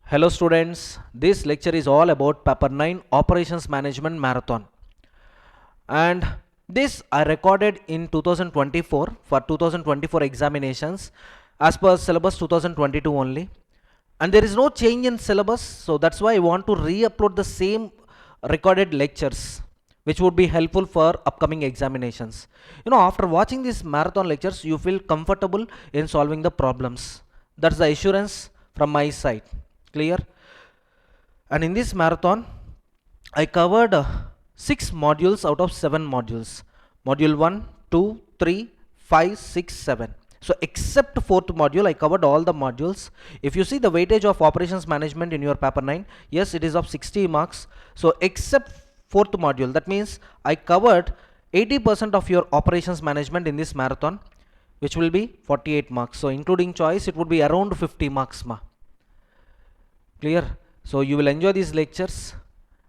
Hello students, this lecture is all about paper 9 operations management marathon, and this I recorded in 2024 for 2024 examinations as per syllabus 2022 only, and there is no change in syllabus, so that's why I want to re-upload the same recorded lectures which would be helpful for upcoming examinations. After watching these marathon lectures you feel comfortable in solving the problems. That's the assurance from my side. Clear? And in this marathon I covered 6 modules out of 7 modules. Module 1, 2, 3, 5, 6, 7. So except fourth module I covered all the modules. If you see the weightage of operations management in your paper 9, yes, it is of 60 marks. So except fourth module, that means I covered 80% of your operations management in this marathon, which will be 48 marks. So including choice it would be around 50 marks. Clear? So you will enjoy these lectures.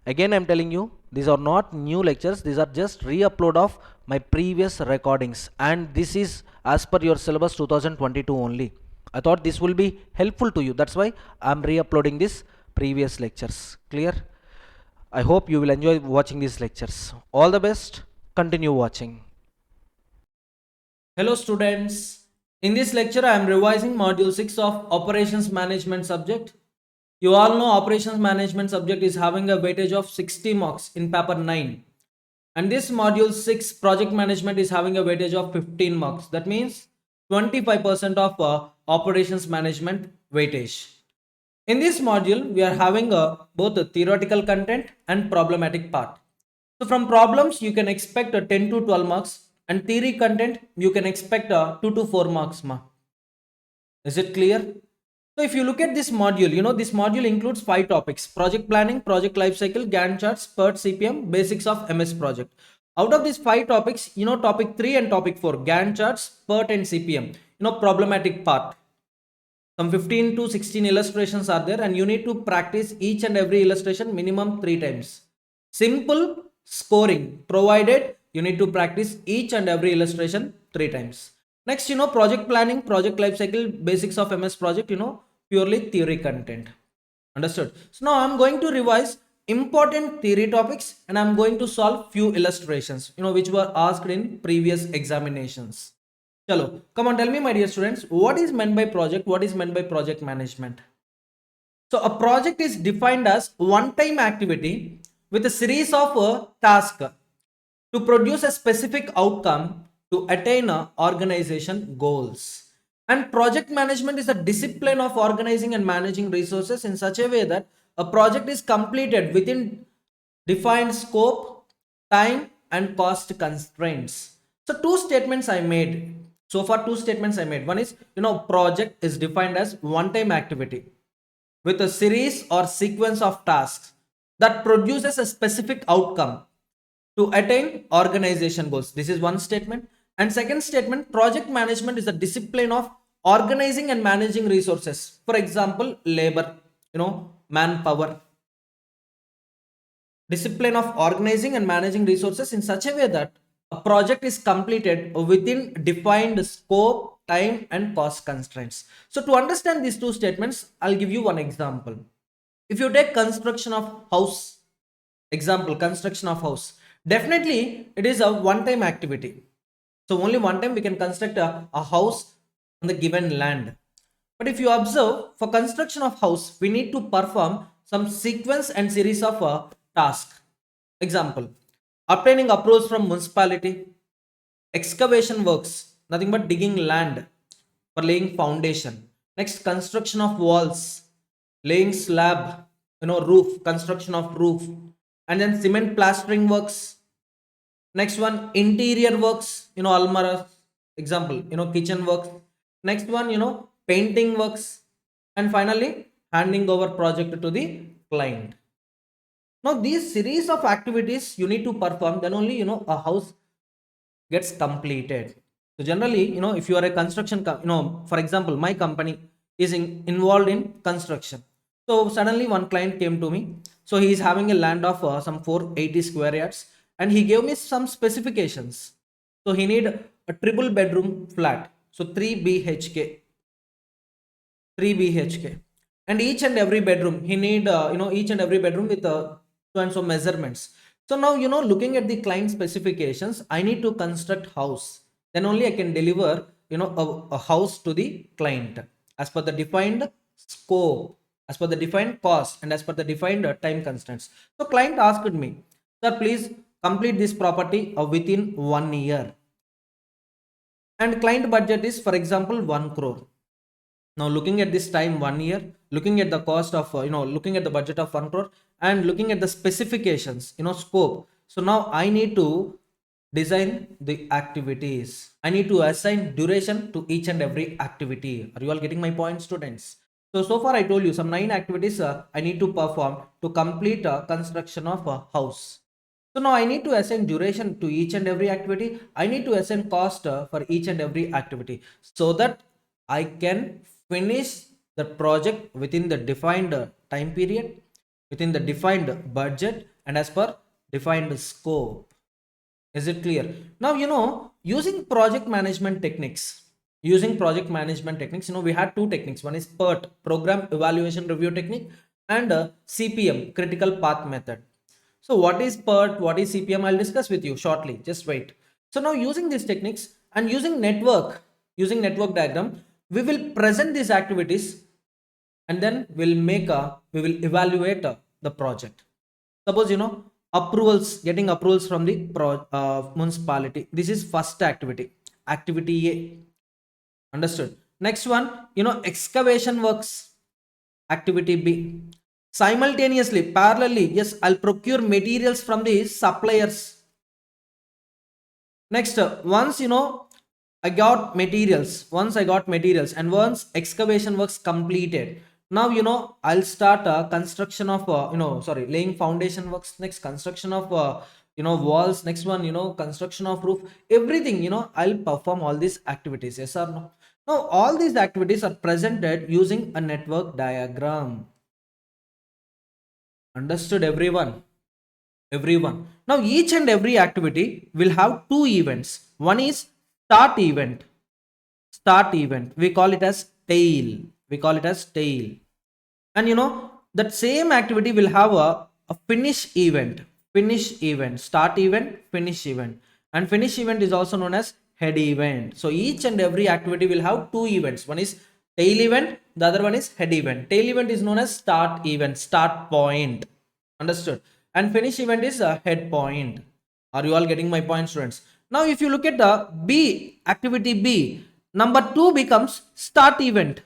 Again I'm telling you, these are not new lectures, these are just re-upload of my previous recordings, and this is as per your syllabus 2022 only. I thought this will be helpful to you, that's why I'm re-uploading this previous lectures. Clear? I hope you will enjoy watching these lectures. All the best, continue watching. Hello students, in this lecture I am revising module 6 of operations management subject. You all know operations management subject is having a weightage of 60 marks in paper 9, and this module 6 project management is having a weightage of 15 marks. That means 25% of operations management weightage. In this module we are having both a theoretical content and problematic part. So from problems you can expect a 10 to 12 marks, and theory content you can expect a 2 to 4 marks. Is it clear? So if you look at this module, this module includes 5 topics: project planning, project lifecycle, Gantt charts, PERT, CPM, basics of MS project. Out of these 5 topics, topic 3 and topic 4, Gantt charts, PERT and CPM, problematic part. Some 15 to 16 illustrations are there, and you need to practice each and every illustration minimum 3 times. Simple scoring provided you need to practice each and every illustration 3 times. Next, project planning, project lifecycle, basics of MS project, purely theory content. Understood? So now I'm going to revise important theory topics, and I'm going to solve few illustrations, which were asked in previous examinations. Chalo, come on, tell me, my dear students, what is meant by project? What is meant by project management? So a project is defined as one-time activity with a series of tasks to produce a specific outcome to attain organization goals. And project management is a discipline of organizing and managing resources in such a way that a project is completed within defined scope, time, and cost constraints. So two statements I made. So far, two statements I made. One is, project is defined as one-time activity with a series or sequence of tasks that produces a specific outcome to attain organization goals. This is one statement. And second statement, project management is a discipline of organizing and managing resources. For example, labor, manpower. Discipline of organizing and managing resources in such a way that a project is completed within defined scope, time, and cost constraints. So to understand these two statements, I'll give you one example. If you take construction of house, example, construction of house, definitely it is a one-time activity. So only one time we can construct a house on the given land. But if you observe, for construction of house, we need to perform some sequence and series of tasks. Example, obtaining approvals from municipality, excavation works, nothing but digging land for laying foundation. Next, construction of walls, laying slab, roof, construction of roof, and then cement plastering works. Next one, interior works, almaras, example, kitchen works. Next one, painting works, and finally handing over project to the client. Now these series of activities you need to perform, then only a house gets completed. So generally, if you are a construction for example, my company is involved in construction. So suddenly one client came to me. So he is having a land of some 480 square yards, and he gave me some specifications. So he need a triple bedroom flat, so 3 BHK. and each and every bedroom he need each and every bedroom with so and so measurements. So now, looking at the client specifications, I need to construct house, then only I can deliver a house to the client as per the defined scope, as per the defined cost, and as per the defined time constraints. So client asked me, sir, please complete this property within 1 year, and client budget is, for example, 1 crore. Now looking at this time, 1 year, looking at the cost of looking at the budget of 1 crore, and looking at the specifications, scope. So now I need to design the activities, I need to assign duration to each and every activity. Are you all getting my point, students? So far I told you some 9 activities I need to perform to complete construction of a house. So now I need to assign duration to each and every activity, I need to assign cost for each and every activity, so that I can finish the project within the defined time period, within the defined budget, and as per defined scope. Is it clear? Now, using project management techniques, we had two techniques. One is PERT, Program Evaluation Review Technique, and CPM, Critical Path Method. So what is PERT, what is CPM? I'll discuss with you shortly. Just wait. So now, using these techniques and using network diagram, we will present these activities, and then we will evaluate the project. Suppose, getting approvals from the municipality. This is first activity, activity A. Understood? Next one, excavation works, activity B. Simultaneously, parallelly, yes, I'll procure materials from the suppliers. Next, once I got materials, and once excavation works completed, now I'll start construction of laying foundation works. Next, construction of walls. Next one, construction of roof. Everything, I'll perform all these activities. Yes or no? Now all these activities are presented using a network diagram. Understood, everyone? Now each and every activity will have two events. One is start event. We call it as tail. And that same activity will have a finish event. Start event, finish event. And finish event is also known as head event. So each and every activity will have two events. One is tail event, the other one is head event. Tail event is known as start event, start point. Understood? And finish event is a head point. Are you all getting my point, students? Now if you look at the B, activity B, number 2 becomes start event,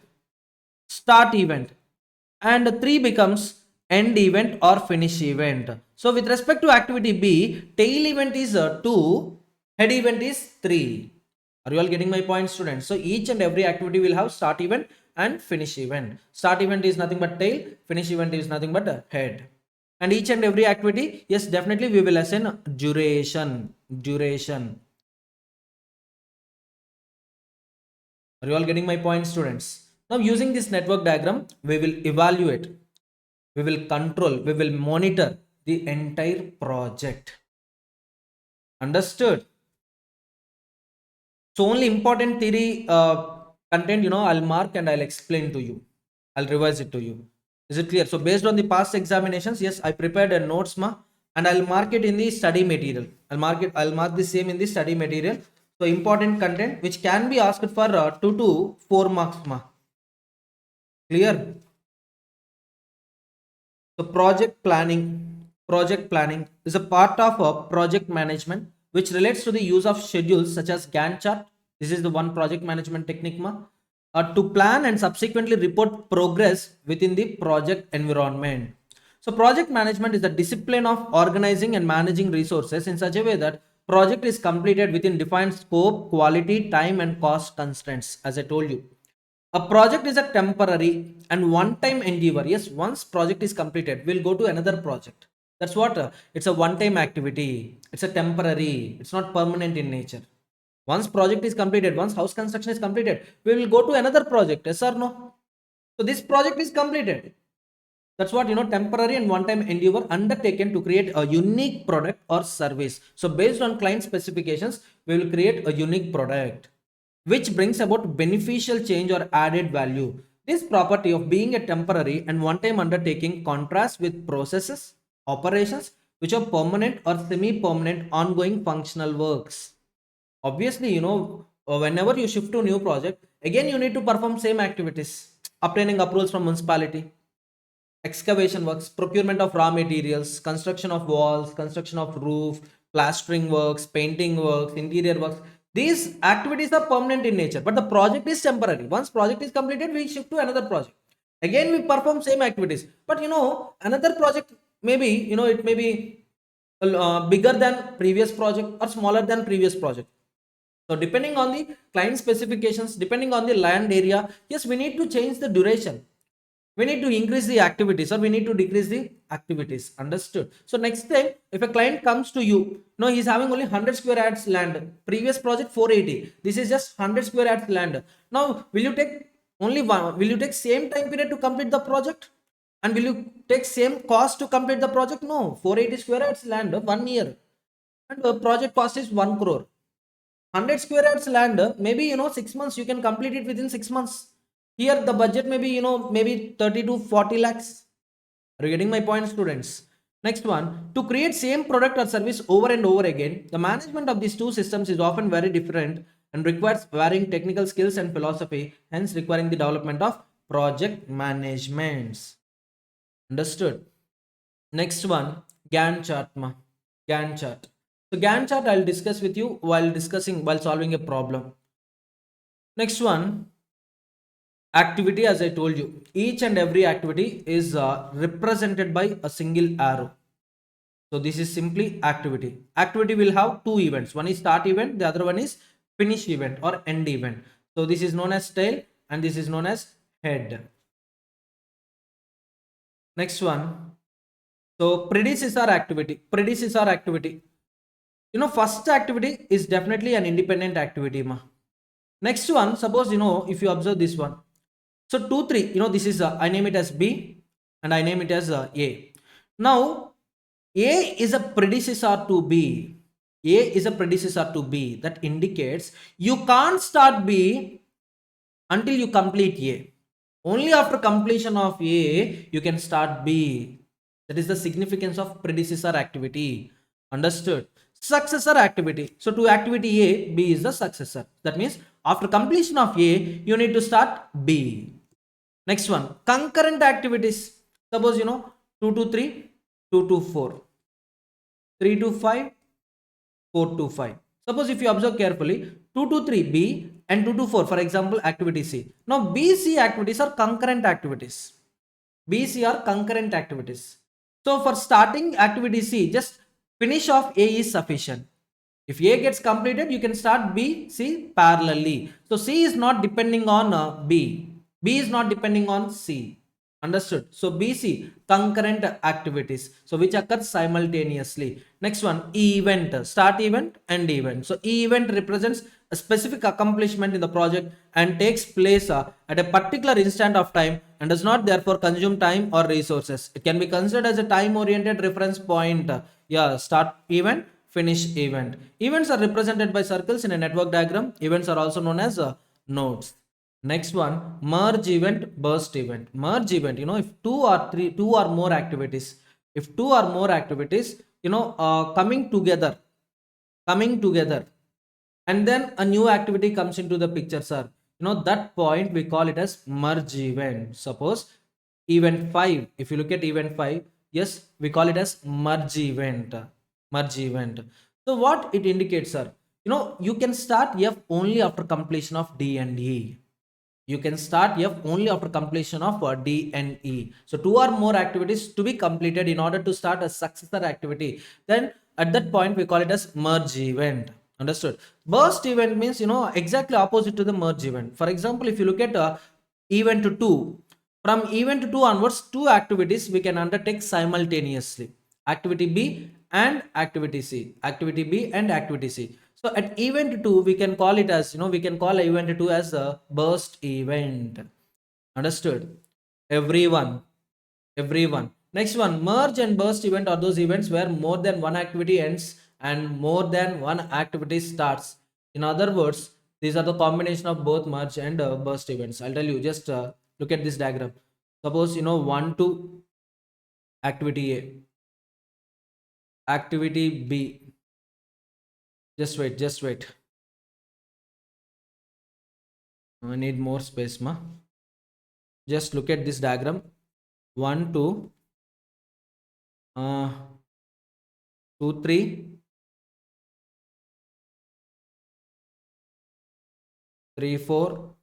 and 3 becomes end event or finish event. So with respect to activity B, tail event is 2, head event is 3. Are you all getting my point, students? So each and every activity will have start event and finish event. Start event is nothing but tail, finish event is nothing but head. And each and every activity, yes, definitely we will assign duration. Are you all getting my point, students? Now using this network diagram, we will evaluate, we will control, we will monitor the entire project. Understood? So only important theory content, I'll mark and I'll explain to you. I'll revise it to you. Is it clear? So based on the past examinations, yes, I prepared a notes and I'll mark it in the study material. I'll mark the same in the study material. So important content which can be asked for 2 to 4 marks. Clear? So project planning is a part of project management which relates to the use of schedules such as Gantt chart. This is the one project management technique to plan and subsequently report progress within the project environment. So project management is the discipline of organizing and managing resources in such a way that project is completed within defined scope, quality, time, and cost constraints. As I told you, a project is a temporary and one-time endeavor. Yes, once project is completed, we'll go to another project. That's what it's a one-time activity. It's a temporary. It's not permanent in nature. Once project is completed, once house construction is completed, we will go to another project. Yes or no? So this project is completed. That's what, temporary and one-time endeavor undertaken to create a unique product or service. So based on client specifications, we will create a unique product which brings about beneficial change or added value. This property of being a temporary and one-time undertaking contrasts with processes, operations which are permanent or semi-permanent ongoing functional works. Obviously, whenever you shift to new project, again you need to perform same activities: obtaining approvals from municipality, excavation works, procurement of raw materials, construction of walls, construction of roof, plastering works, painting works, interior works. These activities are permanent in nature, but the project is temporary. Once project is completed, we shift to another project. Again, we perform same activities, but another project, maybe it may be bigger than previous project or smaller than previous project. So depending on the client specifications, depending on the land area, yes, we need to change the duration. We need to increase the activities or we need to decrease the activities. Understood? So next time, if a client comes to you, no, he's having only 100 square yards land. Previous project 480. This is just 100 square yards land. Now, will you take only one? Will you take same time period to complete the project? And will you take same cost to complete the project? No. 480 square yards land, 1 year. And the project cost is 1 crore. 100 square yards land, maybe 6 months you can complete it within 6 months. Here the budget maybe maybe 30 to 40 lakhs. Are you getting my point, students? Next one, to create same product or service over and over again, the management of these two systems is often very different and requires varying technical skills and philosophy, hence requiring the development of project managements. Understood? Next one, Gantt chart. Gantt chart. So Gantt chart I'll discuss with you while solving a problem. Next one, activity. As I told you, each and every activity is represented by a single arrow. So this is simply activity. Activity will have two events. One is start event, the other one is finish event or end event. So this is known as tail and this is known as head. Next one. So predecessor activity. First activity is definitely an independent activity. Next one, suppose if you observe this one. So 2, 3, this is I name it as B and I name it as A. Now A is a predecessor to B. A is a predecessor to B. That indicates you can't start B until you complete A. Only after completion of A you can start B. That is the significance of predecessor activity. Understood? Successor activity. So to activity A, B is the successor. That means after completion of A, you need to start B. Next one, concurrent activities. Suppose 2 to 3, 2 to 4, 3 to 5, 4 to 5. Suppose if you observe carefully, 2 to 3 B and 2 to 4, for example, activity C. Now B, C activities are concurrent activities. B, C are concurrent activities. So for starting activity C, just finish off A is sufficient. If A gets completed, you can start B, C parallelly. So C is not depending on B. B is not depending on C. Understood? So BC, concurrent activities. So which occurs simultaneously. Next one, event, start event, end event. So event represents a specific accomplishment in the project and takes place at a particular instant of time and does not therefore consume time or resources. It can be considered as a time oriented reference point. Yeah, start event, finish event. Events are represented by circles in a network diagram. Events are also known as nodes. Next one, merge event, burst event. Merge event, if two or more activities, coming together, and then a new activity comes into the picture, sir. That point we call it as merge event. Suppose event 5, if you look at event 5, yes, we call it as merge event. So what it indicates, sir? You can start F only after completion of D and E. You can start F only after completion of D and E. So 2 or more activities to be completed in order to start a successor activity. Then at that point we call it as merge event. Understood? Burst event means exactly opposite to the merge event. For example, if you look at event 2, from event 2 onwards, 2 activities we can undertake simultaneously. Activity B and activity C. Activity B and activity C. So at event 2, we can call it as, we can call event 2 as a burst event. Understood? Everyone. Next one, merge and burst event are those events where more than one activity ends and more than one activity starts. In other words, these are the combination of both merge and burst events. I'll tell you, just Look at this diagram. Suppose 1 to activity A, activity B. Just wait. I need more space, ma. Just look at this diagram. 1 2 2 3 3 4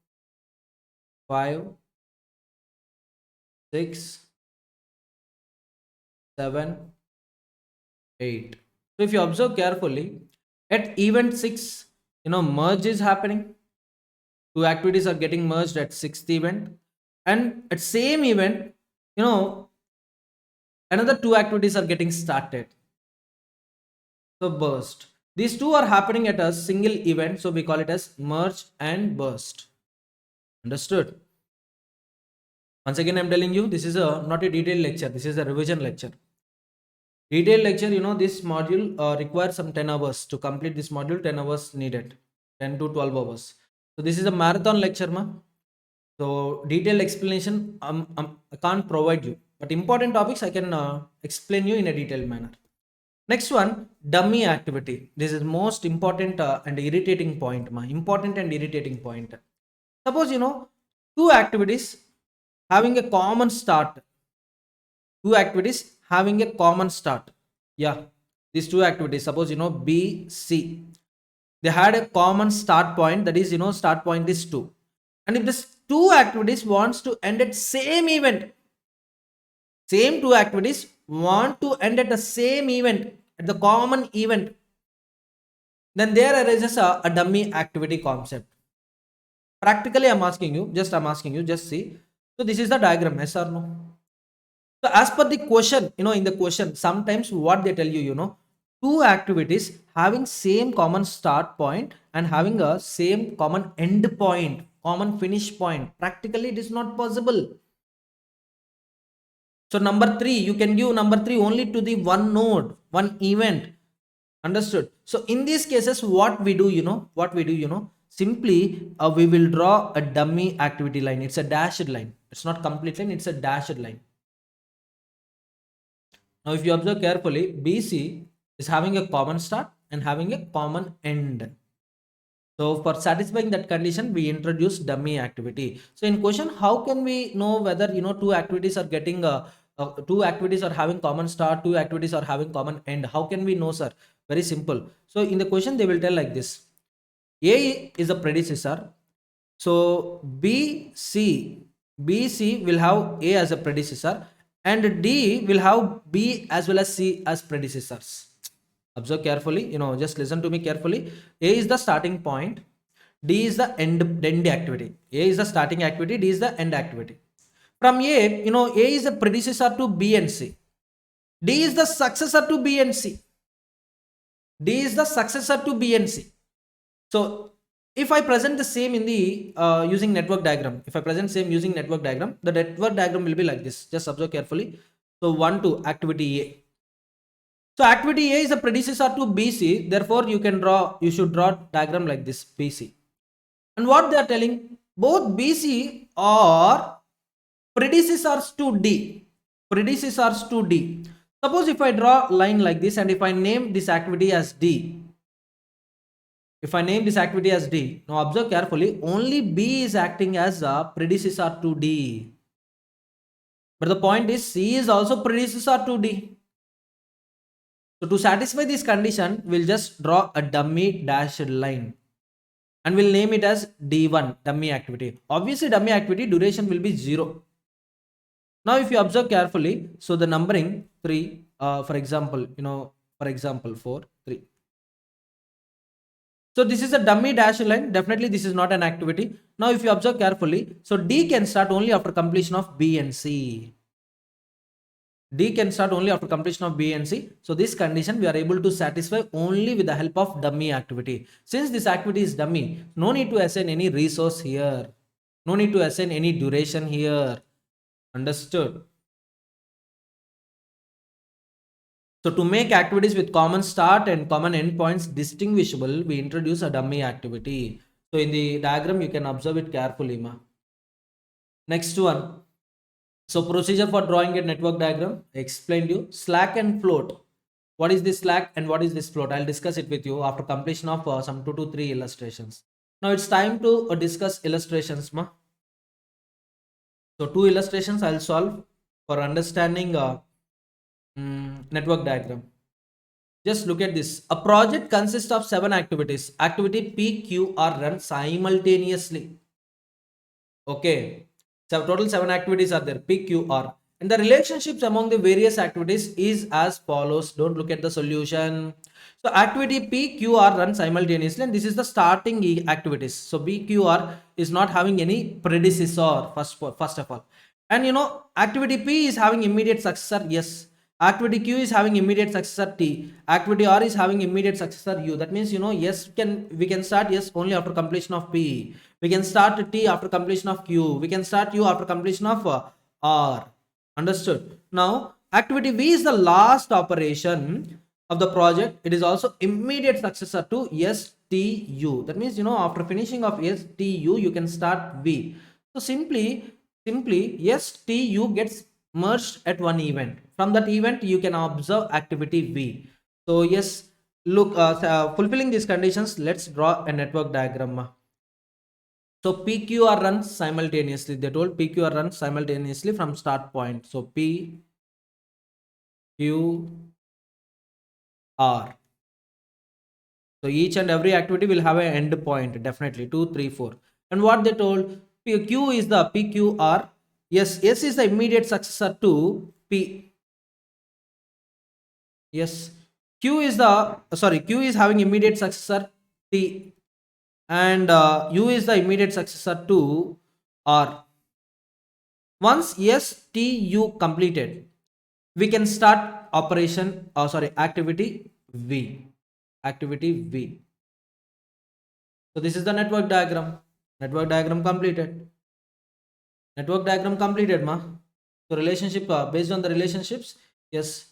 5 6 7 8. So if you observe carefully, at event 6, merge is happening. Two activities are getting merged at sixth event, and at same event, another two activities are getting started. So burst. These two are happening at a single event, so we call it as merge and burst. Understood? Once again, I'm telling you, this is not a detailed lecture. This is a revision lecture. Detailed lecture, this module requires some 10 hours. To complete this module, 10 hours needed. 10 to 12 hours. So this is a marathon lecture, ma. So detailed explanation I can't provide you, but important topics I can explain you in a detailed manner. Next one, dummy activity. This is most important and irritating point. Important and irritating point. Suppose two activities having a common start. Two activities having a common start. Yeah, these two activities. Suppose B, C. They had a common start point. That is start point is 2. And if this two activities wants to end at same event, same two activities want to end at the same event, at the common event, then there arises a dummy activity concept. Practically, I'm asking you, just see. So this is the diagram, yes or no? So as per the question, in the question, sometimes what they tell you, two activities having same common start point and having a same common end point, common finish point. Practically, it is not possible. So number 3, you can give number 3 only to the one node, one event. Understood? So in these cases, what we do, simply we will draw a dummy activity line. It's a dashed line. It's not complete line. It's a dashed line. Now, if you observe carefully, BC is having a common start and having a common end. So for satisfying that condition, we introduce dummy activity. So in question, how can we know whether two activities are getting two activities are having common start, two activities are having common end? How can we know, sir? Very simple. So in the question, they will tell like this: A is a predecessor. So BC will have A as a predecessor, and D will have B as well as C as predecessors. Observe carefully, just listen to me carefully. A is the starting point, D is the end activity. A is the starting activity, D is the end activity. From A, A is the predecessor to B and C. D is the successor to B and C. D is the successor to B and C. So if I present the same in the using network diagram, the network diagram will be like this. Just observe carefully. So 1 to activity A. So activity A is a predecessor to BC. Therefore, you should draw diagram like this, BC. And what they are telling, both BC are predecessors to D. Suppose if I draw line like this and if I name this activity as D. Now observe carefully, only B is acting as a predecessor to D. But the point is C is also predecessor to D. So to satisfy this condition, we'll just draw a dummy dashed line and we'll name it as D1, dummy activity. Obviously, dummy activity duration will be 0. Now, if you observe carefully, so the numbering 3, for example, 4, 3. So this is a dummy dashed line. Definitely, this is not an activity. Now, if you observe carefully, so D can start only after completion of B and C. D can start only after completion of B and C. So this condition we are able to satisfy only with the help of dummy activity. Since this activity is dummy, no need to assign any resource here. No need to assign any duration here. Understood? So to make activities with common start and common endpoints distinguishable, we introduce a dummy activity. So in the diagram, you can observe it carefully, ma. Next one. So procedure for drawing a network diagram. I explained you. Slack and float. What is this slack and what is this float? I'll discuss it with you after completion of some 2 to 3 illustrations. Now it's time to discuss illustrations. So two illustrations I'll solve for understanding network diagram. Just look at this. A project consists of 7 activities. Activity P, Q are run simultaneously. Okay. So total 7 activities are there. P, Q, R. And the relationships among the various activities is as follows. Don't look at the solution. So activity P, Q, R run simultaneously, and this is the starting activities. So P, Q, R is not having any predecessor first of all. And activity P is having immediate successor. Yes. Activity Q is having immediate successor T. Activity R is having immediate successor U. That means yes, we can start yes only after completion of P. We can start T after completion of Q. We can start U after completion of R. Understood? Now activity V is the last operation of the project. It is also immediate successor to STU. That means after finishing of STU you can start V. So simply STU gets merged at one event. From that event you can observe activity V. So yes, look, fulfilling these conditions, let's draw a network diagram. So PQR runs simultaneously. They told PQR runs simultaneously from start point. So PQR. So each and every activity will have an end point, definitely 2, 3, 4. And what they told, Q is the PQR. Yes, S is the immediate successor to P. Yes, Q is Q is having immediate successor T, and U is the immediate successor to R. Once STU completed, we can start operation, activity V. Activity V. So this is the network diagram. Network diagram completed. Network diagram completed, ma. So relationship, based on the relationships, yes,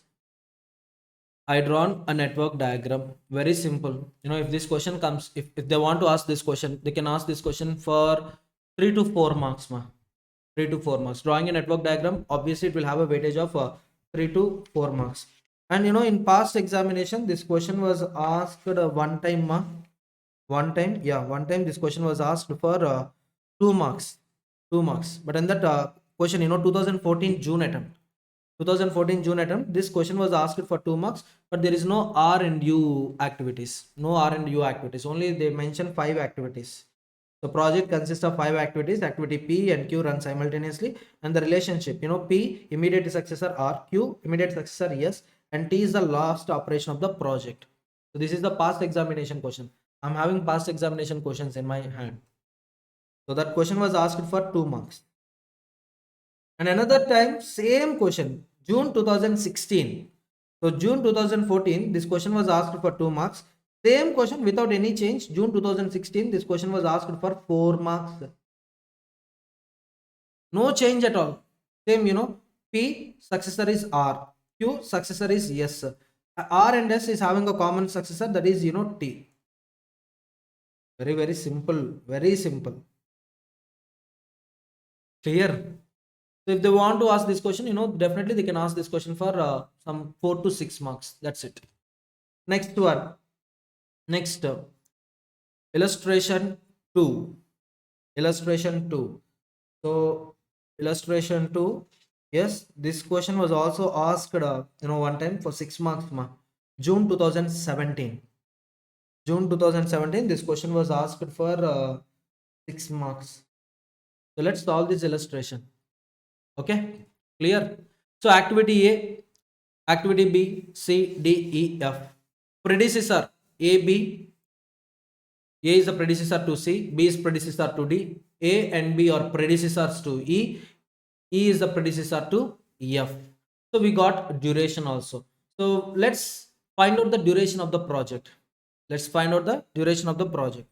I drawn a network diagram. Very simple. If this question comes, if they want to ask this question, they can ask this question for 3 to 4 marks, ma. 3 to 4 marks. Drawing a network diagram, obviously it will have a weightage of 3 to 4 marks. And in past examination, this question was asked one time, ma. One time this question was asked for 2 marks. 2 marks. But in that question, 2014 June attempt. 2014 June attempt, this question was asked for 2 marks, but there is no R and U activities. No R and U activities. Only they mention 5 activities. The project consists of 5 activities. Activity P and Q run simultaneously, and the relationship, P immediate successor R, Q immediate successor S, and T is the last operation of the project. So this is the past examination question. I'm having past examination questions in my hand. So that question was asked for 2 marks. And another time, same question, June 2016. So June 2014, this question was asked for 2 marks. Same question without any change. June 2016, this question was asked for 4 marks. No change at all. Same, P successor is R. Q successor is S. R and S is having a common successor, that is, T. Very, very simple. Very simple. Clear? So if they want to ask this question, definitely they can ask this question for some 4 to 6 marks. That's it. Next one. Next illustration 2. Illustration 2. So illustration 2. Yes, this question was also asked, one time for 6 marks. June 2017. June 2017. This question was asked for 6 marks. So let's solve this illustration. Okay, clear? So activity A, activity B, C, D, E, F. Predecessor A, B. A is the predecessor to C, B is predecessor to D, A and B are predecessors to E, E is the predecessor to F. So we got duration also. So let's find out the duration of the project. Let's find out the duration of the project.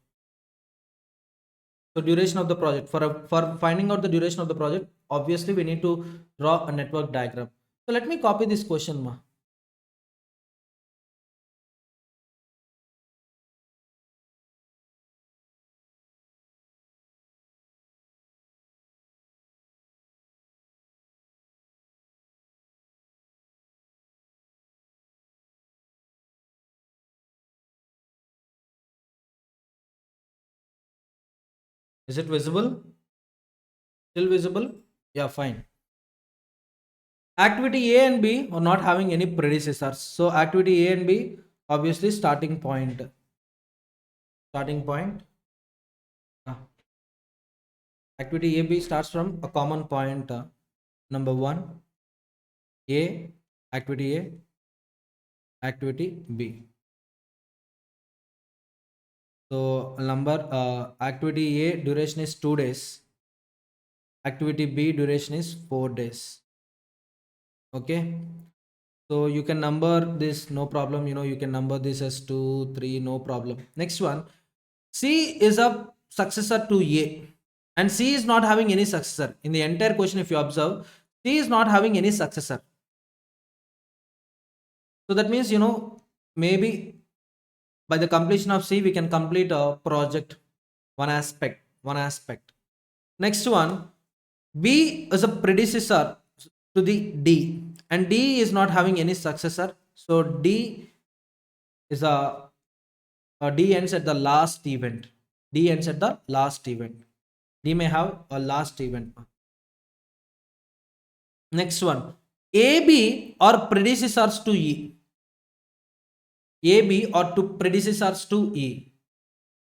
So duration of the project, for finding out the duration of the project, obviously we need to draw a network diagram. So let me copy this question, ma. Is it visible? Still visible? Yeah, fine. Activity A and B are not having any predecessors. So activity A and B, obviously starting point. Starting point. uh, Activity AB starts from a common point. Number 1, A, activity A, activity B. So number activity A duration is 2 days. Activity B duration is 4 days. Okay. So you can number this, no problem. You can number this as 2, 3, no problem. Next one, C is a successor to A, and C is not having any successor. In the entire question, if you observe, C is not having any successor. So that means, maybe by the completion of C, we can complete a project, one aspect. Next one, B is a predecessor to the D, and D is not having any successor. So D is D ends at the last event. D ends at the last event. D may have a last event. Next one, AB or predecessors to E. AB or to predecessors to E.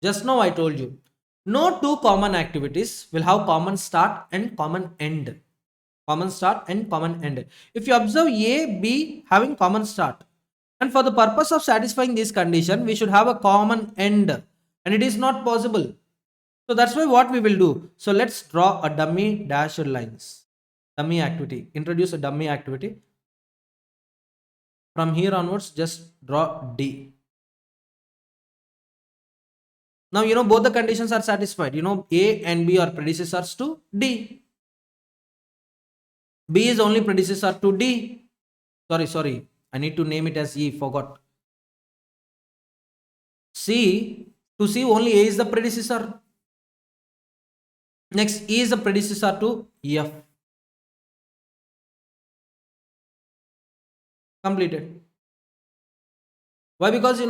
Just now I told you, no two common activities will have common start and common end. Common start and common end. If you observe A, B having common start, and for the purpose of satisfying this condition, we should have a common end, and it is not possible. So that's why what we will do. So let's draw a dummy dashed lines. Dummy activity. Introduce a dummy activity. From here onwards, just draw D. Now, both the conditions are satisfied. A and B are predecessors to D. B is only predecessor to D. Sorry. I need to name it as E. Forgot. C, to C only A is the predecessor. Next, E is the predecessor to F. Completed. Why? Because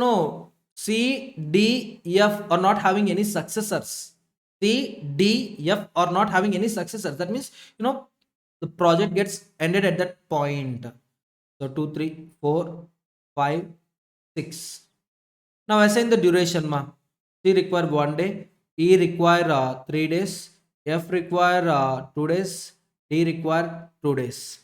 C, D, F are not having any successors. C, D, F are not having any successors. That means, the project gets ended at that point. So 2, 3, 4, 5, 6. Now assign the duration. C require 1 day, E require 3 days, F require 2 days, D require 2 days.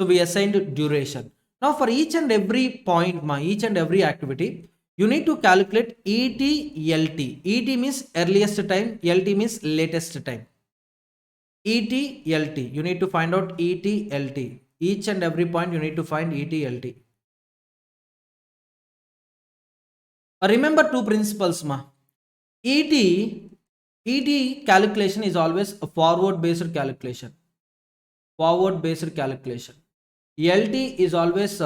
So we assigned duration. Now for each and every point, each and every activity, you need to calculate ET, LT. ET means earliest time, LT means latest time. ET, LT. You need to find out ET, LT. Each and every point you need to find ET, LT. Remember two principles, ET calculation is always a forward based calculation. Forward based calculation. LT is always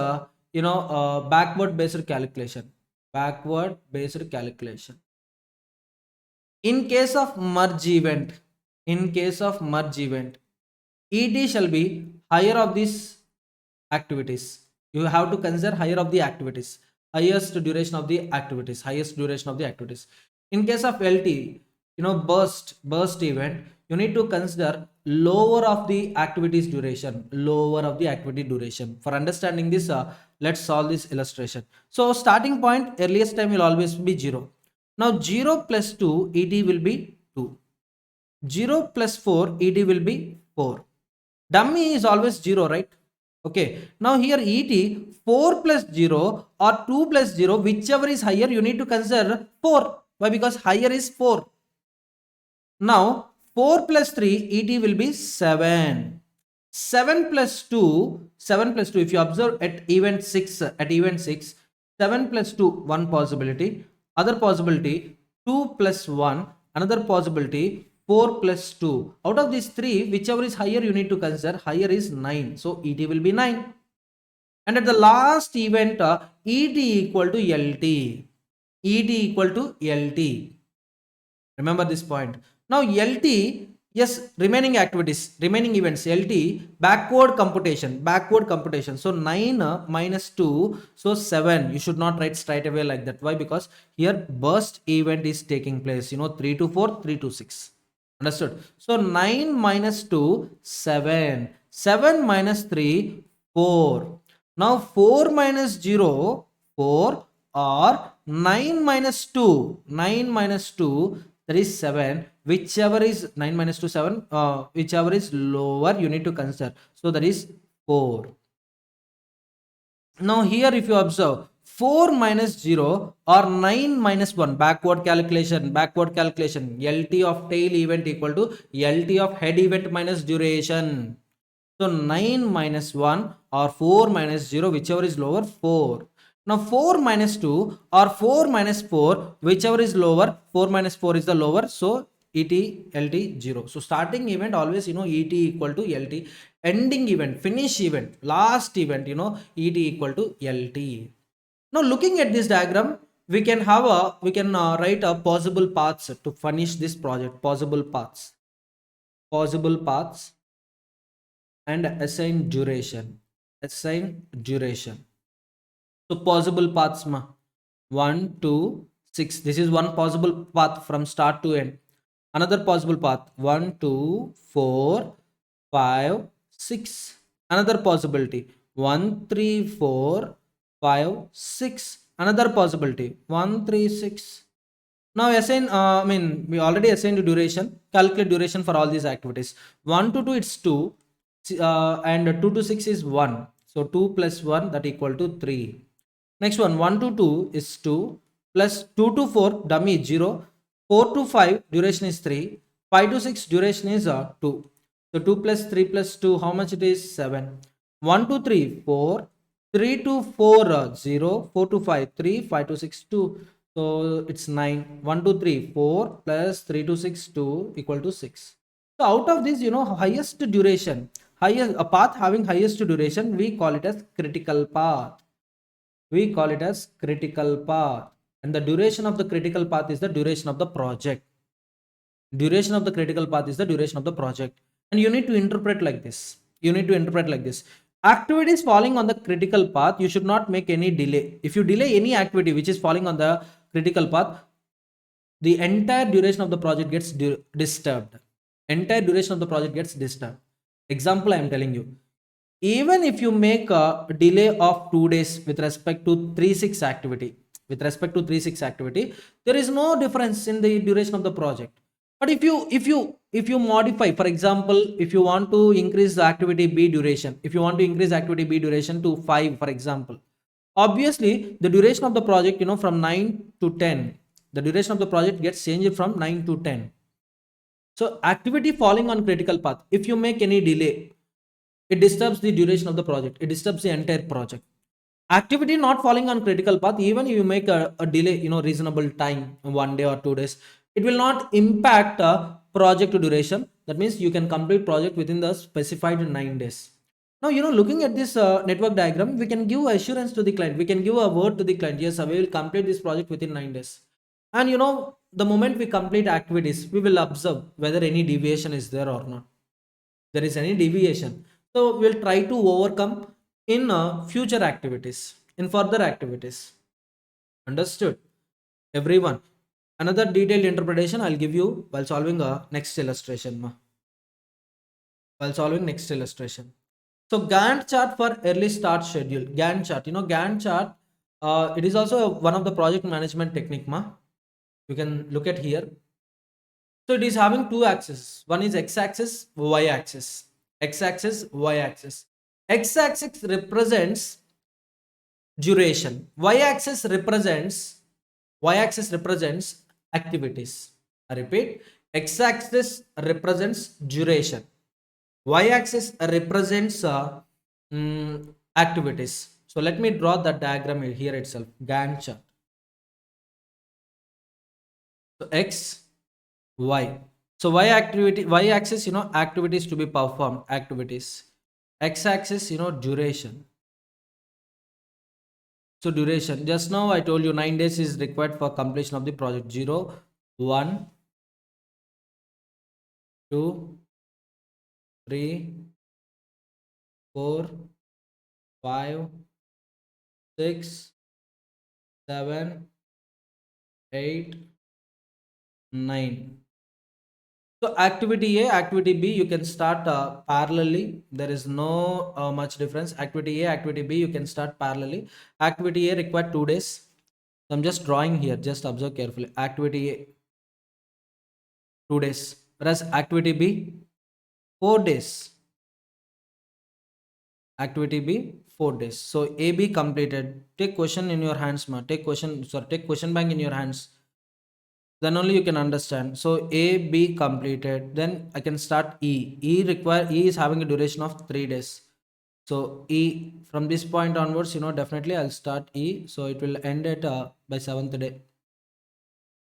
backward based calculation. Backward based calculation. In case of merge event, ET shall be higher of these activities. You have to consider higher of the activities, highest duration of the activities. In case of LT, burst event, you need to consider lower of the activities duration. For understanding this, let's solve this illustration. So starting point, earliest time will always be 0. Now 0 plus 2 ET will be 2. 0 plus 4 ET will be 4. Dummy is always 0, right? Okay. Now here ET 4 plus 0 or 2 plus 0, whichever is higher, you need to consider 4. Why? Because higher is 4. Now 4 plus 3 ET will be 7. 7 plus 2, if you observe at event 6, 7 plus 2, one possibility. Other possibility, 2 plus 1, another possibility, 4 plus 2. Out of these 3, whichever is higher, you need to consider. Higher is 9. So ET will be 9. And at the last event, ET equal to LT. Remember this point. Now LT Yes, remaining activities, remaining events, LT, backward computation. So 9 minus 2, so 7. You should not write straight away like that. Why? Because here burst event is taking place, 3 to 4, 3 to 6. Understood? So 9 minus 2, 7. 7 minus 3, 4. Now 4 minus 0, 4, or 9 minus 2, 9 minus 2, that is 7. Whichever is 9 minus 2, 7, whichever is lower you need to consider. So that is 4. Now here if you observe, 4 minus 0 or 9 minus 1, backward calculation, LT of tail event equal to LT of head event minus duration. So 9 minus 1 or 4 minus 0, whichever is lower, 4. Now 4 minus 2 or 4 minus 4, whichever is lower, 4 minus 4 is the lower. So ET, LT, 0. So starting event always, ET equal to LT. Ending event, finish event, last event, ET equal to LT. Now looking at this diagram, we can write a possible paths to finish this project. Possible paths and assign duration. So possible paths ma 1 2 6, this is one possible path from start to end. Another possible path 1 2 4 5 6. Another possibility 1 3 4 5 6. Another possibility 1 3 6. Now assign, we already assigned duration. Calculate duration for all these activities. 1 to 2 it's 2, and 2 to 6 is 1. So 2 plus 1, that equal to 3. Next one, 1 to 2 is 2, plus 2 to 4 dummy is 0. 4 to 5 duration is 3. 5 to 6 duration is 2. So 2 plus 3 plus 2, how much it is? 7. 1 to 3 4. 3 to 4 0. 4 to 5 3. 5 to 6 2. So it's 9. 1 to 3 4 plus 3 to 6 2 equal to 6. So out of this, highest duration, a path having highest duration, we call it as critical path. And the duration of the critical path is the duration of the project. And you need to interpret like this. Activities falling on the critical path, you should not make any delay. If you delay any activity which is falling on the critical path, the entire duration of the project gets disturbed. Example I am telling you. Even if you make a delay of 2 days with respect to 3-6 activity, there is no difference in the duration of the project. But if you modify, for example, if you want to increase the activity B duration, to 5, for example, obviously the duration of the project, from 9 to 10, the duration of the project gets changed from 9 to 10. So activity falling on critical path, if you make any delay, it disturbs the duration of the project. It disturbs the entire project. Activity not falling on critical path, even if you make a delay, reasonable time, 1 day or 2 days, it will not impact project duration. That means you can complete project within the specified 9 days. Now, looking at this network diagram, we can give assurance to the client. We can give a word to the client. Yes, we will complete this project within 9 days. And the moment we complete activities, we will observe whether any deviation is there or not. There is any deviation, so we'll try to overcome in future activities, in further activities. Understood, everyone? Another detailed interpretation I'll give you while solving a next illustration. So Gantt chart for early start schedule. Gantt chart, it is also one of the project management technique. You can look at here. So it is having two axes. One is x-axis, y-axis. X-axis represents duration. Y-axis represents activities. I repeat, x-axis represents duration. Y-axis represents activities. So let me draw the diagram here itself. Gantt chart. So x, y. So y-axis, activities to be performed, x-axis, duration. So duration, just now I told you 9 days is required for completion of the project. 0 1 2, 3, 4, 5, 6, 7, 8, 9. So activity A, activity B, you can start parallelly. There is no much difference. Activity A, activity B, you can start parallelly. Activity A required 2 days. So I'm just drawing here. Just observe carefully. Activity A, 2 days. Whereas activity B, 4 days. Activity B, 4 days. So A, B completed. Take question in your hands, ma. Take question bank in your hands. Then only you can understand. So A, B completed. Then I can start E. E is having a duration of 3 days. So E, from this point onwards, definitely I'll start E. So it will end at by 7th day.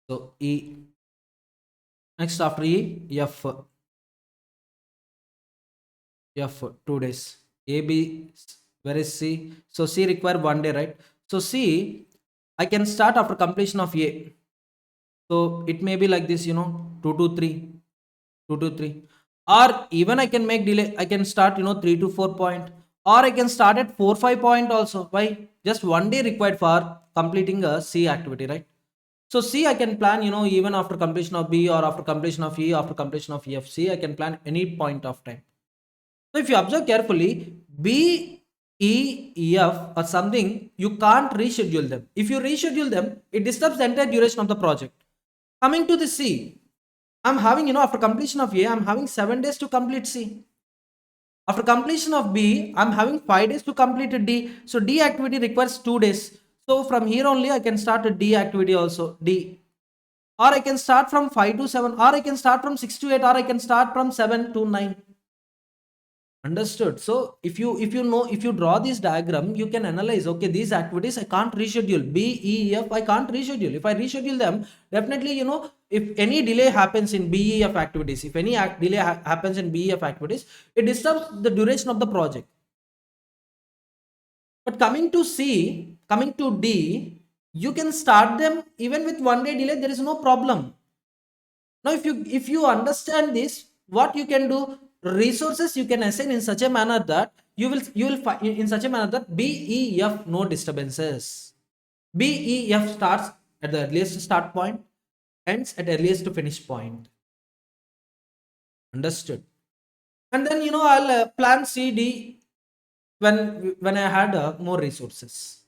So E. Next after E, F. F, 2 days. A, B, where is C? So C require 1 day, right? So C, I can start after completion of A. So it may be like this, 2 to 3. 2 to 3, or even I can make delay. I can start 3 to 4 point, or I can start at 4 5 point also. Why? Just 1 day required for completing a C activity, right? So C I can plan even after completion of B, or after completion of E, after completion of F. C I can plan any point of time. So if you observe carefully, B, E, F or something, you can't reschedule them. If you reschedule them, it disturbs the entire duration of the project. Coming to the C, I'm having, after completion of A, I'm having 7 days to complete C. After completion of B, I'm having 5 days to complete D. So D activity requires 2 days. So from here only, I can start a D activity also, D. Or I can start from 5 to 7, or I can start from 6 to 8, or I can start from 7 to 9. Understood. So if you draw this diagram, you can analyze, okay, these activities I can't reschedule. B, E, F, I can't reschedule. If I reschedule them, definitely, if any delay happens in B, E, F activities, if any delay happens in B, E, F activities, it disturbs the duration of the project. But coming to C, coming to D, you can start them even with 1 day delay. There is no problem. Now if you understand this, what you can do, resources you can assign in such a manner that you will find in such a manner that BEF no disturbances. BEF starts at the earliest start point, ends at earliest finish point. Understood? And then I'll plan CD when I had more resources.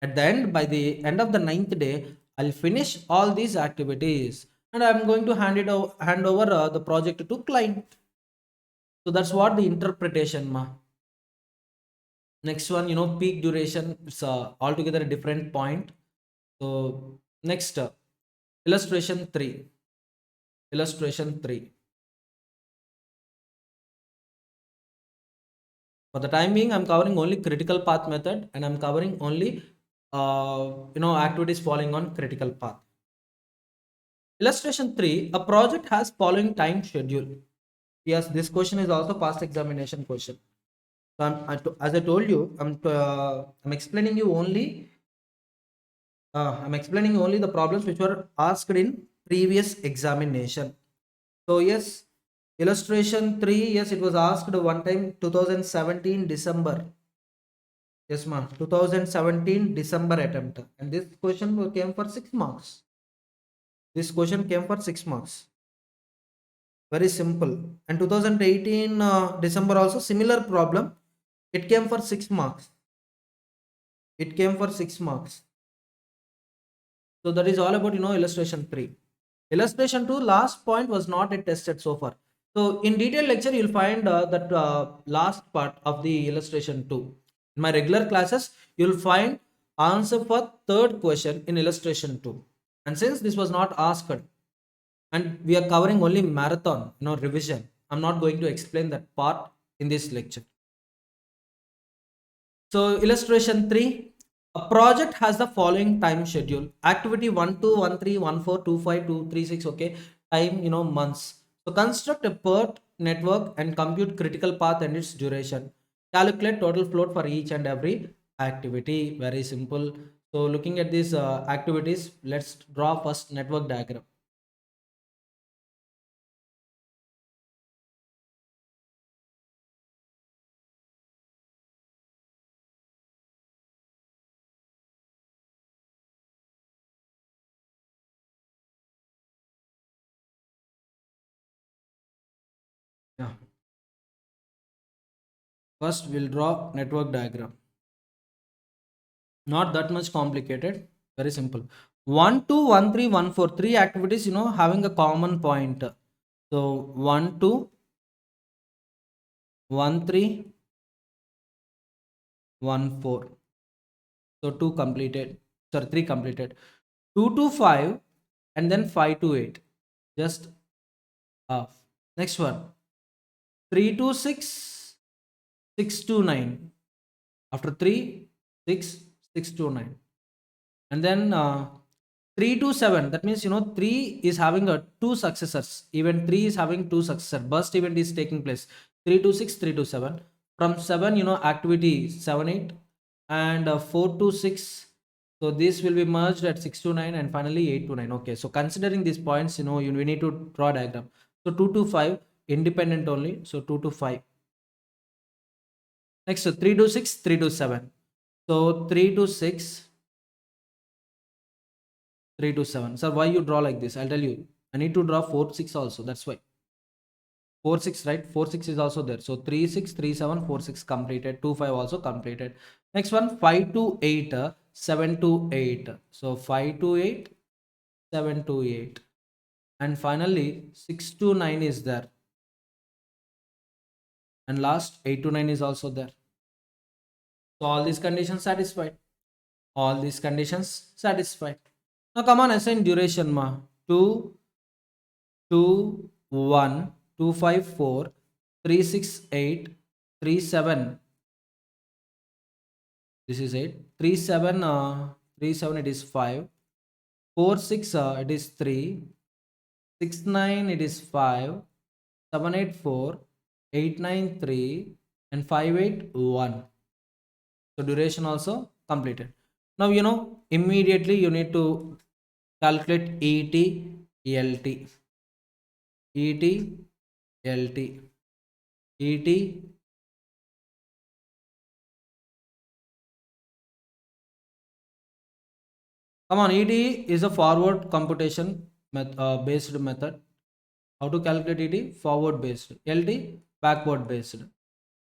At the end, by the end of the 9th day, I'll finish all these activities, and I'm going to hand over the project to client. So that's what the interpretation, ma. Next one, peak duration. It's altogether a different point. So next, illustration 3. Illustration 3. For the time being, I'm covering only critical path method, and I'm covering only activities following on critical path. Illustration 3. A project has following time schedule. Yes, this question is also past examination question. So as I told you, I'm explaining you only. I'm explaining only the problems which were asked in previous examination. So yes, illustration 3. Yes, it was asked one time, 2017 December. Yes, ma'am. 2017 December attempt, and this question came for 6 marks. This question came for 6 marks. Very simple. And 2018 December also similar problem. It came for 6 marks. It came for 6 marks. So that is all about illustration 3. Illustration 2, last point was not yet tested so far. So in detailed lecture, you'll find that last part of the illustration 2. In my regular classes, you'll find answer for third question in illustration 2. And since this was not asked, and we are covering only marathon, revision, I'm not going to explain that part in this lecture. So illustration 3, a project has the following time schedule. Activity 1 2 1 3 1 4 2 5 2 3 6. Okay, time months. So construct a PERT network and compute critical path and its duration. Calculate total float for each and every activity. Very simple. So looking at these activities, let's draw first network diagram. Yeah. First, we'll draw network diagram. Not that much complicated. Very simple. 1, 2, 1, 3, 1, 4. Three activities, having a common point. So 1, 2, 1, 3, 1, 4. So 2 completed. Sorry, 3 completed. 2 to 5 and then 5 to 8. Just half. Next one. 3 to 6, 6 to 9. After 3, 6, 6 to 9. And then 3 to 7, that means 3 is having a two successors. Event 3 is having two successors. Burst event is taking place. 3 to 6, 3 to 7. From 7, activity 7, 8. And 4 to 6. So this will be merged at 6 to 9 and finally 8 to 9. Okay, so considering these points, we need to draw a diagram. So 2 to 5 independent only. So 2 to 5. Next, so 3 to 6, 3 to 7. So 3 to 6, 3 to 7. Sir, why you draw like this? I'll tell you. I need to draw 4, 6 also. That's why. 4, 6, right? 4, 6 is also there. So 3, 6, 3, 7, 4, 6 completed. 2, 5 also completed. Next one, 5 to 8, 7 to 8. So 5 to 8, 7 to 8. And finally, 6 to 9 is there. And last, 8 to 9 is also there. So all these conditions satisfied. All these conditions satisfied. Now come on, assign duration ma. 2, 2, 1, 2, 5, 4, 3, 6, 8, 3, 7. This is 8. 3, 7, 3, 7 it is 5. 4, 6 it is 3. 6, 9 it is 5. 7, 8, 4. 8, 9, 3. And 5, 8, 1. So duration also completed. Now immediately you need to calculate ET, LT. ET, LT. ET. Come on, ET is a forward computation based method. How to calculate ET? Forward based. LT, backward based.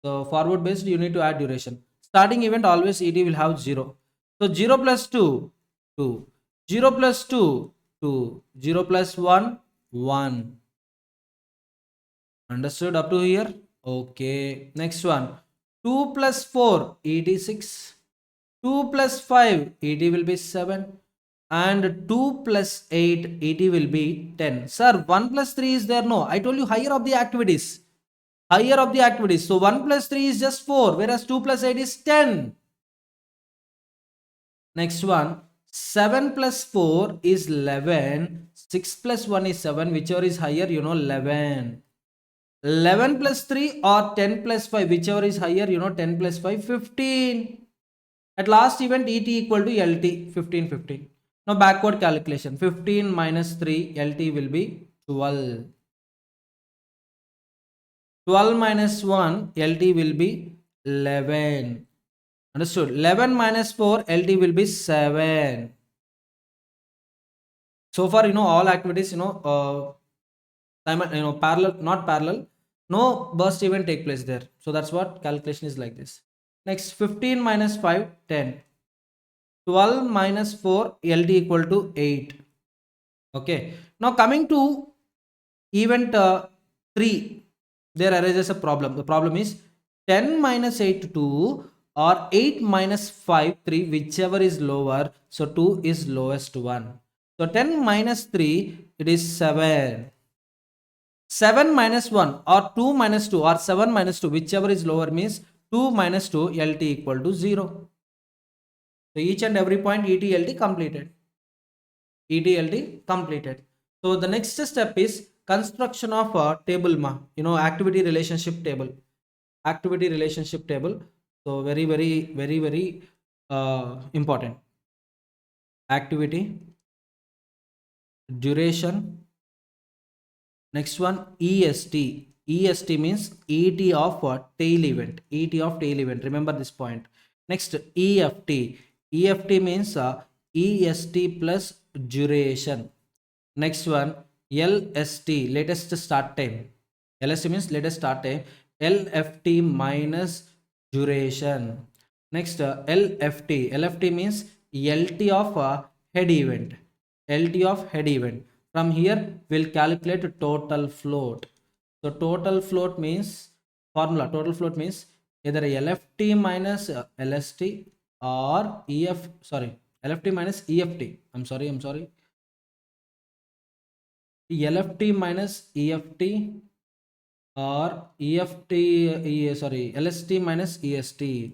So forward based, you need to add duration. Starting event always ET will have 0. So 0 plus 2, 2. 0 plus 2, 2. 0 plus 1, 1. Understood up to here? Okay. Next one. 2 plus 4, ET 6. 2 plus 5, ET will be 7. And 2 plus 8, ET will be 10. Sir, 1 plus 3 is there? No. I told you higher of the activities. Higher of the activities. So 1 plus 3 is just 4. Whereas 2 plus 8 is 10. Next one. 7 plus 4 is 11. 6 plus 1 is 7. Whichever is higher, 11. 11 plus 3 or 10 plus 5. Whichever is higher, 10 plus 5, 15. At last event, ET equal to LT, 15, 15. Now backward calculation. 15 minus 3, LT will be 12. 12 minus 1, LT will be 11. Understood? 11 minus 4, LT will be 7. So far, all activities, parallel, not parallel. No burst event take place there. So that's what calculation is like this. Next, 15 minus 5, 10. 12 minus 4, LT equal to 8. Okay. Now coming to event 3, there arises a problem. The problem is 10 minus 8, 2 or 8 minus 5, 3, whichever is lower. So 2 is lowest one. So 10 minus 3, it is 7. 7 minus 1 or 2 minus 2 or 7 minus 2, whichever is lower means 2 minus 2, LT equal to 0. So each and every point ETLT completed. ETLT completed. So the next step is construction of a table activity relationship table. Activity relationship table. So very important. Activity, duration. Next one, EST. EST means ET of tail event. ET of tail event. Remember this point. Next, EFT. EFT means EST plus duration. Next one, LST, latest start time. LST means, let us start a LFT minus duration. Next, LFT. LFT means LT of head event. LT of head event. From here, we'll calculate total float. So total float means formula. Total float means either LFT minus LST or EF. Sorry, LFT minus EFT. I'm sorry. LFT minus EFT or sorry, LST minus EST.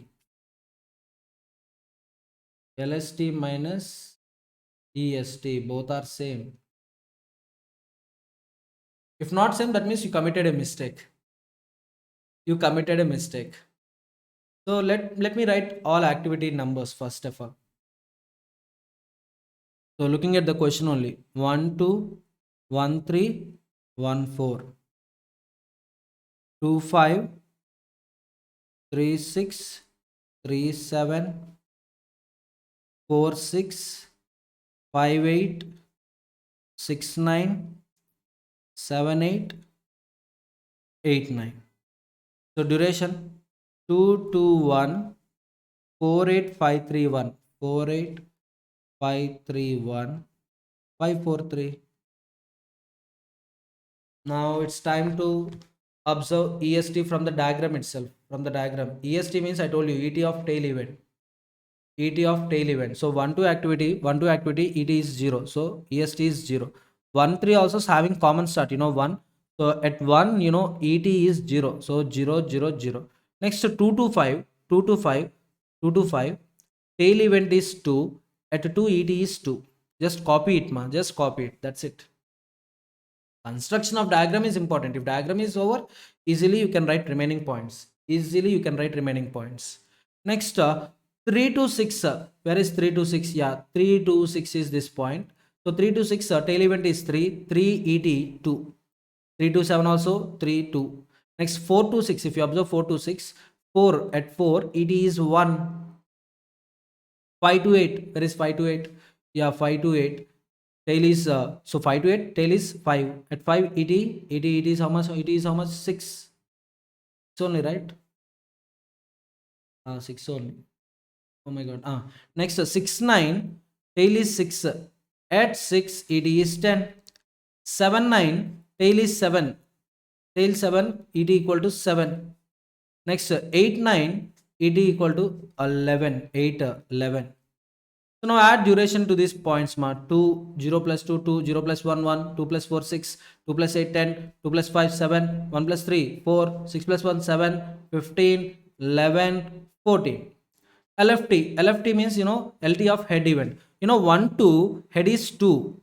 LST minus EST, both are same. If not same, that means you committed a mistake. You committed a mistake. So let me write all activity numbers first of all. So looking at the question only, 1 2 1 3 1 4 2 5 3 6 3 7 4 6 5 8 6 9 7 8 8 9. So duration 2 2 1 4 8 5 3 1 4 8 5 3 1 5 4 3. Now it's time to observe EST from the diagram itself. From the diagram, EST means, I told you, ET of tail event. ET of tail event. So 1 2 activity, ET is 0. So EST is 0. 1 3 also is having common start, 1. So at 1, ET is 0. So 0 0 0. Next 2 to 5, 2 to 5, 2 to 5. Tail event is 2. At 2, ET is 2. Just copy it, ma. Just copy it. That's it. Construction of diagram is important. If diagram is over, easily you can write remaining points. Next, 3 to 6. Where is 3 to 6? Yeah, 3 to 6 is this point. So 3 to 6, tail event is 3. 3 ET 2. 3 to 7 also 3 2. Next 4 to 6. If you observe 4 to 6, 4 at 4 ET is 1. 5 to 8. Where is 5 to 8? Yeah, 5 to 8. Tail is so 5 to 8. Tail is 5. At 5 ET is how much? ET is how much? 6. It's only, right? 6 only. Oh my god. Next 6 9. Tail is 6. At 6 ET is 10. 7 9. Tail is 7. Tail 7 ET equal to 7. Next 8 9. ET equal to 11. 8 11. So now add duration to these points, 2 0 plus 2 2 0 plus 1 1 2 plus 4 6 2 plus 8 10 2 plus 5 7 1 plus 3 4 6 plus 1 7 15 11 14. LFT means, LT of head event. 1 2 head is 2.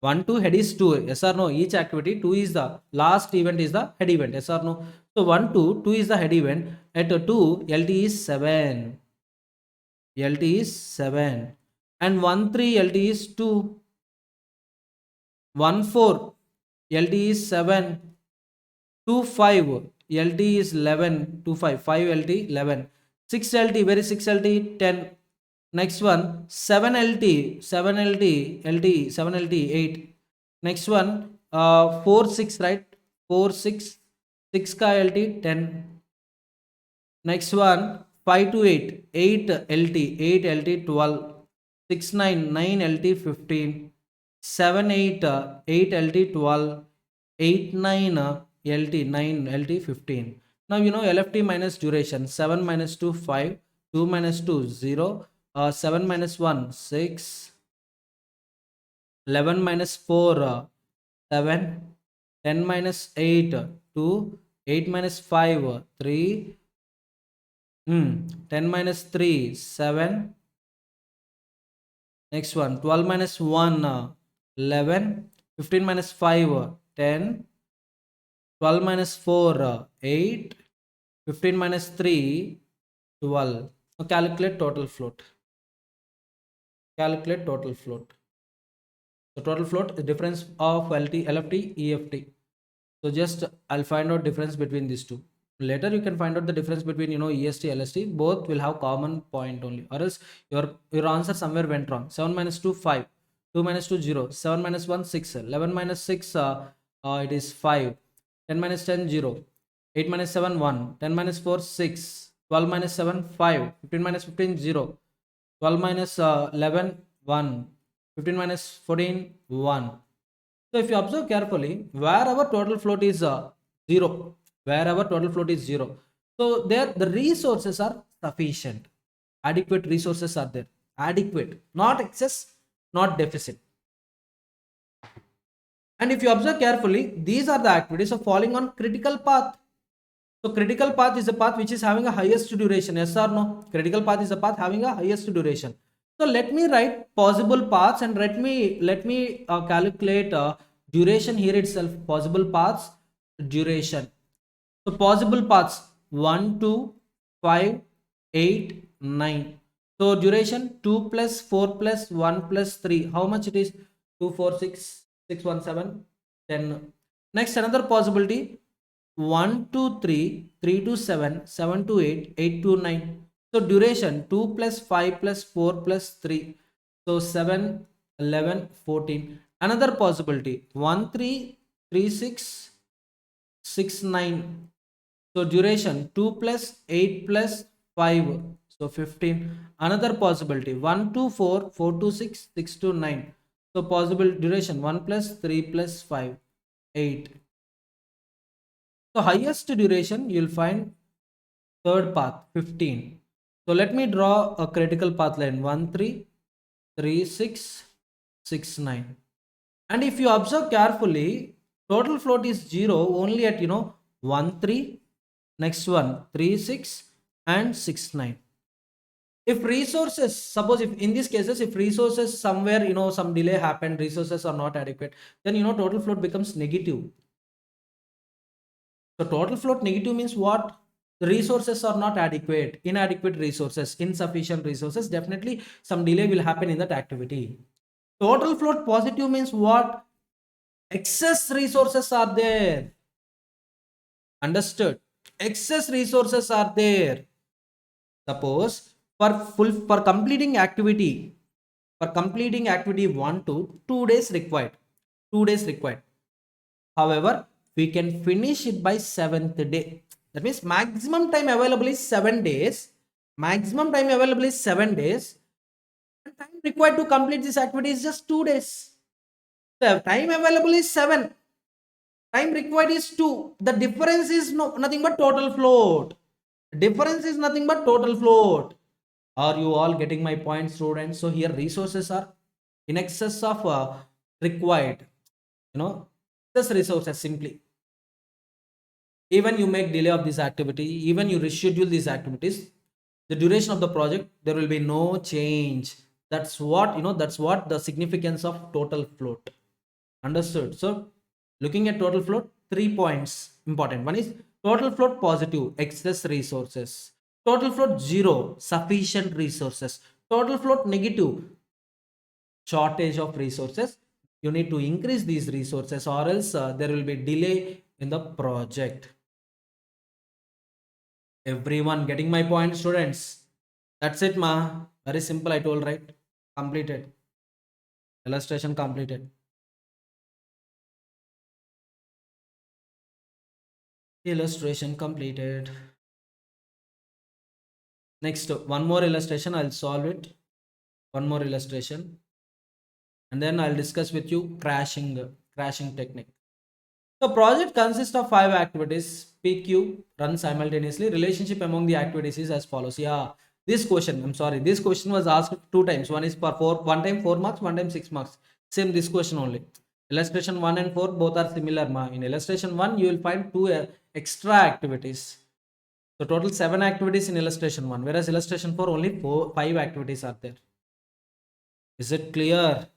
1 2 head is 2. Yes or no? Each activity 2 is the last event, is the head event. Yes or no? So 1 2 2 is the head event. At 2 LT is 7. LT is 7. And 1 3 LT is 2. 1 4 LT is 7. 2 5 LT is 11. 2 5 5 LT 11. 6 LT, where is 6 LT? 10. Next one 7 LT 7 LT 7 LT 8. Next one 4 6, right? 4 6 6 ka LT 10. Next one 5 to 8 8 LT 8 LT 12. 6 9 9 LT 15. 7 8 8 LT 12. 8 9 LT 9 LT 15. Now LFT minus duration. 7 minus 2 5. 2 minus 2 0. 7 minus 1 6. 11 minus 4 7. 10 minus 8 2. 8 minus 5 3. 10 minus 3 7. Next one 12 minus 1 11. 15 minus 5 10. 12 minus 4 8. 15 minus 3 12. Now calculate total float. The total float is difference of LFT, EFT. So just I'll find out difference between these two. Later you can find out the difference between EST, LST. Both will have common point only, or else your answer somewhere went wrong. 7 minus 2 5. 2 minus 2 0. 7 minus 1 6. 11 minus 6 it is 5. 10 minus 10, 0. 8 minus 7, 1. 10 minus 4, 6. 12 minus 7, 5. 15 minus 15, 0. 12 minus 11, 1. 15 minus 14, 1. So if you observe carefully, wherever total float is 0, wherever total float is 0, so there the resources are sufficient. Adequate resources are there. Adequate, not excess, not deficit. And if you observe carefully, these are the activities of falling on critical path. So critical path is a path which is having a highest duration. Yes or no? Critical path is a path having a highest duration. So let me write possible paths and let me calculate duration here itself. Possible paths, duration. So possible paths 1, 2, 5, 8, 9. So duration 2 plus 4 plus 1 plus 3. How much it is? 2, 4, 6, 6, 1, 7, 10. Next another possibility 1 to 3, 3 to 7, 7 to 8, 8 to 9. So duration 2 plus 5 plus 4 plus 3. So 7, 11, 14. Another possibility 1, 3, 3, 6, 6, 9. So duration 2 plus 8 plus 5. So 15. Another possibility 1 to 4, 4 to 6, 6 to 9. So possible duration 1 plus 3 plus 5, 8. So highest duration you will find third path 15. So let me draw a critical path line 1, 3, 3, 6, 6, 9. And if you observe carefully, total float is 0 only at 1, 3, next one 3, 6 and 6, 9. If resources, suppose if in these cases, if resources somewhere some delay happened, resources are not adequate, then total float becomes negative. So total float negative means what? The resources are not adequate, inadequate resources, insufficient resources. Definitely some delay will happen in that activity. Total float positive means what? Excess resources are there. Understood? Excess resources are there. Suppose for completing activity 1 to 2 days required. 2 days required. However, we can finish it by 7th day. That means maximum time available is 7 days. Maximum time available is 7 days. And time required to complete this activity is just 2 days. So time available is 7. Time required is 2. The difference is nothing but total float. Difference is nothing but total float. Are you all getting my point, students? So here resources are in excess of required. Excess resources simply. Even you make delay of this activity, even you reschedule these activities, the duration of the project, there will be no change. That's what that's what the significance of total float. Understood? So looking at total float, 3 points important. One is total float positive, excess resources. Total float 0, sufficient resources. Total float negative, shortage of resources. You need to increase these resources or else there will be delay in the project. Everyone getting my point, students? That's it, ma. Very simple, I told, right? Completed. Illustration completed. Illustration completed. Next, one more illustration. I'll solve it. One more illustration. And then I'll discuss with you crashing technique. The project consists of 5 activities. PQ run simultaneously. Relationship among the activities is as follows. Yeah, this question, I'm sorry, this question was asked 2 times. One is for 1 time 4 marks, 1 time 6 marks. Same this question only. Illustration 1 and 4 both are similar. In illustration 1, you will find 2 extra activities. So total 7 activities in illustration 1, whereas illustration 4 only 5 activities are there. Is it clear?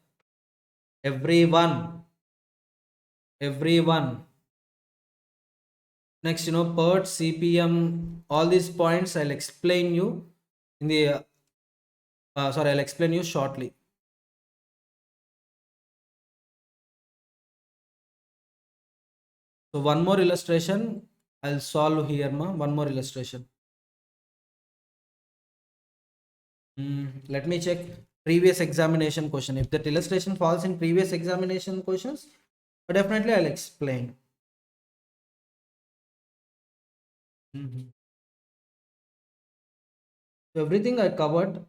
Everyone. Next, PERT, CPM, all these points I'll explain you in the I'll explain you shortly. So one more illustration I'll solve here, one more illustration. Let me check previous examination question. If that illustration falls in previous examination questions, definitely I'll explain. Mhm. So everything I covered.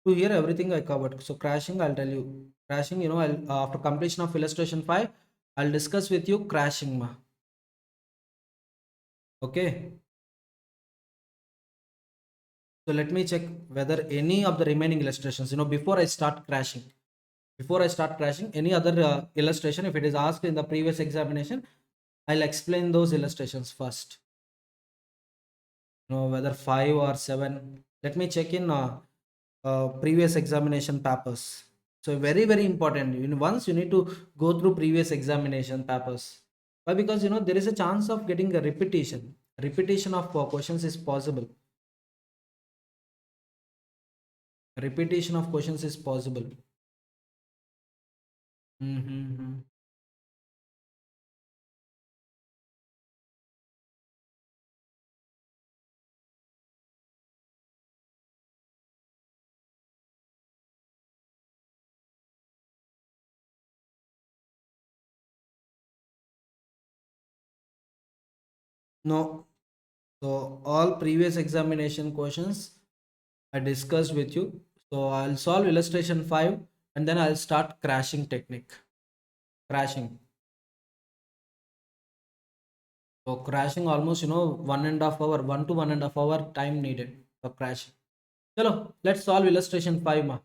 To here everything I covered. So crashing, I'll tell you. Crashing, I'll after completion of illustration 5, I'll discuss with you crashing ma. Okay. So let me check whether any of the remaining illustrations, before I start crashing. Before I start crashing, any other illustration, if it is asked in the previous examination, I'll explain those illustrations first. Whether 5 or 7. Let me check in previous examination papers. So very, very important. Once you need to go through previous examination papers. Why? Because there is a chance of getting a repetition. Repetition of questions is possible. Repetition of questions is possible. Mm-hmm. No. So all previous examination questions I discussed with you. So I'll solve illustration 5 and then I'll start crashing technique. Crashing. So crashing almost 1.5 hour, 1 to 1.5 hour time needed for crashing. Chalo, let's solve illustration 5 ma.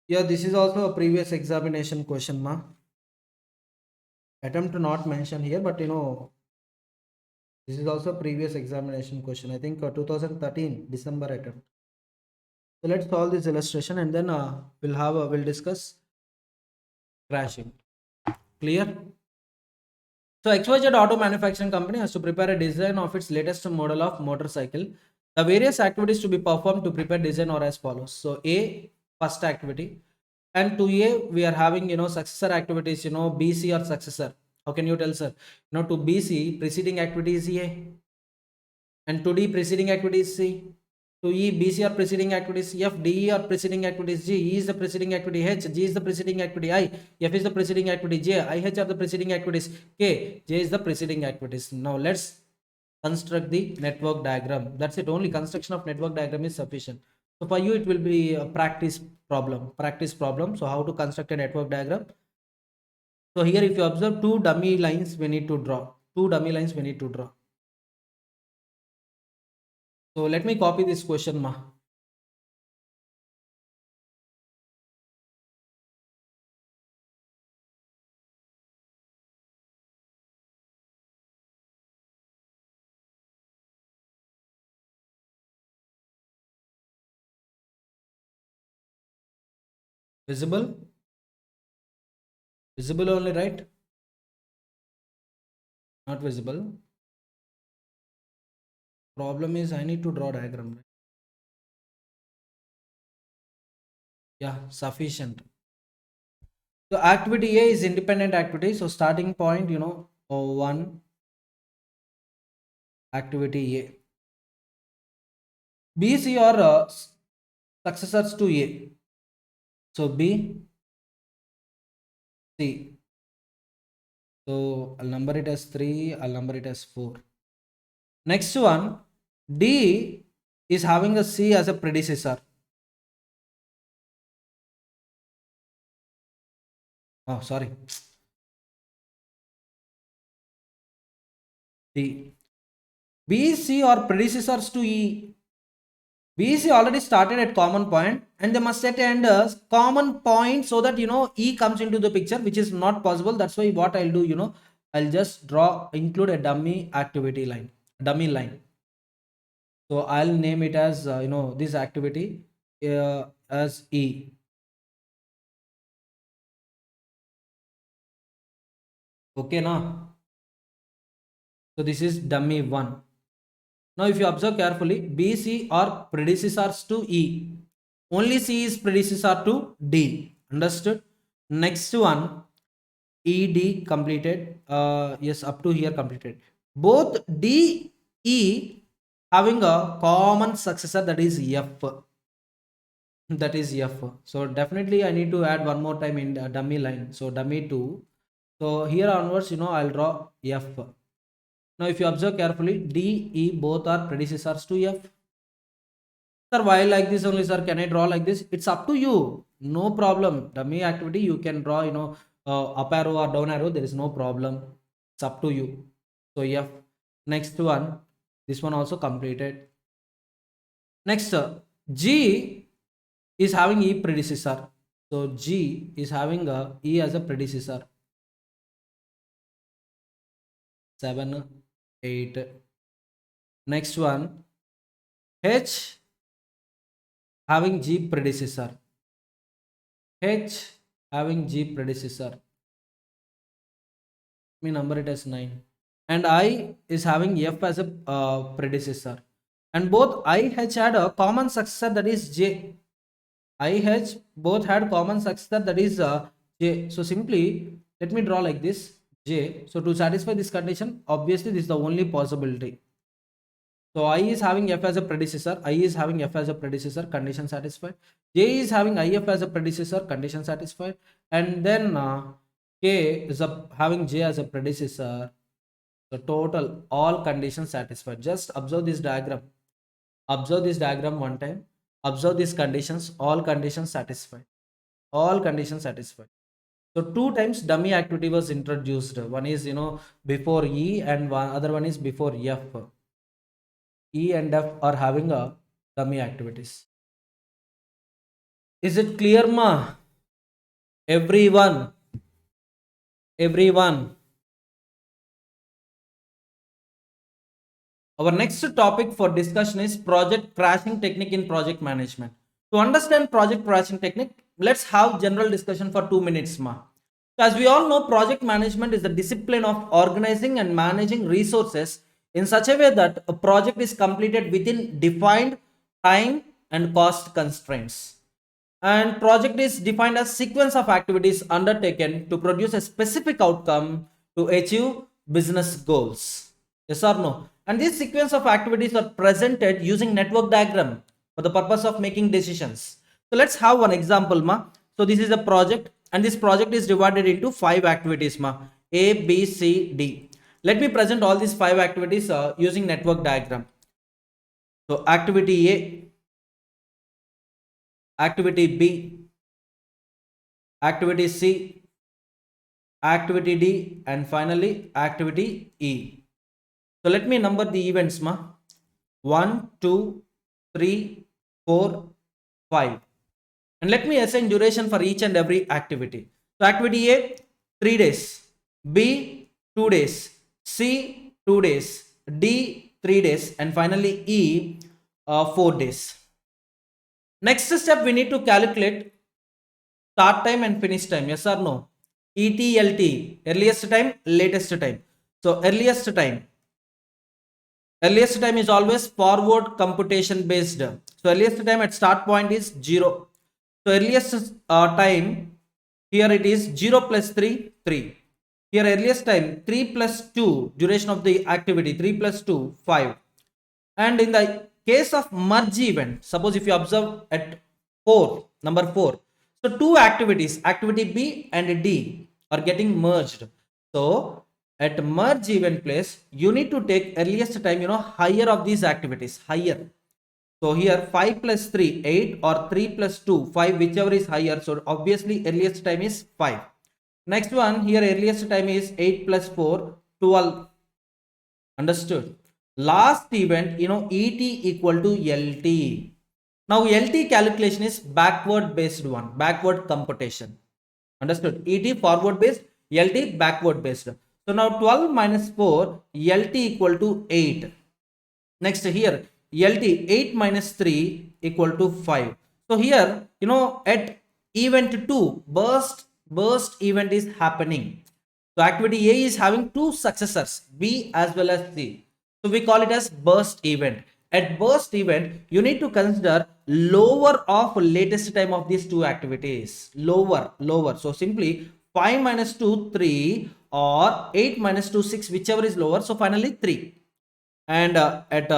Yeah, this is also a previous examination question ma. Attempt to not mention here, but this is also previous examination question. I think 2013 December attempt. So let's solve this illustration and then we'll discuss crashing. Clear? So XYZ Auto Manufacturing Company has to prepare a design of its latest model of motorcycle. The various activities to be performed to prepare design are as follows. So A, first activity, and 2A we are having successor activities, BC or successor. How can you tell, sir? To BC preceding activity is A, and to D preceding activity is C. To E, BC are preceding activities, F, DE are preceding activities, G, E is the preceding activity, H, G is the preceding activity, I, F is the preceding activity, J, I, H are the preceding activities, K, J is the preceding activities. Now let's construct the network diagram. That's it. Only construction of network diagram is sufficient. So for you, it will be a practice problem. Practice problem. So how to construct a network diagram? So here, if you observe, two dummy lines we need to draw. Two dummy lines we need to draw. So let me copy this question, ma. Visible? Visible only, right? Not visible. Problem is I need to draw diagram. Right? Yeah, sufficient. So activity A is independent activity. So starting point, one activity A. B, C are successors to A. So B, C. So I'll number it as 3. I'll number it as 4. Next one, D is having a C as a predecessor. Oh, sorry. D. B, C are predecessors to E. B, C already started at common point and they must set end as common point so that E comes into the picture, which is not possible. That's why what I'll do, I'll just include a dummy activity line, dummy line. So I'll name it as this activity as E. Okay, now. So this is dummy 1. Now if you observe carefully, B, C are predecessors to E. Only C is predecessor to D. Understood? Next one, ED completed. Yes, up to here completed. Both D, E having a common successor, that is F. That is F. So definitely I need to add one more time in the dummy line. So dummy 2. So here onwards, I'll draw F. Now if you observe carefully, D, E both are predecessors to F. Sir, why like this only, sir? Can I draw like this? It's up to you. No problem. Dummy activity, you can draw, up arrow or down arrow. There is no problem. It's up to you. So F. Next one. This one also completed. Next, G is having E predecessor. So G is having E as a predecessor. 7, 8. Next one. H having G predecessor. H having G predecessor. Me number it as 9. And I is having F as a predecessor. And both I, H had a common successor, that is J. I, H both had common successor, that is J. So simply let me draw like this, J. So to satisfy this condition, obviously this is the only possibility. So I is having F as a predecessor, I is having F as a predecessor, condition satisfied. J is having IF as a predecessor, condition satisfied. And then K is having J as a predecessor. So total all conditions satisfied. Just observe this diagram. Observe this diagram one time. Observe these conditions. All conditions satisfied. All conditions satisfied. So 2 times dummy activity was introduced. One is before E and other one is before F. E and F are having a dummy activities. Is it clear, ma? Everyone. Our next topic for discussion is project crashing technique in project management. To understand project crashing technique, let's have general discussion for 2 minutes, ma. So as we all know, project management is the discipline of organizing and managing resources in such a way that a project is completed within defined time and cost constraints. And project is defined as sequence of activities undertaken to produce a specific outcome to achieve business goals. Yes or no? And this sequence of activities are presented using network diagram for the purpose of making decisions. So let's have one example, ma. So this is a project, and this project is divided into 5 activities, ma. A, B, C, D. Let me present all these 5 activities using network diagram. So activity A, activity B, activity C, activity D, and finally activity E. So let me number the events, ma. 1, 2, 3, 4, 5. And let me assign duration for each and every activity. So activity A, 3 days. B, 2 days. C, 2 days. D, 3 days. And finally E, 4 days. Next step, we need to calculate start time and finish time. Yes or no? ETLT, earliest time, latest time. So earliest time is always forward computation based. So earliest time at start point is 0. So earliest time, here it is 0 plus 3, 3. Here earliest time 3 plus 2, duration of the activity 3 plus 2, 5. And in the case of merge event, suppose if you observe at 4, number 4. So 2 activities, activity B and D are getting merged. So at merge event place, you need to take earliest time, higher of these activities, higher. So here 5 plus 3, 8, or 3 plus 2, 5, whichever is higher. So obviously earliest time is 5. Next one, here earliest time is 8 plus 4, 12. Understood? Last event, ET equal to LT. Now LT calculation is backward based one, backward computation. Understood? ET forward based, LT backward based. So now 12 minus 4, LT equal to 8. Next here, LT 8 minus 3 equal to 5. So here, at event 2, burst event is happening. So activity A is having 2 successors, B as well as C. So we call it as burst event. At burst event, you need to consider lower of latest time of these 2 activities. Lower. So simply 5 minus 2, 3, or 8 minus 2, 6, whichever is lower. So finally 3. And at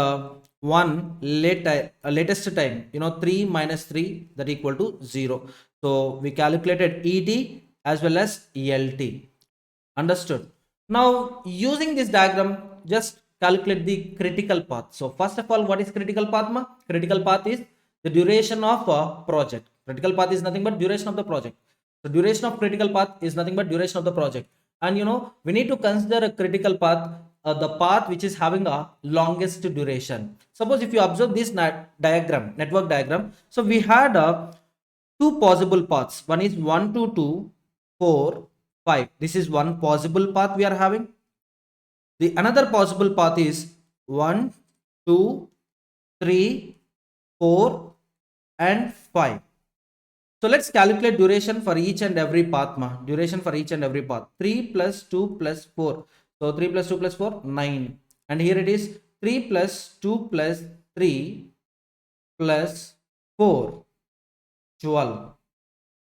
one latest time, 3 minus 3, that equal to 0. So we calculated ET as well as LT. Understood? Now using this diagram, just calculate the critical path. So first of all, what is critical path, ma? Critical path is the duration of a project. Critical path is nothing but duration of the project. The duration of critical path is nothing but duration of the project. And we need to consider a critical path, the path which is having a longest duration. Suppose if you observe this diagram, network diagram, so we had two possible paths. One is 1 to 2, 4, 5. This is one possible path we are having. The another possible path is 1, 2, 3, 4 and 5. So let's calculate duration for each and every path. Duration for each and every path. 3 plus 2 plus 4. So 3 plus 2 plus 4, 9. And here it is 3 plus 2 plus 3 plus 4, 12.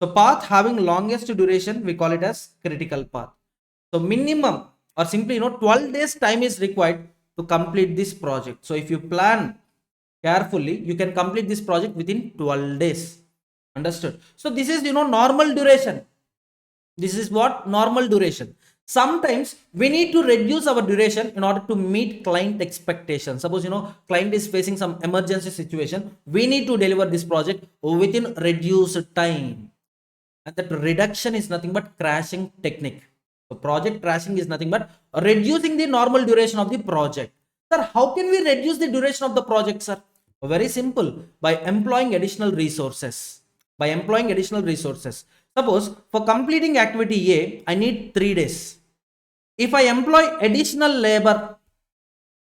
So path having longest duration, we call it as critical path. So minimum or simply 12 days time is required to complete this project. So if you plan carefully, you can complete this project within 12 days. Understood? So this is normal duration. This is what? Normal duration. Sometimes we need to reduce our duration in order to meet client expectations. Suppose client is facing some emergency situation, we need to deliver this project within reduced time. And that reduction is nothing but crashing technique. So project crashing is nothing but reducing the normal duration of the project. Sir, how can we reduce the duration of the project, sir? Very simple, by employing additional resources. By employing additional resources. Suppose for completing activity A, I need 3 days. If I employ additional labor,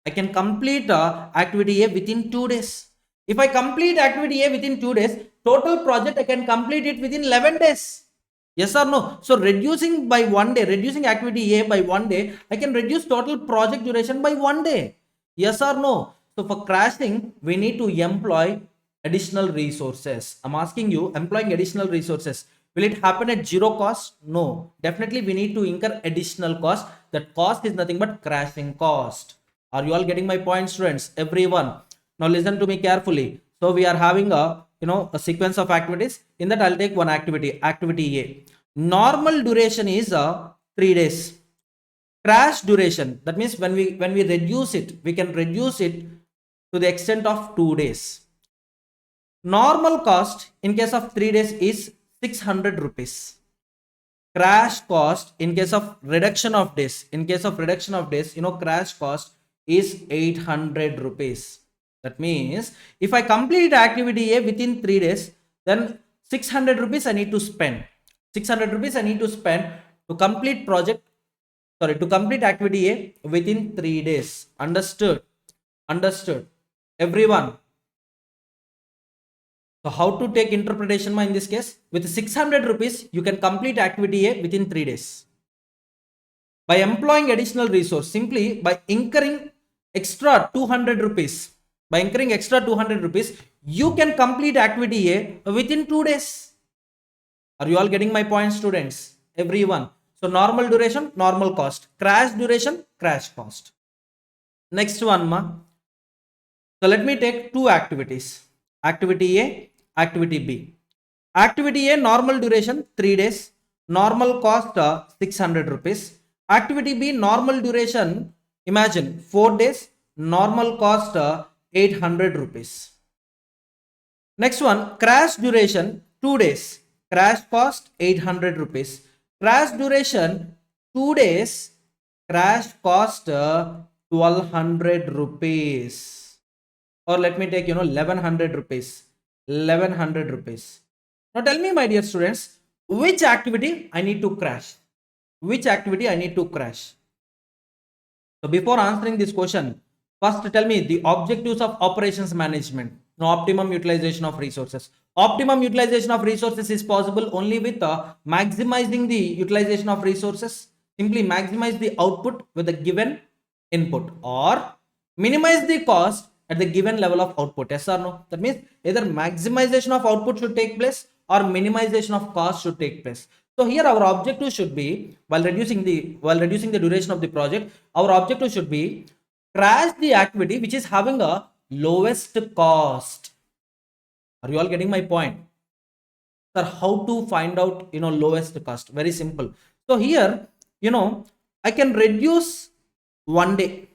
I can complete activity A within 2 days. If I complete activity A within 2 days, total project I can complete it within 11 days. Yes or no? So reducing by 1 day, reducing activity A by 1 day, I can reduce total project duration by 1 day. Yes or no? So for crashing, we need to employ additional resources. I'm asking you, employing additional resources, will it happen at zero cost? No. Definitely we need to incur additional cost. That cost is nothing but crashing cost. Are you all getting my point, students? Everyone. Now listen to me carefully. So we are having a a sequence of activities. In that I'll take one activity, activity A. Normal duration is 3 days. Crash duration, that means when we reduce it, we can reduce it to the extent of 2 days. Normal cost in case of 3 days is 600 rupees. Crash cost in case of reduction of days, crash cost is 800 rupees. That means if I complete activity A within 3 days, then 600 rupees I need to spend. 600 rupees I need to spend to complete activity A within 3 days. Understood? Understood? Everyone. So how to take interpretation in this case? With 600 rupees, you can complete activity A within 3 days. By employing additional resource, simply by incurring extra 200 rupees, you can complete activity A within 2 days. Are you all getting my point, students? Everyone. So normal duration, normal cost. Crash duration, crash cost. Next one, ma. So let me take two activities. Activity A, activity B. Activity A, normal duration 3 days, normal cost 600 rupees. Activity B, normal duration, imagine 4 days, normal cost 800 rupees. Next one, crash duration 2 days, crash cost 800 rupees. Crash duration 2 days, crash cost 1200 rupees. Or let me take 1100 rupees. 1100 rupees. Now tell me, my dear students, which activity I need to crash? Which activity I need to crash? So before answering this question, first tell me the objectives of operations management. Optimum utilization of resources. Optimum utilization of resources is possible only with maximizing the utilization of resources. Simply maximize the output with the given input, or minimize the cost at the given level of output. Yes or no? That means either maximization of output should take place or minimization of cost should take place. So here our objective should be, while reducing the duration of the project, our objective should be crash the activity which is having a lowest cost. Are you all getting my point? Sir, how to find out lowest cost? Very simple. So here I can reduce 1 day.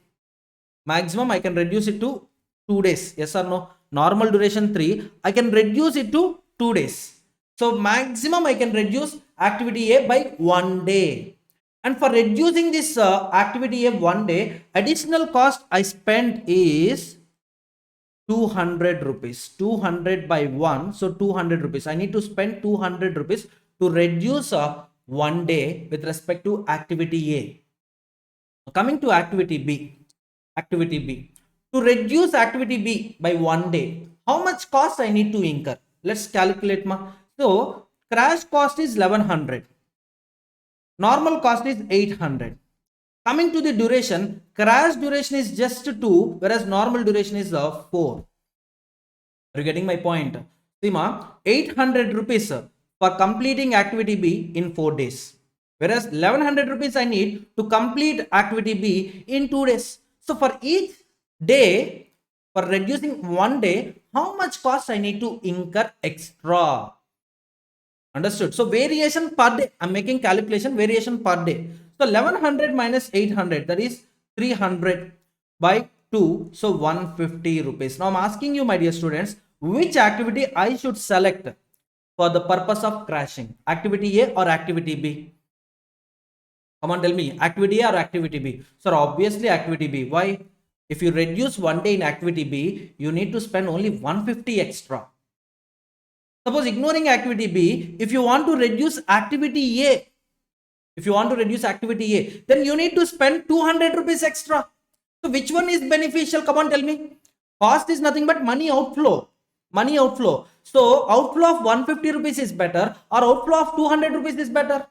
Maximum I can reduce it to 2 days. Yes or no? Normal duration 3. I can reduce it to 2 days. So maximum I can reduce activity A by 1 day. And for reducing this activity A 1 day, additional cost I spent is 200 rupees. 200 by 1. So 200 rupees. I need to spend 200 rupees to reduce 1 day with respect to activity A. Coming to activity B. Activity B. To reduce activity B by 1 day, how much cost I need to incur? Let's calculate. So crash cost is 1100. Normal cost is 800. Coming to the duration, crash duration is just 2, whereas normal duration is 4. Are you getting my point? Sima, 800 rupees for completing activity B in 4 days. Whereas 1100 rupees I need to complete activity B in 2 days. So for each day, for reducing 1 day, how much cost I need to incur extra? Understood? So variation per day, I'm making calculation variation per day. So 1100 minus 800, that is 300 by 2, so 150 rupees. Now I'm asking you, my dear students, which activity I should select for the purpose of crashing? Activity A or activity B? Come on, tell me, activity A or activity B? Sir, obviously activity B. Why? If you reduce 1 day in activity B, you need to spend only 150 extra. Suppose ignoring activity B, if you want to reduce activity A, then you need to spend 200 rupees extra. So which one is beneficial? Come on, tell me. Cost is nothing but money outflow. Money outflow. So outflow of 150 rupees is better, or outflow of 200 rupees is better.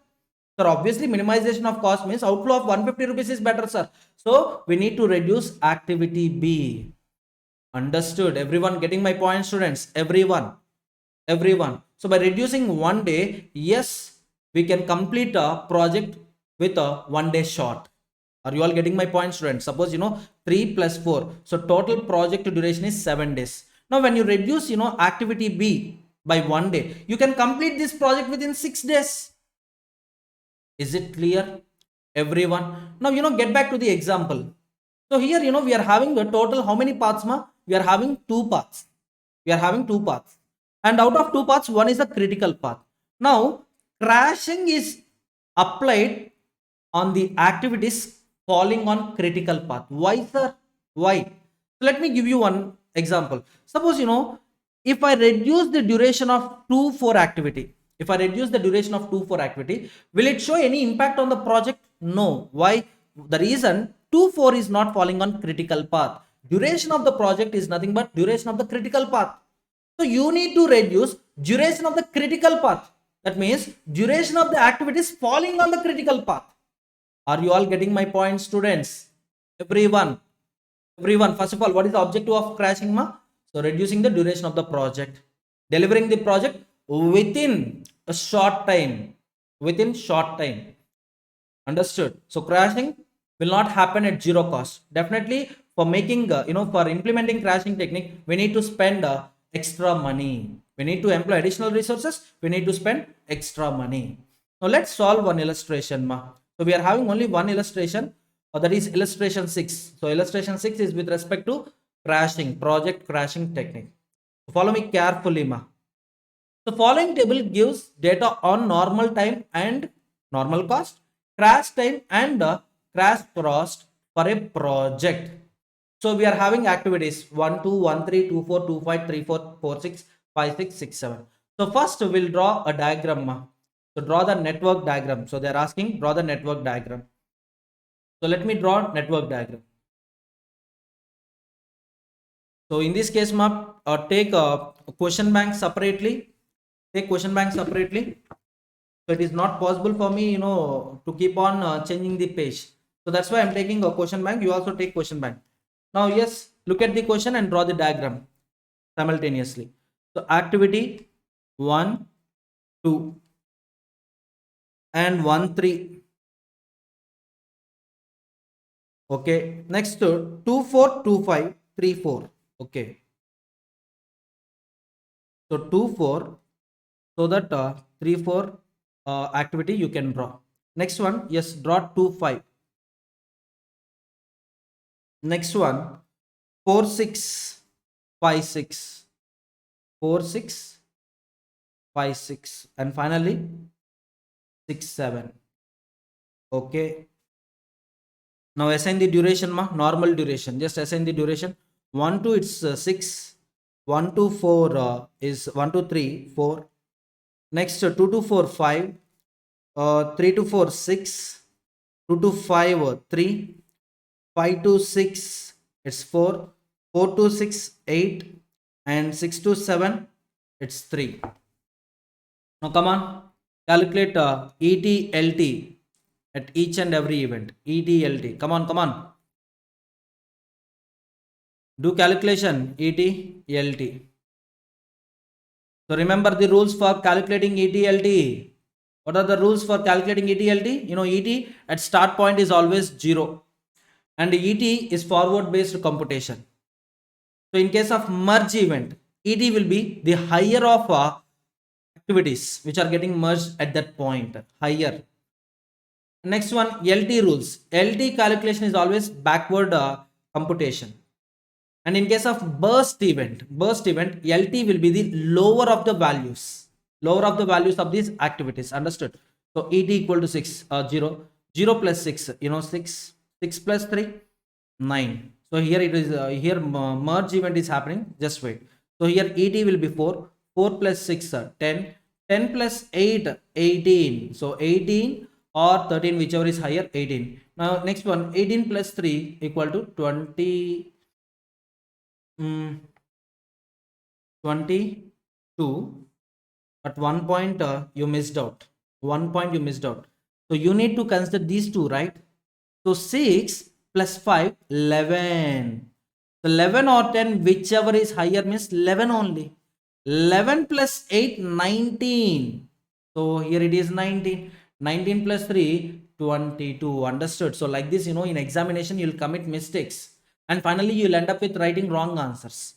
Sir, obviously minimization of cost means outflow of 150 rupees is better, sir. So we need to reduce activity B. Understood? Everyone getting my point, students? Everyone. So by reducing 1 day, yes, we can complete a project with a 1 day short. Are you all getting my point, students? Suppose 3 plus 4, so total project duration is 7 days. Now when you reduce activity B by 1 day, you can complete this project within 6 days. Is it clear, everyone? Now get back to the example. So here we are having a total how many paths? We are having 2 paths. And out of 2 paths, one is a critical path. Now crashing is applied on the activities falling on critical path. Why, sir? Why? So let me give you one example. Suppose if I reduce the duration of 2-4 activity, will it show any impact on the project? No. Why? The reason 2-4 is not falling on critical path. Duration of the project is nothing but duration of the critical path. So you need to reduce duration of the critical path. That means duration of the activities falling on the critical path. Are you all getting my point, students? Everyone. First of all, what is the objective of crashing? So reducing the duration of the project, delivering the project within a short time. Understood? So crashing will not happen at zero cost. Definitely, for making for implementing crashing technique, we need to spend extra money. We need to employ additional resources. We need to spend extra money. Now let's solve one illustration. So we are having only one illustration, that is illustration 6. So illustration 6 is with respect to project crashing technique. So follow me carefully. The following table gives data on normal time and normal cost, crash time and crash cost for a project. So we are having activities 1, 2, 1, 3, 2, 4, 2, 5, 3, 4, 4, 6, 5, 6, 6, 7. So first we'll draw a diagram. So draw the network diagram. So they are asking draw the network diagram. So let me draw network diagram. So in this case, take a question bank separately. So it is not possible for me, to keep on changing the page. So that's why I'm taking a question bank. You also take question bank. Now, yes, look at the question and draw the diagram simultaneously. So activity 1, 2 and 1, 3. Okay. Next 2, 4, 2, 5, 3, 4. Okay. So 2, 4. So that 3, 4 activity you can draw. Next one, yes, draw 2, 5. Next one, 4 6 5 6, 4 6 5 6, and finally 6 7. Okay, now assign the duration, ma, normal duration, just assign the duration. 1 to it's 6, 1 to 4 is 1 to 3 4. Next 2 to 4 5, 3 to 4 6, 2 to 5 3, 5 to 6 it's 4, 4 to 6 8, and 6 to 7 it's 3. Now come on, calculate ETLT at each and every event. ETLT, come on, come on, do calculation ETLT. So remember the rules for calculating ETLT. What are the rules for calculating ETLT? You know, ET at start point is always 0, and ET is forward based computation. So in case of merge event, ET will be the higher of activities which are getting merged at that point, higher. Next one, LT rules. LT calculation is always backward computation. And in case of burst event, LT will be the lower of the values, of these activities. Understood? So ET equal to 6, 0, 0 plus 6, you know, 6, 6 plus 3, 9. So here it is, here merge event is happening. Just wait. So here ET will be 4, 4 plus 6, 10, 10 plus 8, 18. So 18 or 13, whichever is higher, 18. Now next one, 18 plus 3 equal to 20. 22, but 1 point you missed out. 1 point you missed out. So you need to consider these two, right? So 6 plus 5, 11. So 11 or 10, whichever is higher means 11 only. 11 plus 8, 19. So here it is 19. 19 plus 3, 22. Understood? So like this, you know, in examination, you'll commit mistakes. And finally, you'll end up with writing wrong answers.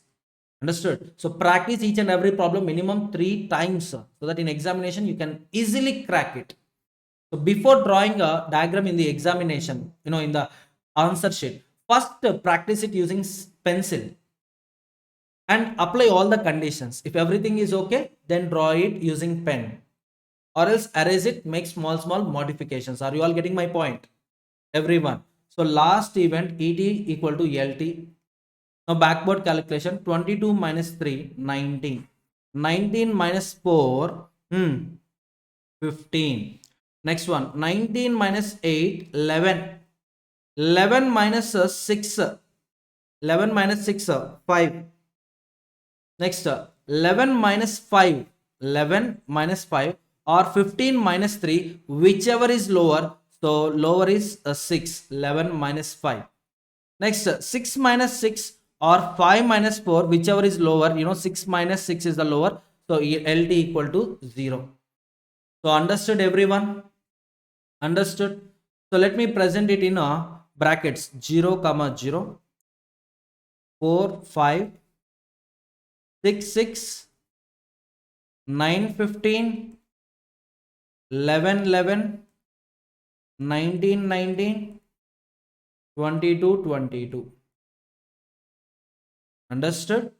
Understood? So practice each and every problem minimum 3 times so that in examination, you can easily crack it. So before drawing a diagram in the examination, you know, in the answer sheet, first practice it using pencil and apply all the conditions. If everything is okay, then draw it using pen, or else erase it, make small modifications. Are you all getting my point, everyone? So last event, ET equal to LT. Now backward calculation, 22 minus 3, 19. 19 minus 4, 15. Next one, 19 minus 8, 11. 11 minus 6, 11 minus 6, 5. Next, 11 minus 5, 11 minus 5, or 15 minus 3, whichever is lower. So lower is 6, 11 minus 5. Next, 6 minus 6 or 5 minus 4, whichever is lower. You know, 6 minus 6 is the lower. So LT equal to 0. So understood, everyone? Understood? So let me present it in brackets, 0 comma 0, 4 5, 6 6, 9 15, 11 11, 19 19, 22 22. Understood?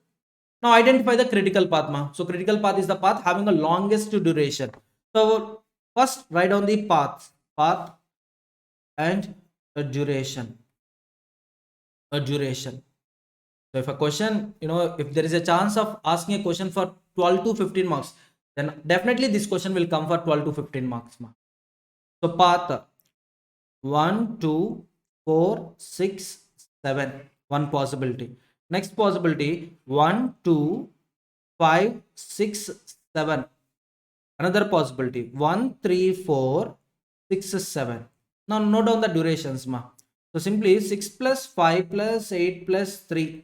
Now identify the critical path, ma. So critical path is the path having the longest duration. So first write down the path and a duration. So if a question, you know, if there is a chance of asking a question for 12 to 15 marks, then definitely this question will come for 12 to 15 marks, ma. So path 1 2 4 6 7, one possibility. Next possibility, 1 2 5 6 7, another possibility, 1 3 4 6 7. Now note down the durations, ma. So simply 6 plus 5 plus 8 plus 3,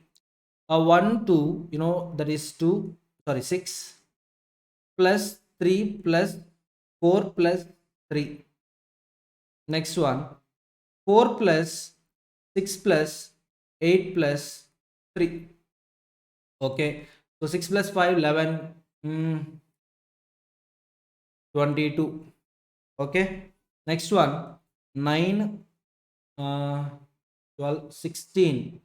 1 2, you know, that is 2, sorry, 6 plus 3 plus 4 plus 3. Next one, 4 plus 6 plus 8 plus 3. Okay, so 6 plus 5, 11, 22. Okay, next one, 9, 12, 16.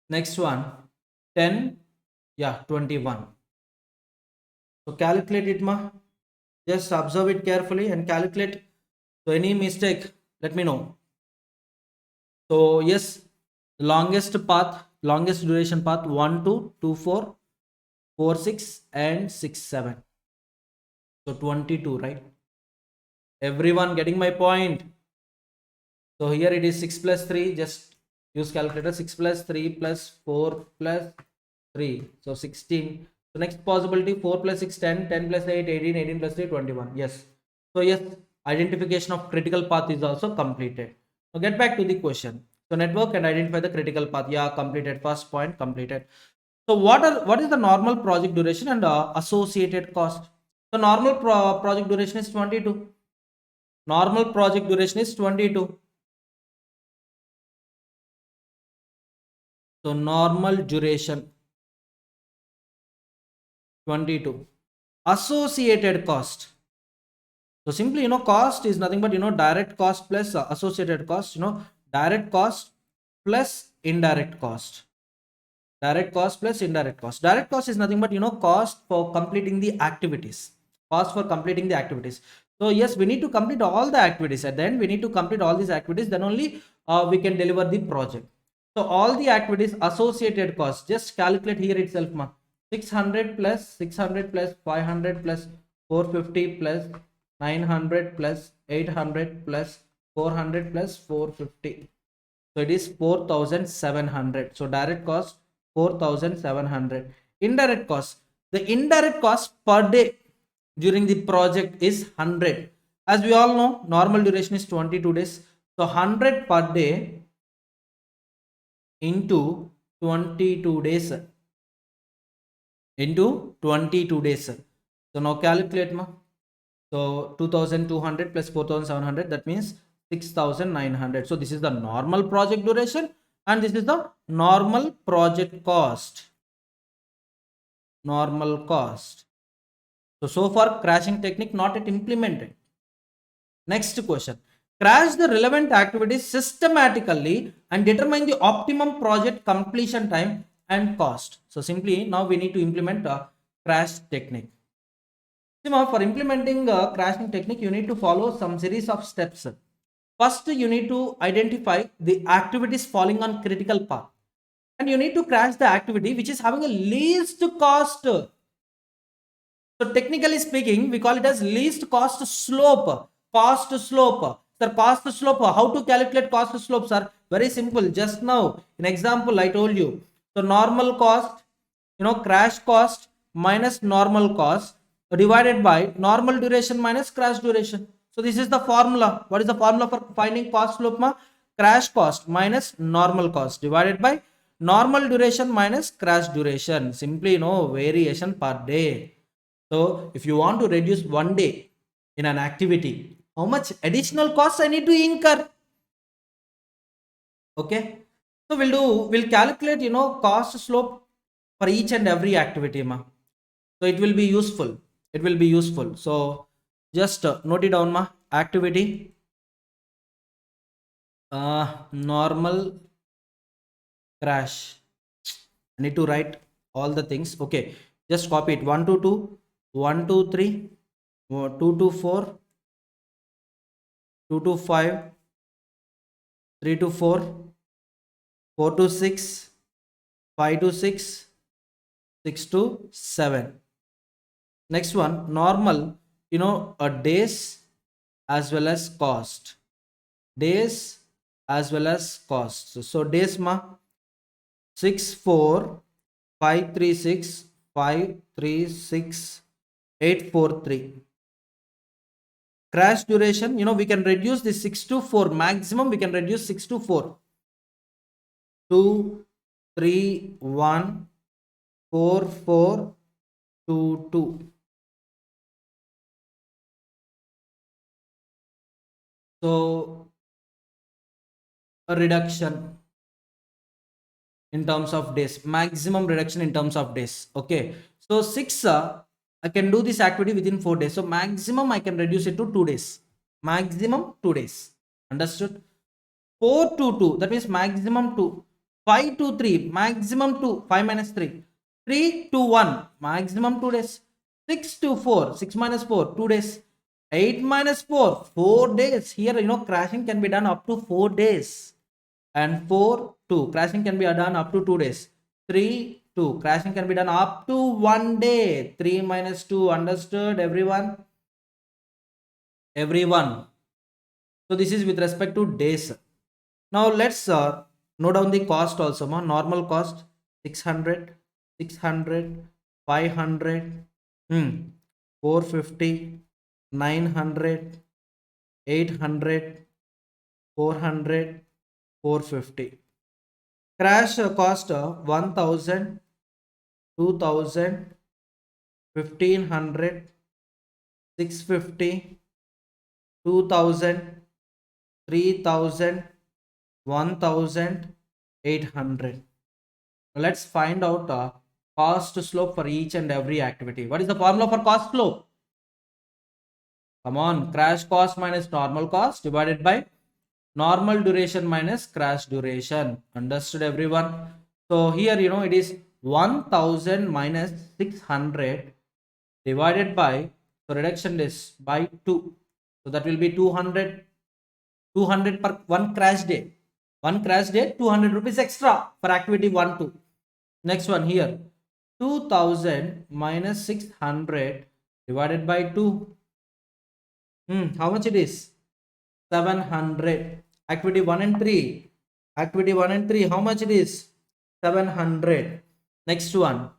Next one, 10, yeah, 21. So calculate it, ma. Just observe it carefully and calculate. So any mistake, let me know. So yes, longest duration path 1, 2, 2, 4, 4, 6 and 6, 7. So 22, right? Everyone getting my point? So here it is 6 plus 3, just use calculator. 6 plus 3 plus 4 plus 3, so 16. So next possibility, 4 plus 6, 10, 10 plus 8, 18, 18 plus 3, 21. Yes. So yes, identification of critical path is also completed. So get back to the question. So network and identify the critical path. Yeah, completed. First point completed. So what is the normal project duration and associated cost? So normal project duration is 22. Normal project duration is 22. So normal duration 22. Associated cost. So simply, cost is nothing but, direct cost plus associated cost, direct cost plus indirect cost. Direct cost plus indirect cost. Direct cost is nothing but, cost for completing the activities. Cost for completing the activities. So yes, we need to complete all the activities. At the end, we need to complete all these activities. Then only we can deliver the project. So all the activities associated cost. Just calculate here itself, ma. 600 plus 600 plus 500 plus 450 plus 900 plus 800 plus 400 plus 450. So it is 4700. So direct cost 4700. Indirect cost. The indirect cost per day during the project is 100. As we all know, normal duration is 22 days. So 100 per day into 22 days. Into 22 days. So now calculate, ma. So 2200 plus 4700, that means 6900. So this is the normal project duration and this is the normal project cost. Normal cost. So far crashing technique not yet implemented. Next question. Crash the relevant activities systematically and determine the optimum project completion time and cost. So simply now we need to implement a crash technique. For implementing a crashing technique, you need to follow some series of steps. First, you need to identify the activities falling on critical path. And you need to crash the activity which is having a least cost. So technically speaking, we call it as least cost slope. Cost slope. Sir, cost slope. How to calculate cost slope, sir? Very simple. Just now, in example, I told you. So normal cost, crash cost minus normal cost divided by normal duration minus crash duration. So this is the formula. What is the formula for finding cost slope, ma? Crash cost minus normal cost divided by normal duration minus crash duration. Simply, variation per day. So if you want to reduce one day in an activity, how much additional costs I need to incur? Okay. So we'll calculate, cost slope for each and every activity, ma. So it will be useful. It will be useful. So just note it down, ma. Activity, normal, crash. I need to write all the things. Okay. Just copy it. 1 to 2, 1 to 3, 2 to 4, 2 to 5, 3 to 4, 4 to 6, 5 to 6, 6 to 7. Next one, normal, a days as well as cost. Days as well as cost. So days, ma, 6, 4, 5, 3, 6, 5, 3, 6, 8, 4, 3. Crash duration, we can reduce this 6 to 4. Maximum we can reduce 6 to 4. 2, 3, 1, 4, 4, 2, 2. So a reduction in terms of days, maximum reduction in terms of days. Okay. So 6, I can do this activity within 4 days. So maximum I can reduce it to 2 days. maximum 2 days. Understood? 4 to 2, that means maximum 2. 5 to 3, maximum 2. 5 minus 3. 3 to 1, maximum 2 days. 6 to 4, 6 minus 4, 2 days. 8 minus 4, 4 days. Here, crashing can be done up to 4 days. And 4, 2, crashing can be done up to 2 days. 3, 2, crashing can be done up to 1 day. 3 minus 2, understood, everyone? Everyone. So this is with respect to days. Now let's note down the cost also. Normal cost 600, 600, 500, 450, 900, 800, 400, 450. Crash cost 1000, 2000, 1500, 650, 2000, 3000, 1800. Let's find out cost slope for each and every activity. What is the formula for cost slope? Come on, crash cost minus normal cost divided by normal duration minus crash duration. Understood, everyone? So here, it is 1000 minus 600 divided by, so reduction is by 2. So that will be 200 per one crash day. One crash day, 200 rupees extra for activity 1, 2. Next one here, 2000 minus 600 divided by 2. How much it is? 700. Activity 1 and 3. Activity 1 and 3, how much it is? 700. Next one,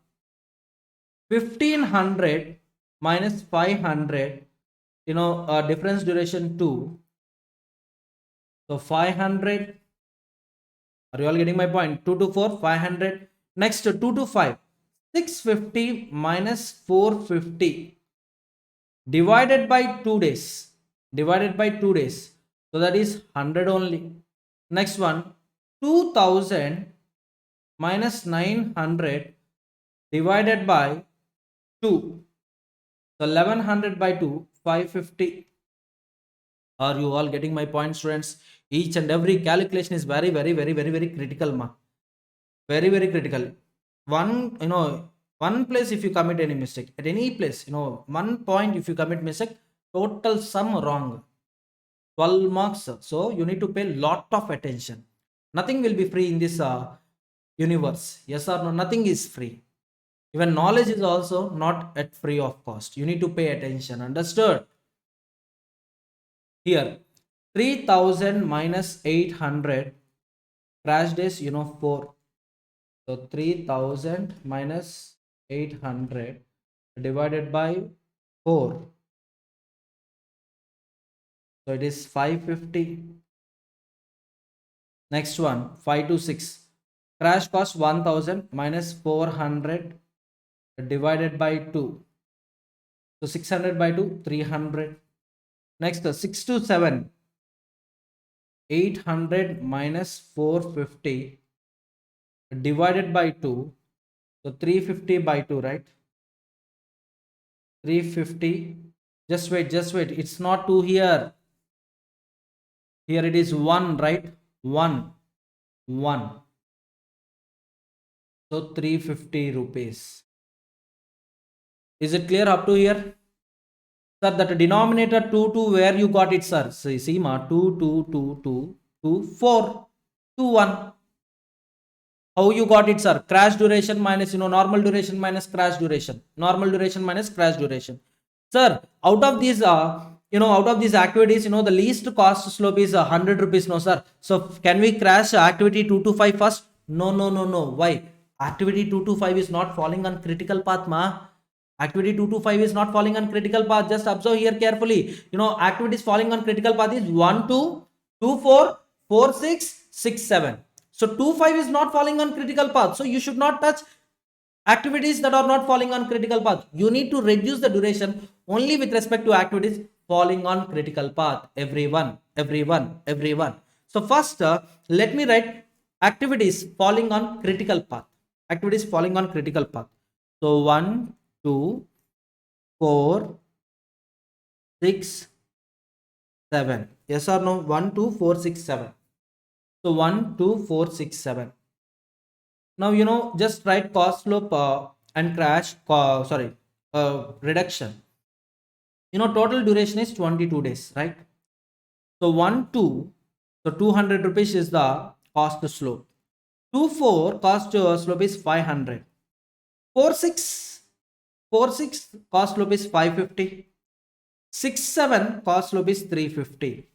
1500 minus 500, difference duration 2. So 500. Are you all getting my point? 2 to 4, 500. Next, 2 to 5. 650 minus 450 divided by 2 days. Divided by 2 days. So that is 100 only. Next one, 2000 minus 900 divided by 2. So 1100 by 2, 550. Are you all getting my point, students? Each and every calculation is very, very, very, very, very critical, very, very critical. One place if you commit any mistake, at any place, 1 point if you commit mistake, total sum wrong, 12 marks. So you need to pay lot of attention. Nothing will be free in this universe. Yes or no? Nothing is free. Even knowledge is also not at free of cost. You need to pay attention. Understood? Here, 3000 minus 800, crash days, 4. So 3000 minus 800 divided by 4. So it is 550. Next one, 5 to 6. Crash cost 1000 minus 400 divided by 2. So 600 by 2, 300. Next, 6 to 7. 800 minus 450 divided by 2. So 350 by 2, right? 350. Just wait. It's not 2 here. Here it is 1, right? 1. So 350 rupees. Is it clear up to here? Sir, that denominator 2, where you got it, sir? See, 2, 4, 2, 1. How you got it, sir? Crash duration minus, normal duration minus crash duration. Normal duration minus crash duration. Sir, out of these, activities, the least cost slope is 100 rupees, no, sir. So can we crash activity 2 to 5 first? No. Why? Activity 2 to 5 is not falling on critical path, Activity 2 to 5 is not falling on critical path. Just observe here carefully. Activities falling on critical path is 1, 2, 2, 4, 4, 6, 6, 7. So 2, 5 is not falling on critical path. So you should not touch activities that are not falling on critical path. You need to reduce the duration only with respect to activities falling on critical path. Everyone. So first, let me write activities falling on critical path. Activities falling on critical path. So 1, 2, 4, 6, 7. Yes or no? 1, 2, 4, 6, 7. So 1, 2, 4, 6, 7. Now, just write cost slope and crash, reduction. Total duration is 22 days, right? So 1, 2, so 200 rupees is the cost slope. 2, 4, cost slope is 500. 4, 6, 4, 6, cost slope is 550. 6, 7, cost slope is 350.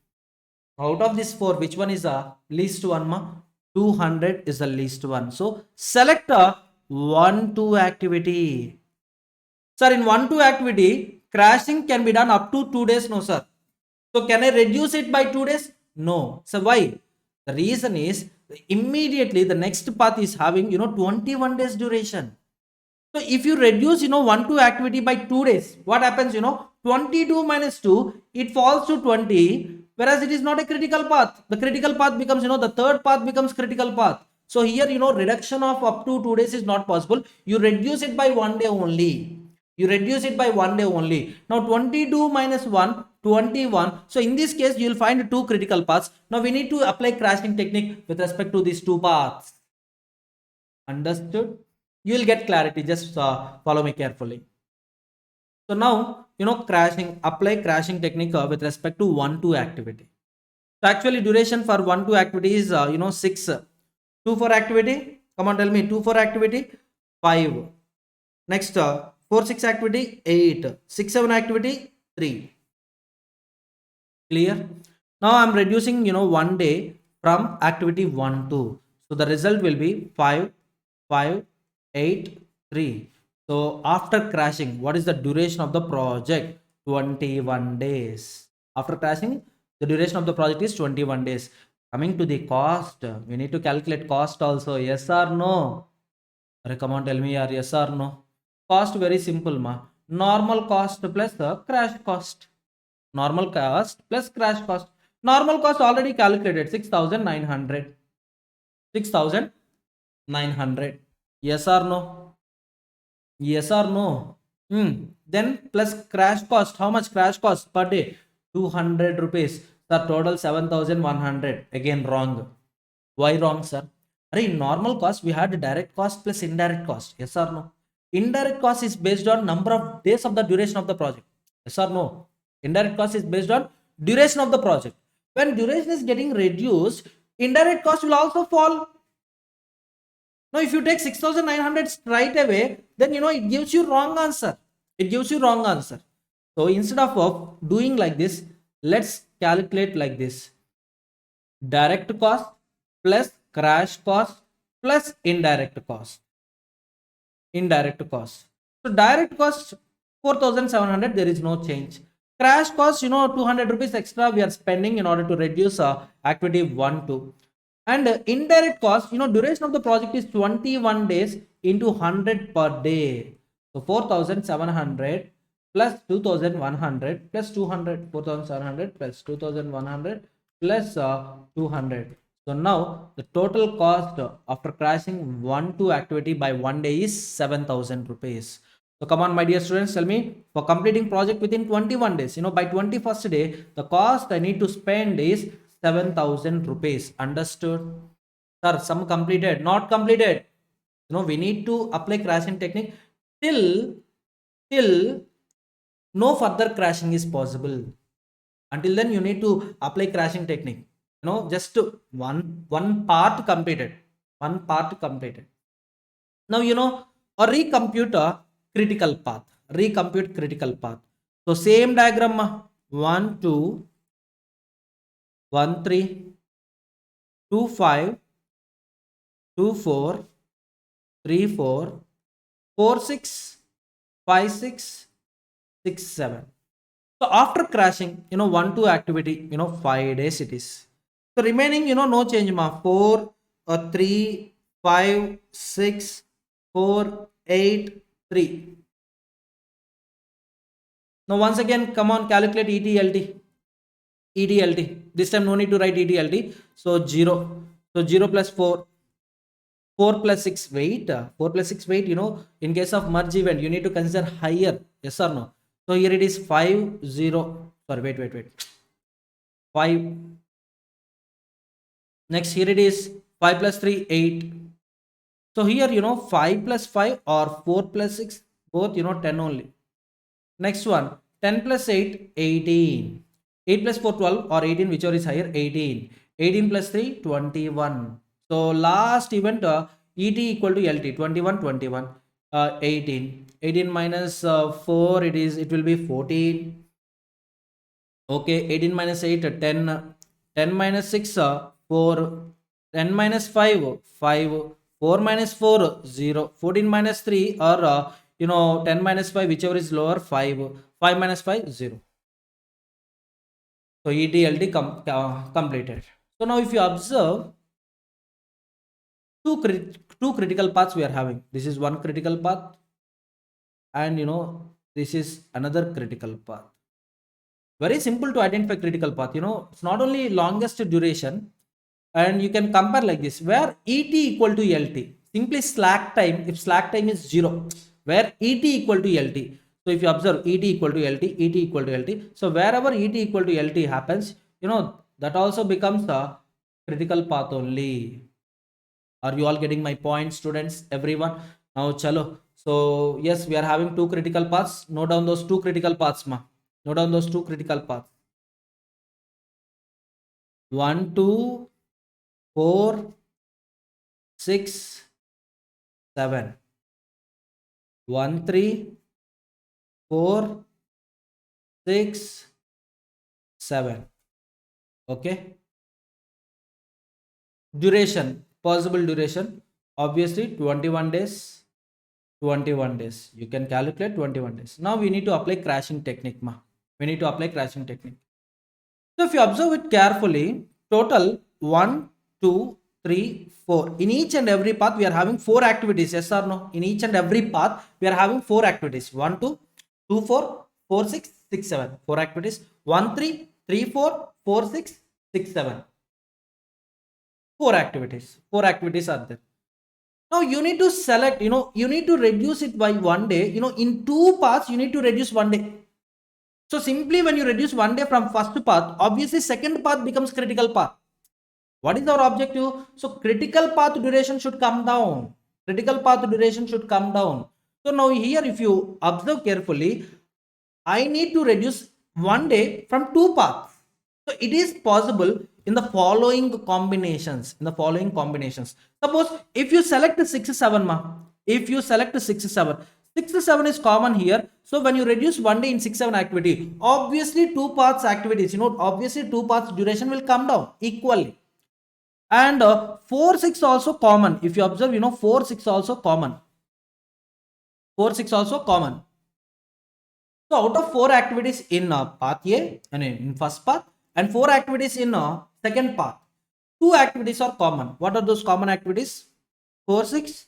Out of this 4, which one is the least one? 200 is the least one. So select a 1, 2 activity. Sir, in 1, 2 activity, crashing can be done up to 2 days. No, sir. So can I reduce it by 2 days? No. So why? The reason is immediately the next path is having 21 days duration. So if you reduce 1, 2 activity by 2 days, what happens? 22 minus 2, it falls to 20, whereas it is not a critical path. The critical path becomes, the third path becomes critical path. So here, reduction of up to 2 days is not possible. You reduce it by 1 day only. You reduce it by 1 day only. Now 22 minus 1, 21. So in this case, you will find 2 critical paths. Now we need to apply crashing technique with respect to these 2 paths. Understood? You will get clarity. Just follow me carefully. So now, crashing, apply crashing technique with respect to 1, 2 activity. So actually duration for 1, 2 activity is, 6. 2, 4 activity. Come on, tell me. 2, 4 activity, 5. Next, 4, 6 activity, 8. 6, 7 activity, 3. Clear? Now I'm reducing, 1 day from activity 1, 2. So the result will be 5, 5, 8, 3. So after crashing, what is the duration of the project? 21 days. After crashing, the duration of the project is 21 days. Coming to the cost, we need to calculate cost also. Yes or no? Come on, tell me, yes or no? Cost very simple, ma. Normal cost plus the crash cost. Normal cost plus crash cost. Normal cost already calculated, 6,900. 6,900. Yes or no? Yes or no? Then plus crash cost. How much crash cost per day? 200 rupees. Sir, total 7,100. Again wrong. Why wrong, sir? In normal cost, we had direct cost plus indirect cost. Yes or no? Indirect cost is based on number of days of the duration of the project. Yes or no? Indirect cost is based on duration of the project. When duration is getting reduced, indirect cost will also fall. Now, if you take 6,900 straight away, then it gives you wrong answer. It gives you wrong answer. So instead of doing like this, let's calculate like this. Direct cost plus crash cost plus indirect cost. Indirect cost. So direct cost 4,700, there is no change. Crash cost, 200 rupees extra we are spending in order to reduce activity 1, 2. And indirect cost, duration of the project is 21 days into 100 per day. So 4,700 plus 2,100 plus 200, 4,700 plus 2,100 plus 200. So now the total cost after crashing 1, 2 activity by 1 day is 7,000 rupees. So come on, my dear students, tell me, for completing project within 21 days, by 21st day, the cost I need to spend is 7,000 rupees. Understood? Sir, some completed, not completed. We need to apply crashing technique till no further crashing is possible. Until then, you need to apply crashing technique. Just one part completed. One part completed. Now, a recompute a critical path. Recompute critical path. So same diagram, 1, 2, 1, 3, 2, 5, 2, 4, 3, 4, 4, 6, 5, 6, 6, 7. So after crashing, 1, 2 activity, 5 days it is. So remaining, no change, 4, 3, 5, 6, 4, 8, 3. Now once again, come on, calculate ETLT. ETLT. This time no need to write ETLT. So 0. So 0 plus 4. 4 plus 6, wait. 4 plus 6, wait, in case of merge event, you need to consider higher. Yes or no? So here it is 5, 0. Sorry, wait. 5. Next, here it is 5 plus 3, 8. So here, 5 plus 5 or 4 plus 6, both, 10 only. Next one, 10 plus 8, 18. 8 plus 4, 12, or 18, whichever is higher, 18. 18 plus 3, 21. So last event, ET equal to LT, 21, 21, 18. 18 minus 4, it will be 14. Okay, 18 minus 8, 10. 10 minus 6, 4. 10 minus 5, 5. 4 minus 4, 0. 14 minus 3, or 10 minus 5, whichever is lower, 5. 5 minus 5, 0. So ETLT completed. So now if you observe, two critical paths we are having. This is one critical path, and this is another critical path. Very simple to identify critical path. It's not only longest duration, and you can compare like this, where ET equal to LT. Simply slack time, if slack time is 0, where ET equal to LT. So if you observe ET equal to LT, ET equal to LT. So wherever ET equal to LT happens, that also becomes a critical path only. Are you all getting my point, students? Everyone? Now, chalo. So yes, we are having two critical paths. Note down those two critical paths, ma. Note down those two critical paths. 1, 2, 4, 6, 7. 1, 3, 4, 6, 7. Okay. Duration, possible duration, obviously 21 days. 21 days. You can calculate 21 days. Now we need to apply crashing technique, ma. We need to apply crashing technique. So if you observe it carefully, total 1, 2, 3, 4. In each and every path, we are having 4 activities. Yes or no? In each and every path, we are having 4 activities. 1, 2, 2, 4, 4, 6, 6, 7. 4 activities. 1, 3, 3, 4, 4, 6, 6, 7. 4 activities. 4 activities are there. Now you need to select, you need to reduce it by 1 day. In 2 paths, you need to reduce 1 day. So simply when you reduce 1 day from first path, obviously second path becomes critical path. What is our objective? So critical path duration should come down. Critical path duration should come down. So now here, if you observe carefully, I need to reduce 1 day from 2 paths. So it is possible in the following combinations. Suppose if you select 6, 7, if you select 6, 7, 6, 7 is common here. So when you reduce 1 day in 6, 7 activity, obviously 2 paths activities, obviously 2 paths duration will come down equally. And 4, 6 also common. If you observe, 4, 6 also common. 4, 6 also common. So out of 4 activities in path A, and in first path, and 4 activities in second path, 2 activities are common. What are those common activities? 4, 6.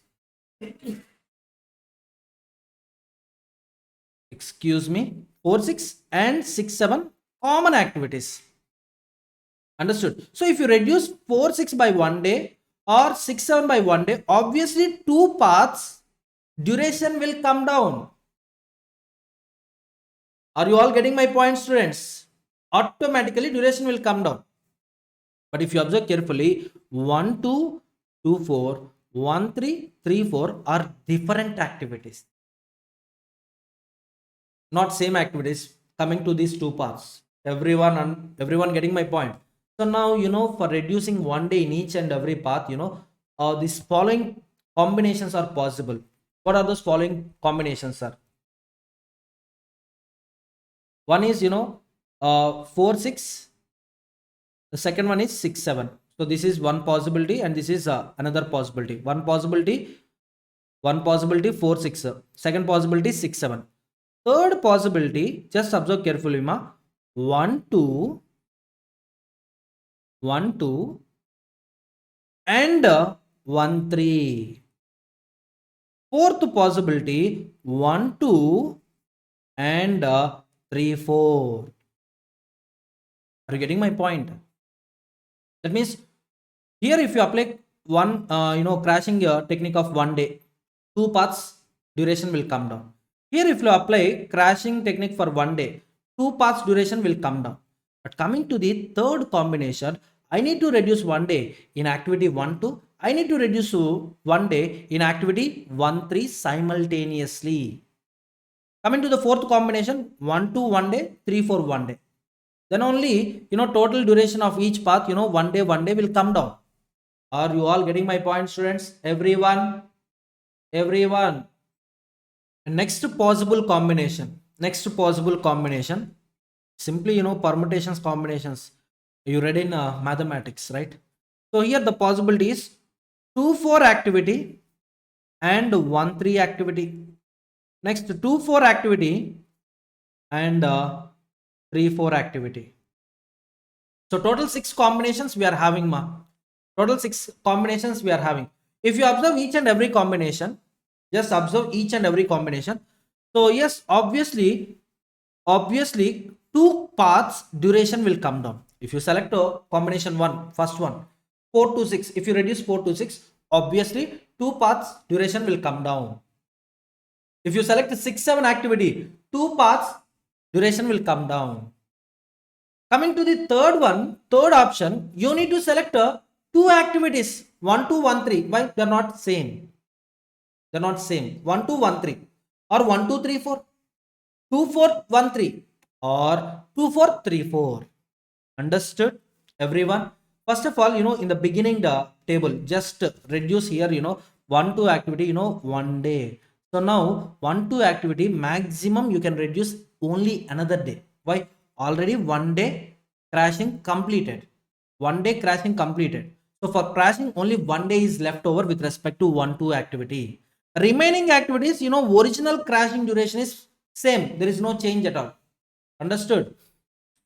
Excuse me. 4, 6 and 6, 7 common activities. Understood? So if you reduce 4, 6 by 1 day or 6, 7 by 1 day, obviously 2 paths duration will come down. Are you all getting my point, students? Automatically duration will come down. But if you observe carefully, 1, 2, 2, 4, 1, 3, 3, 4 are different activities. Not same activities coming to these 2 paths. Everyone getting my point? So now, for reducing 1 day in each and every path, these following combinations are possible. What are those following combinations, sir? One is, 4, 6. The second one is 6, 7. So this is one possibility, and this is another possibility. One possibility 4, 6. Second possibility 6, 7. Third possibility, just observe carefully, ma. 1, 2, 1, 2, and 1, 3. Fourth possibility, 1, 2, and 3, 4. Are you getting my point? That means here, if you apply one, crashing technique of 1 day, 2 paths duration will come down. Here, if you apply crashing technique for 1 day, 2 paths duration will come down. But coming to the third combination, I need to reduce 1 day in activity 1 2. I need to reduce 1 day in activity 1 3 simultaneously. Coming to the fourth combination, 1 2 1 day, 3 4 1 day. Then only, total duration of each path, 1 day will come down. Are you all getting my point, students? Everyone? Everyone. Next possible combination. Simply, permutations, combinations. You read in mathematics, right? So here the possibility is 2 4 activity and 1 3 activity. Next 2 4 activity and 3 4 activity. So total 6 combinations we are having, total 6 combinations we are having. If you observe each and every combination, just observe each and every combination. So yes, obviously 2 paths duration will come down. If you select a combination 1, first one, 4 to 6, if you reduce 4 to 6, obviously 2 paths duration will come down. If you select 6 7 activity, 2 paths duration will come down. Coming to the third option, you need to select 2 activities, 1 2 1 3. Why? They are not same. They are not same. 1 2 1 3 or 1 2 3 4, 2 4 1 3 or 2 4 3 4. Understood, everyone? First of all, in the beginning the table, just reduce here, 1 2 activity, 1 day. So now 1 2 activity maximum you can reduce only another day. Why? Already 1 day crashing completed. 1 day crashing completed. So for crashing, only 1 day is left over with respect to 1 2 activity. Remaining activities, original crashing duration is same. There is no change at all. Understood?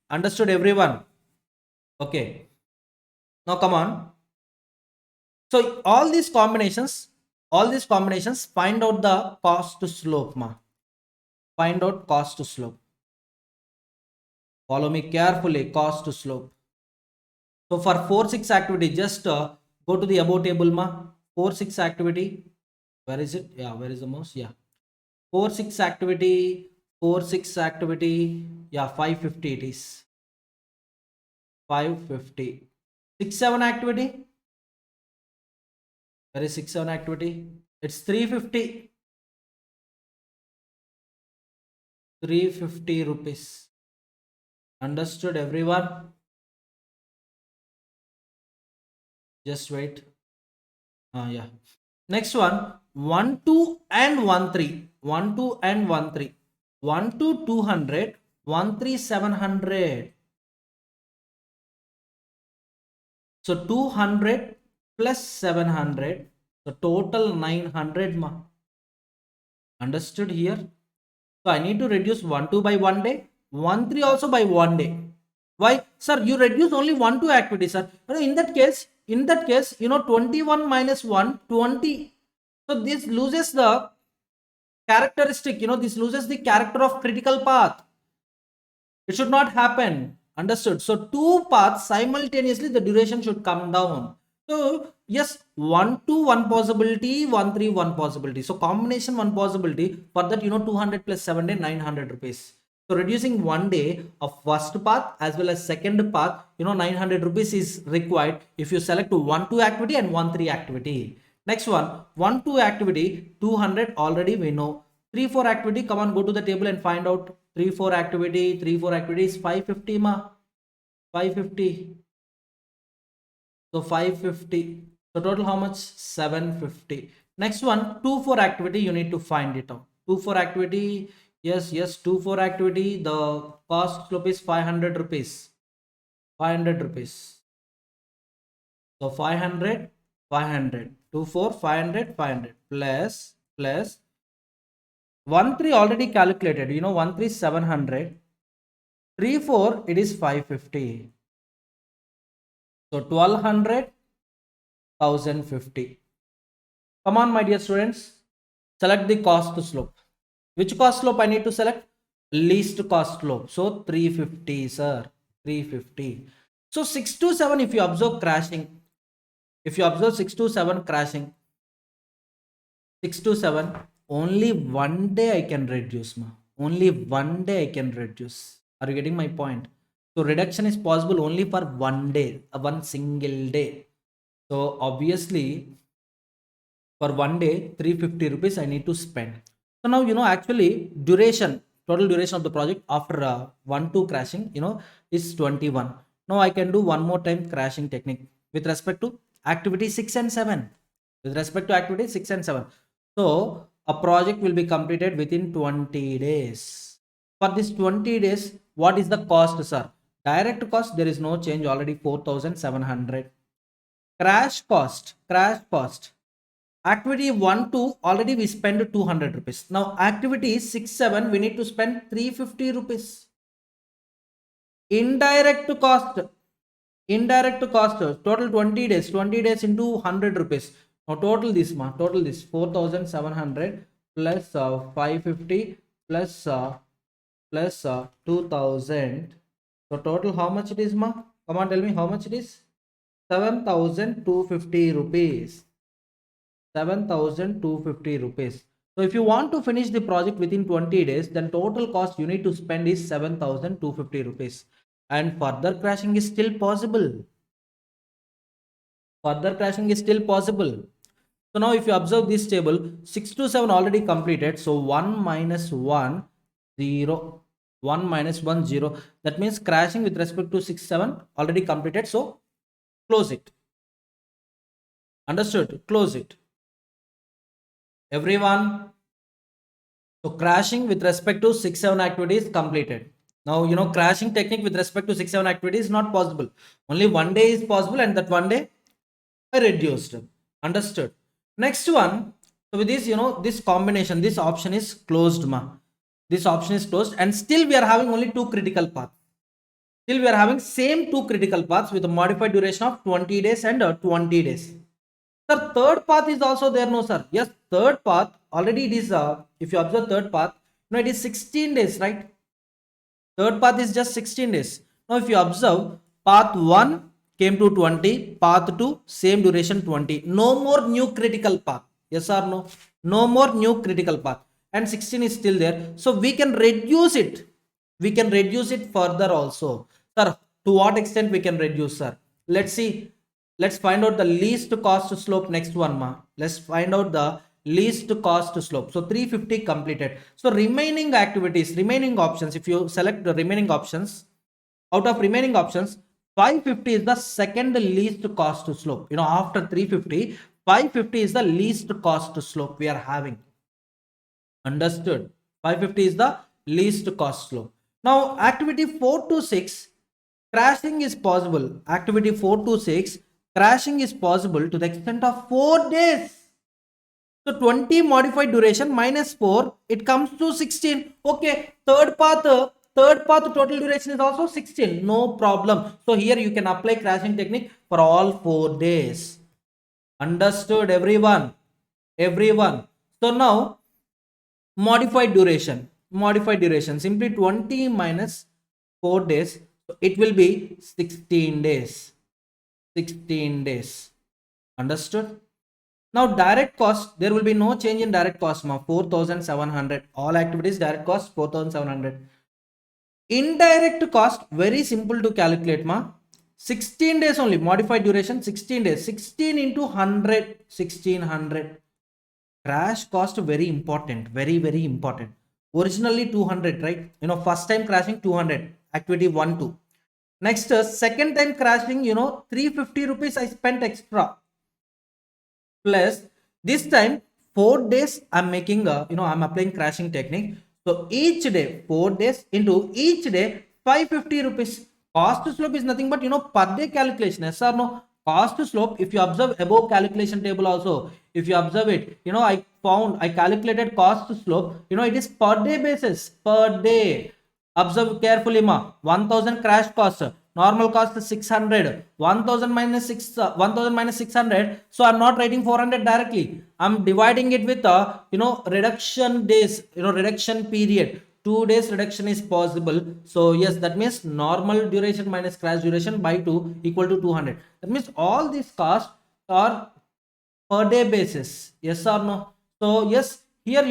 Understood, everyone? Okay. Now come on. So all these combinations, find out the cost to slope, Find out cost to slope. Follow me carefully, cost to slope. So for 4 6 activity, just go to the above table, 4 6 activity. Where is it? Yeah, where is the mouse? Yeah. 4 6 activity, 4 6 activity. Yeah, 550 it is. 550. 6 7 activity. Where is 6 7 activity? It's 350. 350 rupees. Understood, everyone? Just wait. Yeah. Next one, 1 2 and 1 3. 1 2 and 1 3. 1 2 200, 1 3 700. So 200 plus 700. So total 900, Understood here? So I need to reduce 1 2 by 1 day, 1 3 also by 1 day. Why? Sir, you reduce only 1 2 activity, sir. In that case, 21 minus 1, 20. So this loses the characteristic, this loses the character of critical path. It should not happen. Understood? So 2 paths simultaneously, the duration should come down. So yes, 1 2 1 possibility, 1 3 1 possibility. So combination 1 possibility. For that, 200 plus 7 day, 900 rupees. So reducing 1 day of first path as well as second path, 900 rupees is required if you select 1 2 activity and 1 3 activity. Next one, 1 2 activity, 200 already we know. 3 4 activity, come on, go to the table and find out. 3 4 activity, 3 4 activity is 550, 550. So 550. So total how much? 750. Next one, 2 4 activity, you need to find it out. 2 4 activity, yes, 2 4 activity, the cost slope is 500 rupees. 500 rupees. So 500, 500. 2 4, 500, 500 plus 1 3 already calculated. 1 3 700. 3 4 it is 550. So 1200, 1050. Come on, my dear students. Select the cost slope. Which cost slope I need to select? Least cost slope. So 350, sir. 350. So 6 to 7, if you observe crashing, 6 to 7 crashing, 6 to 7, only 1 day I can reduce, Only 1 day I can reduce. Are you getting my point? So reduction is possible only for one day, one single day. So obviously for one day 350 rupees I need to spend. So now actually duration, total duration of the project after 1 2 crashing is 21. Now I can do one more time crashing technique with respect to activity 6 and 7, with respect to activity 6 and 7. So a project will be completed within 20 days. For this 20 days, what is the cost, sir? Direct cost, there is no change, already 4700. Crash cost, activity 1 2 already we spend 200 rupees. Now activity 6 7 we need to spend 350 rupees. Indirect cost total 20 days, 20 days into 100 rupees. Now total this 4700 plus 550 plus 2000. So total how much it is, ma? Come on, tell me how much it is. 7250 rupees. 7250 rupees. So if you want to finish the project within 20 days, then total cost you need to spend is 7250 rupees. And further crashing is still possible. Further crashing is still possible. So now if you observe this table, 6 to 7 already completed. So 1 minus 1, 0. 1 minus 1, 0. That means crashing with respect to 6, 7 already completed. So close it. Understood? Close it. Everyone. So crashing with respect to 6 7 activities completed. Now crashing technique with respect to 6 7 activities is not possible. Only one day is possible, and that one day I reduced. Understood? Next one. So with this this combination, this option is closed, ma. This option is closed, and still we are having only two critical paths. Still we are having same two critical paths with a modified duration of 20 days and 20 days. Sir, third path is also there, no sir? Yes, third path already it is, if you observe third path, it is 16 days, right? Third path is just 16 days. Now if you observe, path 1 came to 20, path 2 same duration 20. No more new critical path. Yes or no? No more new critical path. And 16 is still there. So we can reduce it. We can reduce it further also. Sir, to what extent we can reduce, sir? Let's see. Let's find out the least cost slope. Next one, ma. Let's find out the least cost slope. So 350 completed. So remaining activities, remaining options, if you select the remaining options, out of remaining options, 550 is the second least cost slope. After 350, 550 is the least cost slope we are having. Understood? 550 is the least cost slope. Now activity 4 to 6, crashing is possible. Activity 4 to 6, crashing is possible to the extent of 4 days. So 20 modified duration minus 4, it comes to 16. Okay, third path total duration is also 16. No problem. So here you can apply crashing technique for all 4 days. Understood, everyone? Everyone. So now modified duration. Simply 20 minus 4 days. So it will be 16 days. 16 days. Understood? Now direct cost, there will be no change in direct cost, ma. 4700. All activities direct cost 4700. Indirect cost, very simple to calculate, ma. 16 days only, modified duration 16 days. 16 into 100, 1600. Crash cost very important, very very important. Originally 200, right? First time crashing 200, activity 1 2. Next second time crashing 350 rupees I spent extra, plus this time 4 days I'm making I'm applying crashing technique. So each day 4 days into each day 550 rupees. Cost slope is nothing but per day calculation. Yes or no? Cost slope, if you observe above calculation table also, if you observe it, I calculated cost slope, it is per day basis, per day. Observe carefully, ma. 1000 crash cost, normal cost is 600. 1000 minus 6, 1000 minus 600. So I'm not writing 400 directly. I'm dividing it with reduction days, reduction period. 2 days reduction is possible. So yes, that means normal duration minus crash duration by 2 equal to 200. That means all these costs are per day basis. Yes or no? So yes, here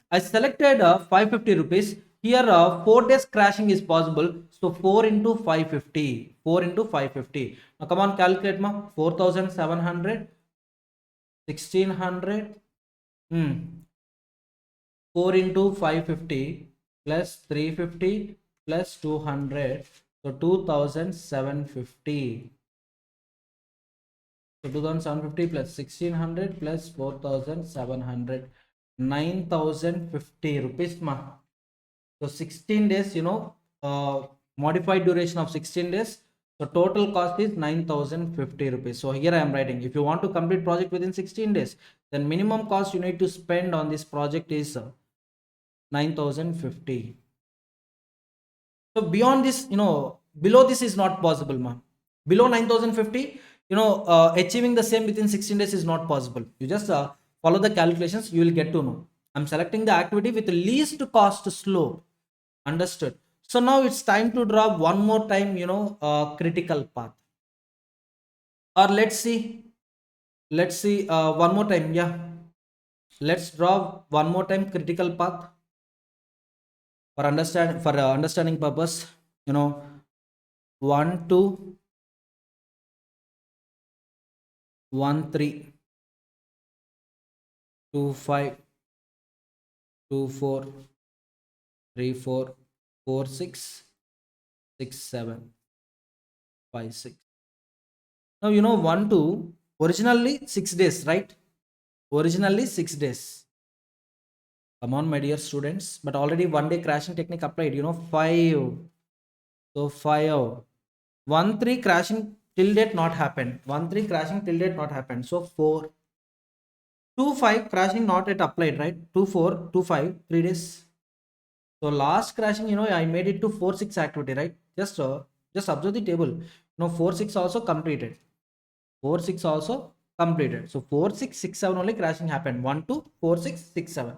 I selected 550 rupees. Here 4 days crashing is possible, so 4 into 550, 4 into 550. Now come on, calculate ma. 4700, 1600, 4 into 550 plus 350 plus 200, so 2750. So 2750 plus 1600 plus 4700, 9050 rupees ma. So 16 days, modified duration of 16 days. So total cost is 9050 rupees. So here I am writing, if you want to complete project within 16 days, then minimum cost you need to spend on this project is 9050. So beyond this, below this is not possible, ma. Below 9050, achieving the same within 16 days is not possible. You just follow the calculations, you will get to know. I'm selecting the activity with the least cost slope. Understood? So now it's time to draw one more time, critical path. Or let's see one more time. Yeah, let's draw one more time critical path for understanding purpose. 1 2 1 3 2 5 2 4 3 4 4 6 6 7 5 6. Now 1 2 originally 6 days, right? Originally 6 days. Come on, my dear students, but already 1 day crashing technique applied, 5. So 5. 1 3 crashing till date not happened. 1 3 crashing till date not happened. So 4. 2 5 crashing not yet applied, right? 2 4 2 5 3 days. So last crashing, I made it to 4 6 activity, right? Just observe the table. 4 6 also completed. 4 6 also completed. So 4 6 6 7 only crashing happened. 1 2 4 6 6 7.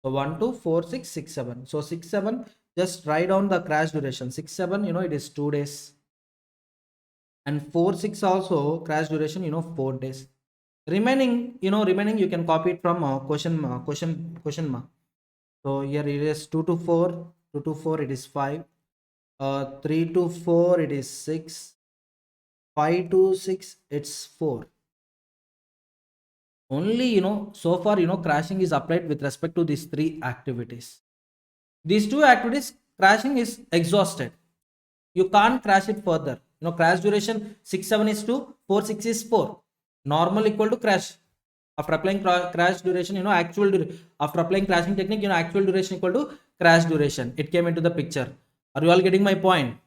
So 1 2 4 6 6 7. So 6 7, just write down the crash duration. 6 7, it is 2 days. And 4 6 also crash duration, 4 days. Remaining you can copy it from question mark. So here it is 2 to 4, 2 to 4 it is 5, 3 to 4 it is 6, 5 to 6 it's 4. Only so far crashing is applied with respect to these three activities. These two activities crashing is exhausted. You can't crash it further. Crash duration 6 7 is 2, 4 6 is 4. Normal equal to crash. After applying crash duration, after applying crashing technique, actual duration equal to crash duration. It came into the picture. Are you all getting my point?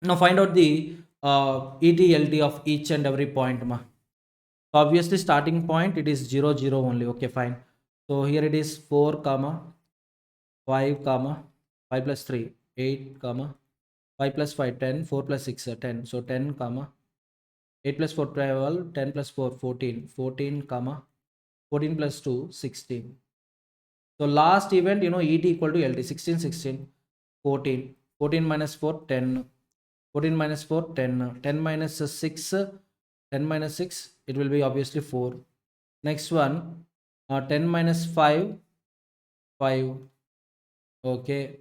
Now find out the ETLT of each and every point. Ma. So obviously starting point it is 0 0 only. Okay, fine. So here it is 4 comma 5 comma 5 plus 3 8 comma 5 plus 5 10, 4 plus 6 10. So 10 comma 8 plus 4 12, 10 plus 4 14, 14 comma 14 plus 2 16. So last event, ET equal to LT 16 16 14, 14 minus 4 10, 14 minus 4 10, 10 minus 6 10 minus 6 it will be obviously 4. Next one 10 minus 5 5. Okay,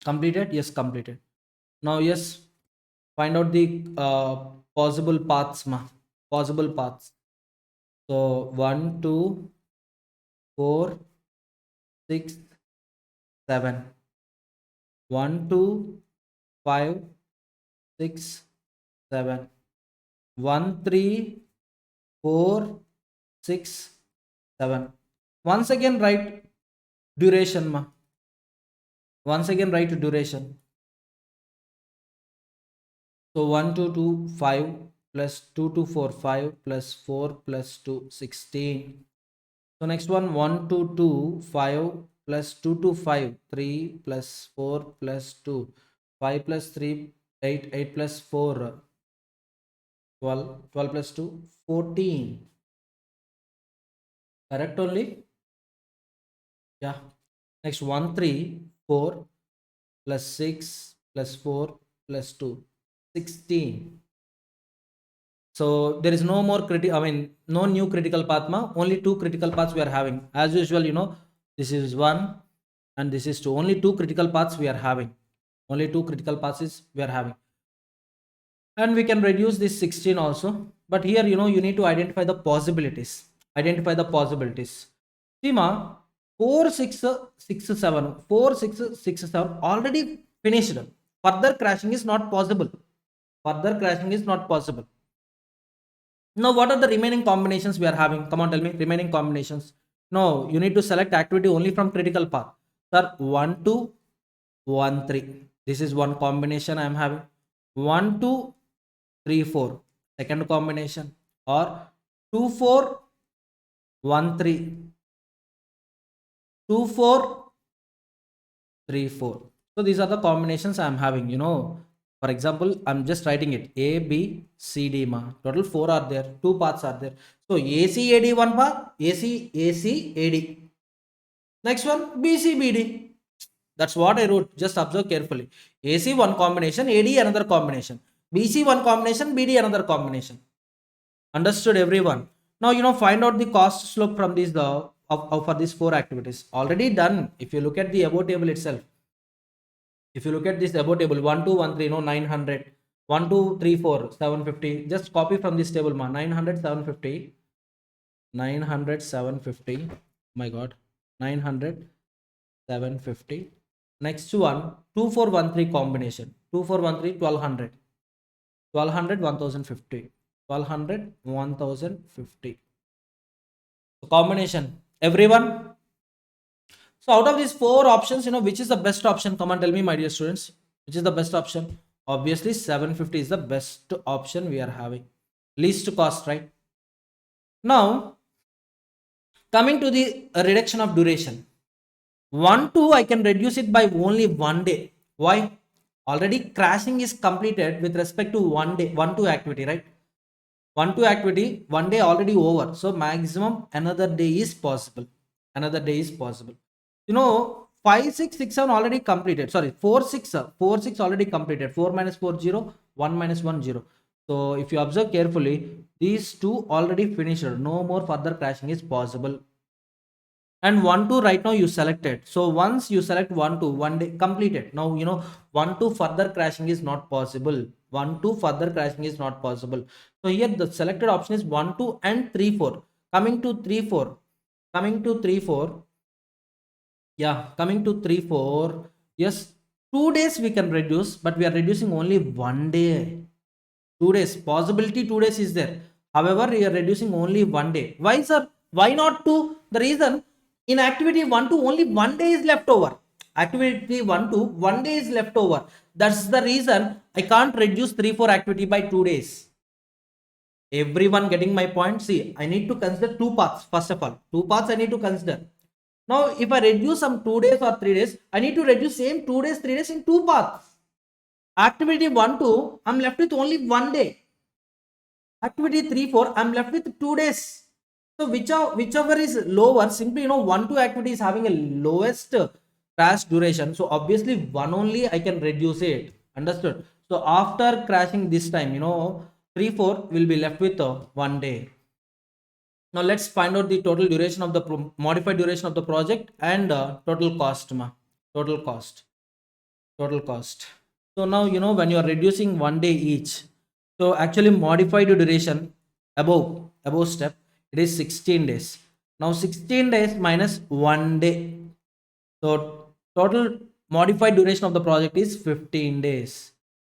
completed. Yes, completed. Now yes, find out the possible paths. Possible paths. So 1 2 4 6 7. 1 2 5 6 7. 1 3 4 6 7. Once again write duration. Once again write duration. So 1 2 2 5 plus 2 2 4 5 plus 4 plus 2 16. So next one 1 2 2 5 plus 2 2 5 3 plus 4 plus 2 5 plus 3 8 8 plus 4 12 12 plus 2 14. Correct only? Yeah. Next 1 3 4 plus 6 plus 4 plus 2 16. So there is no more no new critical path. Only two critical paths we are having. As usual, this is 1, and this is 2. Only 2 critical paths we are having. Only 2 critical paths is we are having. And we can reduce this 16 also, but here you need to identify the possibilities. See ma, 4 6 6 7 4 6 6 7 already finished. Further crashing is not possible. Now what are the remaining combinations we are having? Come on, tell me remaining combinations. No, you need to select activity only from critical path. Sir, 1 2 1 3, this is one combination I am having. 1 2 3 4, second combination. Or 2 4 1 3, 2 4 3 4. So these are the combinations I am having. For example, I'm just writing it A B C D ma. Total 4 are there, 2 paths are there. So ACAD one path, ACAD. Next one BCBD. That's what I wrote. Just observe carefully. AC one combination, AD another combination, BC one combination, BD another combination. Understood, everyone? Now find out the cost slope from these for these 4 activities. Already done. If you look at the above table itself, if you look at this above table, 1 2 1 3, 900, 1 2 3 4 750. Just copy from this table ma. 900 750, 900 750. My god, 900 750. Next one, 2413 combination. 2413 1200, 1200 1050, 1200 1050. So combination, everyone. So out of these 4 options, which is the best option? Come on, tell me, my dear students, which is the best option? Obviously 750 is the best option we are having. Least cost, right? Now coming to the reduction of duration. 1 2 I can reduce it by only 1 day. Why? Already crashing is completed with respect to 1 day, 1 2 activity, right? 1 2 activity, 1 day already over. So maximum another day is possible. 5 6 6 7 already completed. Sorry, 4 6 4 6 already completed. 4 minus 4 0, 1 minus 1 0. So if you observe carefully, these two already finished. No more further crashing is possible. And 1 2 right now you selected. So once you select 1 2, 1 day completed. Now 1 2 further crashing is not possible. 1 2 further crashing is not possible. So here the selected option is 1 2 and 3 4. Coming to 3 4, coming to 3 4, yes, 2 days we can reduce, but we are reducing only 1 day. 2 days possibility, 2 days is there. However, we are reducing only 1 day. Why, sir? Why not 2? The reason, in activity 1 2 only 1 day is left over. Activity 1 2, 1 day is left over. That's the reason I can't reduce 3 4 activity by 2 days. Everyone getting my point? See, I need to consider 2 paths. First of all, 2 paths I need to consider. Now if I reduce some 2 days or 3 days, I need to reduce same 2 days 3 days in 2 paths. Activity 1 2, I'm left with only 1 day. Activity 3 4, I'm left with 2 days. So whichever is lower, simply 1 2 activity is having a lowest crash duration. So obviously one only I can reduce it. Understood? So after crashing this time, 3 4 will be left with 1 day. Now let's find out the total duration of the modified duration of the project and total cost. Total cost. So now when you are reducing 1 day each, so actually modified duration above step, it is 16 days. Now 16 days minus 1 day, so total modified duration of the project is 15 days.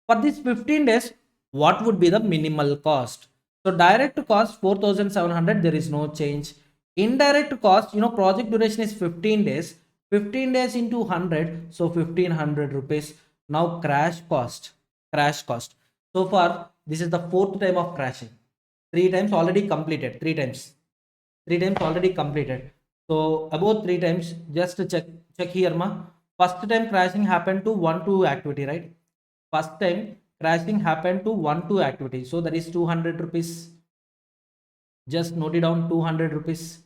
For this 15 days, what would be the minimal cost? So direct cost 4,700, there is no change. Indirect cost, project duration is 15 days. 15 days into 100, so 1500 rupees. Now crash cost. So far, this is the 4th time of crashing. 3 times already completed. 3 times already completed. So about 3 times, just to check here ma. First time crashing happened to 1 2 activity, right? First time crashing happened to 1 2 activity, so that is 200 rupees. Just note it down, 200 rupees.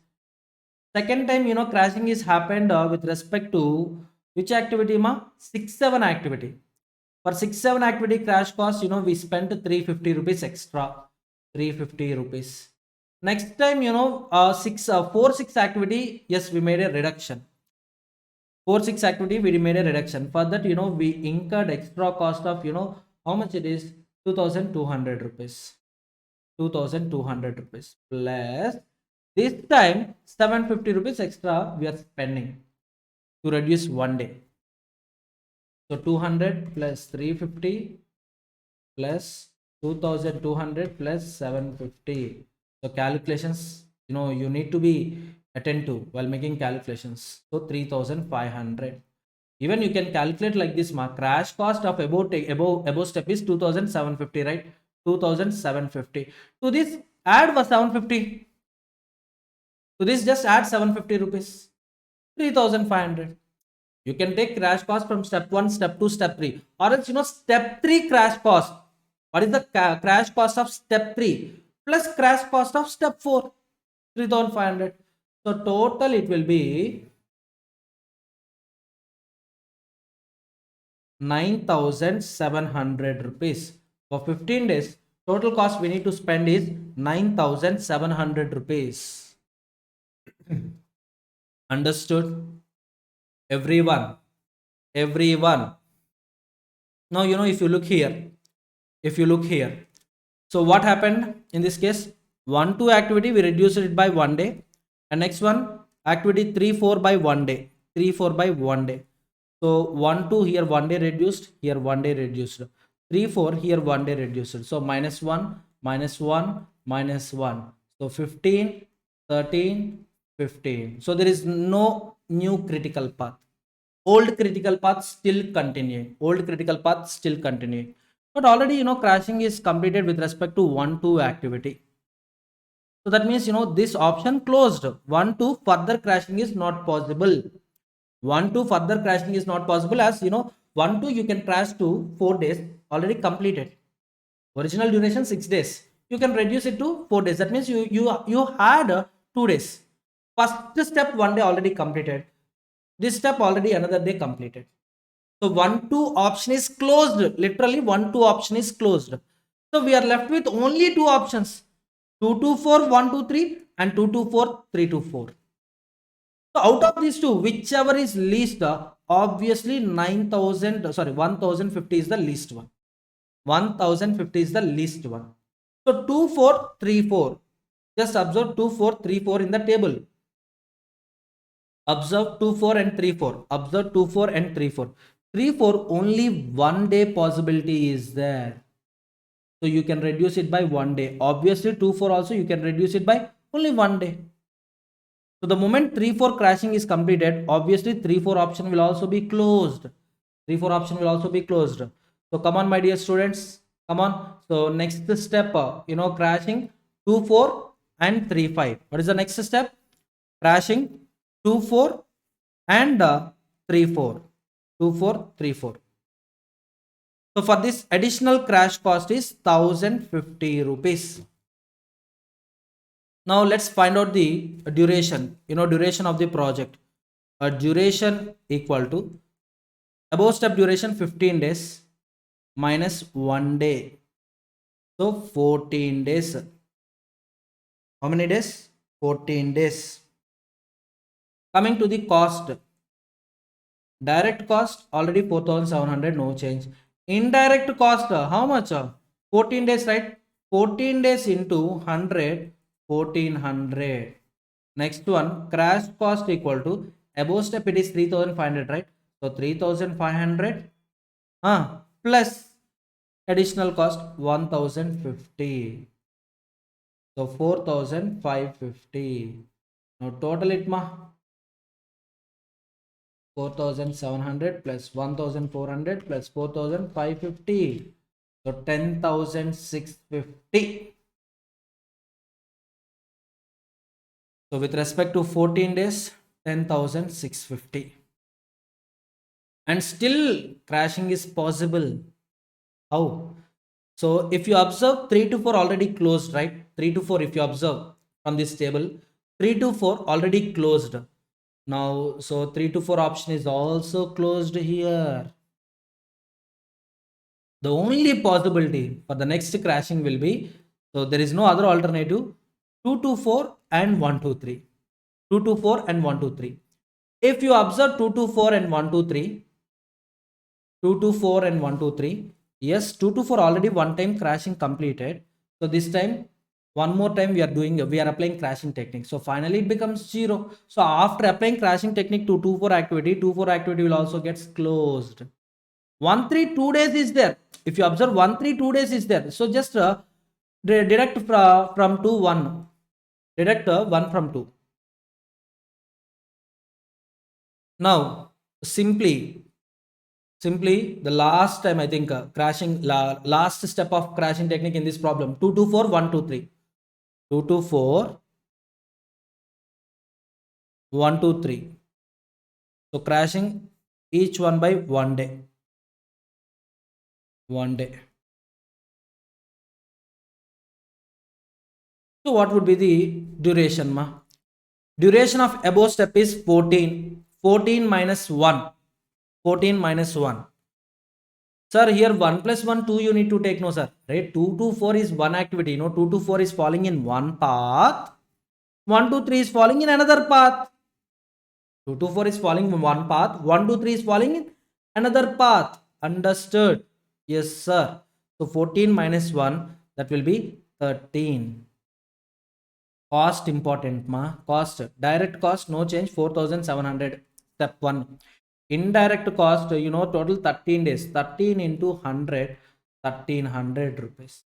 Second time crashing is happened with respect to which activity ma? 6 7 activity. For 6 7 activity crash cost, we spent 350 rupees extra. 350 rupees. Next time 4 6 activity, yes, we made a reduction. 4-6 activity we made a reduction. For that, we incurred extra cost of, how much it is? 2200 rupees. 2200 rupees plus this time 750 rupees extra we are spending to reduce one day. So 200 plus 350 plus 2200 plus 750. So calculations, you need to be attentive while making calculations. So 3500. Even you can calculate like this, crash cost of above step is 2750, right? 2750. To this add was 750. To this just add 750 rupees. 3500. You can take crash cost from step 1, step 2, step 3, or else step 3 crash cost. What is the crash cost of step 3 plus crash cost of step 4? 3500. So total it will be 9700 rupees. For 15 days, total cost we need to spend is 9700 rupees. Understood? Everyone. Now, if you look here, so what happened in this case? 1-2 activity we reduced it by 1 day, and next one activity 3-4 by 1 day. 3-4 by 1 day. So 1-2 here 1 day reduced, here 1 day reduced. 3-4 here 1 day reduced. So -1, -1, -1. So 15, 13, 15. So there is no new critical path. Old critical path still continuing. But already crashing is completed with respect to 1-2 activity. So that means this option closed. 1-2 further crashing is not possible. 1-2 further crashing is not possible, as 1-2 you can crash to 4 days already completed. Original duration 6 days. You can reduce it to 4 days. That means you had 2 days. First step 1 day already completed. This step already another day completed. So 1-2 option is closed. Literally 1-2 option is closed. So we are left with only two options: 2-4, 1-3, and 2-4, 3-4. So out of these two, whichever is least, obviously 1050 is the least one. 1050 is the least one. So 2-4-3-4. Just observe 2-4-3-4 in the table. Observe 2-4 and 3-4. Observe 2-4 and 3-4. 3-4 only 1 day possibility is there. So you can reduce it by 1 day. Obviously 2-4 also you can reduce it by only 1 day. So the moment 3-4 crashing is completed, obviously 3-4 option will also be closed. 3-4 option will also be closed. So come on, my dear students, come on. So next step, crashing 2-4 and 3-5. What is the next step? Crashing 2-4 and 3-4. 2-4, 3-4. So for this additional crash cost is 1050 rupees. Now let's find out the duration, duration of the project. A duration equal to above step duration 15 days minus 1 day. So 14 days. How many days? 14 days. Coming to the cost. Direct cost already 4700, no change. Indirect cost, how much? 14 days, right? 14 days into 100, 1400. Next one, crash cost equal to above step it is 3500, right? So 3500 plus additional cost 1050. So 4550. Now total it 4700 plus 1400 plus 4550. So 10650. So with respect to 14 days, 10,650. And still crashing is possible. How? So if you observe 3-4 already closed, right? 3-4 if you observe from this table, 3-4 already closed. Now, so 3-4 option is also closed here. The only possibility for the next crashing will be, so there is no other alternative, 2-4 and 1-3. 2-4 and 1-3. If you observe 2 to 4 and 1 to 3, 2 to 4 and 1 to 3, yes, 2 to 4 already one time crashing completed. So this time, one more time we are applying crashing technique. So finally it becomes 0. So after applying crashing technique to 2 4 activity, 2 4 activity will also gets closed. 1 3 2 days is there. If you observe 1 3 2 days is there. So just deduct from 2 1. Deduct 1 from 2. Now simply the last time I think crashing last step of crashing technique in this problem, 2 to 4 1 to 3, 2 to 4 1 to 3. So crashing each one by 1 day. So what would be the duration, ma? Duration of above step is 14. 14 minus 1. 14 minus 1. Sir, here 1 plus 1, 2 you need to take, no sir. Right? 2 to 4 is one activity. 2 to 4 is falling in one path. 1 to 3 is falling in another path. 2 to 4 is falling in one path. 1 to 3 is falling in another path. Understood? Yes, sir. So 14 minus 1, that will be 13. Cost important, ma. Cost. Direct cost, no change, 4,700. Step 1. Indirect cost, total 13 days. 13 into 100, 1,300 rupees.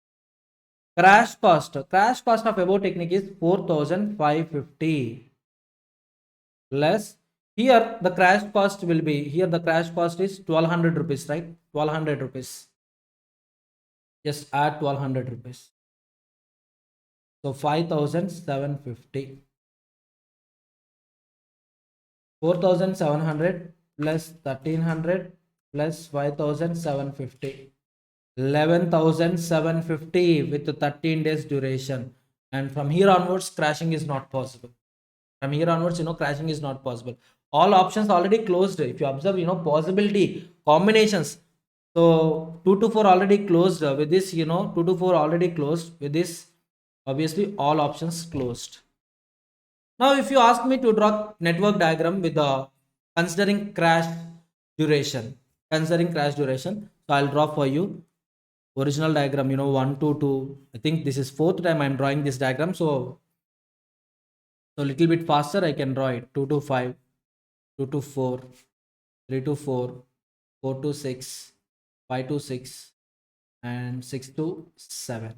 Crash cost of above technique is 4,550. Less. Here the crash cost will be, here the crash cost is 1,200 rupees, right? 1,200 rupees. Just add 1,200 rupees. So 5,750. 4,700 plus 1,300 plus 5,750. 11,750 with 13 days duration. And from here onwards, crashing is not possible. From here onwards, crashing is not possible. All options already closed. If you observe, possibility, combinations. So 2 to 4 already closed. With this, 2 to 4 already closed. With this, obviously all options closed. Now, if you ask me to draw network diagram with the considering crash duration, so I'll draw for you original diagram. 1 to 2. I think this is fourth time I'm drawing this diagram. So little bit faster I can draw it. 2 to 5, 2 to 4, 3 to 4, 4 to 6, 5 to 6, and 6 to 7.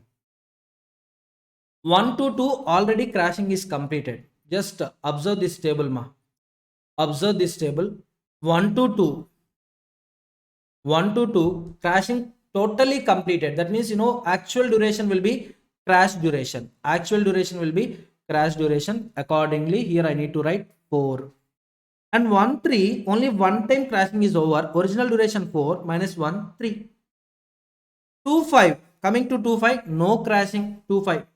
1 to 2 already crashing is completed. Just observe this table, ma. Observe this table. 1 to 2. 1 to 2 crashing totally completed. That means, actual duration will be crash duration. Actual duration will be crash duration. Accordingly, here I need to write 4. And 1 3, only one time crashing is over. Original duration 4 minus 1 3. 2 5, coming to 2 5, no crashing. 2 5.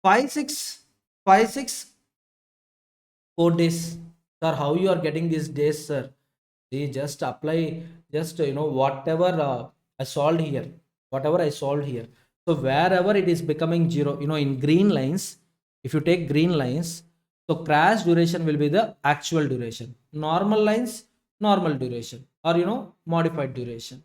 5 6, 5 6, 4 days. Sir, how you are getting these days, sir? See, just apply, just whatever I solved here, so wherever it is becoming 0, in green lines, if you take green lines, so crash duration will be the actual duration. Normal lines, normal duration, or modified duration.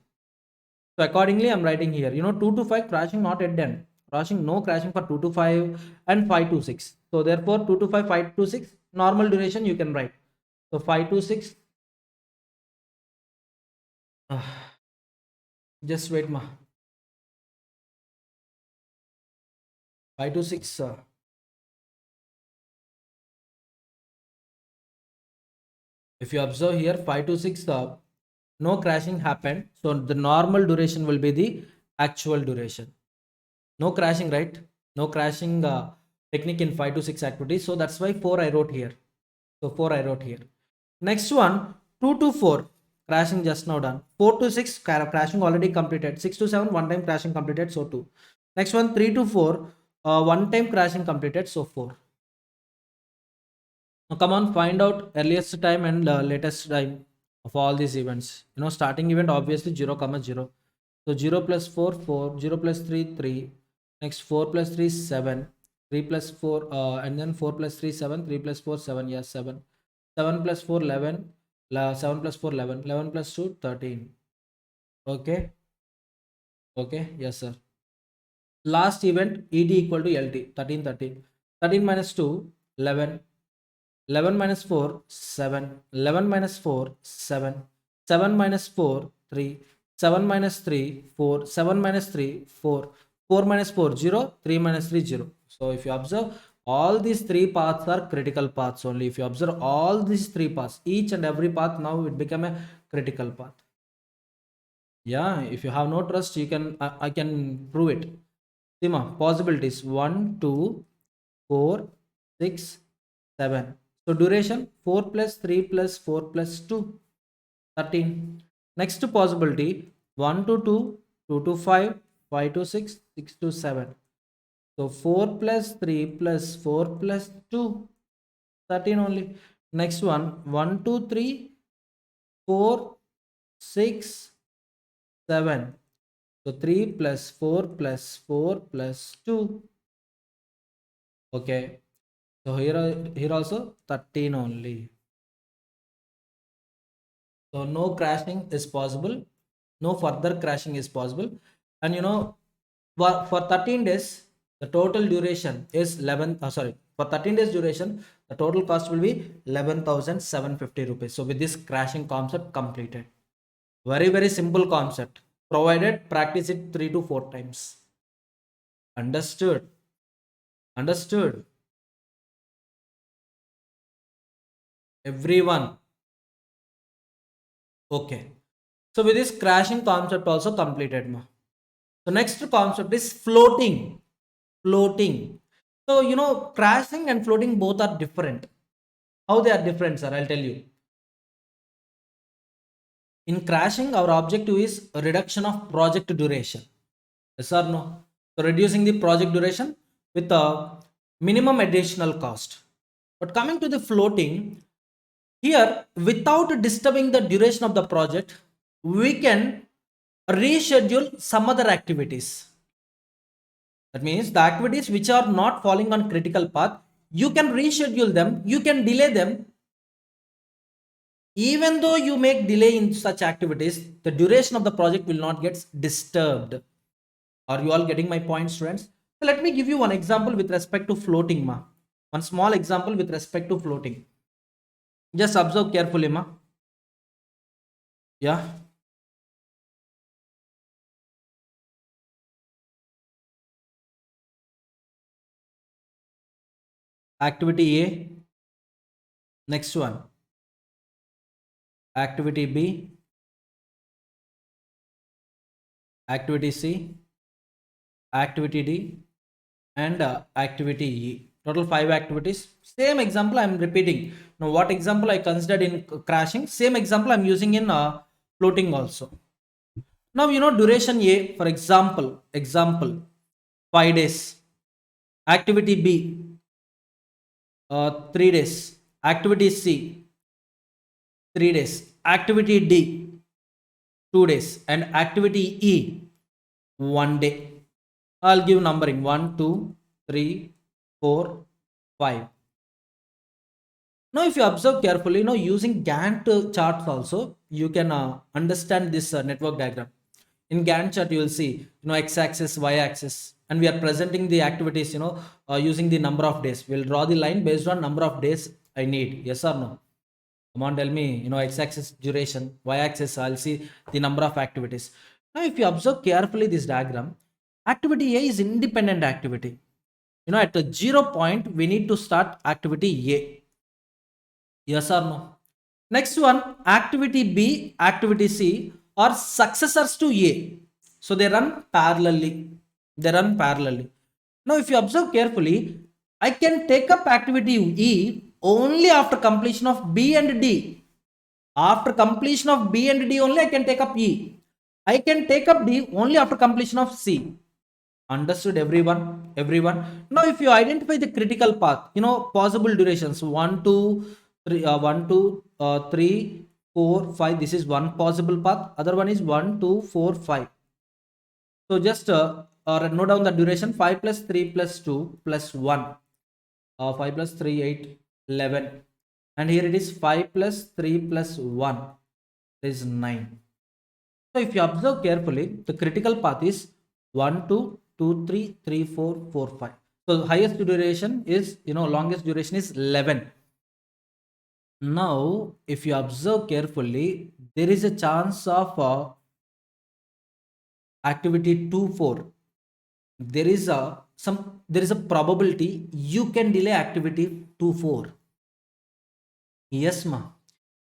So accordingly I'm writing here, 2 to 5 crashing not yet done. Crashing, no crashing for 2 to 5 and 5 to 6. So therefore 2 to 5, 5 to 6, normal duration you can write. So 5 to 6. Just wait, ma. 5 to 6. If you observe here, 5 to 6, no crashing happened. So the normal duration will be the actual duration. No crashing, right? No crashing technique in 5 to 6 activities. So that's why 4 I wrote here. So 4 I wrote here. Next one, 2 to 4. Crashing just now done. 4 to 6 crashing already completed. 6 to 7 one time crashing completed, so 2. Next one, 3 to 4 one time crashing completed, so 4. Now come on, find out earliest time and latest time of all these events. Starting event obviously 0 comma 0. So 0 plus 4 4, 0 plus 3 3, next 4 plus 3 7, 3 plus 4 and then 4 plus 3 7, 3 plus 4 7, yes 7. 7 plus 4 11, 7 plus 4 11, 11 plus 2 13. Okay, okay, yes sir. Last event ED equal to LT, 13 13. 13 minus 2 11, 11 minus 4 7, 11 minus 4 7, 7 minus 4 3, 7 minus 3 4, 7 minus 3 4, 4 minus 4 0, 3 minus 3 0. So if you observe, all these three paths are critical paths only. If you observe all these three paths, each and every path, now it become a critical path. Yeah, if you have no trust, you can I can prove it. Sima, possibilities 1 2 4 6 7. So duration 4 plus 3 plus 4 plus 2 13. Next possibility 1 to 2, 2 to 5, 5 to 6, 6 to 7. So 4 plus 3 plus 4 plus 2 13 only. Next one 1 2 3 4 6 7. So 3 plus 4 plus 4 plus 2. Okay. So here also 13 only. So no crashing is possible. No further crashing is possible. And for 13 days, the total duration is 11. Sorry, for 13 days duration, the total cost will be 11,750 rupees. So with this crashing concept completed. Very, very simple concept. Provided practice it 3 to 4 times. Understood? Understood? Everyone. Okay. So with this crashing concept also completed. So next concept is floating. Floating. So crashing and floating both are different. How they are different, sir? I'll tell you. In crashing, our objective is a reduction of project duration. Yes or no? So reducing the project duration with a minimum additional cost. But coming to the floating, here without disturbing the duration of the project, we can reschedule some other activities. That means the activities which are not falling on critical path, you can reschedule them, you can delay them. Even though you make delay in such activities, the duration of the project will not get disturbed. Are you all getting my point, students? So let me give you one example with respect to floating, ma. One small example with respect to floating. Just observe carefully, ma. Yeah. Activity A. Next one. Activity B. Activity C. Activity D. And activity E. Total 5 activities. Same example I am repeating. Now what example I considered in crashing, same example I am using in floating also. Now duration A, for example 5 days. Activity B 3 days. Activity C 3 days. Activity D 2 days. And activity E 1 day. I'll give numbering 1 2 3 4 5. Now if you observe carefully, using Gantt charts also, you can understand this network diagram. In Gantt chart, you will see x-axis, y-axis, and we are presenting the activities using the number of days. We'll draw the line based on number of days I need. Yes or no? Come on, tell me. X-axis duration, y-axis, I'll see the number of activities. Now if you observe carefully this diagram, activity A is independent activity. At the 0 point, we need to start activity A. Yes or no? Next one, activity B, activity C are successors to A. So they run parallelly. Now, if you observe carefully, I can take up activity E only after completion of B and D. After completion of B and D only I can take up E. I can take up D only after completion of C. Understood, everyone? Now if you identify the critical path, possible durations 1 2 3 1 2 3 4 5. This is one possible path, other one is 1 2 4 5. So just note down the duration. 5 plus 3 plus 2 plus 1, 5 plus 3 8 11. and here it is 5 plus 3 plus 1 is 9. So if you observe carefully, the critical path is 1, 2, 2, 3, 3, 4, 4, 5. So highest duration is, longest duration is 11. Now, if you observe carefully, there is a chance of activity 2, 4. There is a probability you can delay activity 2, 4. Yes, ma.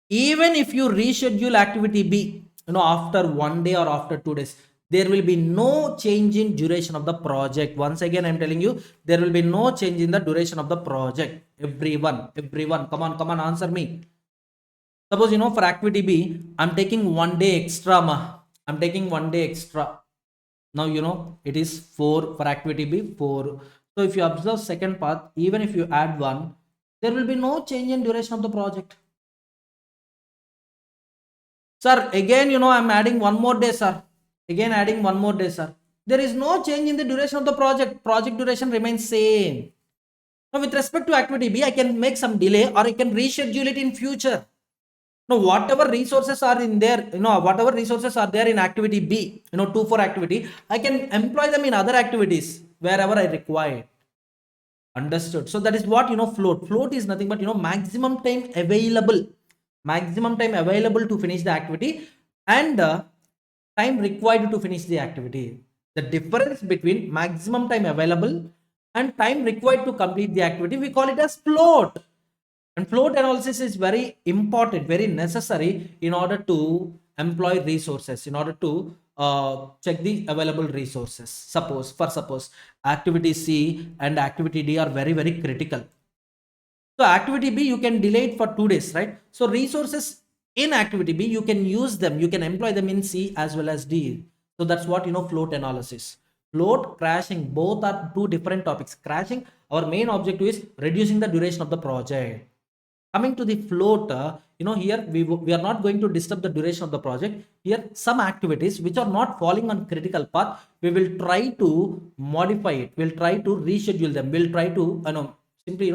Even if you reschedule activity B, after 1 day or after 2 days, there will be no change in duration of the project. Once again, I'm telling you, there will be no change in the duration of the project. Everyone, come on, answer me. Suppose, for activity B, I'm taking 1 day extra, ma. I'm taking 1 day extra. Now, it is 4 for activity B, 4. So if you observe second path, even if you add 1, there will be no change in duration of the project. Sir, again, I'm adding one more day, sir. Again, adding one more day, sir. There is no change in the duration of the project. Project duration remains same. Now, with respect to activity B, I can make some delay or I can reschedule it in future. Now, whatever resources are in there, whatever resources are there in activity B, 2 for activity, I can employ them in other activities wherever I require. Understood. So that is what, float is nothing but, maximum time available to finish the activity and time required to finish the activity. The difference between maximum time available and time required to complete the activity, we call it as float. And float analysis is very important, very necessary in order to employ resources, in order to check the available resources. Suppose activity C and activity D are very, very critical. So activity B, you can delay it for 2 days, right? So resources in activity B, you can use them, you can employ them in C as well as D. So that's what, float analysis. Float, crashing, both are two different topics. Crashing, our main objective is reducing the duration of the project. Coming to the float, here we are not going to disturb the duration of the project. Here, some activities which are not falling on critical path, we will try to modify it. We'll try to reschedule them. We'll try to, simply,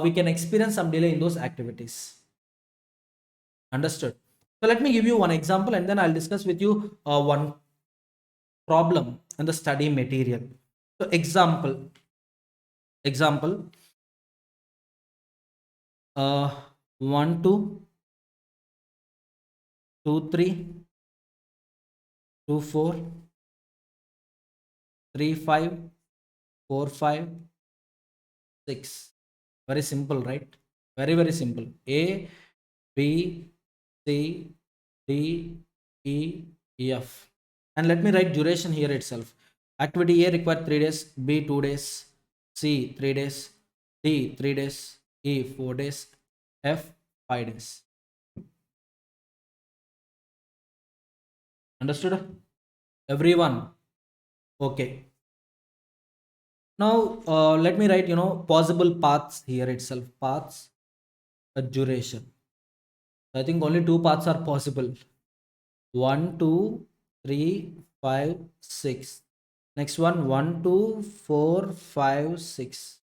we can experience some delay in those activities. Understood. So let me give you one example and then I'll discuss with you one problem and the study material. So example, 1, 2, 2, 3, 2, 4, 3, 5, 4, 5, 6. Very simple, right? Very, very simple. A, B, C, D, E, F. And let me write duration here itself. Activity A required 3 days, B 2 days, C 3 days, D 3 days, E 4 days, F 5 days. Understood? Everyone? Okay. Now let me write, possible paths here itself. Paths, duration. I think only two paths are possible. 1, 2, 3, 5, 6. Next one, 1, 2, 4, 5, 6.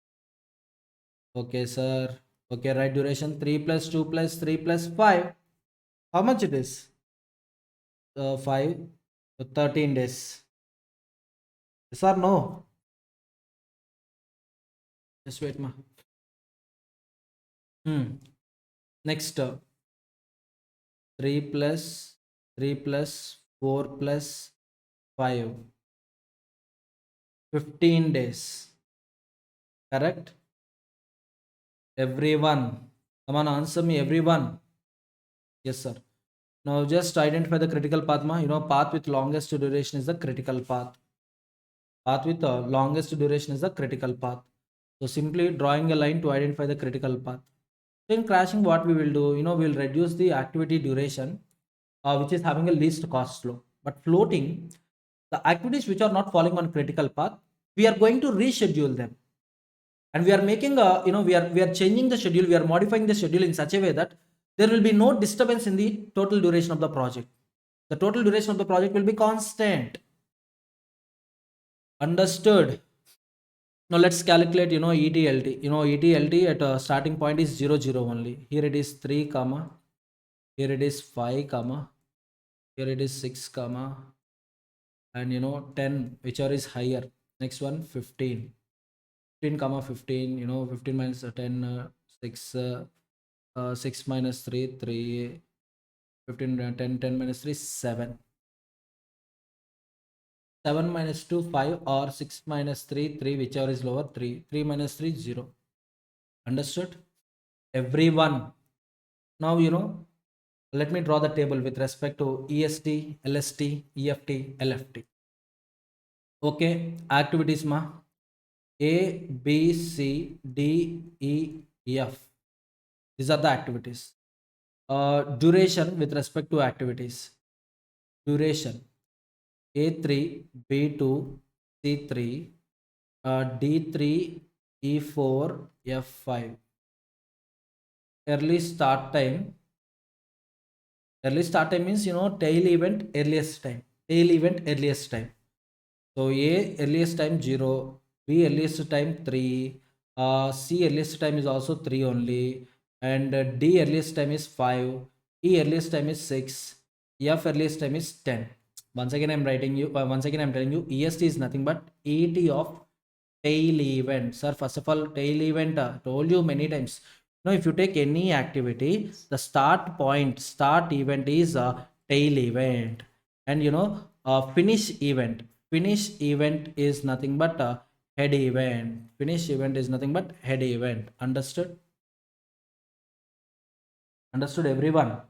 Okay, sir. Okay, right, duration 3 plus 2 plus 3 plus 5. How much it is? 5, 13 days. Yes or no? Just wait, ma. Next, 3 plus 3 plus 4 plus 5. 15 days. Correct? Everyone. Come on, answer me, everyone. Yes, sir. Now just identify the critical path, ma. Path with longest duration is the critical path. Path with the longest duration is the critical path. So simply drawing a line to identify the critical path. So in crashing, what we will do, we'll reduce the activity duration, which is having a least cost flow. But floating, the activities which are not falling on critical path, we are going to reschedule them. And we are making a, we are changing the schedule, we are modifying the schedule in such a way that there will be no disturbance in the total duration of the project. The total duration of the project will be constant. Understood? Now let's calculate, ETLT. ETLT at a starting point is 0, 0 only. Here it is 3, comma. Here it is 5, comma. Here it is 6, comma. And 10, whichever is higher. Next one, 15. 15, comma 15. 15 minus 10, 6. 6 minus 3, 3. 15, 10, 10 minus 3, 7. 7 minus 2, 5, or 6 minus 3, 3, whichever is lower, 3. 3 minus 3, 0. Understood? Everyone. Now, let me draw the table with respect to EST, LST, EFT, LFT. Okay, activities ma. A, B, C, D, E, F. These are the activities. Duration with respect to activities. Duration. A3, B2, C3, D3, E4, F5. Early start time. Early start time means tail event earliest time. Tail event earliest time. So A earliest time 0, B earliest time 3, C earliest time is also 3 only, and D earliest time is 5, E earliest time is 6, F earliest time is 10. Once again I'm telling you EST is nothing but ET of tail event. Sir, first of all, tail event, told you many times. If you take any activity, the start event is a tail event, and finish event is nothing but a head event. Finish event is nothing but head event. Understood? Understood, everyone?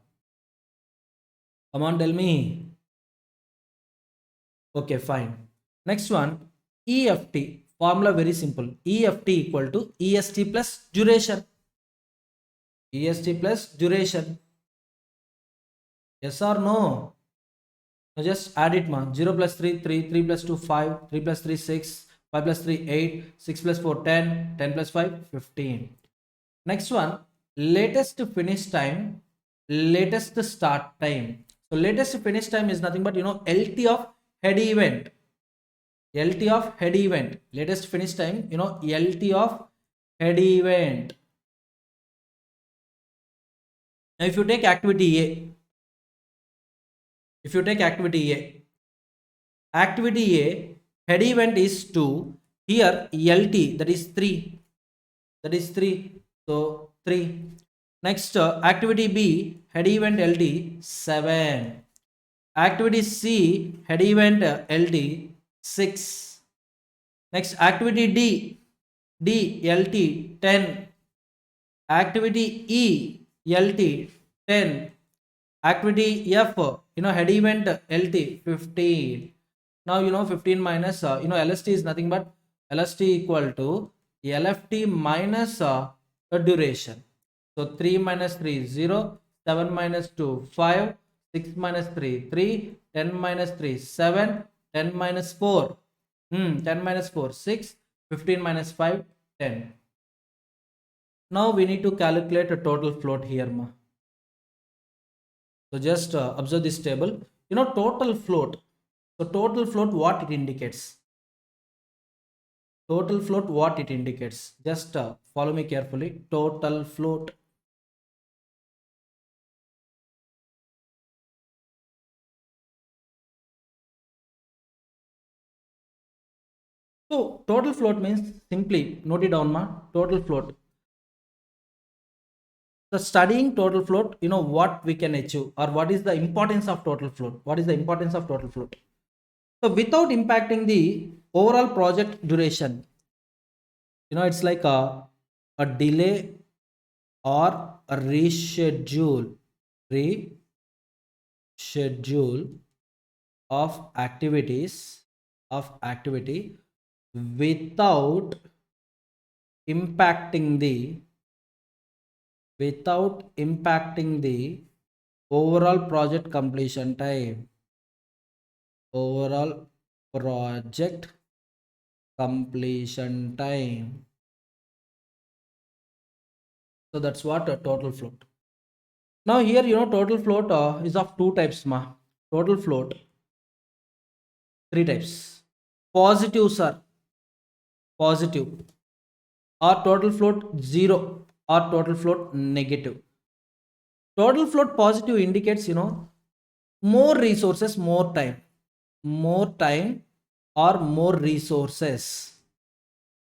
Come on, tell me. Okay, fine. Next one, EFT. Formula very simple. EFT equal to EST plus duration. EST plus duration. Yes or no? Now just add it, ma. 0 plus 3, 3, 3 plus 2, 5, 3 plus 3, 6, 5 plus 3, 8, 6 plus 4, 10, 10 plus 5, 15. Next one, latest finish time, latest start time. So latest finish time is nothing but LT of head event. LT of head event. Latest finish time, LT of head event. Now if you take activity A, activity A, head event is 2. Here LT, that is 3. So 3. Next, activity B, head event LT 7. Activity C, head event LT 6. Next, activity D LT 10. Activity E LT 10. Activity F, head event LT 15. Now 15 minus LST is nothing but LST equal to LFT minus the duration. So 3 minus 3 0, 7 minus 2 5, 6 minus 3 3, 10 minus 3 7, 10 minus 4 10 minus 4 6, 15 minus 5 10. Now we need to calculate a total float here, ma. So just observe this table. Total float. So total float, what it indicates? Total float, what it indicates? Just follow me carefully. Total float. So total float means, simply note it down, ma. Total float. So studying total float, what we can achieve, or what is the importance of total float? What is the importance of total float? So without impacting the overall project duration, it's like a delay or a reschedule of activities of activity without impacting the overall project completion time. Overall project completion time. So that's what a total float. Now here total float is of two types, ma. Total float, three types. Positive, sir. positive, or total float 0, or total float negative. Total float positive indicates, more resources, more time or more resources.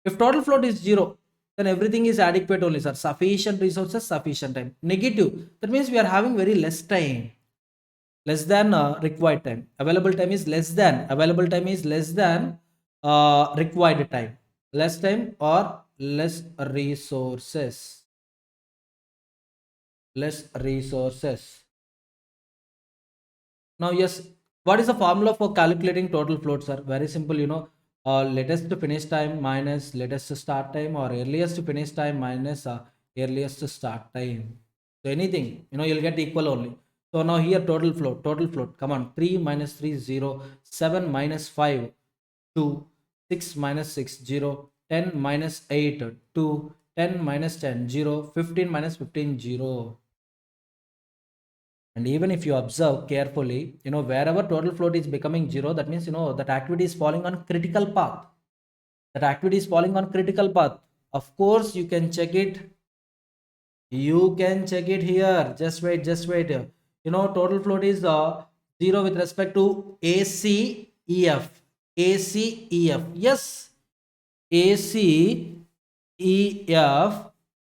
If total float is 0, then everything is adequate only, sir. Sufficient resources, sufficient time. Negative, that means we are having very less time, less than required time. Available time is less than, required time. Less time or less resources. Less resources. Now, yes, what is the formula for calculating total float, sir? Very simple, latest finish time minus latest start time, or earliest finish time minus earliest start time. So anything, you'll get equal only. So now here total float, come on, 3 minus 3, 0, 7 minus 5, 2, 6 minus 6, 0, 10 minus 8, 2, 10 minus 10, 0, 15 minus 15, 0. And even if you observe carefully, wherever total float is becoming 0, that means, that activity is falling on critical path. That activity is falling on critical path. Of course, you can check it. You can check it here. Just wait. Total float is 0 with respect to ACEF. ACEF. Yes. ACEF.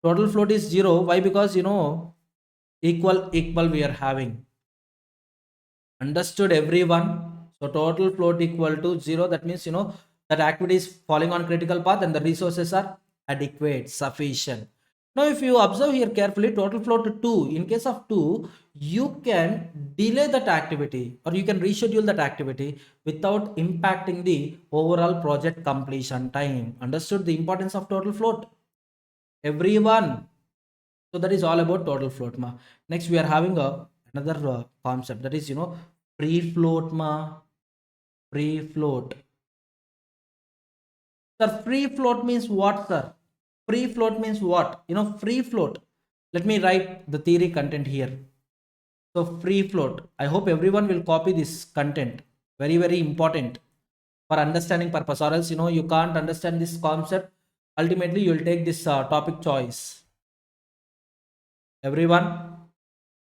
Total float is 0. Why? Because, equal we are having. Understood, everyone? So total float equal to 0. That means, that activity is falling on critical path and the resources are adequate, sufficient. Now, if you observe here carefully, total float 2, in case of 2, you can delay that activity or you can reschedule that activity without impacting the overall project completion time. Understood the importance of total float, everyone? So that is all about total float, ma. Next, we are having another concept, that is, free float, ma. Free float. Sir, free float means what, sir? Free float means what? Free float. Let me write the theory content here. So free float. I hope everyone will copy this content. Very, very important for understanding purpose, or else, you can't understand this concept. Ultimately, you will take this topic choice. Everyone?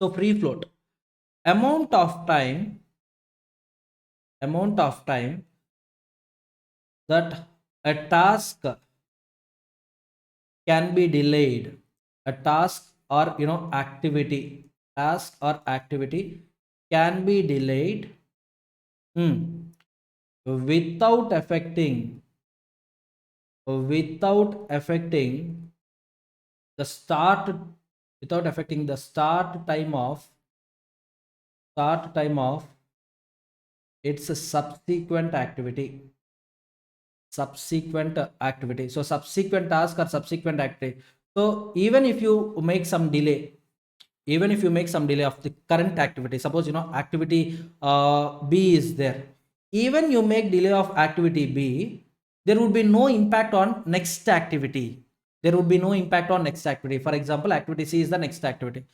So free float. Amount of time that a task can be delayed, a task or activity can be delayed without affecting the start time of its subsequent activity. So subsequent task or subsequent activity. So even if you make some delay of the current activity, suppose activity B is there, even you make delay of activity B, there would be no impact on next activity. For example, activity C is the next activity,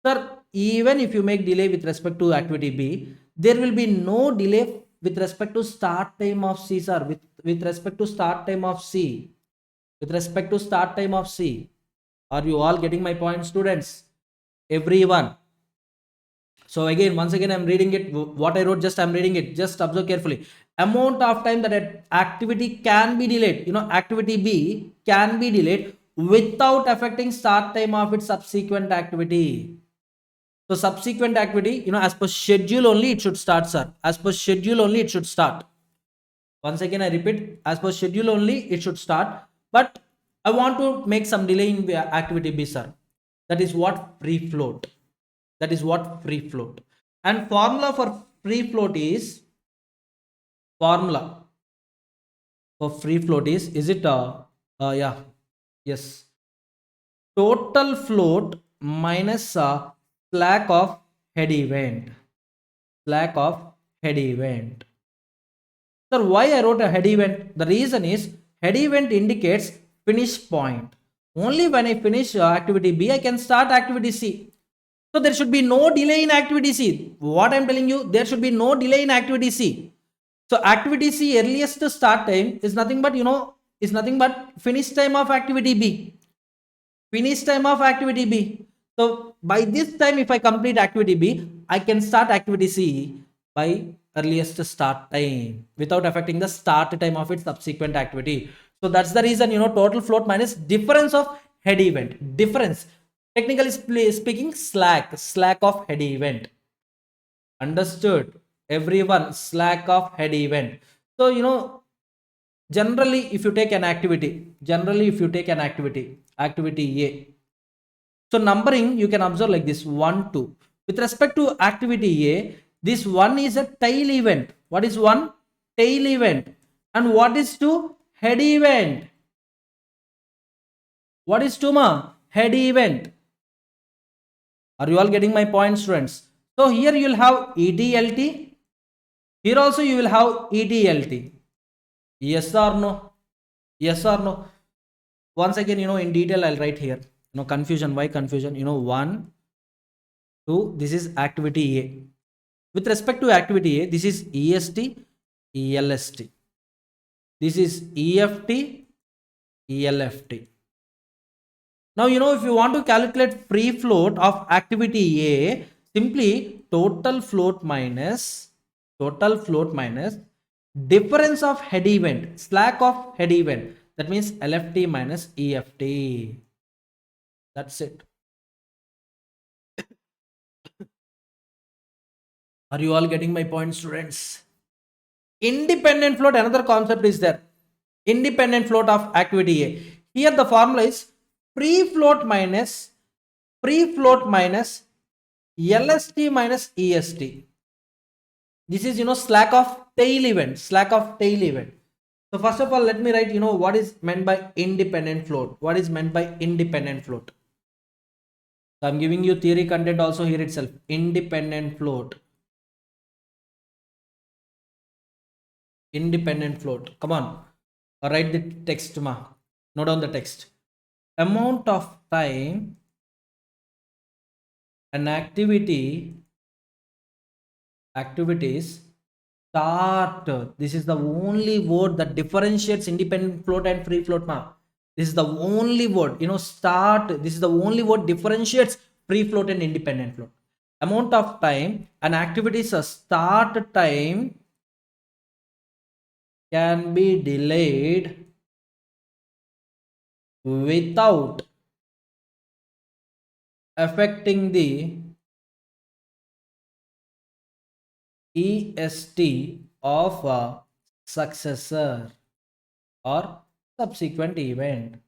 sir. Even if you make delay with respect to activity B, there will be no delay with respect to start time of C, sir. With respect to start time of C. Are you all getting my point, students? Everyone? So again, once again, I'm reading it. What I wrote, I'm reading it. Just observe carefully. Amount of time that an activity can be delayed. Activity B can be delayed without affecting start time of its subsequent activity. So subsequent activity, as per schedule only it should start, sir. As per schedule only it should start. Once again, I repeat, as per schedule only it should start. But I want to make some delay in activity B, sir. That is what free float. And formula for free float is it yeah, yes, total float minus slack of head event. Sir, why I wrote a head event? The reason is head event indicates finish point. Only when I finish activity B, I can start activity C. So there should be no delay in activity C. What I'm telling you, there should be no delay in activity C. So activity C earliest start time is nothing but is nothing but finish time of activity B. Finish time of activity B. So by this time, if I complete activity B, I can start activity C by earliest start time without affecting the start time of its subsequent activity. So that's the reason, total float minus difference of head event. Difference. Technically speaking, slack of head event. Understood? Everyone, slack of head event. So, generally if you take an activity, activity A, so numbering you can observe like this 1 2. With respect to activity A, this one is a tail event. What is one? Tail event. And what is two? Head event. What is two, ma? Head event. Are you all getting my point, students? So here you will have EDLT. Here also you will have EDLT. Yes or no? Yes or no? Once again, in detail I'll write here. Confusion. Why confusion? 1 2, this is activity A. With respect to activity A, this is EST, ELST. This is EFT, ELFT. Now, if you want to calculate free float of activity A, simply total float minus difference of head event, slack of head event. That means LFT minus EFT. That's it. Are you all getting my point, students? Independent float, another concept is there. Independent float of activity A. Here the formula is free float minus LST minus EST. This is slack of tail event. So first of all, let me write what is meant by independent float. So I'm giving you theory content also here itself. Independent float. Come on, write the text, ma. Note down the text. Amount of time an activities start. This is the only word that differentiates independent float and free float, ma. This is the only word, start. This is the only word differentiates free float and independent float. Amount of time an activities start time can be delayed without affecting the EST of a successor or subsequent event.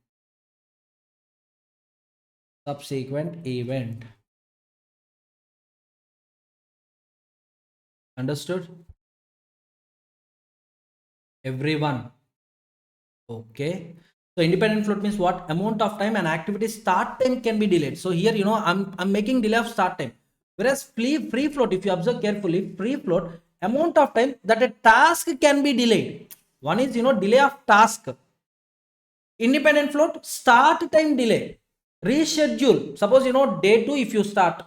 Understood? Everyone? Okay. So independent float means what? Amount of time an activity start time can be delayed. So here, I'm making delay of start time. Whereas free float, if you observe carefully, free float, amount of time that a task can be delayed. One is, delay of task. Independent float, start time delay. Reschedule. Suppose, day 2, if you start,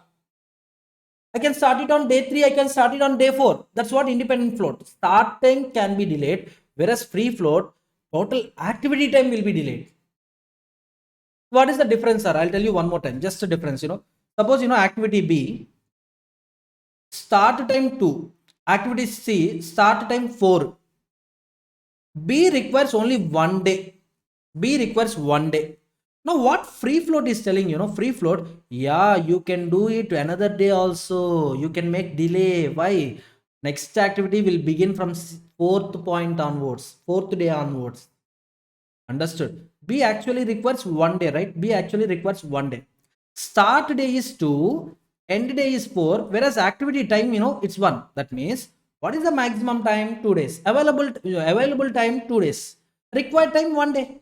I can start it on day 3, I can start it on day 4. That's what independent float. Start time can be delayed, whereas free float, total activity time will be delayed. What is the difference, sir? I'll tell you one more time. Just a difference, Suppose, activity B, start time 2. Activity C, start time 4. B requires only 1 day. Now, what free float is telling, free float, yeah, you can do it another day also. You can make delay. Why? Next activity will begin from 4th day onwards. Understood? B actually requires 1 day, right? Start day is 2, end day is 4, whereas activity time, it's 1. That means, what is the maximum time? 2 days. Available time 2 days. Required time 1 day.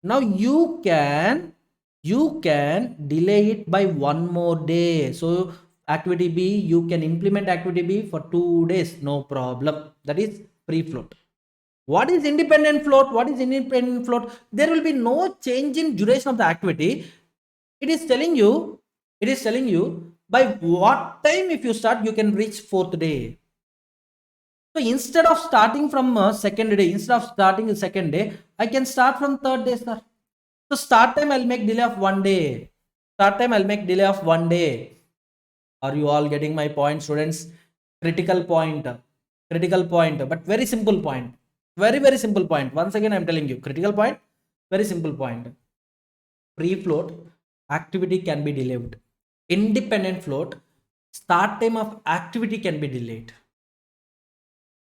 Now you can delay it by 1 more day. So activity B, you can implement activity B for 2 days, no problem. That is free float. What is independent float? There will be no change in duration of the activity. It is telling you by what time if you start, you can reach 4th day. So instead of starting from second day, I can start from third day, sir. So start time I'll make delay of 1 day. Start time I'll make delay of 1 day. Are you all getting my point, students? Critical point. Critical point. But very simple point. Very, very simple point. Once again, I'm telling you, critical point, very simple point. Free float, activity can be delayed. Independent float, start time of activity can be delayed.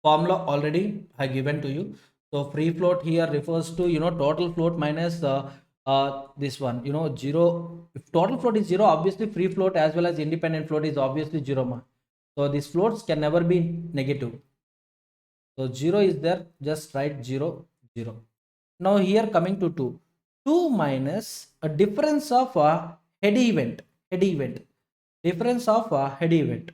Formula already I given to you. So free float here refers to total float minus this one, 0. If total float is 0, obviously free float as well as independent float is obviously 0. So these floats can never be negative. So 0 is there, just write 0, 0. Now here coming to 2. 2 minus a difference of a head event. Difference of a head event.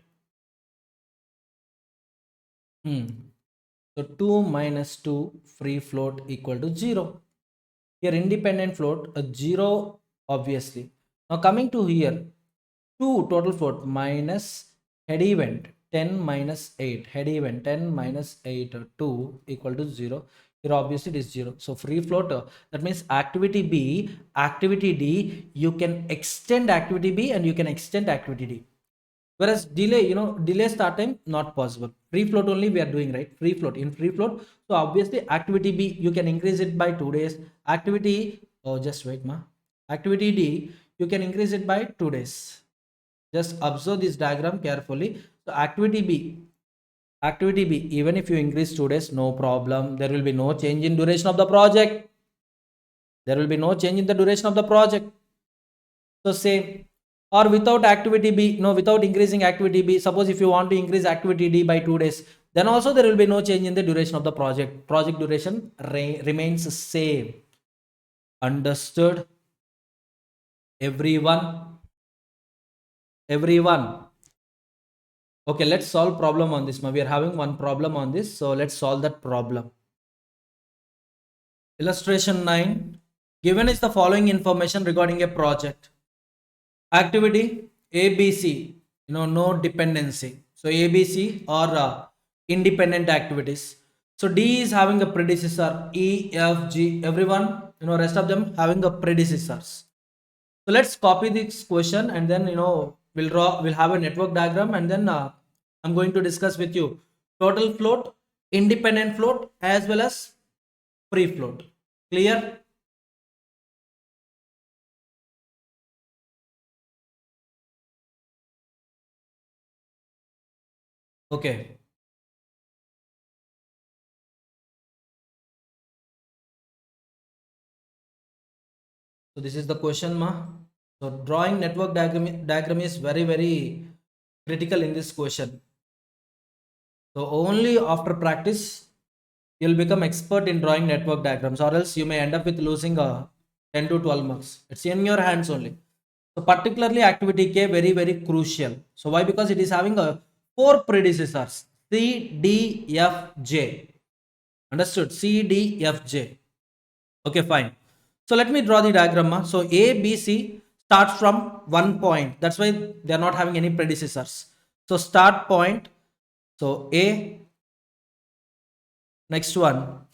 So 2 minus 2 free float equal to 0. Here independent float, a 0 obviously. Now coming to here, 2 total float minus head event 10 minus 8. Head event 10 minus 8, 2 equal to 0. Here obviously it is 0. So free float, that means activity B, activity D, you can extend activity B and you can extend activity D. Whereas delay, delay start time not possible. Free float only we are doing, right? Free float, in free float. So obviously activity B, you can increase it by 2 days. Activity, oh just wait activity D, you can increase it by 2 days. Just observe this diagram carefully. So activity B, even if you increase 2 days, no problem. There will be no change in duration of the project. There will be no change in the duration of the project. So same. Or without activity B, without increasing activity B, suppose if you want to increase activity D by 2 days, then also there will be no change in the duration of the project. Project duration remains same. Understood? Everyone? Okay, let's solve problem on this. We are having one problem on this, so let's solve that problem. Illustration 9. Given is the following information regarding a project. Activity ABC, no dependency. So ABC or independent activities. So D is having a predecessor, E, F, G, everyone, rest of them having a predecessors. So let's copy this question and then, we'll have a network diagram and then I'm going to discuss with you total float, independent float as well as free float. Clear? Okay. So this is the question, So drawing network diagram is very, very critical in this question. So only after practice, you'll become expert in drawing network diagrams, or else you may end up with losing 10 to 12 marks. It's in your hands only. So particularly activity K, very, very crucial. So why? Because it is having 4 predecessors, C, D, F, J. Understood? C, D, F, J. Okay, fine. So let me draw the diagram. So A, B, C starts from one point. That's why they are not having any predecessors. So start point. So A, next one,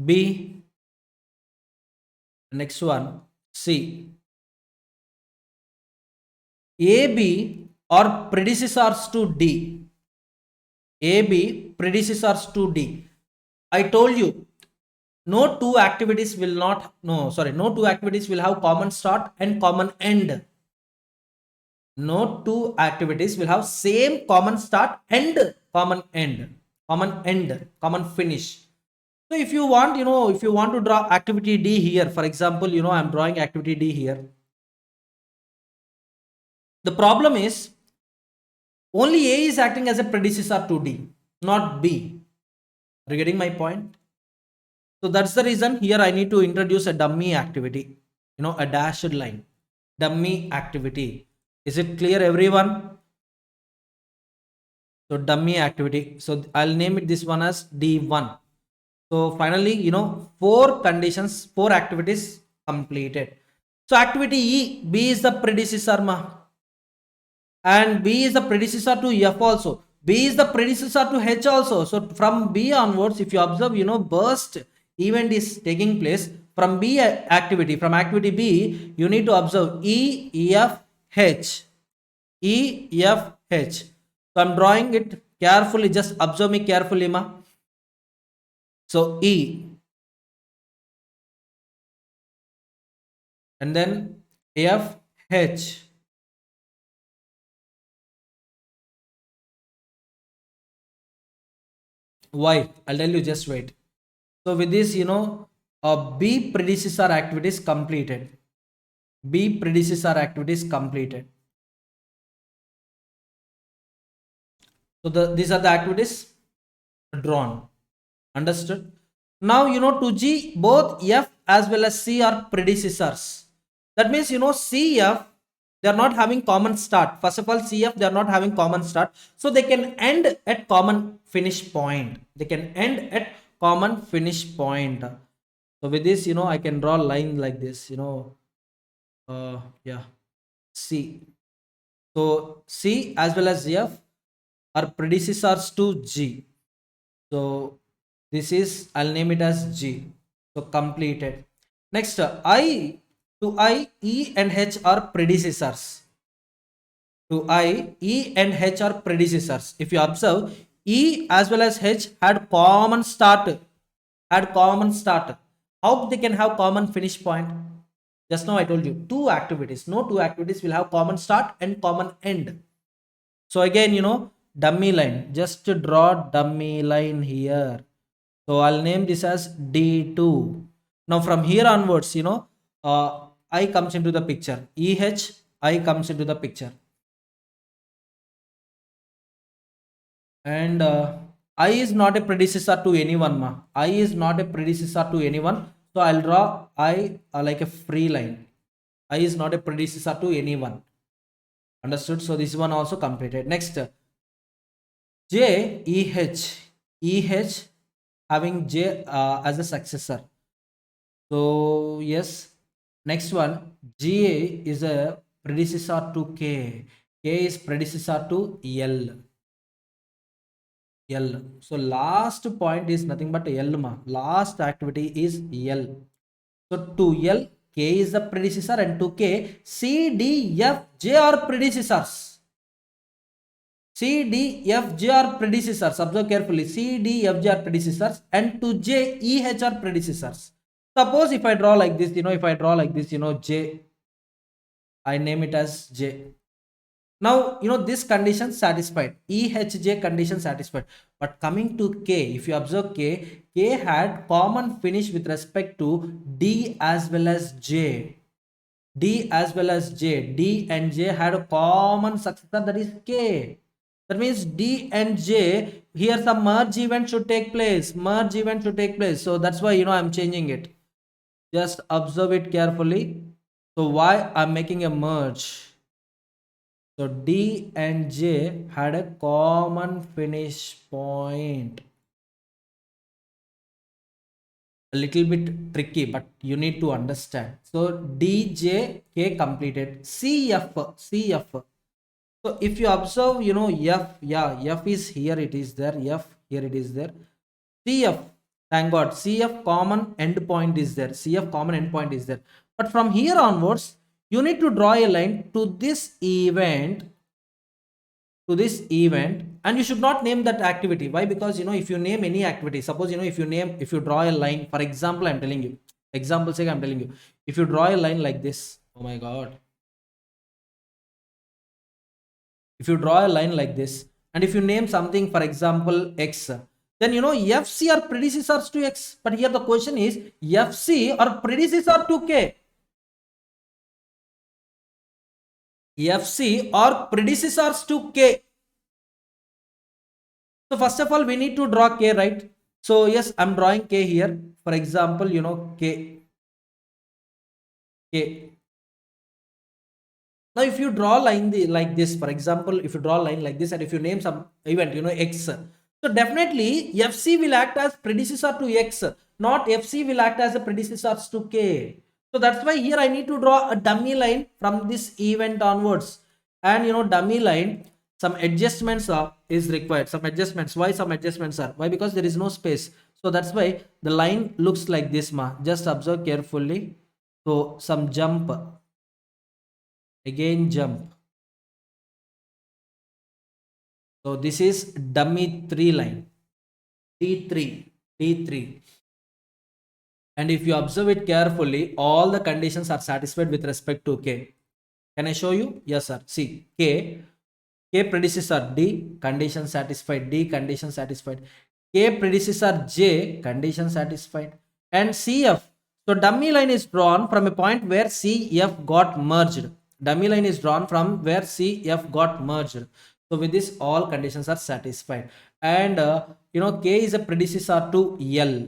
B, next one, C. A, B are predecessors to D. A, B predecessors to D. I told you no two activities will have common start and common end. No two activities will have same common start and common end, common finish. So if you want, to draw activity D here, for example, I'm drawing activity D here. The problem is only A is acting as a predecessor to D, not B. Are you getting my point? So that's the reason here I need to introduce a dummy activity, a dashed line, dummy activity. Is it clear, everyone? So dummy activity. So I'll name it this one as D1. So finally, 4 conditions, 4 activities completed. So activity E, B is the predecessor, and B is the predecessor to F also. B is the predecessor to H also. So from B onwards, if you observe, burst event is taking place from B activity, from activity B, you need to observe E, F, H. E, F, H. So I'm drawing it carefully, just observe me carefully, ma. So E, and then F, H. Why? I'll tell you, just wait. So with this, B predecessor activities completed. B predecessor activities completed. So these are the activities drawn. Understood? Now, to G, both F as well as C are predecessors. That means, CF, they are not having common start. First of all, CF, they are not having common start. So they can end at common finish point. They can end at common finish point. So with this, I can draw a line like this, yeah, C. So C as well as F are predecessors to G. So this is, I'll name it as G. So completed. Next, I to I, E and H are predecessors. To I, E and H are predecessors. If you observe, E as well as H had common start. Had common start. How they can have common finish point? Just now I told you, two activities. No two activities will have common start and common end. So again, dummy line. Just to draw dummy line here. So I'll name this as D2. Now from here onwards, I comes into the picture. EH, I comes into the picture. And I is not a predecessor to anyone, ma. I is not a predecessor to anyone. So I'll draw I like a free line. I is not a predecessor to anyone. Understood? So this one also completed. Next, J, EH having J as a successor. So yes, next one, GA is a predecessor to K. K is predecessor to L. L. So last point is nothing but L, ma. Last activity is L. So to L, K is the predecessor, and to K, C, D, F, J are predecessors. C, D, F, J are predecessors. Observe carefully. C, D, F, J are predecessors, and to J, E, H are predecessors. Suppose if I draw like this, J, I name it as J. Now, this condition satisfied. EHJ condition satisfied. But coming to K, if you observe K, K had common finish with respect to D as well as J. D as well as J. D and J had a common successor, that is K. That means D and J, here some merge event should take place. Merge event should take place. So that's why, I'm changing it. Just observe it carefully. So why I'm making a merge? So D and J had a common finish point. A little bit tricky, but you need to understand. So D, J, K completed. CF. So if you observe, F, yeah, F is here, it is there. F, here it is there. CF, thank God, CF common endpoint is there. CF common endpoint is there. But from here onwards, you need to draw a line to this event, and you should not name that activity. Why? Because, if you name any activity, suppose, if you draw a line, for example, I'm telling you, example sake, I'm telling you, if you draw a line like this, oh my God. If you draw a line like this, and if you name something, for example, X, then FC are predecessors to X. But here the question is, FC or predecessor to K? FC or predecessors to K? So first of all, we need to draw K, right? So yes, I'm drawing K here. For example, K. Now, if you draw line like this, for example, if you draw a line like this, and if you name some event, X, so definitely FC will act as predecessor to X, not FC will act as a predecessor to K. So that's why here I need to draw a dummy line from this event onwards. And dummy line, some adjustments is required. Some adjustments. Why some adjustments are? Why? Because there is no space. So that's why the line looks like this ma. Just observe carefully. So some jump, again jump. So this is dummy 3 line, D3, D3. And if you observe it carefully, all the conditions are satisfied with respect to K. Can I show you? Yes sir. See, K predecessor D, condition satisfied. D, condition satisfied. K predecessor J, condition satisfied. And CF. So dummy line is drawn from a point where CF got merged. Dummy line is drawn from where CF got merged. So with this, all conditions are satisfied. And K is a predecessor to L.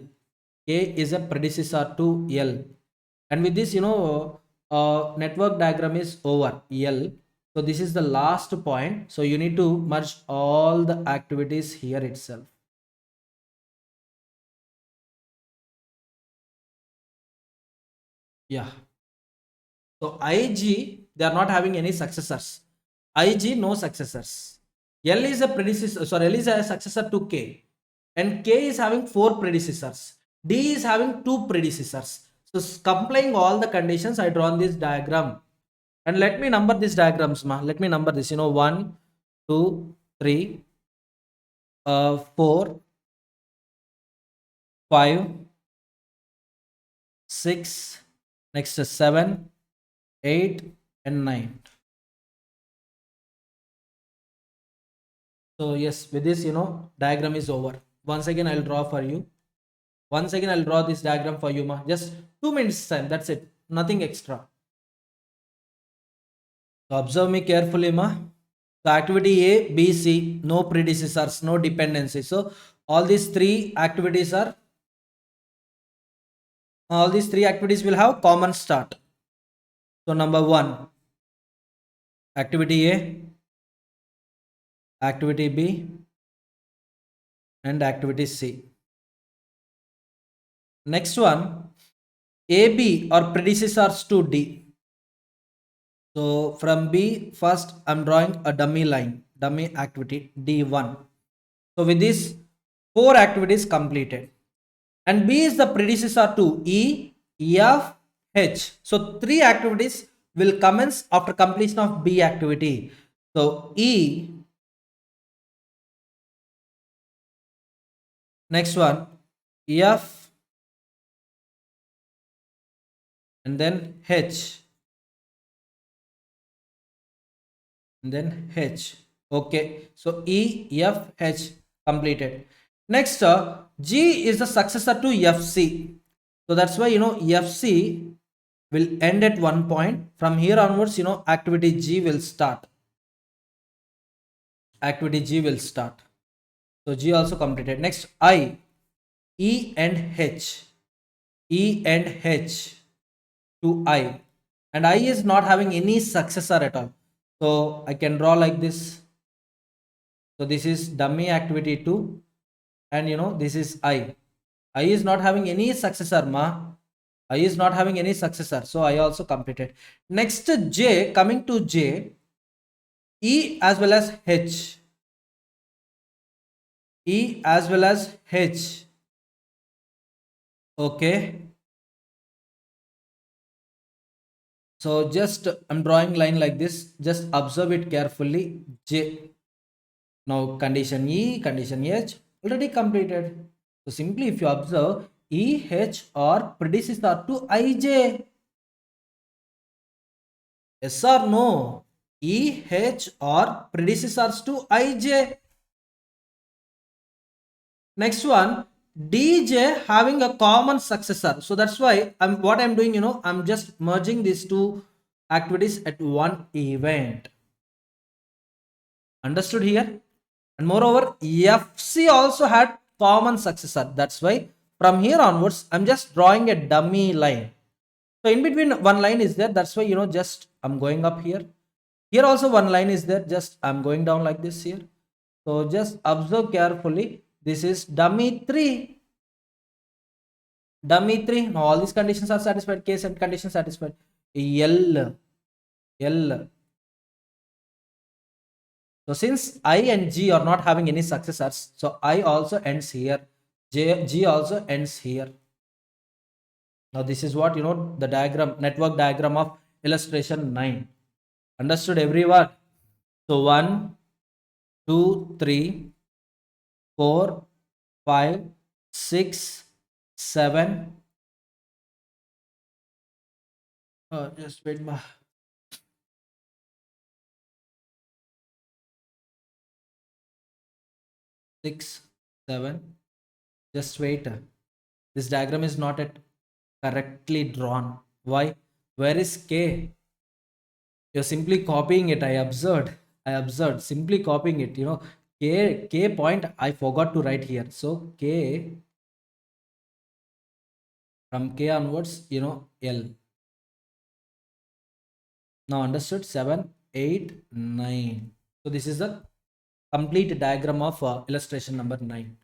K is a predecessor to L. And with this, network diagram is over L. So this is the last point. So you need to merge all the activities here itself. Yeah. So IG, they are not having any successors. IG, no successors. L is a predecessor, sorry, L is a successor to K. And K is having 4 predecessors. D is having 2 predecessors. So complying all the conditions, I drawn this diagram. And let me number these diagrams, ma. Let me number this, 1, 2, 3, 4, 5, 6, next is 7, 8, and 9. So yes, with this, diagram is over. Once again, I'll draw for you. Once again, I'll draw this diagram for you, ma. Just 2 minutes time. That's it. Nothing extra. So observe me carefully, ma. So activity A, B, C, no predecessors, no dependency. So all these three activities will have common start. So number 1, activity A, activity B, and activity C. Next one, AB or predecessors to D. So from B, first I'm drawing a dummy line, dummy activity D1. So with this, 4 activities completed. And B is the predecessor to E, F, H. So 3 activities will commence after completion of B activity. So E, next one, F, and then H, and then H. Okay, so E, F, H completed. Next, G is the successor to FC. So that's why, FC will end at one point. From here onwards, activity G will start. Activity G will start. So G also completed. Next, I, E and H. E and H to I. And I is not having any successor at all. So I can draw like this. So this is dummy activity 2. And this is I. I is not having any successor, ma. I is not having any successor. So I also completed. Next, J, coming to J, E as well as H. E as well as H. Okay. So just I'm drawing line like this. Just observe it carefully. J. Now condition E, condition H already completed. So simply if you observe, E, H are predecessor to IJ. Yes or no? E, H are predecessors to IJ. Next one, DJ having a common successor. So that's why what I'm doing, I'm just merging these 2 activities at one event. Understood here? And moreover, FC also had common successor. That's why from here onwards, I'm just drawing a dummy line. So in between one line is there. That's why, just I'm going up here. Here also one line is there. Just I'm going down like this here. So just observe carefully. This is dummy 3. Dummy 3. Now all these conditions are satisfied. Case and condition satisfied. L. So since I and G are not having any successors, so I also ends here. G also ends here. Now this is what the diagram, network diagram of illustration 9. Understood everyone? So 1, 2, 3, 4, 5, 6, 7. Just wait. 6, 7. Just wait. This diagram is not at correctly drawn. Why? Where is K? You're simply copying it. I observed simply copying it. K point I forgot to write here. So K, from K onwards, L. Now understood? 7, 8, 9. So this is the complete diagram of illustration number 9.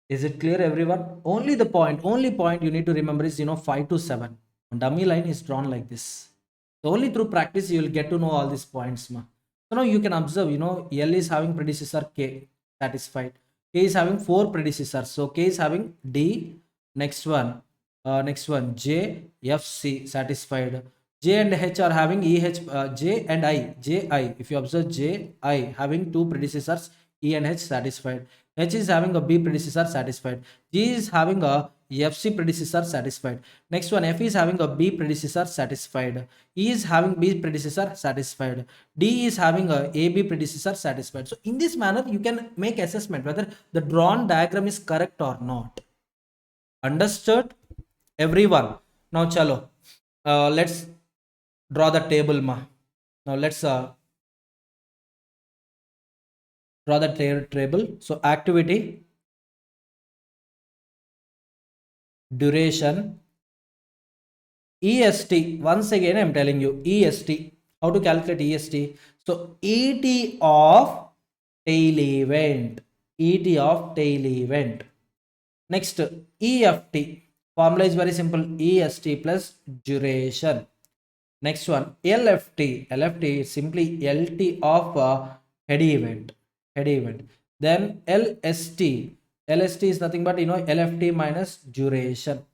Is it clear, everyone? Only point you need to remember is 5 to 7. Dummy line is drawn like this. So only through practice you will get to know all these points. So now you can observe, L is having predecessor K, satisfied. K is having 4 predecessors. So K is having D. Next one J, F, C, satisfied. J and H are having J and I. J, I. If you observe J, I having 2 predecessors, E and H, satisfied. H is having a B predecessor, satisfied. G is having a FC predecessor, satisfied. Next one, F is having a B predecessor, satisfied. E is having B predecessor, satisfied. D is having a AB predecessor, satisfied. So in this manner you can make assessment whether the drawn diagram is correct or not. Understood, everyone? Now chalo, let's draw the table. Now let's draw the table. So activity, duration, EST. Once again I'm telling you, EST. How to calculate EST? So ET of tail event. ET of tail event. Next, EFT. Formula is very simple. EST plus duration. Next one, LFT. LFT is simply LT of head event. Head event. Then LST. LST is nothing but LFT minus duration.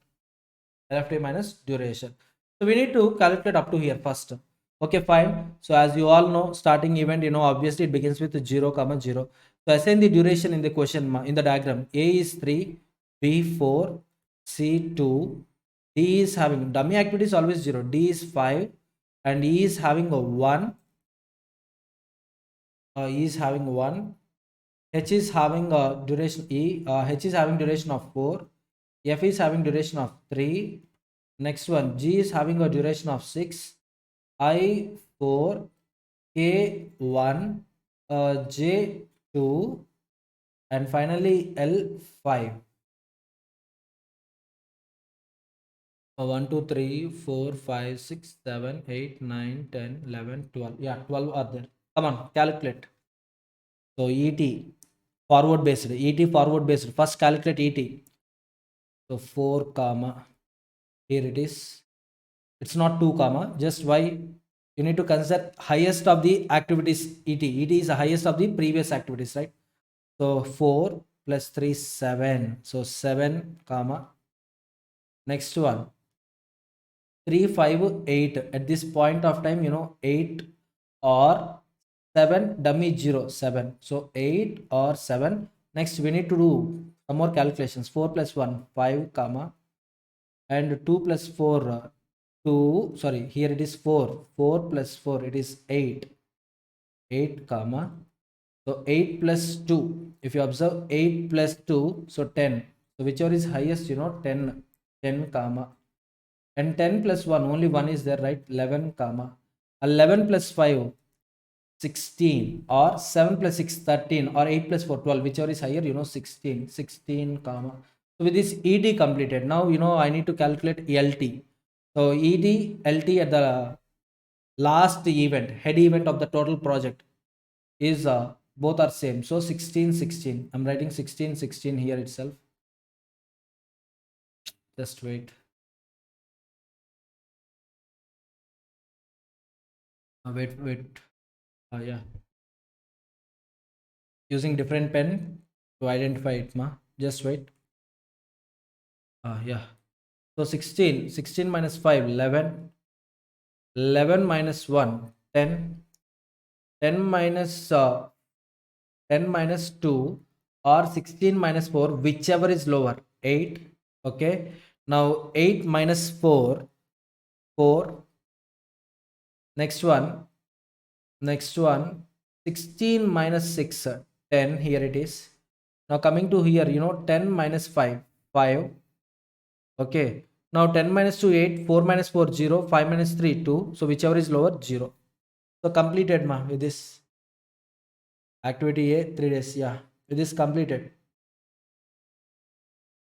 LFT minus duration. So we need to calculate up to here first. Okay, fine. So as you all know, starting event, obviously it begins with 0, 0. So assign the duration in the question, in the diagram. A is 3, B 4, C 2, D is having, dummy activity is always 0, D is 5, and E is having a 1. E is having 1. H is having a duration H is having duration of 4. F is having duration of 3. Next one, G is having a duration of 6. I 4, K 1, J 2, and finally L 5. 1, 2, 3, 4, 5, 6, 7, 8, 9, 10, 11, 12. Yeah, 12 are there. Come on, calculate. So ET forward based. ET forward based. First calculate ET. So 4 comma. Here it is. It's not 2 comma. Just why? You need to consider highest of the activities. ET. ET is the highest of the previous activities, right? So 4 plus 3, 7. So 7 comma. Next one, 3, 5, 8. At this point of time, 8 or 7, dummy 0, 7. So 8 or 7. Next we need to do some more calculations. 4 plus 1, 5 comma, and 2 plus 4, 2, sorry, here it is 4. 4 plus 4, it is 8. 8 comma. So 8 plus 2. If you observe 8 plus 2, so 10. So whichever is highest, 10, 10 comma. And 10 plus 1, only 1 is there, right? 11 comma. 11 plus 5, 16, or 7 plus 6, 13, or 8 plus 4, 12, whichever is higher, 16, 16 comma. So with this ED completed, now I need to calculate LT. So ED, LT at the last event, head event of the total project is both are same. So 16, 16. I'm writing 16, 16 here itself. Just wait. Wait. Yeah. using different pen to identify it, ma. Just wait. Yeah. So 16 minus 5, 11. 11 minus 1, 10. 10 minus 10 minus 2 or 16 minus 4, whichever is lower, 8. Okay. Now 8 minus 4, 4. Next one. 16 minus 6, 10. Here it is. Now coming to here, 10 minus 5, 5. Okay. Now 10 minus 2, 8. 4 minus 4, 0. 5 minus 3, 2. So whichever is lower, 0. So completed, ma, with this. Activity A, 3 days. Yeah. With this completed.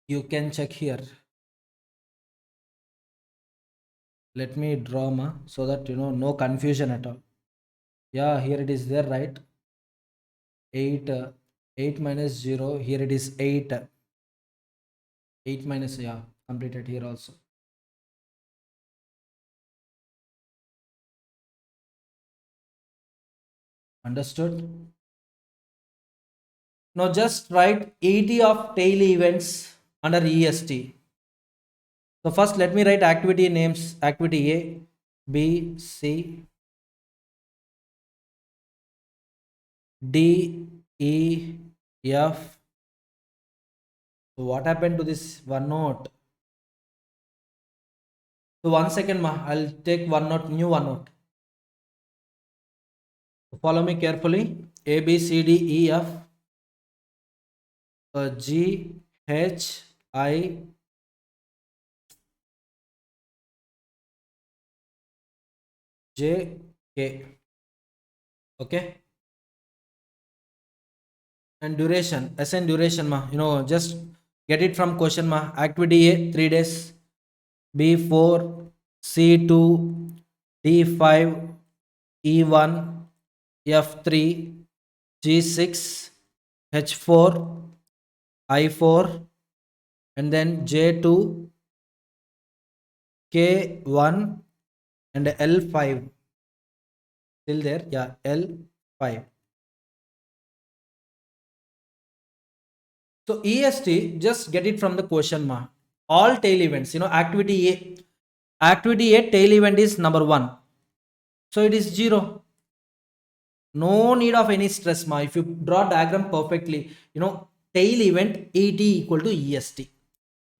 You can check here. Let me draw, ma, so that no confusion at all. Yeah, here it is there, right? 8 8 minus 0, here it is 8. 8 minus, yeah, completed here also. Understood? Now just write 80 of tail events under EST. So first let me write activity names. Activity A, B, C, D, E, F. So what happened to this OneNote? So 1 second, ma, I'll take OneNote, new OneNote. Follow me carefully. A, B, C, D, E, F, G, H, I, J, K. Okay. And duration, SN duration, ma, just get it from question, ma. Activity A, 3 days. B, 4. C, 2. D, 5. E, 1. F, 3. G, 6. H, 4. I, 4. And then J, 2. K, 1. And L, 5. Still there? Yeah, L, 5. So EST, just get it from the question, ma. All tail events, activity A. Activity A tail event is number 1. So it is 0. No need of any stress, ma. If you draw diagram perfectly, tail event ET equal to EST.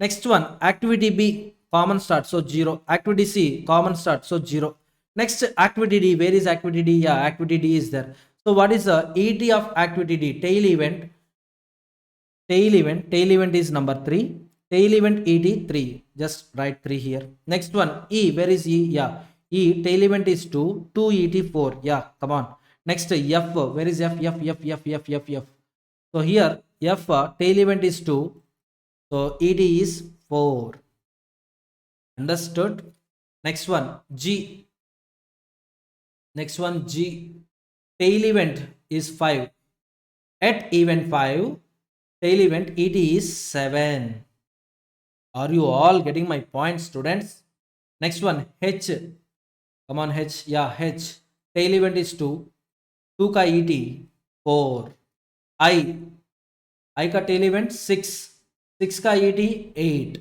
Next one, activity B, common start, so 0. Activity C, common start, so 0. Next, activity D, where is activity D? Yeah, activity D is there. So what is the ET of activity D? Tail event. Tail event is number 3. Tail event ET 3. Just write 3 here. Next one, E, where is E? Yeah, E, tail event is 2. 2 ET 4. Yeah, come on. Next, F, where is F? F. So here F, tail event is 2. So ET is 4. Understood? Next one, G. Next one, G, tail event is 5. At event 5, tail event ET is 7. Are you all getting my point, students? Next one, H. Come on, H. Yeah, H. Tail event is 2. 2 ka ET 4. I. I ka tail event 6. 6 ka ET 8.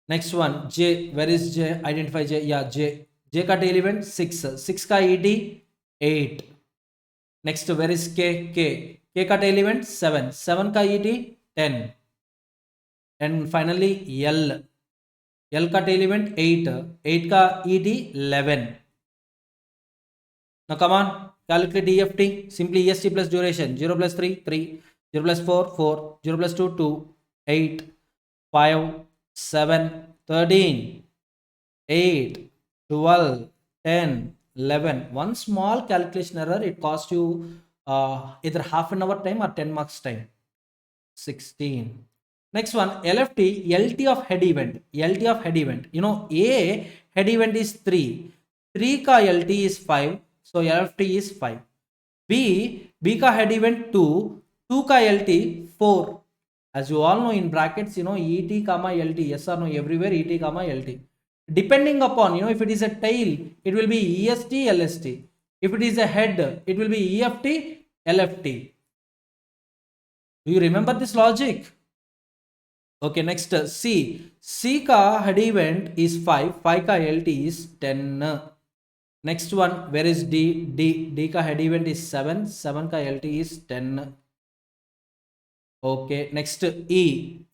Next one, J. Where is J? Identify J. Yeah, J. J ka tail event 6. 6 ka ET 8. Next, where is K? K. K ka tail event 7. 7 ka ET 10. And finally, L. L का tail event 8. 8 का ET 11. Now come on, calculate EFT. Simply EST plus duration. 0 plus 3, 3. 0 plus 4, 4. 0 plus 2, 2. 8. 5. 7. 13. 8. 12. 10. 11. One small calculation error, it cost you either half an hour time or 10 marks time. 16. Next one, LFT, LT of head event. LT of head event. A head event is 3. 3 ka LT is 5. So LFT is 5. B ka head event 2. 2 ka LT 4. As you all know in brackets, ET comma LT. Yes or no, everywhere ET comma LT. Depending upon, if it is a tail, it will be EST, LST. If it is a head, it will be EFT, LFT. Do you remember this logic? Okay, next C. C ka head event is 5. 5 ka LT is 10. Next one, where is D? D ka head event is 7. 7 ka LT is 10. Okay, next E.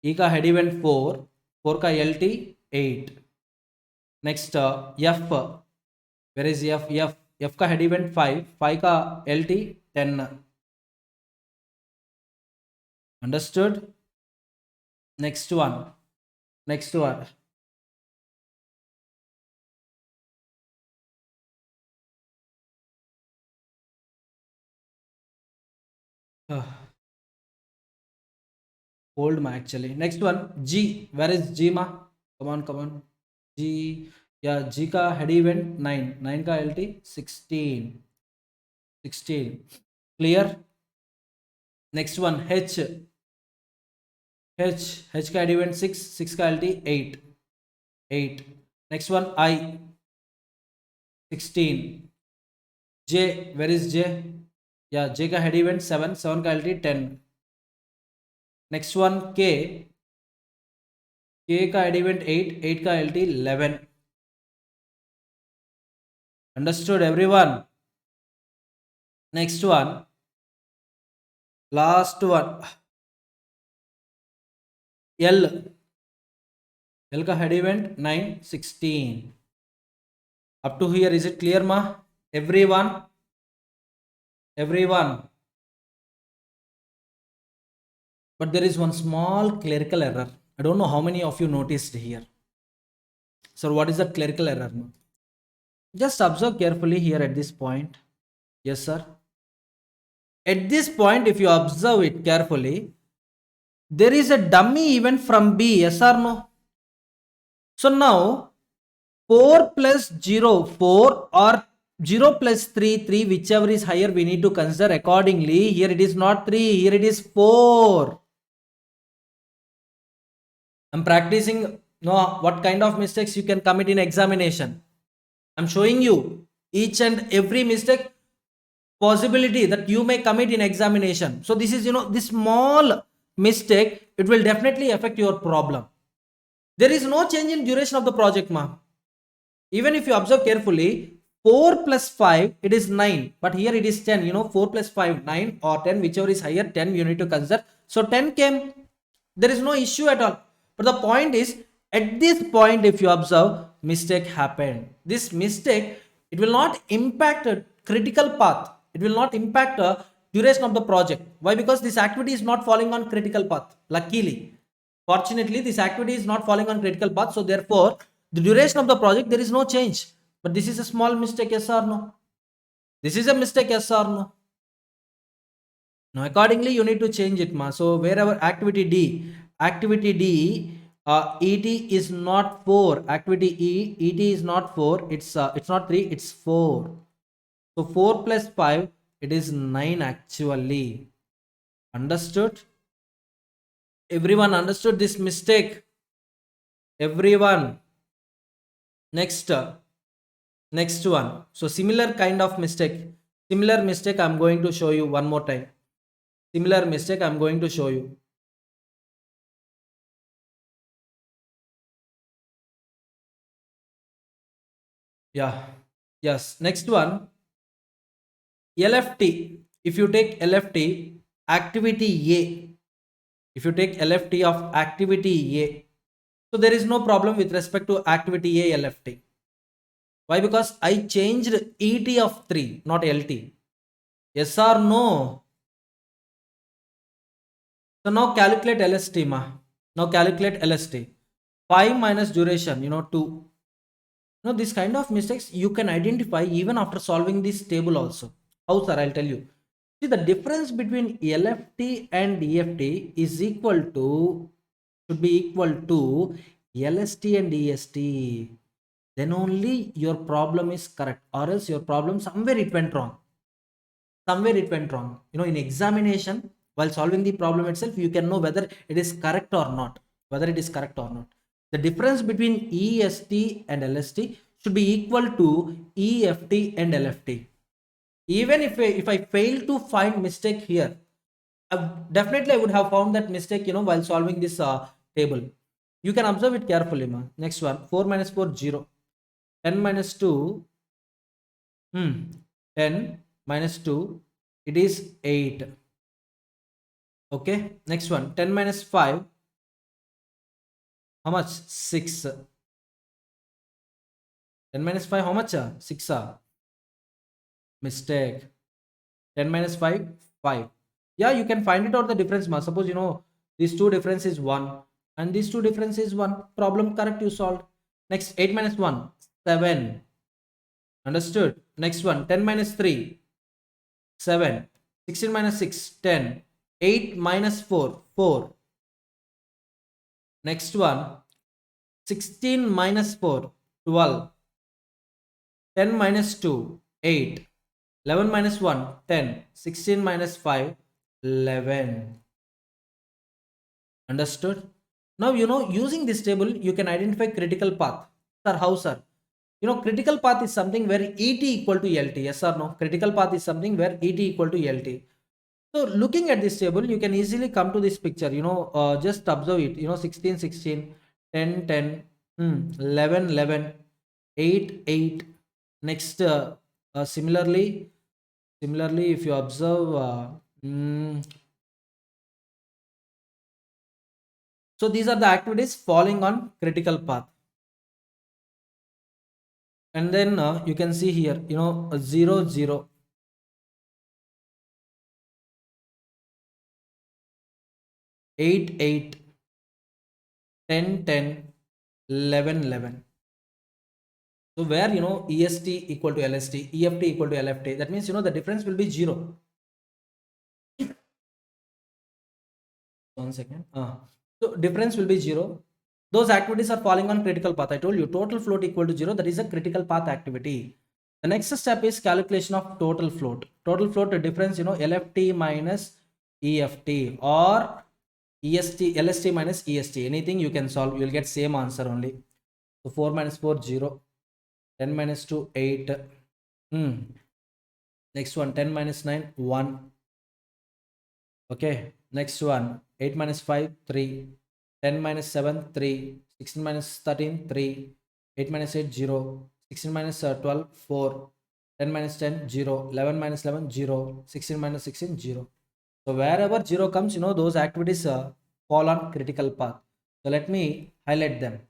E ka head event 4. 4 ka LT 8. Next F. Where is F? F ka head event 5. 5 ka LT 10. Understood? Next one. Next one. Old ma actually. Next one, G. Where is G ma? Come on, come on. G. Yeah, G ka head event 9. 9 ka LT 16. 16. Clear? Next one, H. H ka head event 6. 6 ka LT 8. 8. Next one, I. 16. J. Where is J? Yeah, J ka head event 7. 7 ka LT 10. Next one, K. K का head event 8, 8 का LT 11. Understood everyone? Next one, last one, L. L का head event 9, 16. Up to here, is it clear ma? Everyone? Everyone? But there is one small clerical error. I don't know how many of you noticed here. So what is that clerical error? Just observe carefully here at this point. Yes, sir. At this point, if you observe it carefully, there is a dummy event from B, yes or no? So now 4 plus 0, 4 or 0 plus 3, 3, whichever is higher, we need to consider accordingly. Here it is not 3, here it is 4. I'm practicing what kind of mistakes you can commit in examination. I'm showing you each and every mistake possibility that you may commit in examination. So this is, this small mistake, it will definitely affect your problem. There is no change in duration of the project, ma. Even if you observe carefully, 4 plus 5, it is 9. But here it is 10. 4 plus 5, 9 or 10, whichever is higher, 10 you need to consider. So 10 came. There is no issue at all. But the point is, at this point, if you observe, mistake happened. This mistake, it will not impact a critical path. It will not impact the duration of the project. Why? Because this activity is not falling on critical path. Luckily, fortunately, this activity is not falling on critical path. So therefore, the duration of the project, there is no change. But this is a small mistake, yes or no? This is a mistake, yes or no? Now, accordingly, you need to change it, ma. So wherever activity D, ET is not 4. Activity E, ET is not 4. It's not 3. It's 4. So 4 plus 5, it is 9 actually. Understood? Everyone understood this mistake? Everyone? Next one. So similar kind of mistake. Similar mistake I'm going to show you one more time. Similar mistake I'm going to show you. Yeah. Yes. Next one. LFT. If you take LFT, activity A. If you take LFT of activity A. So there is no problem with respect to activity A LFT. Why? Because I changed ET of 3, not LT. Yes or no? So now calculate LST, ma. Now calculate LST. 5 minus duration, 2. This kind of mistakes you can identify even after solving this table also. How, sir? I'll tell you. See, the difference between LFT and EFT is should be equal to LST and EST. Then only your problem is correct, or else your problem somewhere it went wrong. Somewhere it went wrong. In examination, while solving the problem itself, you can know whether it is correct or not. Whether it is correct or not. The difference between EST and LST should be equal to EFT and LFT. Even if I fail to find mistake here, definitely I would have found that mistake, while solving this table. You can observe it carefully, ma. Next one, 4 minus 4, 0. 10 minus 2, 10 minus 2, it is 8. Okay, next one, 10 minus 5, how much? 6. 10 minus 5, how much? 6. Mistake. 10 minus 5, 5. Yeah, you can find it out the difference, ma. Suppose these two difference is 1 and these two difference is 1. Problem correct, you solved. Next, 8 minus 1, 7. Understood? Next one, 10 minus 3, 7. 16 minus 6, 10. 8 minus 4, 4. Next one, 16 minus 4, 12. 10 minus 2, 8. 11 minus 1, 10. 16 minus 5, 11. Understood? Now, using this table, you can identify critical path. Sir, how, sir? Critical path is something where ET equal to LT. Yes or no? Critical path is something where ET equal to LT. So, looking at this table, you can easily come to this picture. Just observe it. 16, 16, 10, 10, 11, 11, 8, 8. Next, similarly, if you observe, so these are the activities falling on critical path. And then you can see here, 0, 0. 8, 8, 10, 10, 11, 11. So where EST equal to LST, EFT equal to LFT, that means the difference will be 0. 1 second. So difference will be 0. Those activities are falling on critical path. I told you total float equal to 0. That is a critical path activity. The next step is calculation of total float. Total float difference, LFT minus EFT or EST, LST minus EST. Anything you can solve. You will get same answer only. So 4 minus 4, 0. 10 minus 2, 8. Next one, 10 minus 9, 1. Okay. Next one, 8 minus 5, 3. 10 minus 7, 3. 16 minus 13, 3. 8 minus 8, 0. 16 minus 12, 4. 10 minus 10, 0. 11 minus 11, 0. 16 minus 16, 0. So wherever 0 comes, those activities fall on critical path. So let me highlight them.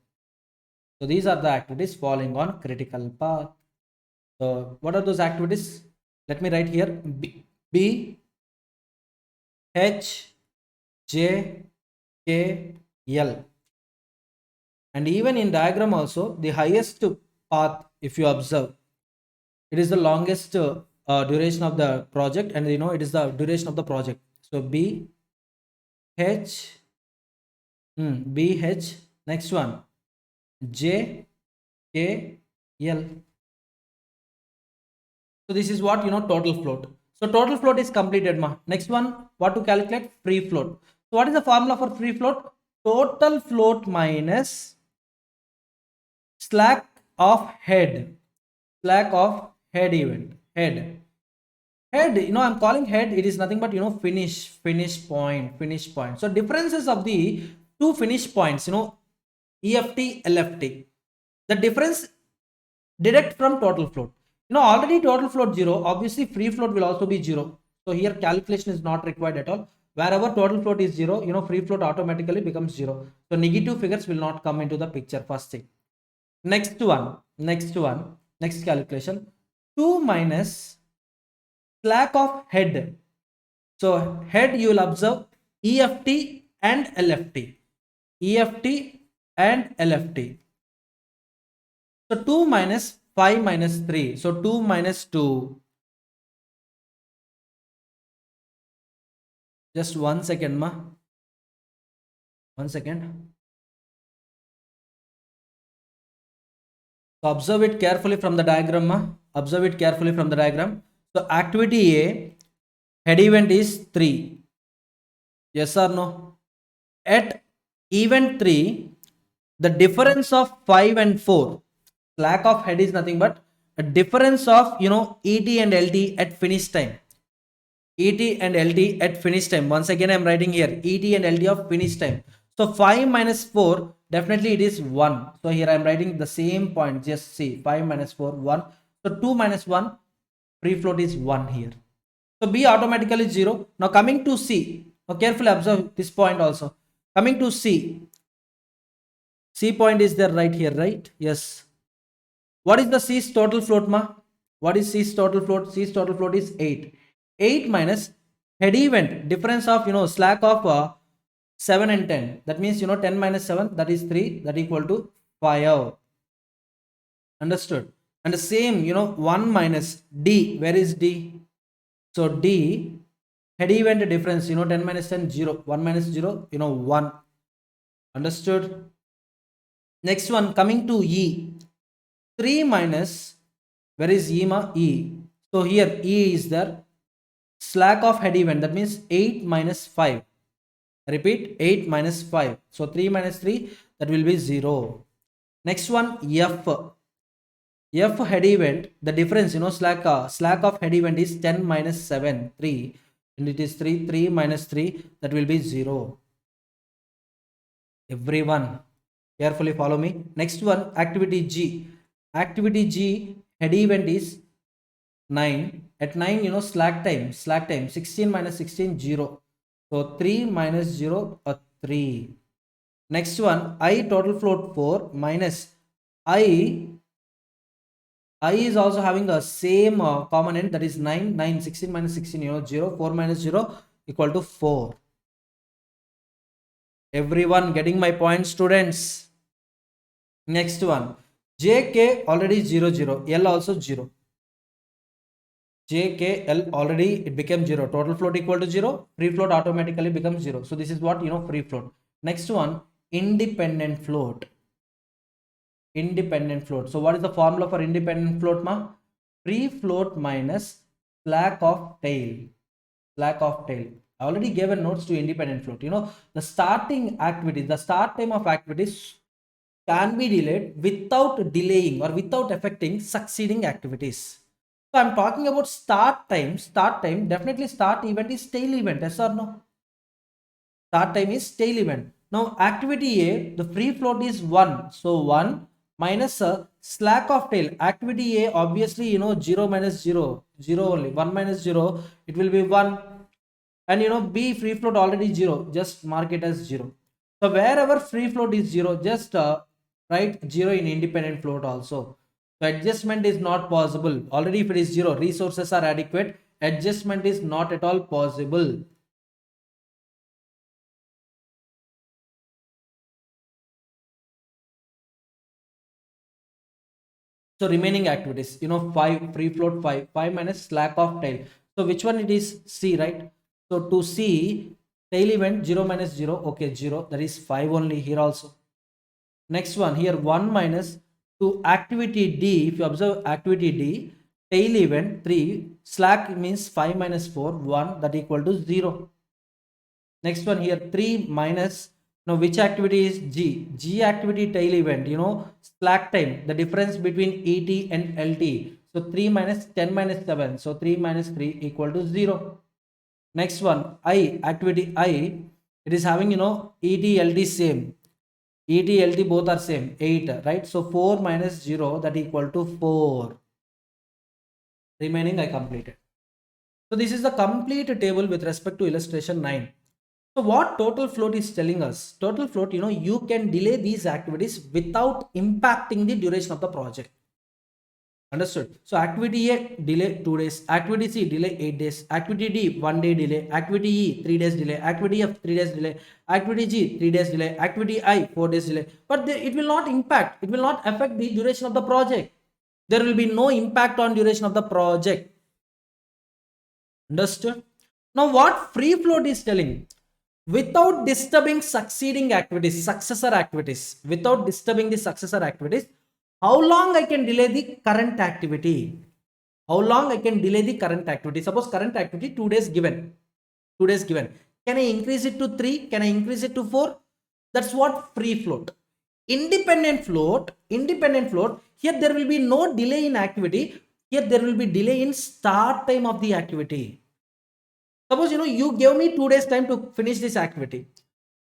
So these are the activities falling on critical path. So what are those activities? Let me write here B, H, J, K, L. And even in diagram also, the highest path, if you observe, it is the longest duration of the project, and it is the duration of the project. So B, H, B, H, next one, J, K, L. So this is what, total float. So total float is completed, ma. Next one, what to calculate? Free float. So what is the formula for free float? Total float minus slack of head. Slack of head event. Head. I'm calling head. It is nothing but, finish point. So differences of the two finish points, EFT, LFT. The difference deduct from total float. Already total float 0. Obviously, free float will also be 0. So here calculation is not required at all. Wherever total float is 0, free float automatically becomes 0. So negative figures will not come into the picture. First thing. Next calculation. 2 minus slack of head. So head you will observe EFT and LFT. EFT and LFT. So 2 minus 5 minus 3. So 2 minus 2. Just 1 second, ma. 1 second. So observe it carefully from the diagram, ma. Observe it carefully from the diagram. So activity A, head event is 3. Yes or no? At event 3, the difference of 5 and 4, slack of head is nothing but a difference of, ET and LT at finish time. ET and LT at finish time. Once again, I'm writing here ET and LT of finish time. So 5 minus 4, definitely it is 1. So here I'm writing the same point. Just see 5 minus 4, 1. So 2 minus 1, free float is 1 here. So B automatically 0. Now coming to C. Now carefully observe this point also. Coming to C. C point is there right here, right? Yes. What is the C's total float, ma? What is C's total float? C's total float is 8. 8 minus head event, difference of, slack of 7 and 10. That means, 10 minus 7, that is 3, that equal to 5. Understood? And the same, 1 minus D. Where is D? So D, head event difference, 10 minus 10, 0. 1 minus 0, 1. Understood? Next one, coming to E. 3 minus, where is E, ma? E. So here E is there. Slack of head event, that means 8 minus 5. Repeat, 8 minus 5. So 3 minus 3, that will be 0. Next one, F. F head event, the difference, slack of head event is 10 minus 7, 3. And it is 3, 3 minus 3, that will be 0. Everyone, carefully follow me. Next one, activity G. Activity G, head event is 9. At 9, slack time, 16 minus 16, 0. So 3 minus 0, 3. Next one, I total float 4 minus I is also having a same common end, that is 9. 9, 16 minus 16, 0. 4 minus 0 equal to 4. Everyone getting my point, students? Next one, JK already 0, 0. L also 0. JKL already it became 0. Total float equal to 0. Free float automatically becomes 0. So this is what, free float. Next one, independent float. Independent float. So what is the formula for independent float, ma? Free float minus slack of tail. Slack of tail. I already gave a notes to independent float. The starting activities, the start time of activities can be delayed without delaying or without affecting succeeding activities. So I'm talking about start time. Start time, definitely start event is tail event, yes or no? Start time is tail event. Now activity A, the free float is 1. So 1 minus a slack of tail. Activity A, obviously, 0 minus 0. 0 only. 1 minus 0, it will be 1. And B, free float already 0. Just mark it as 0. So wherever free float is 0, just write 0 in independent float also. So adjustment is not possible. Already if it is 0, resources are adequate. Adjustment is not at all possible. So remaining activities, 5, free float 5, 5 minus slack of tail. So which one it is? C, right? So to C, tail event 0 minus 0. Okay, 0. That is 5 only here also. Next one, here 1 minus to activity D. If you observe activity D, tail event 3, slack means 5 minus 4, 1, that equal to 0. Next one here 3 minus, now which activity is G? G activity tail event, slack time, the difference between ET and LT. So 3 minus 10 minus 7, so 3 minus 3 equal to 0. Next one, I, activity I, it is having, ET, LT same. ET, LT both are same, 8, right? So 4 minus 0, that equal to 4. Remaining I completed. So this is the complete table with respect to illustration 9. So what total float is telling us? Total float, you can delay these activities without impacting the duration of the project. Understood? So activity A delay 2 days, activity C delay 8 days, activity D 1 day delay, activity E 3 days delay, activity F 3 days delay, activity G 3 days delay, activity I 4 days delay. But it will not impact, it will not affect the duration of the project. There will be no impact on duration of the project. Understood? Now what free float is telling? Without disturbing succeeding activities, successor activities, without disturbing the successor activities, how long I can delay the current activity? How long I can delay the current activity? Suppose current activity 2 days given. 2 days given. Can I increase it to 3? Can I increase it to 4? That's what free float. Independent float, here there will be no delay in activity. Here there will be delay in start time of the activity. Suppose you gave me 2 days time to finish this activity.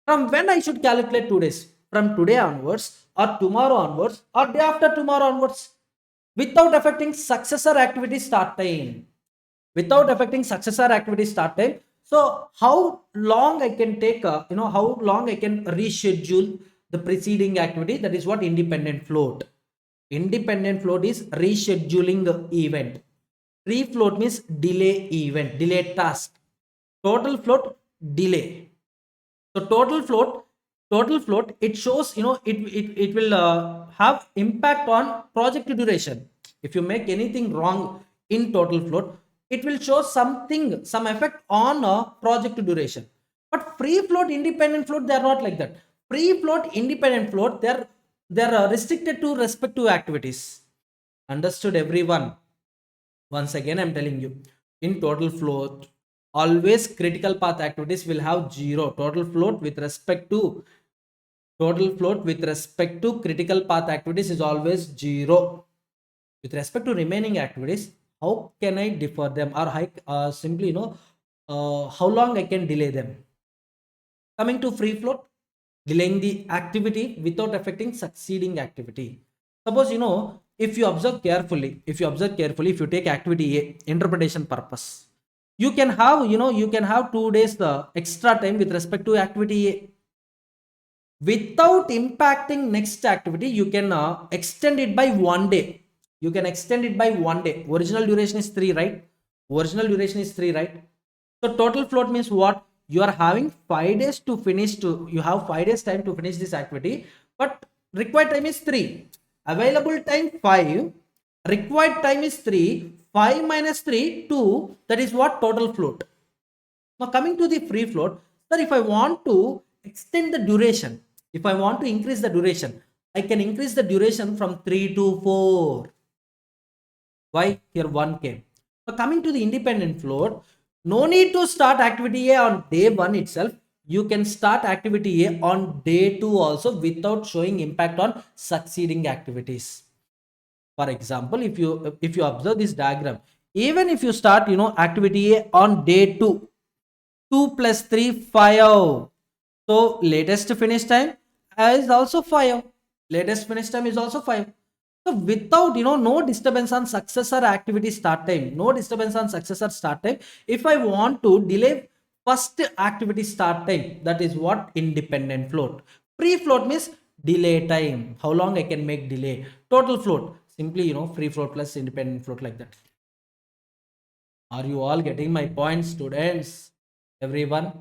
From when I should calculate 2 days? From today onwards, or tomorrow onwards, or day after tomorrow onwards, without affecting successor activity start time. Without affecting successor activity start time. So how long I can take, how long I can reschedule the preceding activity? That is what independent float. Independent float is rescheduling event. Free float means delay event, delay task. Total float, delay. So total float, it shows, it will have impact on project duration. If you make anything wrong in total float, it will show some effect on project duration. But free float, independent float, they are not like that. Free float, independent float, they're restricted to respective activities. Understood, everyone? Once again, I'm telling you, in total float, always critical path activities will have zero. Total float with respect to critical path activities is always zero. With respect to remaining activities, how can I defer them, or simply how long I can delay them? Coming to free float, delaying the activity without affecting succeeding activity. Suppose, if you observe carefully, if you take activity A, interpretation purpose, you can have, 2 days the extra time with respect to activity A. Without impacting next activity, you can extend it by 1 day. You can extend it by 1 day. Original duration is 3, right? So total float means what? You are having 5 days to finish, you have 5 days time to finish this activity, but required time is 3. Available time 5, required time is 3. 5 minus 3, 2. That is what? Total float. Now coming to the free float, sir, if I want to extend the duration, if I want to increase the duration, I can increase the duration from 3 to 4. Why? Here 1 came. So coming to the independent float, no need to start activity A on day 1 itself. You can start activity A on day 2 also without showing impact on succeeding activities. For example, if you observe this diagram, even if you start activity A on day 2, 2 plus 3, 5. So latest finish time is also 5. Latest finish time is also 5. So without, no disturbance on successor activity start time, no disturbance on successor start time. If I want to delay first activity start time, that is what? Independent float. Free float means delay time. How long I can make delay. Total float, simply, free float plus independent float, like that. Are you all getting my point, students? Everyone?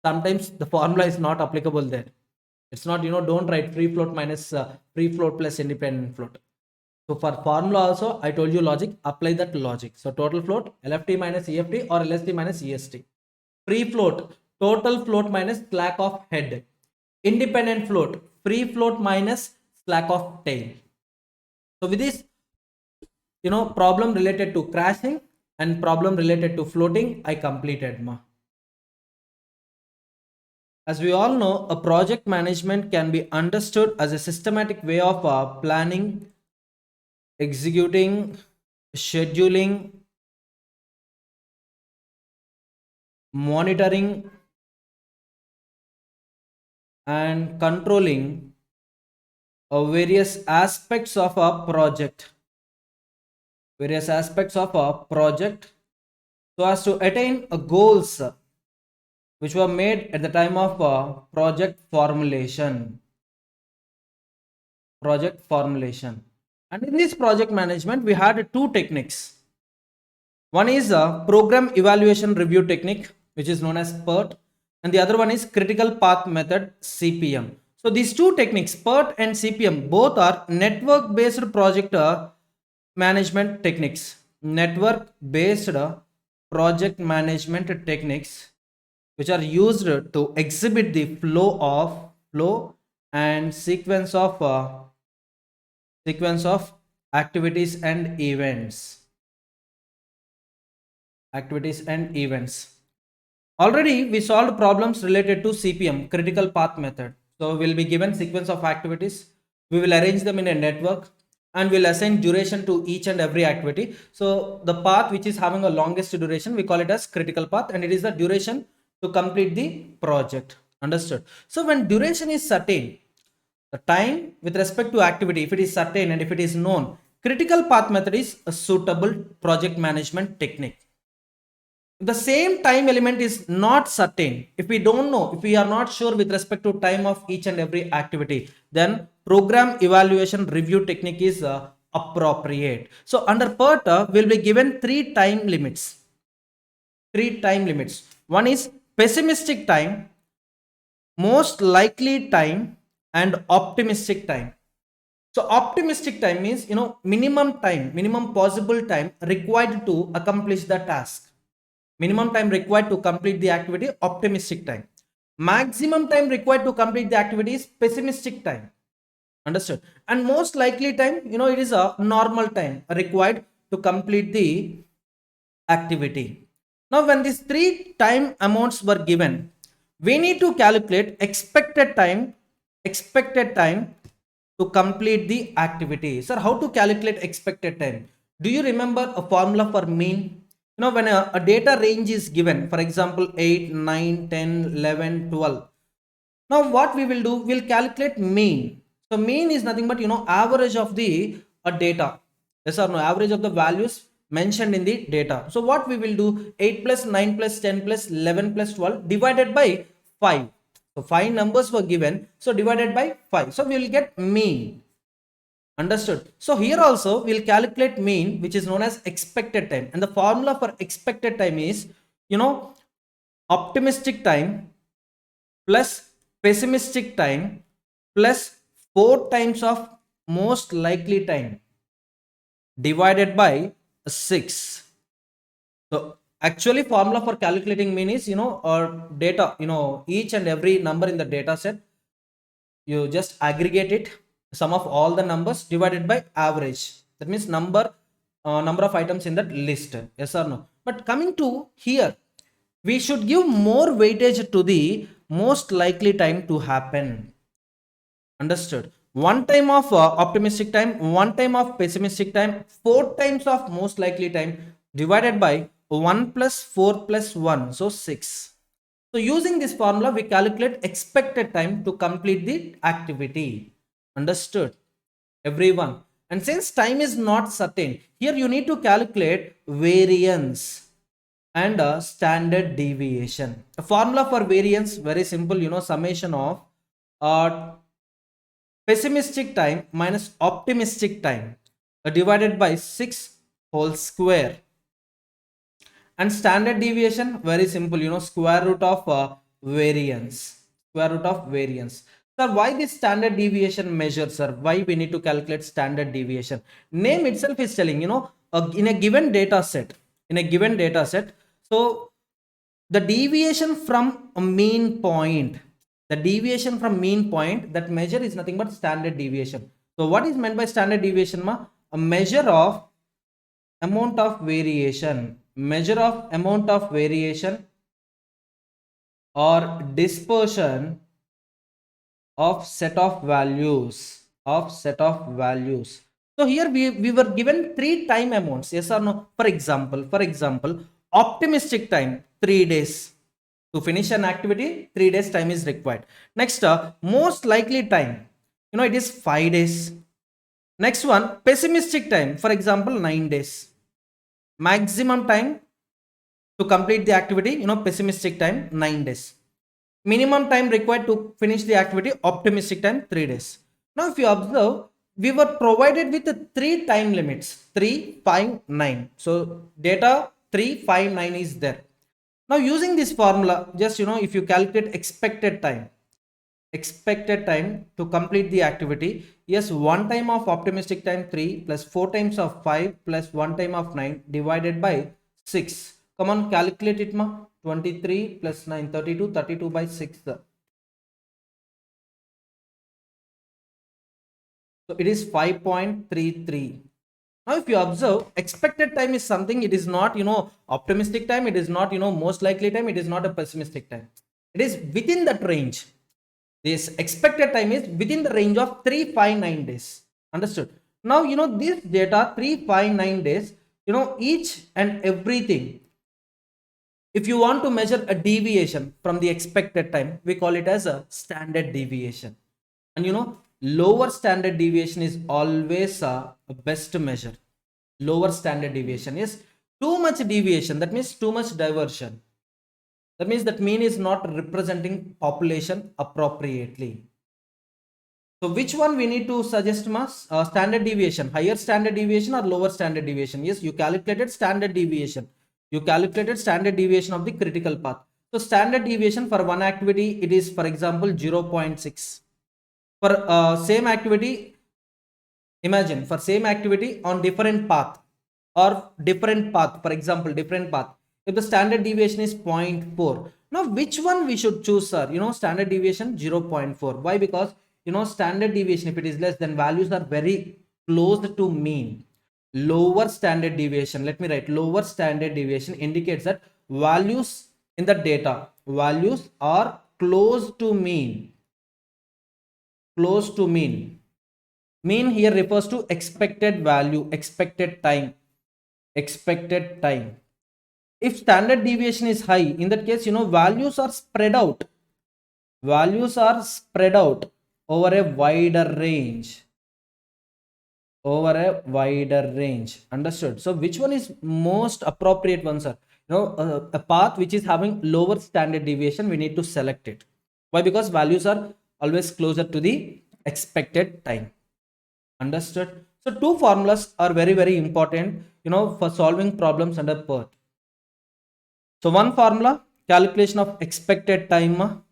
Sometimes the formula is not applicable there. It's not, don't write free float minus free float plus independent float. So for formula also, I told you logic, apply that logic. So total float, LFT minus EFT or LST minus EST. Free float, total float minus slack of head. Independent float, free float minus slack of tail. So with this, problem related to crashing and problem related to floating, I completed. As we all know, a project management can be understood as a systematic way of planning, executing, scheduling, monitoring, and controlling various aspects of a project. So as to attain goals which were made at the time of project formulation. And in this project management, we had two techniques. One is a program evaluation review technique, which is known as PERT, and the other one is critical path method, CPM. So these two techniques, PERT and CPM, both are network based project management techniques. Network based project management techniques which are used to exhibit the flow and sequence of activities and events. Already we solved problems related to CPM, critical path method. So we'll be given sequence of activities, We will arrange them in a network and we'll assign duration to each and every activity. So the path which is having a longest duration, we call it as critical path, and it is the duration to complete the project. Understood? So when duration is certain, the time with respect to activity, if it is certain and if it is known, critical path method is a suitable project management technique. The same time element is not certain, if we don't know, if we are not sure with respect to time of each and every activity, then program evaluation review technique is appropriate. So under PERT, we'll be given three time limits. One is pessimistic time, most likely time, and optimistic time. So optimistic time means, minimum possible time required to accomplish the task. Minimum time required to complete the activity, optimistic time. Maximum time required to complete the activity is pessimistic time. Understood? And most likely time, it is a normal time required to complete the activity. Now, when these three time amounts were given, we need to calculate expected time to complete the activity. Sir, how to calculate expected time? Do you remember a formula for mean? When a data range is given, for example, 8, 9, 10, 11, 12. Now, what we will do, we'll calculate mean. So, mean is nothing but, average of the data. Yes or no? Average of the values mentioned in the data. So, what we will do, 8 plus 9 plus 10 plus 11 plus 12 divided by 5. So, 5 numbers were given. So, divided by 5. So, we will get mean. Understood? So, here also we will calculate mean, which is known as expected time. And the formula for expected time is, optimistic time plus pessimistic time plus 4 times of most likely time divided by 6. So actually formula for calculating mean is, or data, each and every number in the data set, you just aggregate it, sum of all the numbers divided by average. That means number of items in that list. Yes or no? But coming to here, we should give more weightage to the most likely time to happen. Understood? One time of optimistic time, one time of pessimistic time, 4 times of most likely time divided by 1 plus 4 plus 1, so 6. So using this formula, we calculate expected time to complete the activity. Understood? Everyone. And since time is not certain, here you need to calculate variance and standard deviation. A formula for variance, very simple, summation of pessimistic time minus optimistic time divided by 6 whole square. And standard deviation, very simple, square root of variance. Sir, why this standard deviation measure, sir? Why we need to calculate standard deviation? Name itself is telling, in a given data set, so the deviation from a mean point, that measure is nothing but standard deviation. So what is meant by standard deviation, ma? A measure of amount of variation, or dispersion of set of values, So here we were given three time amounts, yes or no? For example, optimistic time 3 days. To finish an activity, 3 days time is required. Next, most likely time, it is 5 days. Next one, pessimistic time, for example, 9 days. Maximum time to complete the activity, pessimistic time 9 days. Minimum time required to finish the activity, optimistic time 3 days. Now, if you observe, we were provided with the 3 time limits, 3, 5, 9. So data 3, 5, 9 is there. Now using this formula, just if you calculate expected time to complete the activity, yes, 1 time of optimistic time 3 plus 4 times of 5 plus 1 time of 9 divided by 6. Come on, calculate it, ma. 23 plus 9, 32, 32 by 6. So it is 5.33. Now, if you observe, expected time is something, it is not, optimistic time, it is not, most likely time, it is not a pessimistic time. It is within that range. This expected time is within the range of 359 days. Understood? Now, this data 359 days, each and everything. If you want to measure a deviation from the expected time, we call it as a standard deviation. And lower standard deviation is always a best measure. Lower standard deviation is too much deviation. That means too much diversion. That means that mean is not representing population appropriately. So which one we need to suggest, mas? Standard deviation, higher standard deviation or lower standard deviation? Yes, you calculated standard deviation. You calculated standard deviation of the critical path. So standard deviation for one activity, it is for example 0.6. For same activity, imagine for same activity on different path or different path, for example different path, if the standard deviation is 0.4, now which one we should choose, sir? Standard deviation 0.4. Why? Because standard deviation, if it is less, then values are very close to mean. Lower standard deviation, let me write, lower standard deviation indicates that values in the data, values are close to mean. Close to mean. Mean here refers to expected value, expected time. Expected time. If standard deviation is high, in that case, values are spread out. Values are spread out over a wider range. Over a wider range. Understood? So which one is most appropriate one, sir? A path which is having lower standard deviation, we need to select it. Why? Because values are always closer to the expected time. Understood? So two formulas are very, very important, for solving problems under PERT. So one formula, calculation of expected time.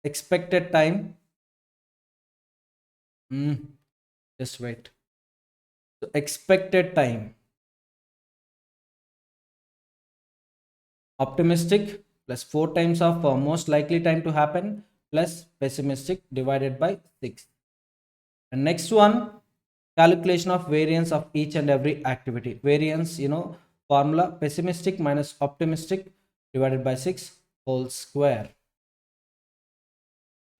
Expected time. Just wait. So expected time. Optimistic plus 4 times of most likely time to happen plus pessimistic divided by 6. And next one, calculation of variance of each and every activity. Variance, formula pessimistic minus optimistic divided by 6 whole square.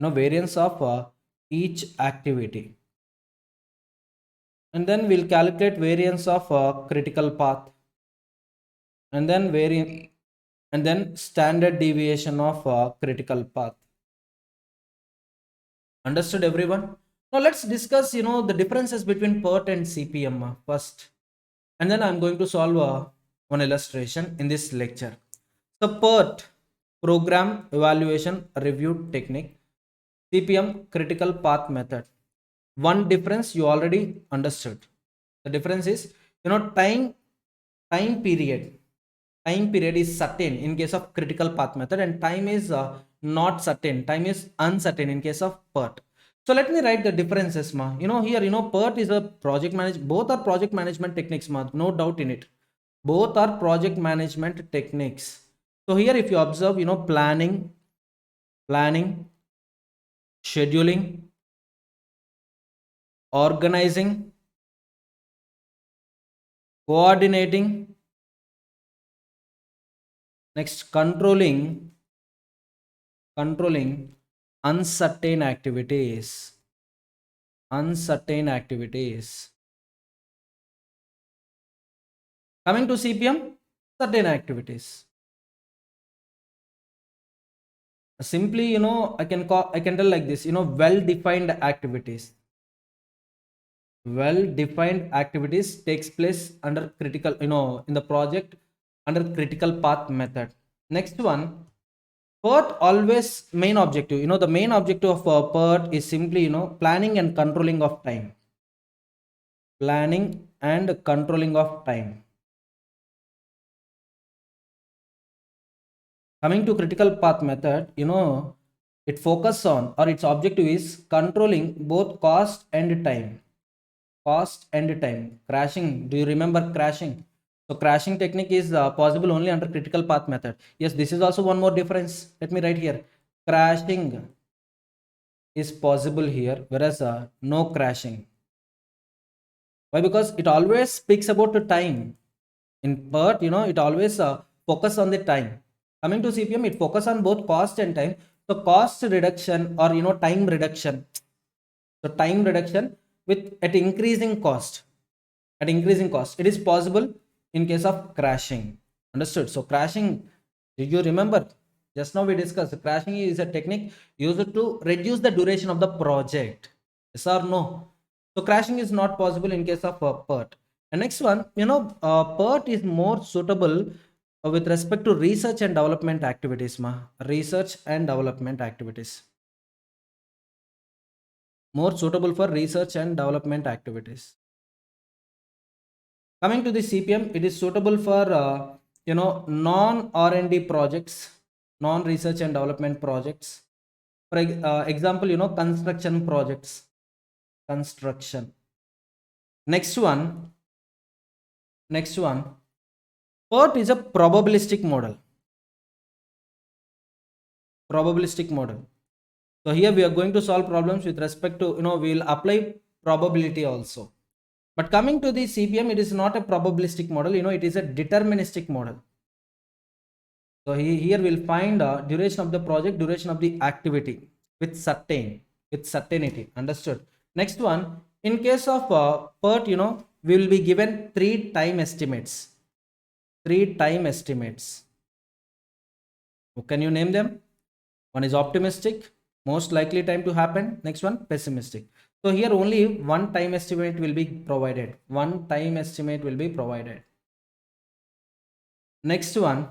Variance of each activity. And then we'll calculate variance of critical path. And then variance, and then standard deviation of critical path. Understood, everyone? Now let's discuss, the differences between PERT and CPM first, and then I'm going to solve one illustration in this lecture. So PERT, program evaluation review technique, CPM, critical path method. One difference you already understood. The difference is, time period. Time period is certain in case of critical path method, and time is not certain. Time is uncertain in case of PERT. So let me write the differences, ma. Here, PERT is a project management. Both are project management techniques, ma. No doubt in it. Both are project management techniques. So here, if you observe, planning, scheduling, organizing, coordinating, next controlling uncertain activities. Coming to CPM, certain activities. Simply, I can tell like this, well-defined activities. Well-defined activities takes place under critical, in the project under critical path method. Next one, PERT always main objective. The main objective of PERT is simply, planning and controlling of time. Planning and controlling of time. Coming to critical path method, it focuses on, or its objective is controlling both cost and time. Crashing, do you remember crashing? So crashing technique is possible only under critical path method. Yes, this is also one more difference. Let me write here, crashing is possible here, whereas no crashing. Why? Because it always speaks about the time. In PERT, it always focus on the time. Coming to CPM, it focus on both cost and time. So cost reduction or time reduction. So time reduction with at increasing cost. At increasing cost, it is possible in case of crashing. Understood? So crashing, do you remember? Just now we discussed crashing is a technique used to reduce the duration of the project. Yes or no? So crashing is not possible in case of PERT. And next one, PERT is more suitable with respect to research and development activities. Research and development activities. More suitable for research and development activities. Coming to the CPM, it is suitable for non R&D projects, non research and development projects. For example, construction projects. Construction. Next one. PERT is a probabilistic model. Probabilistic model. So here we are going to solve problems with respect to, we will apply probability also. But coming to the CPM, it is not a probabilistic model, it is a deterministic model. So here we'll find duration of the project, duration of the activity with certainty. Understood? Next one, in case of PERT, we will be given three time estimates. Can you name them? One is optimistic, most likely time to happen. Next one, pessimistic. So here only one time estimate will be provided. Next one,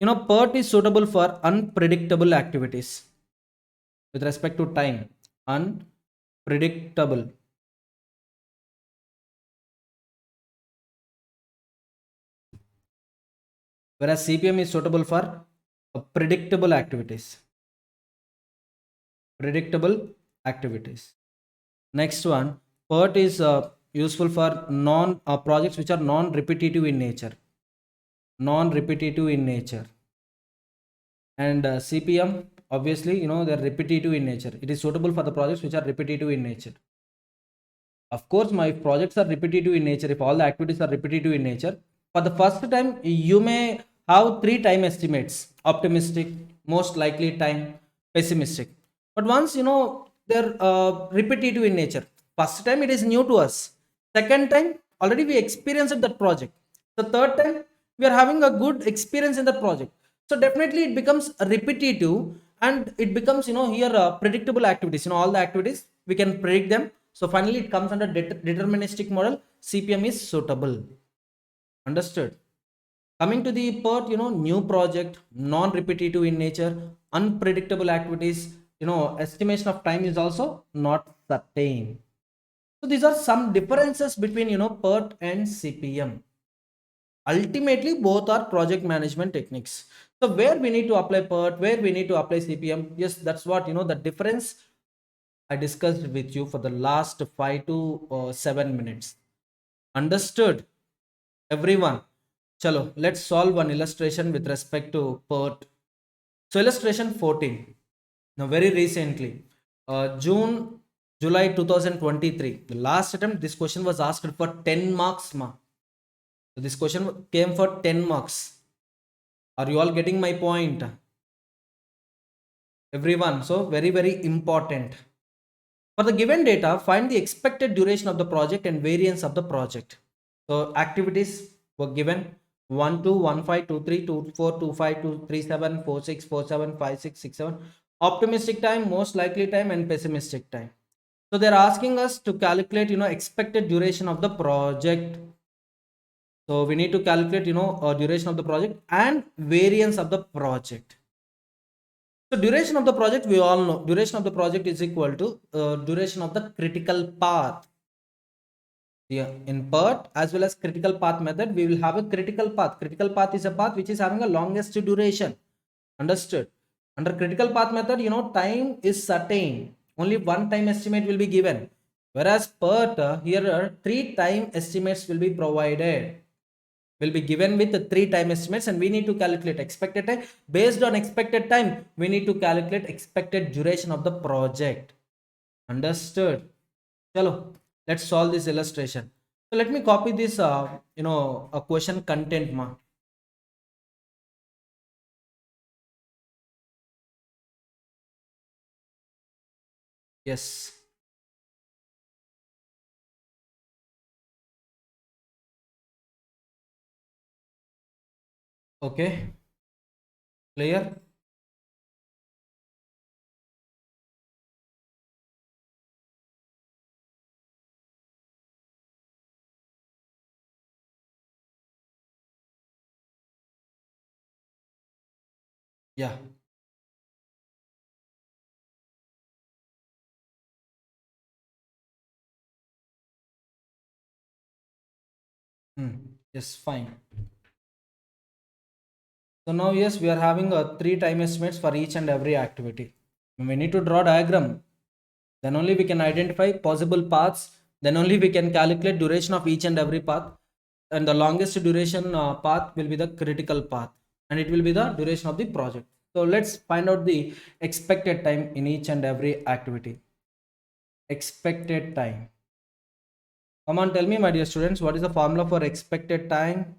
PERT is suitable for unpredictable activities with respect to time. Unpredictable. Whereas CPM is suitable for predictable activities. Next one, PERT is useful for non projects which are non-repetitive in nature. And CPM, obviously, they're repetitive in nature. It is suitable for the projects which are repetitive in nature. Of course, my projects are repetitive in nature. If all the activities are repetitive in nature, for the first time, you may have three time estimates: optimistic, most likely time, pessimistic. But once they're repetitive in nature, first time it is new to us. Second time, already we experienced that project. The third time, we are having a good experience in that project. So definitely it becomes repetitive, and it becomes here predictable activities. All the activities we can predict them. So finally it comes under deterministic model. CPM is suitable. Understood? Coming to the PERT, new project, non-repetitive in nature, unpredictable activities, estimation of time is also not certain. So these are some differences between PERT and CPM. Ultimately both are project management techniques. So where we need to apply PERT, where we need to apply CPM, yes, that's what the difference I discussed with you for the last 5 to 7 minutes. Understood, everyone? Chalo, let's solve one illustration with respect to PERT. So illustration 14. Now very recently, July 2023, the last attempt, this question was asked for 10 marks. So this question came for 10 marks. Are you all getting my point? Everyone, so very important. For the given data, find the expected duration of the project and variance of the project. So activities were given 1 2 1 5 2 3 2 4 2 5 2 3 7 4 6 4 7 5 6 6 7. Optimistic time, most likely time, and pessimistic time. So they're asking us to calculate expected duration of the project. So we need to calculate duration of the project and variance of the project. So duration of the project, we all know duration of the project is equal to duration of the critical path. Yeah, in PERT as well as critical path method, we will have a critical path. Critical path is a path which is having a longest duration. Understood? Under critical path method, time is certain. Only one time estimate will be given. Whereas PERT, here three time estimates will be provided. Will be given with the three time estimates, and we need to calculate expected time. Based on expected time, we need to calculate expected duration of the project. Understood? Chalo, let's solve this illustration. So let me copy this a question content. Yes. Okay. Clear? Yeah. Yes, fine. So now, yes, we are having three time estimates for each and every activity. When we need to draw diagram, then only we can identify possible paths. Then only we can calculate duration of each and every path. And the longest duration path will be the critical path, and it will be the duration of the project. So let's find out the expected time in each and every activity. Expected time. Come on, tell me, my dear students, what is the formula for expected time?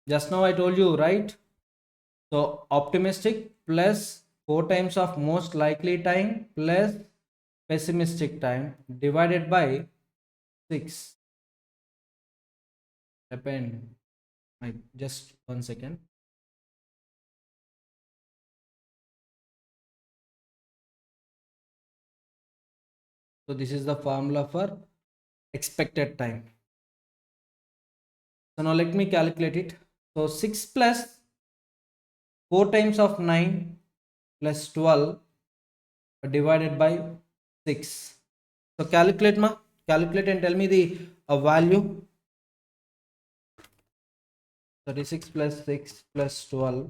Just now I told you, right? So optimistic plus 4 times of most likely time plus pessimistic time divided by 6. Depend. Just 1 second. So this is the formula for expected time. So now let me calculate it. So 6 plus 4 times of 9 plus 12 divided by 6. So calculate and tell me the value. 36 plus 6 plus 12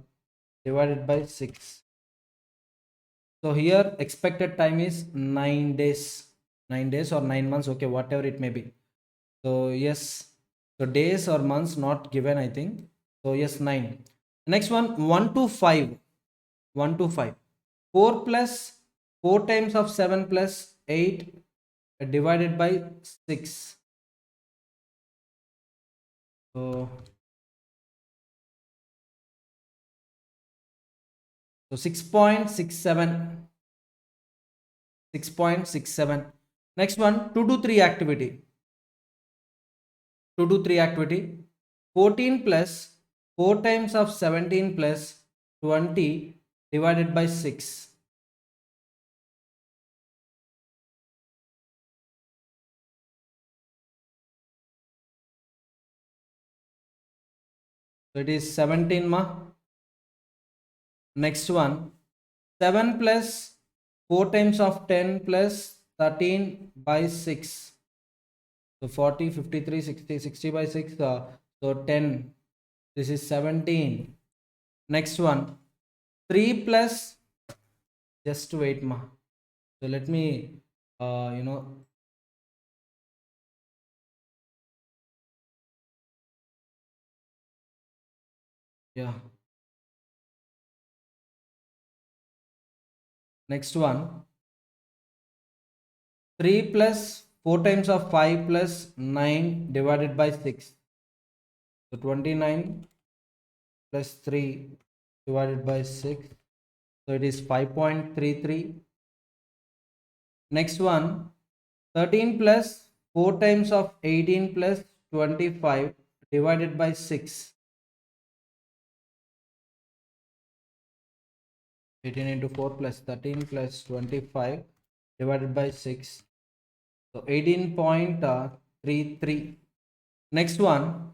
divided by 6. So here expected time is 9 days. 9 days or 9 months, okay, whatever it may be. So yes, so days or months not given, I think. So yes, 9. Next one, 1 to 5. 1 to 5. 4 plus 4 times of 7 plus 8 divided by 6. So, so 6.67. 6.67. Next one, 2 to 3 activity. 2 to 3 activity. 14 plus 4 times of 17 plus 20 divided by 6. So it is 17 ma. Next one, 7 plus 4 times of 10 plus 13 by 6. So 40, 53, 60, 60 by 6. So 10. This is 17. Next one, 3 plus, just wait ma. So let me you know, yeah. Next one, 3 plus 4 times of 5 plus 9 divided by 6. So 29 plus 3 divided by 6. So it is 5.33. Next one, 13 plus 4 times of 18 plus 25 divided by 6. 18 into 4 plus 13 plus 25 divided by 6. So 18.33. Next one,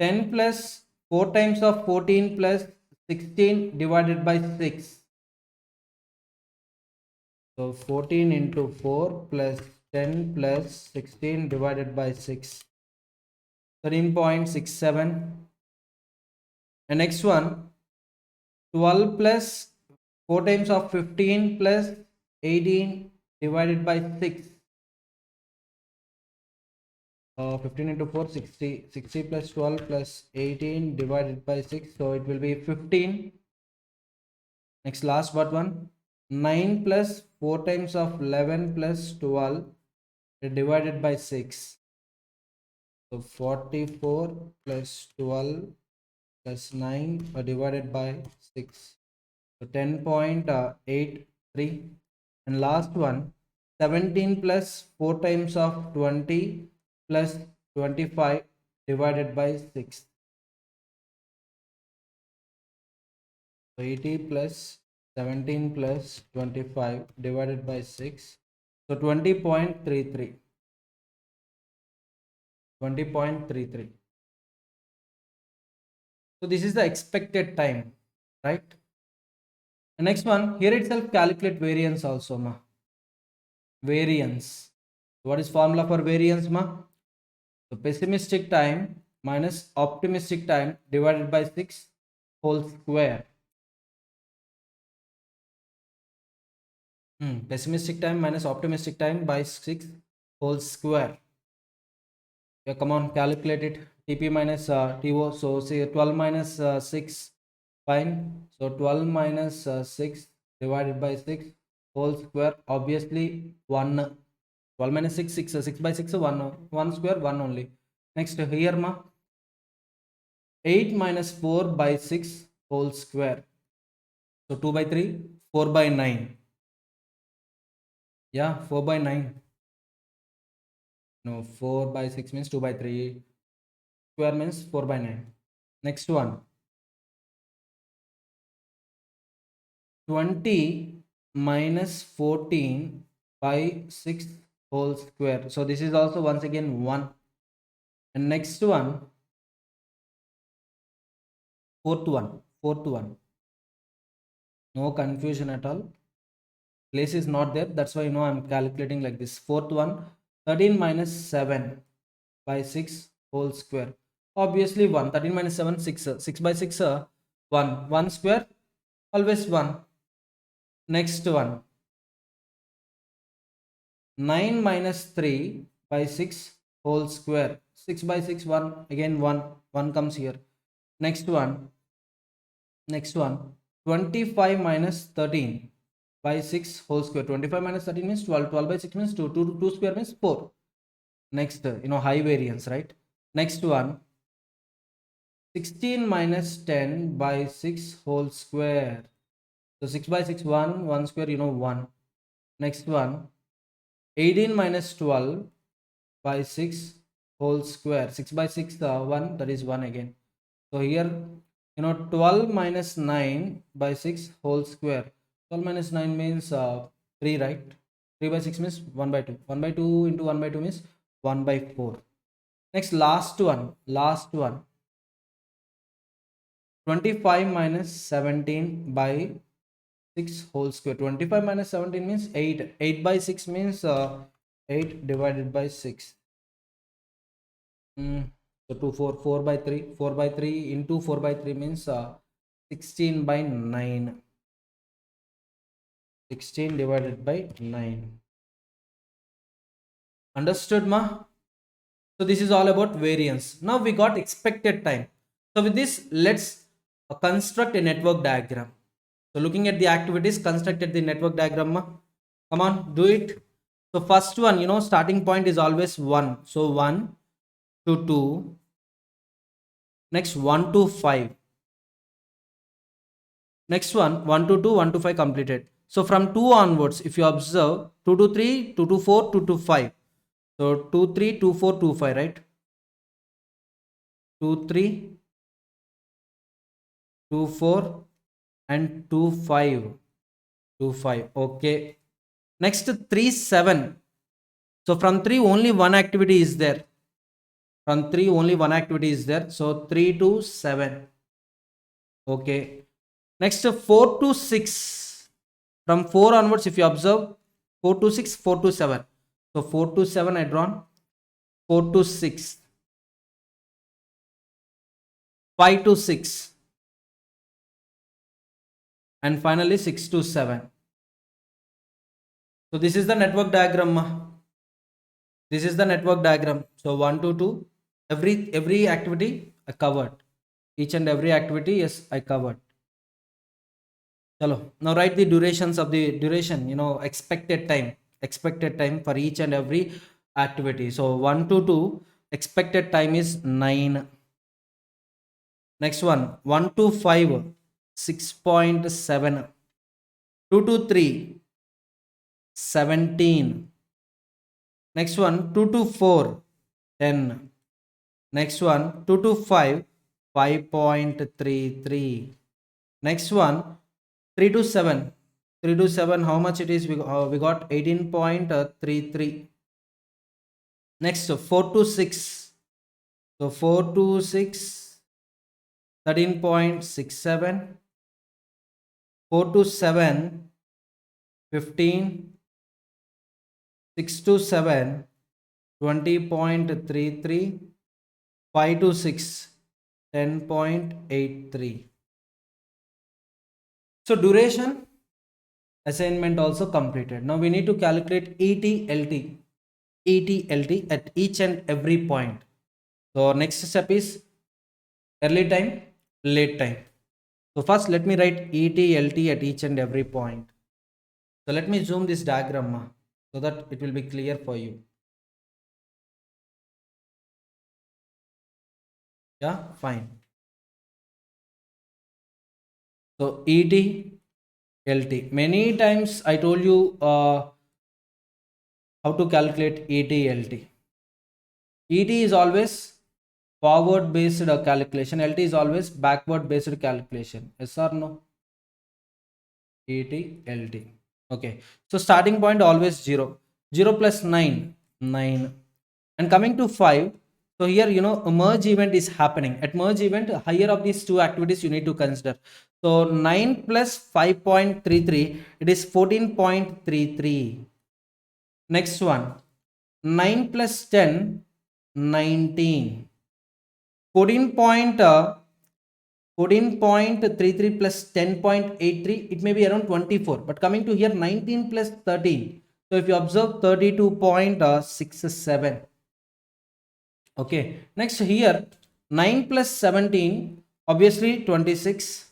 10 plus 4 times of 14 plus 16 divided by 6. So 14 into 4 plus 10 plus 16 divided by 6. 13.67. And next one, 12 plus 4 times of 15 plus 18 divided by 6. 15 into 4, 60. 60 plus 12 plus 18 divided by 6. So it will be 15. Next, last but one, 9 plus 4 times of 11 plus 12 divided by 6. So 44 plus 12 plus 9 divided by 6. So 10.83. 3. And last one, 17 plus 4 times of 20 plus 25 divided by 6. So 80 plus 17 plus 25 divided by 6. So 20.33. 20.33. So this is the expected time, right? The next one, here itself calculate variance also, ma. Variance. What is formula for variance, ma? So pessimistic time minus optimistic time divided by 6 whole square. Pessimistic time minus optimistic time by 6 whole square. Yeah, come on, calculate it. TP minus TO. So say 12 minus 6. Fine. So 12 minus 6 divided by 6 whole square. Obviously 1. 12 minus 6, 6. 6 by 6, 1. 1 square, 1 only. Next here, ma. 8 minus 4 by 6 whole square. So 2 by 3, 4 by 9. Yeah, 4 by 9. No, 4 by 6 means 2 by 3. Square means 4 by 9. Next one. 20 minus 14 by 6 whole square. So this is also once again 1. And next one, fourth one. No confusion at all. Place is not there. That's why I'm calculating like this. Fourth one, 13 minus 7 by 6 whole square. Obviously 1. 13 minus 7, 6. 6 by 6, 1. 1 square, always 1. Next one, 9 minus 3 by 6 whole square. 6 by 6, 1. Again 1. 1 comes here. Next one, 25 minus 13 by 6 whole square. 25 minus 13 means 12. 12 by 6 means 2. 2 square means 4. Next, high variance, right? Next one, 16 minus 10 by 6 whole square. So 6 by 6, 1. 1 square, 1. Next one, 18 minus 12 by 6 whole square. 6 by 6, 1. That is 1 again. So here, 12 minus 9 by 6 whole square. 12 minus 9 means 3, right? 3 by 6 means 1 by 2. 1 by 2 into 1 by 2 means 1 by 4. Next, last one. 25 minus 17 by 6 whole square. 25 minus 17 means 8. 8 by 6 means 8 divided by 6. So 2, 4, 4 by 3. 4 by 3 into 4 by 3 means 16 by 9. 16 divided by 9. Understood, ma? So this is all about variance. Now we got expected time. So with this, let's construct a network diagram. So looking at the activities, constructed the network diagram, ma. Come on, do it. So first one, starting point is always 1. So 1 to 2. Next 1 to 5. Next one, 1 to 2, 1 to 5 completed. So from 2 onwards, if you observe, 2 to 3, 2 to 4, 2 to 5. So 2, 3, 2, 4, 2, 5, right? 2, 3, 2, 4 and 2, 5. 2, 5. Okay. Next 3, 7. So from 3, only one activity is there. From 3, only one activity is there. So 3 to 7. Okay. Next 4 to 6. From 4 onwards, if you observe, 4 to 6, 4 to 7. So 4 to 7 I drawn. 4 to 6. 5 to 6. And finally 6 to 7. So this is the network diagram. This is the network diagram. So 1 to 2. Every activity I covered. Each and every activity, yes, I covered. Chalo. Now write the durations of the duration, expected time for each and every activity. So 1 to 2, expected time is 9. Next one, 1 to 5, 6.7. 2 to 3, 17. Next one 2 to 4, 10. Next one 2 to 5, 5.33. Next one 3 to 7. 3 to 7, how much it is? We got 18.33. Next 4 to 6. So 4 to 6, 13.67. 4 to 7, 15. 6 to 7, 20.33. 5 to 6, 10.83. So duration assignment also completed. Now we need to calculate ETLT at each and every point. So next step is early time, late time. So first let me write ETLT at each and every point. So let me zoom this diagram so that it will be clear for you. Yeah, fine. So ETLT. Many times I told you how to calculate ETLT. ET is always forward based calculation. LT is always backward based calculation. Yes or no? ETLT. Okay. So starting point always 0. 0 plus 9. 9. And coming to 5. So here, a merge event is happening. At merge event, higher of these two activities you need to consider. So 9 plus 5.33, it is 14.33. Next one, 9 plus 10, 19. 14.33 plus 10.83, it may be around 24. But coming to here, 19 plus 13. So if you observe, 32.67. Okay. Next here, 9 plus 17, obviously 26.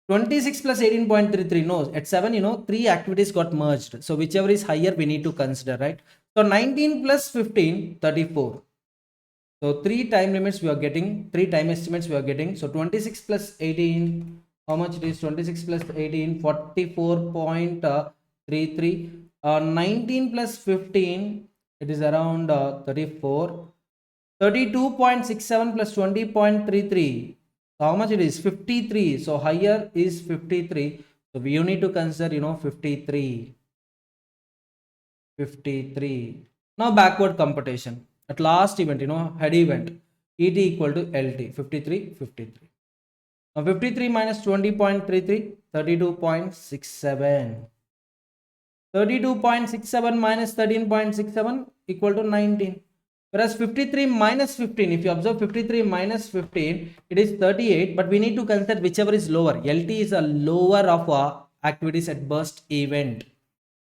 26 plus 18.33, no, at 7, 3 activities got merged. So whichever is higher, we need to consider, right? So 19 plus 15, 34. So 3 time limits we are getting, 3 time estimates we are getting. So 26 plus 18, how much it is? 26 plus 18, 44.33. 19 plus 15, it is around 34. 32.67 plus 20.33. So how much it is? 53. So higher is 53. So you need to consider, 53. 53. Now backward computation. At last event, head event. ET equal to LT. 53, 53. Now 53 minus 20.33, 32.67. 32.67 minus 13.67 equal to 19. Whereas 53 minus 15, if you observe 53 minus 15, it is 38, but we need to consider whichever is lower. LT is a lower of activities at burst event.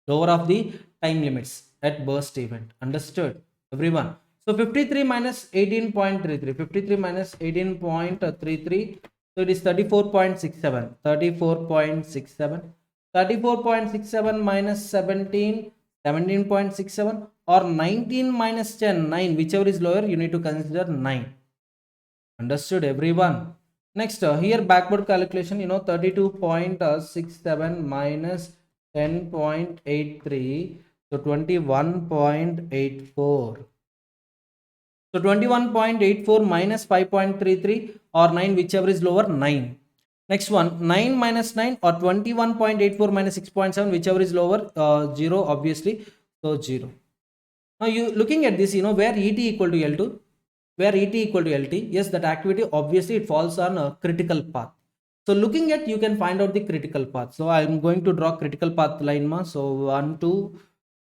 Lower of the time limits at burst event. Understood, everyone? So 53 minus 18.33, 53 minus 18.33, so it is 34.67, 34.67. 34.67 minus 17, 17.67, or 19 minus 10, 9, whichever is lower, you need to consider 9. Understood, everyone? Next, here backward calculation, 32.67 minus 10.83, so 21.84. So 21.84 minus 5.33 or 9, whichever is lower, 9. Next one, 9 minus 9 or 21.84 minus 6.7, whichever is lower, 0 obviously, so 0. Now you looking at this, where ET equal to L2, where ET equal to LT, yes, that activity obviously it falls on a critical path. So looking at, you can find out the critical path. So I'm going to draw critical path line. So 1, 2,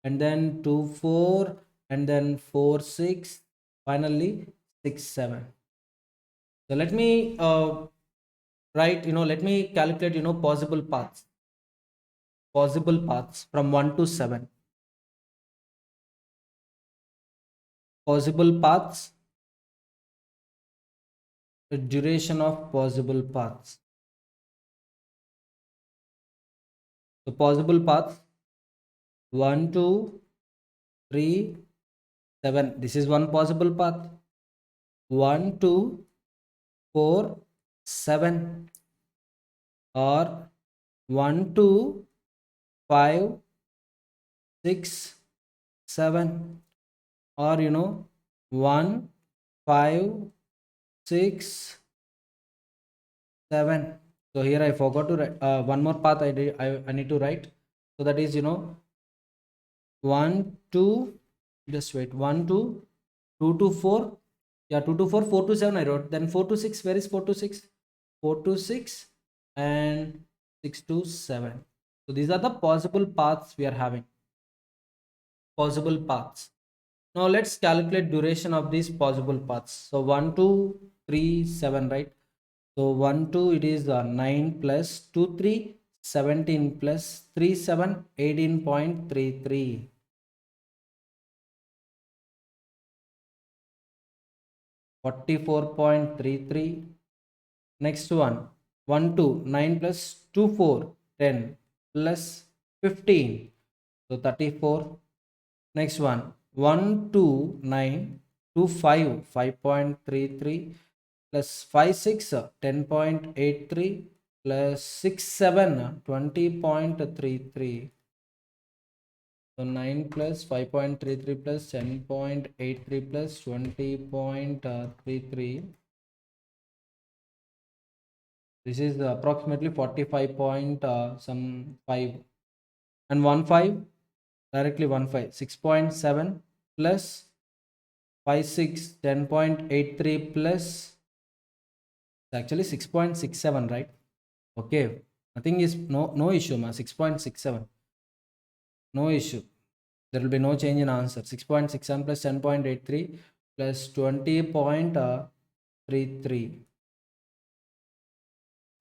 and then 2, 4, and then 4, 6, finally 6, 7. So let me write, let me calculate, possible paths from 1 to 7. Possible paths, the duration of possible paths. The possible paths 1, 2, 3, 7. This is one possible path. 1, 2, 4, 7. Or 1, 2, 5, 6, 7, or 1, 5, 6, 7. So here I forgot to write one more path. I need to write. So that is 1, 2, just wait, 1, 2, 2 to 4, yeah, 2 to 4, 4 to 7 I wrote, then 4 to 6, where is 4 to 6? 4 to 6 and 6 to 7. So these are the possible paths we are having, possible paths. Now let's calculate duration of these possible paths. So 1, 2, 3, 7, right? So 1, 2, it is 9 plus 2, 3, 17 plus 3, 7, 18.33. 44.33. Next one, 1, 2, 9 plus 2, 4, 10 plus 15. So 34. Next one, 1, 2, 9, 2, 5, 5.33 plus 5, 6, 10.83 plus 6, 7, 20.33. So 9 plus 5.33 plus 10.83 plus 20.33. This is approximately 45 point some 5 and 1 5 directly 1 5 6.7 plus 5 6 10.83 plus actually 6.67, right? Okay, nothing is no issue ma, 6.67, no issue. There will be no change in answer. 6.67 plus 10.83 plus 20.33.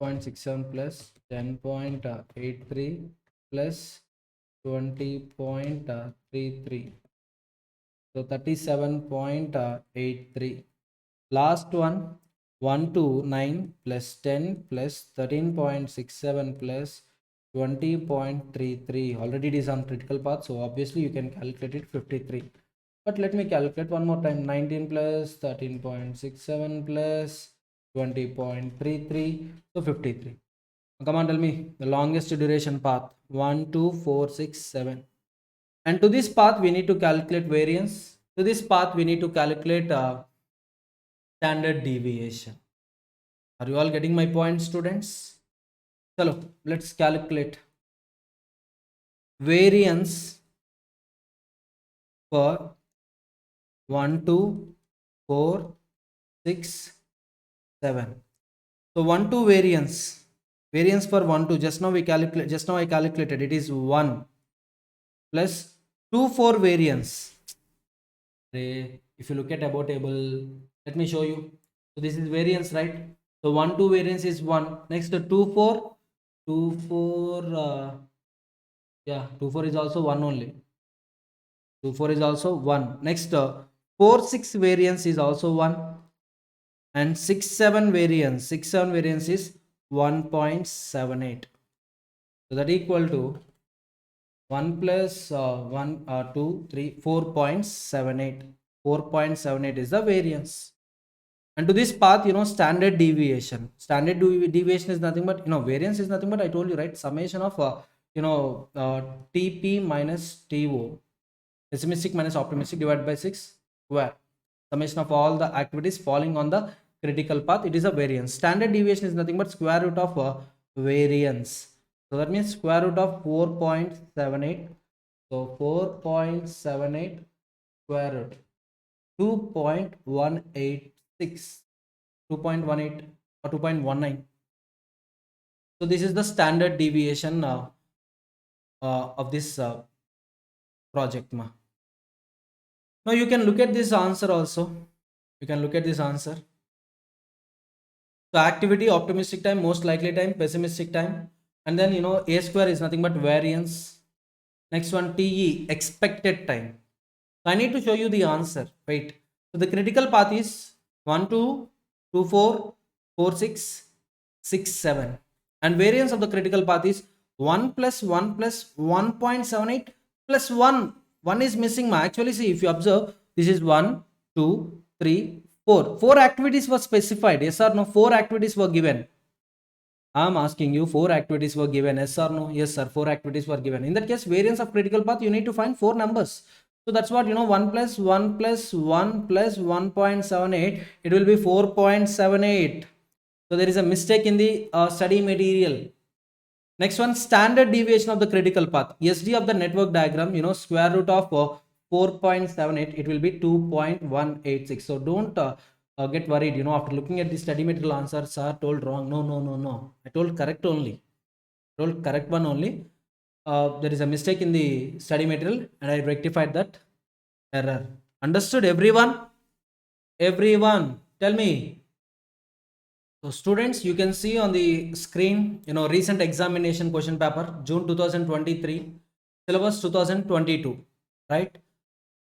0.67 plus 10.83 plus 20.33. So 37.83. Last one, 1 to 9 plus 10 plus 13.67 plus 20.33. Already it is on critical path, so obviously you can calculate it 53. But let me calculate one more time. 19 plus 13.67 plus 20.33, so 53. Come on, tell me the longest duration path. 1, 2, 4, 6, 7. And to this path we need to calculate variance. To this path we need to calculate standard deviation. Are you all getting my point, students? Chalo, let's calculate variance for 1, 2, 4, 6, 7. So 1, 2 variance for 1, 2, just now I calculated, it is 1 plus 2, 4 variance. If you look at above table, let me show you. So this is variance, right? So 1, 2 variance is 1. Next 2, 4, 2, 4, yeah, 2, 4 is also 1 only. 2, 4 is also 1. Next 4, 6 variance is also 1. And 6, 7 variance is 1.78. So that equal to 1 plus 1, 2, 3, 4.78. 4.78 is the variance. And to this path, standard deviation. Standard deviation is nothing but, variance is nothing but, I told you, right? Summation of, TP minus TO. Pessimistic minus optimistic divided by 6 square. Summation of all the activities falling on the critical path. It is a variance. Standard deviation is nothing but square root of variance. So that means square root of 4.78. So 4.78 square root 2.186, 2.18 or 2.19. So this is the standard deviation of this project. Now you can look at this answer also. You can look at this answer. So activity, optimistic time, most likely time, pessimistic time, and then a square is nothing but variance. Next one, TE, expected time. So I need to show you the answer. Wait. So the critical path is 1, 2, 2, 4, 4, 6, 6, 7. And variance of the critical path is 1 plus 1 plus 1.78 plus 1. 1 is missing. Actually, see, if you observe, this is 1, 2, 3, 4. 4 activities were specified. Yes or no? 4 activities were given. I'm asking you 4 activities were given. Yes or no? Yes, sir. 4 activities were given. In that case, variance of critical path, you need to find 4 numbers. So that's what, 1 plus 1 plus 1 plus 1.78. It will be 4.78. So there is a mistake in the study material. Next one, standard deviation of the critical path. SD of the network diagram, square root of 4.78, it will be 2.186. So don't get worried, after looking at the study material answer, sir told wrong. No, no, no, no. I told correct only. Told correct one only. There is a mistake in the study material and I rectified that error. Understood, everyone? Everyone, tell me. So students, you can see on the screen, recent examination question paper, June 2023, syllabus 2022, right?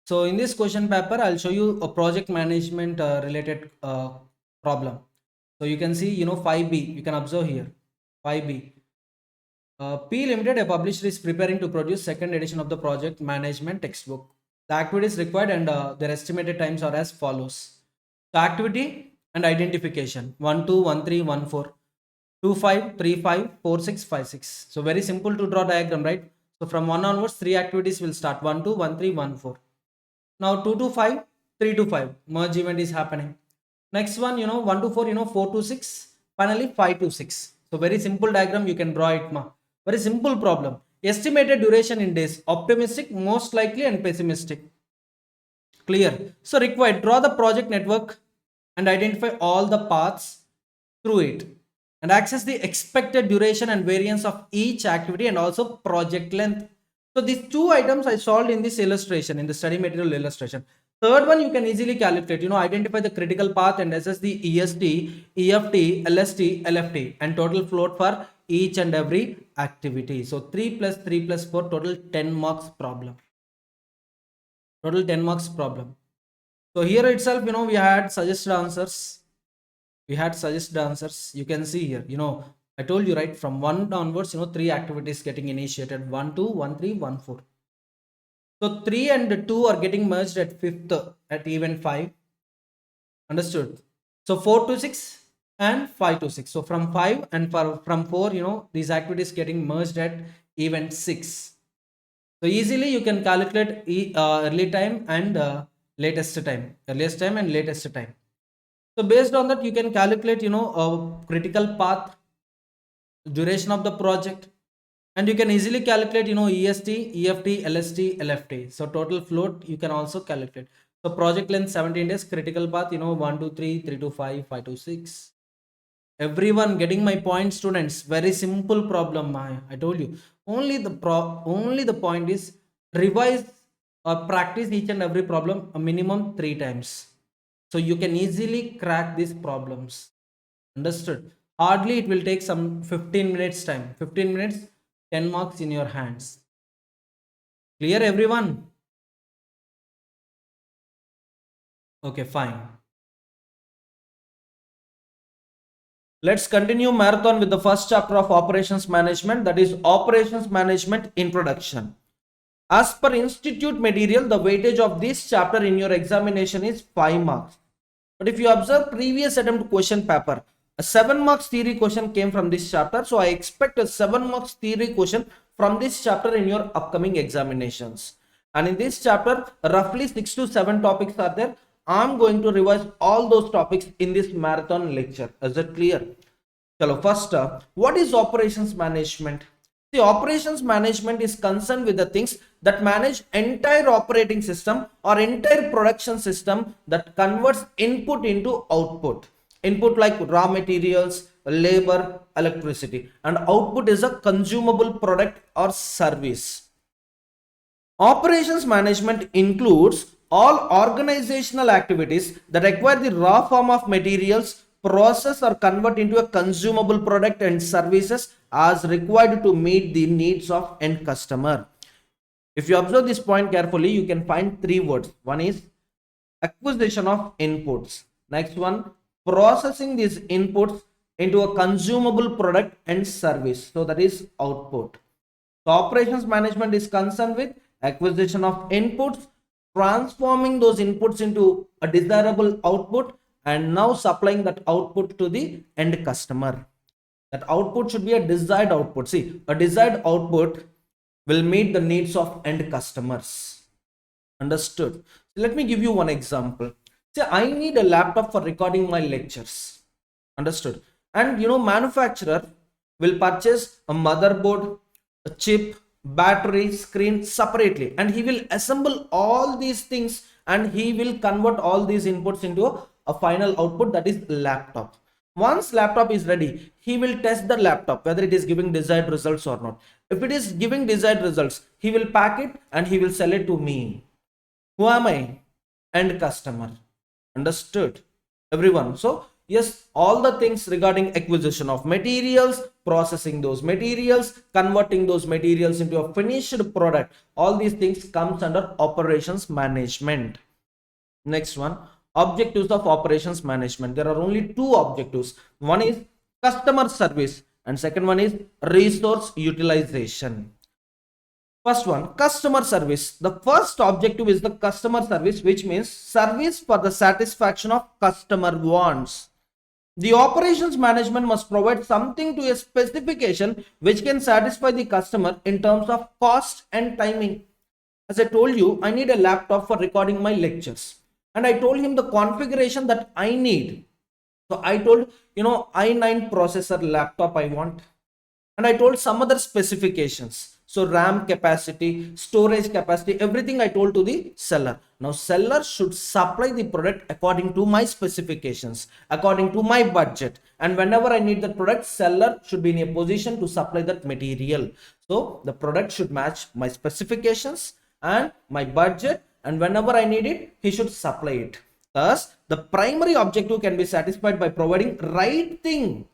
So in this question paper, I'll show you a project management related problem. So you can see, 5B, you can observe here, 5B. P Limited, a publisher, is preparing to produce second edition of the project management textbook. The activities required and their estimated times are as follows. The activity and identification 1 2 1 3 1 4 2 5 3 5 4 6 5 6. So very simple to draw diagram, right? So from 1 onwards, 3 activities will start 1 2 1 3 1 4. Now 2 to 5, 3 to 5 merge event is happening. Next one, 1 to 4, 4 to 6, finally 5 to 6. So very simple diagram, you can draw it, ma. Very simple problem. Estimated duration in days, optimistic, most likely, and pessimistic. Clear. So required, draw the project network and identify all the paths through it and access the expected duration and variance of each activity and also project length. So these two items I solved in this illustration, in the study material illustration. Third one, you can easily calculate, identify the critical path and assess the EST, EFT, LST, LFT and total float for each and every activity. So 3 plus 3 plus 4, total 10 marks problem. Total 10 marks problem. So here itself, we had suggested answers. We had suggested answers. You can see here, I told you, right, from 1 onwards, 3 activities getting initiated, 1 2 1 3 1 4. So 3 and 2 are getting merged at 5th at event 5. Understood? So 4 to 6 and 5 to 6. So from 5 and from 4, these activities getting merged at event 6. So easily you can calculate early time and latest time, earliest time and latest time. So based on that, you can calculate, a critical path, duration of the project, and you can easily calculate, EST, EFT, LST, LFT. So total float you can also calculate. So project length 17 days, critical path, 1 to 3, 3 to 5, 5 to 6. Everyone getting my point, students? Very simple problem. I told you. Only the point is revise or practice each and every problem a minimum 3 times. So you can easily crack these problems. Understood? Hardly it will take some 15 minutes time. 15 minutes, 10 marks in your hands. Clear, everyone? Okay, fine. Let's continue marathon with the first chapter of operations management, that is operations management introduction. As per institute material, the weightage of this chapter in your examination is 5 marks. But if you observe previous attempt question paper, a 7 marks theory question came from this chapter. So I expect a 7 marks theory question from this chapter in your upcoming examinations. And in this chapter, roughly 6 to 7 topics are there. I'm going to revise all those topics in this marathon lecture. Is that clear? Chalo, first, what is operations management? The operations management is concerned with the things that manage entire operating system or entire production system that converts input into output. Input like raw materials, labor, electricity, and output is a consumable product or service. Operations management includes all organizational activities that require the raw form of materials, process or convert into a consumable product and services as required to meet the needs of end customer. If you observe this point carefully, you can find 3 words. One is acquisition of inputs. Next one, processing these inputs into a consumable product and service. So that is output. So operations management is concerned with acquisition of inputs, transforming those inputs into a desirable output, and now supplying that output to the end customer. That output should be a desired output. See, a desired output will meet the needs of end customers. Understood? So let me give you one example. Say I need a laptop for recording my lectures. Understood? And manufacturer will purchase a motherboard, a chip, battery, screen separately, and he will assemble all these things, and he will convert all these inputs into a final output, that is laptop. Once laptop is ready, he will test the laptop whether it is giving desired results or not. If it is giving desired results, he will pack it and he will sell it to me. Who am I? End customer. Understood, everyone? So yes, all the things regarding acquisition of materials, processing those materials, converting those materials into a finished product, all these things comes under operations management. Next one, objectives of operations management. There are only two objectives. One is customer service and second one is resource utilization. First one, customer service. The first objective is the customer service, which means service for the satisfaction of customer wants. The operations management must provide something to a specification which can satisfy the customer in terms of cost and timing. As I told you, I need a laptop for recording my lectures, and I told him the configuration that I need. So I told, i9 processor laptop I want, and I told some other specifications. So RAM capacity, storage capacity, everything I told to the seller. Now seller should supply the product according to my specifications, according to my budget, and whenever I need that product, seller should be in a position to supply that material. So the product should match my specifications and my budget, and whenever I need it, he should supply it. Thus the primary objective can be satisfied by providing right thing.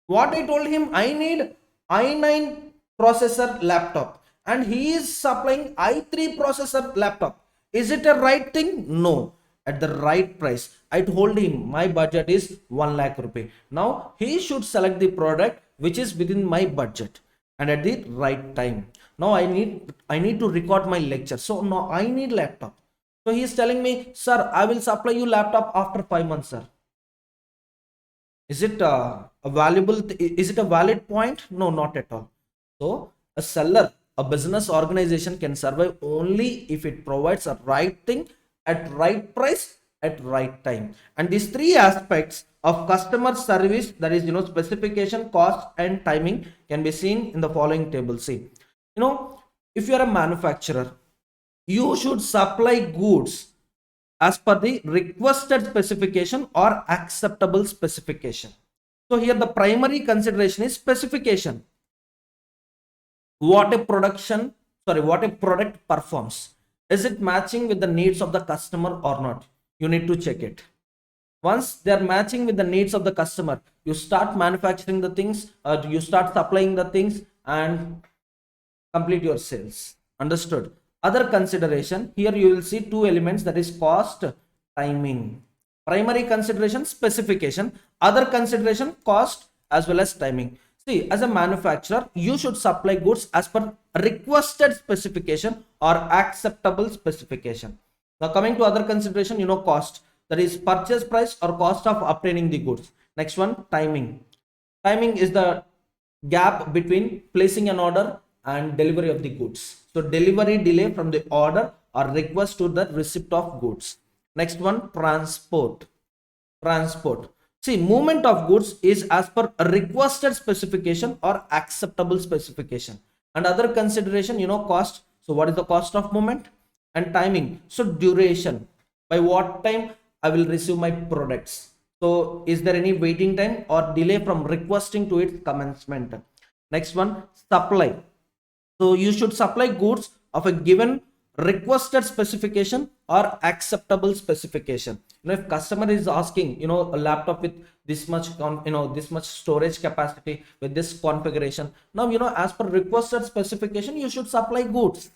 What I told him, I need i9 processor laptop, and he is supplying i3 processor laptop. Is it a right thing? No. At the right price. I told him my budget is 1 lakh rupee. Now he should select the product which is within my budget and at the right time. Now I need to record my lecture, so now I need laptop. So he is telling me, sir, I will supply you laptop after 5 months, sir. Is it is it a valid point? No, not at all. So a seller, a business organization can survive only if it provides a right thing at right price at right time. And these three aspects of customer service, that is specification, cost and timing, can be seen in the following table. See, if you are a manufacturer, you should supply goods as per the requested specification or acceptable specification. So here the primary consideration is specification. What a product performs. Is it matching with the needs of the customer or not? You need to check it. Once they are matching with the needs of the customer, you start manufacturing the things, you start supplying the things and complete your sales. Understood? Other consideration, here you will see two elements, that is cost, timing. Primary consideration, specification. Other consideration, cost as well as timing. See, as a manufacturer, you should supply goods as per requested specification or acceptable specification. Now coming to other consideration, cost, that is purchase price or cost of obtaining the goods. Next one, timing. Timing is the gap between placing an order and delivery of the goods. So delivery delay from the order or request to the receipt of goods. Next one, transport. See, movement of goods is as per a requested specification or acceptable specification. And other consideration, cost. So what is the cost of movement? And timing. So duration, by what time I will receive my products. So is there any waiting time or delay from requesting to its commencement? Next one, supply. So you should supply goods of a given requested specification or acceptable specification. If customer is asking, a laptop with this much this much storage capacity with this configuration, now as per requested specification, you should supply goods.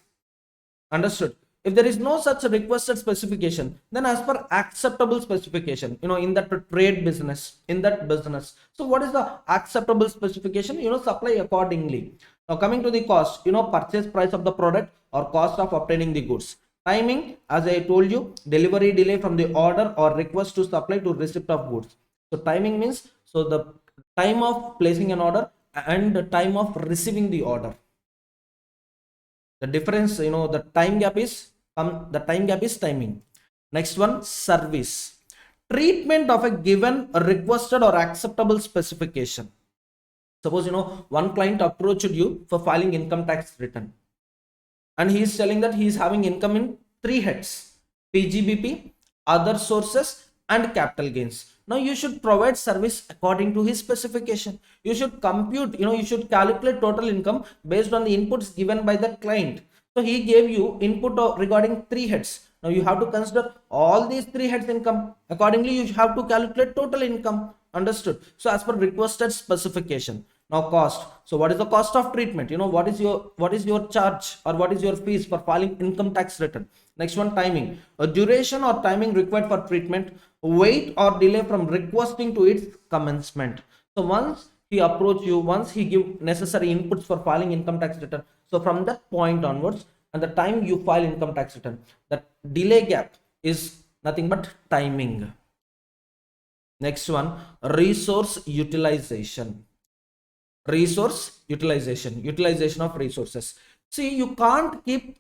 Understood? If there is no such requested specification, then as per acceptable specification, in that trade business, in that business, so what is the acceptable specification? Supply accordingly. Now coming to the cost, purchase price of the product or cost of obtaining the goods. Timing, as I told you, delivery delay from the order or request to supply to receipt of goods. So timing means, so the time of placing an order and the time of receiving the order. The difference, the time gap is timing. Next one, service. Treatment of a given requested or acceptable specification. Suppose one client approached you for filing income tax return, and he is telling that he is having income in three heads: PGBP, other sources, and capital gains. Now you should provide service according to his specification. You should compute, you should calculate total income based on the inputs given by the client. So he gave you input regarding three heads. Now you have to consider all these three heads income. Accordingly, you have to calculate total income. Understood? So as per requested specification. Now cost. So what is the cost of treatment? What is your charge or what is your fees for filing income tax return? Next one, timing. A duration or timing required for treatment, wait or delay from requesting to its commencement. So once he approach you, once he give necessary inputs for filing income tax return, so from that point onwards and the time you file income tax return, that delay gap is nothing but timing. Next one, resource utilization. Utilization of resources. See, you can't keep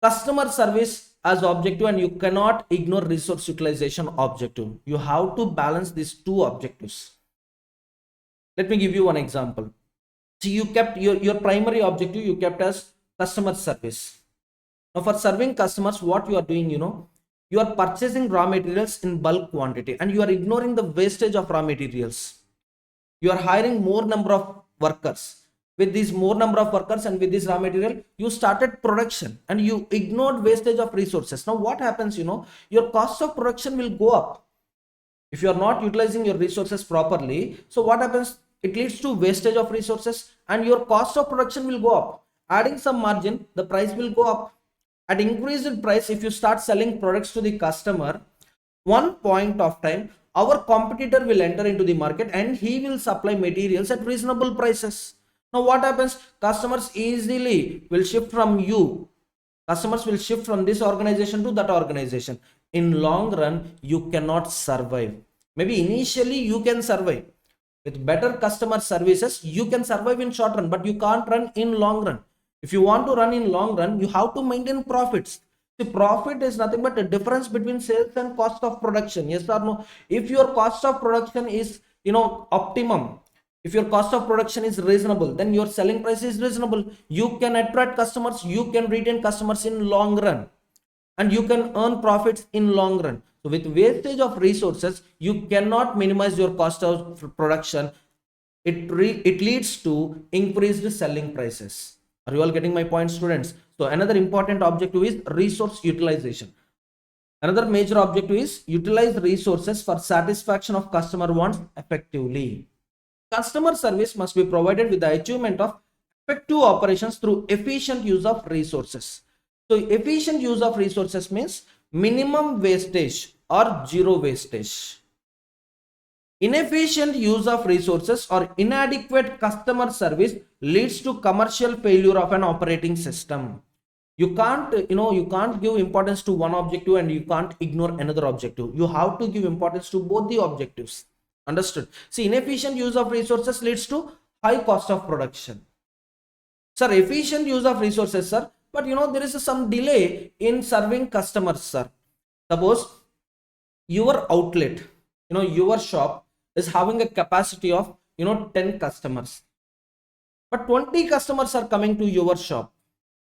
customer service as objective and you cannot ignore resource utilization objective. You have to balance these two objectives. Let me give you one example. See, you kept your primary objective, you kept as customer service. Now for serving customers, what you are doing, you are purchasing raw materials in bulk quantity and you are ignoring the wastage of raw materials. You are hiring more number of workers. With this more number of workers and with this raw material, you started production and you ignored wastage of resources. Now what happens, your cost of production will go up if you are not utilizing your resources properly. So what happens? It leads to wastage of resources and your cost of production will go up. Adding some margin, the price will go up. At increased price, if you start selling products to the customer, one point of time our competitor will enter into the market and he will supply materials at reasonable prices. Now what happens? Customers easily will shift from you. Customers will shift from this organization to that organization. In long run, you cannot survive. Maybe initially you can survive. With better customer services, you can survive in short run, but you can't run in long run. If you want to run in long run, you have to maintain profits. The profit is nothing but a difference between sales and cost of production. Yes or no? If your cost of production is optimum, if your cost of production is reasonable, then your selling price is reasonable. You can attract customers, you can retain customers in long run, and you can earn profits in long run. So with wastage of resources, you cannot minimize your cost of production. It leads to increased selling prices. Are you all getting my point, students? So another important objective is resource utilization. Another major objective is utilize resources for satisfaction of customer wants effectively. Customer service must be provided with the achievement of effective operations through efficient use of resources. So efficient use of resources means minimum wastage or zero wastage. Inefficient use of resources or inadequate customer service leads to commercial failure of an operating system. You can't give importance to one objective and you can't ignore another objective. You have to give importance to both the objectives. Understood? See, inefficient use of resources leads to high cost of production. Sir, efficient use of resources, sir, but there is some delay in serving customers, sir. Suppose your outlet, your shop is having a capacity of 10 customers, but 20 customers are coming to your shop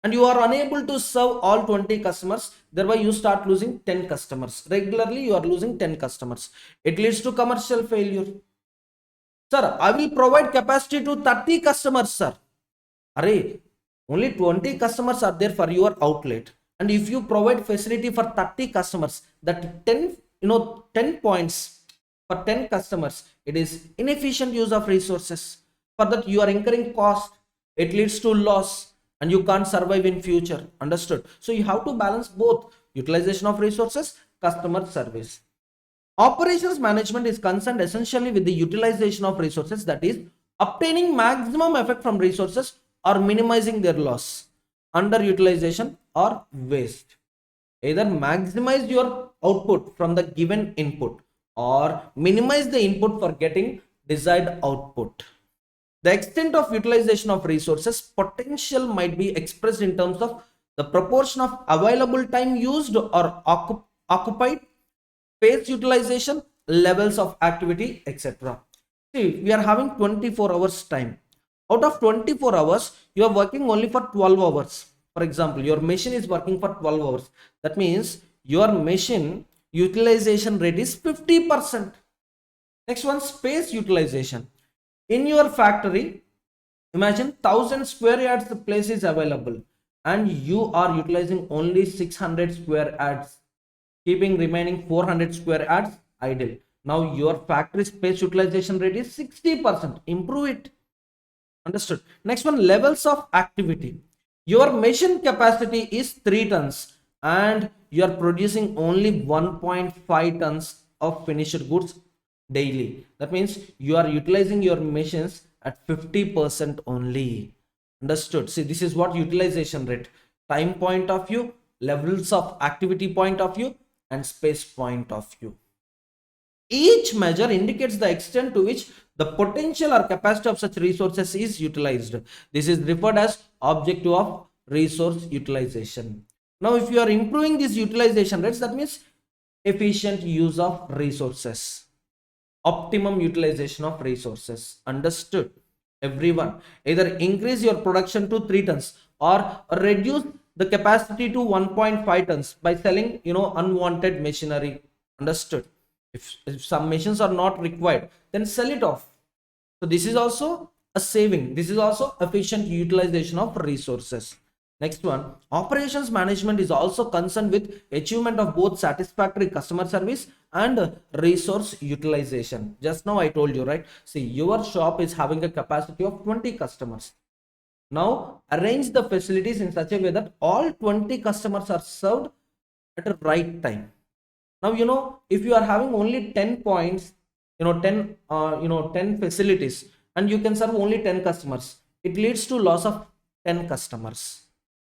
and you are unable to serve all 20 customers. Thereby you start losing 10 customers. Regularly you are losing 10 customers. It leads to commercial failure. Sir, I will provide capacity to 30 customers, sir. Array, only 20 customers are there for your outlet, and if you provide facility for 30 customers, that 10 points for 10 customers, it is inefficient use of resources. For that you are incurring cost, it leads to loss and you can't survive in future. Understood? So you have to balance both utilization of resources, customer service. Operations management is concerned essentially with the utilization of resources, that is obtaining maximum effect from resources or minimizing their loss, underutilization or waste. Either maximize your output from the given input or minimize the input for getting desired output. The extent of utilization of resources potential might be expressed in terms of the proportion of available time used or occupied, space utilization, levels of activity, etc. See, we are having 24 hours time. Out of 24 hours, you are working only for 12 hours. For example, your machine is working for 12 hours. That means your machine utilization rate is 50%. Next one, space utilization. In your factory, imagine 1000 square yards the place is available and you are utilizing only 600 square yards, keeping remaining 400 square yards idle. Now your factory space utilization rate is 60%. Improve it. Understood. Next one, levels of activity. Your machine capacity is 3 tons and you are producing only 1.5 tons of finished goods daily. That means you are utilizing your machines at 50% only. Understood. See, this is what utilization rate, time point of view, levels of activity point of view, and space point of view. Each measure indicates the extent to which the potential or capacity of such resources is utilized. This is referred as objective of resource utilization. Now, if you are improving these utilization rates, that means efficient use of resources, optimum utilization of resources. Understood? Everyone, either increase your production to 3 tons or reduce the capacity to 1.5 tons by selling unwanted machinery. Understood? If some machines are not required, then sell it off. So this is also a saving. This is also efficient utilization of resources. Next one, operations management is also concerned with achievement of both satisfactory customer service and resource utilization. Just now I told you, right? See, your shop is having a capacity of 20 customers. Now arrange the facilities in such a way that all 20 customers are served at the right time. Now, if you are having only 10 points, 10 facilities, and you can serve only 10 customers, it leads to loss of 10 customers.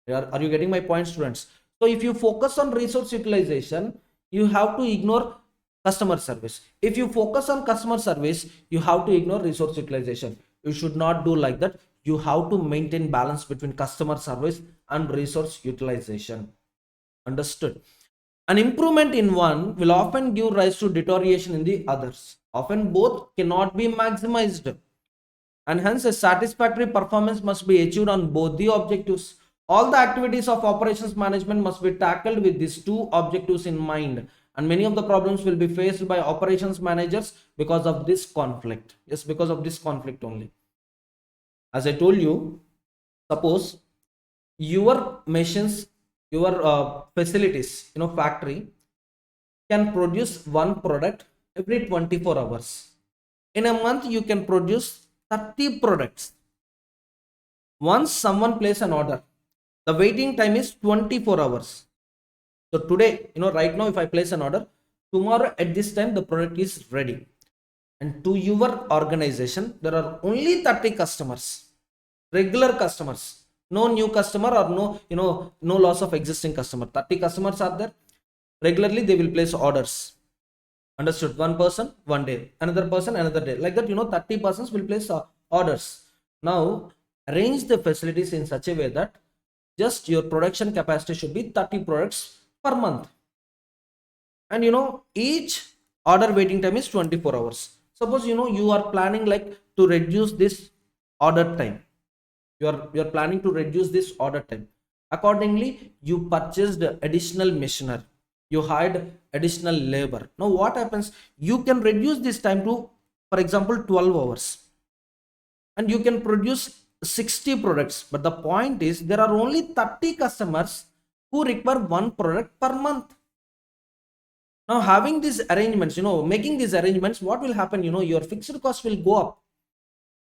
Are you getting my point, students? So if you focus on resource utilization, you have to ignore customer service. If you focus on customer service, you have to ignore resource utilization. You should not do like that. You have to maintain balance between customer service and resource utilization. Understood? An improvement in one will often give rise to deterioration in the others. Often both cannot be maximized, and hence a satisfactory performance must be achieved on both the objectives. All the activities of operations management must be tackled with these two objectives in mind, and many of the problems will be faced by operations managers because of this conflict. Yes, because of this conflict only. As I told you, suppose your machines, your facilities, factory can produce one product every 24 hours. In a month, you can produce 30 products. Once someone places an order, the waiting time is 24 hours. So today, right now, if I place an order, tomorrow at this time, the product is ready. And to your organization, there are only 30 customers, regular customers, no new customer or no loss of existing customer. 30 customers are there. Regularly, they will place orders. Understood? One person, one day, another person, another day. Like that, 30 persons will place orders. Now, arrange the facilities in such a way that just your production capacity should be 30 products per month. And each order waiting time is 24 hours. Suppose you are planning like to reduce this order time. You're planning to reduce this order time. Accordingly, you purchased additional machinery. You hired additional labor. Now what happens? You can reduce this time to, for example, 12 hours. And you can produce 60 products. But the point is there are only 30 customers who require one product per month. Now having these arrangements, making these arrangements, what will happen? Your fixed cost will go up.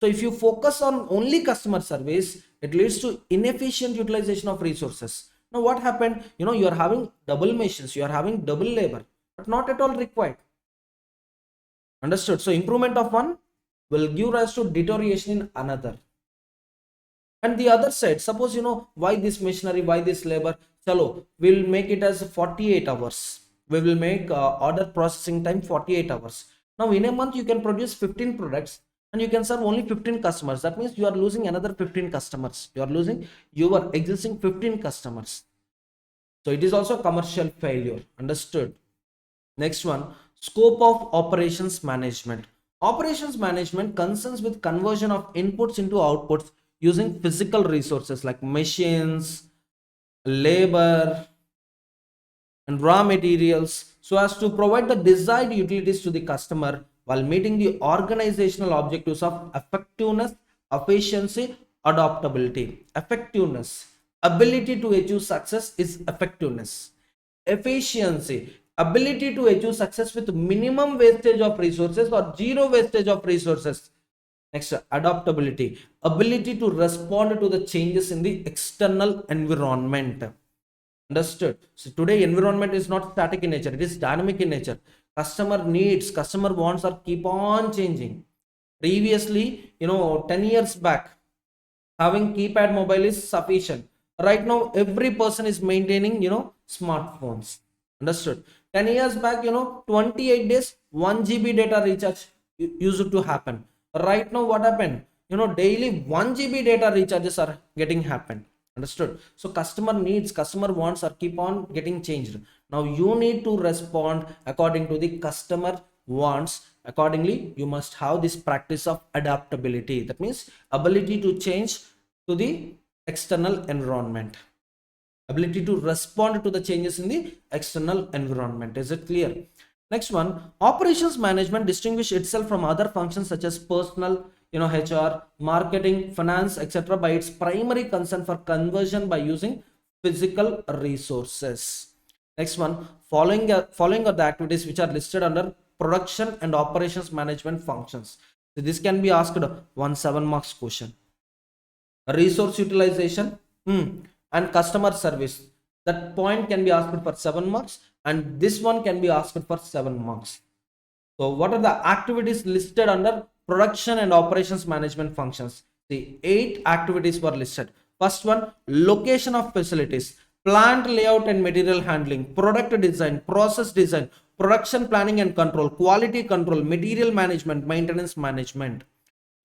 So if you focus on only customer service, it leads to inefficient utilization of resources. Now what happened? You are having double machines, you are having double labor, but not at all required. Understood? So improvement of one will give rise to deterioration in another. And the other side, suppose why this machinery, why this labor? Chalo, we'll make it as 48 hours. We will make order processing time 48 hours. Now in a month you can produce 15 products and you can serve only 15 customers. That means you are losing another 15 customers. You are losing your existing 15 customers. So it is also commercial failure. Understood? Next one, scope of operations management. Operations management concerns with conversion of inputs into outputs using physical resources like machines, labor, and raw materials so as to provide the desired utilities to the customer while meeting the organizational objectives of effectiveness, efficiency, adaptability. Effectiveness, ability to achieve success is effectiveness. Efficiency, ability to achieve success with minimum wastage of resources or zero wastage of resources. Next, adaptability, ability to respond to the changes in the external environment. Understood? So today environment is not static in nature, it is dynamic in nature. Customer needs, customer wants are keep on changing. Previously, 10 years back, having keypad mobile is sufficient. Right now every person is maintaining smartphones. Understood? 10 years back, 28 days 1 GB data recharge used to happen. Right now what happened? Daily 1 GB data recharges are getting happened. Understood? So customer needs, customer wants are keep on getting changed. Now you need to respond according to the customer wants. Accordingly you must have this practice of adaptability. That means ability to change to the external environment, ability to respond to the changes in the external environment. Is it clear? Next one, operations management distinguish itself from other functions such as personal, HR, marketing, finance, etc. by its primary concern for conversion by using physical resources. Next one, following are the activities which are listed under production and operations management functions. So this can be asked 1 7 marks question. Resource utilization, and customer service, that point can be asked for 7 marks and this one can be asked for 7 marks. So what are the activities listed under production and operations management functions? The 8 activities were listed. First one, location of facilities, plant layout and material handling, product design, process design, production planning and control, quality control, material management, maintenance management.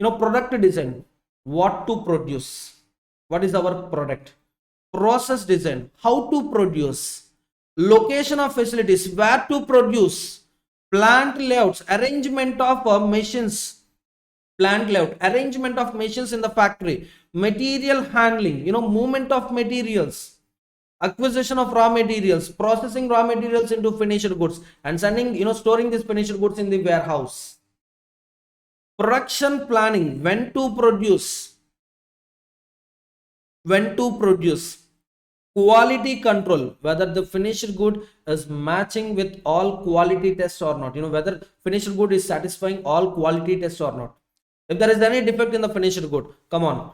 Product design, what to produce, what is our product. Process design, how to produce. Location of facilities, where to produce. Plant layouts, arrangement of machines, plant layout, arrangement of machines in the factory. Material handling, movement of materials, acquisition of raw materials, processing raw materials into finished goods and sending, storing these finished goods in the warehouse. Production planning, when to produce, quality control, whether the finished good is matching with all quality tests or not, whether finished good is satisfying all quality tests or not. If there is any defect in the finished good, come on,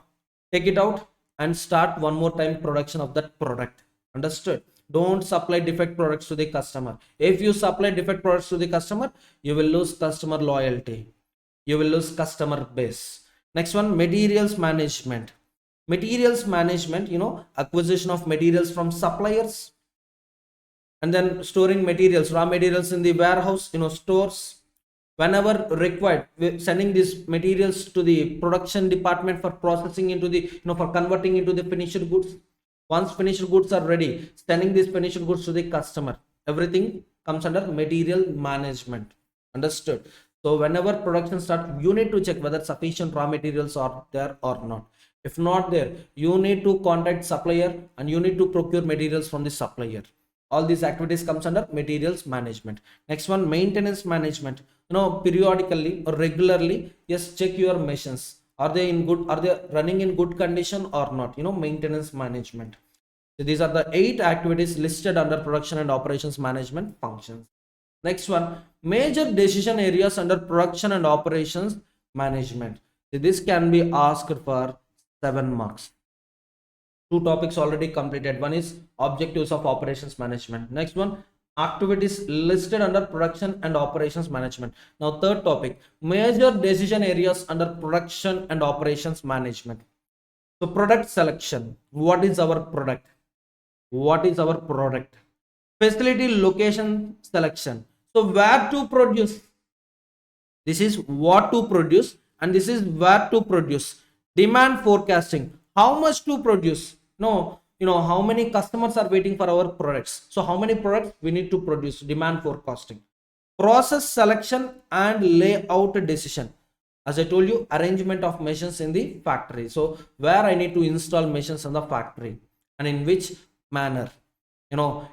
take it out and start one more time production of that product. Understood? Don't supply defect products to the customer. If you supply defect products to the customer, you will lose customer loyalty, you will lose customer base. Next one, materials management. Materials management, acquisition of materials from suppliers and then storing materials, raw materials in the warehouse, stores. Whenever required, sending these materials to the production department for processing into the, for converting into the finished goods. Once finished goods are ready, sending these finished goods to the customer. Everything comes under material management. Understood? So whenever production starts, you need to check whether sufficient raw materials are there or not. If not there, you need to contact supplier and you need to procure materials from the supplier. All these activities comes under materials management. Next one, maintenance management. Periodically or regularly, yes, check your machines, are they running in good condition or not. Maintenance management. So these are the 8 activities listed under production and operations management functions. Next one, major decision areas under production and operations management. So this can be asked for 7 marks. 2 topics already completed. One is objectives of operations management. Next one, activities listed under production and operations management. Now third topic, major decision areas under production and operations management. So product selection, what is our product, facility location selection, so where to produce, This is what to produce and this is where to produce. Demand forecasting, how much to produce. No, how many customers are waiting for our products, so how many products we need to produce. Demand forecasting. Process selection and layout decision. As I told you, arrangement of machines in the factory. So where I need to install machines in the factory and in which manner.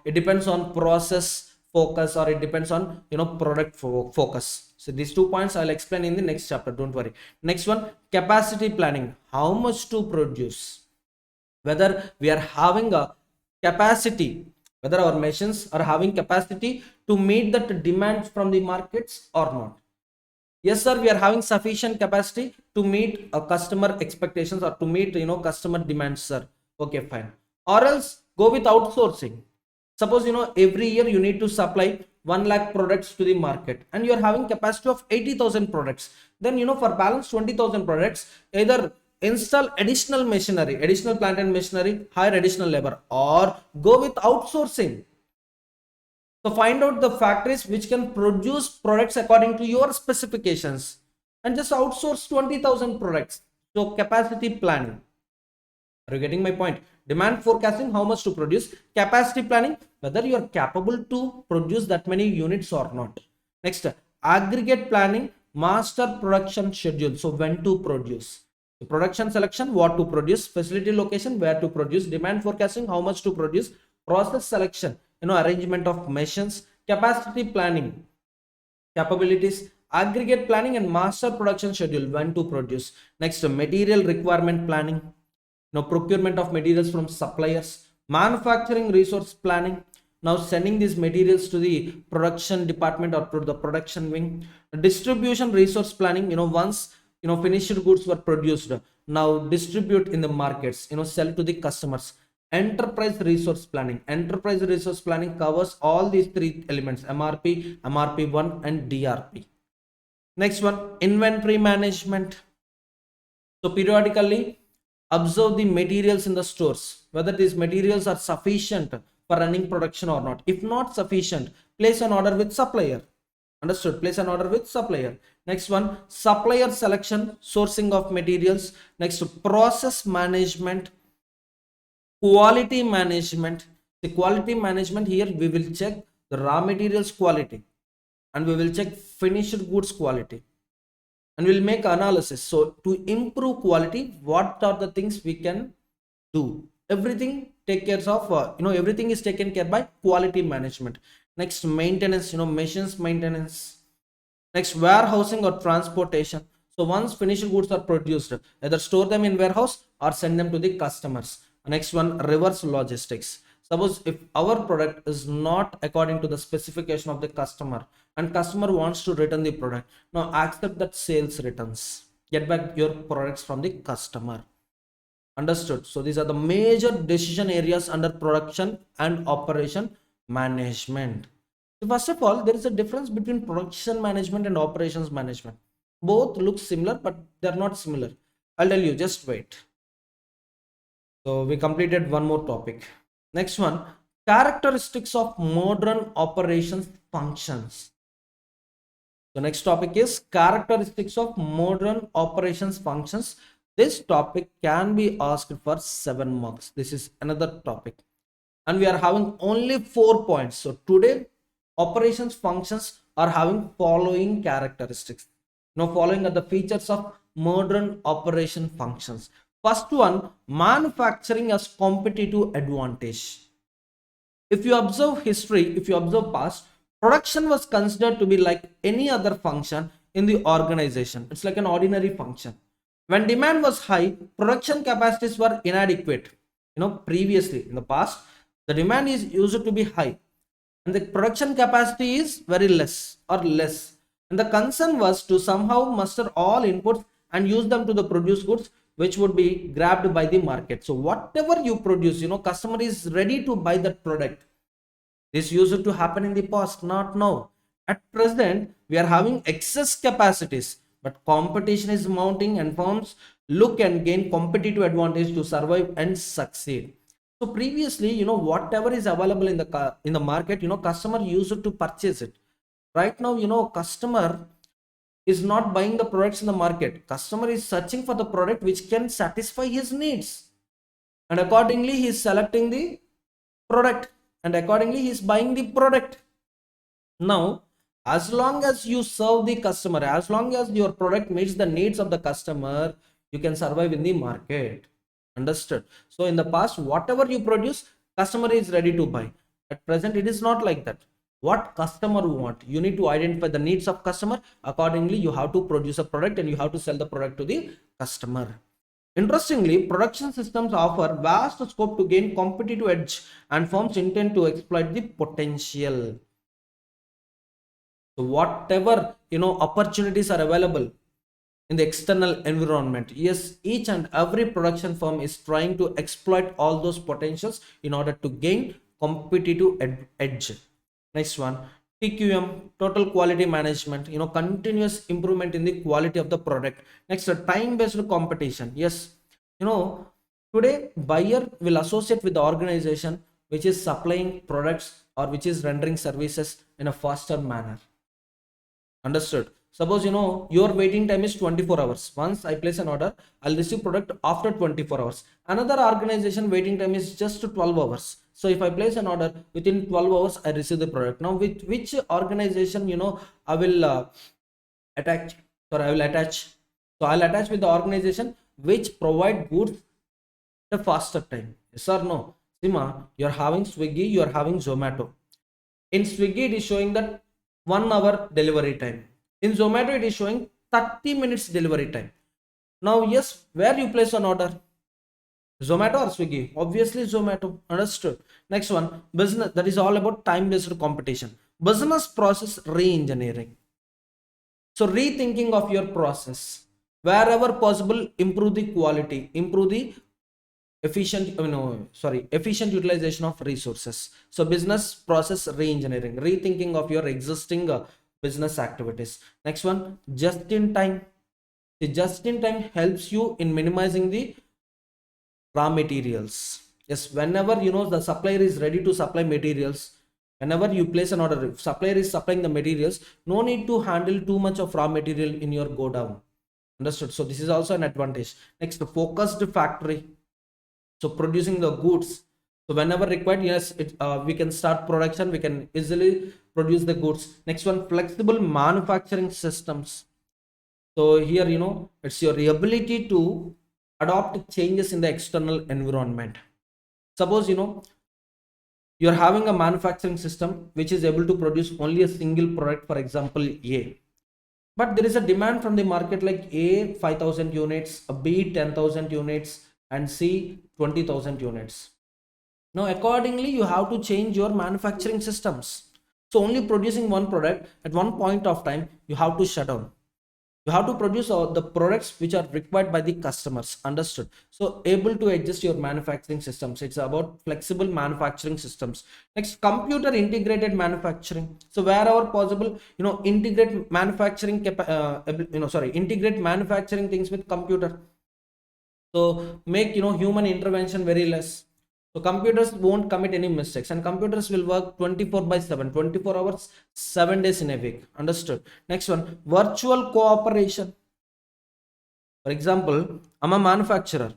It depends on process focus or it depends on product focus. So these 2 points I'll explain in the next chapter, don't worry. Next one, capacity planning, how much to produce, whether we are having a capacity, whether our machines are having capacity to meet that demand from the markets or not. Yes sir, we are having sufficient capacity to meet a customer expectations or to meet customer demands sir. Okay, fine. Or else go with outsourcing. Suppose every year you need to supply 1 lakh products to the market and you are having capacity of 80,000 products. Then for balance 20,000 products, either install additional machinery, additional plant and machinery, hire additional labor, or go with outsourcing. So find out the factories which can produce products according to your specifications and just outsource 20,000 products. So capacity planning. Are you getting my point? Demand forecasting, how much to produce. Capacity planning, whether you are capable to produce that many units or not. Next, aggregate planning, master production schedule. So when to produce. The production selection, what to produce. Facility location, where to produce. Demand forecasting, how much to produce. Process selection, arrangement of machines. Capacity planning, capabilities. Aggregate planning and master production schedule, when to produce. Next, material requirement planning, procurement of materials from suppliers. Manufacturing resource planning, now sending these materials to the production department or to the production wing. Distribution resource planning, once finished goods were produced, now distribute in the markets, sell to the customers. Enterprise resource planning, enterprise resource planning covers all these three elements: MRP, MRP1 and DRP. Next one, inventory management. So periodically observe the materials in the stores, whether these materials are sufficient for running production or not. If not sufficient, place an order with supplier. Understood? Place an order with supplier. Next one, supplier selection, sourcing of materials. Next, process management, quality management. The quality management, here we will check the raw materials quality and we will check finished goods quality and we'll make analysis. So to improve quality, what are the things we can do? Everything take care of everything is taken care by quality management. Next, maintenance, machines maintenance. Next, warehousing or transportation. So once finished goods are produced, either store them in warehouse or send them to the customers. Next one, reverse logistics. Suppose if our product is not according to the specification of the customer and customer wants to return the product, now accept that sales returns, get back your products from the customer. Understood? So these are the major decision areas under production and operation management. So first of all, there is a difference between production management and operations management. Both look similar, but they're not similar. I'll tell you, just wait. So we completed one more topic. Next one, characteristics of modern operations functions. The next topic is characteristics of modern operations functions. This topic can be asked for 7 marks. This is another topic. And we are having only 4 points. So today, operations functions are having following characteristics. Following are the features of modern operation functions. First one, manufacturing as competitive advantage. If you observe history, if you observe past, production was considered to be like any other function in the organization. It's like an ordinary function. When demand was high, production capacities were inadequate. Previously in the past, the demand is used to be high and the production capacity is very less or less. And the concern was to somehow muster all inputs and use them to the produce goods which would be grabbed by the market. So whatever you produce, customer is ready to buy that product. This used to happen in the past, not now. At present, we are having excess capacities, but competition is mounting and firms look and gain competitive advantage to survive and succeed. So previously, whatever is available in the market, customer used to purchase it. Right now, customer is not buying the products in the market. Customer is searching for the product which can satisfy his needs, and accordingly he is selecting the product, and accordingly he is buying the product. Now, as long as you serve the customer, as long as your product meets the needs of the customer, you can survive in the market. Understood? So in the past, whatever you produce, customer is ready to buy. At present, it is not like that. What customer want, you need to identify the needs of customer. Accordingly, you have to produce a product and you have to sell the product to the customer. Interestingly, production systems offer vast scope to gain competitive edge, and firms intend to exploit the potential. So whatever opportunities are available in the external environment, yes, each and every production firm is trying to exploit all those potentials in order to gain competitive edge. Next one, TQM, total quality management, continuous improvement in the quality of the product. Next, time based competition. Yes, today buyer will associate with the organization which is supplying products or which is rendering services in a faster manner. Understood? Suppose your waiting time is 24 hours. Once I place an order, I'll receive product after 24 hours. Another organization waiting time is just 12 hours. So if I place an order within 12 hours, I receive the product. Now with which organization I will attach, or I will attach? So I'll attach with the organization which provide goods at a faster time. Yes or no? Sima, you're having Swiggy, you're having Zomato. In Swiggy, it is showing that 1 hour delivery time. In Zomato, it is showing 30 minutes delivery time. Now, yes, where you place an order? Zomato or Swiggy? Obviously, Zomato. Understood. Next one, business. That is all about time-based competition. Business process re-engineering. So, rethinking of your process. Wherever possible, improve the quality, improve the efficient utilization of resources. So business process re-engineering, rethinking of your existing business activities. Next one, just in time. The just in time helps you in minimizing the raw materials. Yes, whenever the supplier is ready to supply materials, whenever you place an order, if supplier is supplying the materials, no need to handle too much of raw material in your go down. Understood? So this is also an advantage. Next, focused factory. So producing the goods, so whenever required, yes, we can start production, we can easily produce the goods. Next one, flexible manufacturing systems. So here it's your ability to adopt changes in the external environment. Suppose you're having a manufacturing system which is able to produce only a single product, for example A, but there is a demand from the market like A 5,000 units, B 10,000 units, and C 20,000 units. Now accordingly you have to change your manufacturing systems. So only producing one product at one point of time, you have to shut down. You have to produce the products which are required by the customers. Understood? So able to adjust your manufacturing systems. It's about flexible manufacturing systems. Next, computer integrated manufacturing. So wherever possible, integrate manufacturing integrate manufacturing things with computer. So make human intervention very less. So computers won't commit any mistakes, and computers will work 24/7, 24 hours, 7 days in a week. Understood? Next one, virtual cooperation. For example, I'm a manufacturer.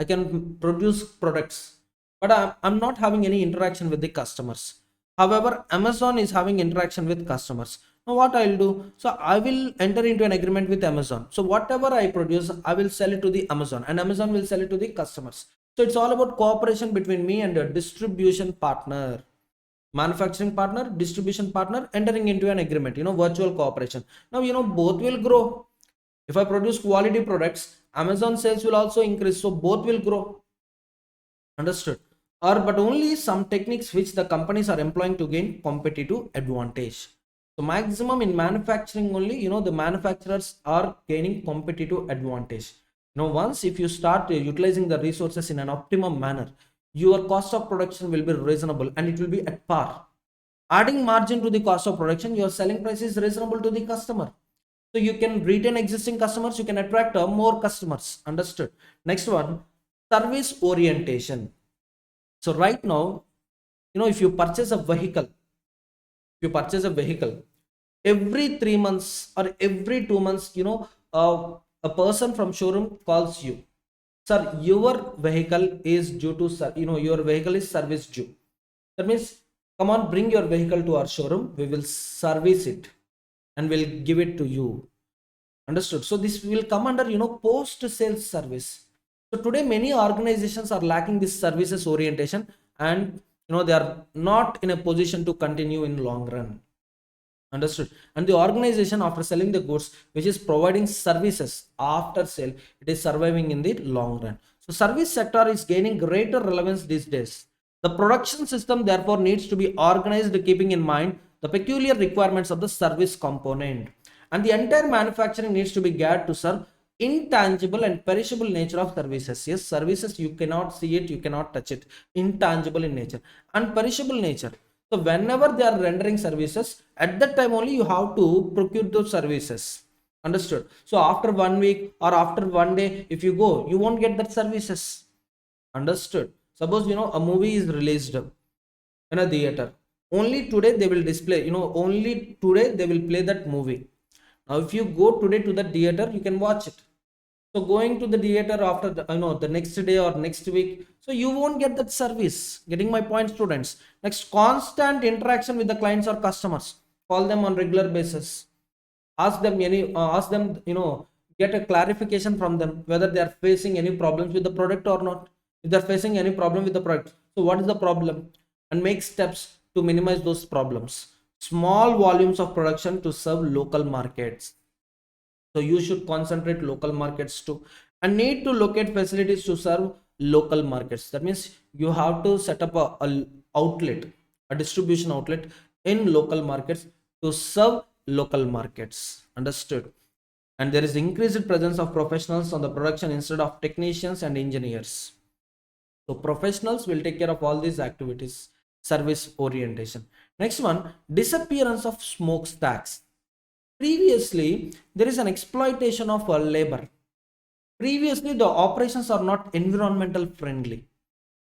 I can produce products, but I'm not having any interaction with the customers. However, Amazon is having interaction with customers. Now what I'll do, so I will enter into an agreement with Amazon. So whatever I produce, I will sell it to the Amazon, and Amazon will sell it to the customers. So it's all about cooperation between me and a distribution partner, manufacturing partner, distribution partner, entering into an agreement, virtual cooperation. Now both will grow. If I produce quality products, Amazon sales will also increase, so both will grow. Understood? Or but only some techniques which the companies are employing to gain competitive advantage. So maximum in manufacturing only, the manufacturers are gaining competitive advantage. Once if you start utilizing the resources in an optimum manner, your cost of production will be reasonable and it will be at par. Adding margin to the cost of production, your selling price is reasonable to the customer. So you can retain existing customers, you can attract more customers. Understood? Next one, service orientation. So right now, if you purchase a vehicle, every 3 months or every 2 months, a person from showroom calls you, sir, your vehicle is due to, your vehicle is service due. That means, come on, bring your vehicle to our showroom, we will service it and we'll give it to you. Understood? So this will come under, post sales service. So today many organizations are lacking this services orientation, and they are not in a position to continue in long run. Understood? And the organization, after selling the goods, which is providing services after sale, it is surviving in the long run. So service sector is gaining greater relevance these days. The production system therefore needs to be organized, keeping in mind the peculiar requirements of the service component, and the entire manufacturing needs to be geared to serve intangible and perishable nature of services. Yes, services, you cannot see it, you cannot touch it, intangible in nature and perishable nature. So whenever they are rendering services, at that time only you have to procure those services. Understood? So after 1 week or after 1 day, if you go, you won't get that services. Understood? Suppose a movie is released in a theater. Only today they will display, only today they will play that movie. Now if you go today to the theater, you can watch it. So going to the theater after the next day or next week, so you won't get that service. Getting my point, students? Next, constant interaction with the clients or customers. Call them on regular basis, ask them, get a clarification from them whether they are facing any problems with the product or not. If they're facing any problem with the product, so what is the problem, and make steps to minimize those problems. Small volumes of production to serve local markets. So you should concentrate local markets too, and need to locate facilities to serve local markets. That means you have to set up a outlet, a distribution outlet in local markets to serve local markets. Understood? And there is increased presence of professionals on the production instead of technicians and engineers. So professionals will take care of all these activities. Service orientation. Next one, disappearance of smokestacks. Previously, there is an exploitation of labor. Previously, the operations are not environmental friendly.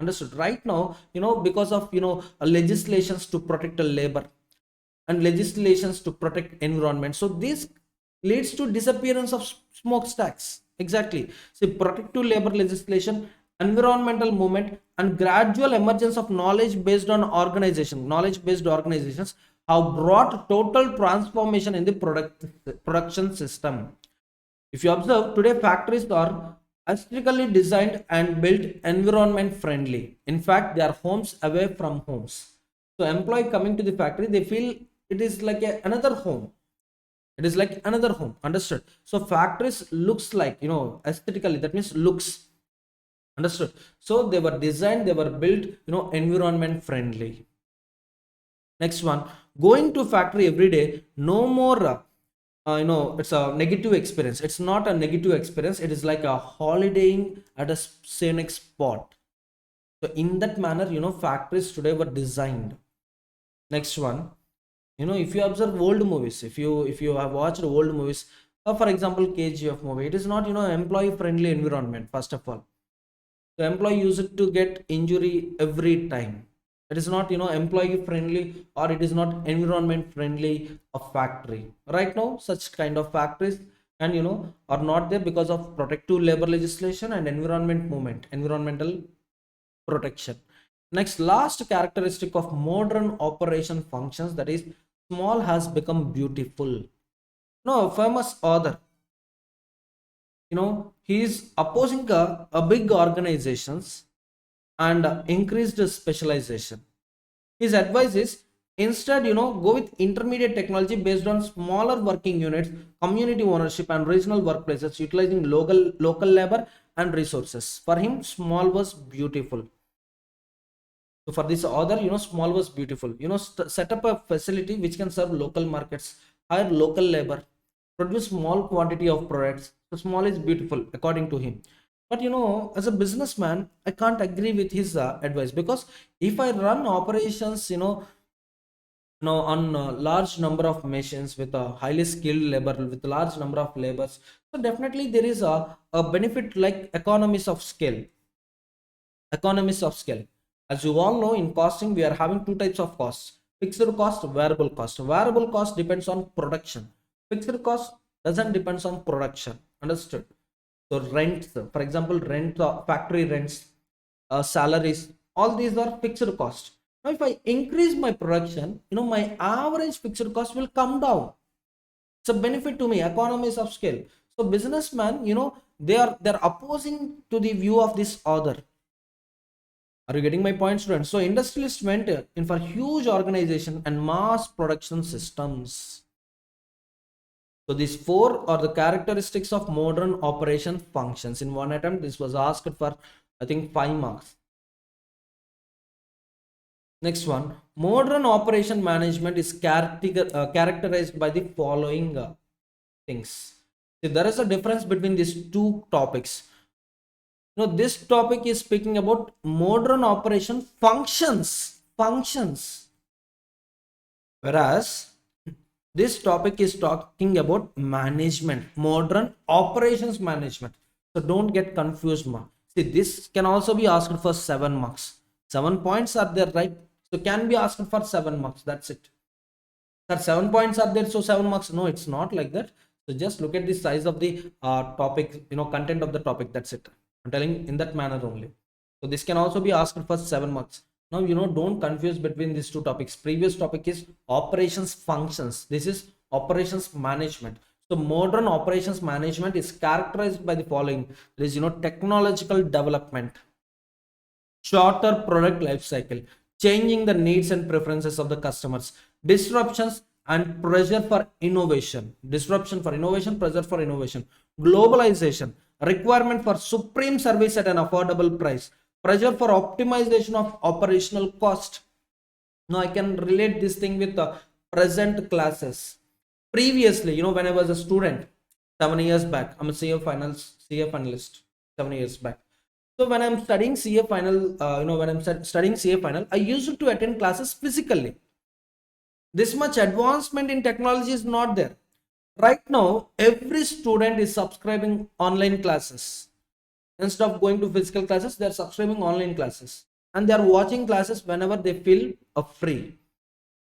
Understood? Right now, because of legislations to protect the labor and legislations to protect environment, so this leads to disappearance of smokestacks. Exactly. See, protective labor legislation, environmental movement, and gradual emergence of knowledge based organizations have brought total transformation in the production system. If you observe, today factories are aesthetically designed and built environment friendly. In fact, they are homes away from homes. So employee coming to the factory, they feel it is like another home. It is like another home. Understood? So factories looks like, aesthetically, that means looks. Understood? So they were designed, they were built, environment friendly. Next one, going to factory every day, no more it's a negative experience. It's not a negative experience, it is like a holidaying at a scenic spot. So in that manner, factories today were designed. Next one, if you observe old movies, if you have watched old movies, for example KGF movie, it is not employee friendly environment. First of all, the employee used to get injury every time. It is not employee friendly, or it is not environment friendly of factory. Right now such kind of factories and are not there because of protective labor legislation and environment movement, environmental protection. Next, last characteristic of modern operation functions, that is, small has become beautiful. No, famous author, he is opposing a big organizations and increased specialization. His advice is, instead, go with intermediate technology based on smaller working units, community ownership, and regional workplaces utilizing local labor and resources. For him, small was beautiful. So for this author, small was beautiful. Set up a facility which can serve local markets, hire local labor, produce small quantity of products. So small is beautiful according to him. But as a businessman, I can't agree with his advice, because if I run operations, on a large number of machines with a highly skilled labor, with a large number of labors, so definitely there is a benefit like economies of scale. Economies of scale. As you all know, in costing we are having two types of costs: Fixed cost, variable cost. Variable cost depends on production. Fixed cost doesn't depends on production. Understood? So rents, for example, rent, factory rents, salaries, all these are fixed cost. Now, if I increase my production, my average fixed cost will come down. It's a benefit to me, economies of scale. So businessman, they're opposing to the view of this author. Are you getting my point, students? So industrialists went in for huge organization and mass production systems. So these four are the characteristics of modern operation functions. In one attempt, this was asked for, I think, 5 marks. Next one, modern operation management is characterized by the following things. See, there is a difference between these two topics. This topic is speaking about modern operation functions, whereas this topic is talking about management, modern operations management. So don't get confused, ma. See, this can also be asked for 7 marks. 7 points are there, right? So can be asked for 7 marks. That's it. Sir, 7 points are there, so 7 marks. No, it's not like that. So just look at the size of the topic, content of the topic. That's it. I'm telling in that manner only. So this can also be asked for 7 marks. Now, don't confuse between these two topics. Previous topic is operations functions. This is operations management. So modern operations management is characterized by the following. There is, technological development, shorter product life cycle, changing the needs and preferences of the customers, disruptions and pressure for innovation, pressure for innovation, globalization, requirement for supreme service at an affordable price, pressure for optimization of operational cost. Now I can relate this thing with the present classes. Previously, when I was a student 7 years back, I'm a CA finalist 7 years back. So when I'm studying CA final, when I'm studying CA final, I used to attend classes physically. This much advancement in technology is not there. Right now, every student is subscribing online classes. Instead of going to physical classes, they're subscribing online classes. And they're watching classes whenever they feel free.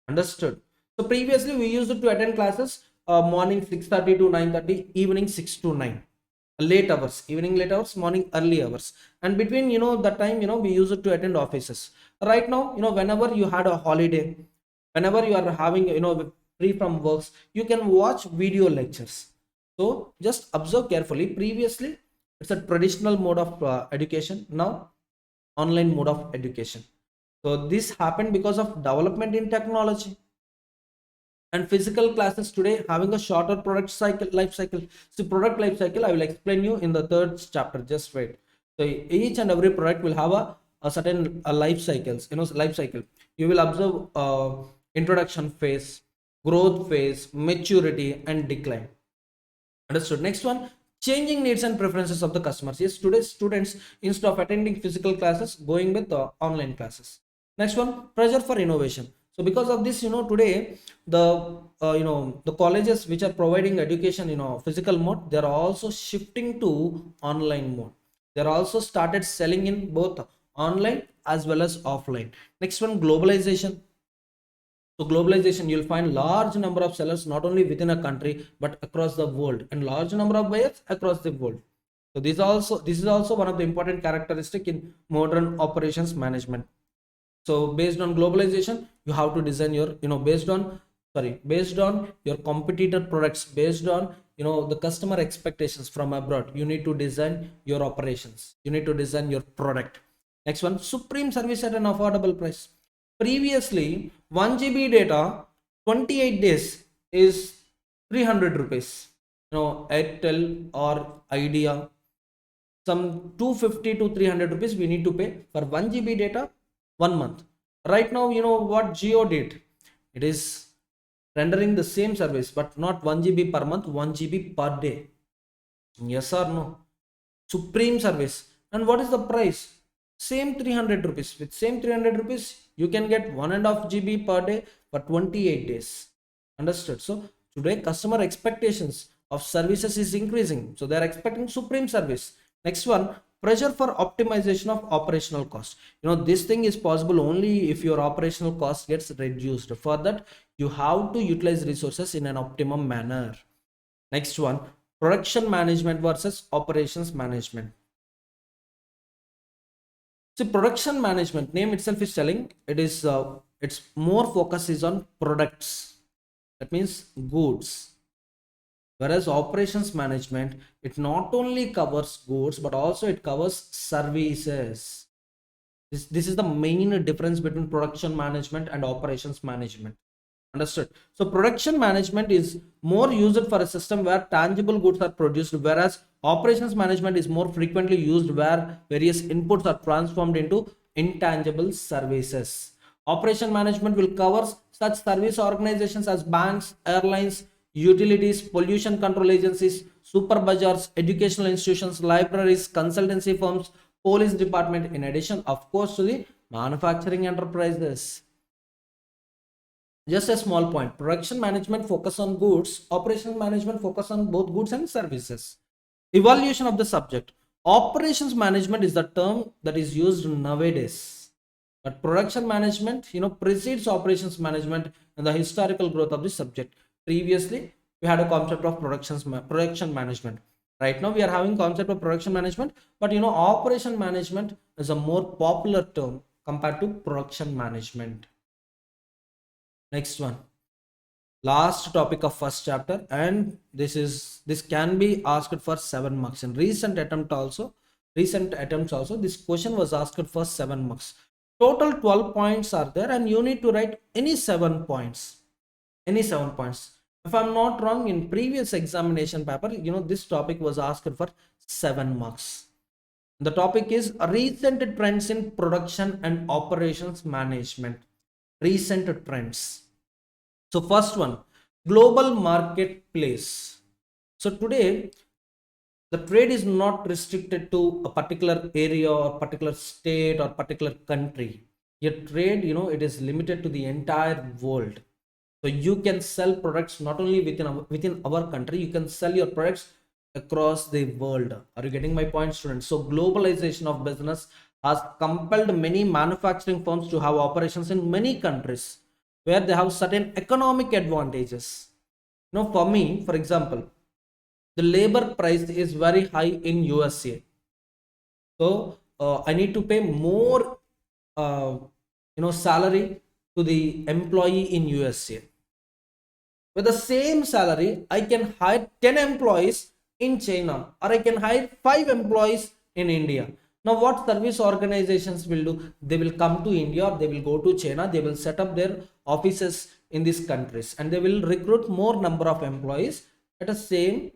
Understood? So previously, we used to attend classes morning 6:30 to 9:30, evening 6 to 9. Late hours, evening late hours, morning early hours. And between, that time, we used to attend offices. Right now, whenever you had a holiday, whenever you are having, free from works, you can watch video lectures. So just observe carefully. Previously, it's a traditional mode of education. Now, online mode of education. So this happened because of development in technology. And physical classes today having a shorter product life cycle. So product life cycle I will explain you in the third chapter. Just wait. So each and every product will have a certain life cycles. Life cycle. You will observe introduction phase, growth phase, maturity, and decline. Understood? Next one, changing needs and preferences of the customers. Yes, today's students, instead of attending physical classes, going with online classes. Next one, pressure for innovation. So because of this, today the the colleges which are providing education, physical mode, they are also shifting to online mode. They are also started selling in both online as well as offline. Next one, globalization. So globalization, you'll find large number of sellers not only within a country but across the world, and large number of buyers across the world. So this is also one of the important characteristic in modern operations management. So based on globalization, you have to design your, based on your competitor products, based on, the customer expectations from abroad, you need to design your operations, you need to design your product. Next one, supreme service at an affordable price. Previously, 1 GB data, 28 days is 300 rupees. Airtel or Idea, some 250 to 300 rupees we need to pay for 1 GB data 1 month. Right now, what Geo did? It is rendering the same service, but not 1 GB per month, 1 GB per day. Yes or no? Supreme service. And what is the price? Same 300 rupees. With same 300 rupees, you can get 1.5 GB per day for 28 days. Understood? So today customer expectations of services is increasing. So they are expecting supreme service. Next one, pressure for optimization of operational cost. This thing is possible only if your operational cost gets reduced. For that, you have to utilize resources in an optimum manner. Next one, production management versus operations management. See, production management, name itself is telling it is its more focus is on products, that means goods. Whereas operations management, it not only covers goods but also it covers services. This is the main difference between production management and operations management. Understood? So production management is more used for a system where tangible goods are produced, whereas operations management is more frequently used where various inputs are transformed into intangible services. Operation management will cover such service organizations as banks, airlines, utilities, pollution control agencies, super bazaars, educational institutions, libraries, consultancy firms, police department, in addition, of course, to the manufacturing enterprises. Just a small point, production management focus on goods, operations management focus on both goods and services. Evaluation of the subject. Operations management is the term that is used nowadays, but production management precedes operations management and the historical growth of the subject. Previously we had a concept of production management. Right now we are having concept of production management, but operation management is a more popular term compared to production management. Next one, last topic of first chapter, and this can be asked for 7 marks in recent attempts also. This question was asked for 7 marks. Total 12 points are there, and you need to write any 7 points. If I'm not wrong, in previous examination paper, this topic was asked for 7 marks. The topic is recent trends in production and operations management. Recent trends. So first one, global marketplace. So today the trade is not restricted to a particular area or particular state or particular country. Your trade, it is limited to the entire world. So you can sell products not only within our country, you can sell your products across the world. Are you getting my point, students? So globalization of business has compelled many manufacturing firms to have operations in many countries where they have certain economic advantages. For me, for example, the labor price is very high in USA. So I need to pay more salary to the employee in USA. With the same salary, I can hire 10 employees in China, or I can hire 5 employees in India. Now what service organizations will do? They will come to India, or they will go to China, they will set up their offices in these countries, and they will recruit more number of employees at the same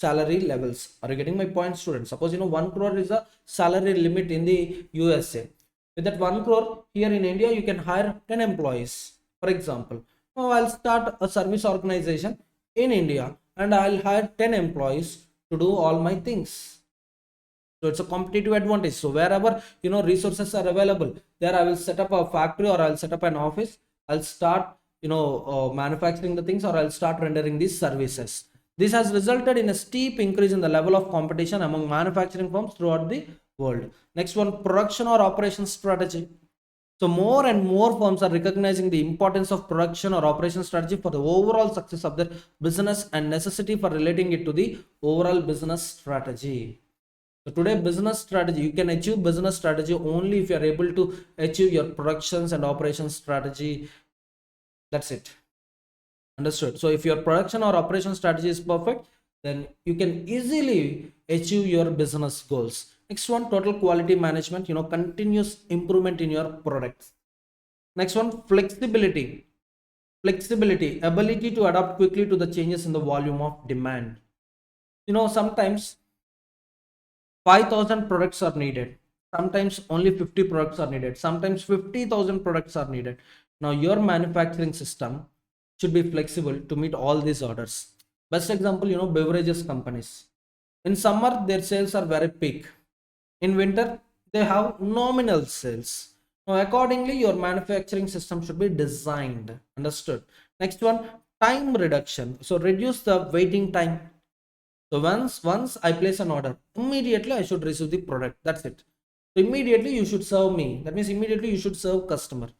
salary levels. Are you getting my point, students? Suppose 1 crore is a salary limit in the USA. With that 1 crore, here in India you can hire 10 employees, for example. Now I'll start a service organization in India and I'll hire 10 employees to do all my things. So it's a competitive advantage. So wherever resources are available, there I will set up a factory, or I'll set up an office. I'll start manufacturing the things, or I'll start rendering these services. This has resulted in a steep increase in the level of competition among manufacturing firms throughout the world. Next one, production or operations strategy. So more and more firms are recognizing the importance of production or operation strategy for the overall success of their business and necessity for relating it to the overall business strategy. So today, business strategy, you can achieve business strategy only if you are able to achieve your productions and operations strategy. That's it. Understood? So if your production or operation strategy is perfect, then you can easily achieve your business goals. Next one, total quality management, continuous improvement in your products. Next one, flexibility, ability to adapt quickly to the changes in the volume of demand. Sometimes 5,000 products are needed, sometimes only 50 products are needed, sometimes 50,000 products are needed. Now your manufacturing system should be flexible to meet all these orders. Best example, beverages companies. In summer their sales are very peak, in winter they have nominal sales. Now accordingly your manufacturing system should be designed. Understood? Next one, time reduction. So reduce the waiting time. So once I place an order, immediately I should receive the product. That's it. So immediately you should serve me. That means immediately you should serve customer.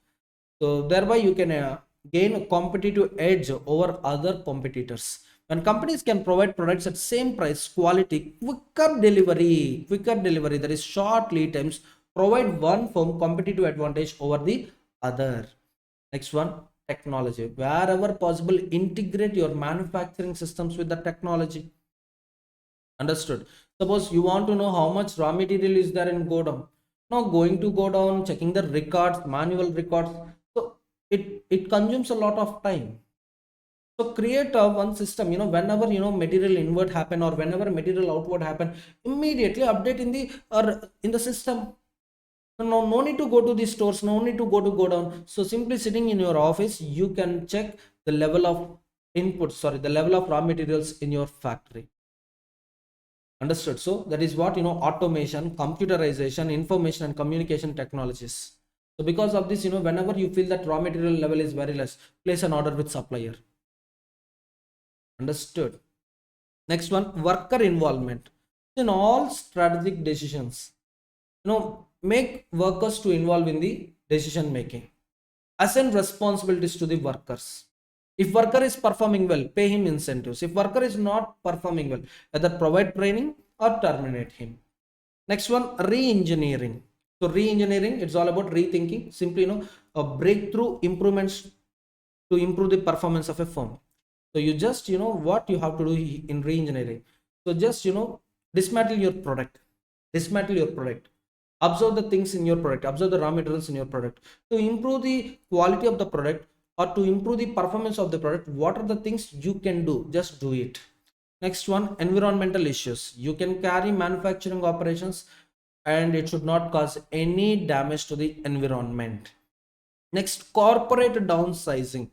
So thereby you can gain a competitive edge over other competitors. When companies can provide products at same price, quality, quicker delivery, that is short lead times, provide one firm competitive advantage over the other. Next one, technology. Wherever possible, integrate your manufacturing systems with the technology. Understood. Suppose you want to know how much raw material is there in godown. Now going to go down, checking the records, manual records. So it consumes a lot of time. So create a one system, whenever material inward happen or whenever material outward happen, immediately update in the or in the system. No need to go to the stores, no need to go down. So simply sitting in your office, you can check the level of the level of raw materials in your factory. Understood. So that is what automation, computerization, information and communication technologies. So because of this, whenever you feel that raw material level is very less, place an order with supplier. Understood. Next one, worker involvement in all strategic decisions. Make workers to involve in the decision making. Assign responsibilities to the workers. If worker is performing well, pay him incentives. If worker is not performing well, either provide training or terminate him. Next one, re-engineering. So re-engineering, it's all about rethinking. Simply a breakthrough improvements to improve the performance of a firm. So you just what you have to do in re-engineering. So just dismantle your product. Observe the things in your product, observe the raw materials in your product to improve the quality of the product or to improve the performance of the product. What are the things you can do? Just do it. Next one, environmental issues. You can carry manufacturing operations and it should not cause any damage to the environment. Next, corporate downsizing.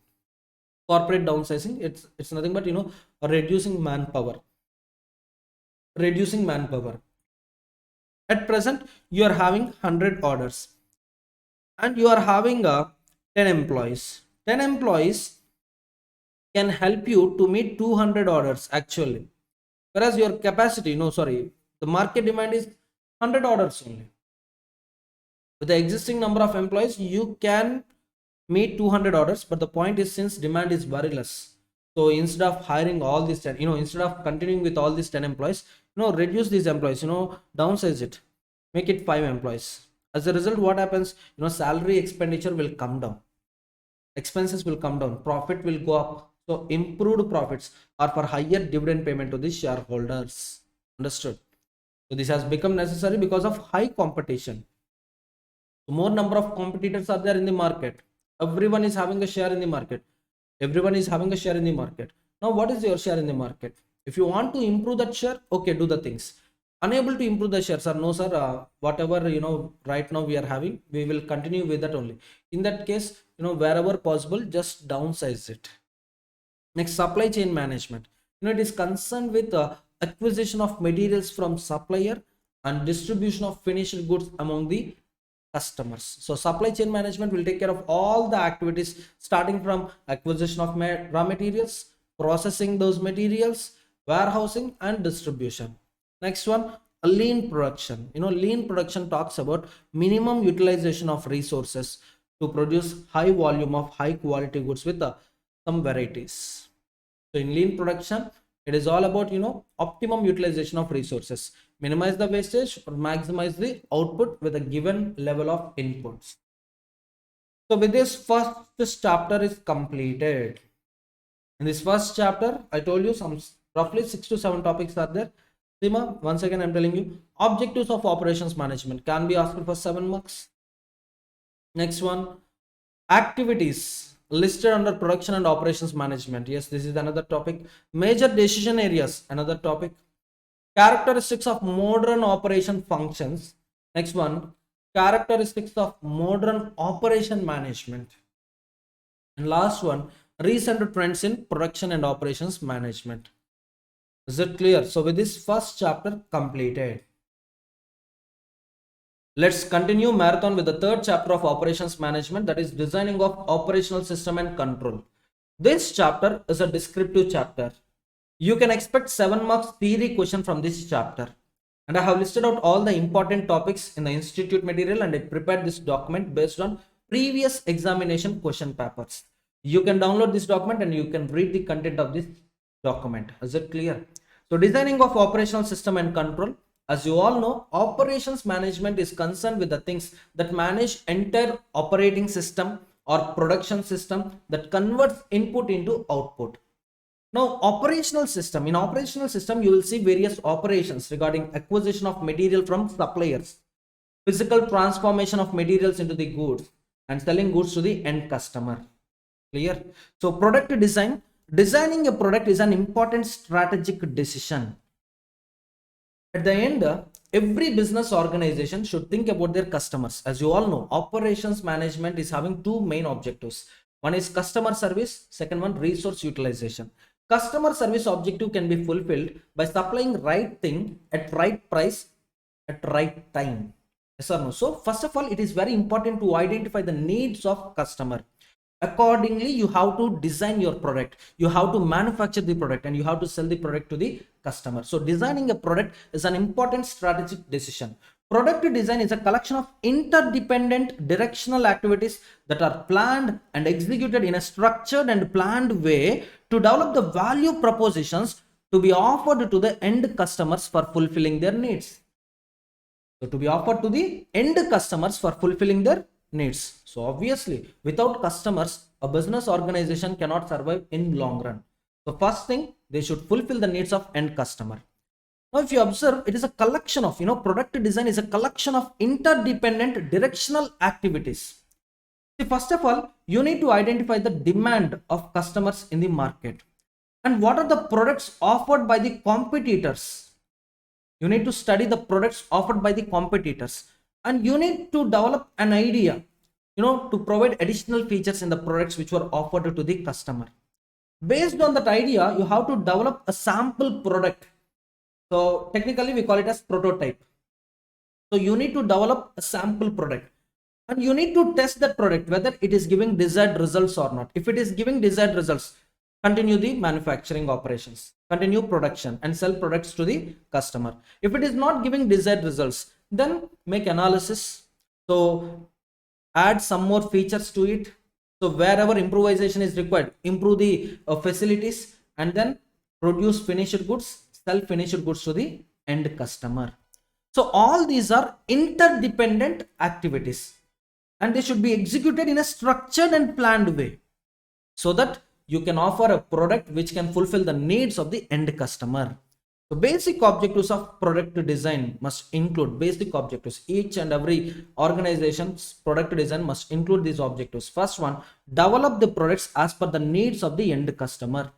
It's nothing but reducing manpower. At present, you are having 100 orders and you are having 10 employees. 10 employees can help you to meet 200 orders actually. Whereas your capacity, the market demand is 100 orders only. With the existing number of employees, you can meet 200 orders, but the point is, since demand is very less, so instead of hiring all these 10, instead of continuing with all these 10 employees, reduce these employees, downsize it, make it 5 employees. As a result, what happens? Salary expenditure will come down, expenses will come down, profit will go up. So improved profits are for higher dividend payment to the shareholders. Understood. So this has become necessary because of high competition. So more number of competitors are there in the market. Everyone is having a share in the market. Now what is your share in the market? If you want to improve that share, okay, do the things. Unable to improve the share, sir, no sir, whatever right now we are having, we will continue with that only. In that case, wherever possible, just downsize it. Next, supply chain management. It is concerned with acquisition of materials from supplier and distribution of finished goods among the customers. So supply chain management will take care of all the activities starting from acquisition of raw materials, processing those materials, warehousing and distribution. Next one, a lean production. Lean production talks about minimum utilization of resources to produce high volume of high quality goods with some varieties. So in lean production, it is all about optimum utilization of resources, minimize the wastage or maximize the output with a given level of inputs. So with this, first chapter is completed. In this first chapter, I told you some roughly 6 to 7 topics are there. Sima, once again I'm telling you, objectives of operations management can be asked for 7 marks. Next one, activities listed under production and operations management. Yes, this is another topic. Major decision areas, another topic. Characteristics of modern operation functions. Next one, characteristics of modern operation management. And last one, recent trends in production and operations management. Is it clear? So with this first chapter completed, let's continue marathon with the third chapter of operations management, that is designing of operational system and control. This chapter is a descriptive chapter. You can expect 7 marks theory question from this chapter. And I have listed out all the important topics in the institute material, and I prepared this document based on previous examination question papers. You can download this document and you can read the content of this document. Is it clear? So designing of operational system and control. As you all know, operations management is concerned with the things that manage entire operating system or production system that converts input into output. Now, in operational system, you will see various operations regarding acquisition of material from suppliers, physical transformation of materials into the goods, and selling goods to the end customer. Clear? So, product design. Designing a product is an important strategic decision. At the end, every business organization should think about their customers. As you all know, operations management is having two main objectives. One is customer service, second one resource utilization. Customer service objective can be fulfilled by supplying right thing at right price at right time. Yes or no? So first of all, it is very important to identify the needs of customer. Accordingly, you have to design your product, you have to manufacture the product, and you have to sell the product to the customer. So designing a product is an important strategic decision. Product design is a collection of interdependent directional activities that are planned and executed in a structured and planned way to develop the value propositions to be offered to the end customers for fulfilling their needs. So to be offered to the end customers for fulfilling their needs. So obviously, without customers, a business organization cannot survive in long run. So first thing, they should fulfill the needs of end customer. Now, if you observe, it is a collection of, product design is a collection of interdependent directional activities. See, first of all, you need to identify the demand of customers in the market. And what are the products offered by the competitors? You need to study the products offered by the competitors. And you need to develop an idea, to provide additional features in the products which were offered to the customer. Based on that idea, you have to develop a sample product. So technically we call it as prototype. So you need to develop a sample product and you need to test that product whether it is giving desired results or not. If it is giving desired results, continue the manufacturing operations, continue production and sell products to the customer. If it is not giving desired results, then make analysis. So add some more features to it. So wherever improvisation is required, improve the facilities and then produce finished goods, sell finished goods to the end customer. So all these are interdependent activities and they should be executed in a structured and planned way so that you can offer a product which can fulfill the needs of the end customer. The basic objectives of product design must include basic objectives. Each and every organization's product design must include these objectives. First one, develop the products as per the needs of the end customer.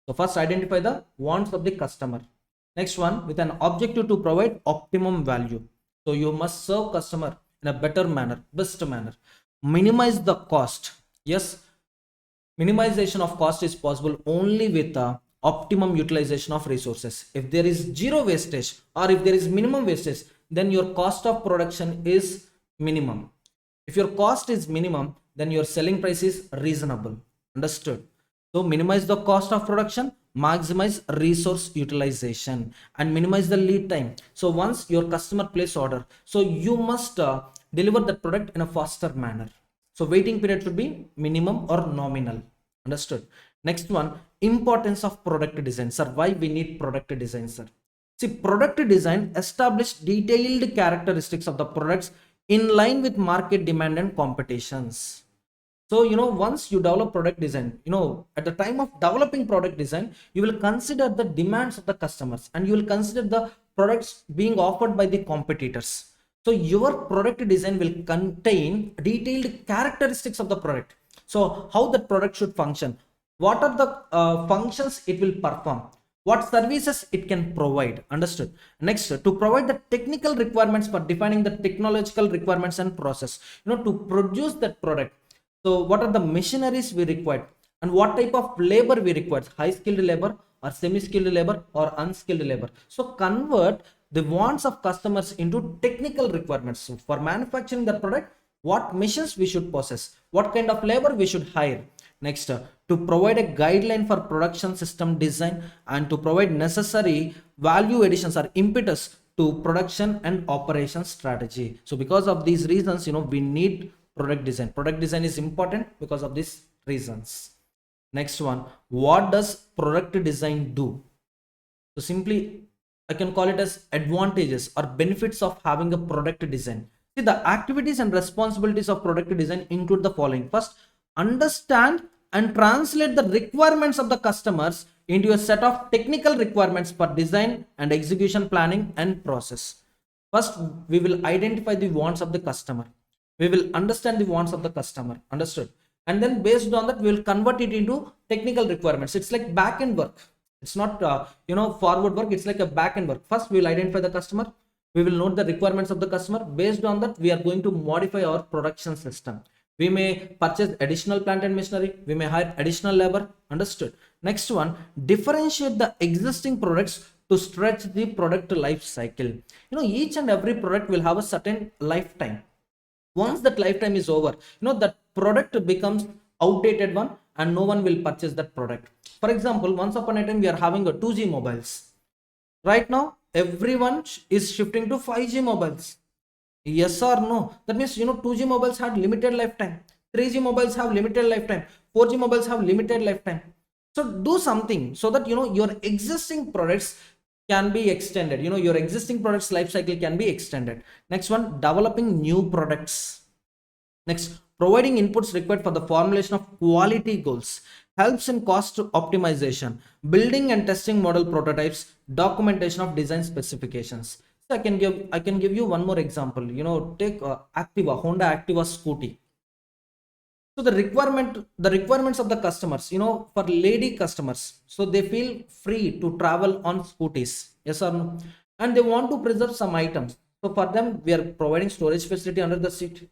So first identify the wants of the customer. Next one, with an objective to provide optimum value. So you must serve customer in a better manner, best manner. Minimize the cost. Yes, minimization of cost is possible only with optimum utilization of resources. If there is zero wastage or if there is minimum wastage, then your cost of production is minimum. If your cost is minimum, then your selling price is reasonable. Understood? So minimize the cost of production, maximize resource utilization and minimize the lead time. So once your customer place order, so you must deliver the product in a faster manner. So waiting period should be minimum or nominal. Understood? Next one, importance of product design. Sir, why we need product design, sir? See, product design establish detailed characteristics of the products in line with market demand and competitions. So, once you develop product design, at the time of developing product design, you will consider the demands of the customers and you will consider the products being offered by the competitors. So your product design will contain detailed characteristics of the product. So how the product should function, what are the functions it will perform, what services it can provide. Understood? Next, to provide the technical requirements for defining the technological requirements and process, to produce that product. So what are the machineries we require and what type of labor we require, high skilled labor or semi skilled labor or unskilled labor. So convert the wants of customers into technical requirements. So for manufacturing the product, what machines we should possess, what kind of labor we should hire. Next, to provide a guideline for production system design and to provide necessary value additions or impetus to production and operation strategy. So because of these reasons, we need product design. Product design is important because of these reasons. Next one, what does product design do? So simply, I can call it as advantages or benefits of having a product design. See, the activities and responsibilities of product design include the following. First, understand and translate the requirements of the customers into a set of technical requirements for design and execution planning and process. First, we will identify the wants of the customer. We will understand the wants of the customer. Understood? And then based on that, we will convert it into technical requirements. It's like back end work. It's not forward work. It's like a back end work. First, we will identify the customer. We will note the requirements of the customer. Based on that, we are going to modify our production system. We may purchase additional plant and machinery. We may hire additional labor. Understood? Next one, differentiate the existing products to stretch the product life cycle. Each and every product will have a certain lifetime. Once that lifetime is over, that product becomes outdated one and no one will purchase that product. For example, once upon a time we are having a 2G mobiles. Right now everyone is shifting to 5G mobiles. Yes or no? That means 2G mobiles had limited lifetime, 3G mobiles have limited lifetime, 4G mobiles have limited lifetime. So do something so that your existing products can be extended. Your existing products life cycle can be extended. Next one, developing new products. Next, providing inputs required for the formulation of quality goals, helps in cost optimization, building and testing model prototypes, documentation of design specifications. So I can give you one more example. Take Activa, Honda Activa scooty. So the requirements of the customers, for lady customers, so they feel free to travel on scooties. Yes or no? And they want to preserve some items. So for them, we are providing storage facility under the seat.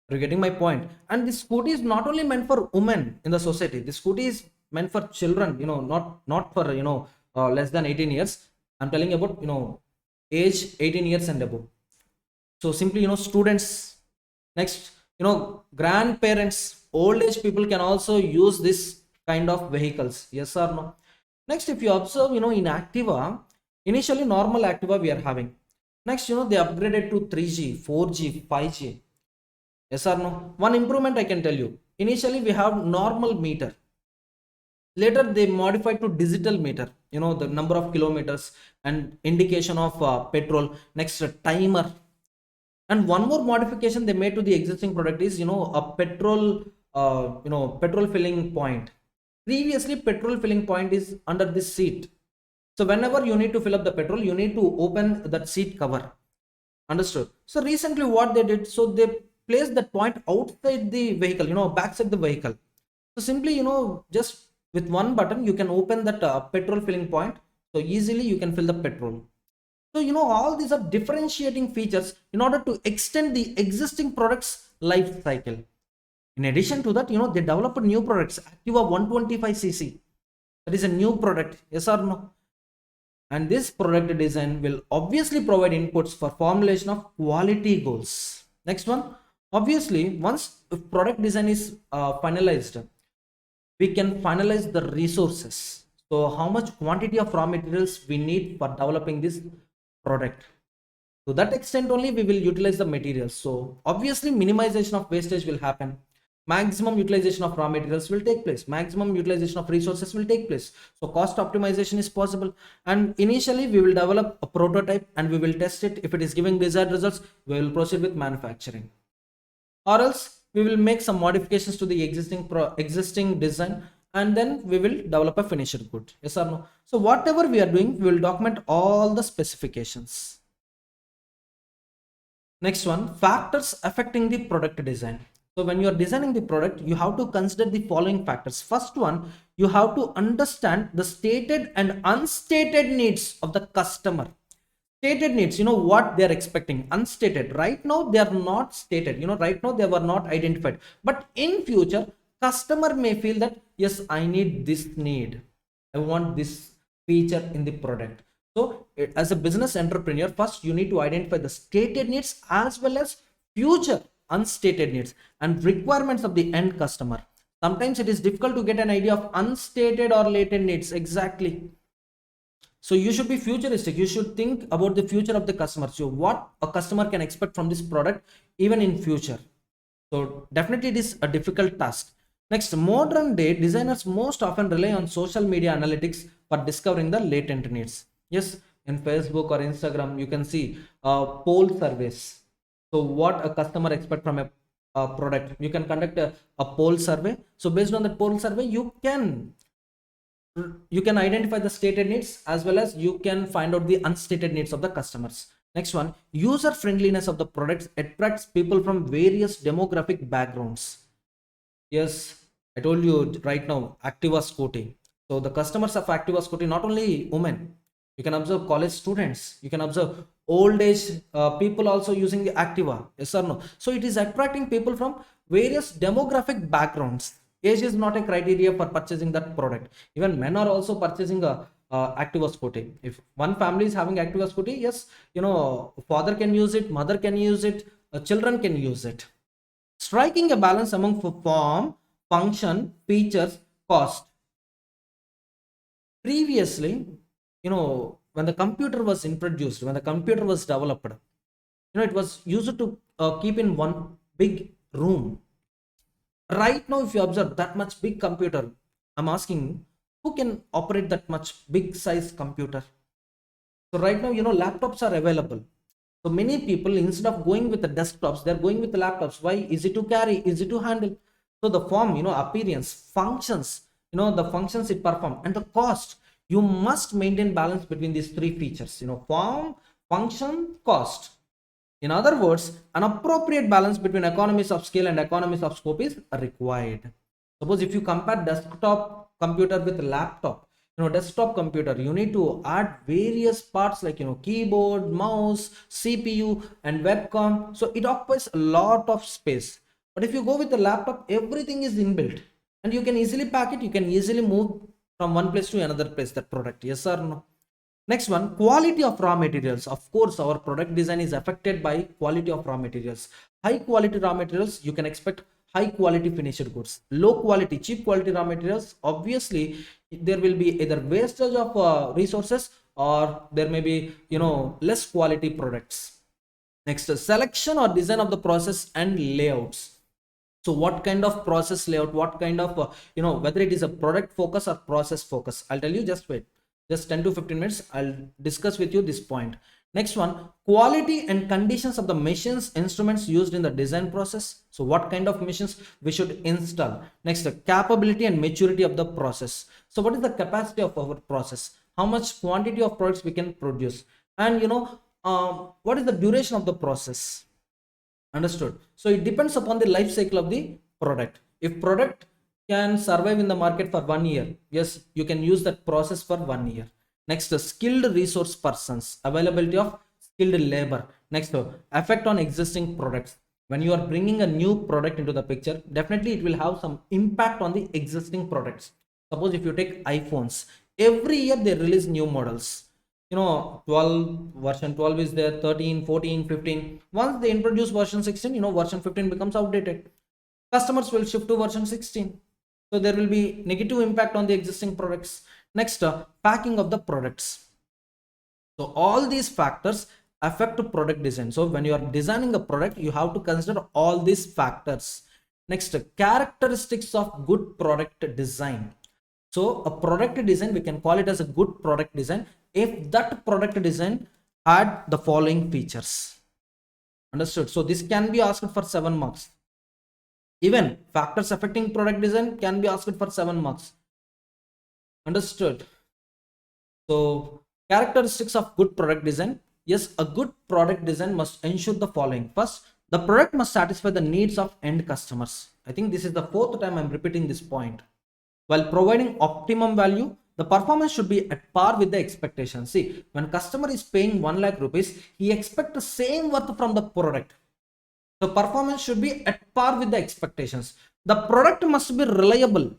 You're getting my point. And this scooty is not only meant for women in the society. This scooty is meant for children. Not for less than 18 years. I'm telling about age 18 years and above. So simply students. Next, grandparents, old age people can also use this kind of vehicles. Yes or no? Next, if you observe, in Activa, initially normal Activa we are having. Next, they upgraded to 3G, 4G, 5G. Yes or no? One improvement I can tell you. Initially we have normal meter. Later they modified to digital meter. The number of kilometers and indication of petrol. Next, timer. And one more modification they made to the existing product is a petrol petrol filling point. Previously petrol filling point is under this seat. So whenever you need to fill up the petrol, you need to open that seat cover. Understood? So recently what they did, so they placed that point outside the vehicle, backside the vehicle. So simply just with one button you can open that petrol filling point, so easily you can fill the petrol. So all these are differentiating features in order to extend the existing products life cycle. In addition to that, they develop new products. Activa 125cc, that is a new product. Yes or no? And this product design will obviously provide inputs for formulation of quality goals. Next one, obviously once product design is finalized, we can finalize the resources. So how much quantity of raw materials we need for developing this product. To that extent only we will utilize the materials. So obviously minimization of wastage will happen. Maximum utilization of raw materials will take place. Maximum utilization of resources will take place. So cost optimization is possible. And initially we will develop a prototype and we will test it. If it is giving desired results, we will proceed with manufacturing. Or else we will make some modifications to the existing design and then we will develop a finished good. Yes or no? So whatever we are doing, we will document all the specifications. Next one, factors affecting the product design. So when you are designing the product, you have to consider the following factors. First one, you have to understand the stated and unstated needs of the customer. Stated needs, what they are expecting. Unstated, right now they are not stated, right now they were not identified, but in future customer may feel that yes, I need this need, I want this feature in the product. So as a business entrepreneur, first you need to identify the stated needs as well as future unstated needs and requirements of the end customer. Sometimes it is difficult to get an idea of unstated or latent needs. Exactly. So you should be futuristic. You should think about the future of the customer. So what a customer can expect from this product even in future. So definitely it is a difficult task. Next, modern day designers most often rely on social media analytics for discovering the latent needs. Yes, in Facebook or Instagram, you can see poll surveys. So what a customer expect from a product, you can conduct a poll survey. So based on that poll survey, you can identify the stated needs as well as you can find out the unstated needs of the customers. Next one, user friendliness of the products attracts people from various demographic backgrounds. Yes, I told you right now, Activa Scooty. So the customers of Activa Scooty, not only women, you can observe college students, you can observe old age people also using the Activa. Yes or no? So it is attracting people from various demographic backgrounds. Age is not a criteria for purchasing that product. Even men are also purchasing a Activa Scooty. If one family is having Activa Scooty, yes, father can use it, mother can use it, children can use it. Striking a balance among form, function, features, cost. Previously, when the computer was introduced, when the computer was developed, it was used to keep in one big room. Right now, if you observe that much big computer, I'm asking who can operate that much big size computer? So right now, laptops are available. So many people, instead of going with the desktops, they're going with the laptops. Why? Easy to carry, easy to handle. So the form, appearance, functions, the functions it perform, and the cost. You must maintain balance between these three features. Form, function, cost. In other words, an appropriate balance between economies of scale and economies of scope is required. Suppose if you compare desktop computer with laptop, desktop computer, you need to add various parts like keyboard, mouse, CPU, and webcam. So it occupies a lot of space. But if you go with the laptop, everything is inbuilt, and you can easily pack it. You can easily move from one place to another place. That product, yes or no? Next one, quality of raw materials. Of course, our product design is affected by quality of raw materials. High quality raw materials, you can expect high quality finished goods. Low quality, cheap quality raw materials, obviously there will be either wastage of resources or there may be less quality products. Next, selection or design of the process and layouts. So what kind of process layout, what kind of whether it is a product focus or process focus, I'll tell you. Just wait, just 10 to 15 minutes, I'll discuss with you this point. Next one, quality and conditions of the machines, instruments used in the design process. So what kind of machines we should install. Next, capability and maturity of the process. So what is the capacity of our process, how much quantity of products we can produce, and what is the duration of the process. Understood? So it depends upon the life cycle of the product. If product can survive in the market for 1 year, yes, you can use that process for 1 year. Next, the skilled resource persons, availability of skilled labor. Next, effect on existing products. When you are bringing a new product into the picture, definitely it will have some impact on the existing products. Suppose if you take iPhones, every year they release new models. 12 version 12 is there, 13, 14, 15. Once they introduce version 16, version 15 becomes outdated. Customers will shift to version 16. So there will be negative impact on the existing products. Next, packing of the products. So all these factors affect product design. So when you are designing a product, you have to consider all these factors. Next, characteristics of good product design. So a product design, we can call it as a good product design if that product design had the following features. Understood? So this can be asked for 7 marks. Even factors affecting product design can be asked for 7 marks. Understood? So characteristics of good product design. Yes, a good product design must ensure the following. First, the product must satisfy the needs of end customers. I think this is the 4th time I'm repeating this point. While providing optimum value, the performance should be at par with the expectation. See, when customer is paying 1 lakh rupees, he expects the same worth from the product. The performance should be at par with the expectations. The product must be reliable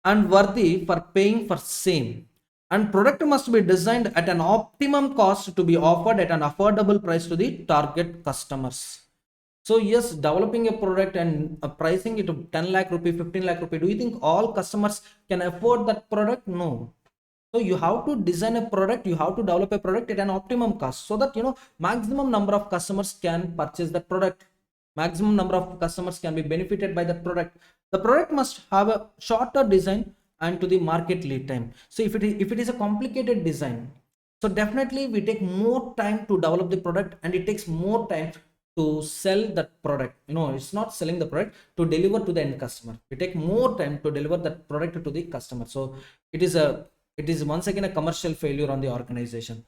and worthy for paying for same. And product must be designed at an optimum cost to be offered at an affordable price to the target customers. So yes, developing a product and pricing it to 10 lakh rupee, 15 lakh rupee, do you think all customers can afford that product? No. So you have to design a product, you have to develop a product at an optimum cost, so that maximum number of customers can purchase that product, maximum number of customers can be benefited by that product. The product must have a shorter design and to the market lead time. So if it is a complicated design, so definitely we take more time to develop the product, and it takes more time to sell that product. It's not selling the product, to deliver to the end customer, we take more time to deliver that product to the customer. So it is once again a commercial failure on the organization.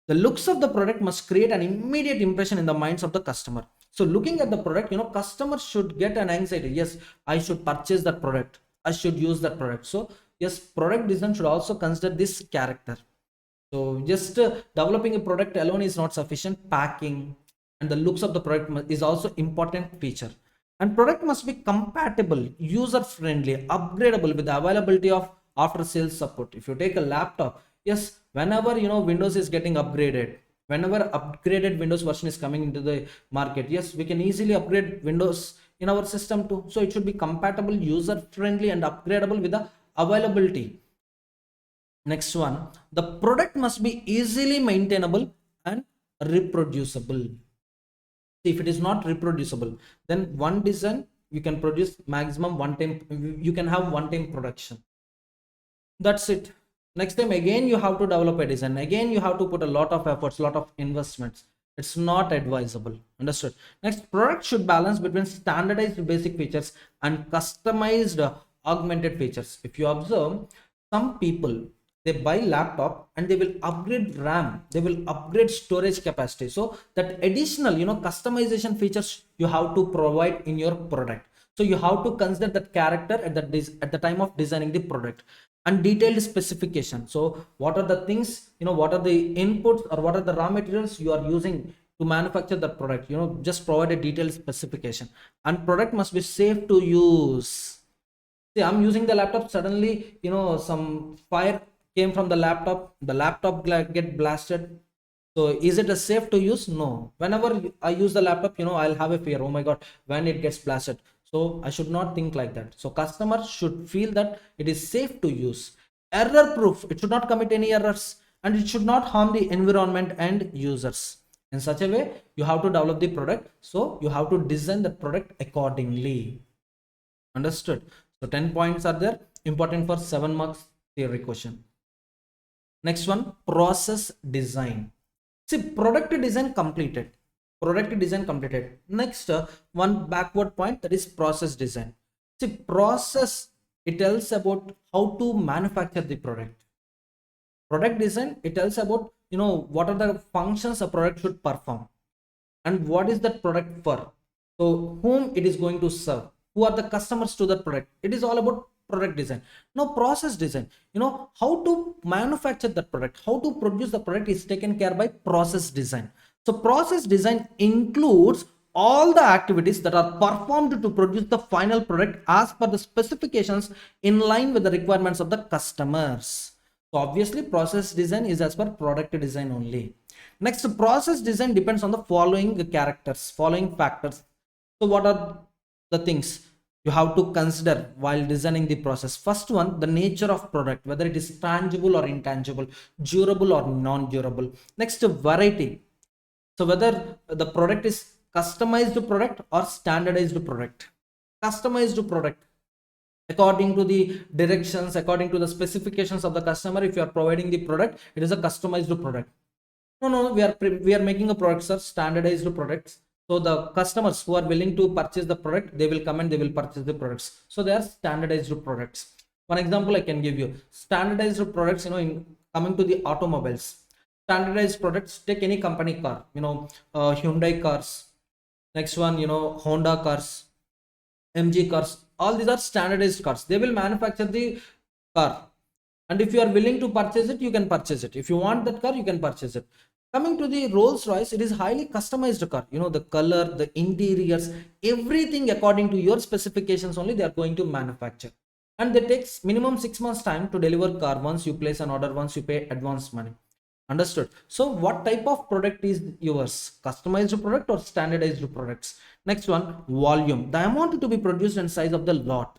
The looks of the product must create an immediate impression in the minds of the customer. So looking at the product, customers should get an anxiety, yes, I should purchase that product, I should use that product. So yes, product design should also consider this character. So just developing a product alone is not sufficient. Packing and the looks of the product is also important feature. And product must be compatible, user friendly, upgradable with the availability of after sales support. If you take a laptop, yes, whenever Windows is getting upgraded, whenever upgraded Windows version is coming into the market, yes, we can easily upgrade Windows in our system too. So it should be compatible, user friendly, and upgradable with the availability. Next one, the product must be easily maintainable and reproducible. If it is not reproducible, then one design you can produce maximum one time, you can have one time production. That's it. Next time again you have to develop a design, again you have to put a lot of efforts, lot of investments. It's not advisable. Understood? Next, product should balance between standardized basic features and customized augmented features. If you observe, some people, they buy laptop and they will upgrade RAM, they will upgrade storage capacity, so that additional customization features you have to provide in your product. So you have to consider that character at the time of designing the product. And detailed specification. So what are the things, what are the inputs or what are the raw materials you are using to manufacture the product? Just provide a detailed specification. And product must be safe to use. See, I'm using the laptop, suddenly some fire came from the laptop get blasted. So is it a safe to use? No. Whenever I use the laptop, I'll have a fear, oh my god, when it gets blasted. So I should not think like that. So customers should feel that it is safe to use. Error proof, it should not commit any errors, and it should not harm the environment and users. In such a way, you have to develop the product. So you have to design the product accordingly. Understood? So 10 points are there, important for 7 marks theory question. Next one, process design. See, product design completed. Product design completed. Next, one backward point, that is process design. See, process, it tells about how to manufacture the product. Product design, it tells about what are the functions a product should perform, and what is that product for. So whom it is going to serve, who are the customers to that product. It is all about product design. Now process design, how to manufacture that product, how to produce the product is taken care by process design. So process design includes all the activities that are performed to produce the final product as per the specifications in line with the requirements of the customers. So obviously process design is as per product design only. Next, process design depends on the following characters, following factors. So what are the things you have to consider while designing the process? First one, the nature of product, whether it is tangible or intangible, durable or non-durable. Next, variety. So whether the product is customized product or standardized product. Customized product, according to the directions, according to the specifications of the customer, if you are providing the product, it is a customized product. No, we are making a product, sir, standardized products. So the customers who are willing to purchase the product, they will come and they will purchase the products. So they are standardized products. One example I can give you, standardized products, in coming to the automobiles. Standardized products, take any company car, Hyundai cars. Next one, Honda cars, MG cars. All these are standardized cars. They will manufacture the car, and if you are willing to purchase it, you can purchase it. If you want that car, you can purchase it. Coming to the Rolls Royce, it is highly customized car. The color, the interiors, everything according to your specifications only they are going to manufacture. And they takes minimum 6 months time to deliver car once you place an order, once you pay advance money. Understood. So what type of product is yours? Customized product or standardized products? Next one, volume. The amount to be produced and size of the lot.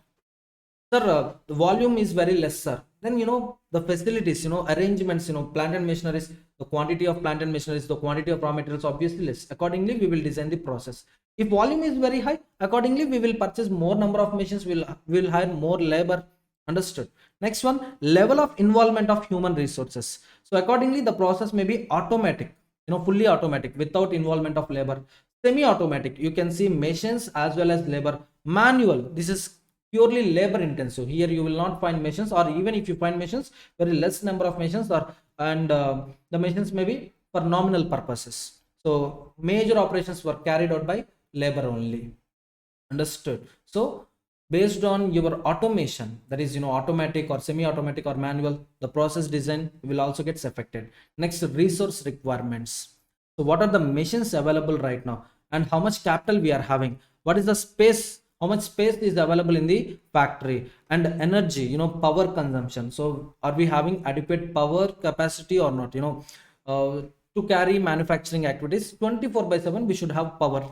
Sir, the volume is very less, sir. Then, the facilities, arrangements, plant and machineries, the quantity of plant and machineries, the quantity of raw materials, obviously less. Accordingly, we will design the process. If volume is very high, accordingly, we will purchase more number of machines, will hire more labor. Understood. Next one, level of involvement of human resources. So accordingly, the process may be automatic, fully automatic without involvement of labor. Semi-automatic, you can see machines as well as labor. Manual, this is purely labor intensive. Here you will not find machines, or even if you find machines, very less number of machines, or and the machines may be for nominal purposes. So major operations were carried out by labor only. Understood. So based on your automation, that is automatic or semi-automatic or manual, the process design will also gets affected. Next, resource requirements. So what are the machines available right now, and how much capital we are having? What is the space? How much space is available in the factory? And energy, power consumption. So are we having adequate power capacity or not? To carry manufacturing activities 24/7, we should have power.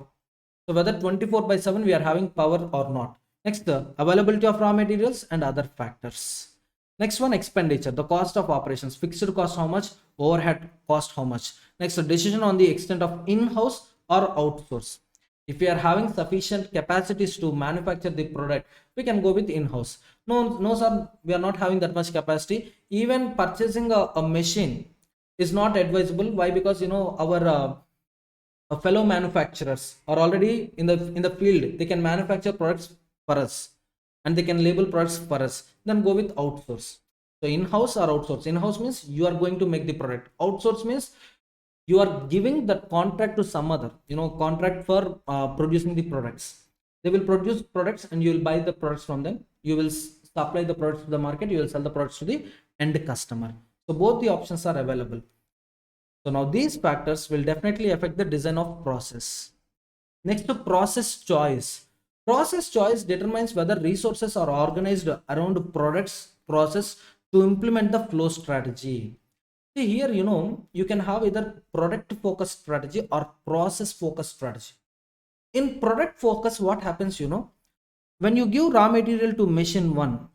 So whether 24/7 we are having power or not. Next, the availability of raw materials and other factors. Next one, expenditure, the cost of operations, fixed cost how much, overhead cost how much. Next, the decision on the extent of in-house or outsource. If we are having sufficient capacities to manufacture the product, we can go with in-house. No, sir, we are not having that much capacity. Even purchasing a machine is not advisable. Why? Because our fellow manufacturers are already in the field. They can manufacture products for us, and they can label products for us. Then go with outsource. So in-house or outsource. In-house means you are going to make the product. Outsource means you are giving that contract to some other, contract for producing the products. They will produce products and you will buy the products from them. You will supply the products to the market. You will sell the products to the end customer. So both the options are available. So now these factors will definitely affect the design of process. Next, to process choice. Process choice determines whether resources are organized around products process to implement the flow strategy. See here, you can have either product focused strategy or process focused strategy. In product focus, what happens, when you give raw material to machine 1,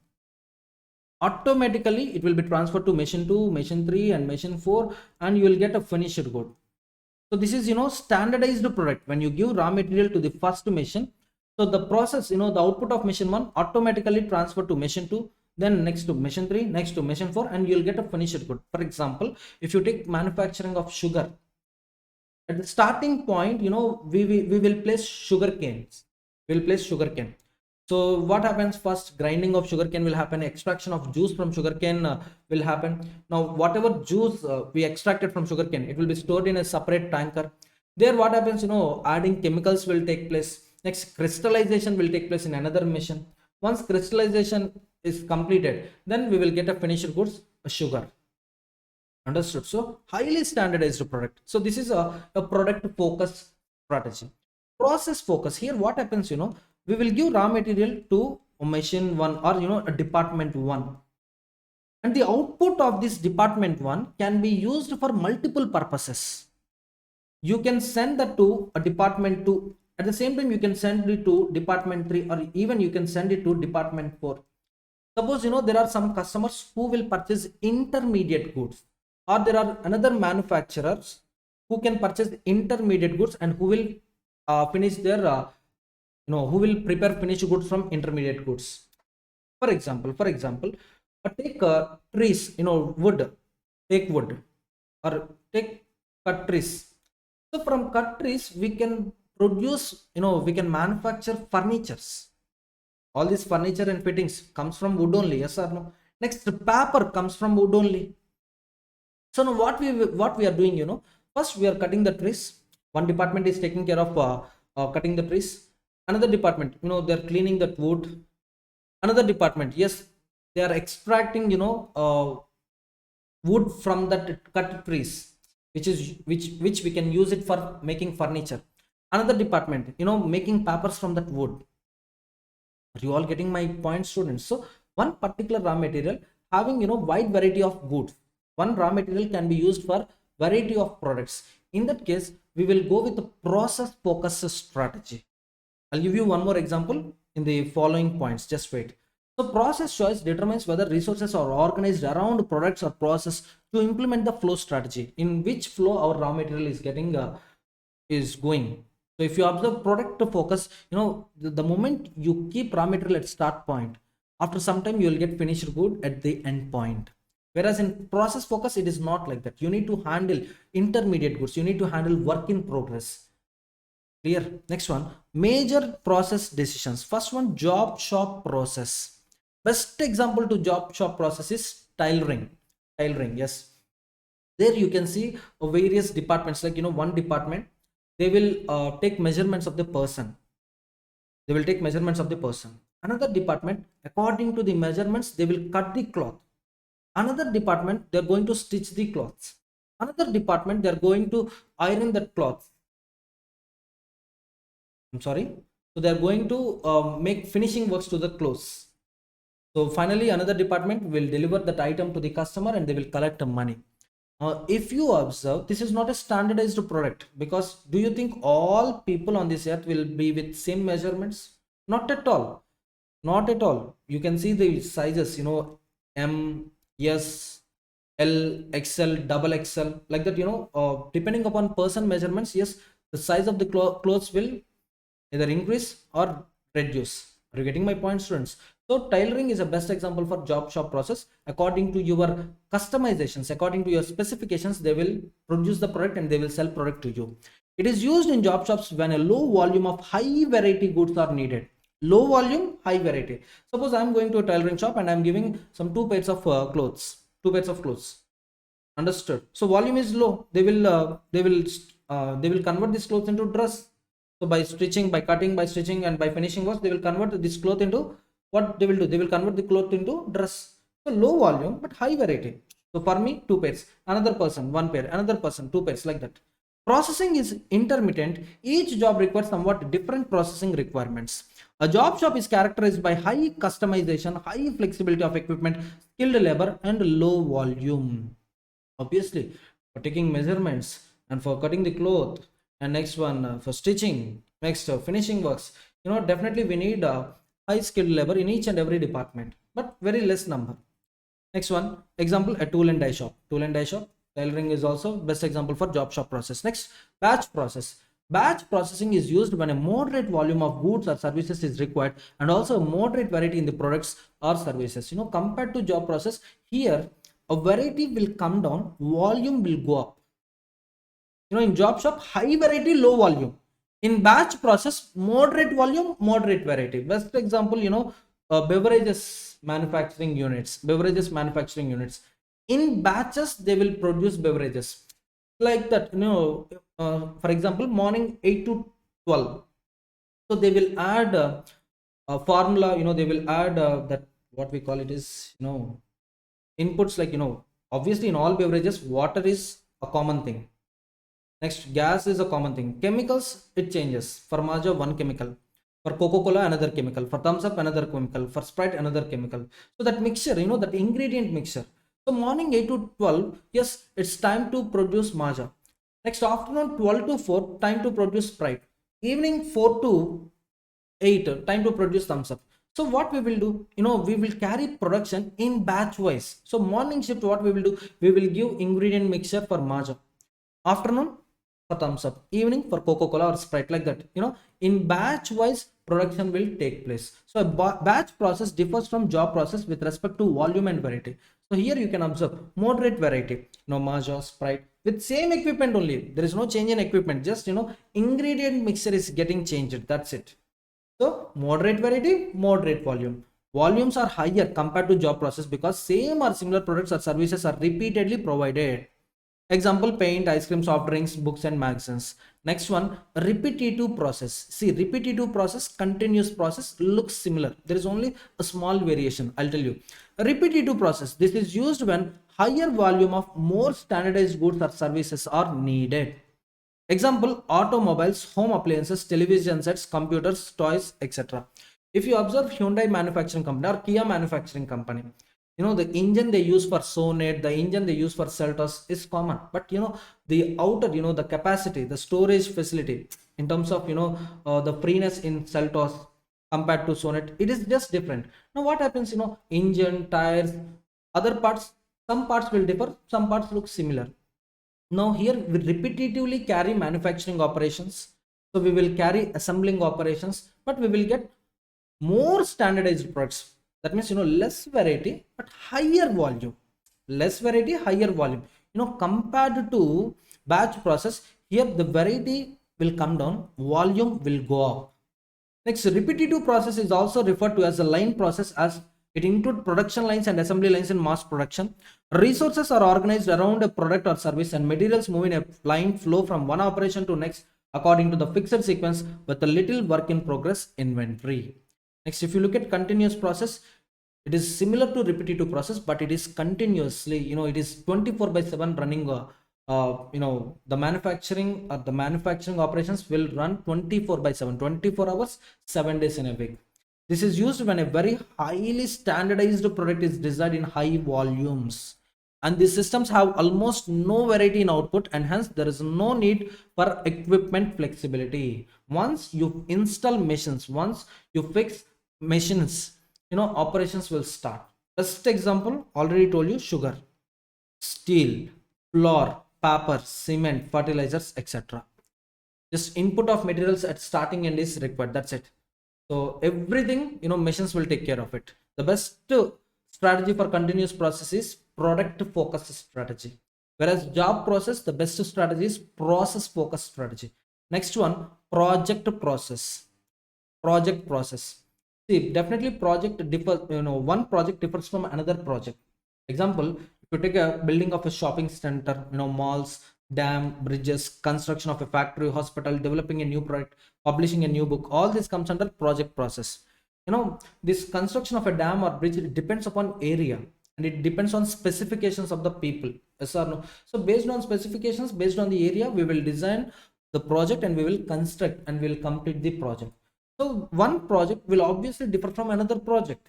automatically it will be transferred to machine 2, machine 3 and machine 4, and you will get a finished good. So this is standardized product. When you give raw material to the first machine, so the process, the output of machine 1 automatically transferred to machine 2, then next to machine 3, next to machine 4, and you'll get a finished good. For example, if you take manufacturing of sugar, at the starting point, we will place sugar canes. We'll place sugar cane. So what happens first? Grinding of sugarcane will happen. Extraction of juice from sugarcane will happen. Now, whatever juice we extracted from sugarcane, it will be stored in a separate tanker. There, what happens? Adding chemicals will take place. Next, crystallization will take place in another machine. Once crystallization is completed, then we will get a finished goods, a sugar. Understood. So highly standardized product. So this is a product focus strategy. Process focus. Here, what happens? We will give raw material to machine 1 or a department 1, and the output of this department 1 can be used for multiple purposes. You can send that to a department 2. At the same time, you can send it to department 3, or even you can send it to department 4. Suppose there are some customers who will purchase intermediate goods, or there are another manufacturers who can purchase intermediate goods and who will finish their who will prepare finished goods from intermediate goods. For example, take trees, wood. Take wood, or take cut trees. So from cut trees, we can produce, we can manufacture furnitures. All this furniture and fittings comes from wood only, yes or no? Next, paper comes from wood only. So now what we are doing, first we are cutting the trees. One department is taking care of cutting the trees. Another department, they're cleaning that wood. Another department, yes, they are extracting wood from that cut trees, which we can use it for making furniture. Another department, making papers from that wood. Are you all getting my point, students? So one particular raw material having wide variety of goods, One raw material can be used for variety of products. In that case, we will go with the process focused strategy. I'll give you one more example in the following points. Just wait. So process choice determines whether resources are organized around products or process to implement the flow strategy, in which flow our raw material is getting is going. So if you observe product to focus, the moment you keep raw material at start point, after some time you will get finished good at the end point. Whereas in process focus, it is not like that. You need to handle intermediate goods, you need to handle work in progress. Clear? Next one, major process decisions. First one, job shop process. Best example to job shop process is tailoring. Tailoring, yes. There you can see various departments, like one department, they will take measurements of the person. They will take measurements of the person. Another department, according to the measurements, they will cut the cloth. Another department, they're going to stitch the cloths. Another department, they're going to iron that cloth. I'm sorry. So they're going to make finishing works to the clothes. So finally, another department will deliver that item to the customer and they will collect the money. If you observe, this is not a standardized product, because do you think all people on this earth will be with same measurements? Not at all. Not at all. You can see the sizes, M, S, L, XL, double XL, like that, depending upon person measurements, yes, the size of the clothes will either increase or reduce. Are you getting my point, students? So tailoring is a best example for job shop process. According to your customizations, according to your specifications, they will produce the product and they will sell product to you. It is used in job shops when a low volume of high variety goods are needed. Low volume, high variety. Suppose I am going to a tailoring shop and I am giving some two pairs of clothes. Understood? So volume is low. They will convert this clothes into dress. So by stitching, by cutting, by stitching, and by finishing works, they will convert this cloth into what they will do. They will convert the cloth into dress. So low volume but high variety. So for me, two pairs. Another person, one pair. Another person, two pairs, like that. Processing is intermittent. Each job requires somewhat different processing requirements. A job shop is characterized by high customization, high flexibility of equipment, skilled labor, and low volume. Obviously, for taking measurements and for cutting the cloth, and next one for stitching, next finishing works, definitely we need high skilled labor in each and every department, but very less number. Next one, example, a tool and die shop. Tailoring is also best example for job shop process. Next, batch process. Batch processing is used when a moderate volume of goods or services is required, and also a moderate variety in the products or services. Compared to job process, here a variety will come down, volume will go up. In job shop, high variety, low volume. In batch process, moderate volume, moderate variety. Best example, beverages manufacturing units. In batches, they will produce beverages like that. For example, morning 8 to 12. So they will add a formula. They will add that, what we call it is, inputs, like, obviously in all beverages, water is a common thing. Next, gas is a common thing. Chemicals, it changes. For Maaza, one chemical. For Coca-Cola, another chemical. For Thumbs Up, another chemical. For Sprite, another chemical. So that mixture, that ingredient mixture. So morning 8 to 12, yes, it's time to produce Maaza. Next, afternoon 12 to 4, time to produce Sprite. Evening 4 to 8, time to produce Thumbs Up. So what we will do, we will carry production in batch wise. So morning shift, what we will do, we will give ingredient mixture for Maaza. Afternoon for Thumbs Up, evening for Coca-Cola or Sprite, like that. In batch wise production will take place. So a batch process differs from job process with respect to volume and variety. So here you can observe moderate variety, Maaza, Sprite, with same equipment only. There is no change in equipment, just ingredient mixture is getting changed, that's it. So moderate variety, moderate volume. Volumes are higher compared to job process because same or similar products or services are repeatedly provided. Example, paint, ice cream, soft drinks, books and magazines. Next one, repetitive process. See, repetitive process, continuous process looks similar. There is only a small variation. I'll tell you. A repetitive process. This is used when higher volume of more standardized goods or services are needed. Example, automobiles, home appliances, television sets, computers, toys, etc. If you observe Hyundai manufacturing company or Kia manufacturing company, The engine they use for Sonet, the engine they use for Seltos is common, but the outer, the capacity, the storage facility in terms of the freeness in Seltos compared to Sonet, it is just different. Now what happens, engine, tires, other parts, some parts will differ, some parts look similar. Now here we repetitively carry manufacturing operations, so we will carry assembling operations, but we will get more standardized products. That means less variety but higher volume. Less variety, higher volume. Compared to batch process, here the variety will come down, volume will go up. Next, repetitive process is also referred to as a line process, as it includes production lines and assembly lines in mass production. Resources are organized around a product or service, and materials move in a line flow from one operation to next according to the fixed sequence with a little work in progress inventory. Next, if you look at continuous process, it is similar to repetitive process, but it is continuously, it is 24/7 running. The manufacturing operations will run 24/7, 24 hours, 7 days in a week. This is used when a very highly standardized product is designed in high volumes, and these systems have almost no variety in output, and hence there is no need for equipment flexibility. Once you install machines, once you fix machines, operations will start. Best example, already told you, sugar, steel, flour, paper, cement, fertilizers, etc. Just input of materials at starting end is required, that's it. So everything, machines will take care of it. The best strategy for continuous process is product focused strategy, whereas job process, the best strategy is process focused strategy. Next one, project process. See, definitely project differ, one project differs from another project. Example, if you take a building of a shopping center, malls, dam, bridges, construction of a factory, hospital, developing a new product, publishing a new book, all this comes under project process. This construction of a dam or bridge, it depends upon area, and it depends on specifications of the people, yes or no. So based on specifications, based on the area, we will design the project and we will construct and we will complete the project. So one project will obviously differ from another project.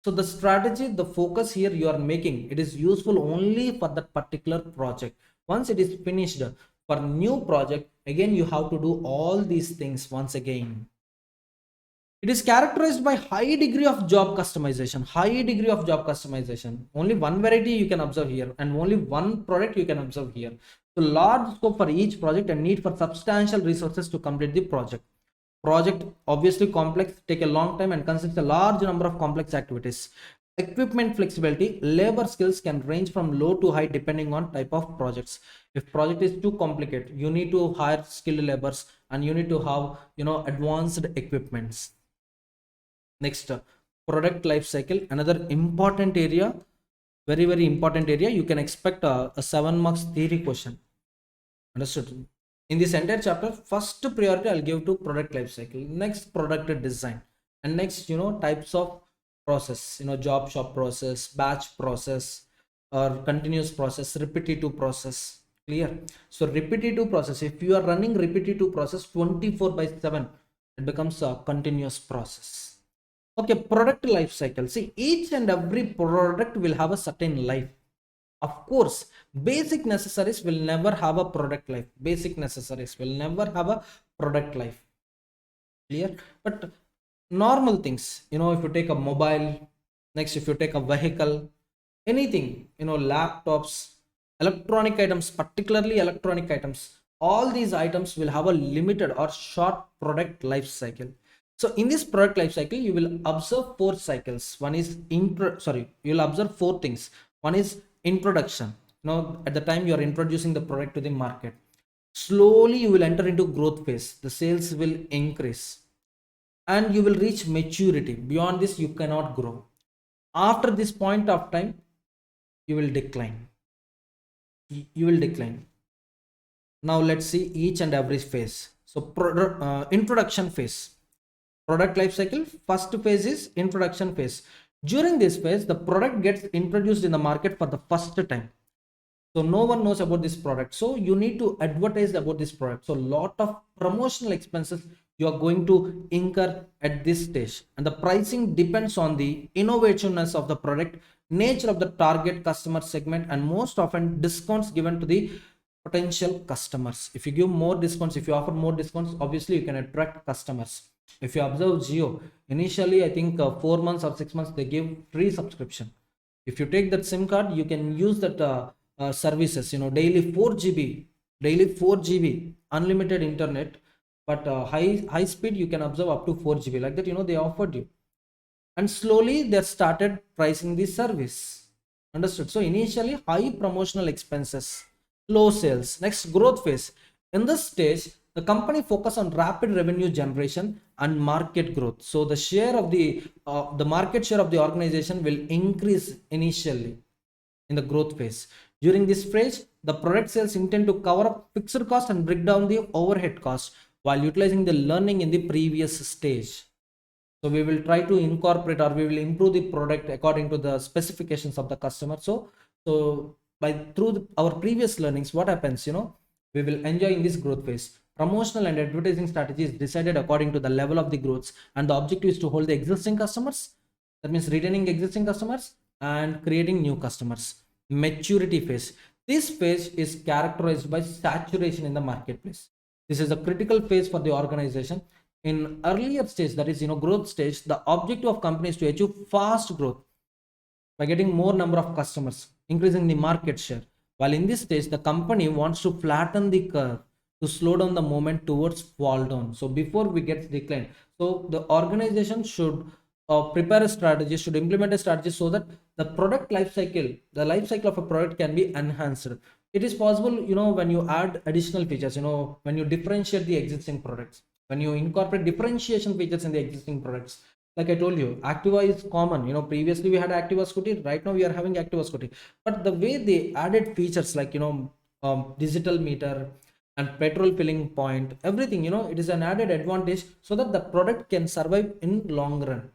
So the strategy, the focus here you are making, it is useful only for that particular project. Once it is finished, for new project, again you have to do all these things once again. It is characterized by high degree of job customization. Only one variety you can observe here, and only one product you can observe here. So large scope for each project and need for substantial resources to complete the project. Project obviously complex, take a long time and consists a large number of complex activities. Equipment flexibility, labor skills can range from low to high depending on type of projects. If project is too complicated, you need to hire skilled laborers and you need to have advanced equipments. Next, product life cycle, another important area, very important area. You can expect a 7 marks theory question. Understood? In this entire chapter, first priority I'll give to product life cycle, next product design, and next types of process, job shop process, batch process, or continuous process, repetitive process. Clear? So repetitive process, if you are running repetitive process 24/7, it becomes a continuous process. Okay, product life cycle. See, each and every product will have a certain life. Of course, basic necessaries will never have a product life. Clear? But normal things, if you take a mobile, next if you take a vehicle, anything, laptops, electronic items, particularly electronic items, all these items will have a limited or short product life cycle. So in this product life cycle, you will observe 4 cycles. One is you will observe 4 things. One is introduction. At the time you are introducing the product to the market, slowly you will enter into growth phase. The sales will increase and you will reach maturity. Beyond this, you cannot grow. After this point of time, you will decline. Now let's see each and every phase. So introduction phase. Product life cycle, first phase is introduction phase. During this phase, the product gets introduced in the market for the first time. So no one knows about this product. So you need to advertise about this product. So lot of promotional expenses you are going to incur at this stage. And the pricing depends on the innovativeness of the product, nature of the target customer segment, and most often discounts given to the potential customers. If you give more discounts, if you offer more discounts, obviously you can attract customers. If you observe Geo, initially I think 4 months or 6 months they give free subscription. If you take that SIM card, you can use that services, daily 4 GB unlimited internet, but high speed you can observe up to 4 GB, like that, they offered you. And slowly they started pricing the service. Understood? So initially high promotional expenses, low sales. Next, growth phase. In this stage, the company focus on rapid revenue generation and market growth. So the share of the market share of the organization will increase initially in the growth phase. During this phase, the product sales intend to cover up fixed cost and break down the overhead cost while utilizing the learning in the previous stage. So we will try to incorporate, or we will improve the product according to the specifications of the customer. So by through our previous learnings, what happens, we will enjoy in this growth phase. Promotional and advertising strategy is decided according to the level of the growth, and the objective is to hold the existing customers, that means retaining existing customers and creating new customers. Maturity phase. This phase is characterized by saturation in the marketplace. This is a critical phase for the organization. In earlier stage, that is, growth stage, the objective of company is to achieve fast growth by getting more number of customers, increasing the market share. While in this stage, the company wants to flatten the curve to slow down the moment towards fall down. So before we get decline, so the organization should prepare a strategy, should implement a strategy so that the product life cycle, the life cycle of a product can be enhanced. It is possible, when you add additional features, when you differentiate the existing products, when you incorporate differentiation features in the existing products. Like I told you, Activa is common. Previously we had Activa Scooty, right now we are having Activa Scooty. But the way they added features like, digital meter and petrol filling point, everything, it is an added advantage so that the product can survive in long run.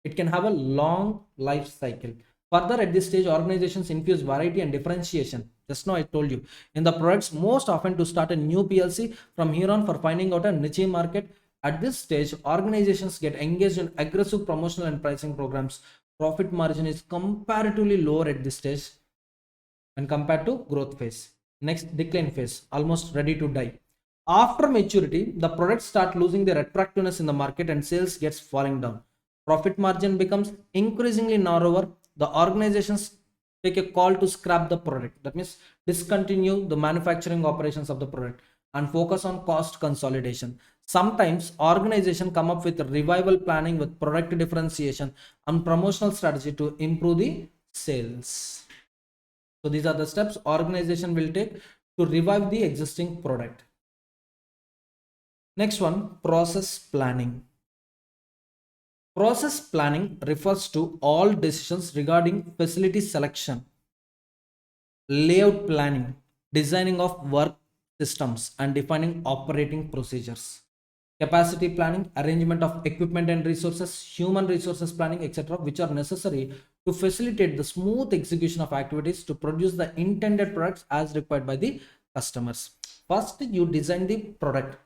It can have a long life cycle. Further, at this stage, organizations infuse variety and differentiation. Just now I told you, in the products, most often to start a new PLC from here on for finding out a niche market. At this stage, organizations get engaged in aggressive promotional and pricing programs. Profit margin is comparatively lower at this stage when compared to growth phase. Next, decline phase, almost ready to die. After maturity, the products start losing their attractiveness in the market and sales gets falling down. Profit margin becomes increasingly narrower. The organizations take a call to scrap the product, that means discontinue the manufacturing operations of the product and focus on cost consolidation. Sometimes organization come up with revival planning with product differentiation and promotional strategy to improve the sales. So these are the steps organization will take to revive the existing product. Next one, process planning. Process planning refers to all decisions regarding facility selection, layout planning, designing of work systems, and defining operating procedures. Capacity planning, arrangement of equipment and resources, human resources planning, etc., which are necessary to facilitate the smooth execution of activities to produce the intended products as required by the customers. First, you design the product.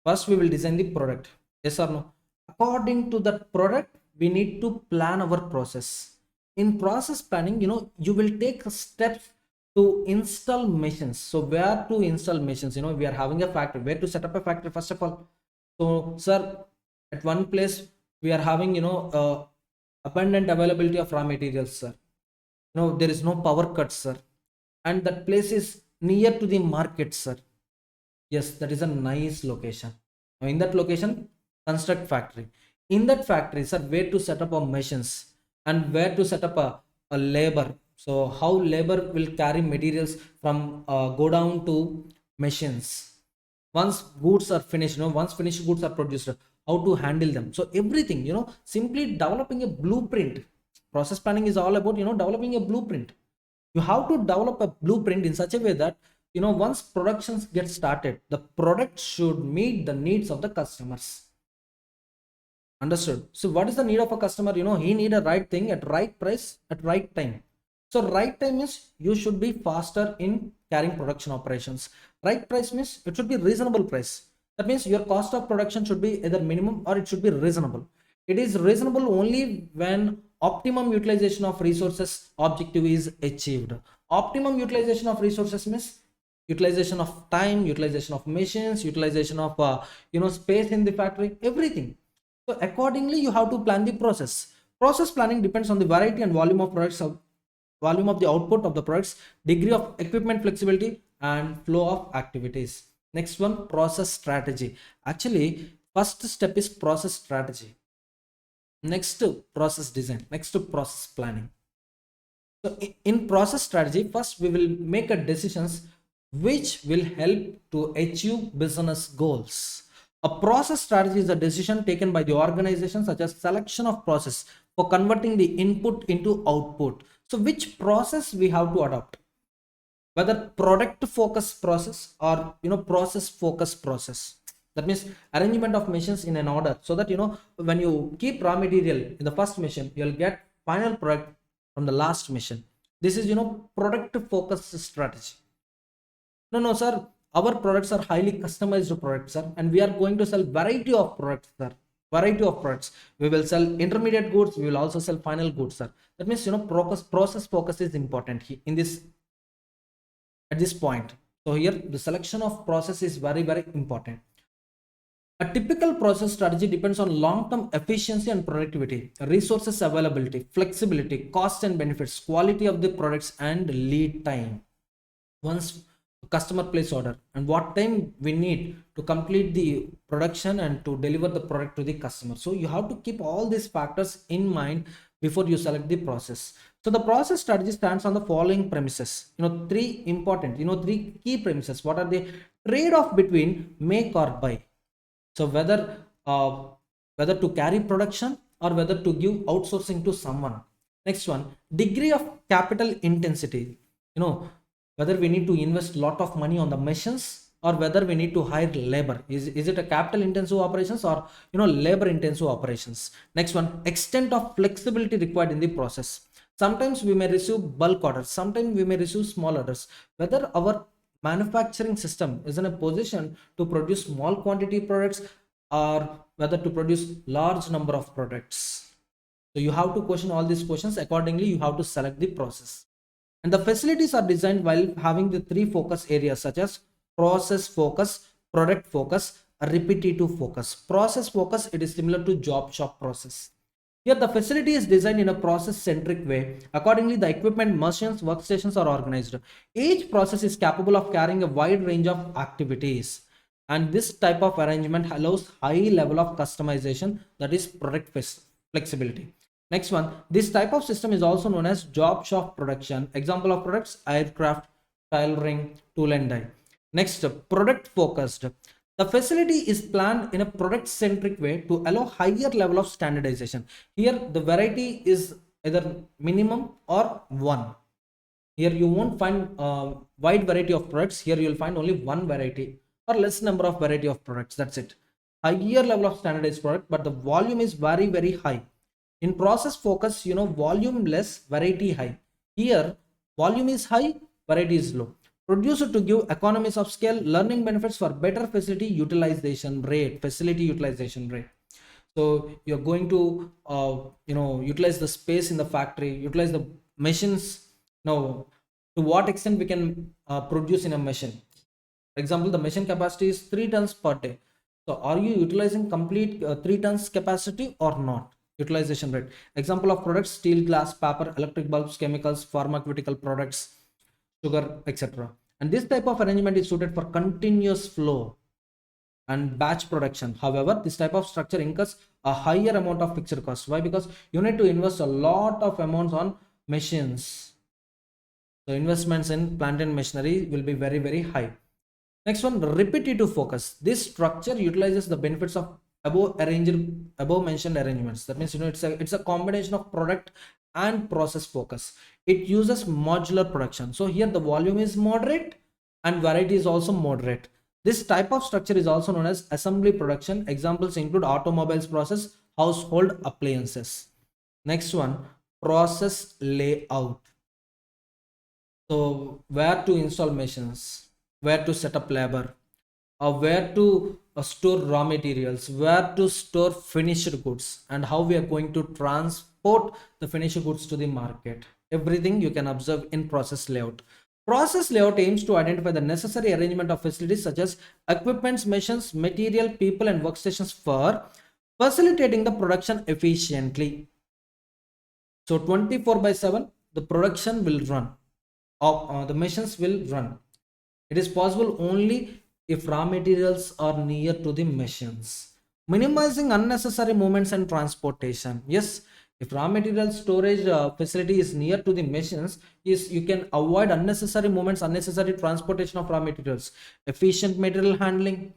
First, we will design the product. Yes or no? According to that product, we need to plan our process. In process planning, you will take steps to install machines. So where to install machines? We are having a factory. Where to set up a factory? First of all, so sir, at one place we are having abundant availability of raw materials, sir. There is no power cut, sir, and that place is near to the market, sir. Yes, that is a nice location. Now in that location, construct factory. In that factory, sir, where to set up our machines and where to set up a labor. So how labor will carry materials from go down to machines. Once goods are finished, once finished goods are produced, how to handle them. So everything, simply developing a blueprint. Process planning is all about, developing a blueprint. You have to develop a blueprint in such a way that, once productions get started, the product should meet the needs of the customers. Understood? So what is the need of a customer? He need a right thing at right price at right time. So right time is you should be faster in carrying production operations. Right price means it should be reasonable price. That means your cost of production should be either minimum or it should be reasonable. It is reasonable only when optimum utilization of resources objective is achieved. Optimum utilization of resources means utilization of time, utilization of machines, utilization of space in the factory, everything. So accordingly, you have to plan the process. Process planning depends on the variety and volume of products volume of the output of the products, degree of equipment flexibility, and flow of activities. Next one, process strategy. Actually, first step is process strategy. Next, process design. Next, process planning. So in process strategy, first we will make a decisions which will help to achieve business goals. A process strategy is a decision taken by the organization such as selection of process for converting the input into output. So which process we have to adopt? Whether product focus process or process focus process. That means arrangement of machines in an order so that when you keep raw material in the first machine, you'll get final product from the last machine. This is product focus strategy. No, sir, our products are highly customized products, sir, and we are going to sell variety of products, sir. Variety of products. We will sell intermediate goods, we will also sell final goods, sir. That means process focus is important in this at this point. So here the selection of process is very, very important. A typical process strategy depends on long-term efficiency and productivity, resources availability, flexibility, cost and benefits, quality of the products, and lead time. Once customer place order and what time we need to complete the production and to deliver the product to the customer. So you have to keep all these factors in mind before you select the process. So the process strategy stands on the following premises. Three key premises. What are the trade-off between make or buy? So whether to carry production or whether to give outsourcing to someone. Next one, degree of capital intensity. Whether we need to invest a lot of money on the machines or whether we need to hire labor. Is it a capital intensive operations or labor intensive operations? Next one, extent of flexibility required in the process. Sometimes we may receive bulk orders, sometimes we may receive small orders. Whether our manufacturing system is in a position to produce small quantity products or whether to produce large number of products. So you have to question all these questions. Accordingly, you have to select the process. And the facilities are designed while having the three focus areas such as process focus, product focus, repetitive focus. Process focus, it is similar to job shop process. Here the facility is designed in a process centric way. Accordingly, the equipment, machines, workstations are organized. Each process is capable of carrying a wide range of activities. And this type of arrangement allows high level of customization, that is product flexibility. Next one, this type of system is also known as job shop production. Example of products, aircraft, tailoring, tool and die. Next, product focused. The facility is planned in a product centric way to allow higher level of standardization. Here the variety is either minimum or one. Here you won't find a wide variety of products. Here you'll find only one variety or less number of variety of products. That's it. Higher level of standardized product, but the volume is very, very high. In process focus, volume less, variety high. Here volume is high, variety is low. Produced to give economies of scale, learning benefits for better facility utilization rate. So you're going to utilize the space in the factory, utilize the machines. Now to what extent we can produce in a machine? For example, the machine capacity is 3 tons per day. So are you utilizing complete 3 tons capacity or not? Utilization rate. Example of products, steel, glass, paper, electric bulbs, chemicals, pharmaceutical products, sugar, etc. And this type of arrangement is suited for continuous flow and batch production. However, this type of structure incurs a higher amount of fixed costs. Why? Because you need to invest a lot of amounts on machines. So investments in plant and machinery will be very, very high. Next one, repetitive focus. This structure utilizes the benefits of above mentioned arrangements. That means it's a combination of product and process focus. It uses modular production. So here the volume is moderate and variety is also moderate. This type of structure is also known as assembly production. Examples include automobiles process, household appliances. Next one, process layout. So where to install machines, where to set up labor, or where to store raw materials, where to store finished goods, and how we are going to transport the finished goods to the market. Everything you can observe in process layout. Process layout aims to identify the necessary arrangement of facilities such as equipments, machines, material, people, and workstations for facilitating the production efficiently. So 24/7, the production will run, the machines will run. It is possible only if raw materials are near to the machines. Minimizing unnecessary movements and transportation. Yes, if raw material storage facility is near to the machines, yes, you can avoid unnecessary movements, unnecessary transportation of raw materials. Efficient material handling.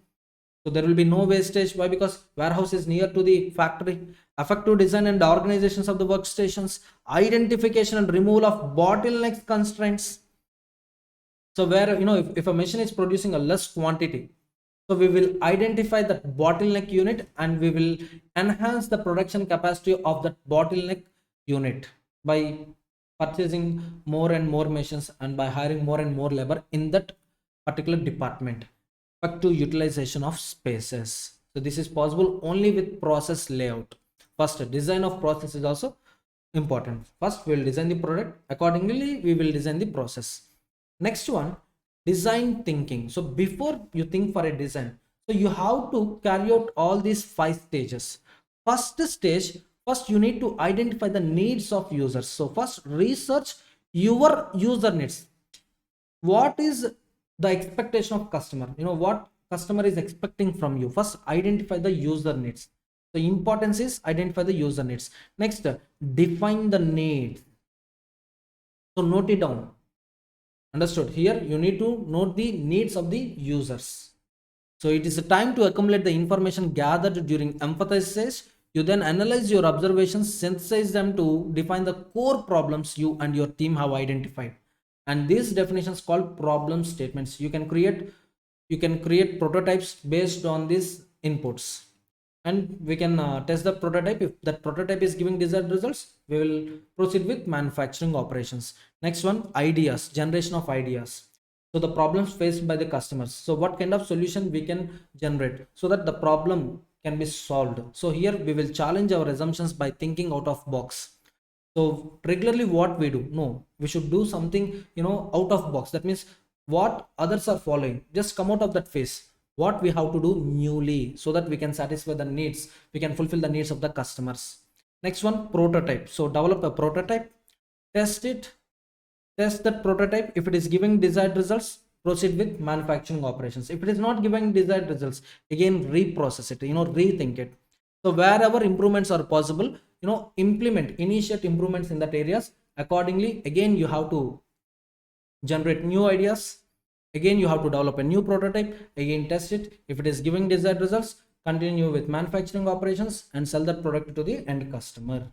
So there will be no wastage. Why? Because warehouse is near to the factory. Effective design and organizations of the workstations. Identification and removal of bottlenecks constraints. So where, if a machine is producing a less quantity, so we will identify that bottleneck unit and we will enhance the production capacity of that bottleneck unit by purchasing more and more machines and by hiring more and more labor in that particular department. Effective utilization of spaces. So this is possible only with process layout. First, design of process is also important. First, we will design the product. Accordingly, we will design the process. Next one, design thinking. So before you think for a design, so you have to carry out all these 5 stages. First stage, first you need to identify the needs of users. So first, research your user needs. What is the expectation of customer? What customer is expecting from you. First, identify the user needs. The importance is identify the user needs. Next, define the need. So note it down. Understood? Here you need to note the needs of the users. So it is a time to accumulate the information gathered during emphasis. You then analyze your observations, synthesize them to define the core problems you and your team have identified. And these definitions called problem statements. You can create prototypes based on these inputs, and we can test the prototype. If that prototype is giving desired results, we will proceed with manufacturing operations. Next one, ideas, generation of ideas. So the problems faced by the customers, so what kind of solution we can generate so that the problem can be solved. So here we will challenge our assumptions by thinking out of box. So regularly what we do, no, we should do something out of box. That means what others are following, just come out of that phase. What we have to do newly so that we can satisfy the needs, we can fulfill the needs of the customers. Next one, prototype. So develop a prototype, test that prototype. If it is giving desired results, proceed with manufacturing operations. If it is not giving desired results, again reprocess it, rethink it. So wherever improvements are possible, initiate improvements in that areas. Accordingly, again you have to generate new ideas. Again you have to develop a new prototype, again test it. If it is giving desired results, continue with manufacturing operations and sell that product to the end customer.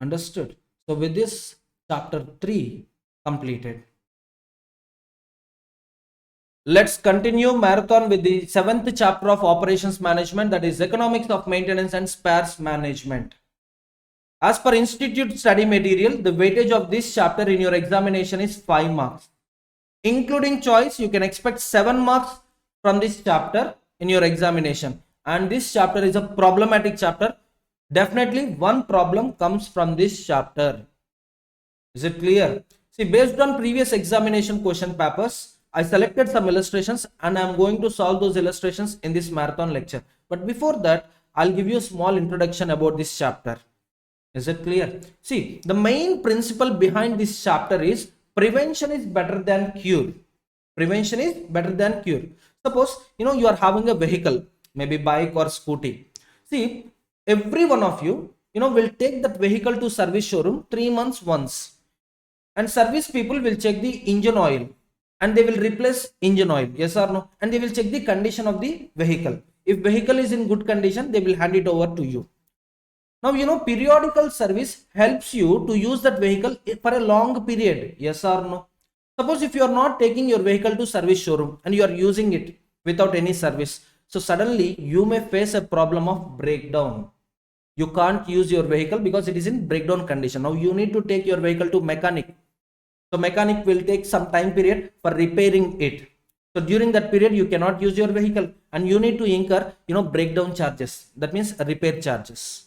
Understood? So with this, chapter 3 completed. Let's continue marathon with the 7th chapter of operations management, that is economics of maintenance and spares management. As per institute study material, the weightage of this chapter in your examination is 5 marks. Including choice, you can expect 7 marks from this chapter in your examination. And this chapter is a problematic chapter. Definitely one problem comes from this chapter. Is it clear? See, based on previous examination question papers, I selected some illustrations and I am going to solve those illustrations in this marathon lecture. But before that, I'll give you a small introduction about this chapter. Is it clear? See, the main principle behind this chapter is prevention is better than cure. Prevention is better than cure. Suppose, you are having a vehicle, maybe bike or scooty. See, every one of you, will take that vehicle to service showroom 3 months once. And service people will check the engine oil and they will replace engine oil. Yes or no? And they will check the condition of the vehicle. If vehicle is in good condition, they will hand it over to you. Now, periodical service helps you to use that vehicle for a long period. Yes or no? Suppose if you are not taking your vehicle to service showroom and you are using it without any service, so suddenly you may face a problem of breakdown. You can't use your vehicle because it is in breakdown condition. Now you need to take your vehicle to mechanic. So mechanic will take some time period for repairing it. So during that period, you cannot use your vehicle and you need to incur, breakdown charges. That means repair charges.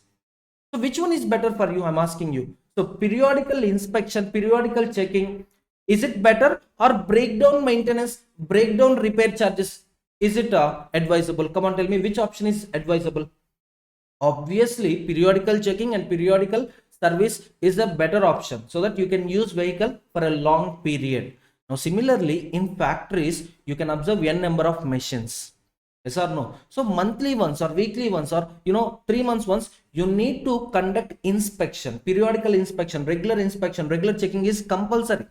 So which one is better for you? I'm asking you. So periodical inspection, periodical checking, is it better, or breakdown maintenance, breakdown repair charges? Is it advisable? Come on, tell me which option is advisable. Obviously, periodical checking and periodical service is a better option so that you can use vehicle for a long period. Now, similarly, in factories, you can observe n number of machines. Yes or no? So monthly once or weekly once or 3 months once, you need to conduct inspection, periodical inspection, regular checking is compulsory.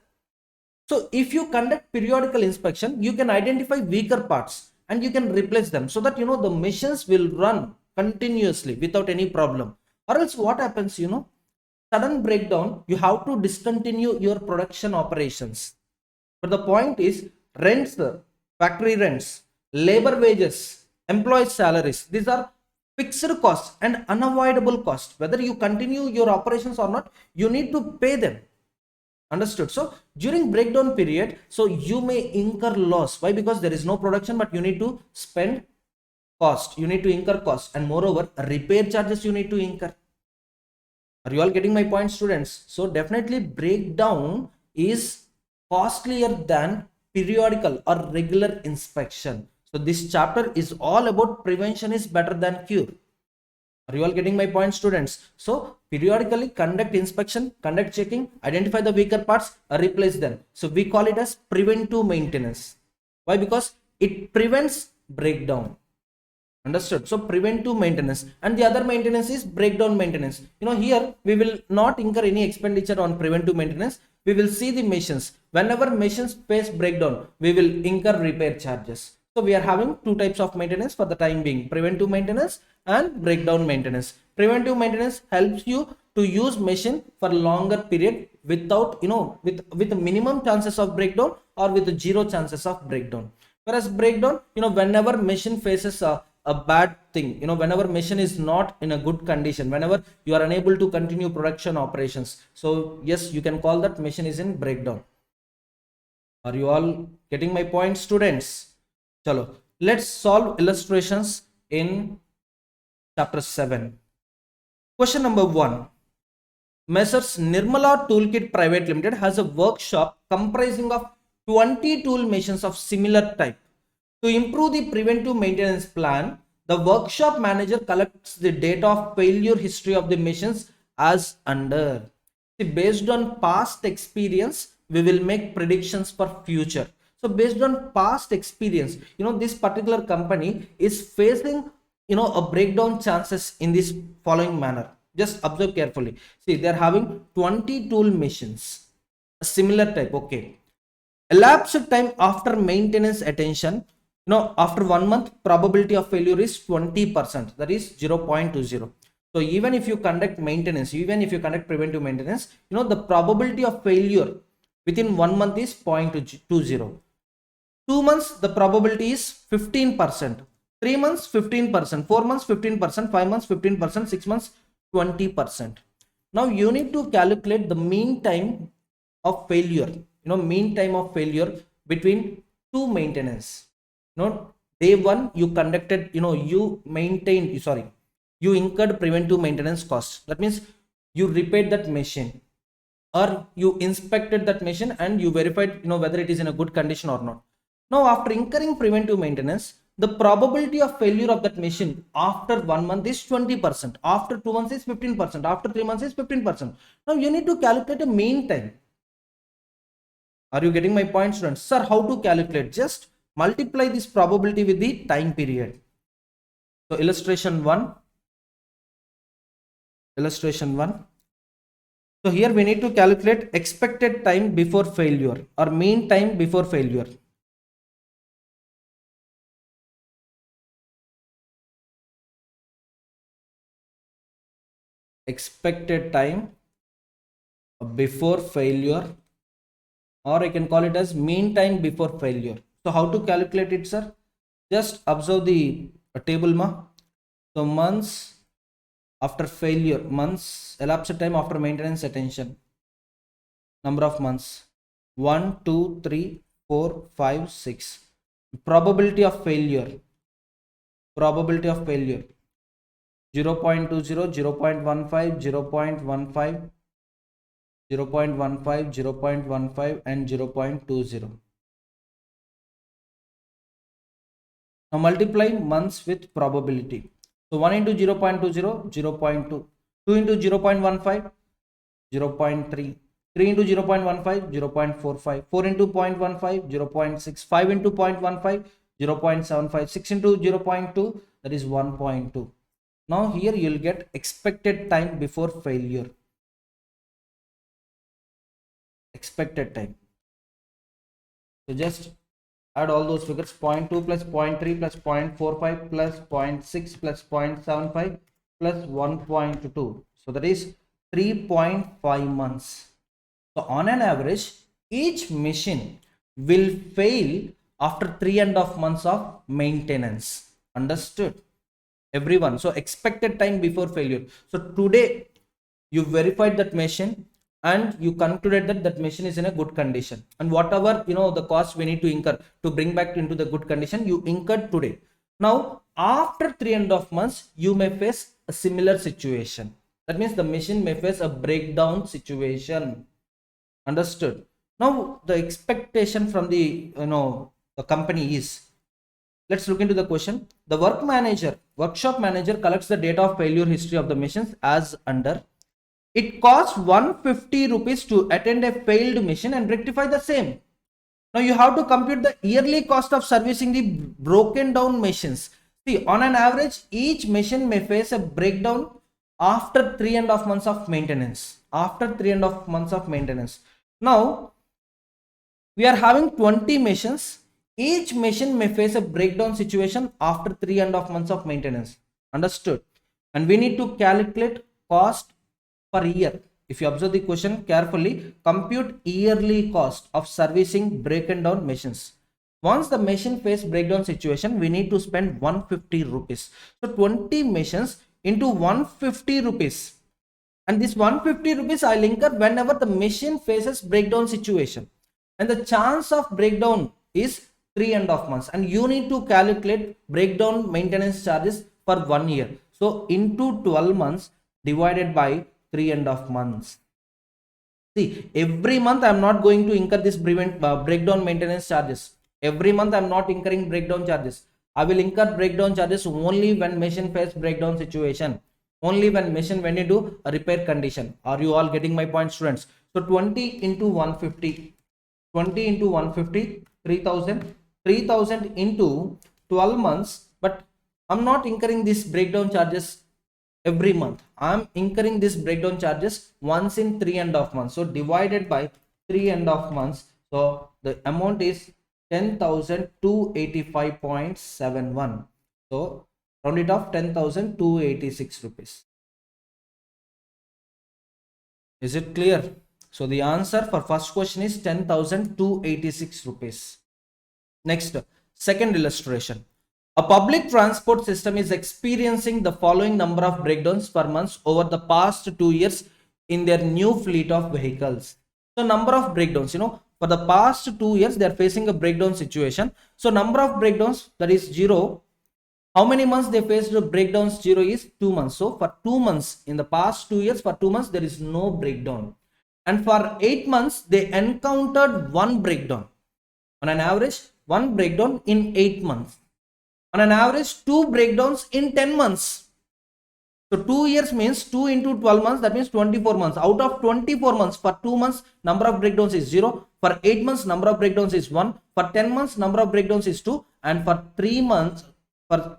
So if you conduct periodical inspection, you can identify weaker parts and you can replace them so that the machines will run continuously without any problem. Or else what happens, sudden breakdown, you have to discontinue your production operations. But the point is, rents, factory rents, labor wages, employee salaries, these are fixed costs and unavoidable costs. Whether you continue your operations or not, you need to pay them. Understood? So during breakdown period, so you may incur loss. Why? Because there is no production, but you need to spend cost, you need to incur cost, and moreover repair charges you need to incur. Are you all getting my point, students? So definitely breakdown is costlier than periodical or regular inspection. So this chapter is all about prevention is better than cure. Are you all getting my point, students? So periodically conduct inspection, conduct checking, identify the weaker parts, replace them. So we call it as preventive maintenance. Why? Because it prevents breakdown. Understood? So preventive maintenance, and the other maintenance is breakdown maintenance. Here we will not incur any expenditure on preventive maintenance. We will see the machines. Whenever machines face breakdown, we will incur repair charges. So we are having two types of maintenance for the time being: preventive maintenance and breakdown maintenance. Preventive maintenance helps you to use machine for longer period without with minimum chances of breakdown or with zero chances of breakdown. Whereas breakdown, whenever machine faces a bad thing, whenever machine is not in a good condition, whenever you are unable to continue production operations, so yes, you can call that machine is in breakdown. Are you all getting my point, students? Chalo, let's solve illustrations in chapter 7. Question number 1. Messrs Nirmala Toolkit Private Limited has a workshop comprising of 20 tool machines of similar type. To improve the preventive maintenance plan, the workshop manager collects the data of failure history of the machines as under. See, based on past experience, we will make predictions for future. So based on past experience, this particular company is facing, a breakdown chances in this following manner. Just observe carefully. See, they are having 20 tool machines, a similar type. Okay. Elapsed time after maintenance attention, after 1 month, probability of failure is 20%, that is 0.20. So even if you conduct maintenance, even if you conduct preventive maintenance, the probability of failure within 1 month is 0.20. 2 months, the probability is 15%. 3 months, 15%. 4 months, 15%. 5 months, 15%. 6 months, 20%. Now you need to calculate the mean time of failure, mean time of failure between two maintenance. Day 1 you conducted, you incurred preventive maintenance cost. That means you repaired that machine or you inspected that machine and you verified, whether it is in a good condition or not. Now after incurring preventive maintenance, the probability of failure of that machine after 1 month is 20%, after 2 months is 15%, after 3 months is 15%. Now you need to calculate a mean time. Are you getting my point, students? Sir, how to calculate? Just multiply this probability with the time period. So illustration 1. So here we need to calculate expected time before failure or mean time before failure. Expected time before failure, or I can call it as mean time before failure. So how to calculate it, sir? Just observe the table ma. So months after failure, months elapsed time after maintenance attention, number of months 1 2 3 4 5 6. Probability of failure, 0.20, 0.15, 0.15, 0.15, 0.15 and 0.20. Now multiply months with probability. So 1 into 0.20, 0.2, 2 into 0.15, 0.3, 3 into 0.15, 0.45, 4 into 0.15, 0.6, 5 into 0.15, 0.75, 6 into 0.2, that is 1.2. Now here you will get expected time before failure. Expected time. So just add all those figures, 0.2 plus 0.3 plus 0.45 plus 0.6 plus 0.75 plus 1.2. So that is 3.5 months. So on an average, each machine will fail after 3.5 months of maintenance. Understood? Everyone. So expected time before failure. So today you verified that machine and you concluded that that machine is in a good condition, and whatever the cost we need to incur to bring back into the good condition, you incurred today. Now after 3.5 months you may face a similar situation. That means the machine may face a breakdown situation. Understood? Now the expectation from the the company is, let's look into the question. The workshop manager collects the data of failure history of the machines as under. It costs 150 rupees to attend a failed machine and rectify the same. Now you have to compute the yearly cost of servicing the broken down machines. See, on an average, each machine may face a breakdown after 3.5 months of maintenance. After 3.5 months of maintenance. Now, we are having 20 machines. Each machine may face a breakdown situation after 3.5 months of maintenance. Understood? And we need to calculate cost per year. If you observe the question carefully, compute yearly cost of servicing broken down machines. Once the machine face breakdown situation, we need to spend 150 rupees. So 20 machines into 150 rupees. And this 150 rupees I'll incur whenever the machine faces breakdown situation. And the chance of breakdown is 3.5 months. And you need to calculate breakdown maintenance charges for 1 year. So into 12 months divided by 3.5 months. See, every month I am not going to incur this breakdown maintenance charges. Every month I am not incurring breakdown charges. I will incur breakdown charges only when machine face breakdown situation. Only when machine went into a repair condition. Are you all getting my point, students? So 20 into 150. 20 into 150, 3000. 3000 into 12 months. But I'm not incurring this breakdown charges every month. I'm incurring this breakdown charges once in 3.5 months. So divided by 3.5 months. So the amount is 10,285.71. So round it off, 10,286 rupees. Is it clear? So the answer for first question is 10,286 rupees. Next, second illustration. A public transport system is experiencing the following number of breakdowns per month over the past 2 years in their new fleet of vehicles. So number of breakdowns, for the past 2 years they are facing a breakdown situation. So number of breakdowns, that is 0. How many months they faced the breakdowns? 0 is 2 months. So for 2 months, in the past 2 years, for 2 months there is no breakdown. And for 8 months they encountered one breakdown. On an average, one breakdown in 8 months. On an average, 2 breakdowns in 10 months. So 2 years means 2 into 12 months, that means 24 months. Out of 24 months, for 2 months, number of breakdowns is 0. For 8 months, number of breakdowns is 1. For 10 months, number of breakdowns is 2. And for 3 months, the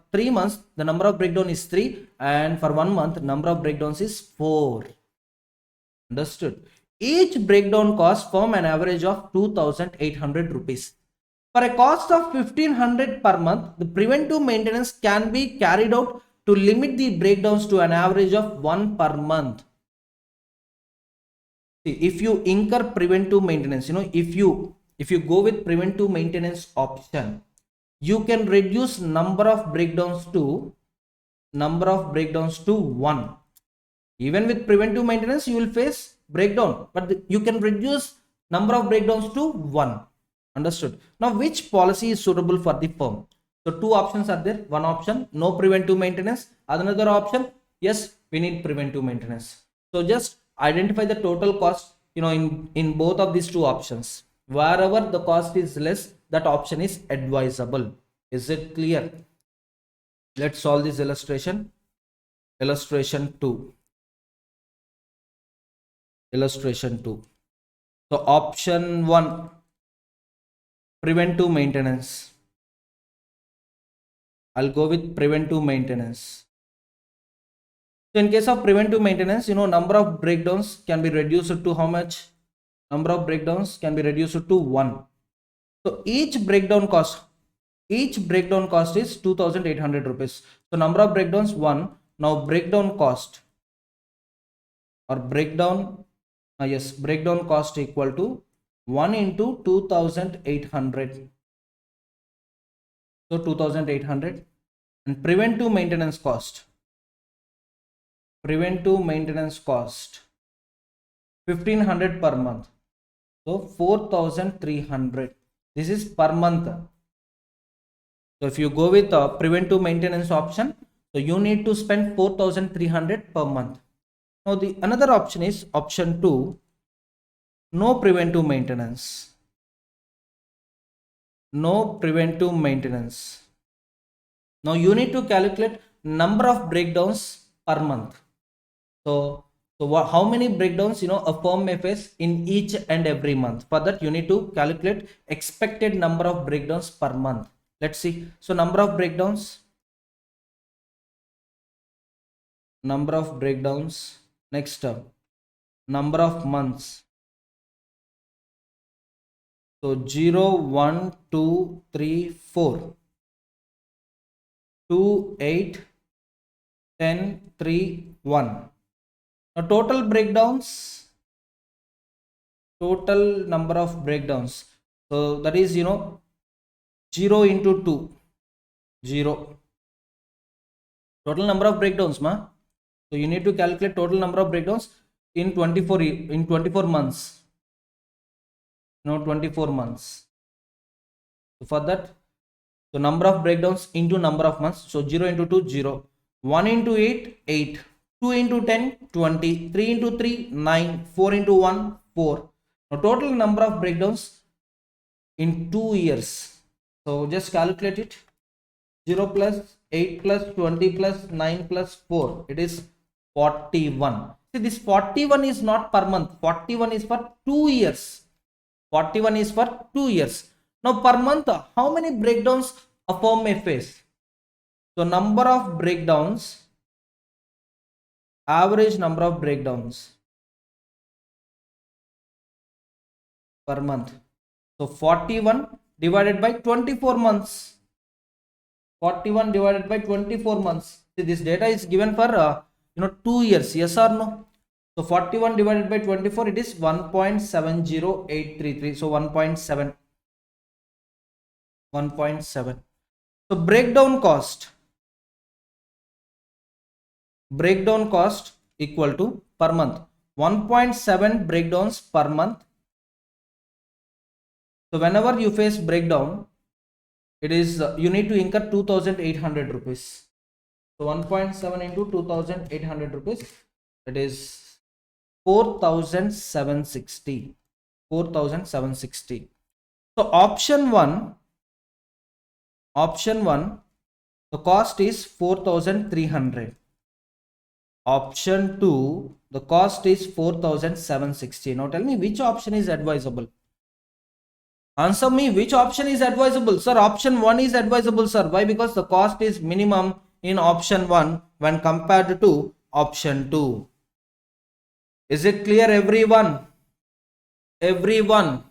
number of breakdown is 3. And for 1 month, number of breakdowns is 4. Understood? Each breakdown costs firm an average of 2,800 rupees. For a cost of 1,500 per month, the preventive maintenance can be carried out to limit the breakdowns to an average of 1 per month. See, if you incur preventive maintenance, if you go with preventive maintenance option, you can reduce number of breakdowns to 1. Even with preventive maintenance, you will face breakdown, but you can reduce number of breakdowns to 1. Understood. Now, which policy is suitable for the firm? So, two options are there. One option, no preventive maintenance. Another option, yes, we need preventive maintenance. So, just identify the total cost, in both of these two options. Wherever the cost is less, that option is advisable. Is it clear? Let's solve this illustration. Illustration 2. Illustration 2. So, option 1, preventive maintenance. I'll go with preventive maintenance. So in case of preventive maintenance, number of breakdowns can be reduced to how much? Number of breakdowns can be reduced to 1. So each breakdown cost is 2,800 rupees. So number of breakdowns 1. Now breakdown cost or breakdown cost equal to 1 into 2,800. So 2,800. And preventive maintenance cost 1,500 per month. So 4,300. This is per month. So if you go with the preventive maintenance option, so you need to spend 4,300 per month. Now the another option is option 2, no preventive maintenance. No preventive maintenance. Now you need to calculate number of breakdowns per month. So how many breakdowns a firm may face in each and every month? For that you need to calculate expected number of breakdowns per month. Let's see. So number of breakdowns. Next term, number of months. So 0, 1, 2, 3, 4. 2, 8, 10, 3, 1. Now total number of breakdowns. So that is 0 into 2, 0. Total number of breakdowns, ma. So you need to calculate total number of breakdowns in 24 months. 24 months. So for that, so number of breakdowns into number of months. So 0 into 2, 0. 1 into 8, 8. 2 into 10, 20. 3 into 3, 9. 4 into 1, 4. Now total number of breakdowns in 2 years. So just calculate it. 0 plus 8 plus 20 plus 9 plus 4. It is 41. See, this 41 is not per month. 41 is for 2 years. 41 is for 2 years. Now per month, how many breakdowns a firm may face? So number of breakdowns, average number of breakdowns per month. So 41 divided by 24 months. 41 divided by 24 months. See, this data is given for 2 years. Yes or no? So 41 divided by 24, it is 1.70833. So 1.7. 1.7. So breakdown cost equal to per month 1.7 breakdowns per month. So whenever you face breakdown, it is you need to incur 2,800 rupees. So 1.7 into 2,800 rupees, that is 4,760. 4,760. So option 1, the cost is 4,300. Option 2, the cost is 4,760. Now tell me which option is advisable. Answer me, which option is advisable? Sir, option 1 is advisable, sir. Why? Because the cost is minimum in option 1 when compared to option 2. Is it clear, everyone? Everyone?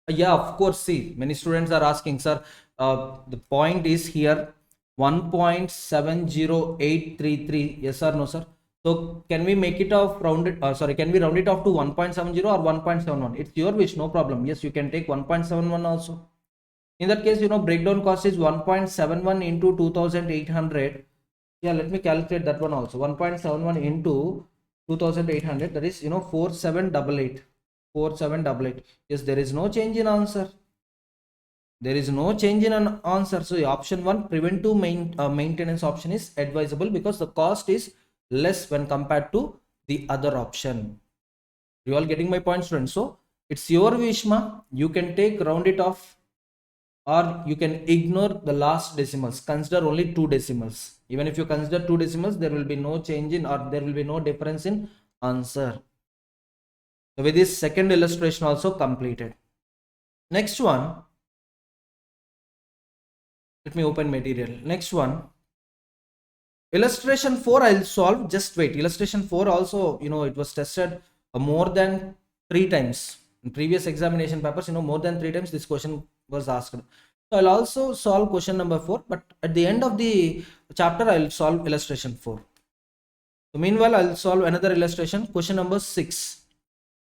Yeah, of course. See, many students are asking, sir, the point is here 1.70833. Yes or no, sir? So can we make it off rounded? Can we round it off to 1.70 or 1.71? It's your wish, no problem. Yes, you can take 1.71 also. In that case, breakdown cost is 1.71 into 2,800. Yeah, let me calculate that one also. 1.71 into 2,800, that is 4788. 4788. Yes, there is no change in answer. There is no change in an answer. So option 1, preventive maintenance option is advisable because the cost is less when compared to the other option. You all getting my point, students? So it's your wish, ma. You can take round it off, or you can ignore the last decimals. Consider only 2 decimals. Even if you consider 2 decimals, there will be no change in, or there will be no difference in answer. So with this second illustration also completed. Next one, let me open material. Next one, illustration 4 I'll solve. Just wait. Illustration 4 also, it was tested more than 3 times in previous examination papers. More than 3 times this question was asked. So I'll also solve question number 4, but at the end of the chapter I'll solve illustration 4. So meanwhile I'll solve another illustration, question number 6.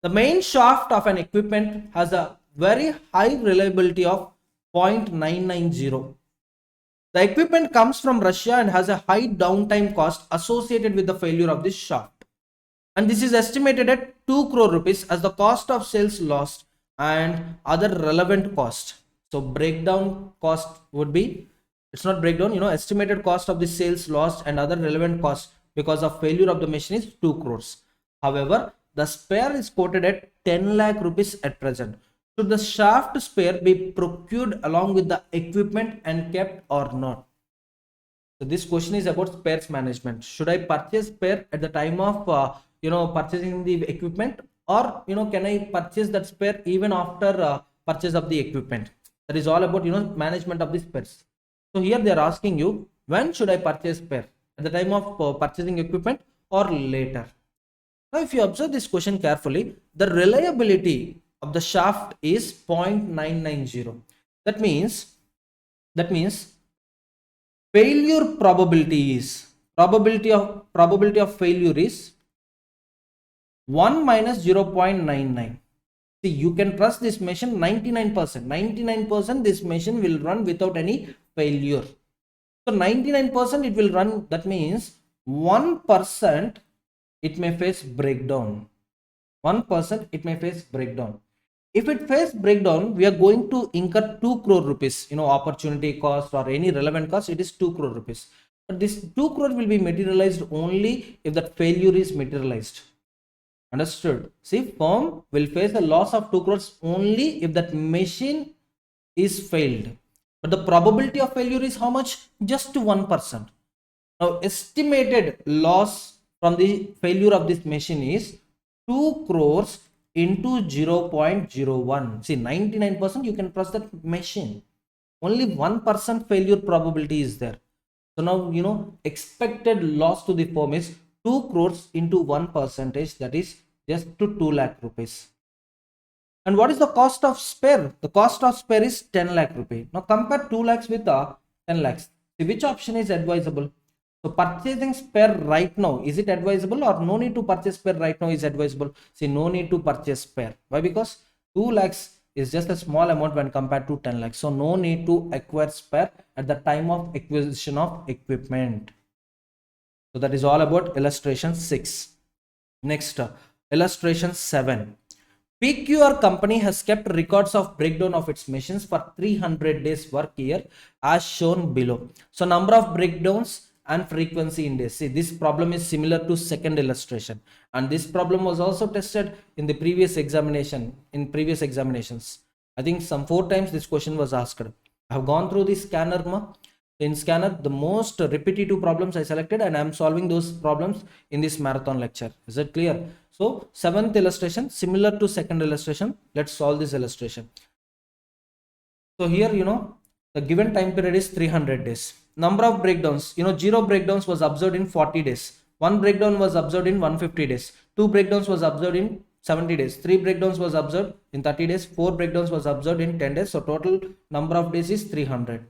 The main shaft of an equipment has a very high reliability of 0.990. The equipment comes from Russia and has a high downtime cost associated with the failure of this shaft. And this is estimated at 2 crore rupees as the cost of sales lost and other relevant cost. So breakdown cost would be, it's not breakdown, estimated cost of the sales lost and other relevant costs because of failure of the machine is 2 crores. However, the spare is quoted at 10 lakh rupees at present. Should the shaft spare be procured along with the equipment and kept or not? So this question is about spares management. Should I purchase spare at the time of purchasing the equipment, or can I purchase that spare even after purchase of the equipment? That is all about management of the spares. So here they are asking you, when should I purchase spare? At the time of purchasing equipment or later? Now if you observe this question carefully, the reliability of the shaft is 0.990. That means failure probability of failure is 1 minus 0.99. See, you can trust this machine 99%. This machine will run without any failure. So 99% it will run. That means 1% it may face breakdown. 1% it may face breakdown. If it faces breakdown, we are going to incur 2 crore rupees, opportunity cost or any relevant cost, it is 2 crore rupees. But this 2 crore will be materialized only if that failure is materialized. Understood? See, firm will face a loss of 2 crores only if that machine is failed. But the probability of failure is how much? Just 1%. Now, estimated loss from the failure of this machine is 2 crores into 0.01. See, 99% you can trust that machine. Only 1% failure probability is there. So now, expected loss to the firm is 2 crores into 1%, that is just to 2 lakh rupees. And what is the cost of spare? The cost of spare is 10 lakh rupees. Now compare 2 lakhs with 10 lakhs. See, which option is advisable? So purchasing spare right now, is it advisable, or no need to purchase spare right now is advisable? See, no need to purchase spare. Why? Because 2 lakhs is just a small amount when compared to 10 lakhs. So no need to acquire spare at the time of acquisition of equipment. So that is all about illustration 6. Next, illustration 7. PQR company has kept records of breakdown of its machines for 300 days work year as shown below. So number of breakdowns and frequency in days. See, this problem is similar to second illustration, and this problem was also tested in the previous examinations. I think some 4 times this question was asked. I have gone through the scanner. In scanner, the most repetitive problems I selected, and I am solving those problems in this marathon lecture. Is it clear? So 7th illustration, similar to second illustration. Let's solve this illustration. So here, the given time period is 300 days. Number of breakdowns, 0 breakdowns was observed in 40 days. 1 breakdown was observed in 150 days. 2 breakdowns was observed in 70 days. 3 breakdowns was observed in 30 days. 4 breakdowns was observed in 10 days. So total number of days is 300.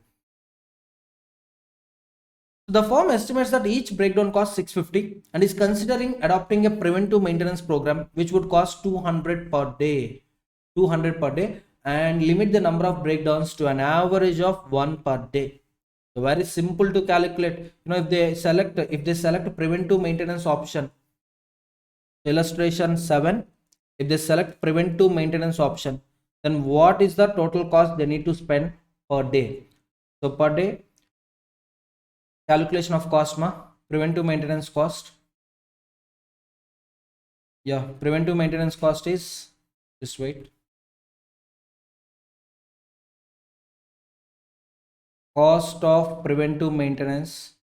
The firm estimates that each breakdown costs 650 and is considering adopting a preventive maintenance program which would cost 200 per day. 200 per day, and limit the number of breakdowns to an average of 1 per day. So very simple to calculate. If they select preventive maintenance option, illustration 7, if they select preventive maintenance option, then what is the total cost they need to spend? per day. So per day, calculation of cost preventive maintenance cost. Yeah, preventive maintenance cost is, just wait, cost of preventive maintenance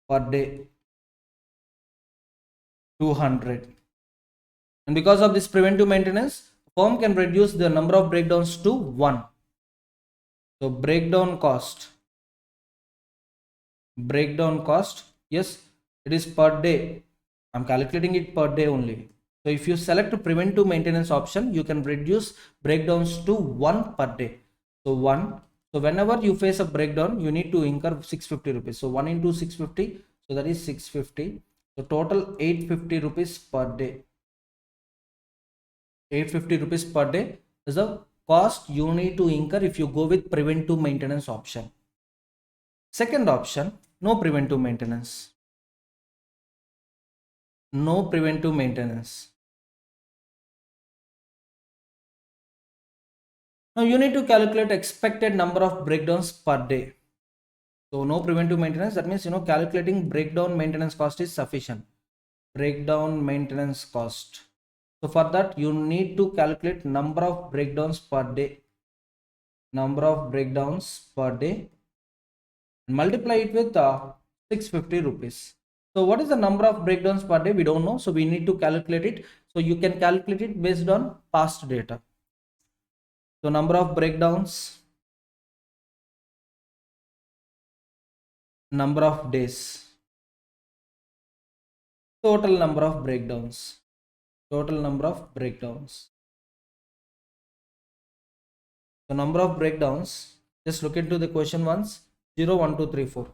per day 200. And because of this preventive maintenance, firm can reduce the number of breakdowns to 1. So breakdown cost, yes, it is per day. I'm calculating it per day only. So if you select a preventive maintenance option, you can reduce breakdowns to 1 per day. So 1. So whenever you face a breakdown, you need to incur 650 rupees. So 1 into 650, so that is 650. So total 850 rupees per day. 850 rupees per day is the cost you need to incur if you go with preventive maintenance option. Second option, no preventive maintenance. No preventive maintenance. Now you need to calculate expected number of breakdowns per day. So no preventive maintenance, that means calculating breakdown maintenance cost is sufficient. Breakdown maintenance cost. So for that you need to calculate number of breakdowns per day. Number of breakdowns per day. Multiply it with 650 rupees. So what is the number of breakdowns per day? We don't know. So we need to calculate it. So you can calculate it based on past data. So number of breakdowns, number of days, total number of breakdowns, total number of breakdowns. So number of breakdowns, just look into the question once. 0, 1, 2, 3, 4.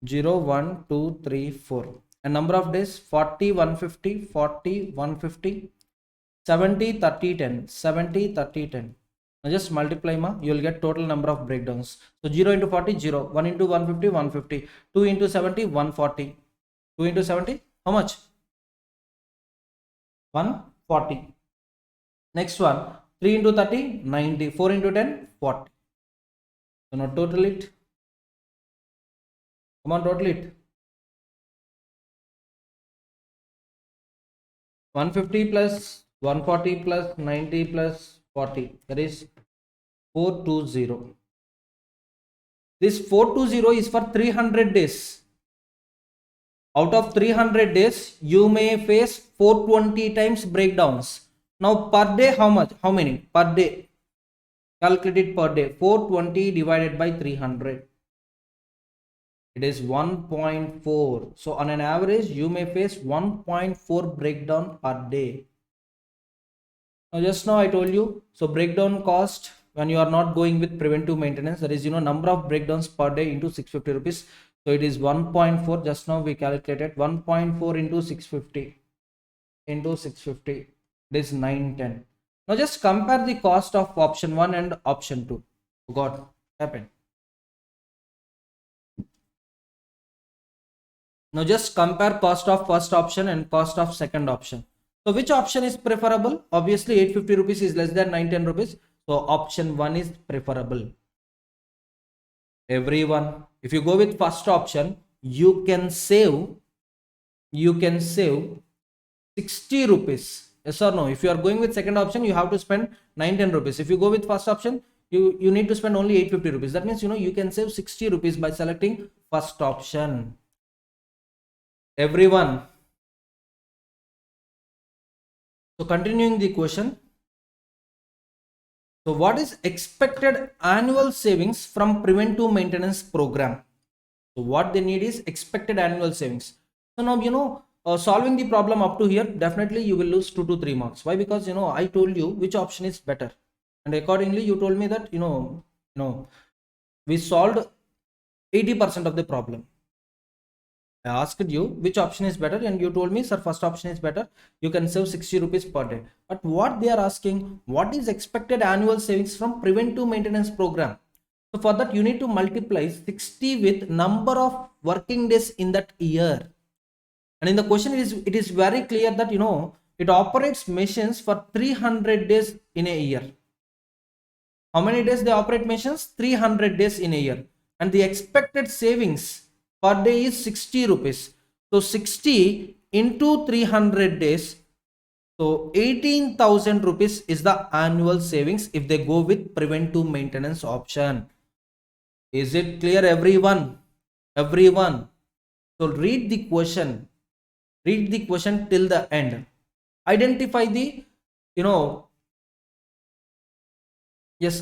0, 1, 2, 3, 4. And number of days 40, 150, 40, 150, 70, 30, 10, 70, 30, 10. Now just multiply you will get total number of breakdowns. So 0 into 40, 0, 1 into 150, 150, 2 into 70, 140, 2 into 70, how much? 140. Next one, 3 into 30, 90, 4 into 10, 40. So now total it. Come on, total it. 150 plus 140 plus 90 plus 40, that is 420. This 420 is for 300 days. Out of 300 days, you may face 420 times breakdowns. Now per day, how much? How many? Per day. Calculate it per day. 420 divided by 300. It is 1.4. So on an average, you may face 1.4 breakdown per day. Now just now I told you, so breakdown cost when you are not going with preventive maintenance, that is number of breakdowns per day into 650 rupees. So it is 1.4. Just now we calculated 1.4 into 650 into 650. It is 910. Now just compare the cost of option 1 and option 2. What happened? Now just compare cost of first option and cost of second option. So which option is preferable? Obviously 850 rupees is less than 910 rupees. So option 1 is preferable. Everyone, if you go with first option, you can save 60 rupees. Yes or no? If you are going with second option, you have to spend 910 rupees. If you go with first option, you need to spend only 850 rupees. That means you can save 60 rupees by selecting first option. Everyone. So continuing the question. So what is expected annual savings from preventive maintenance program? So what they need is expected annual savings. So now solving the problem up to here, definitely you will lose 2 to 3 marks. Why? Because I told you which option is better, and accordingly you told me that we solved 80% of the problem. I asked you which option is better and you told me, sir, first option is better. You can save 60 rupees per day. But what they are asking, what is expected annual savings from preventive maintenance program? So for that you need to multiply 60 with number of working days in that year. And in the question it is very clear that it operates machines for 300 days in a year. How many days they operate machines? 300 days in a year. And the expected savings per day is 60 rupees. So 60 into 300 days. So 18,000 rupees is the annual savings if they go with preventive maintenance option. Is it clear, everyone? Everyone. So read the question. Read the question till the end. Identify the,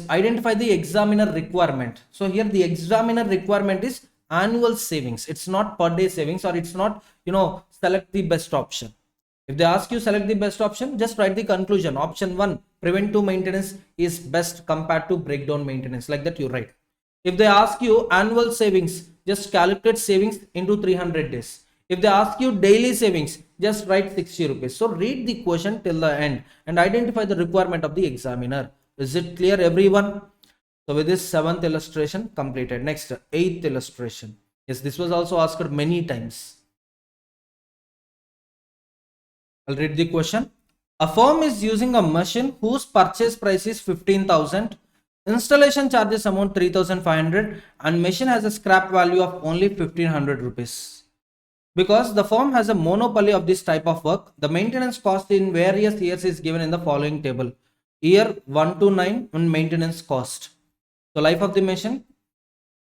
identify the examiner requirement. So here the examiner requirement is annual savings. It's not per day savings, or it's not, select the best option. If they ask you select the best option, just write the conclusion. Option 1, preventive maintenance is best compared to breakdown maintenance. Like that you write. If they ask you annual savings, just calculate savings into 300 days. If they ask you daily savings, just write 60 rupees. So read the question till the end and identify the requirement of the examiner. Is it clear, everyone? So with this 7th illustration completed. Next, 8th illustration. Yes, this was also asked many times. I'll read the question. A firm is using a machine whose purchase price is 15,000. Installation charges amount 3,500 and machine has a scrap value of only 1,500 rupees. Because the firm has a monopoly of this type of work, the maintenance cost in various years is given in the following table. Year 1 to 9 on maintenance cost. So life of the machine,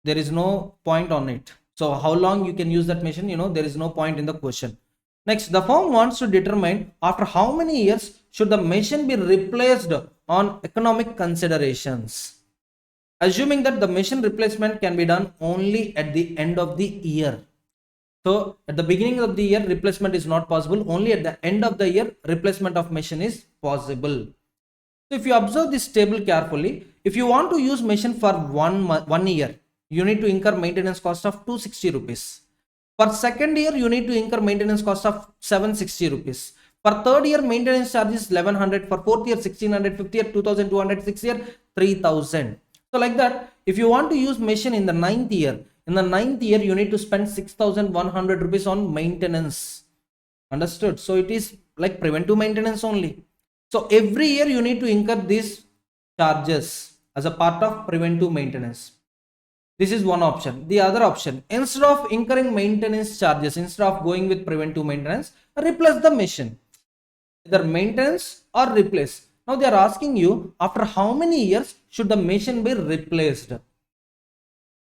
there is no point on it. So how long you can use that machine, there is no point in the question. Next, the firm wants to determine after how many years should the machine be replaced on economic considerations. Assuming that the machine replacement can be done only at the end of the year. So at the beginning of the year, replacement is not possible. Only at the end of the year, replacement of machine is possible. So if you observe this table carefully, if you want to use machine for 1 year, you need to incur maintenance cost of 260 rupees. For second year, you need to incur maintenance cost of 760 rupees. For third year, maintenance charge is 1100. For fourth year, 1600. Fifth year, 2200. Sixth year, 3000. So like that, if you want to use machine in the ninth year, you need to spend 6100 rupees on maintenance. Understood? So it is like preventive maintenance only. So every year you need to incur these charges as a part of preventive maintenance. This is one option. The other option, instead of incurring maintenance charges, instead of going with preventive maintenance, replace the machine. Either maintenance or replace. Now they are asking you after how many years should the machine be replaced.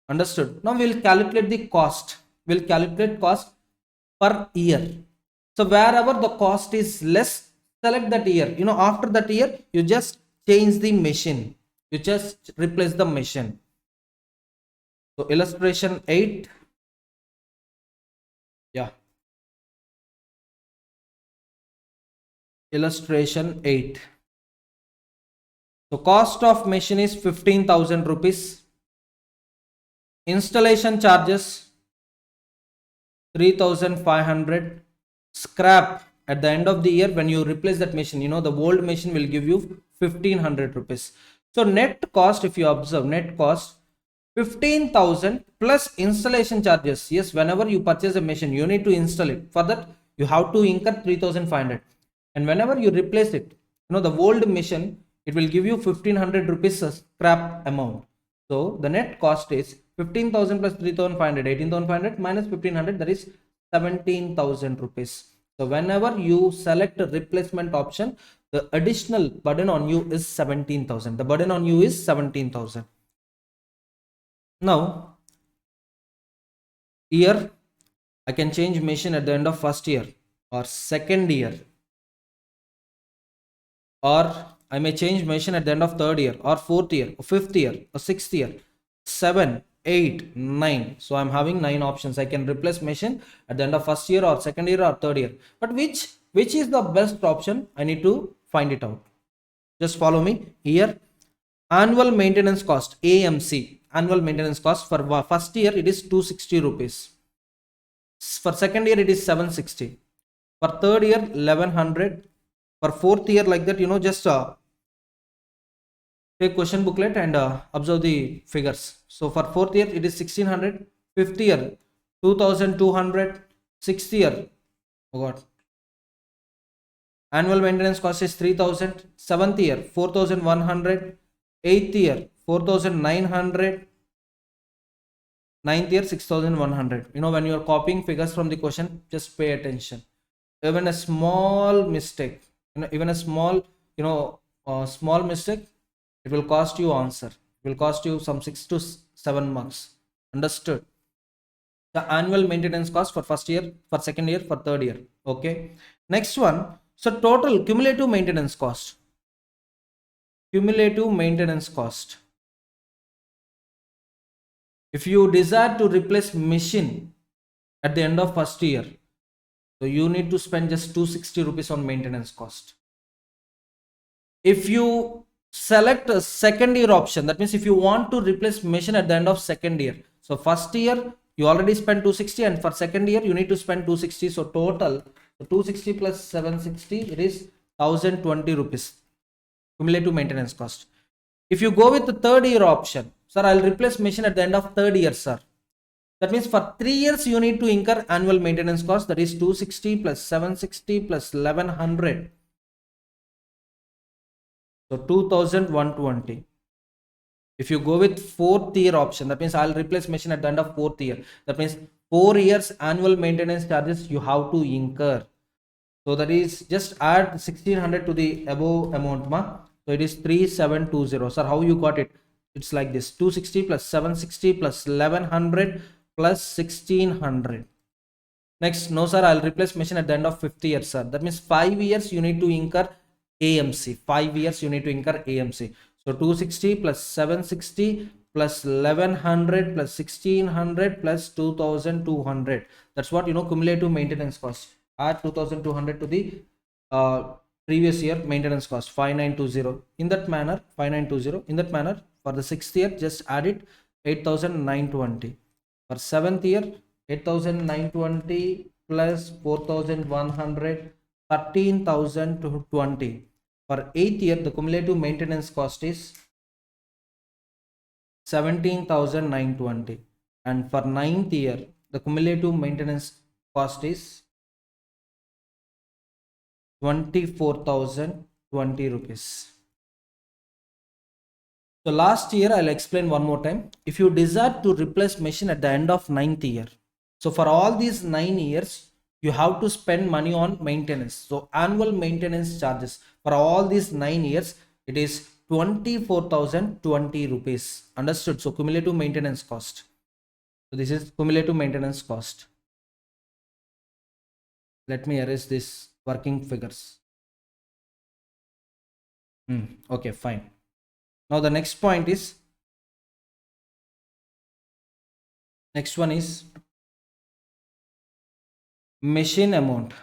Understood? Now we will calculate the cost. We will calculate cost per year. So wherever the cost is less, select that year. After that year, you just change the machine. You just replace the machine. So illustration 8. Yeah. Illustration 8. So cost of machine is 15,000 rupees. Installation charges 3,500. Scrap at the end of the year when you replace that machine, the old machine will give you 1,500 rupees. So net cost, if you observe, net cost 15,000 plus installation charges. Yes, whenever you purchase a machine, you need to install it. For that, you have to incur 3,500. And whenever you replace it, the old machine, it will give you 1,500 rupees scrap amount. So the net cost is 15,000 plus 3,500, 18,500 minus 1,500, that is 17,000 rupees. So whenever you select a replacement option, the additional burden on you is 17,000. The burden on you is 17,000. Now, here I can change machine at the end of first year or second year, or I may change machine at the end of third year or fourth year or fifth year or sixth year, 7, 8, 9. So I'm having 9 options. I can replace machine at the end of first year or second year or third year. But which is the best option? I need to find it out. Just follow me here. Annual maintenance cost, AMC. Annual maintenance cost for first year it is 260 rupees. For second year it is 760. For third year 1100. For fourth year, like that, just take question booklet and observe the figures. So for fourth year it is 1600. Fifth year 2200. Sixth year, oh god, Annual maintenance cost is 3000. 7th year 4100. 8th year 4900. 9th year 6100. When you are copying figures from the question, just pay attention. Even a small mistake, even a small mistake, it will cost you answer. It will cost you some 6 to 7 marks. Understood? The annual maintenance cost for first year, for second year, for third year. Okay. Next one. So total cumulative maintenance cost. Cumulative maintenance cost. If you desire to replace machine at the end of first year, so you need to spend just 260 rupees on maintenance cost. If you select a second year option, that means if you want to replace machine at the end of second year, so first year you already spent 260, and for second year you need to spend 260. So total 260 plus 760, it is 1020 rupees cumulative maintenance cost. If you go with the third year option, sir, I'll replace machine at the end of third year, sir. That means for 3 years you need to incur annual maintenance cost, that is 260 plus 760 plus 1100. So 2120. If you go with fourth year option, that means I'll replace machine at the end of fourth year. That means 4 years annual maintenance charges you have to incur. So that is, just add 1600 to the above amount, ma. So it is 3720. Sir, how you got it? It's like this: 260 plus 760 plus 1100 plus 1600. Next, no sir, I'll replace machine at the end of fifth year, sir. That means 5 years you need to incur AMC. 5 years you need to incur AMC. So 260 plus 760 plus 1100 plus 1600 plus 2200. That's what cumulative maintenance cost. Add 2200 to the previous year maintenance cost, 5920. In that manner, 5920. In that manner, for the sixth year, just add it, 8920. For seventh year, 8920 plus 4100, 13020. For eighth year, the cumulative maintenance cost is 17,920. And for ninth year, the cumulative maintenance cost is 24,020 rupees. So last year, I'll explain one more time. If you desire to replace machine at the end of ninth year, so for all these 9 years, you have to spend money on maintenance. So annual maintenance charges for all these 9 years, it is 24,020 rupees. Understood? So cumulative maintenance cost. So this is cumulative maintenance cost. Let me erase this working figures. Okay, fine. Now the next point is, next one is machine amount,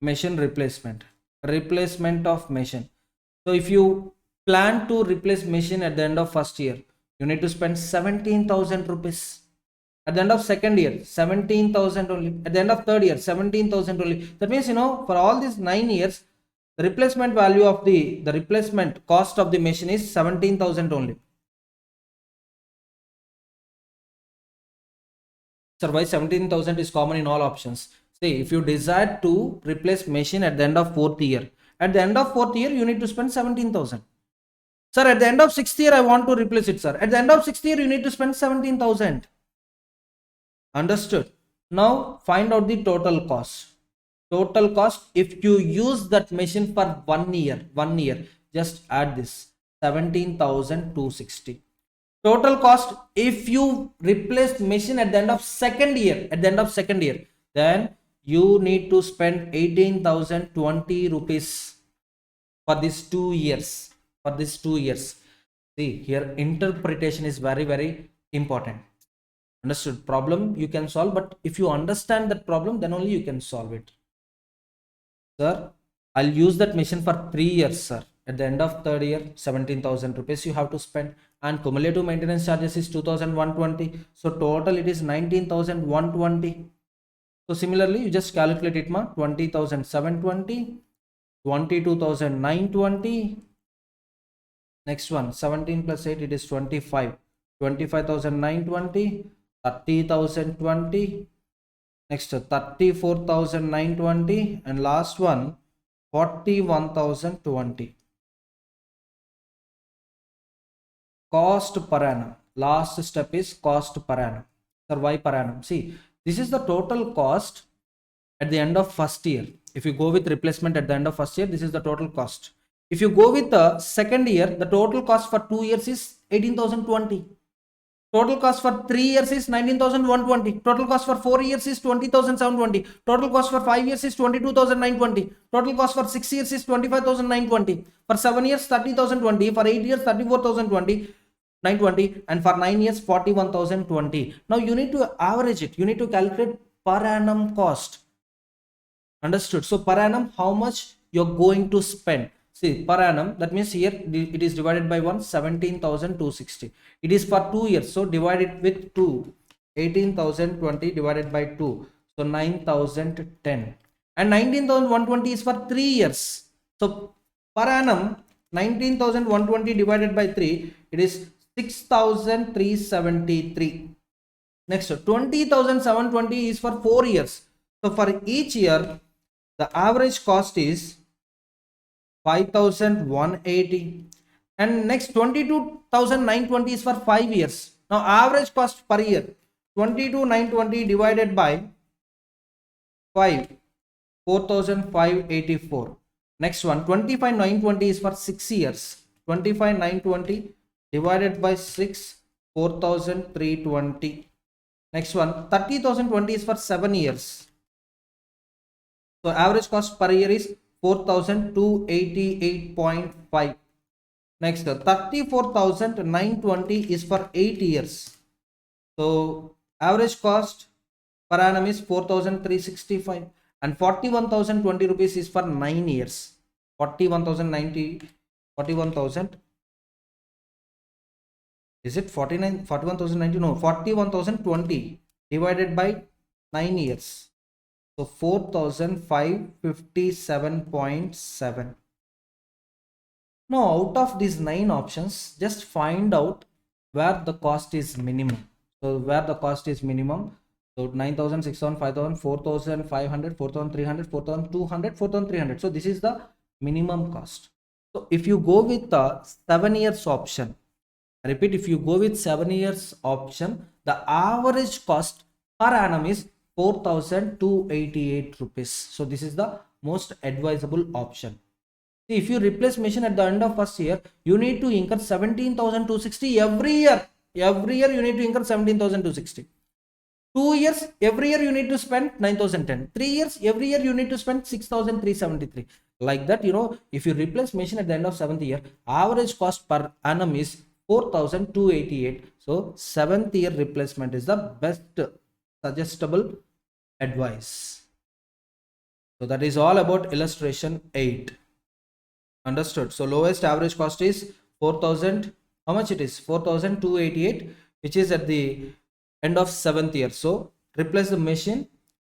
machine replacement of machine. So if you plan to replace machine at the end of first year, you need to spend 17,000 rupees. At the end of second year, 17,000 only. At the end of third year, 17,000 only. That means, for all these 9 years, the replacement value of the replacement cost of the machine is 17,000 only. Sir, why 17,000 is common in all options? See, if you desire to replace machine at the end of fourth year, at the end of fourth year, you need to spend 17,000. Sir, at the end of sixth year, I want to replace it, sir. At the end of sixth year, you need to spend 17,000. Understood? Now find out the total cost. Total cost, if you use that machine for 1 year, just add this 17,260. Total cost, if you replace machine at the end of second year, then you need to spend 18,020 rupees for these 2 years. See, here interpretation is very, very important. Understood? Problem you can solve, but if you understand that problem, then only you can solve it. Sir, I'll use that machine for 3 years, sir. At the end of third year, 17,000 rupees you have to spend, and cumulative maintenance charges is 2,120. So total it is 19,120. So similarly, you just calculate it, ma. 20,720, 22,920. Next one, 17 plus 8, it is 25. 25,920, 30,020. Next, 34,920, and last one 41,020. Cost per annum. Last step is cost per annum. Sir, why per annum? See, this is the total cost at the end of first year. If you go with replacement at the end of first year, this is the total cost. If you go with the second year, the total cost for 2 years is 18,020. Total cost for 3 years is 19,120. Total cost for 4 years is 20,720. Total cost for 5 years is 22,920. Total cost for 6 years is 25,920. For 7 years 30,020. For 8 years 34,020. 920, and for 9 years 41,020. Now you need to average it. You need to calculate per annum cost. Understood? So per annum, how much you're going to spend? See, per annum, that means here it is divided by 17,260. It is for 2 years, so divide it with 2. 18,020 divided by 2, so 9,010. And 19,120 is for 3 years. So per annum, 19,120 divided by 3, it is 6,373. Next, 20,720 is for 4 years. So for each year, the average cost is 5,180. And next, 22,920 is for 5 years. Now average cost per year, 22,920 divided by 5, 4,584. Next one, 25,920 is for 6 years. 25,920 divided by 6, 4,320. Next one, 30,020 is for 7 years. So average cost per year is 4,288.5. Next, 34,920 is for 8 years. So average cost per annum is 4,365, and 41,020 rupees is for 9 years. 41,090, 41,000. Is it 49, 41,090? No, 41,020 divided by 9 years. So 4,557.7. Now out of these 9 options, just find out where the cost is minimum. So where the cost is minimum. So 9,000, 6,000, 5,000, 4,500, 4,300, 4,200, 4,300. So this is the minimum cost. So if you go with the 7 years option, I repeat, if you go with 7 years option, the average cost per annum is 4,288 rupees. So this is the most advisable option. See, if you replace machine at the end of first year, you need to incur 17,260 every year. Every year you need to incur 17,260. 2 years, every year you need to spend 9,010. 3 years, every year you need to spend 6,373. Like that, if you replace machine at the end of 7th year, average cost per annum is 4,288. So 7th year replacement is the best suggestible advice. So that is all about illustration 8. Understood? So lowest average cost is 4,000. How much it is? 4,288, which is at the end of 7th year. So replace the machine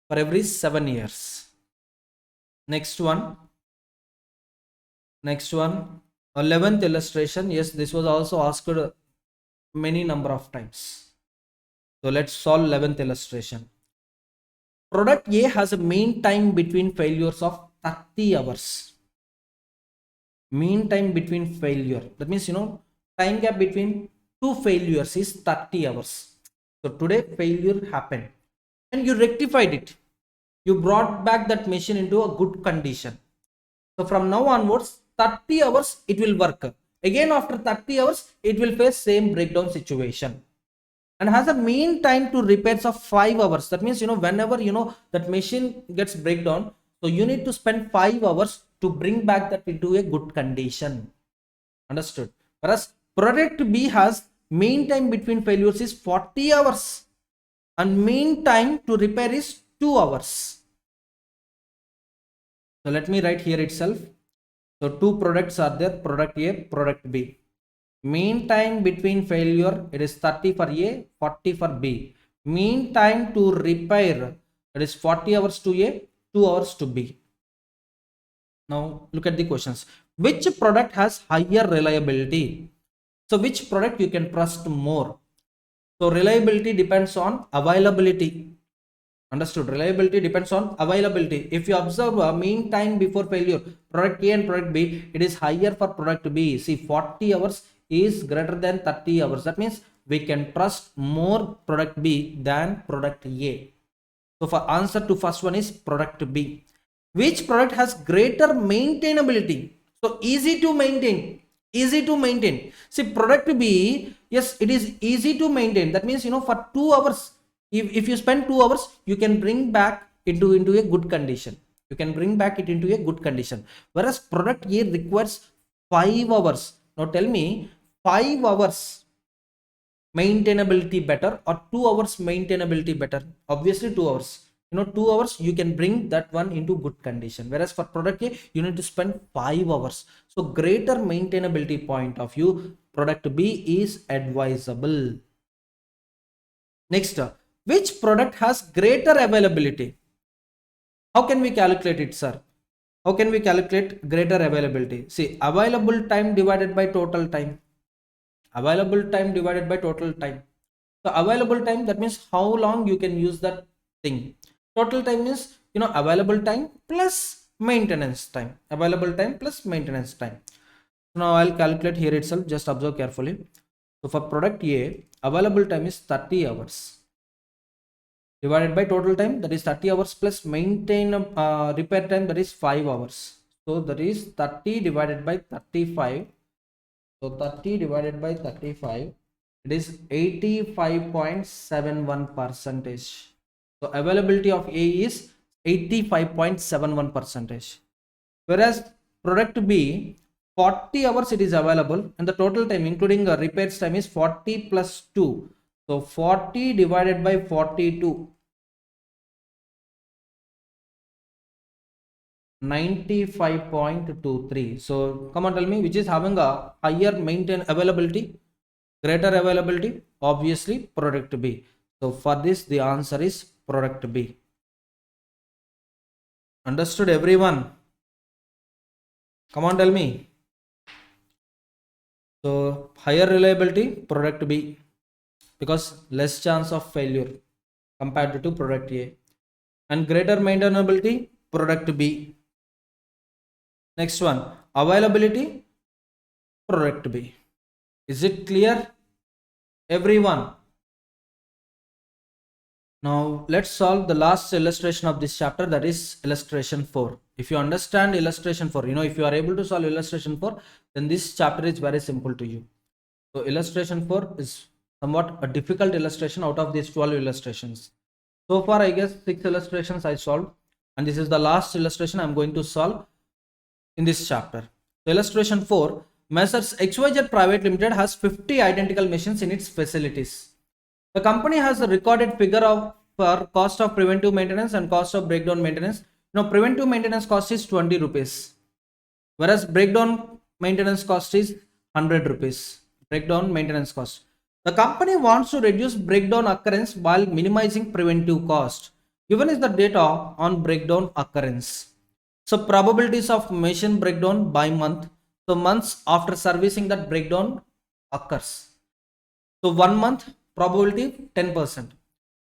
for every 7 years. Next one. 11th illustration. Yes, this was also asked many number of times. So let's solve 11th illustration. Product A has a mean time between failures of 30 hours. Mean time between failure. That means, time gap between two failures is 30 hours. So today failure happened and you rectified it. You brought back that machine into a good condition. So from now onwards, 30 hours it will work. Again after 30 hours, it will face same breakdown situation. And has a mean time to repairs of 5 hours. That means, whenever, that machine gets breakdown, so you need to spend 5 hours to bring back that into a good condition. Understood? Whereas product B has mean time between failures is 40 hours and mean time to repair is 2 hours. So let me write here itself. So two products are there, product A, product B. Mean time between failure, it is 30 for A, 40 for B. Mean time to repair, it is 40 hours to A, 2 hours to B. Now look at the questions. Which product has higher reliability? So which product you can trust more? So reliability depends on availability. Understood. Reliability depends on availability. If you observe a mean time before failure, product A and product B, it is higher for product B. See, 40 hours is greater than 30 hours. That means we can trust more product B than product A. So for answer to first one is product B. Which product has greater maintainability? So easy to maintain. Easy to maintain. See, product B, yes, it is easy to maintain. That means, for 2 hours, if you spend 2 hours, you can bring back into a good condition. You can bring back it into a good condition. Whereas product A requires 5 hours. Now tell me, 5 hours maintainability better or 2 hours maintainability better? Obviously 2 hours. 2 hours you can bring that one into good condition, whereas for product A you need to spend 5 hours. So greater maintainability point of view, product B is advisable. Next, which product has greater availability? How can we calculate it, sir? How can we calculate greater availability? See, available time divided by total time. Available time divided by total time. So available time, that means how long you can use that thing. Total time is available time plus maintenance time. Available time plus maintenance time. So now I'll calculate here itself. Just observe carefully. So for product A, available time is 30 hours divided by total time, that is 30 hours, plus repair time, that is 5 hours. So that is 30 divided by 35. So 30 divided by 35, it is 85.71 percentage. So availability of A is 85.71 percentage. Whereas product B, 40 hours it is available, and the total time including repairs time is 40 plus 2. So 40 divided by 42. 95.23. So come on, tell me which is having a higher maintain availability, greater availability. Obviously product B. So for this the answer is product B. Understood everyone? Come on, tell me. So higher reliability, product B, because less chance of failure compared to product A, and greater maintainability, product B. Next one, availability, product B. Is it clear, everyone? Now let's solve the last illustration of this chapter, that is illustration 4. If you understand illustration 4, if you are able to solve illustration 4, then this chapter is very simple to you. So illustration 4 is somewhat a difficult illustration out of these 12 illustrations. So far I guess 6 illustrations I solved, and this is the last illustration I'm going to solve in this chapter. So illustration 4, Messrs XYZ Private Limited has 50 identical machines in its facilities. The company has a recorded figure for cost of preventive maintenance and cost of breakdown maintenance. Now preventive maintenance cost is 20 rupees, whereas breakdown maintenance cost is 100 rupees. Breakdown maintenance cost. The company wants to reduce breakdown occurrence while minimizing preventive cost. Given is the data on breakdown occurrence. So probabilities of machine breakdown by month. So months after servicing that breakdown occurs. So 1 month probability 10%,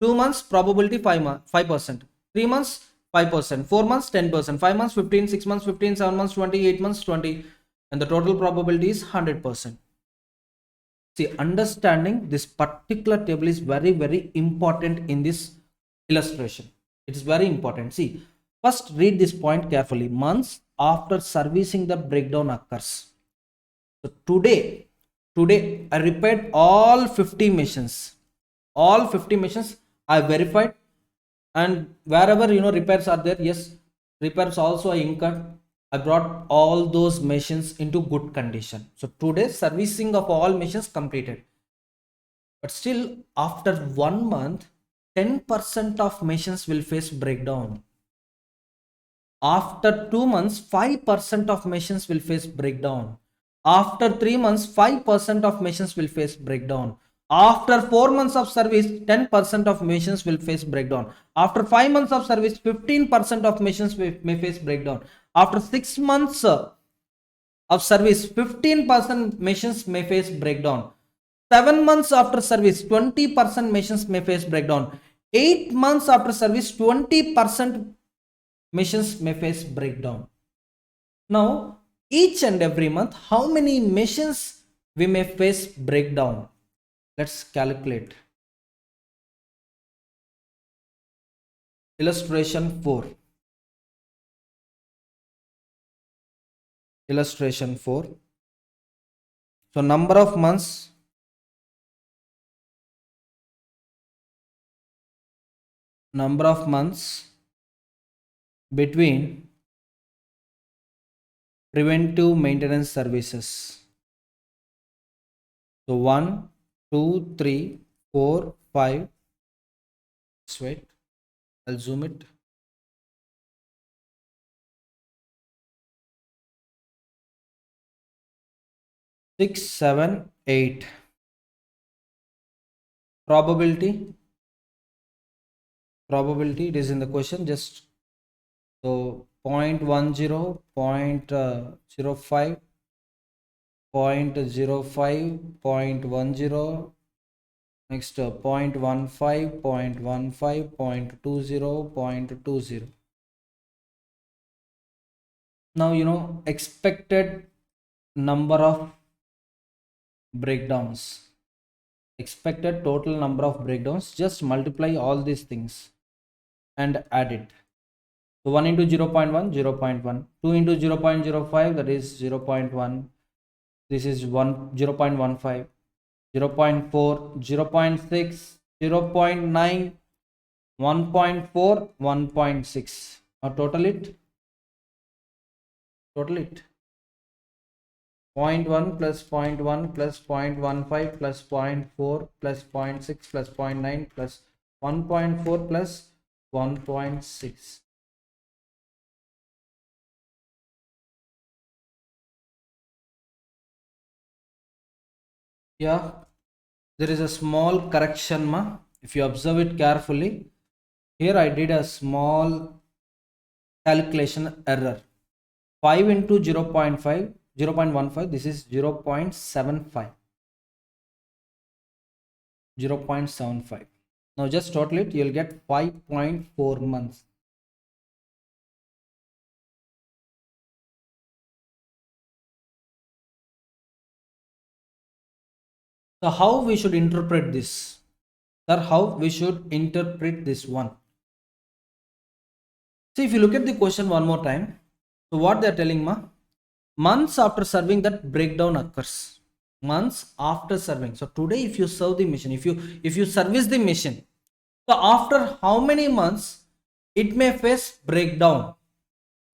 2 months probability 5%, 3 months 5%, 4 months 10%, 5 months 15, 6 months 15, 7 months 20, 8 months 20, and the total probability is 100%. See, understanding this particular table is very, very important in this illustration. It is very important. See, first read this point carefully. Months after servicing the breakdown occurs. So today I repaired all 50 machines. All 50 machines I verified, and wherever repairs are there, yes, repairs also I incurred. I brought all those machines into good condition. So today servicing of all machines completed. But still after 1 month, 10% of machines will face breakdown. After 2 months, 5% of machines will face breakdown. After 3 months, 5% of machines will face breakdown. After 4 months of service, 10% of machines will face breakdown. After 5 months of service, 15% of machines may face breakdown. After 6 months of service, 15% machines may face breakdown. 7 months after service, 20% machines may face breakdown. 8 months after service, 20% machines may face breakdown. Now, each and every month, how many machines we may face breakdown? Let's calculate. Illustration 4. Illustration 4. So, number of months between preventive maintenance services. So 1, 2, 3, 4, 5. Just wait, I'll zoom it. 6, 7, 8. Probability, it is in the question. Just so 0.10, 0.05, 0.05, 0.10, next 0.15, 0.15, 0.20, 0.20. Now expected number of breakdowns, expected total number of breakdowns. Just multiply all these things and add it. So 1 into 0.1, 0.1, 2 into 0.05, that is 0.1, this is 1, 0.15, 0.4, 0.6, 0.9, 1.4, 1.6. Now total it. 0.1 plus 0.1 plus 0.15 plus 0.4 plus 0.6 plus 0.9 plus 1.4 plus 1.6. Yeah, there is a small correction, ma. If you observe it carefully, here I did a small calculation error. 5 into 0.5, 0.15, this is 0.75. 0.75. Now just total it, you'll get 5.4 months. So how we should interpret this? Sir, how we should interpret this one? See, if you look at the question one more time, so what they are telling, ma, months after serving that breakdown occurs. Months after serving. So today, if you serve the machine, if you service the machine, so after how many months it may face breakdown?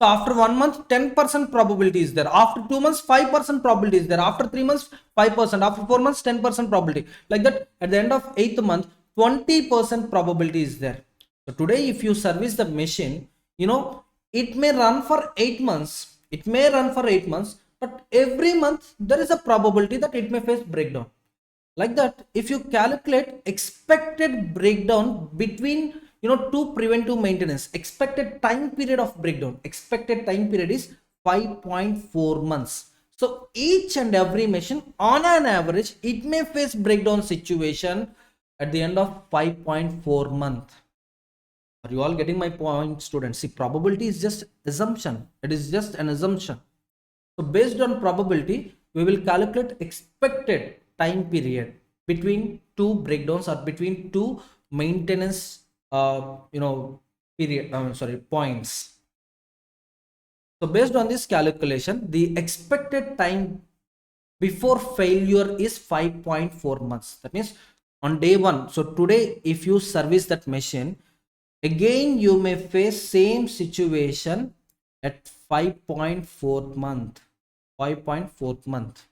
So after 1 month, 10% probability is there. After 2 months, 5% probability is there. After 3 months, 5%. After 4 months, 10% probability. Like that, at the end of 8th month, 20% probability is there. So today, if you service the machine, it may run for 8 months. It may run for 8 months, but every month there is a probability that it may face breakdown. Like that, if you calculate expected breakdown between two preventive maintenance, expected time period of breakdown, expected time period is 5.4 months. So each and every machine on an average, it may face breakdown situation at the end of 5.4 month. Are you all getting my point, students? See, probability is just assumption. It is just an assumption. So based on probability, we will calculate expected time period between two breakdowns or between two maintenance points. So based on this calculation, the expected time before failure is 5.4 months. That means on day 1, so today if you service that machine, again you may face same situation at 5.4 month. 5.4 month.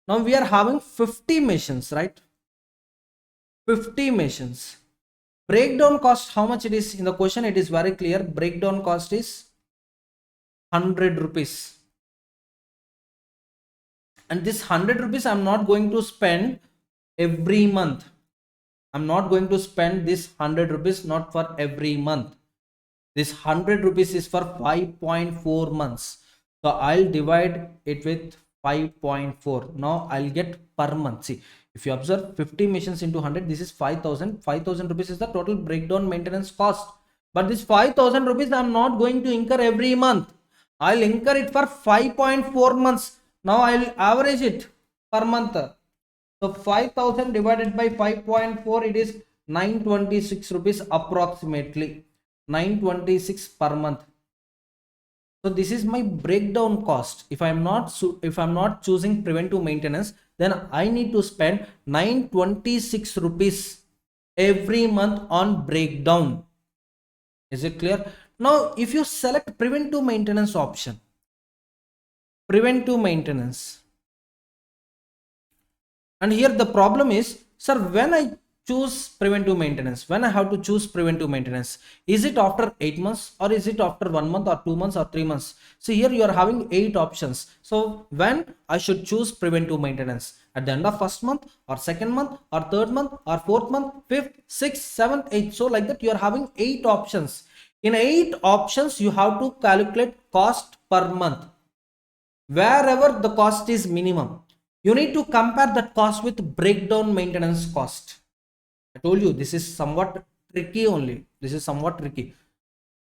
Now we are having 50 machines, right? 50 machines. Breakdown cost, how much it is? In the question it is very clear. Breakdown cost is 100 rupees. And this 100 rupees I'm not going to spend every month. I'm not going to spend this 100 rupees not for every month. This 100 rupees is for 5.4 months. So I'll divide it with 5.4. Now I'll get per month. See, If you observe 50 machines into 100, this is 5,000. 5,000 rupees is the total breakdown maintenance cost. But this 5,000 rupees I am not going to incur every month. I'll incur it for 5.4 months. Now I'll average it per month. So 5,000 divided by 5.4, it is 926 rupees approximately. 926 per month. So this is my breakdown cost. If I'm not choosing preventive maintenance, then I need to spend 926 rupees every month on breakdown. Is it clear? Now if you select preventive maintenance option, preventive maintenance, and here the problem is, sir, when I choose preventive maintenance, when I have to choose preventive maintenance, is it after 8 months, or is it after 1 month or 2 months or 3 months? See, here you are having 8 options. So when I should choose preventive maintenance, at the end of first month or second month or third month or fourth month, fifth, sixth, seventh, eighth. So like that you are having 8 options. In 8 options you have to calculate cost per month. Wherever the cost is minimum, you need to compare that cost with breakdown maintenance cost. I told you this is somewhat tricky only. This is somewhat tricky,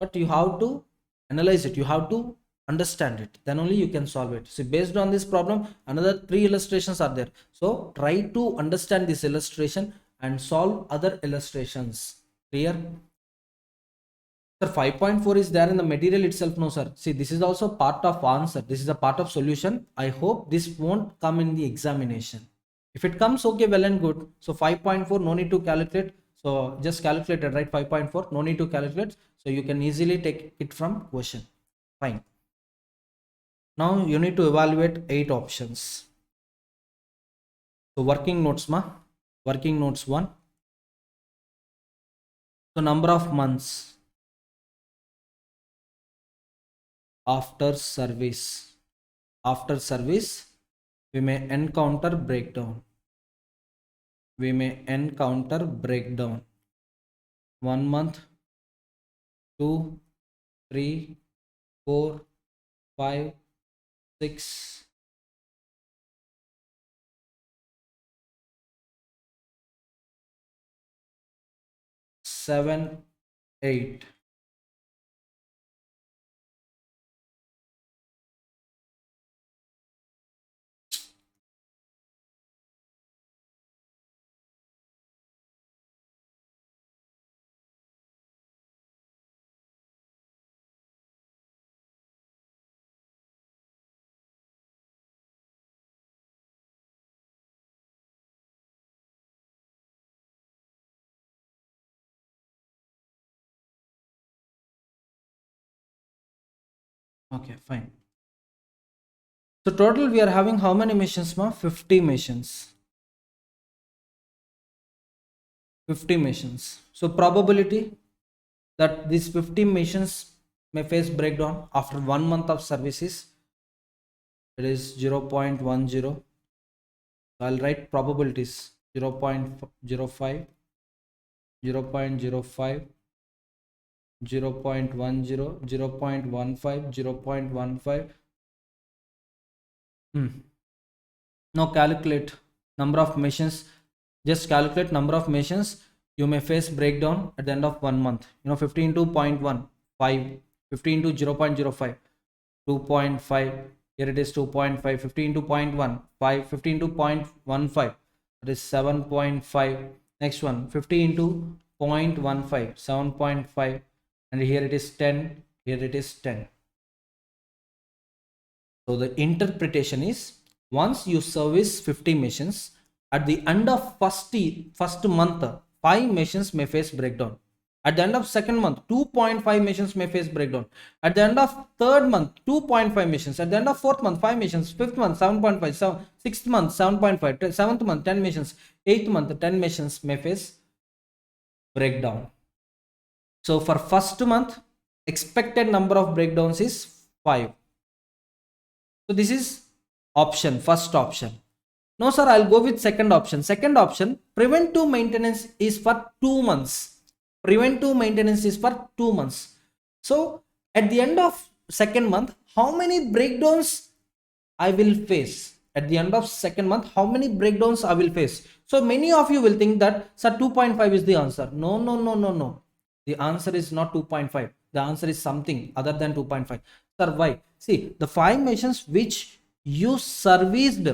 but you have to analyze it. You have to understand it. Then only you can solve it. So based on this problem, another 3 illustrations are there. So try to understand this illustration and solve other illustrations. Clear? Sir, 5.4 is there in the material itself. No, sir. See, this is also part of answer. This is a part of solution. I hope this won't come in the examination. If it comes, okay, well and good. So 5.4, no need to calculate. So just calculate it, right? 5.4, no need to calculate. So you can easily take it from question. Fine. Now you need to evaluate 8 options. So working notes, working notes 1. So number of months after service we may encounter breakdown. 1 month, 2, 3, 4, 5, 6, 7, 8. Okay, fine. So total we are having how many missions, 50 missions. 50 missions. So probability that these 50 missions may face breakdown after 1 month of services, it is 0.10. I'll write probabilities 0.05, 0.05, 0.10, 0.15, 0.15. Now calculate number of missions. Just calculate number of missions you may face breakdown at the end of 1 month. 50 into 0.1, 5, 50 into 0.05, 2.5. Here it is 2.5, 50 into 0.1, 5, 50 into 0.15, that is 7.5. Next one, 50 into 0.15, 7.5, and here it is 10, here it is 10. So the interpretation is, once you service 50 machines, at the end of first month, 5 machines may face breakdown. At the end of second month, 2.5 machines may face breakdown. At the end of third month, 2.5 machines. At the end of fourth month, 5 machines. Fifth month, 7.5. Sixth month, 7.5. Seventh month, 10 machines. Eighth month, 10 machines may face breakdown. So for first month, expected number of breakdowns is 5. So this is option, first option. No, sir, I'll go with second option. Second option, preventive maintenance is for 2 months. Preventive maintenance is for 2 months. So at the end of second month, how many breakdowns I will face? at the end of second month, how many breakdowns I will face? So many of you will think that, sir, 2.5 is the answer. No, no, no, no, no. The answer is not 2.5. The answer is something other than 2.5. Sir, why? See, the 5 machines which you serviced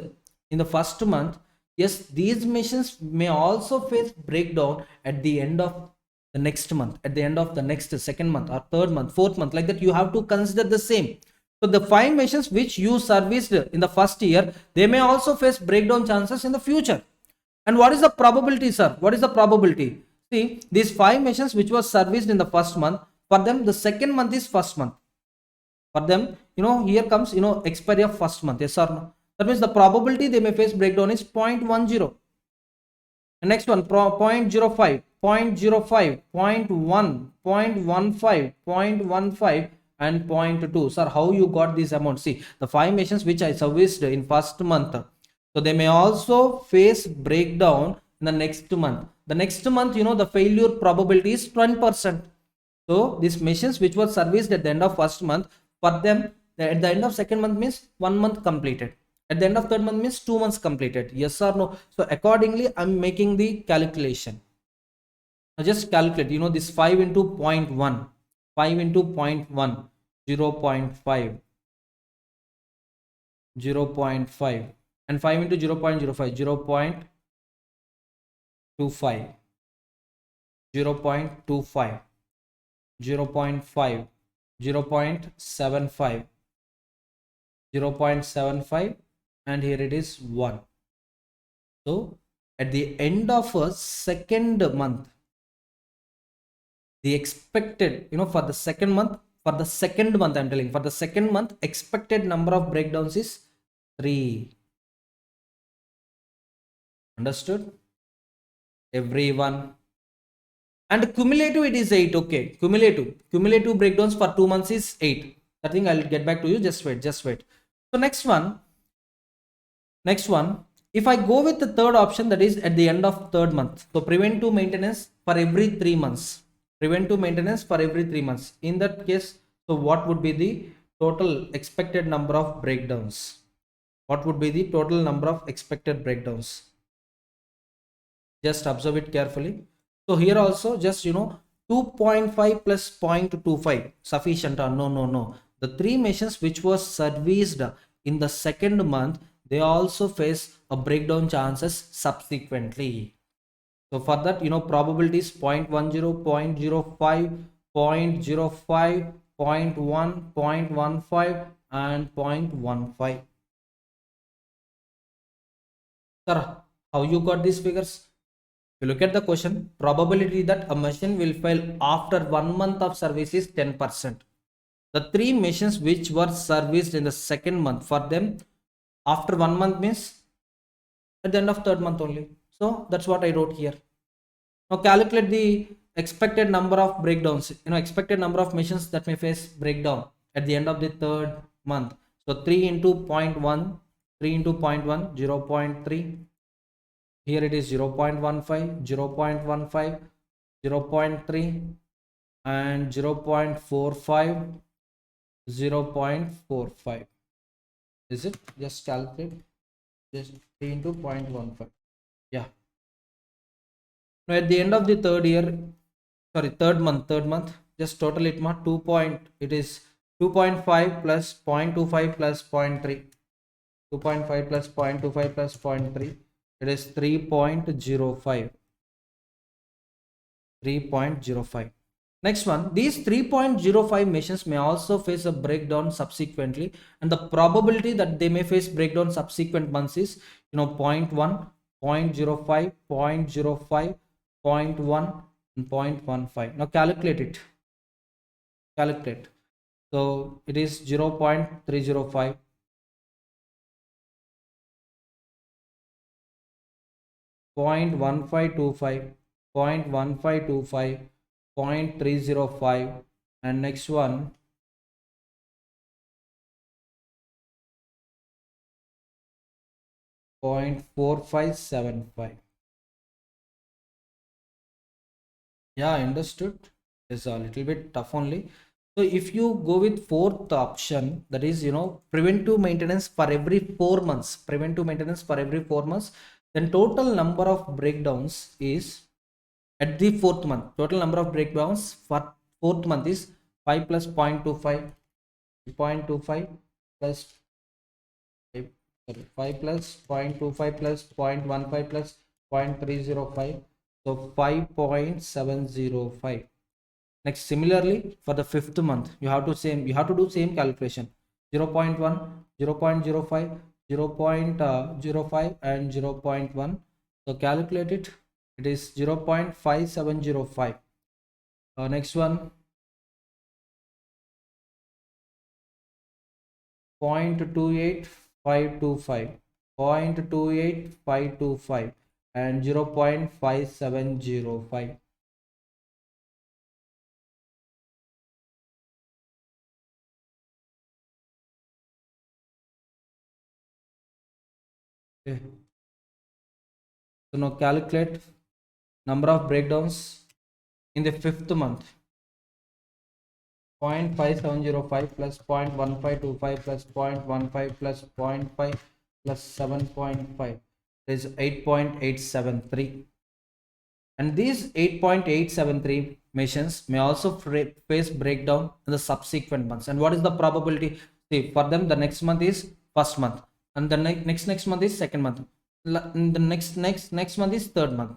in the first month, yes, these machines may also face breakdown at the end of the next month, at the end of the next second month or third month, fourth month, like that. You have to consider the same. So the 5 machines which you serviced in the first year, they may also face breakdown chances in the future. And what is the probability, sir? What is the probability? See, these 5 machines which was serviced in the first month, for them the second month is first month. For them, here comes, expiry of first month, yes or no? That means the probability they may face breakdown is 0.10. The next one, 0.05, 0.05, 0.1, 0.15, 0.15 and 0.2. Sir, how you got this amount? See, the 5 machines which I serviced in first month, so they may also face breakdown in the next month. The next month, the failure probability is 20%. So these machines which were serviced at the end of first month, for them at the end of second month means 1 month completed. At the end of third month means 2 months completed. Yes or no? So accordingly, I'm making the calculation. Now just calculate, this 5 into 0.1, 5 into 0.1, 0.5, 0.5, and 5 into 0.05, 0.25, 0.25, 0.5, 0.75, 0.75, and here it is 1. So at the end of a second month, the expected, for the second month, I'm telling, for the second month, expected number of breakdowns is 3. Understood? Everyone. And cumulative, it is 8. Okay, cumulative breakdowns for 2 months is 8. I think I'll get back to you. Just wait. So next one, if I go with the third option, that is at the end of third month, so preventive maintenance for every 3 months, in that case, so what would be the total expected number of breakdowns? Just observe it carefully. So here also, just 2.5 plus 0.25 sufficient or no. The 3 machines which was serviced in the second month, they also face a breakdown chances subsequently. So for that, probability is 0.10, 0.05, 0.05, 0.1, 0.15 and 0.15. Sir, how you got these figures? If you look at the question, probability that a machine will fail after 1 month of service is 10%. The 3 machines which were serviced in the second month, for them after 1 month means at the end of third month only. So that's what I wrote here. Now calculate the expected number of breakdowns, expected number of machines that may face breakdown at the end of the third month. So 3 into 0.1, 0.3. Here it is 0.15, 0.15, 0.3 and 0.45, 0.45. Is it? Just calculate. Just 3 into 0.15. Yeah. Now at the end of the third month, just total it 2. It is 2.5 plus 0.25 plus 0.3. 2.5 plus 0.25 plus 0.3. It is 3.05. 3.05. Next one, these 3.05 machines may also face a breakdown subsequently, and the probability that they may face breakdown subsequent months is 0.1, 0.05, 0.05, 0.1 and 0.15. Now calculate. So it is 0.305, 0.1525, 0.1525, 0.305, and next one 0.4575. Yeah, understood. It's a little bit tough only. So if you go with fourth option, that is, preventive maintenance for every 4 months, then total number of breakdowns is at the fourth month. Total number of breakdowns for fourth month is 5 plus 0.25, 0.25 plus 5 plus 0.25 plus 0.15 plus 0.305, so 5.705. Next, similarly for the fifth month, you have to do same calculation. 0 0.1, 0 0.05, 0 0.05 and 0.1. So calculate it. It is 0.5705. Next one, 0.28525, 0.28525 and 0.5705. Okay. So now calculate number of breakdowns in the fifth month. 0.5705 plus 0.1525 plus 0.15 plus 0.5 plus 7.5 is 8.873. And these 8.873 machines may also face breakdown in the subsequent months. And what is the probability? See, for them the next month is first month, and the next month is second month, the next month is third month.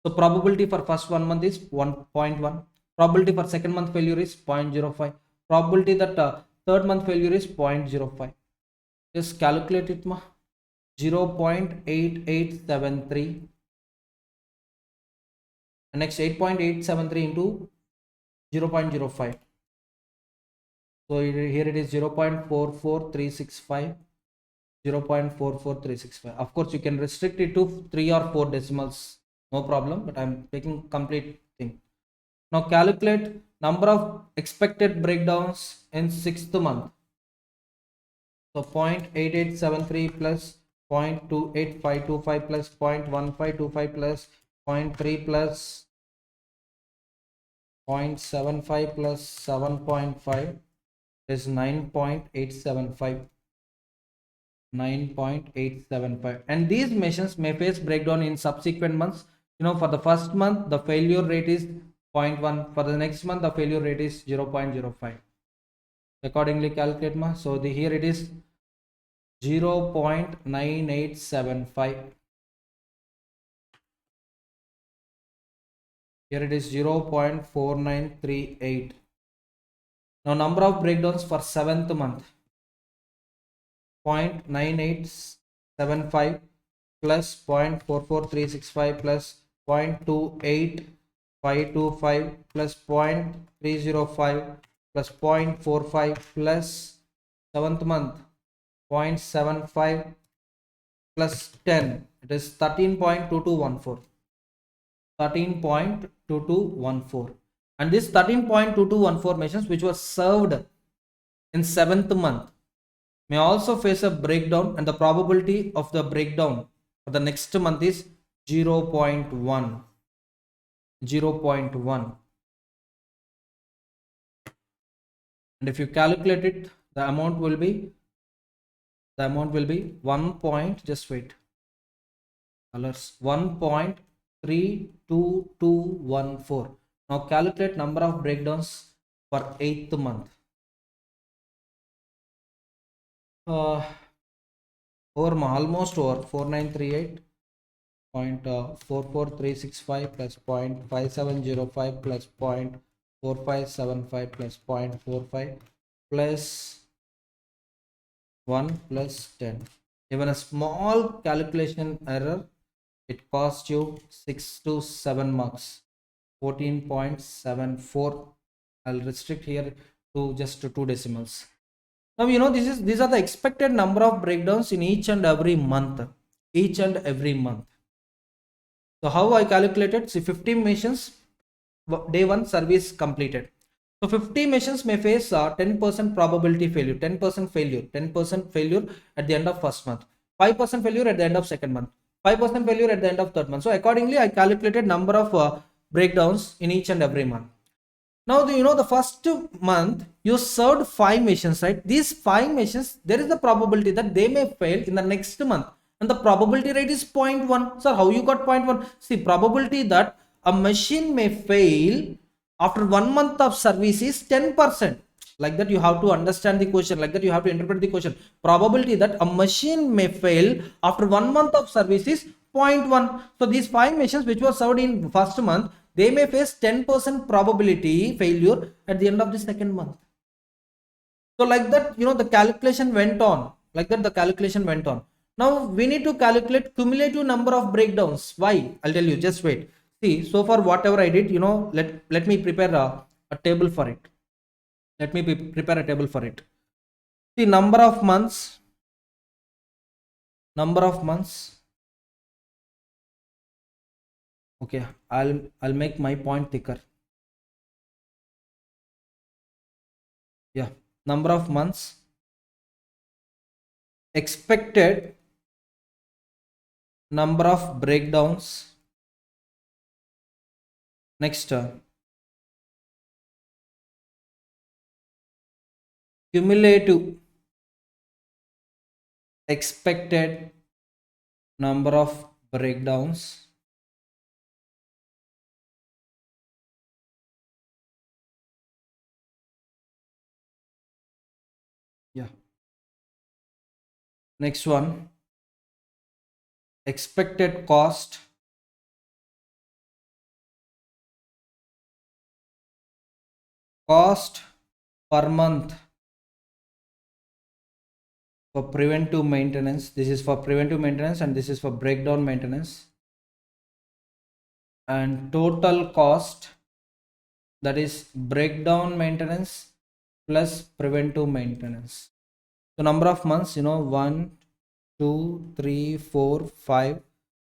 So probability for first 1 month is 1.1, probability for second month failure is 0.05, probability that third month failure is 0.05. Just calculate it, 0.8873. And next 8.873 into 0.05. So here it is 0.44365, 0.44365. Of course, you can restrict it to 3 or 4 decimals, no problem, but I'm taking complete thing. Now calculate number of expected breakdowns in sixth month. So 0.8873 plus 0.28525 plus 0.1525 plus 0.3 plus 0.75 plus 7.5 is 9.875. 9.875. And these machines may face breakdown in subsequent months. For the first month the failure rate is 0.1, for the next month the failure rate is 0.05. Accordingly calculate, so here it is 0.9875. Here it is 0.4938. Now number of breakdowns for seventh month, 0.9875 plus 0.44365 plus 0.28525 plus 0.305 plus 0.45 plus seventh month 0.75 plus 10, it is 13.2214. 13.2214. And this 13.2214 machines which were served in seventh month may also face a breakdown, and the probability of the breakdown for the next month is 0.1. 0.1. And if you calculate it, the amount will be 1. Just wait. Colors 1.32214. Now calculate number of breakdowns for eighth month. Almost over 4938.44365 plus 0.5705 plus 0.4575 plus 0.45 plus 1 plus 10. Even a small calculation error, it costs you 6 to 7 marks. 14.74. I'll restrict here to just 2 decimals. Now these are the expected number of breakdowns in each and every month. So how I calculated? See, 50 machines, day 1 service completed. So 50 machines may face 10% probability failure, 10% failure at the end of first month, 5% failure at the end of second month, 5% failure at the end of third month. So accordingly I calculated number of breakdowns in each and every month. Now, the first month you served 5 machines, right? These 5 machines, there is the probability that they may fail in the next month, and the probability rate is 0.1. Sir, how you got 0.1? See, probability that a machine may fail after 1 month of service is 10%. Like that, you have to understand the question. Like that, you have to interpret the question. Probability that a machine may fail after 1 month of service is 0.1. So these 5 machines which were served in first month, they may face 10% probability failure at the end of the second month. So like that, the calculation went on. Like that, the calculation went on. Now we need to calculate cumulative number of breakdowns. Why? I'll tell you. Just wait. See, so far whatever I did, let me prepare a table for it. Let me prepare a table for it. See, number of months. Okay, I'll make my point thicker. Yeah, number of months, expected number of breakdowns. Next, cumulative expected number of breakdowns. Yeah. Next one, expected cost per month for preventive maintenance. This is for preventive maintenance and this is for breakdown maintenance. And total cost, that is breakdown maintenance plus preventive maintenance. So number of months, 1, 2, 3, 4, 5,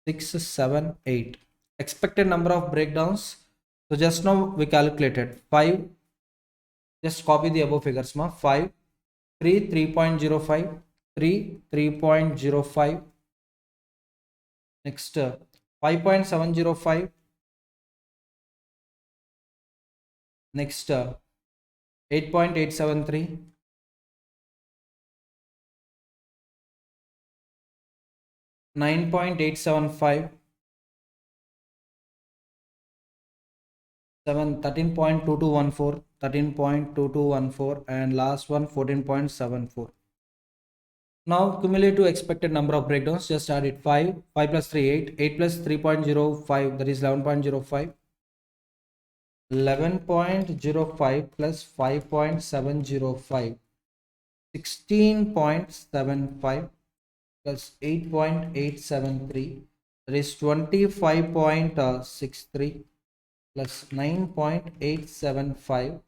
6, 7, 8. Expected number of breakdowns. So just now we calculated 5. Just copy the above figures, 5, 3, 3.05, 3, 3.05. Next, 5.705. Next, 8.873. 9.875. 13.2214, 13.2214, and last one 14.74. Now cumulative expected number of breakdowns, just add it. 5 plus 3 8, 8 plus 3.05, that is 11.05. 11.05 plus 5.705, 16.75 plus 8.873, that is 25.63 plus 9.875,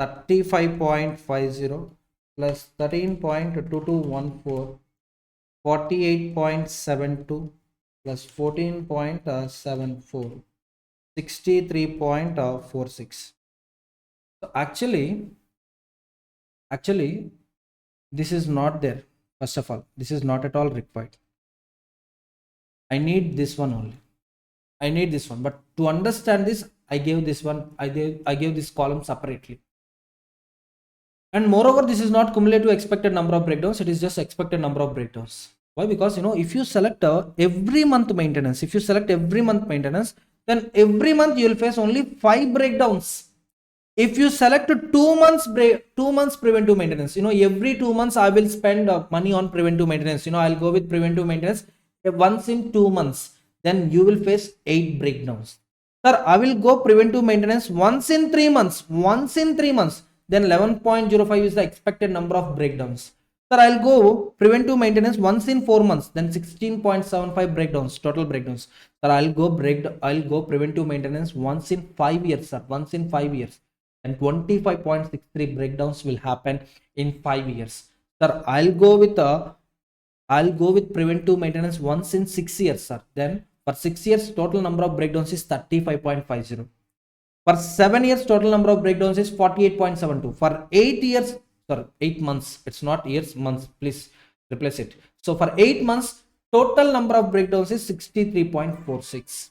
35.50 plus 13.2214, 48.72 plus 14.74, 63.46. So actually this is not there. First of all, this is not at all required. I need this one only. I need this one, but to understand this, I gave this one. I gave this column separately. And moreover, this is not cumulative expected number of breakdowns. It is just expected number of breakdowns. Why? Because if you select every month maintenance, then every month you will face only 5 breakdowns. If you select 2 months preventive maintenance, every 2 months I will spend money on preventive maintenance. I'll go with preventive maintenance once in 2 months. Then you will face 8 breakdowns. Sir, I will go preventive maintenance once in 3 months. Then 11.05 is the expected number of breakdowns. Sir, I'll go preventive maintenance once in 4 months. Then 16.75 breakdowns, total breakdowns. Sir, I'll go preventive maintenance once in 5 years, sir. Once in 5 years. And 25.63 breakdowns will happen in 5 years. Sir, I'll go with preventive maintenance once in 6 years, sir. Then for 6 years, total number of breakdowns is 35.50. For 7 years, total number of breakdowns is 48.72. For 8 years, sorry, 8 months, it's not years, months, please replace it. So for 8 months, total number of breakdowns is 63.46.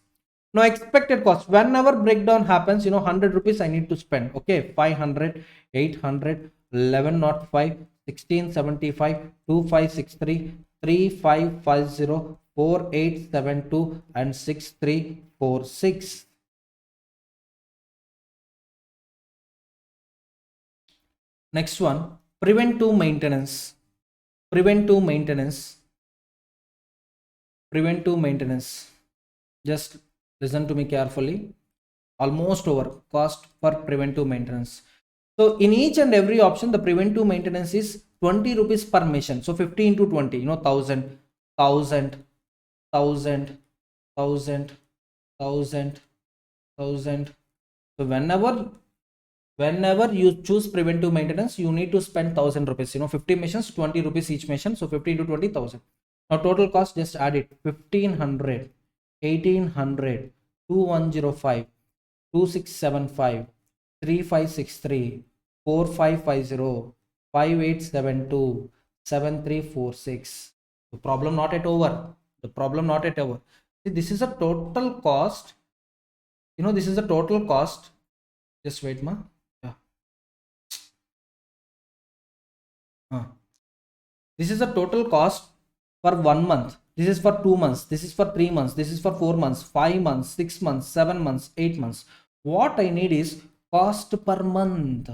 Now expected cost, whenever breakdown happens, 100 rupees I need to spend. Okay, 500, 800, 1105, 1675, 2563, 3550, 4872 and 6346. Next one, preventive maintenance. Preventive maintenance. Preventive maintenance. Just listen to me carefully. Almost over. Cost for preventive maintenance. So in each and every option, the preventive maintenance is 20 rupees per mission. So 50 into 20, 1000, 1000, 1000, 1000, 1000, 1000. So whenever you choose preventive maintenance, you need to spend 1000 rupees. 50 missions, 20 rupees each mission. So 50 into 20,000. Now total cost, just add it. 1500, 1800, 2105, 2675, 3563, 4550, 5872, 7346. The problem not yet over. The problem not yet over. See, this is a total cost. This is a total cost. Just wait, ma. Yeah. This is a total cost for 1 month. This is for 2 months. This is for 3 months. This is for 4 months, 5 months, 6 months, 7 months, 8 months. What I need is cost per month.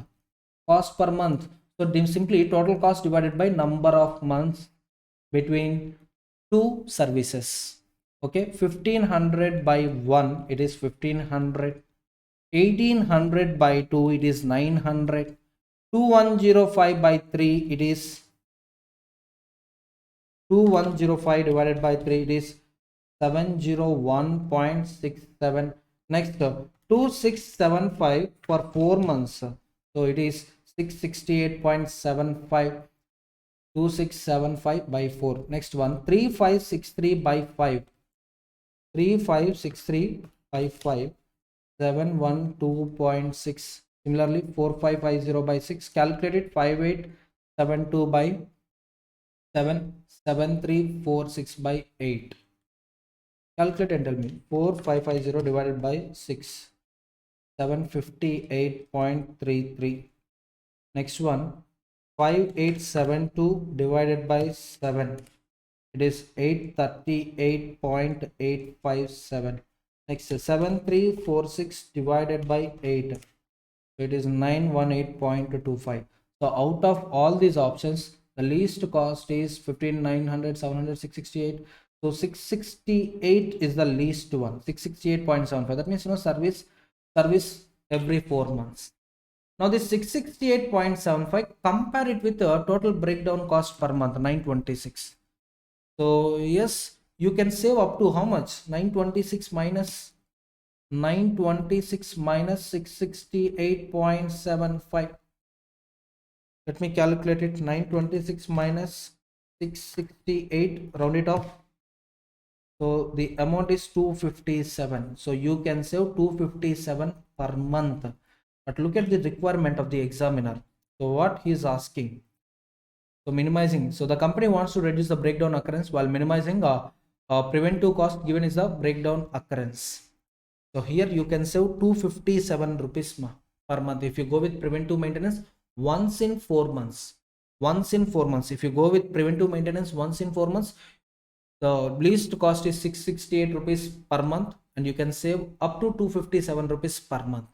Cost per month. So simply total cost divided by number of months between two services. Okay, 1500 by 1, it is 1500. 1800 by 2, it is 900. 2105 by 3, it is 2105 divided by 3, it is 701.67. Next, 2675 for 4 months. So it is 668.75. 2675 by 4. Next one, 3563 by 5. 3563 by 5. 712.6. Similarly, 4550 by 6. Calculated 5872 by 7. 7346 by 8. Calculate and tell me. 4550 divided by 6. 758.33. Next one, 5872 divided by 7. It is 838.857. Next, 7346 divided by 8. It is 918.25. So out of all these options, the least cost is 15,900, 700, 668. So 668 is the least one. 668.75. That means service every 4 months. Now this 668.75, compare it with the total breakdown cost per month, 926. So yes, you can save up to how much? 926 minus 668.75. Let me calculate it. 926 minus 668, round it off. So the amount is 257. So you can save 257 per month. But look at the requirement of the examiner. So what he is asking. So minimizing. So the company wants to reduce the breakdown occurrence while minimizing preventive cost given is the breakdown occurrence. So here you can save 257 rupees per month if you go with preventive maintenance once in 4 months. Once in 4 months. If you go with preventive maintenance once in 4 months, the least cost is 668 rupees per month and you can save up to 257 rupees per month.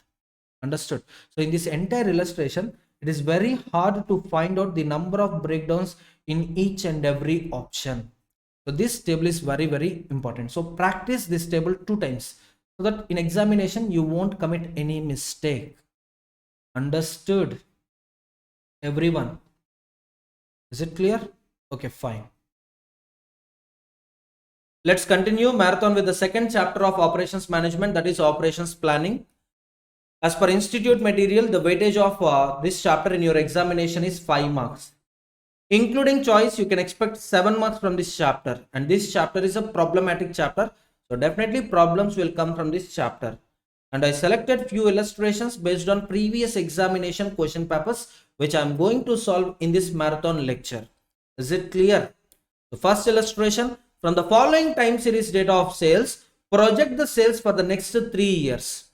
Understood? So in this entire illustration, it is very hard to find out the number of breakdowns in each and every option. So this table is very, very important. So practice this table 2 times so that in examination you won't commit any mistake. Understood? Everyone? Is it clear? Okay, fine. Let's continue marathon with the second chapter of operations management, that is operations planning. As per institute material, the weightage of this chapter in your examination is 5 marks. Including choice, you can expect 7 marks from this chapter. And this chapter is a problematic chapter. So definitely problems will come from this chapter. And I selected few illustrations based on previous examination question papers, which I am going to solve in this marathon lecture. Is it clear? The first illustration, from the following time series data of sales, Project the sales for the next 3 years.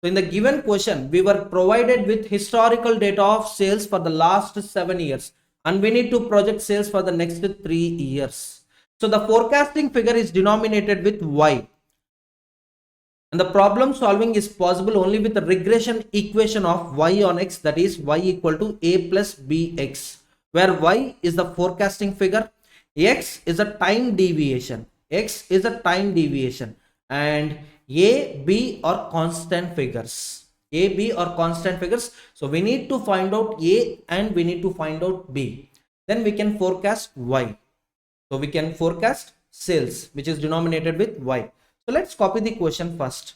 So in the given question, we were provided with historical data of sales for the last 7 years, and we need to project sales for the next 3 years. So the forecasting figure is denominated with Y. And the problem solving is possible only with the regression equation of Y on X, that is Y equal to A plus BX, where Y is the forecasting figure, X is a time deviation, and A, B are constant figures. So we need to find out A and we need to find out B. Then we can forecast Y. So we can forecast sales, which is denominated with Y. So let's copy the question first.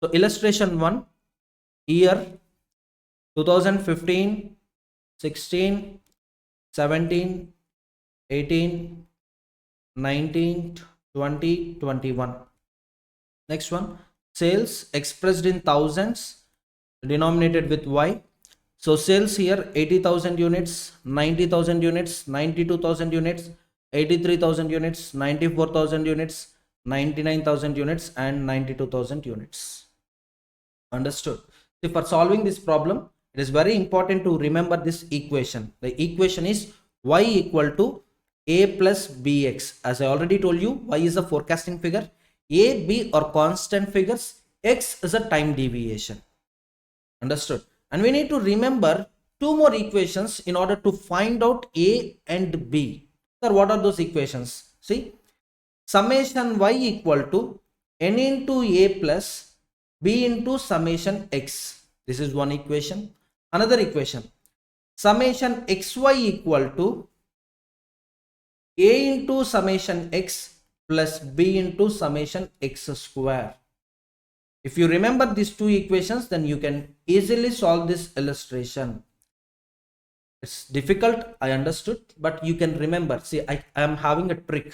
So illustration 1, year 2015, 16, 17, 18, 19, 20, 21. Next one, sales expressed in thousands, denominated with Y. So sales here 80,000 units, 90,000 units, 92,000 units, 83,000 units, 94,000 units, 99,000 units, and 92,000 units. Understood? See, for solving this problem, it is very important to remember this equation. The equation is Y equal to A plus BX. As I already told you, Y is a forecasting figure, A, B are constant figures, X is a time deviation. Understood? And we need to remember two more equations in order to find out A and B. Sir, what are those equations? See, summation Y equal to N into A plus B into summation X. This is one equation. Another equation, summation XY equal to A into summation X plus B into summation X square. If you remember these two equations, then you can easily solve this illustration. It's difficult, I understood, but you can remember. See, I am having a trick.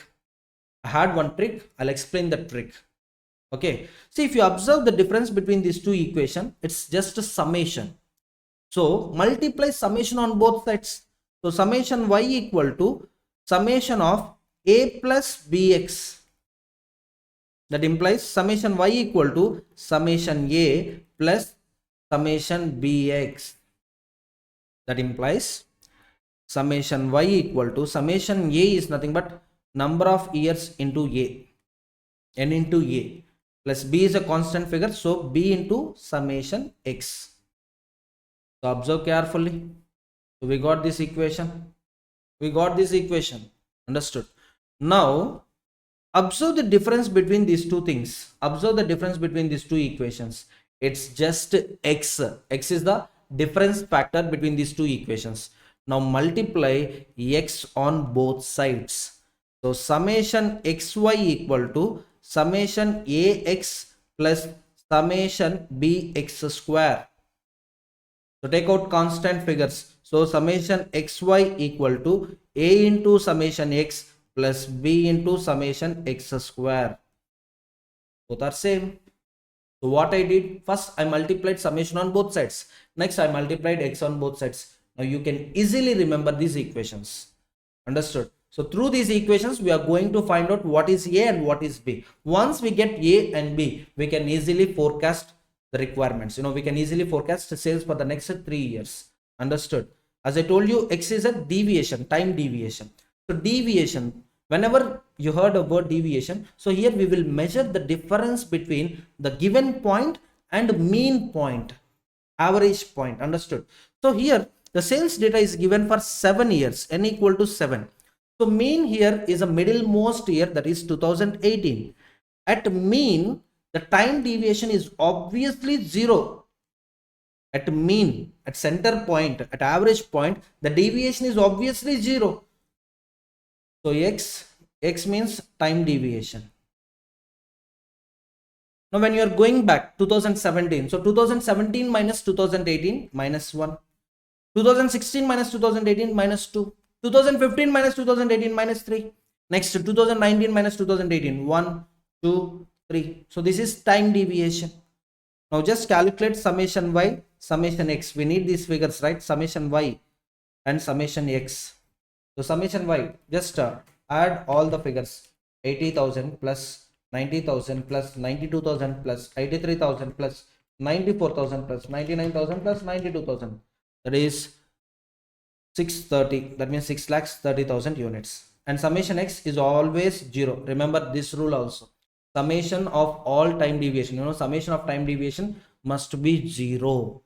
I had one trick. I'll explain the trick. Okay. See, if you observe the difference between these two equations, it's just a summation. So multiply summation on both sides. So summation Y equal to summation of A plus BX. That implies summation Y equal to summation A plus summation BX. That implies summation Y equal to summation A is nothing but number of years into A, N into A, plus B is a constant figure, so B into summation X. So observe carefully. So we got this equation. Understood? Now observe the difference between these two things. Observe the difference between these two equations. It's just X. X is the difference factor between these two equations. Now multiply X on both sides. So summation XY equal to summation AX plus summation BX square. So take out constant figures. So summation XY equal to A into summation X plus B into summation X square. Both are same. So what I did, first I multiplied summation on both sides. Next I multiplied X on both sides. Now you can easily remember these equations. Understood? So through these equations, we are going to find out what is A and what is B. Once we get A and B, we can easily forecast the requirements. We can easily forecast the sales for the next 3 years. Understood? As I told you, X is a deviation, time deviation. So deviation, whenever you heard a word deviation, so here we will measure the difference between the given point and mean point, average point. Understood? So here the sales data is given for 7 years, N equal to 7. So mean here is a middlemost year, that is 2018. At mean, the time deviation is obviously 0. At mean, at center point, at average point, the deviation is obviously 0. So X means time deviation. Now when you are going back 2017, so 2017 minus 2018 minus 1, 2016 minus 2018 minus 2, 2015 minus 2018 minus 3, next 2019 minus 2018 1, 2, 3. So this is time deviation. Now just calculate summation Y, summation X. We need these figures, right? Summation Y and summation X. So summation Y, just add all the figures, 80,000 plus 90,000 plus 92,000 plus 83,000 plus 94,000 plus 99,000 plus 92,000. That is 630. That means 6,30,000 units. And summation x is always 0. Remember this rule also. Summation of all time deviation. Summation of time deviation must be 0.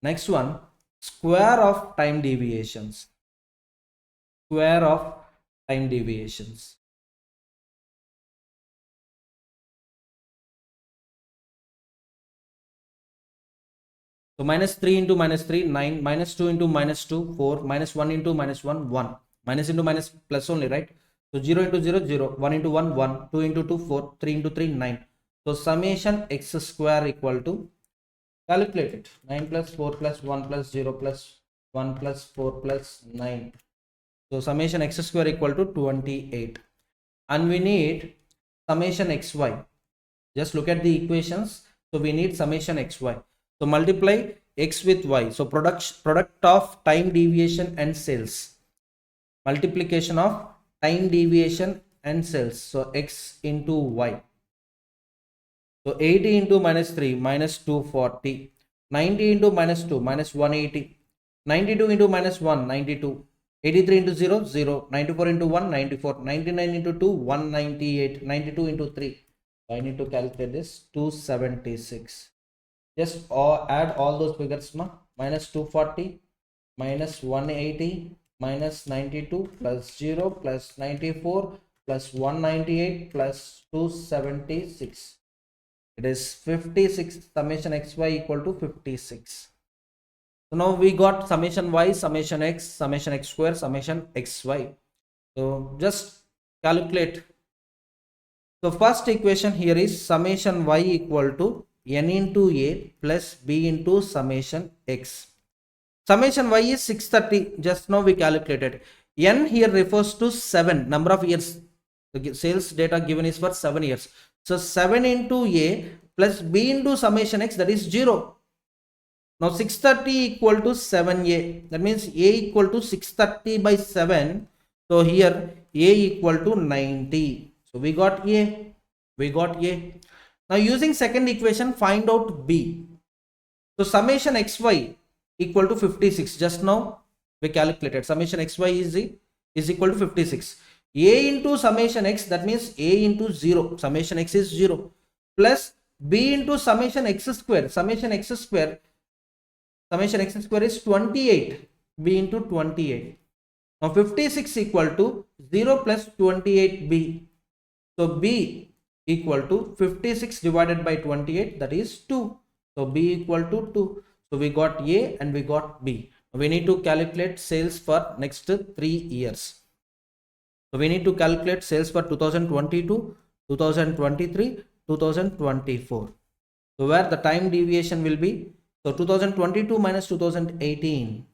Next one, square of time deviations. Square of time deviations. So minus 3 into minus 3, 9, minus 2 into minus 2, 4, minus 1 into minus 1, 1. Minus into minus plus only, right? So 0 into 0, 0, 1 into 1, 1, 2 into 2, 4, 3 into 3, 9. So summation x square equal to, calculate it, 9 plus 4 plus 1 plus 0 plus 1 plus 4 plus 9. So summation x square equal to 28. And we need summation xy. Just look at the equations. So we need summation xy. So multiply x with y. So product of time deviation and sales. Multiplication of time deviation and sales. So x into y. So 80 into minus 3 minus 240. 90 into minus 2 minus 180. 92 into minus 1 92. 83 into 0 0. 94 into 1 94. 99 into 2 198. 92 into 3. I need to calculate this, 276. Just add all those figures, minus 240 minus 180 minus 92 plus 0 plus 94 plus 198 plus 276. It is 56. Summation xy equal to 56. So now we got summation y, summation x, summation x square, summation xy. So just calculate. So first equation here is summation y equal to n into a plus b into summation x. Summation y is 630. Just now we calculated. N here refers to 7, number of years. The sales data given is for 7 years. So 7 into a plus b into summation x, that is 0. Now 630 equal to 7a. That means a equal to 630 by 7. So here a equal to 90. So we got a. Now using second equation, find out b. So summation xy equal to 56. Just now we calculated. Summation xy is equal to 56. A into summation x, that means a into 0. Summation x is 0. Plus b into summation x square. Summation x square is 28. b into 28. Now 56 equal to 0 plus 28b. So b equal to 56 divided by 28, that is 2. So b equal to 2. So we got a and we got b. We need to calculate sales for next 3 years. So we need to calculate sales for 2022, 2023, 2024. So where the time deviation will be, so 2022 minus 2018.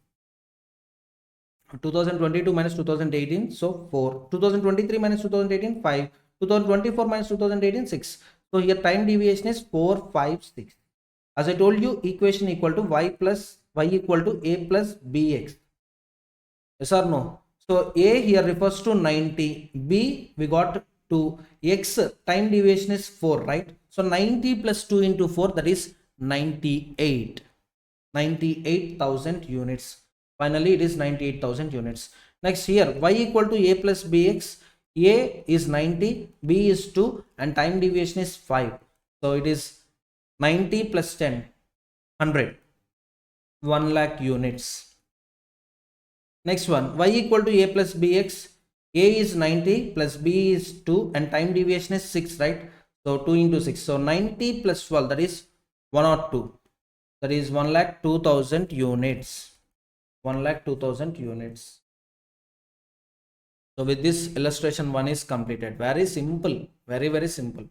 2022 minus 2018, so 4. 2023 minus 2018, 5. 2024 minus 2018, 6. So here time deviation is 4, 5, 6. As I told you, equation equal to y equal to a plus bx. Yes or no? So a here refers to 90. B we got 2. X time deviation is 4, right? So 90 plus 2 into 4, that is 98. 98,000 units. Finally, it is 98,000 units. Next here, y equal to a plus bx. A is 90, b is 2, and time deviation is 5. So it is 90 plus 10, 100. 1 lakh units. Next one, y equal to a plus bx. A is 90 plus b is 2, and time deviation is 6, right? So 2 into 6. So 90 plus 12, that is 102. That is 1,02,000 units. 1,02,000 units. So with this, illustration 1 is completed. Very simple. Very simple.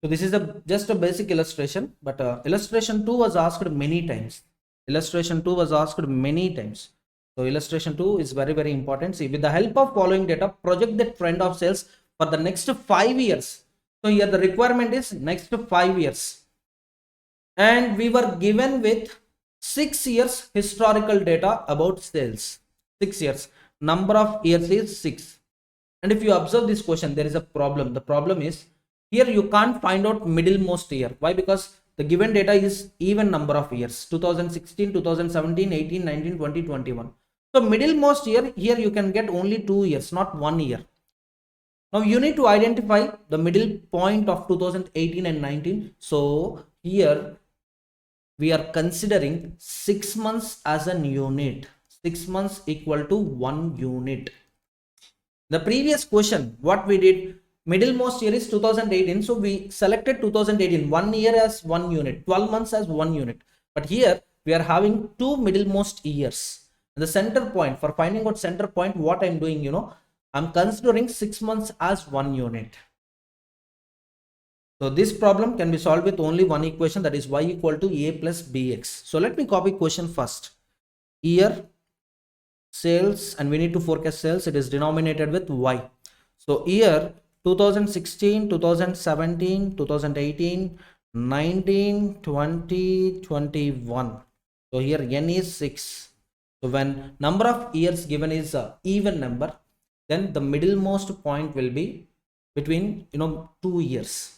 So this is just a basic illustration, but illustration 2 was asked many times. Illustration 2 was asked many times. So illustration 2 is very important. See, with the help of following data, project the trend of sales for the next 5 years. So here the requirement is next 5 years. And we were given with 6 years historical data about sales. 6 years. Number of years is 6. And if you observe this question, there is a problem. The problem is here you can't find out middlemost year. Why? Because the given data is even number of years, 2016, 2017, 18, 19, 20, 21. So middlemost year, here you can get only 2 years, not 1 year. Now you need to identify the middle point of 2018 and 19. So here we are considering 6 months as an unit. 6 months equal to 1 unit. The previous question, what we did, middlemost year is 2018. So we selected 2018, 1 year as 1 unit, 12 months as 1 unit. But here we are having two middlemost years. And the center point, for finding out center point, what I'm doing, I'm considering 6 months as 1 unit. So this problem can be solved with only one equation, that is y equal to a plus bx. So let me copy question first. Year, sales, and we need to forecast sales. It is denominated with y. So year 2016, 2017, 2018, 19, 20, 21. So here n is 6. So when number of years given is a even number, then the middlemost point will be between 2 years.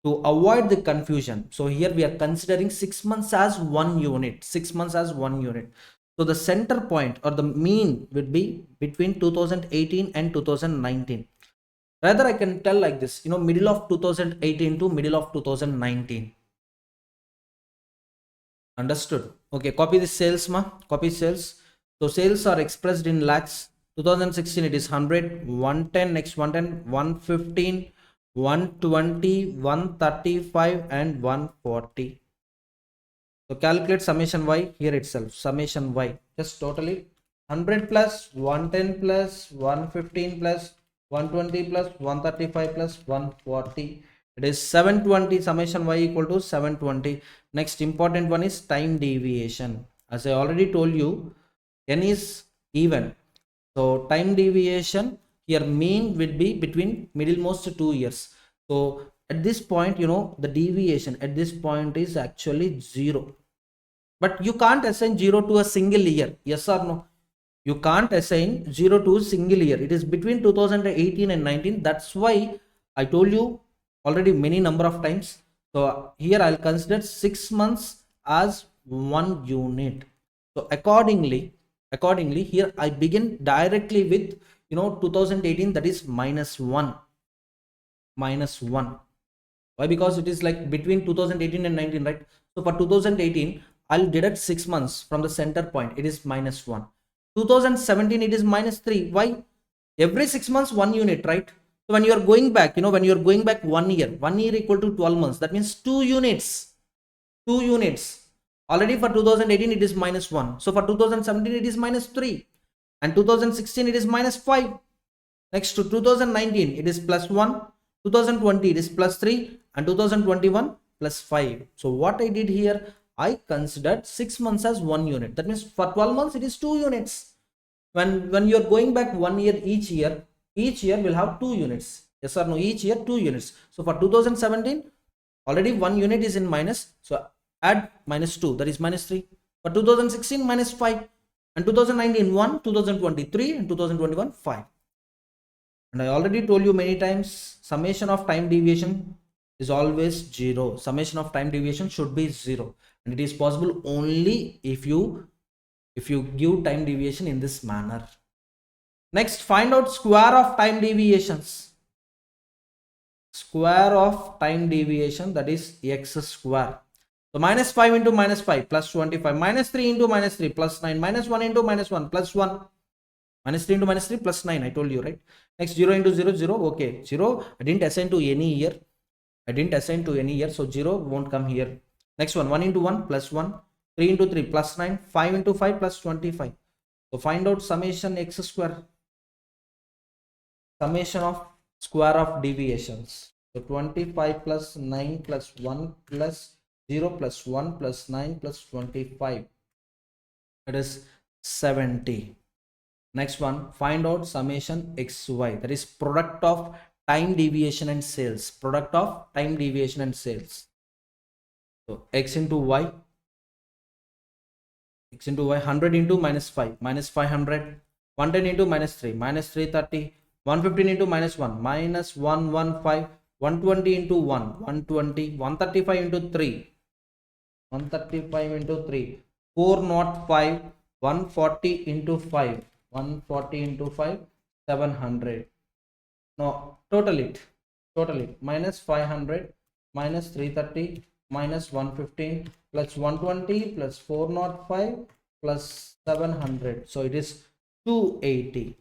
To avoid the confusion, so here we are considering 6 months as 1 unit. 6 months as 1 unit. So the center point or the mean would be between 2018 and 2019. Rather, I can tell like this, middle of 2018 to middle of 2019. Understood? Okay, copy the sales copy sales. So sales are expressed in lakhs. 2016 it is 100, 110, next 110, 115, 120, 135 and 140. So calculate summation y here itself. Summation y, just totally 100 plus 110 plus 115 plus 120 plus 135 plus 140. It is 720. Summation y equal to 720. Next important one is time deviation. As I already told you, n is even. So time deviation here mean will be between middlemost 2 years. So at this point, the deviation at this point is actually 0. But you can't assign 0 to a single year. Yes or no? You can't assign 0 to a single year. It is between 2018 and 19. That's why I told you already many number of times. So here I'll consider 6 months as 1 unit. So accordingly here I begin directly with 2018, that is -1. Why? Because it is like between 2018 and 19, right? So for 2018 I'll deduct 6 months from the center point. It is -1. 2017 it is -3. Why? Every 6 months 1 unit, right? So when you are going back, when you are going back 1 year equal to 12 months, that means 2 units. Already for 2018 it is -1. So for 2017 it is -3. And 2016 it is -5. Next to 2019 it is +1. 2020 it is +3. And 2021 +5. So what I did here, I considered 6 months as 1 unit. That means for 12 months it is 2 units. When you are going back 1 year, each year will have 2 units. Yes or no? Each year 2 units. So for 2017 already 1 unit is in minus. So add -2, that is -3. For 2016 -5. And 2019 1, 2023 and 2021 5. And I already told you many times, summation of time deviation is always 0. Summation of time deviation should be 0. And it is possible only if you give time deviation in this manner. Next, find out square of time deviations. Square of time deviation, that is x square. So -5 into -5 plus 25, -3 into -3 plus 9, -1 into -1 plus 1, -3 into -3 plus 9, I told you, right? Next, 0 into 0, 0, okay, 0, I didn't assign to any year, so 0 won't come here. Next one, 1 into 1 plus 1, 3 into 3 plus 9, 5 into 5 plus 25. So find out summation x square, summation of square of deviations. So 25 plus 9 plus 1 plus 0 plus 1 plus 9 plus 25, that is 70. Next one, find out summation xy, that is product of time deviation and sales. Product of time deviation and sales. So x into y, 100 into -5, -500, 110 into -3, -330, 115 into minus 1, minus 115, 120 into 1, 120, 135 into 3, 135 into 3, 405, 140 into 5, 140 into 5, 700. No, total it, minus 500, minus 330, minus 115, plus 120, plus 405, plus 700. So it is 280.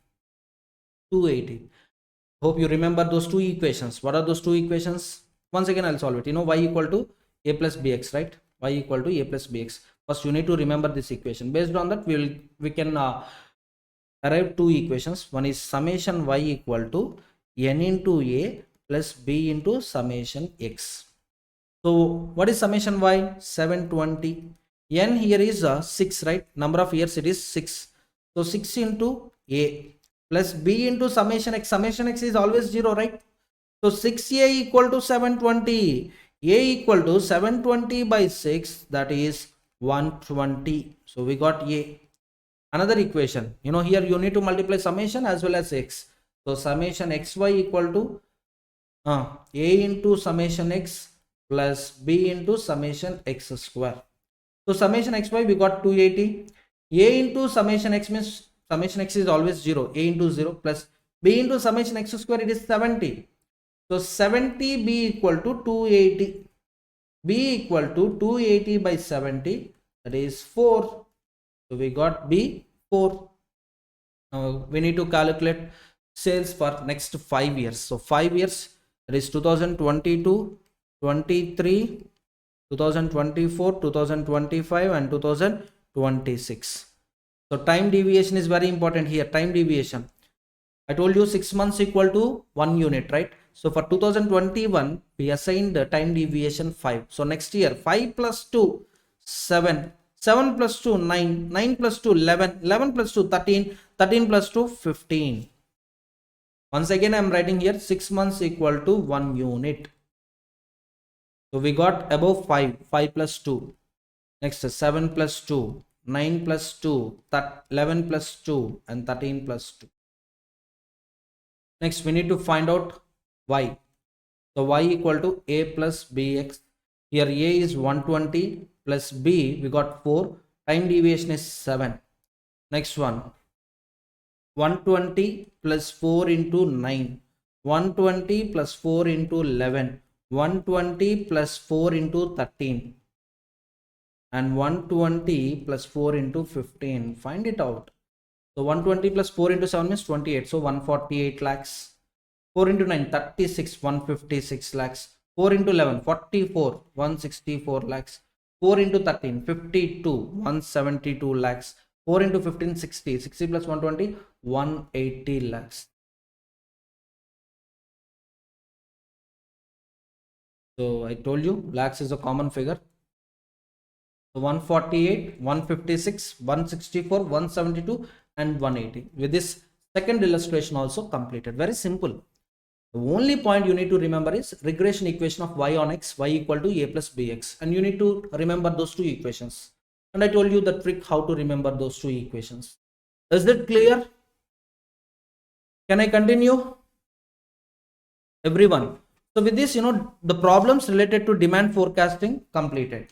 280. Hope you remember those two equations. What are those two equations? Once again, I'll solve it. You know, y equal to a plus bx, right? Y equal to a plus bx. First, you need to remember this equation. Based on that, we can arrive two equations. One is summation y equal to n into a plus b into summation x. So what is summation y? 720. N here is 6, right? Number of years it is 6. So 6 into a plus b into summation x. Summation x is always 0, right? So 6a equal to 720. A equal to 720 by 6, that is 120. So we got a. Another equation, you know, here you need to multiply summation as well as x. So summation xy equal to a into summation x plus b into summation x square. So summation xy we got 280. A into summation x means summation x is always 0. A into 0 plus b into summation x square, it is 70. So 70 b equal to 280. B equal to 280 by 70, that is 4. So we got B 4. Now we need to calculate sales for next 5 years. So 5 years, that is 2022, 23, 2024, 2025 and 2026. So time deviation is very important here. Time deviation, I told you 6 months equal to 1 unit, right? So for 2021 we assigned the time deviation 5. So next year 5 plus 2 7, 7 plus 2 9, 9 plus 2 11, 11 plus 2 13, 13 plus 2 15. Once again I am writing here 6 months equal to 1 unit. So we got above 5, 5 plus 2. Next 7 plus 2, 9 plus 2, 11 plus 2 and 13 plus 2. Next we need to find out y. So y equal to a plus bx. Here a is 120 plus b we got 4. Time deviation is 7. Next one, 120 plus 4 into 9. 120 plus 4 into 11. 120 plus 4 into 13. And 120 plus 4 into 15. Find it out. So 120 plus 4 into 7 means 28. So 148 lakhs. 4 into 9, 36, 156 lakhs. 4 into 11, 44, 164 lakhs. 4 into 13, 52, 172 lakhs. 4 into 15, 60. 60 plus 120, 180 lakhs. So I told you lakhs is a common figure. So 148, 156, 164, 172 and 180. With this second illustration also completed. Very simple. The only point you need to remember is regression equation of y on x, y equal to a plus bx, and you need to remember those two equations. And I told you the trick how to remember those two equations. Is that clear? Can I continue? Everyone. So with this, you know, the problems related to demand forecasting completed.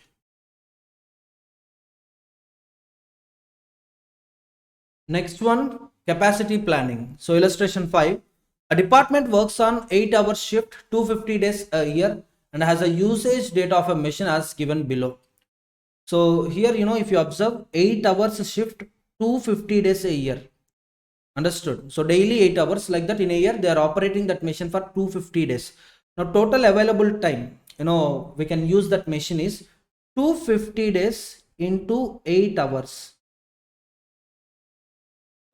Next one, capacity planning. So illustration 5. A department works on 8-hour shift, 250 days a year, and has a usage data of a machine as given below. So here, you know, if you observe 8 hours shift, 250 days a year. Understood? So daily 8 hours, like that in a year, they are operating that machine for 250 days. Now total available time, you know, we can use that machine is 250 days into 8 hours.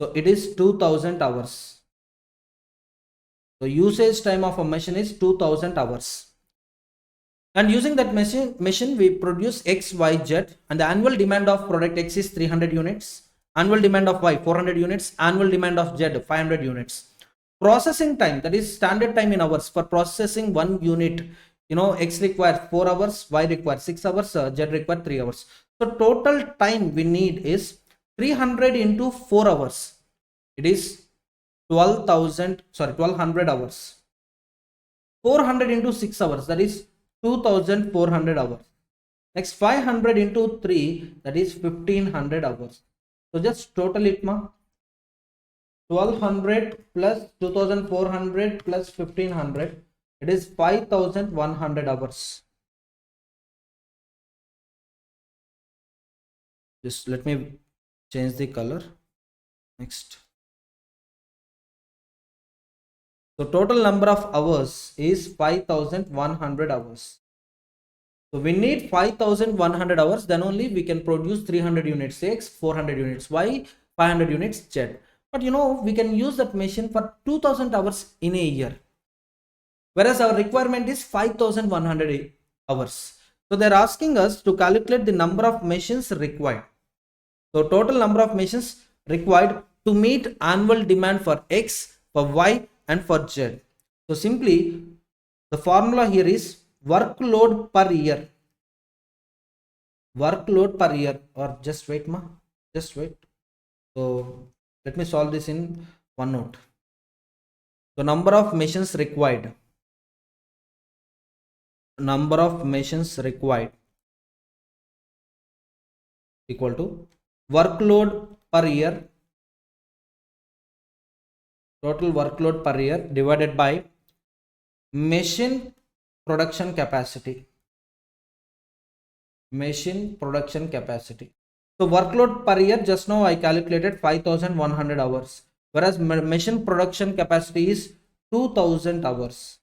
So it is 2000 hours. So usage time of a machine is 2000 hours. And using that machine we produce X, Y, Z, and the annual demand of product X is 300 units. Annual demand of Y 400 units. Annual demand of Z 500 units. Processing time, that is standard time in hours for processing one unit. You know, X requires 4 hours, Y requires 6 hours, Z requires 3 hours. So total time we need is 300 into 4 hours. It is 1200 hours. 400 into 6 hours, that is 2400 hours. Next 500 into 3, that is 1500 hours. So just total it ma. 1200 plus 2400 plus 1500, it is 5100 hours. Just let me change the color. Next. So total number of hours is 5100 hours. So we need 5100 hours, then only we can produce 300 units X, 400 units Y, 500 units Z. But we can use that machine for 2000 hours in a year. Whereas our requirement is 5100 hours. So they're asking us to calculate the number of machines required. So total number of machines required to meet annual demand for X, for Y and for Z. So simply the formula here is workload per year. Workload per year, or just wait ma, just wait. So let me solve this in OneNote. So number of machines required. Number of machines required equal to workload per year, total workload per year divided by machine production capacity. Machine production capacity. So workload per year, just now I calculated 5100 hours, whereas machine production capacity is 2000 hours.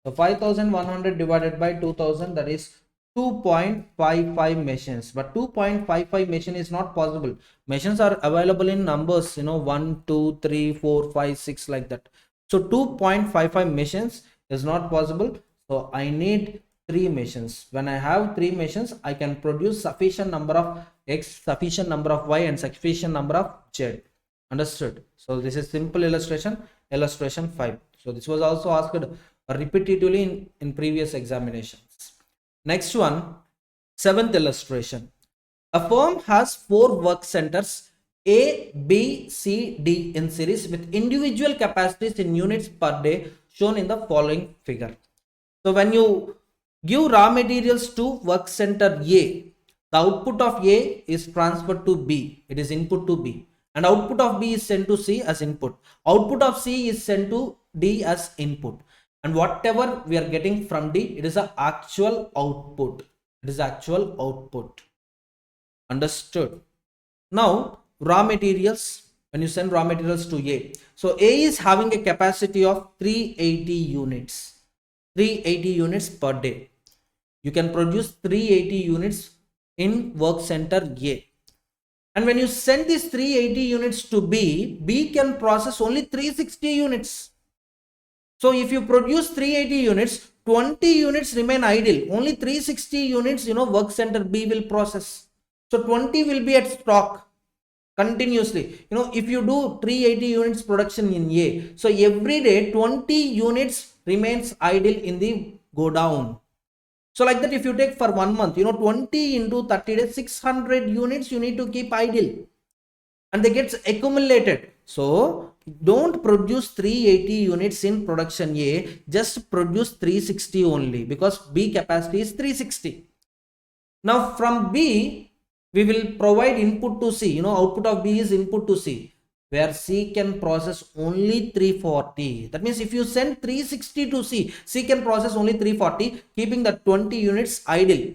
So 5100 divided by 2000, that is 2.55 machines. But 2.55 machine is not possible. Machines are available in numbers, 1, 2, 3, 4, 5, 6 like that. So 2.55 machines is not possible. So I need 3 machines. When I have 3 machines, I can produce sufficient number of X, sufficient number of Y and sufficient number of Z. Understood? So this is simple illustration, illustration 5. So this was also asked repetitively in previous examinations. Next one, 7th illustration. A firm has 4 work centers A, B, C, D in series with individual capacities in units per day shown in the following figure. So when you give raw materials to work center A, the output of A is transferred to B. It is input to B. And output of B is sent to C as input. Output of C is sent to D as input. And whatever we are getting from D, it is the actual output. It is actual output. Understood? Now, raw materials, when you send raw materials to A. So A is having a capacity of 380 units. 380 units per day. You can produce 380 units in work center A. And when you send these 380 units to B, B can process only 360 units. So if you produce 380 units, 20 units remain idle. Only 360 units, work center B will process. So 20 will be at stock continuously. If you do 380 units production in A, so every day 20 units remains idle in the go down. So like that, if you take for 1 month, 20 into 30 days, 600 units you need to keep idle. And they gets accumulated. So don't produce 380 units in production A, just produce 360 only, because B capacity is 360. Now from B, we will provide input to C. Output of B is input to C, where C can process only 340. That means if you send 360 to C, C can process only 340, keeping the 20 units idle.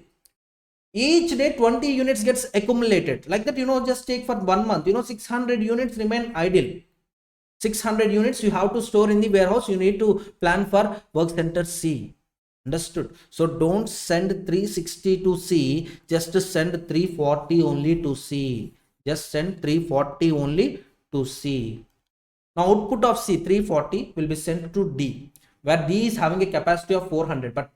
Each day 20 units gets accumulated. Like that, just take for 1 month, 600 units remain idle. 600 units you have to store in the warehouse. You need to plan for work center C. Understood? So don't send 360 to C, just send 340 only to C. Just send 340 only to C. Now output of C 340 will be sent to D, where D is having a capacity of 400, but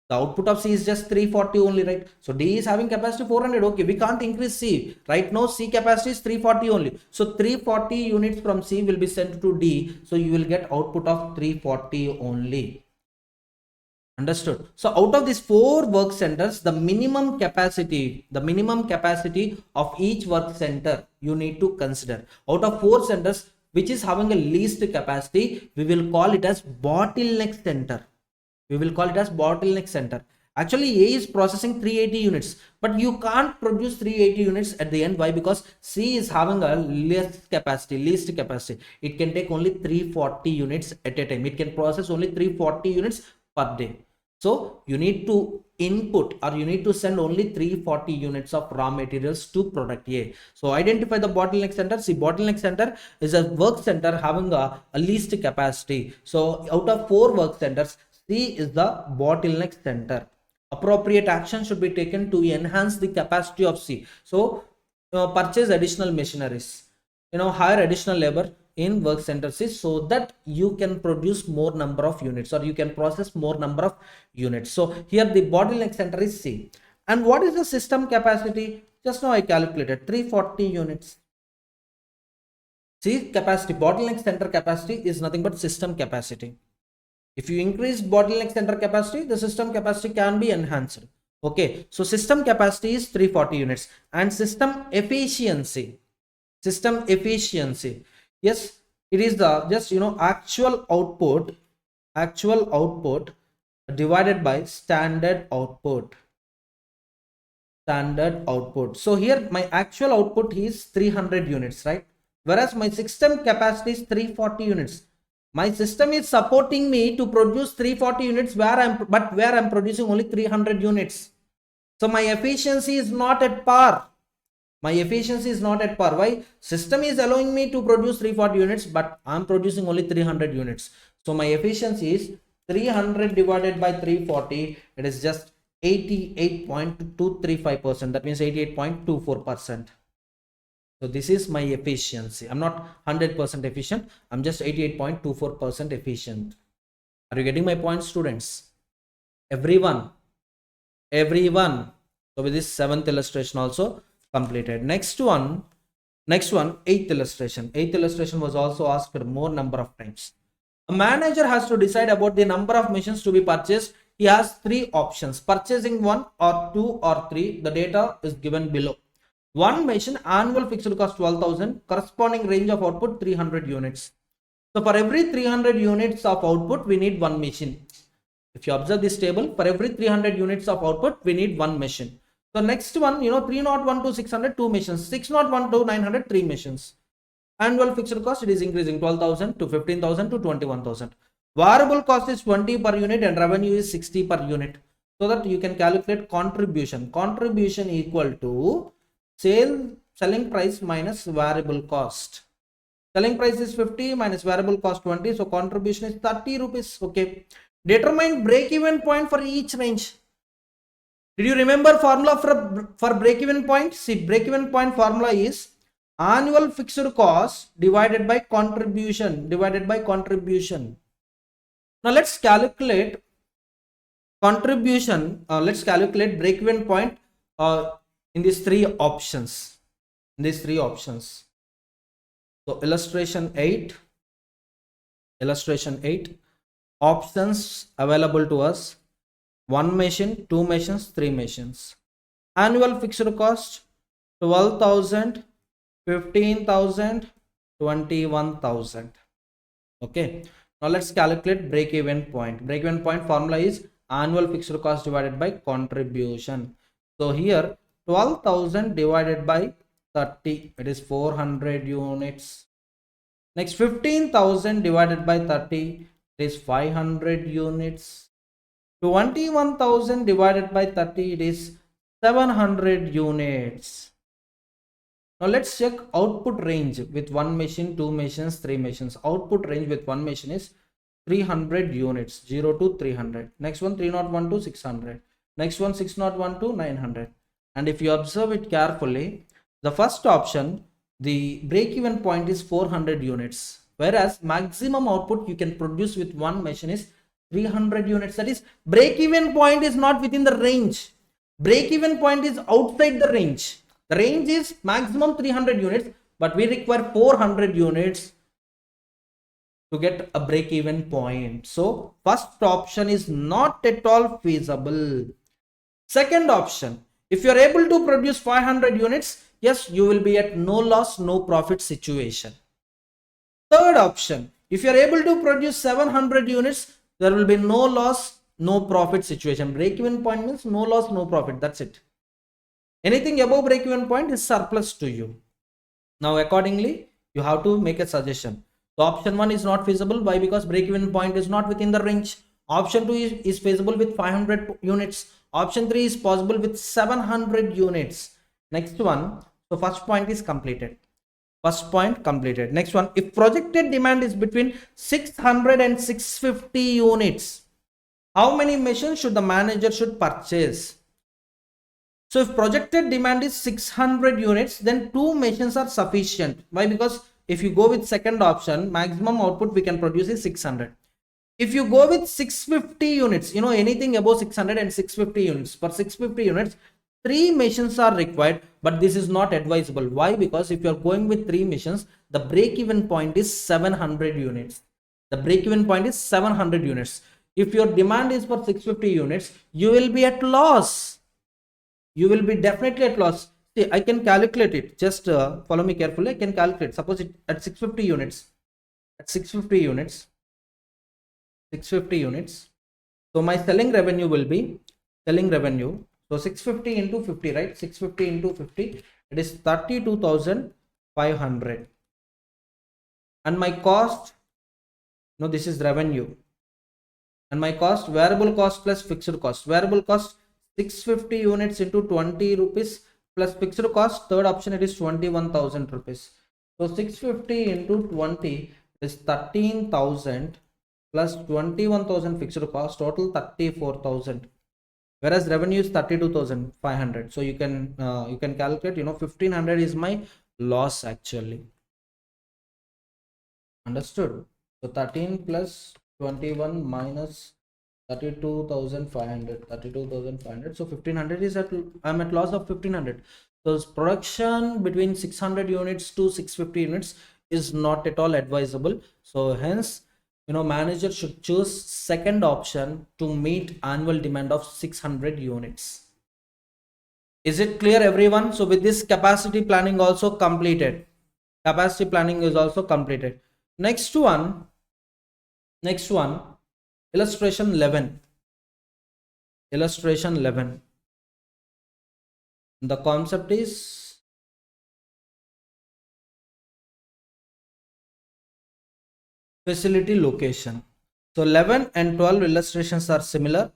the output of C is just 340 only, right? So D is having capacity 400. Okay, we can't increase C. Right now C capacity is 340 only. So 340 units from C will be sent to D. So you will get output of 340 only. Understood? So out of these 4 work centers, the minimum capacity of each work center you need to consider. Out of 4 centers, which is having a least capacity, we will call it as bottleneck center. We will call it as bottleneck center. Actually, A is processing 380 units, but you can't produce 380 units at the end. Why? Because C is having a least capacity. It can take only 340 units at a time. It can process only 340 units per day. So you need to input, or you need to send only 340 units of raw materials to product A. So identify the bottleneck center. See, bottleneck center is a work center having a least capacity. So out of 4 work centers, C is the bottleneck center. Appropriate action should be taken to enhance the capacity of C. So purchase additional machineries, hire additional labor in work center C, so that you can produce more number of units, or you can process more number of units. So here the bottleneck center is C. And what is the system capacity? Just now I calculated 340 units. See, capacity, bottleneck center capacity is nothing but system capacity. If you increase bottleneck center capacity, the system capacity can be enhanced. Okay, so system capacity is 340 units. And system efficiency, yes, it is the just actual output divided by standard output. So here my actual output is 300 units, right? Whereas my system capacity is 340 units. My system is supporting me to produce 340 units where I'm producing only 300 units. So my efficiency is not at par. Why? System is allowing me to produce 340 units, but I'm producing only 300 units. So my efficiency is 300 divided by 340. It is just 88.235%. That means 88.24%. So this is my efficiency. I'm not 100% efficient. I'm just 88.24% efficient. Are you getting my point, students? Everyone. So with this 7th illustration also completed. Next one, 8th illustration. 8th illustration was also asked more number of times. A manager has to decide about the number of machines to be purchased. He has 3 options: purchasing 1 or 2 or 3. The data is given below. One machine, annual fixed cost 12,000, corresponding range of output 300 units. So for every 300 units of output, we need one machine. If you observe this table, for every 300 units of output, we need one machine. So next one, 301 to 600, 2 machines. 601 to 900, 3 machines. Annual fixed cost, it is increasing 12,000 to 15,000 to 21,000. Variable cost is 20 per unit and revenue is 60 per unit. So that you can calculate contribution. Contribution equal to selling price minus variable cost. Selling price is 50 minus variable cost 20. So contribution is 30 rupees. Okay. Determine break-even point for each range. Did you remember formula for break-even point? See, break-even point formula is annual fixed cost divided by contribution. Now let's calculate contribution. Let's calculate break-even point in these 3 options. So illustration 8. Options available to us: 1 machine, 2 machines, 3 machines. Annual fixed cost 12,000, 15,000, 21,000. Okay. Now let's calculate break-even point. Break-even point formula is annual fixed cost divided by contribution. So here 12,000 divided by 30, it is 400 units. Next 15,000 divided by 30, it is 500 units. 21,000 divided by 30, it is 700 units. Now let's check output range with 1 machine, 2 machines, 3 machines. Output range with 1 machine is 300 units, 0 to 300. Next one 301 to 600. Next one 601 to 900. And if you observe it carefully, the first option, the break-even point is 400 units, whereas maximum output you can produce with 1 machine is 300 units. That is, break-even point is not within the range. Break-even point is outside the range. The range is maximum 300 units, but we require 400 units to get a break-even point. So first option is not at all feasible. Second option, if you are able to produce 500 units, yes, you will be at no loss, no profit situation. Third option, if you are able to produce 700 units, there will be no loss, no profit situation. Break even point means no loss, no profit. That's it. Anything above break even point is surplus to you. Now, accordingly, you have to make a suggestion. So, option 1 is not feasible. Why? Because break even point is not within the range. Option 2 is feasible with 500 units. Option 3 is possible with 700 units. Next one. So, first point is completed. First point completed. Next one, if projected demand is between 600 and 650 units, how many machines should the manager should purchase? So if projected demand is 600 units, then 2 machines are sufficient. Why? Because if you go with second option, maximum output we can produce is 600. If you go with 650 units, anything above 600 and 650 units, for 650 units, 3 machines are required, but this is not advisable. Why? Because if you are going with 3 machines, the break even point is 700 units. The break even point is 700 units. If your demand is for 650 units, you will be at loss. You will be definitely at loss. See, I can calculate it. Just follow me carefully. I can calculate. Suppose at 650 units, at 650 units, 650 units. So my selling revenue will be selling revenue. So 650 into 50, right? 650 into 50, it is 32,500. And my cost, no, this is revenue. And my cost, variable cost plus fixed cost. Variable cost 650 units into 20 rupees plus fixed cost. Third option, it is 21,000 rupees. So 650 into 20 is 13,000 plus 21,000 fixed cost, total 34,000. Whereas revenue is 32,500. So you can calculate, 1,500 is my loss actually. Understood? So 13 plus 21 minus 32,500. So 1,500 is I'm at loss of 1,500. So production between 600 units to 650 units is not at all advisable. So hence, manager should choose second option to meet annual demand of 600 units. Is it clear, everyone? So with this, capacity planning also completed. Capacity planning is also completed. Next one, illustration 11. Illustration 11. The concept is facility location. So 11 and 12 illustrations are similar.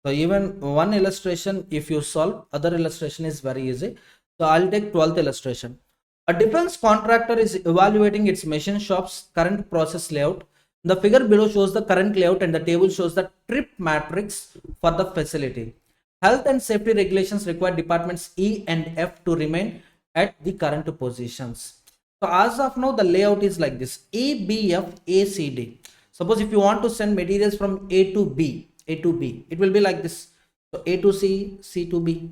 So even one illustration, if you solve, other illustration is very easy. So I'll take 12th illustration. A defense contractor is evaluating its machine shop's current process layout. The figure below shows the current layout and the table shows the trip matrix for the facility. Health and safety regulations require departments E and F to remain at the current positions. So as of now, the layout is like this: A, B, F, A, C, D. Suppose if you want to send materials from A to B, it will be like this. So A to C, C to B.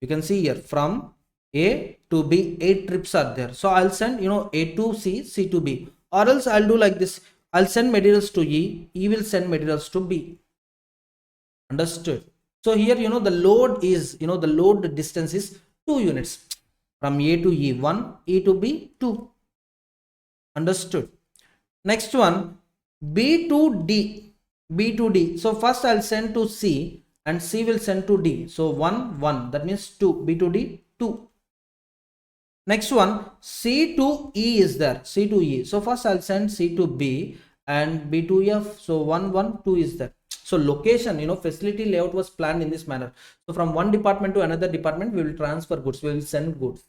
You can see here from A to B, 8 trips are there. So I'll send, A to C, C to B. Or else I'll do like this. I'll send materials to E, E will send materials to B. Understood? So here, the load is, the load distance is 2 units. From A to E, 1, E to B, 2. Understood? Next one, B to D. B to D. So first I'll send to C and C will send to D. So 1, 1. That means 2. B to D, 2. Next one, C to E is there. C to E. So first I'll send C to B and B to F. So 1, 1, 2 is there. So location, facility layout was planned in this manner. So from one department to another department, we will transfer goods. We will send goods.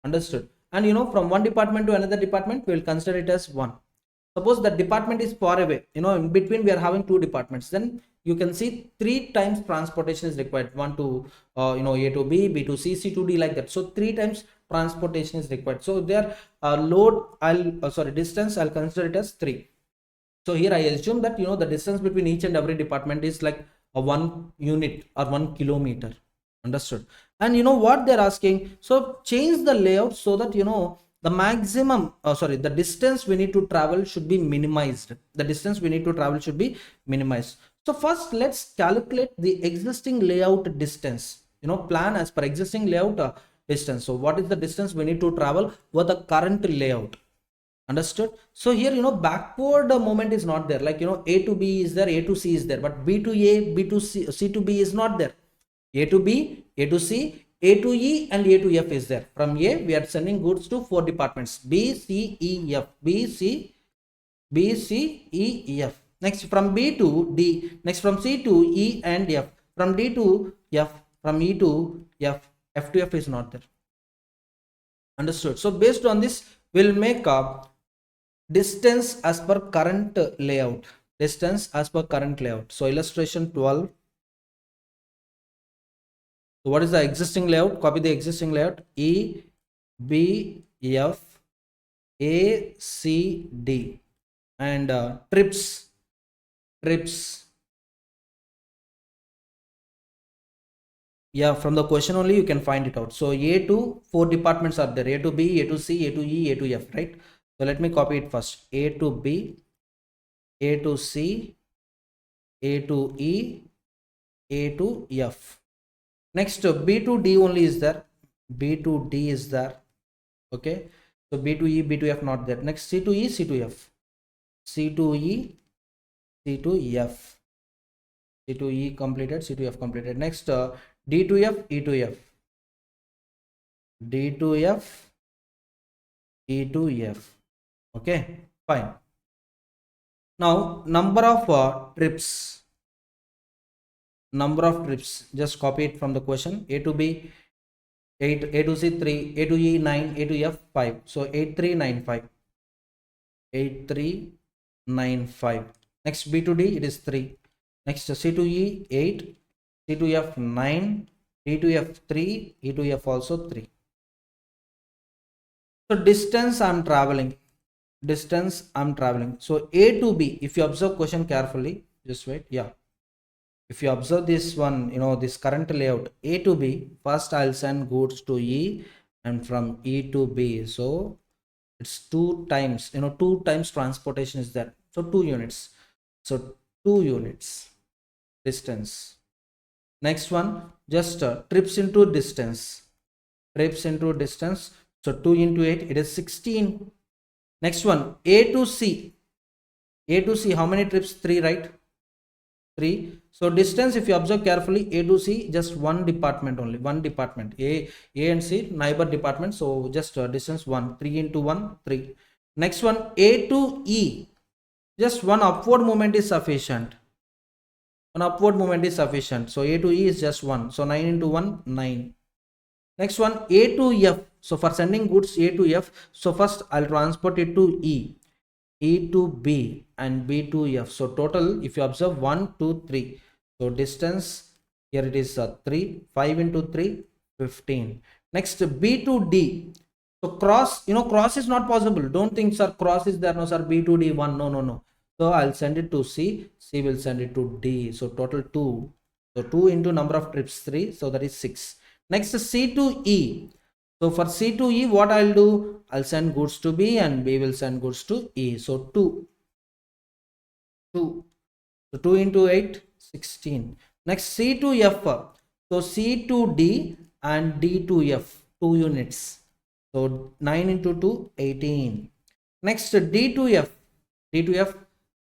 Understood? And from one department to another department, we will consider it as one. Suppose the department is far away, in between we are having 2 departments, then you can see 3 times transportation is required. 1 to A to B, B to C, C to D, like that. So 3 times transportation is required. So their distance I'll consider it as 3. So here I assume that the distance between each and every department is like a 1 unit or 1 kilometer. Understood? And what they're asking, so change the layout so that the maximum the distance we need to travel should be minimized. The distance we need to travel should be minimized. So first let's calculate the existing layout distance. Plan as per existing layout distance. So what is the distance we need to travel with the current layout? Understood? So here, backward moment is not there. Like, A to B is there, A to C is there, but B to A, B to C, C to B is not there. A to B, A to C, A to E, and A to F is there. From A, we are sending goods to 4 departments: B, C, E, F. B, C, B, C, E, F. Next, from B to D. Next, from C to E and F. From D to F. From E to F. F to F is not there. Understood? So based on this, we'll make a distance as per current layout. Distance as per current layout. So illustration 12. So what is the existing layout? Copy the existing layout. E, B, F, A, C, D, and trips. Yeah, from the question only you can find it out. So A to 4 departments are there: A to B, A to C, A to E, A to F, right? So let me copy it first. A to B, A to C, A to E, A to F. Next, B to D only is there. B to D is there. Okay. So B to E, B to F not there. Next, C to E, C to F. C to E, C to F. C to E completed, C to F completed. Next, D to F, E to F. D to F, E to F. Okay, fine. Now, number of trips. Just copy it from the question. A to B 8, A to C 3, A to E 9, A to F 5. So 8395. 8395. Next, B to D, it is 3. Next, C to E 8, C to F 9, E to F 3, E to F also 3. So distance I'm traveling. So A to B, if you observe question carefully, just wait. Yeah. If you observe this one, this current layout, A to B, first I'll send goods to E, and from E to B. So it's 2 times, 2 times transportation is there. So 2 units. So 2 units distance. Next one, just trips into distance. So 2 into 8, it is 16. Next one, A to C. How many trips? 3, right? 3. So distance, if you observe carefully, A to C, just one department only. One department. A and C, neighbor department. So just distance 1. 3 into 1, 3. Next one, A to E. Just one upward movement is sufficient. So A to E is just 1. So 9 into 1, 9. Next one, A to F. So for sending goods A to F, so first I'll transport it to E to B, and B to F. So total, if you observe, 1, 2, 3. So distance here it is 3. 5 into 3, 15. Next, B to D. So cross is not possible. Don't think, sir, cross is there. No, sir, B to D 1. No. So I'll send it to C. C will send it to D. So total 2. So 2 into number of trips 3. So that is 6. Next, C to E. So for C to E, what I'll do? I'll send goods to B, and B will send goods to E. So 2. So 2 into 8, 16. Next, C to F. So C to D and D to F, 2 units. So 9 into 2, 18. Next, D to F.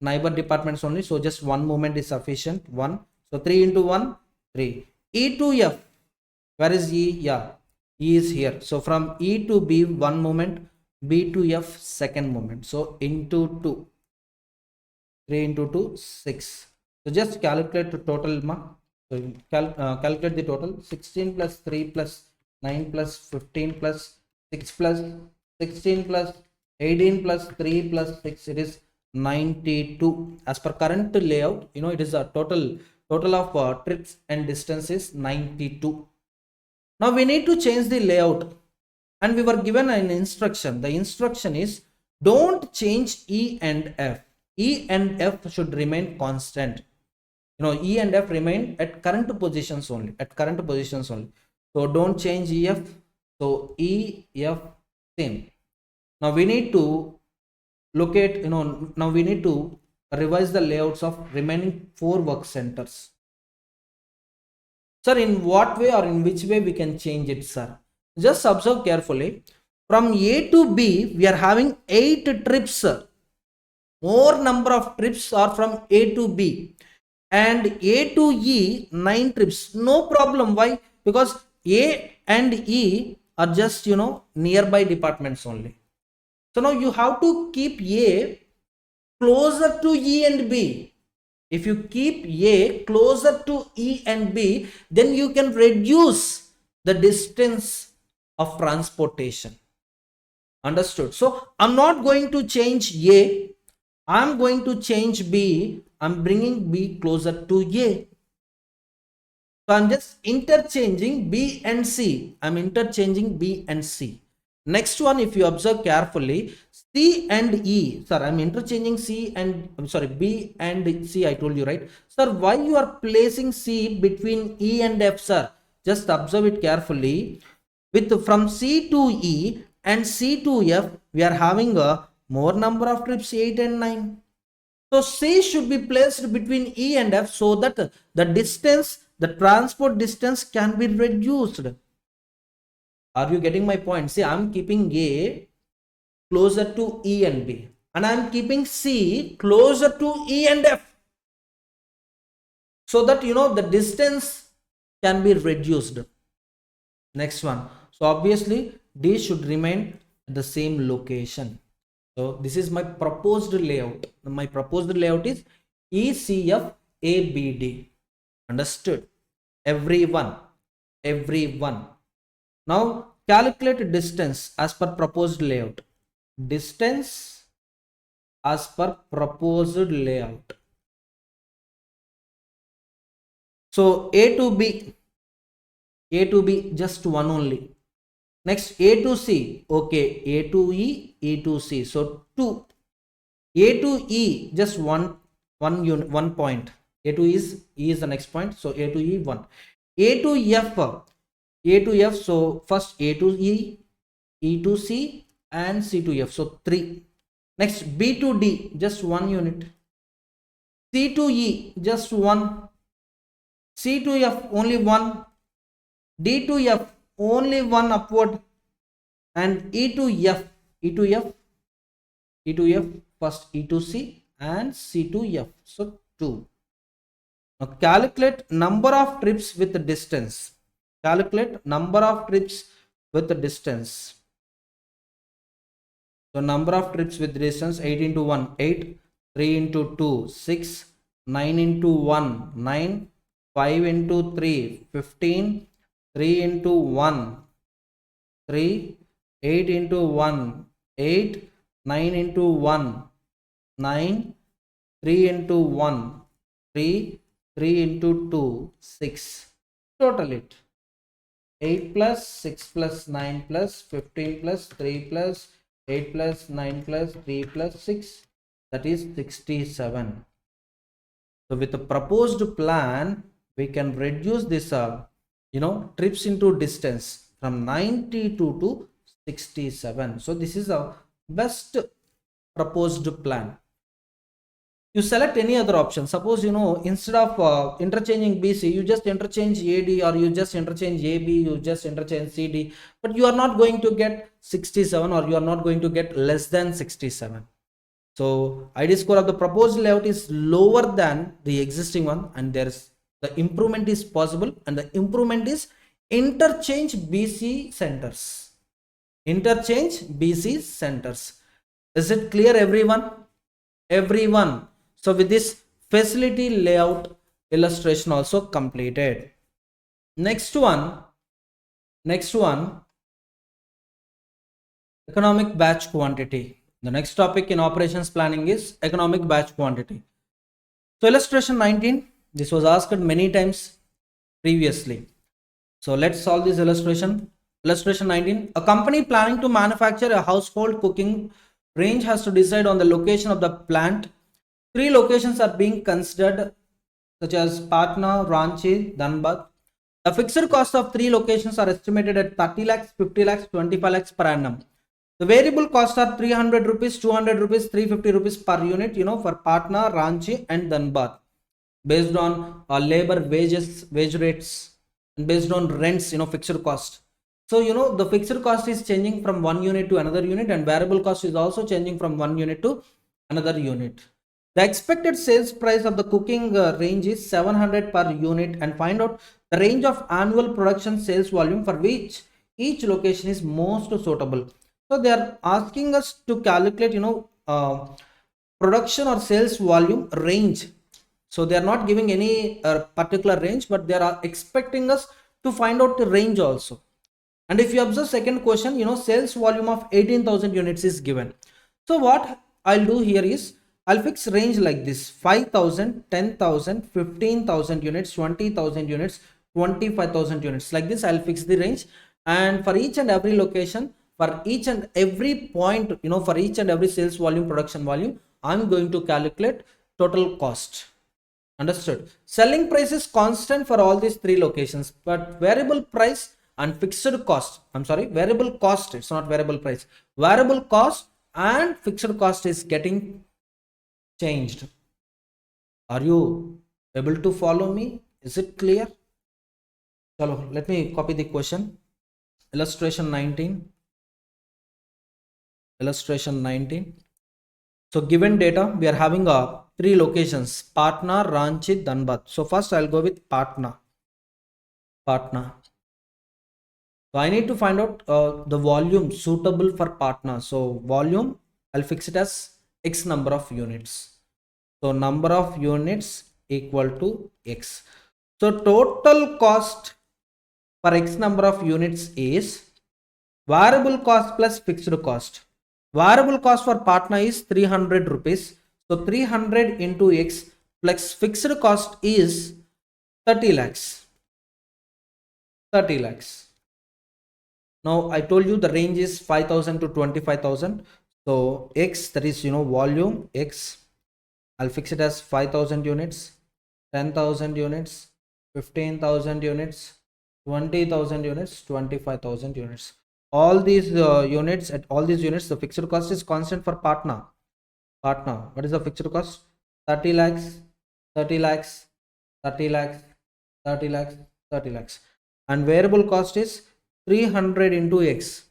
Neighbor departments only. So just one movement is sufficient. 1. So 3 into 1, 3. E to F. Where is E? Yeah, E is here. So from E to B, one moment. B to F, second moment. So into 2. 3 into 2, 6. So just calculate the total. So calculate the total. 16 plus 3 plus 9 plus 15 plus 6 plus 16 plus 18 plus 3 plus 6. It is 92. As per current layout, it is a total of trips and distance is 92. Now we need to change the layout, and we were given an instruction. The instruction is, don't change E and F. E and F should remain constant. E and F remain at current positions only. So don't change EF. So EF same. Now we need to look at, now we need to revise the layouts of remaining 4 work centers. Sir, in what way or in which way we can change it, sir? Just observe carefully. From A to B, we are having 8 trips. More number of trips are from A to B. And A to E, 9 trips. No problem. Why? Because A and E are just, nearby departments only. So now you have to keep A closer to E and B. If you keep A closer to E and B, then you can reduce the distance of transportation. Understood? So I'm not going to change A. I'm going to change B. I'm bringing B closer to A. So I'm just interchanging B and C. I'm interchanging B and C. Next one, if you observe carefully, C and E. Sir, I'm interchanging B and C. I told you, right? Sir, why you are placing C between E and F, sir? Just observe it carefully. From C to E and C to F, we are having a more number of trips, 8 and 9. So C should be placed between E and F so that the transport distance can be reduced. Are you getting my point? See, I'm keeping A closer to E and B, and I'm keeping C closer to E and F, so that the distance can be reduced. Next one. So obviously D should remain at the same location. So this is my proposed layout. My proposed layout is ECFABD. Understood? Everyone. Now calculate distance as per proposed layout. Distance as per proposed layout. So A to B just one only. Next A to C, okay, A to E, E to C, so 2. A to E just one point. A to E is the next point, so A to E 1. A to F, so first A to E, E to C, and C to F, so 3. Next B to D just 1 unit. C to E just 1. C to F only 1. D to F only 1 upward, and E to F first E to C and C to F, so 2. Now calculate number of trips with the distance. Calculate number of trips with the distance. So number of trips with distance, 8 into 1 8, 3 into 2 6, 9 into 1 9, 5 into 3 15, 3 into 1 3, 8 into 1 8, 9 into 1 9, 3 into 1 3, 3 into 2 6. Total it 8 plus 6 plus 9 plus 15 plus 3 plus 8 plus 9 plus 3 plus 6, that is 67. So with the proposed plan, we can reduce this trips into distance from 92 to 67. So this is our best proposed plan. You select any other option. Suppose instead of interchanging BC, you just interchange AD, or you just interchange AB, you just interchange CD, but you are not going to get 67, or you are not going to get less than 67. So ID score of the proposed layout is lower than the existing one, and the improvement is possible, and the improvement is interchange BC centers. Interchange BC centers. Is it clear, everyone? Everyone. So with this facility layout illustration also completed. Next one, economic batch quantity. The next topic in operations planning is economic batch quantity. So illustration 19, this was asked many times previously. So let's solve this illustration. Illustration 19, a company planning to manufacture a household cooking range has to decide on the location of the plant. 3 locations are being considered, such as Patna, Ranchi, Dhanbad. The fixed cost of 3 locations are estimated at 30 lakhs, 50 lakhs, 25 lakhs per annum. The variable costs are 300 rupees, 200 rupees, 350 rupees per unit, for Patna, Ranchi and Dhanbad, based on labor wage rates, and based on rents, fixed cost. So, the fixed cost is changing from one unit to another unit, and variable cost is also changing from one unit to another unit. The expected sales price of the cooking range is 700 per unit, and find out the range of annual production sales volume for which each location is most suitable. So they are asking us to calculate, production or sales volume range. So they are not giving any particular range, but they are expecting us to find out the range also. And if you observe second question, sales volume of 18,000 units is given. So what I'll do here is I'll fix range like this: 5,000, 10,000, 15,000 units, 20,000 units, 25,000 units. Like this I'll fix the range, and for each and every location, for each and every point, for each and every sales volume, production volume, I'm going to calculate total cost. Understood? Selling price is constant for all these three locations, but variable price and fixed cost, variable cost, it's not variable price, variable cost and fixed cost is getting changed. Are you able to follow me? Is it clear? Chalo, let me copy the question. Illustration 19. Illustration 19. So given data, we are having three locations: Patna, Ranchi, Dhanbad. So first I'll go with Patna. Patna. So I need to find out the volume suitable for Patna. So volume, I'll fix it as X number of units. So number of units equal to X. So total cost for X number of units is variable cost plus fixed cost. Variable cost for Patna is 300 rupees. So 300 into X plus fixed cost is 30 lakhs. 30 lakhs. Now I told you the range is 5,000 to 25,000. So X, that is, volume X, I'll fix it as 5,000 units, 10,000 units, 15,000 units, 20,000 units, 25,000 units. All these units, at all these units, the fixed cost is constant for Patna. Patna, what is the fixed cost? 30 lakhs, 30 lakhs, 30 lakhs, 30 lakhs, 30 lakhs. And variable cost is 300 into X.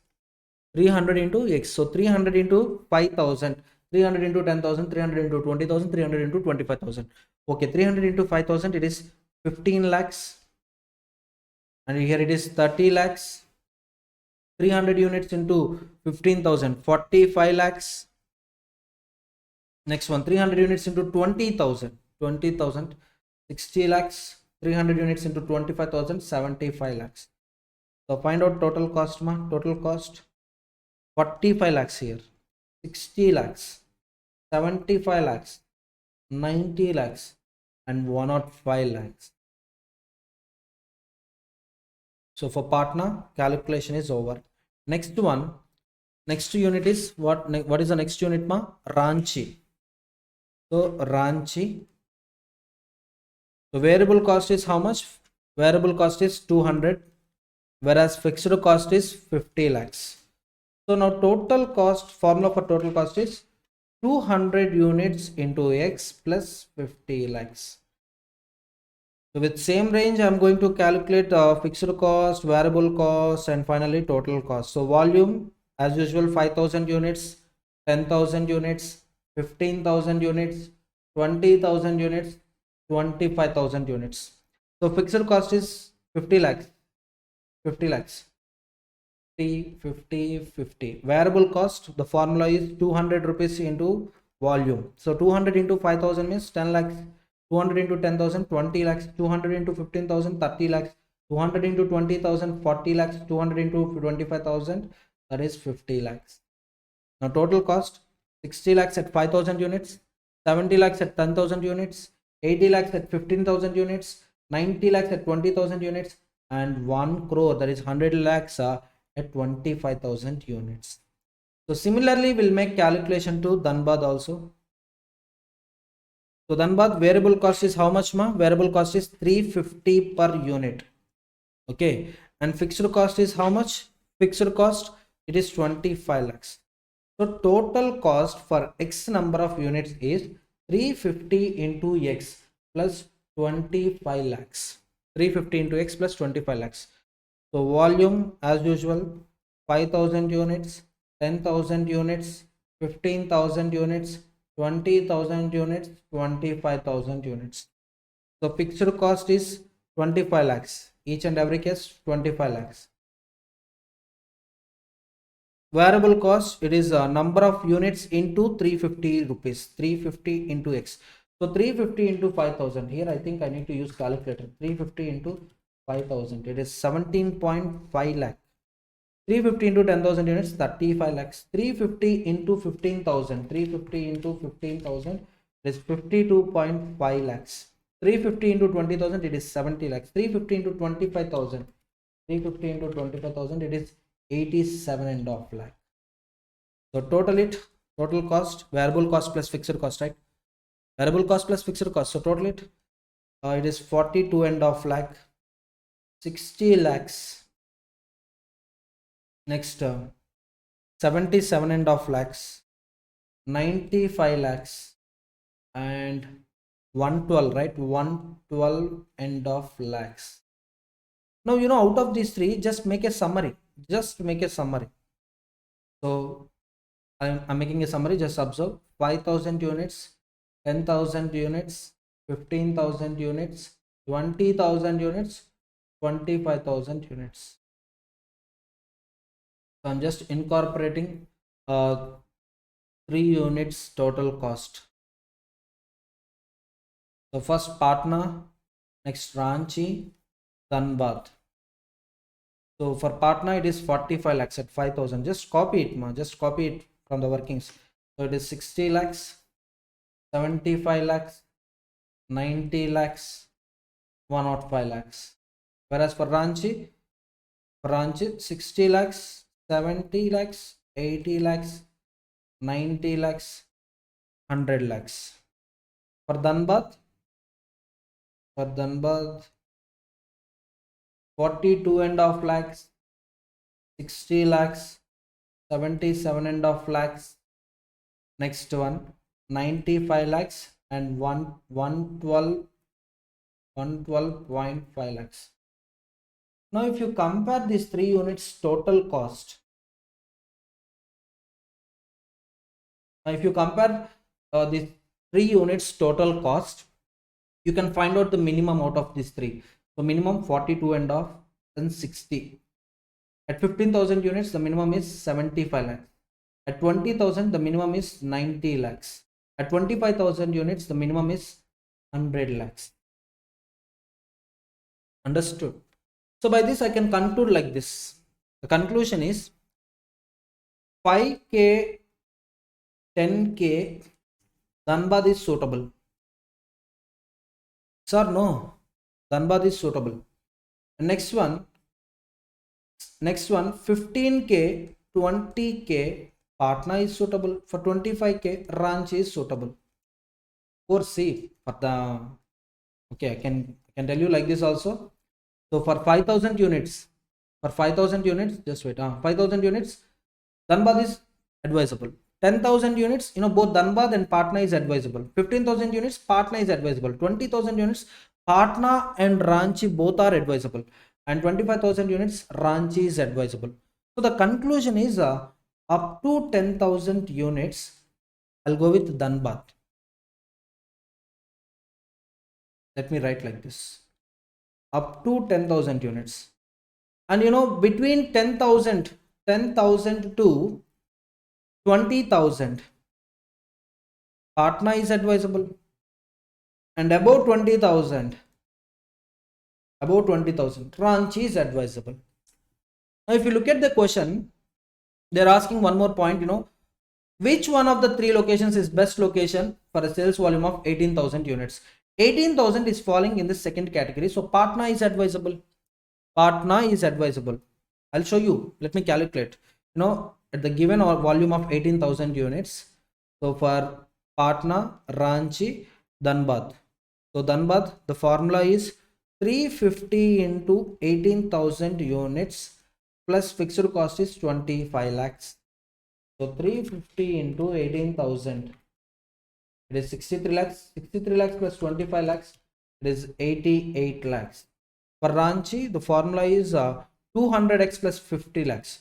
300 into X. So 300 into 5,000, 300 into 10,000, 300 into 20,000, 300 into 25,000. Okay, 300 into 5,000, it is 15 lakhs. And here it is 30 lakhs. 300 units into 15,000, 45 lakhs. Next one, 300 units into 20,000, 20,000, 60 lakhs. 300 units into 25,000, 75 lakhs. So find out total cost, total cost 45 lakhs here, 60 lakhs, 75 lakhs, 90 lakhs, and 105 lakhs. So for Patna, calculation is over. Next one, next unit is what? What is the next unit, Ranchi. So Ranchi. So variable cost is how much? Variable cost is 200, whereas fixed cost is 50 lakhs. So now total cost, formula for total cost is 200 units into X plus 50 lakhs. So with same range, I'm going to calculate fixed cost, variable cost, and finally total cost. So volume, as usual, 5,000 units, 10,000 units, 15,000 units, 20,000 units, 25,000 units. So fixed cost is 50 lakhs. 50 lakhs. 50, 50. Variable cost, the formula is 200 rupees into volume. So 200 into 5,000 means 10 lakhs. 200 into 10,000, 20 lakhs. 200 into 15,000, 30 lakhs. 200 into 20,000, 40 lakhs. 200 into 25,000, that is 50 lakhs. Now total cost, 60 lakhs at 5,000 units, 70 lakhs at 10,000 units, 80 lakhs at 15,000 units, 90 lakhs at 20,000 units, and 1 crore, that is 100 lakhs at 25,000 units. So similarly, we'll make calculation to Dhanbad also. So Dhanbad variable cost is how much, Variable cost is 350 per unit. Okay, and fixed cost is how much? Fixed cost, it is 25 lakhs. So total cost for X number of units is 350 into X plus 25 lakhs. 350 into X plus 25 lakhs. So volume as usual 5,000 units, 10,000 units, 15,000 units, 20,000 units, 25,000 units. So fixed cost is 25 lakhs. Each and every case 25 lakhs. Variable cost, it is a number of units into 350 rupees. 350 into X. So 350 into 5,000. Here I think I need to use calculator. 350 into 5,000. It is 17.5 lakh. 350 into 10,000 units, 35 lakhs. 350 into 15,000. 350 into 15,000 is 52.5 lakhs. 350 into 20,000, it is 70 lakhs. 350 into 25,000. 350 into 25,000, it is 87.5 lakh. So total cost, variable cost plus fixed cost, right? Variable cost plus fixed cost. So total it is 42.5 lakh, 60 lakhs. Next 77.5 lakhs, 95 lakhs, and 112, right? 112.5 lakhs. Now out of these three, just make a summary. So I'm making a summary. Just observe 5,000 units, 10,000 units, 15,000 units, 20,000 units, 25,000 units. So I'm just incorporating 3 units total cost. So first Patna, next Ranchi, Dhanbad. So for Patna it is 45 lakhs at 5,000. Just copy it, just copy it from the workings. So it is 60 lakhs, 75 lakhs, 90 lakhs, 105 lakhs. Whereas for Ranchi 60 lakhs, 70 lakhs, 80 lakhs, 90 lakhs, 100 lakhs. For Dhanbad 42.5 lakhs, 60 lakhs, 77.5 lakhs. Next one 95 lakhs and 112.5 lakhs. Now if you compare these 3 units total cost, these 3 units total cost, you can find out the minimum out of these 3. So minimum 42.5 and 60. At 15,000 units the minimum is 75 lakhs. At 20,000 the minimum is 90 lakhs. At 25,000 units the minimum is 100 lakhs. Understood? So by this I can conclude like this. The conclusion is 5k, 10k, Dhanbad is suitable. Sir, no, Dhanbad is suitable. Next one 15k, 20k, Patna is suitable. For 25k, Ranchi is suitable. For C, for the okay, I can tell you like this also. So for 5,000 units, just wait. 5,000 units, Dhanbad is advisable. 10,000 units, both Dhanbad and Patna is advisable. 15,000 units, Patna is advisable. 20,000 units, Patna and Ranchi both are advisable. And 25,000 units, Ranchi is advisable. So the conclusion is up to 10,000 units, I'll go with Dhanbad. Let me write like this. Up to 10,000 units. And between 10,000 to 20,000, Patna is advisable. And above 20,000, Ranchi is advisable. Now if you look at the question, they're asking one more point, which one of the 3 locations is best location for a sales volume of 18,000 units? 18,000 is falling in the second category. So Patna is advisable. I'll show you. Let me calculate. At the given volume of 18,000 units. So for Patna, Ranchi, Dhanbad. So Dhanbad, the formula is 350 into 18,000 units plus fixed cost is 25 lakhs. So 350 into 18,000. It is 63 lakhs. 63 lakhs plus 25 lakhs. It is 88 lakhs. For Ranchi, the formula is 200x plus 50 lakhs.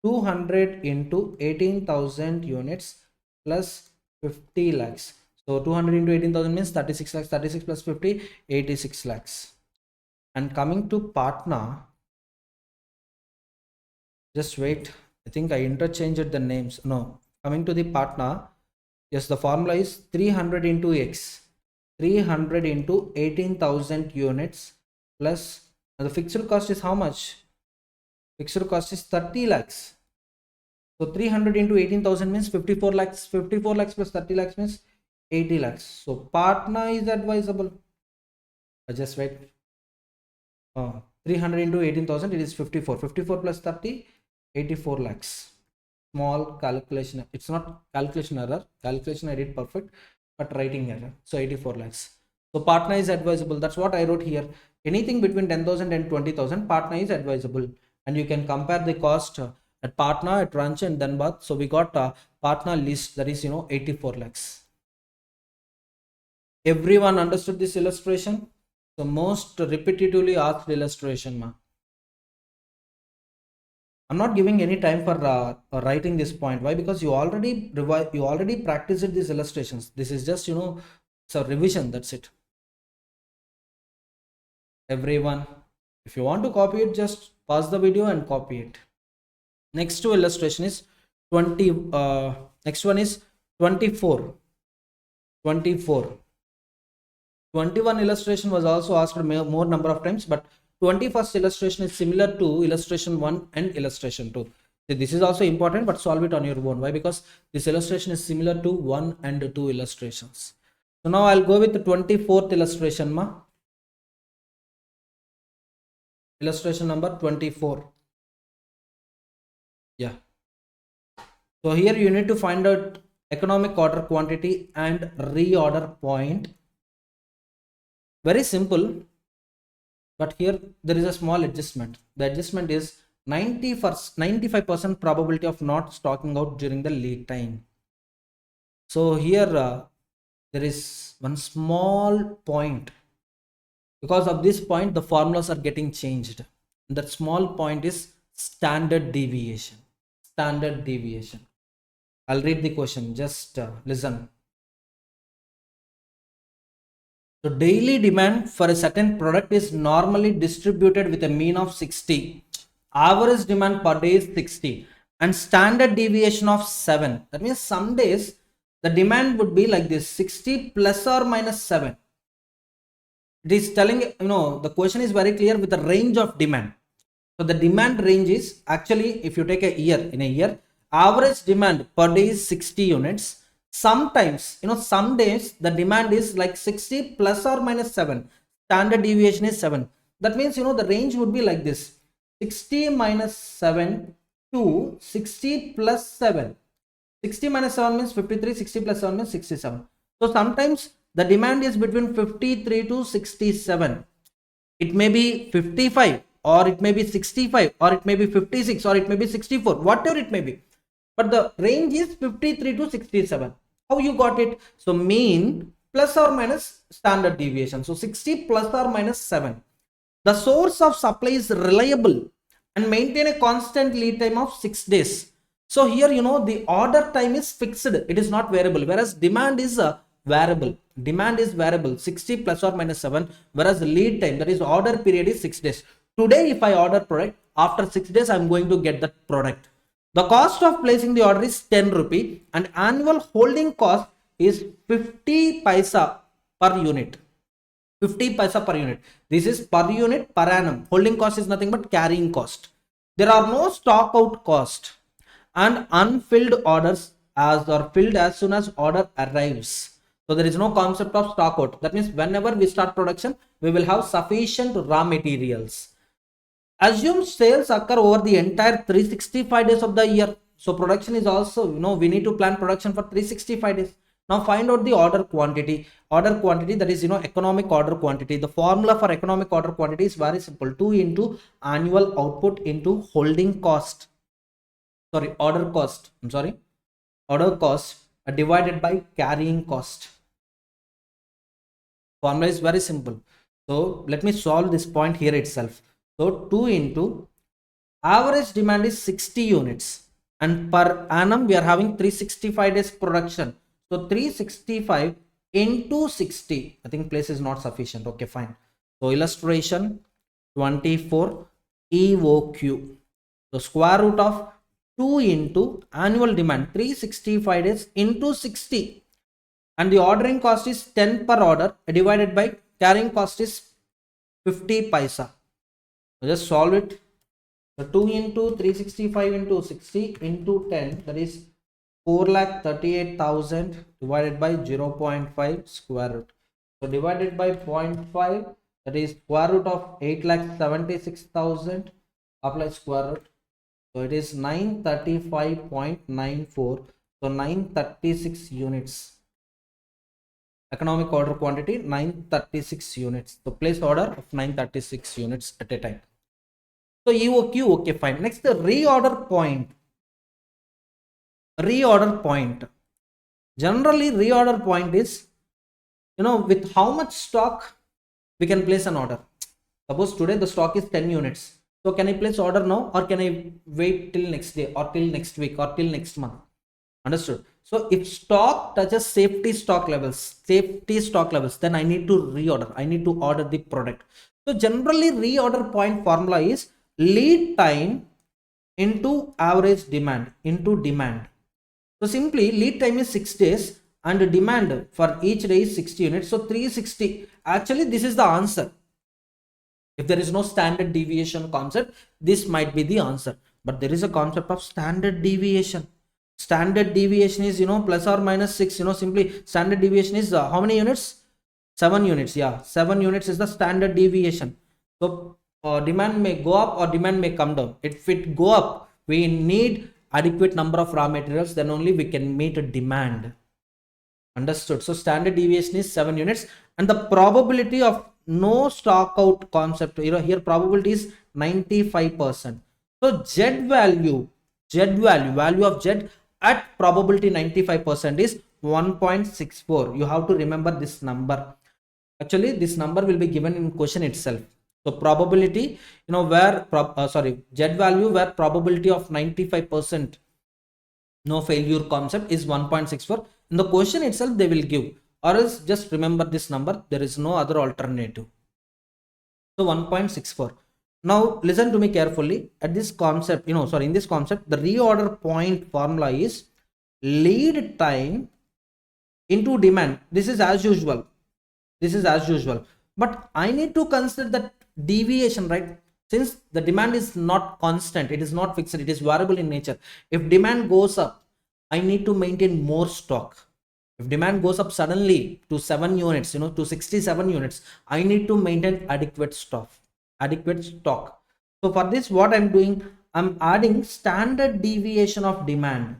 200 into 18,000 units plus 50 lakhs. So 200 into 18,000 means 36 lakhs. 36 plus 50, 86 lakhs. And coming to partner, just wait. I think I interchanged the names. No, coming to the partner, yes, the formula is 300 into x. 300 into 18,000 units plus the fixed cost is how much? Fixed cost is 30 lakhs. So 300 into 18,000 means 54 lakhs. 54 lakhs plus 30 lakhs means 80 lakhs. So partner is advisable. Just wait. 300 into 18,000, it is 54. 54 plus 30, 84 lakhs. Small calculation. It's not calculation error. Calculation I did perfect, but writing error. So 84 lakhs. So partner is advisable. That's what I wrote here. Anything between 10,000 and 20,000, partner is advisable. And you can compare the cost at partner, at Ranchi and Dhanbad. So we got a partner list, that is 84 lakhs. Everyone understood this illustration? The most repetitively asked illustration, ma. I'm not giving any time for writing this point. Why? Because you already practiced these illustrations. This is just it's a revision. That's it. Everyone, if you want to copy it, just pause the video and copy it. Next to illustration is 20. Next one is 24. 24. 21 illustration was also asked more number of times, but 21st illustration is similar to illustration 1 and illustration 2. So this is also important, but solve it on your own. Why? Because this illustration is similar to 1 and 2 illustrations. So now I'll go with the 24th illustration, ma. Illustration number 24. Yeah. So here you need to find out economic order quantity and reorder point. Very simple, but here there is a small adjustment. The adjustment is 95% probability of not stocking out during the lead time. So here there is one small point. Because of this point, the formulas are getting changed. That small point is standard deviation. Standard deviation. I'll read the question. Just listen. So daily demand for a certain product is normally distributed with a mean of 60. Average demand per day is 60 and standard deviation of 7. That means some days the demand would be like this, 60 plus or minus 7. It is telling, the question is very clear with the range of demand. So the demand range is actually, if you take a year, in a year, average demand per day is 60 units. Sometimes, some days the demand is like 60 plus or minus 7. Standard deviation is 7. That means, the range would be like this, 60 minus 7 to 60 plus 7. 60 minus 7 means 53, 60 plus 7 means 67. So sometimes the demand is between 53 to 67. It may be 55 or it may be 65 or it may be 56 or it may be 64, whatever it may be. But the range is 53 to 67. How you got it? So mean plus or minus standard deviation. So 60 plus or minus 7. The source of supply is reliable and maintain a constant lead time of 6 days. So here, the order time is fixed. It is not variable. Whereas demand is variable. Demand is variable, 60 plus or minus 7. Whereas the lead time, that is order period, is 6 days. Today, if I order product, after 6 days, I am going to get that product. The cost of placing the order is 10 rupee and annual holding cost is 50 paisa per unit. 50 paisa per unit. This is per unit per annum. Holding cost is nothing but carrying cost. There are no stock out cost and unfilled orders are filled as soon as order arrives. So there is no concept of stock out. That means whenever we start production, we will have sufficient raw materials. Assume sales occur over the entire 365 days of the year. So production is also, we need to plan production for 365 days. Now find out the order quantity. Order quantity, that is, economic order quantity. The formula for economic order quantity is very simple. 2 into annual output into holding cost. Sorry, order cost. I'm sorry. Order cost divided by carrying cost. Formula is very simple. So let me solve this point here itself. So 2 into Average demand is 60 units and per annum we are having 365 days production. So 365 into 60. I think place is not sufficient. Okay, fine. So illustration 24 EOQ. So square root of 2 into annual demand 365 days into 60, and the ordering cost is 10 per order divided by carrying cost is 50 paisa. So just solve it. So 2 into 365 into 60 into 10, that is 4,38,000 divided by 0.5 square root. So divided by 0.5, that is square root of 8,76,000, apply square root. So it is 935.94. So 936 units. Economic order quantity 936 units. So place order of 936 units at a time. So EOQ, okay, fine. Next, the reorder point. Reorder point. Generally, reorder point is, with how much stock we can place an order. Suppose today the stock is 10 units. So can I place order now, or can I wait till next day or till next week or till next month? Understood? So if stock touches safety stock levels, then I need to reorder. I need to order the product. So generally reorder point formula is lead time into average demand into demand. So simply lead time is 6 days and demand for each day is 60 units. So 360. Actually, this is the answer. If there is no standard deviation concept, this might be the answer. But there is a concept of standard deviation. Standard deviation is, plus or minus 6. Simply standard deviation is how many units? 7 units. Yeah, 7 units is the standard deviation. So demand may go up or demand may come down. If it go up, we need adequate number of raw materials, then only we can meet a demand. Understood? So standard deviation is 7 units, and the probability of no stock out concept, here probability is 95%. So value of Z at probability 95% is 1.64. You have to remember this number. Actually, this number will be given in question itself. So probability, where Z value where probability of 95% no failure concept is 1.64. In the question itself they will give, or else just remember this number. There is no other alternative. So 1.64. Now listen to me carefully. At this concept, in this concept, the reorder point formula is lead time into demand. This is as usual. But I need to consider that deviation, right? Since the demand is not constant, it is not fixed, it is variable in nature. If demand goes up, I need to maintain more stock. If demand goes up suddenly to 7 units, to 67 units, I need to maintain adequate stock. So for this, what I'm doing, I'm adding standard deviation of demand.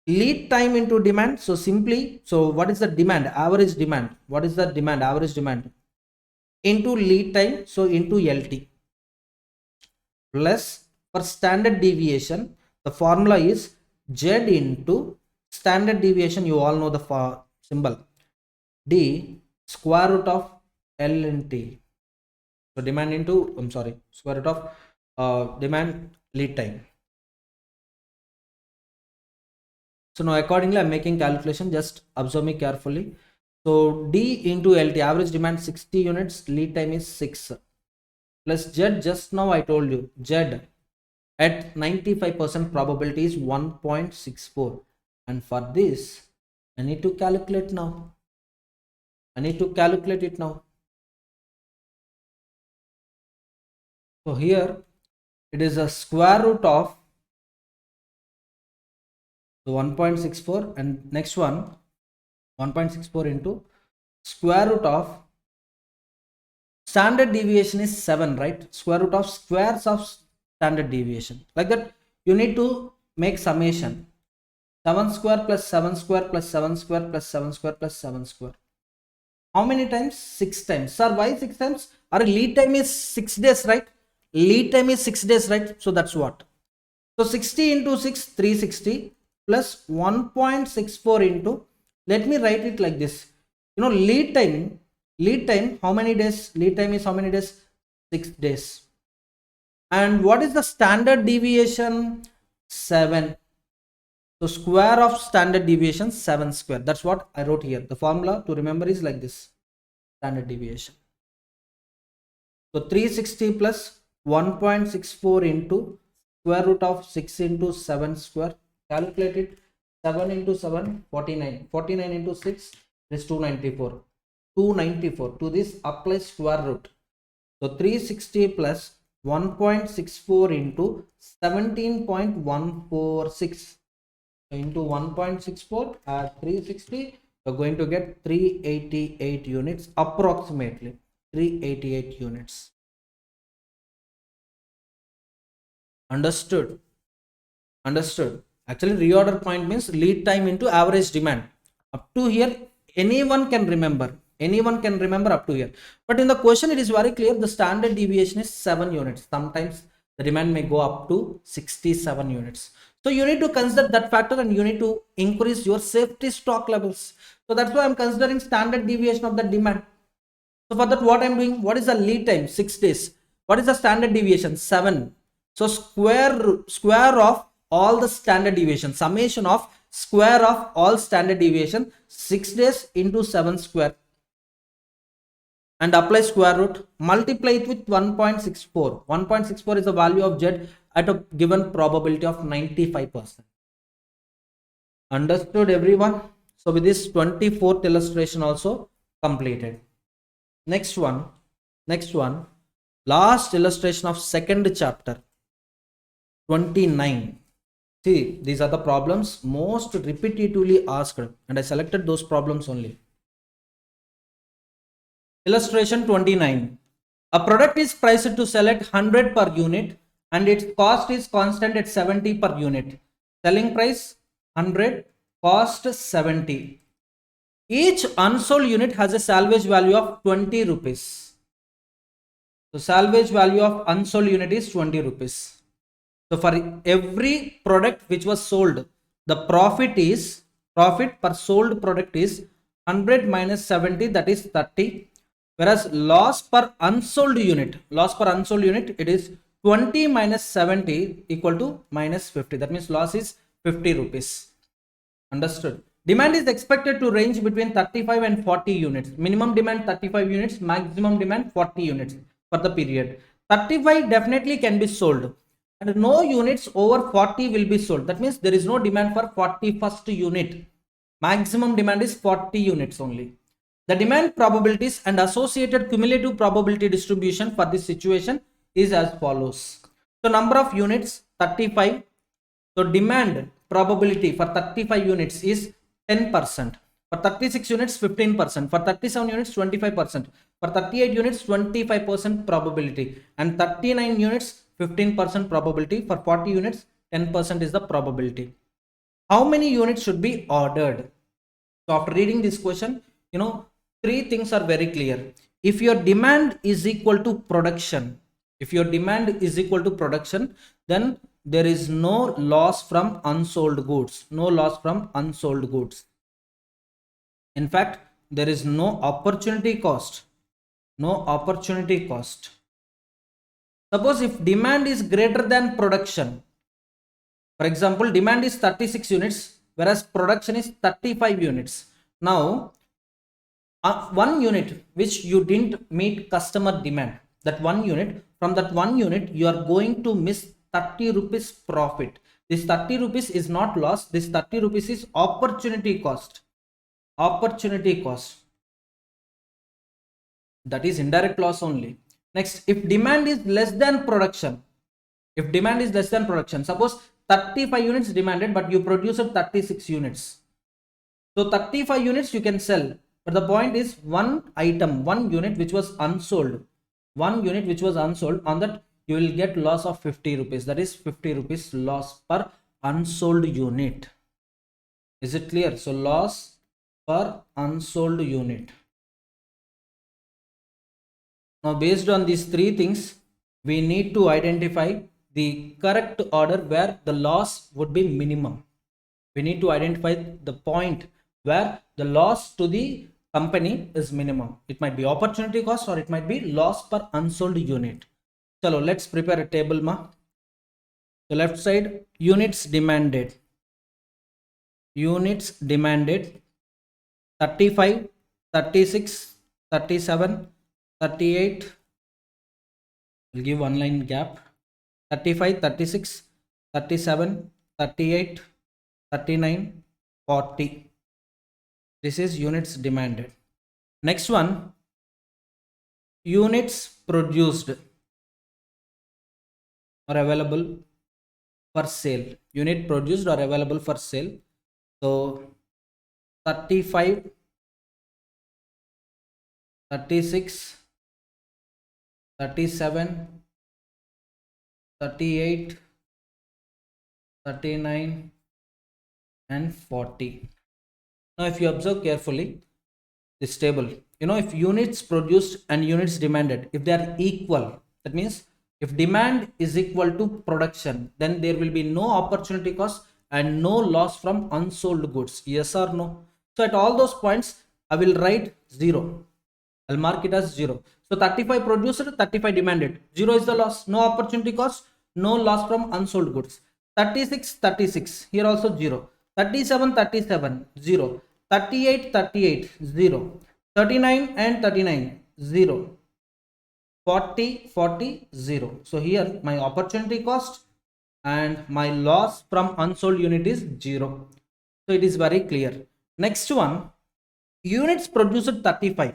Lead time into demand. So simply, what is the demand? Average demand. What is the demand? Average demand into lead time. So into LT plus, for standard deviation, the formula is Z into standard deviation. You all know the symbol D square root of L in T. So demand into, square root of demand lead time. So now accordingly I'm making calculation. Just observe me carefully. So D into LT, average demand 60 units, lead time is 6, plus Z, just now I told you, Z at 95% probability is 1.64, and for this I need to calculate now. So here it is a square root of 1.64, and next one 1.64 into square root of standard deviation is 7, right? Square root of squares of standard deviation. Like that, you need to make summation. 7 square plus 7 square plus 7 square plus 7 square plus 7 square. How many times? 6 times. Sir, why 6 times? Our lead time is 6 days, right? So that's what. So 60 into 6, 360 plus 1.64 into, let me write it like this. Lead time Lead time, how many days? Lead time is how many days? 6 days. And what is the standard deviation? 7. So square of standard deviation 7 square. That's what I wrote here. The formula to remember is like this. Standard deviation. So 360 plus 1.64 into square root of 6 into 7 square. Calculate it. 7 into 7, 49. 49 into 6 is 294. 294. To this apply square root. So 360 plus 1.64 into 17.146. So into 1.64 add 360. You're going to get 388 units approximately. 388 units. Understood? Understood. Actually, reorder point means lead time into average demand. Up to here, anyone can remember. Anyone can remember up to here. But in the question, it is very clear the standard deviation is 7 units. Sometimes the demand may go up to 67 units. So you need to consider that factor and you need to increase your safety stock levels. So that's why I'm considering standard deviation of the demand. So for that, what I'm doing, what is the lead time? 6 days. What is the standard deviation? 7. So square of all the standard deviation, summation of square of all standard deviation, 6 days into 7 square. And apply square root, multiply it with 1.64. 1.64 is the value of Z at a given probability of 95%. Understood everyone? So with this 24th illustration also completed. Next one, last illustration of second chapter, 29. See, these are the problems most repetitively asked and I selected those problems only. Illustration 29. A product is priced to sell at 100 per unit and its cost is constant at 70 per unit. Selling price 100, cost 70. Each unsold unit has a salvage value of 20 rupees. So salvage value of unsold unit is 20 rupees. So for every product which was sold, the profit per sold product is 100 minus 70, that is 30. Whereas loss per unsold unit, it is 20 minus 70 equal to minus 50. That means loss is 50 rupees. Understood? Demand is expected to range between 35 and 40 units. Minimum demand 35 units, maximum demand 40 units for the period. 35 definitely can be sold and no units over 40 will be sold. That means there is no demand for 41st unit. Maximum demand is 40 units only. The demand probabilities and associated cumulative probability distribution for this situation is as follows. So number of units 35. So demand probability for 35 units is 10%. For 36 units 15%. For 37 units 25%. For 38 units 25% probability. And 39 units 15% probability. For 40 units 10% is the probability. How many units should be ordered? So after reading this question, three things are very clear. If your demand is equal to production, then there is no loss from unsold goods. In fact, there is no opportunity cost. Suppose if demand is greater than production, for example, demand is 36 units, whereas production is 35 units. Now, one unit which you didn't meet customer demand, from that one unit you are going to miss 30 rupees profit. This 30 rupees is not loss, this 30 rupees is opportunity cost. That is indirect loss only. Next, if demand is less than production, suppose 35 units demanded but you produced 36 units. So 35 units you can sell. But the point is one unit which was unsold, on that you will get loss of 50 rupees. That is 50 rupees loss per unsold unit. Is it clear? So loss per unsold unit. Now based on these three things, we need to identify the correct order where the loss would be minimum. We need to identify the point where the loss to the company is minimum. It might be opportunity cost or it might be loss per unsold unit. Chalo, let's prepare a table ma. The left side, units demanded 35, 36, 37, 38. We'll give one line gap. 35, 36, 37, 38, 39, 40. This is units demanded. Next one, units produced or available for sale. Unit produced or available for sale. So 35, 36, 37, 38, 39 and 40. Now if you observe carefully this table, if units produced and units demanded, if they are equal, that means if demand is equal to production, then there will be no opportunity cost and no loss from unsold goods. Yes or no? So at all those points I will write 0. I'll mark it as 0. So 35 produced, 35 demanded. 0 is the loss. No opportunity cost, no loss from unsold goods. 36, 36. Here also 0. 37, 37. 0. 38, 38. 0. 39 and 39. 0. 40, 40. 0. So here my opportunity cost and my loss from unsold unit is 0. So it is very clear. Next one, units produced 35.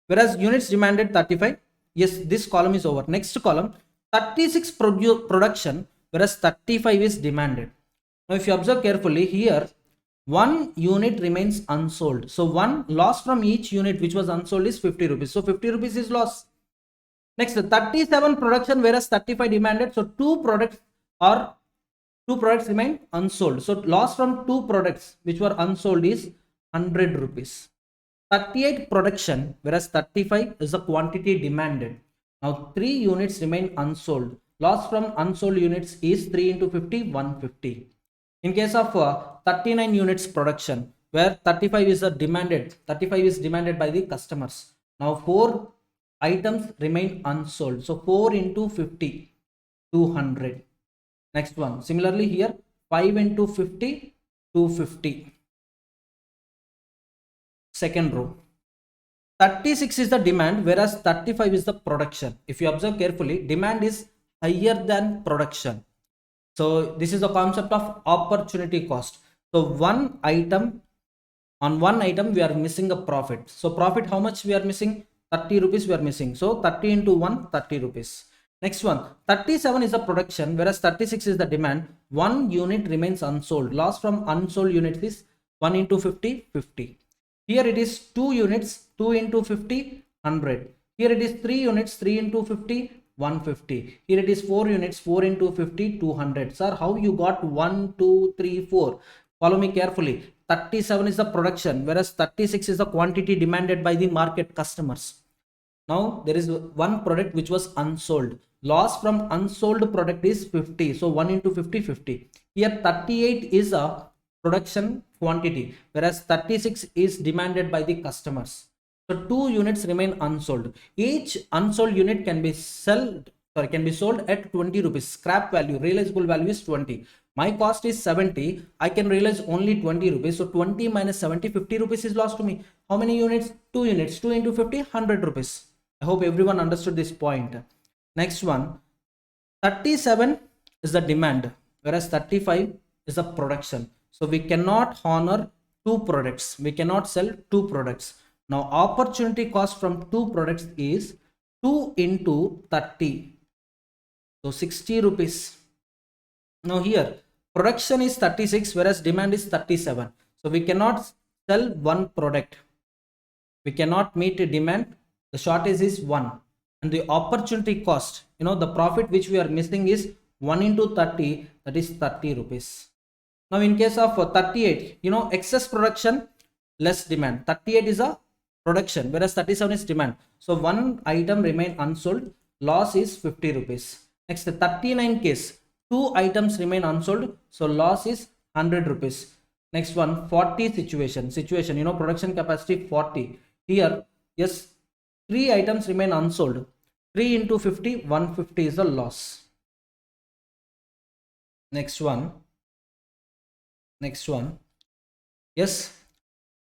Whereas units demanded 35. Yes, this column is over. Next column, 36 production, whereas 35 is demanded. Now if you observe carefully here, one unit remains unsold. So one loss from each unit which was unsold is 50 rupees. So 50 rupees is loss. Next, 37 production, whereas 35 demanded. So two products remain unsold. So loss from two products which were unsold is 100 rupees. 38 production, whereas 35 is the quantity demanded. Now 3 units remain unsold. Loss from unsold units is 3 into 50, 150. In case of 39 units production, where 35 is demanded by the customers. Now 4 items remain unsold. So 4 into 50, 200. Next one. Similarly here, 5 into 50, 250. Second row. 36 is the demand, whereas 35 is the production. If you observe carefully, demand is higher than production. So this is the concept of opportunity cost. So on one item we are missing a profit. So profit, how much we are missing? 30 rupees we are missing. So 30 into 1, 30 rupees. Next one, 37 is the production, whereas 36 is the demand. One unit remains unsold. Loss from unsold units is 1 into 50, 50. Here it is 2 units, 2 into 50, 100. Here it is 3 units, 3 into 50, 150. Here it is 4 units, 4 into 50, 200. Sir, how you got 1, 2, 3, 4? Follow me carefully. 37 is the production, whereas 36 is the quantity demanded by the market customers. Now there is one product which was unsold. Loss from unsold product is 50. So 1 into 50, 50. Here 38 is a production quantity, whereas 36 is demanded by the customers. So 2 units remain unsold. Each unsold unit can be sold at 20 rupees. Scrap value, realizable value is 20. My cost is 70. I can realize only 20 rupees. So 20 minus 70, 50 rupees is lost to me. How many units? 2 units. 2 into 50, 100 rupees. I hope everyone understood this point. Next one, 37 is the demand, whereas 35 is the production. So we cannot honor 2 products. We cannot sell 2 products. Now opportunity cost from 2 products is 2 into 30. So 60 rupees. Now here production is 36, whereas demand is 37. So we cannot sell 1 product. We cannot meet the demand. The shortage is 1. And the opportunity cost, the profit which we are missing is 1 into 30, that is 30 rupees. Now in case of 38, excess production, less demand. 38 is a production, whereas 37 is demand. So 1 item remain unsold, loss is 50 rupees. Next, the 39 case, 2 items remain unsold, so loss is 100 rupees. Next one, 40 situation, you know, production capacity 40. Here, yes, 3 items remain unsold. 3 into 50, 150 is the loss. Next one, yes,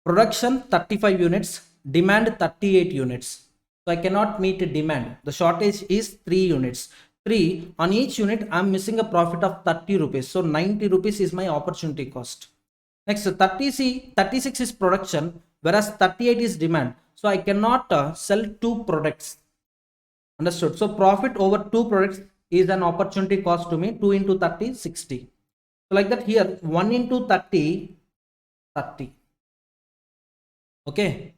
production 35 units, demand 38 units. So I cannot meet demand. The shortage is 3 units. 3 on each unit, I'm missing a profit of 30 rupees. So 90 rupees is my opportunity cost. Next, 36 is production, whereas 38 is demand. So I cannot sell 2 products. Understood? So profit over 2 products is an opportunity cost to me. 2 into 30, 60. So like that here, 1 into 30, 30. Okay.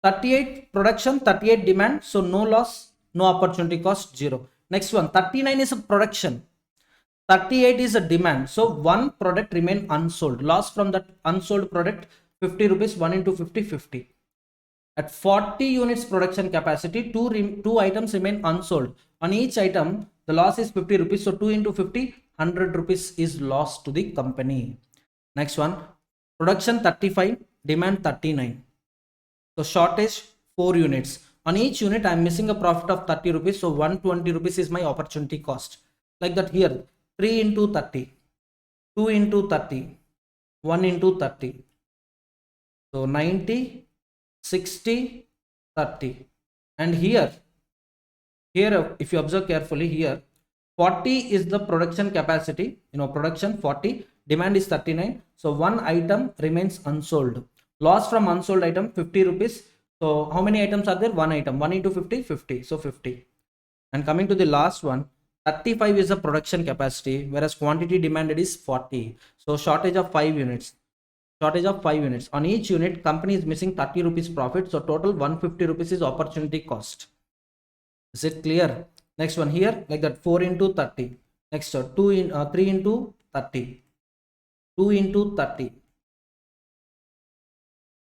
38 production, 38 demand. So no loss, no opportunity cost, 0. Next one, 39 is a production. 38 is a demand. So one product remain unsold. Loss from that unsold product, 50 rupees. 1 into 50, 50. At 40 units production capacity, two items remain unsold. On each item, the loss is 50 rupees. So 2 into 50, 100 rupees is lost to the company. Next one, production 35, demand 39. So shortage 4 units. On each unit, I am missing a profit of 30 rupees. So 120 rupees is my opportunity cost. Like that here, 3 into 30, 2 into 30, 1 into 30. So 90, 60, 30. And here if you observe carefully, here 40 is the production capacity, you know, production 40, demand is 39. So one item remains unsold. Loss from unsold item 50 rupees. So how many items are there? One item. 1 into 50, 50. So 50. And coming to the last one, 35 is the production capacity, whereas quantity demanded is 40. So shortage of 5 units. On each unit, company is missing 30 rupees profit. So total 150 rupees is opportunity cost. Is it clear? Next one here, like that, 4 into 30. Next 3 into 30. 2 into 30.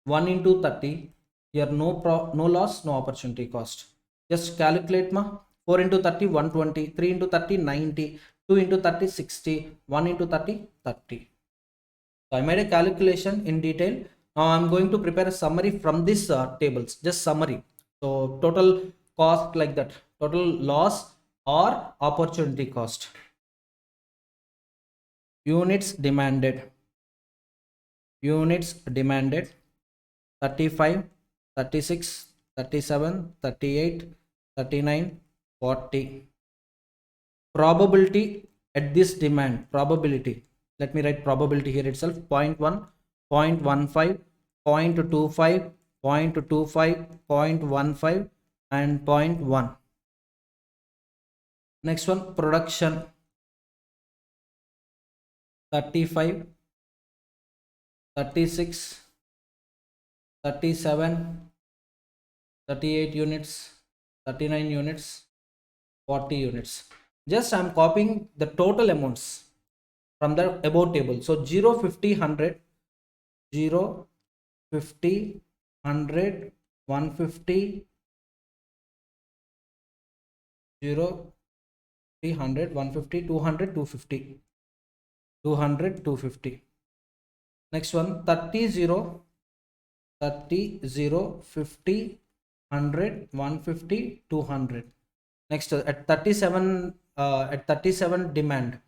1 into 30. Here no loss, no opportunity cost. Just calculate ma. 4 into 30, 120. 3 into 30, 90. 2 into 30, 60. 1 into 30, 30. So I made a calculation in detail. Now I'm going to prepare a summary from this tables. Just summary. So total cost, like that. Total loss or opportunity cost. Units demanded. 35, 36, 37, 38, 39, 40. Probability at this demand. Probability. Let me write probability here itself. 0.1, 0.15, 0.25, 0.25, 0.15 and 0.1. Next one, production 35, 36, 37, 38 units, 39 units, 40 units. Just I'm copying the total amounts from the above table. So 0, 50, 100, 0, 50, 100, 150, 0, 300, 150, 200, 250, 200, 250. Next one, 30, 0, 30, 0, 50, 100, 150, 200. Next, at 37 demand,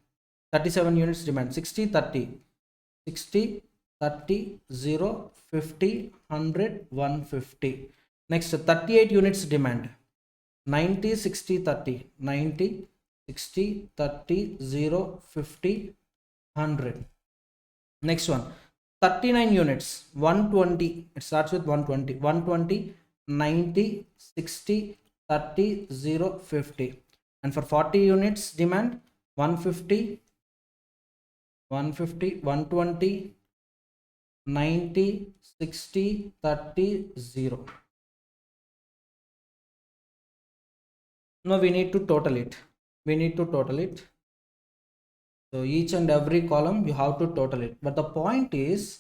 37 units demand, 60, 30, 60, 30, 0, 50, 100, 150. Next, 38 units demand, 90, 60, 30, 90, 60, 30, 0, 50, 100. Next one, 39 units, 120. It starts with 120. 120, 90, 60, 30, 0, 50. And for 40 units demand, 150, 150, 120, 90, 60, 30, 0. Now we need to total it. So each and every column you have to total it. But the point is,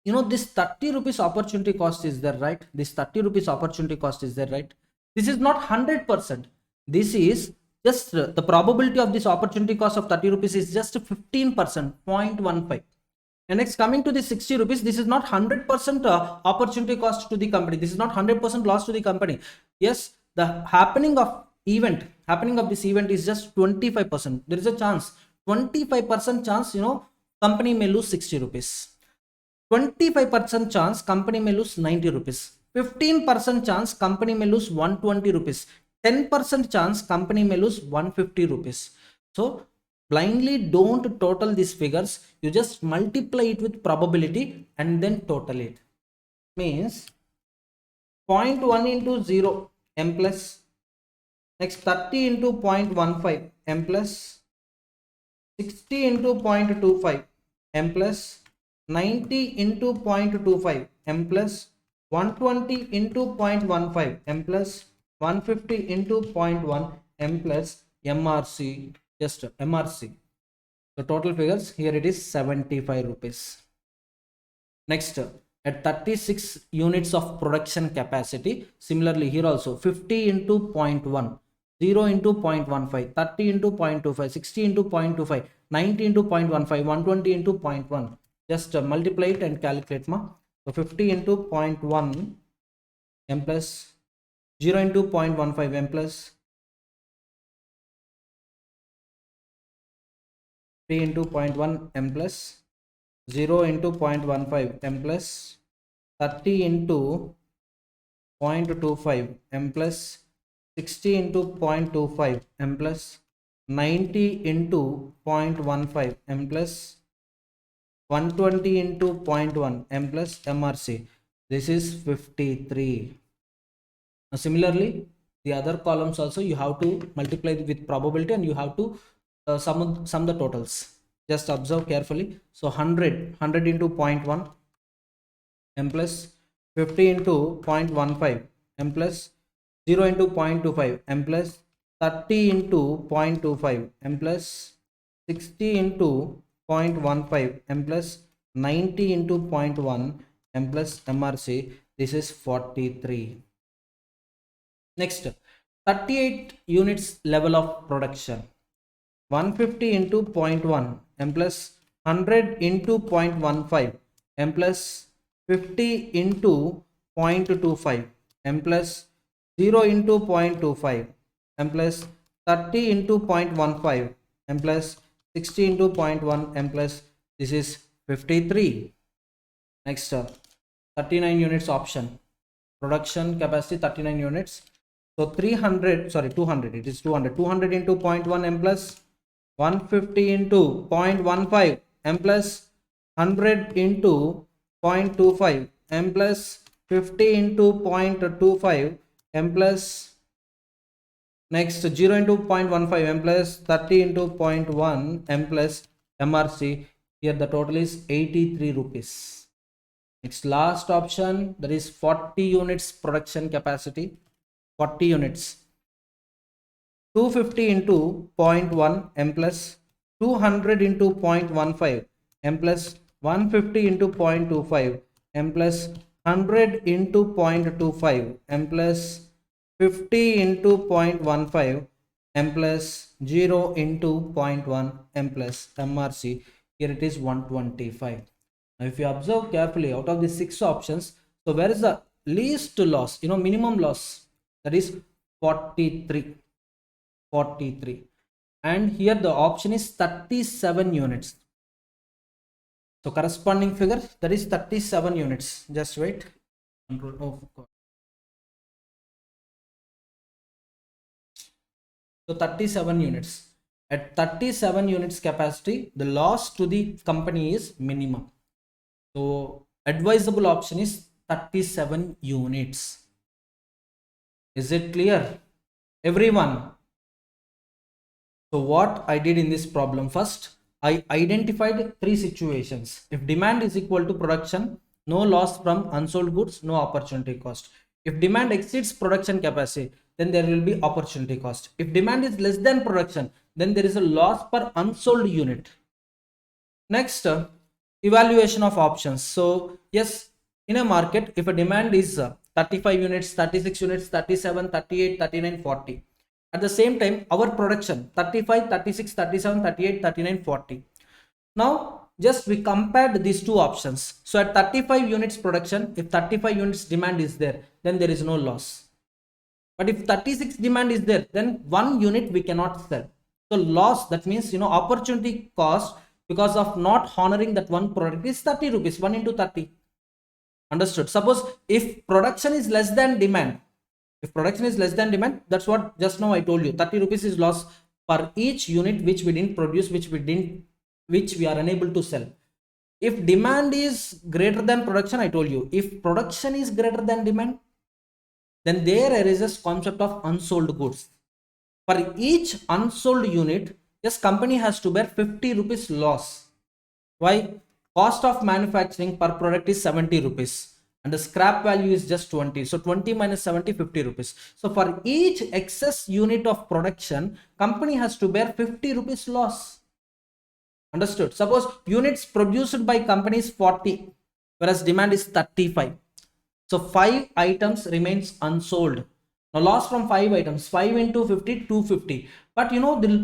you know, this 30 rupees opportunity cost is there, right? This 30 rupees opportunity cost is there, right? This is not 100%. This is just the probability of this opportunity cost of 30 rupees is just 15%, 0.15. And next, coming to the 60 rupees, this is not 100% opportunity cost to the company. This is not 100% loss to the company. Yes, the happening of this event is just 25%. There is a chance, 25% chance, company may lose 60 rupees. 25% chance company may lose 90 rupees. 15% chance company may lose 120 rupees. 10% chance company may lose 150 rupees. So blindly don't total these figures. You just multiply it with probability and then total it. Means 0.1 into 0 m plus, next 30 into 0.15 m plus, 60 into 0.25 m plus, 90 into 0.25 m plus, 120 into 0.15 m plus, 150 into 0.1 m plus MRC, just MRC. The total figures here it is 75 rupees. Next, at 36 units of production capacity, similarly here also 50 into 0.1, 0 into 0.15, 30 into 0.25, 60 into 0.25, 90 into 0.15, 120 into 0.1. Just multiply it and calculate ma. So 50 into 0.1 m plus, 0 into 0.15 m plus, 3 into 0.1 m plus, 0 into 0.15 m plus, 30 into 0.25 m plus, 60 into 0.25 m plus, 90 into 0.15 m plus, 120 into 0.1 m plus MRC. This is 53. Now similarly, the other columns also you have to multiply with probability and you have to sum the totals. Just observe carefully. So 100 into 0.1 m plus, 50 into 0.15 m plus, 0 into 0.25 m plus, 30 into 0.25 m plus, 60 into 0.15 m plus, 90 into 0.1 m plus MRC. This is 43. Next, 38 units level of production. 150 into 0.1 m plus, 100 into 0.15 m plus, 50 into 0.25 m plus, 0 into 0.25 m plus, 30 into 0.15 m plus, 60 into 0.1 m plus. This is 53. Next, 39 units option. Production capacity 39 units. So 200, it is 200. 200 into 0.1 m plus, 150 into 0.15 m plus, 100 into 0.25 m plus, 50 into 0.25 m plus, next 0 into 0.15 m plus, 30 into 0.1 m plus MRC. Here the total is 83 rupees. Next, last option, that is 40 units production capacity. 40 units. 250 into 0.1 m plus, 200 into 0.15 m plus, 150 into 0.25 m plus, 100 into 0.25 m plus, 50 into 0.15 m plus, 0 into 0.1 m plus MRC. Here it is 125. Now if you observe carefully, out of the 6 options, so where is the least loss, minimum loss? That is 43. And here the option is 37 units. So corresponding figure, that is 37 units. Just wait. Oh, God. So 37 units. At 37 units capacity, the loss to the company is minimum. So advisable option is 37 units. Is it clear, everyone? So what I did in this problem, first I identified 3 situations. If demand is equal to production, no loss from unsold goods, no opportunity cost. If demand exceeds production capacity, then there will be opportunity cost. If demand is less than production, then there is a loss per unsold unit. Next, evaluation of options. So yes, in a market, if a demand is 35 units, 36 units, 37, 38, 39, 40, At the same time, our production 35, 36, 37, 38, 39, 40. Now, just we compared these two options. So at 35 units production, if 35 units demand is there, then there is no loss. But if 36 demand is there, then 1 unit we cannot sell. So loss, that means, opportunity cost because of not honoring that one product is 30 rupees, 1 into 30. Understood? Suppose if production is less than demand, that's what just now I told you, 30 rupees is loss per each unit which we didn't produce, which we are unable to sell. If demand is greater than production, I told you, if production is greater than demand, then there arises concept of unsold goods. For each unsold unit, yes, company has to bear 50 rupees loss. Why? Cost of manufacturing per product is 70 rupees and the scrap value is just 20. So 20 minus 70, 50 rupees. So for each excess unit of production, company has to bear 50 rupees loss. Understood? Suppose units produced by company is 40, whereas demand is 35. So 5 items remains unsold. Now loss from 5 items, 5 into 50, 250. But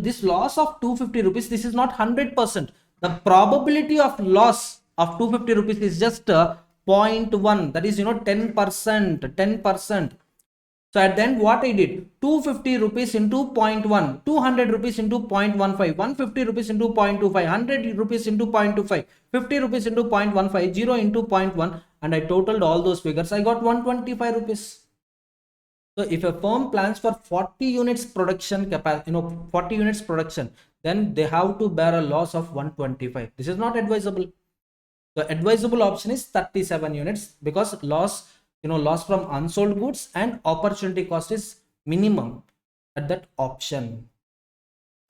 this loss of 250 rupees, this is not 100%. The probability of loss of 250 rupees is just 0.1. That is 10%. 10%. So at the end, what I did, 250 rupees into 0.1, 200 rupees into 0.15, 150 rupees into 0.25, 100 rupees into 0.25, 50 rupees into 0.15, 0 into 0.1, and I totaled all those figures. I got 125 rupees. So if a firm plans for 40 units production capacity, 40 units production, then they have to bear a loss of 125. This is not advisable. The advisable option is 37 units because loss from unsold goods and opportunity cost is minimum at that option.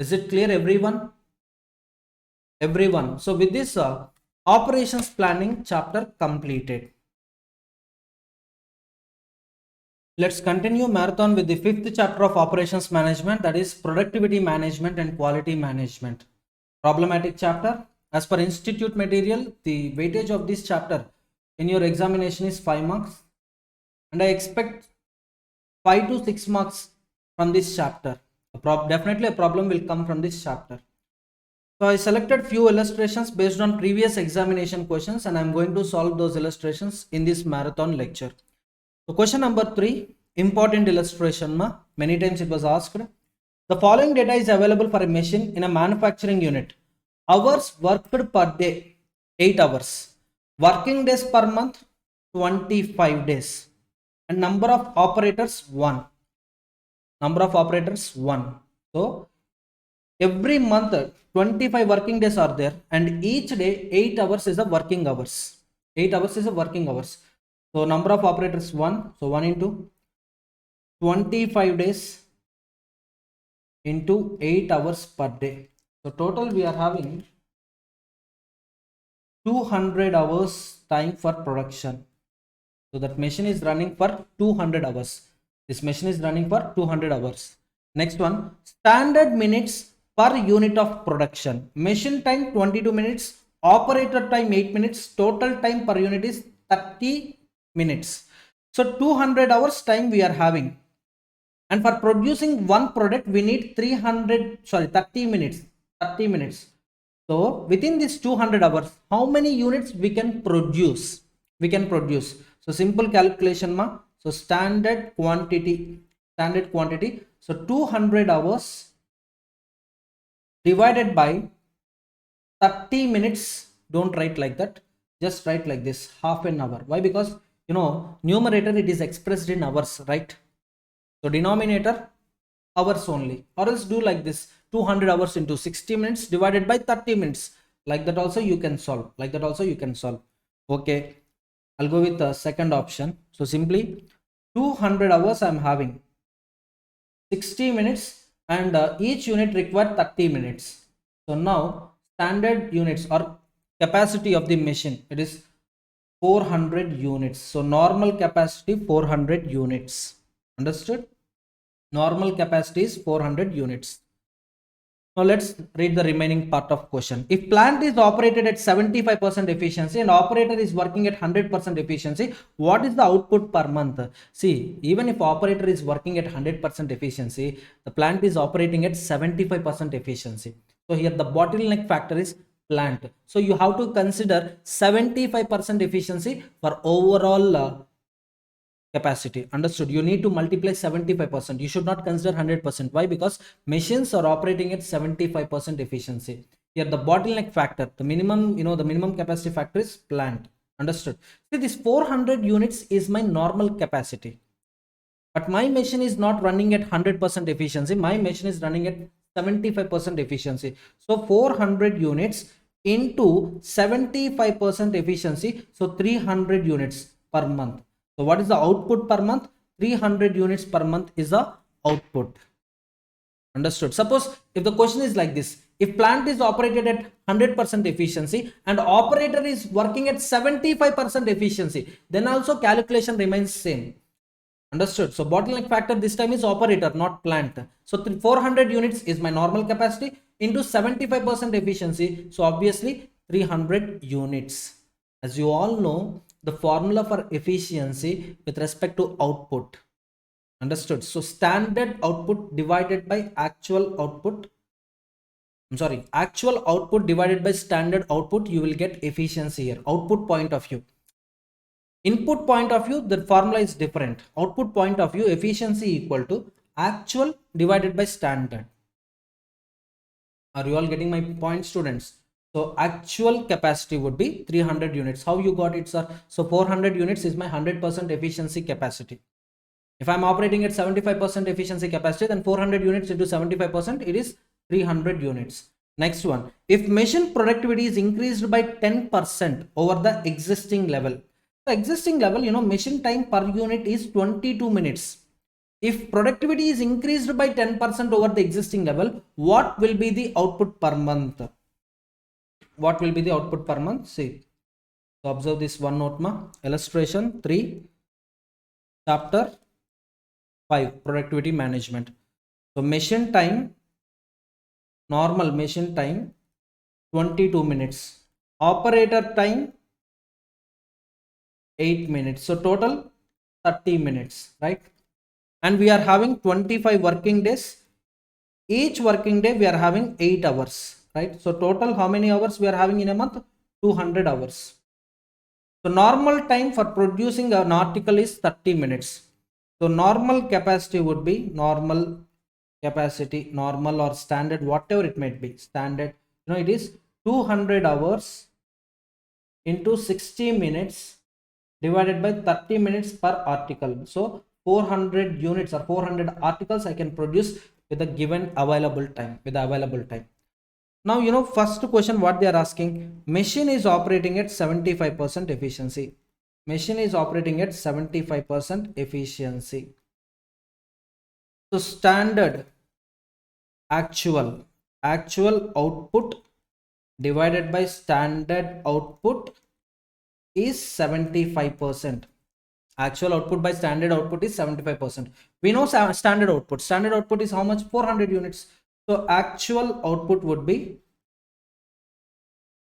Is it clear, everyone? So with this operations planning chapter completed. Let's continue marathon with the 5th chapter of operations management, that is productivity management and quality management. Problematic chapter. As per institute material, the weightage of this chapter in your examination is 5 marks. And I expect 5 to 6 marks from this chapter. Definitely a problem will come from this chapter. So I selected few illustrations based on previous examination questions and I am going to solve those illustrations in this marathon lecture. So question number 3, important illustration. Many times it was asked. The following data is available for a machine in a manufacturing unit. Hours worked per day, 8 hours. Working days per month, 25 days. And number of operators, 1. So every month 25 working days are there and each day 8 hours is a working hours. So number of operators 1. So 1 into 25 days into 8 hours per day. So total we are having 200 hours time for production. So that machine is running for 200 hours. This machine is running for 200 hours. Next one, standard minutes per unit of production. Machine time 22 minutes, operator time 8 minutes, total time per unit is 30 minutes. So 200 hours time we are having. And for producing one product, we need 30 minutes. So within this 200 hours, how many units we can produce? So simple calculation so standard quantity. So 200 hours divided by 30 minutes. Don't write like that. Just write like this, half an hour. Why? Because numerator it is expressed in hours, right? So denominator hours only, or else do like this, 200 hours into 60 minutes divided by 30 minutes. Like that also you can solve. Okay, I'll go with the second option. So simply 200 hours I'm having, 60 minutes and each unit require 30 minutes. So now standard units or capacity of the machine, it is 400 units. So normal capacity 400 units. Understood? Normal capacity is 400 units. Now let's read the remaining part of question. If plant is operated at 75% efficiency and operator is working at 100% efficiency, what is the output per month? See, even if operator is working at 100% efficiency, the plant is operating at 75% efficiency. So here the bottleneck factor is plant. So you have to consider 75% efficiency for overall capacity. Understood? You need to multiply 75%. You should not consider 100%. Why? Because machines are operating at 75% efficiency. Here the bottleneck factor, the minimum, the minimum capacity factor is plant. Understood? See, this 400 units is my normal capacity, but my machine is not running at 100% efficiency. My machine is running at 75% efficiency. So 400 units into 75% efficiency, so 300 units per month. So what is the output per month? 300 units per month is the output. Understood? Suppose if the question is like this, if plant is operated at 100% efficiency and operator is working at 75% efficiency, then also calculation remains same. Understood? So bottleneck factor this time is operator, not plant. So 400 units is my normal capacity into 75% efficiency. So obviously 300 units. As you all know, the formula for efficiency with respect to output. Understood? So standard output divided by actual output. Actual output divided by standard output, you will get efficiency here. Output point of view. Input point of view, the formula is different. Output point of view, efficiency equal to actual divided by standard. Are you all getting my point, students? So actual capacity would be 300 units. How you got it, sir? So 400 units is my 100% efficiency capacity. If I'm operating at 75% efficiency capacity, then 400 units into 75%, it is 300 units. Next one, if machine productivity is increased by 10% over the existing level. The existing level, machine time per unit is 22 minutes. If productivity is increased by 10% over the existing level, what will be the output per month? What will be the output per month? See, so observe this one note ma. Illustration 3, chapter 5, productivity management. So machine time, normal machine time 22 minutes, operator time 8 minutes, so total 30 minutes, right? And we are having 25 working days. Each working day we are having 8 hours, right? So total how many hours we are having in a month? 200 hours. So normal time for producing an article is 30 minutes. So normal capacity would be normal capacity, normal or standard, whatever it might be, standard, it is 200 hours into 60 minutes divided by 30 minutes per article. So 400 units or 400 articles I can produce with the given available time, Now, first question what they are asking, machine is operating at 75% efficiency. Machine is operating at 75% efficiency. So standard actual output divided by standard output is 75%. Actual output by standard output is 75%. We know standard output. Standard output is how much? 400 units. So actual output would be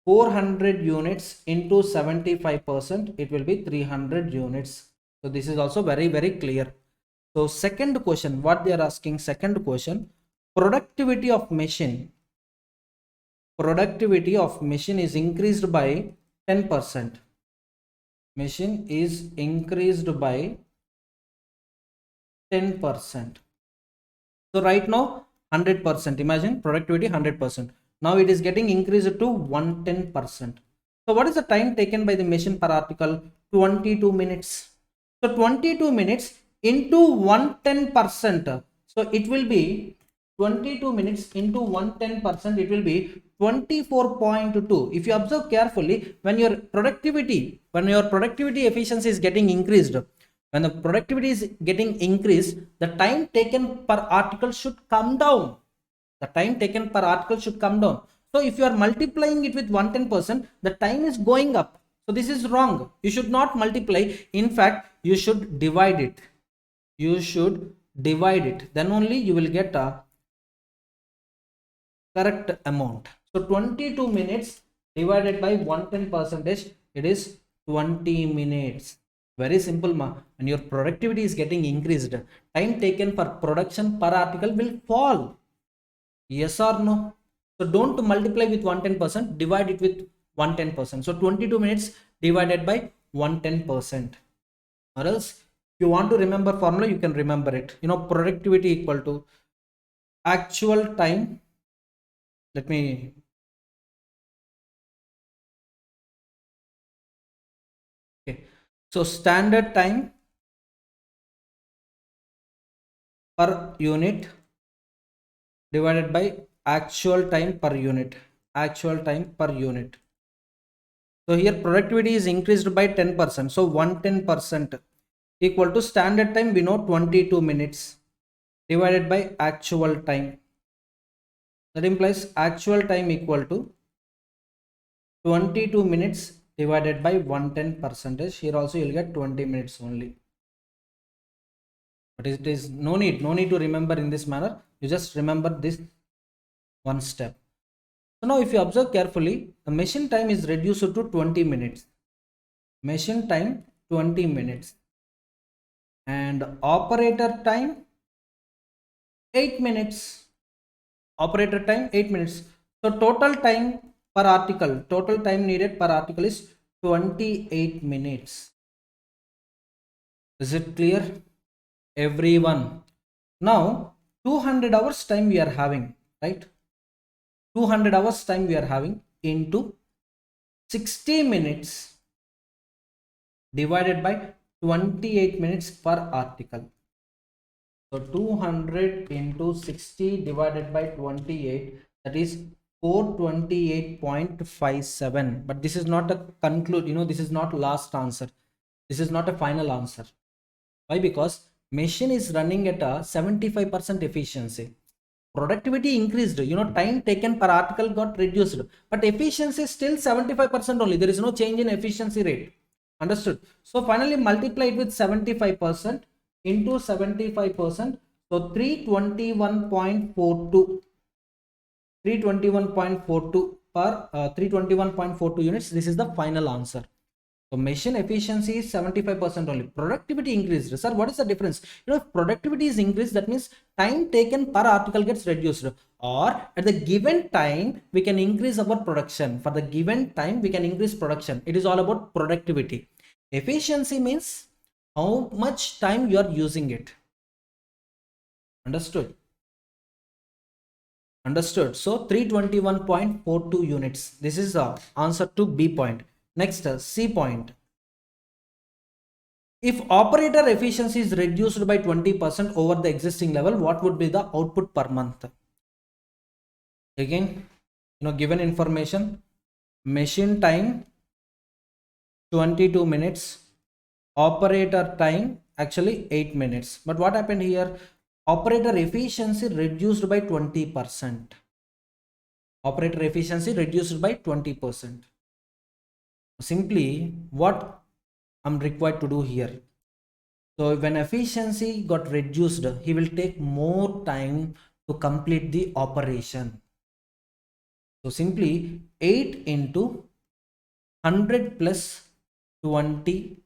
400 units into 75%. It will be 300 units. So this is also very, very clear. So second question, what they are asking, second question, productivity of machine is increased by 10%. Machine is increased by 10%. So right now 100%. Imagine productivity 100%. Now it is getting increased to 110%. So what is the time taken by the machine per article? 22 minutes. So 22 minutes into 110%. So it will be 22 minutes into 110%. It will be 24.2. If you observe carefully, when your productivity efficiency is getting increased, when the productivity is getting increased, the time taken per article should come down. So if you are multiplying it with 110%, the time is going up. So this is wrong. You should not multiply. In fact, you should divide it. Then only you will get correct amount. So 22 minutes divided by 110 percentage, it is 20 minutes. Very simple, ma. When your productivity is getting increased, time taken for production per article will fall. Yes or no? So don't multiply with 110%, divide it with 110%. So 22 minutes divided by 110%. Or else, if you want to remember formula, you can remember it. Productivity equal to actual time. Let me, okay. So standard time per unit divided by actual time per unit. Actual time per unit. So here productivity is increased by 10%. So 110% equal to standard time, we know 22 minutes divided by actual time. That implies actual time equal to 22 minutes divided by 110 percentage. Here also you'll get 20 minutes only. But it is no need to remember in this manner. You just remember this one step. So now if you observe carefully, the machine time is reduced to 20 minutes. Machine time 20 minutes. And operator time 8 minutes. Operator time 8 minutes. So total time per article, total time needed per article is 28 minutes. Is it clear? Everyone. Now 200 hours time we are having, right? 200 hours time we are having into 60 minutes divided by 28 minutes per article. So 200 into 60 divided by 28, that is 428.57. But this is not a conclude, this is not last answer. This is not a final answer. Why? Because machine is running at a 75% efficiency. Productivity increased, time taken per article got reduced, but efficiency is still 75% only. There is no change in efficiency rate. Understood? So finally multiply it with 75% into 75%. So 321.42 321.42 per 321.42 units. This is the final answer. So machine efficiency is 75% only. Productivity increased. Sir, what is the difference? If productivity is increased, that means time taken per article gets reduced. Or at the given time, we can increase our production. For the given time, we can increase production. It is all about productivity. Efficiency means how much time you are using it. Understood? Understood. So 321.42 units. This is the answer to B point. Next, C point. If operator efficiency is reduced by 20% over the existing level, what would be the output per month? Again, given information, machine time 22 minutes, operator time actually 8 minutes. But what happened here? Operator efficiency reduced by 20%. Operator efficiency reduced by 20%. Simply, what I'm required to do here? So when efficiency got reduced, he will take more time to complete the operation. So simply 8 into 100 plus 20%.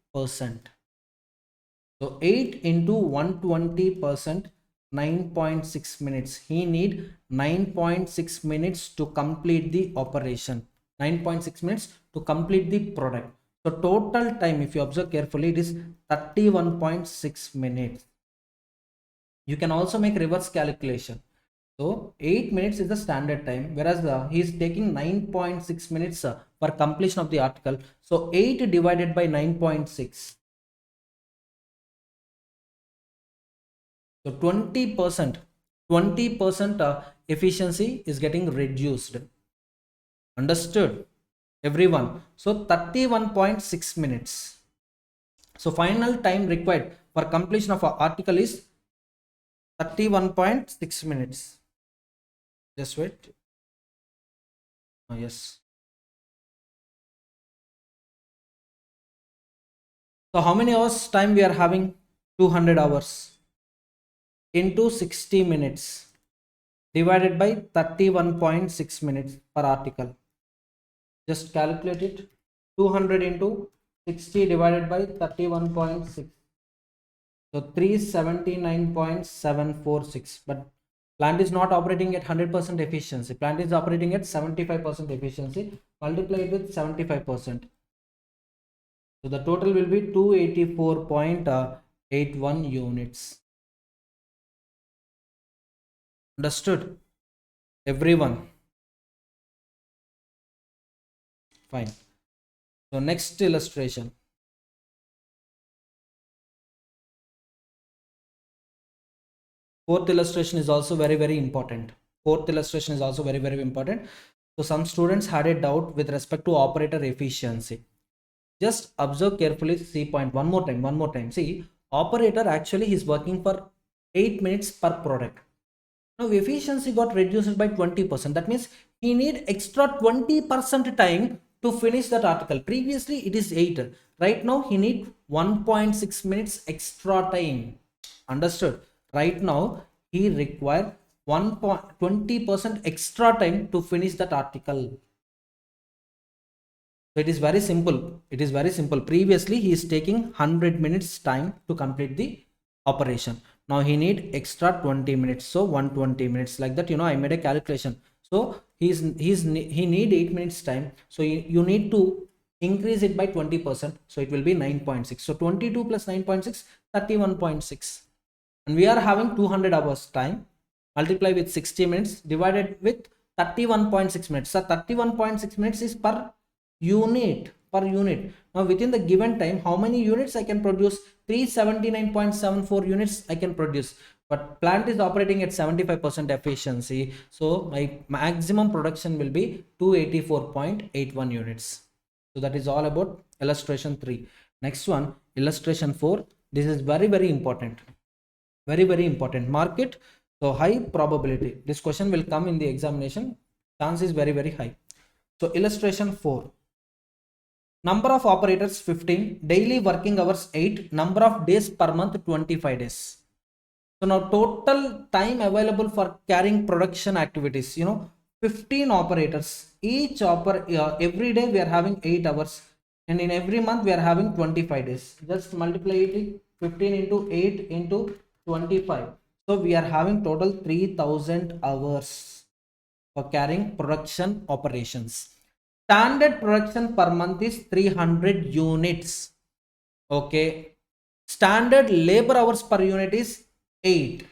So 8 into 120%, 9.6 minutes. He need 9.6 minutes to complete the operation. 9.6 minutes to complete the product. So total time, if you observe carefully, it is 31.6 minutes. You can also make reverse calculation. So 8 minutes is the standard time, whereas he is taking 9.6 minutes for completion of the article. So 8 divided by 9.6. So 20%, 20% efficiency is getting reduced. Understood? Everyone. So 31.6 minutes. So final time required for completion of an article is 31.6 minutes. Just wait. Oh, yes. So how many hours time we are having? 200 hours into 60 minutes. divided by 31.6 minutes per article. Just calculate it. 200 into 60 divided by 31.6. So 379.746. But plant is not operating at 100% efficiency. Plant is operating at 75% efficiency. Multiply it with 75%. So the total will be 284.81 units. Understood? Everyone? Fine. So next illustration. Fourth illustration is also very important. Fourth illustration is also very important. So some students had a doubt with respect to operator efficiency. Just observe carefully. See point one more time. See, operator actually is working for 8 minutes per product. Now efficiency got reduced by 20%. That means he need extra 20% time to finish that article. Previously it is 8. Right now he need 1.6 minutes extra time. Understood? Right now he require 20% extra time to finish that article. So it is very simple. It is very simple. Previously he is taking 100 minutes time to complete the operation. Now he need extra 20 minutes. So 120 minutes, like that, I made a calculation. So he need 8 minutes time. So you need to increase it by 20%. So it will be 9.6. So 22 plus 9.6, 31.6. And we are having 200 hours time. Multiply with 60 minutes divided with 31.6 minutes. So 31.6 minutes is per unit. Now within the given time, how many units I can produce? 379.74 units I can produce. But plant is operating at 75% efficiency. So my maximum production will be 284.81 units. So that is all about illustration 3. Next one, illustration 4. This is very important. Very important. Mark it. So high probability. This question will come in the examination. Chance is very high. So illustration 4. Number of operators 15, daily working hours 8, number of days per month 25 days. So now total time available for carrying production activities, 15 operators. Each every day we are having 8 hours, and in every month we are having 25 days. Just multiply it, 15 into 8 into 25. So we are having total 3000 hours for carrying production operations. Standard production per month is 300 units. Okay. Standard labor hours per unit is 8.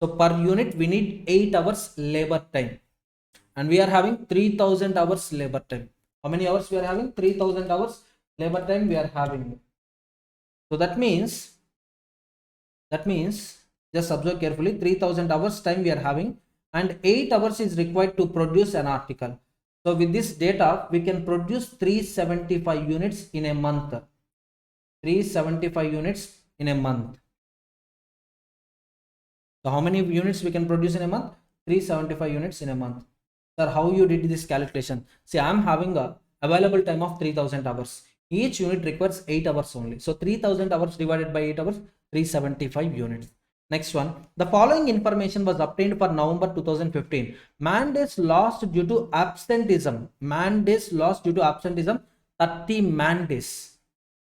So per unit we need 8 hours labor time. And we are having 3000 hours labor time. How many hours we are having? 3000 hours labor time we are having. So that means just observe carefully, 3000 hours time we are having, and 8 hours is required to produce an article. So with this data, we can produce 375 units in a month. 375 units in a month. So how many units we can produce in a month? 375 units in a month. Sir, how you did this calculation? See, I am having a available time of 3000 hours. Each unit requires 8 hours only. So 3000 hours divided by 8 hours, 375 units. Next one, the following information was obtained for November 2015. Man days lost due to absenteeism. Man days lost due to absenteeism, 30 man days.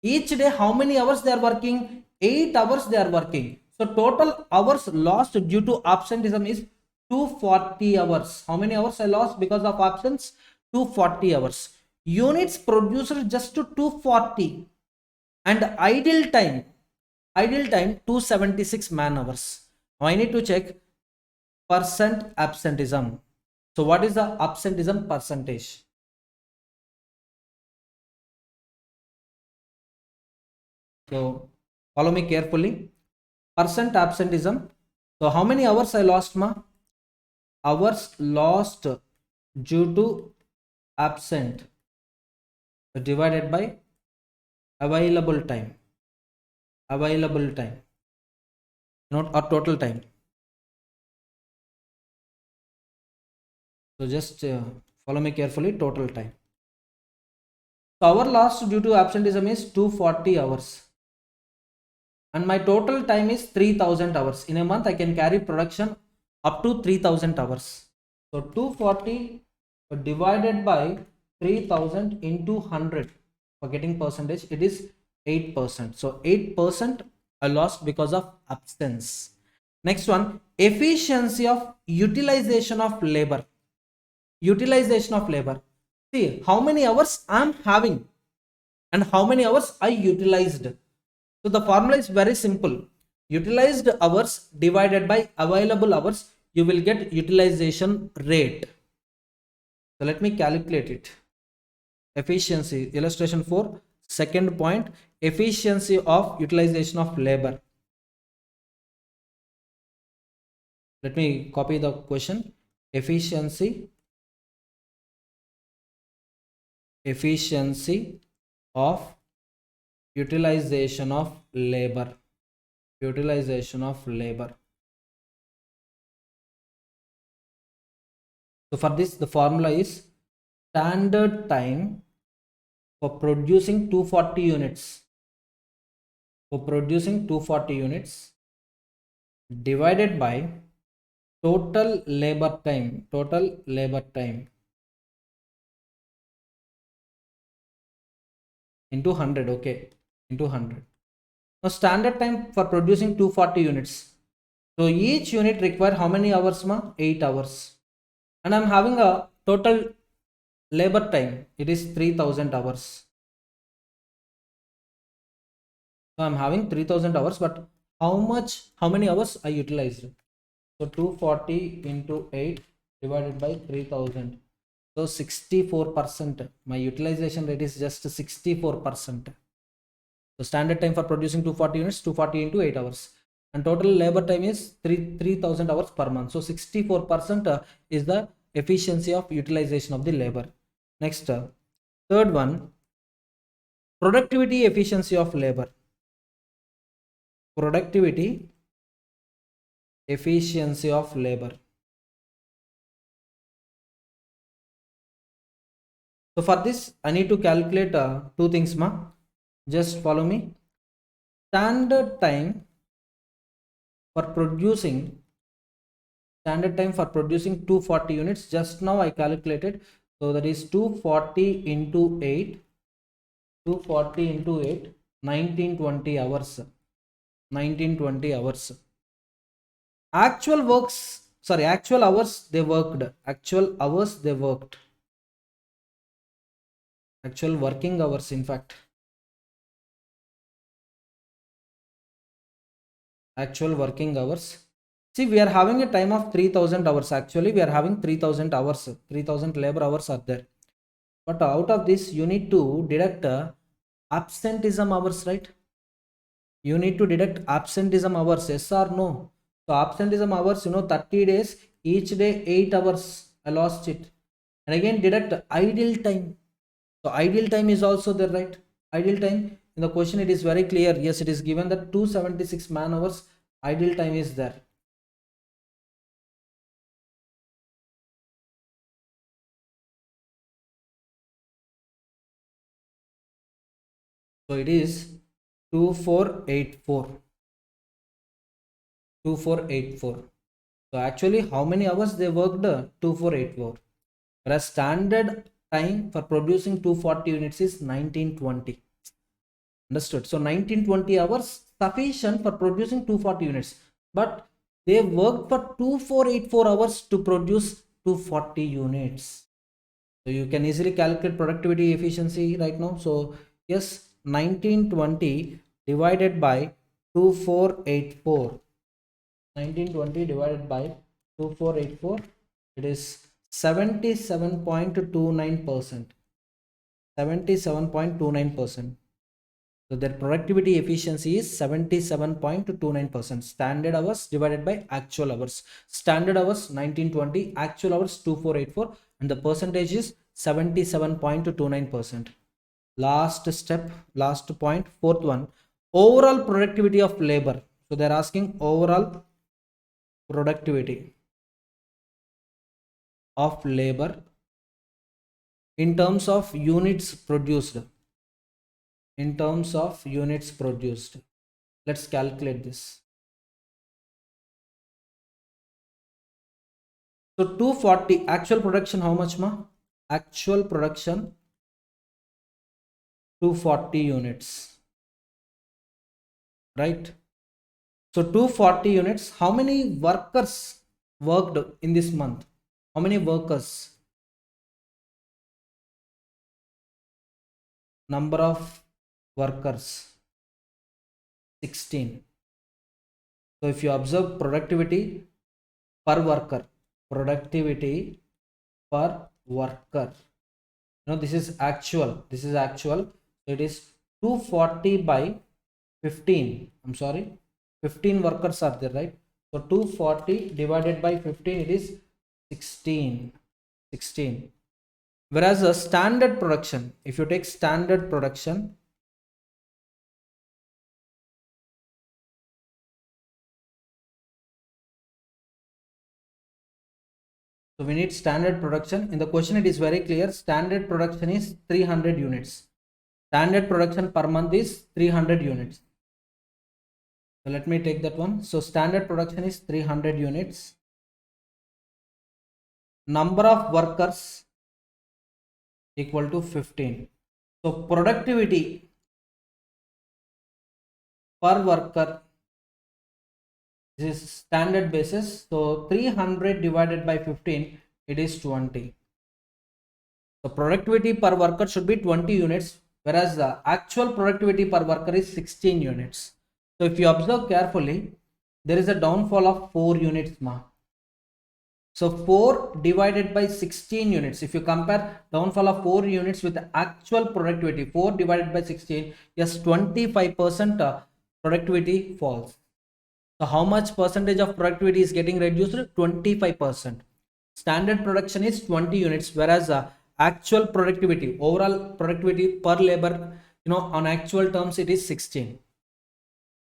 Each day, how many hours they are working? 8 hours they are working. So total hours lost due to absenteeism is 240 hours. How many hours I lost because of absence? 240 hours. Units produced just to 240. And idle time 276 man hours. Now I need to check percent absenteeism. So what is the absenteeism percentage? So follow me carefully. Percent absenteeism. So how many hours I lost, ma? Hours lost due to absent divided by available time. Not our total time. So just follow me carefully. Total time. So hour lost due to absenteeism is 240 hours. And my total time is 3000 hours. In a month, I can carry production up to 3000 hours. So 240 divided by 3000 into 100 for getting percentage, it is 8%. So 8% I lost because of absence. Next one, efficiency of utilization of labor. Utilization of labor, see how many hours I'm having and how many hours I utilized. So the formula is very simple. Utilized hours divided by available hours, you will get utilization rate. So let me calculate it. Efficiency, illustration 4, second point, efficiency of utilization of labor. Let me copy the question. Efficiency of utilization of labor. Utilization of labor. So for this, the formula is standard time for producing 240 units. For producing 240 units divided by total labor time. Total labor time into 100. Okay, into 100. Now standard time for producing 240 units. So each unit require how many hours ma? 8 hours. And I'm having a total labor time. It is 3000 hours. So I'm having 3000 hours, but how many hours I utilized? So 240 into 8 divided by 3000. So 64%. My utilization rate is just 64%. So standard time for producing 240 units, 240 into 8 hours. And total labor time is 3000 hours per month. So 64% is the efficiency of utilization of the labor. Next, third one, productivity efficiency of labor. Productivity efficiency of labor. So for this, I need to calculate two things, ma. Just follow me. Standard time for producing 240 units. Just now I calculated. So that is 240 into 8. 240 into 8. 1920 hours. 1920 hours. Actual hours they worked. Actual hours they worked. Actual working hours, in fact. Actual working hours. See, we are having a time of 3000 hours. Actually, we are having 3000 hours. 3000 labor hours are there. But out of this, you need to deduct absenteeism hours, right? You need to deduct absenteeism hours, yes or no? So absenteeism hours, 30 days, each day 8 hours. I lost it. And again, deduct idle time. So ideal time is also there, right? Ideal time in the question, it is very clear. Yes, it is given that 276 man hours ideal time is there. So it is 2484. 2484. So actually, how many hours they worked? 2484. Whereas standard time for producing 240 units is 1920. Understood? So 1920 hours sufficient for producing 240 units. But they worked for 2484 hours to produce 240 units. So you can easily calculate productivity efficiency right now. So yes, 1920 divided by 2484. 1920 divided by 2484, it is 77.29%. 77.29%. So their productivity efficiency is 77.29%. Standard hours divided by actual hours. Standard hours 1920, actual hours 2484, and the percentage is 77.29%. Last step, last point, fourth one, overall productivity of labor. So they're asking overall productivity of labor in terms of units produced. In terms of units produced, let's calculate this. So 240 actual production, how much ma? Actual production 240 units, right? So 240 units, how many workers worked in this month? How many workers? Number of workers 16. So if you observe productivity per worker, productivity per worker, this is actual, so it is 240 by 15. I'm sorry, 15 workers are there, right? So 240 divided by 15, it is 16. Whereas a standard production, if you take standard production, so we need standard production. In the question it is very clear, standard production is 300 units. Standard production per month is 300 units. So let me take that one. So standard production is 300 units. Number of workers equal to 15. So productivity per worker, this is standard basis. So 300 divided by 15, it is 20. So productivity per worker should be 20 units, whereas the actual productivity per worker is 16 units. So if you observe carefully, there is a downfall of 4 units ma. So 4 divided by 16 units. If you compare downfall of 4 units with the actual productivity, 4 divided by 16, yes, 25% productivity falls. So how much percentage of productivity is getting reduced? 25%. Standard production is 20 units, whereas actual productivity, overall productivity per labor, on actual terms, it is 16.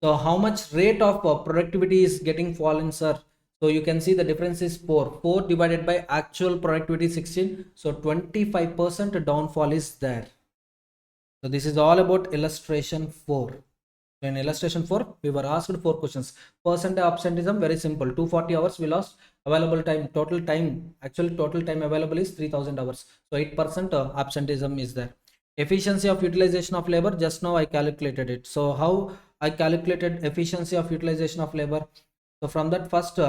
So how much rate of productivity is getting fallen, sir? So you can see the difference is 4. 4 divided by actual productivity 16. So 25% downfall is there. So this is all about illustration 4. So in illustration 4, we were asked 4 questions. Percent absenteeism, very simple. 240 hours we lost. Available time, total time, actual total time available is 3000 hours. So 8% absenteeism is there. Efficiency of utilization of labor, just now I calculated it. So how I calculated efficiency of utilization of labor? So from that first,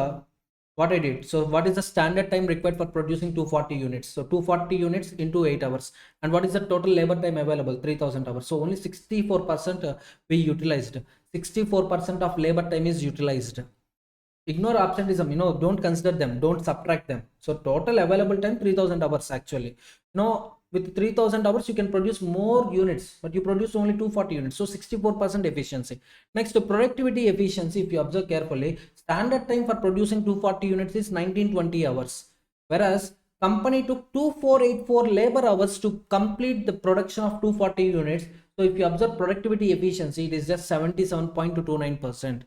what I did, so what is the standard time required for producing 240 units? So 240 units into 8 hours. And what is the total labor time available? 3000 hours. So only 64% we utilized. 64% of labor time is utilized. Ignore absenteeism, don't consider them, don't subtract them. So total available time 3000 hours actually. With 3000 hours you can produce more units, but you produce only 240 units. So 64% efficiency. Next, productivity efficiency, if you observe carefully, standard time for producing 240 units is 1920 hours, whereas company took 2484 labor hours to complete the production of 240 units. So if you observe productivity efficiency, it is just 77.29%.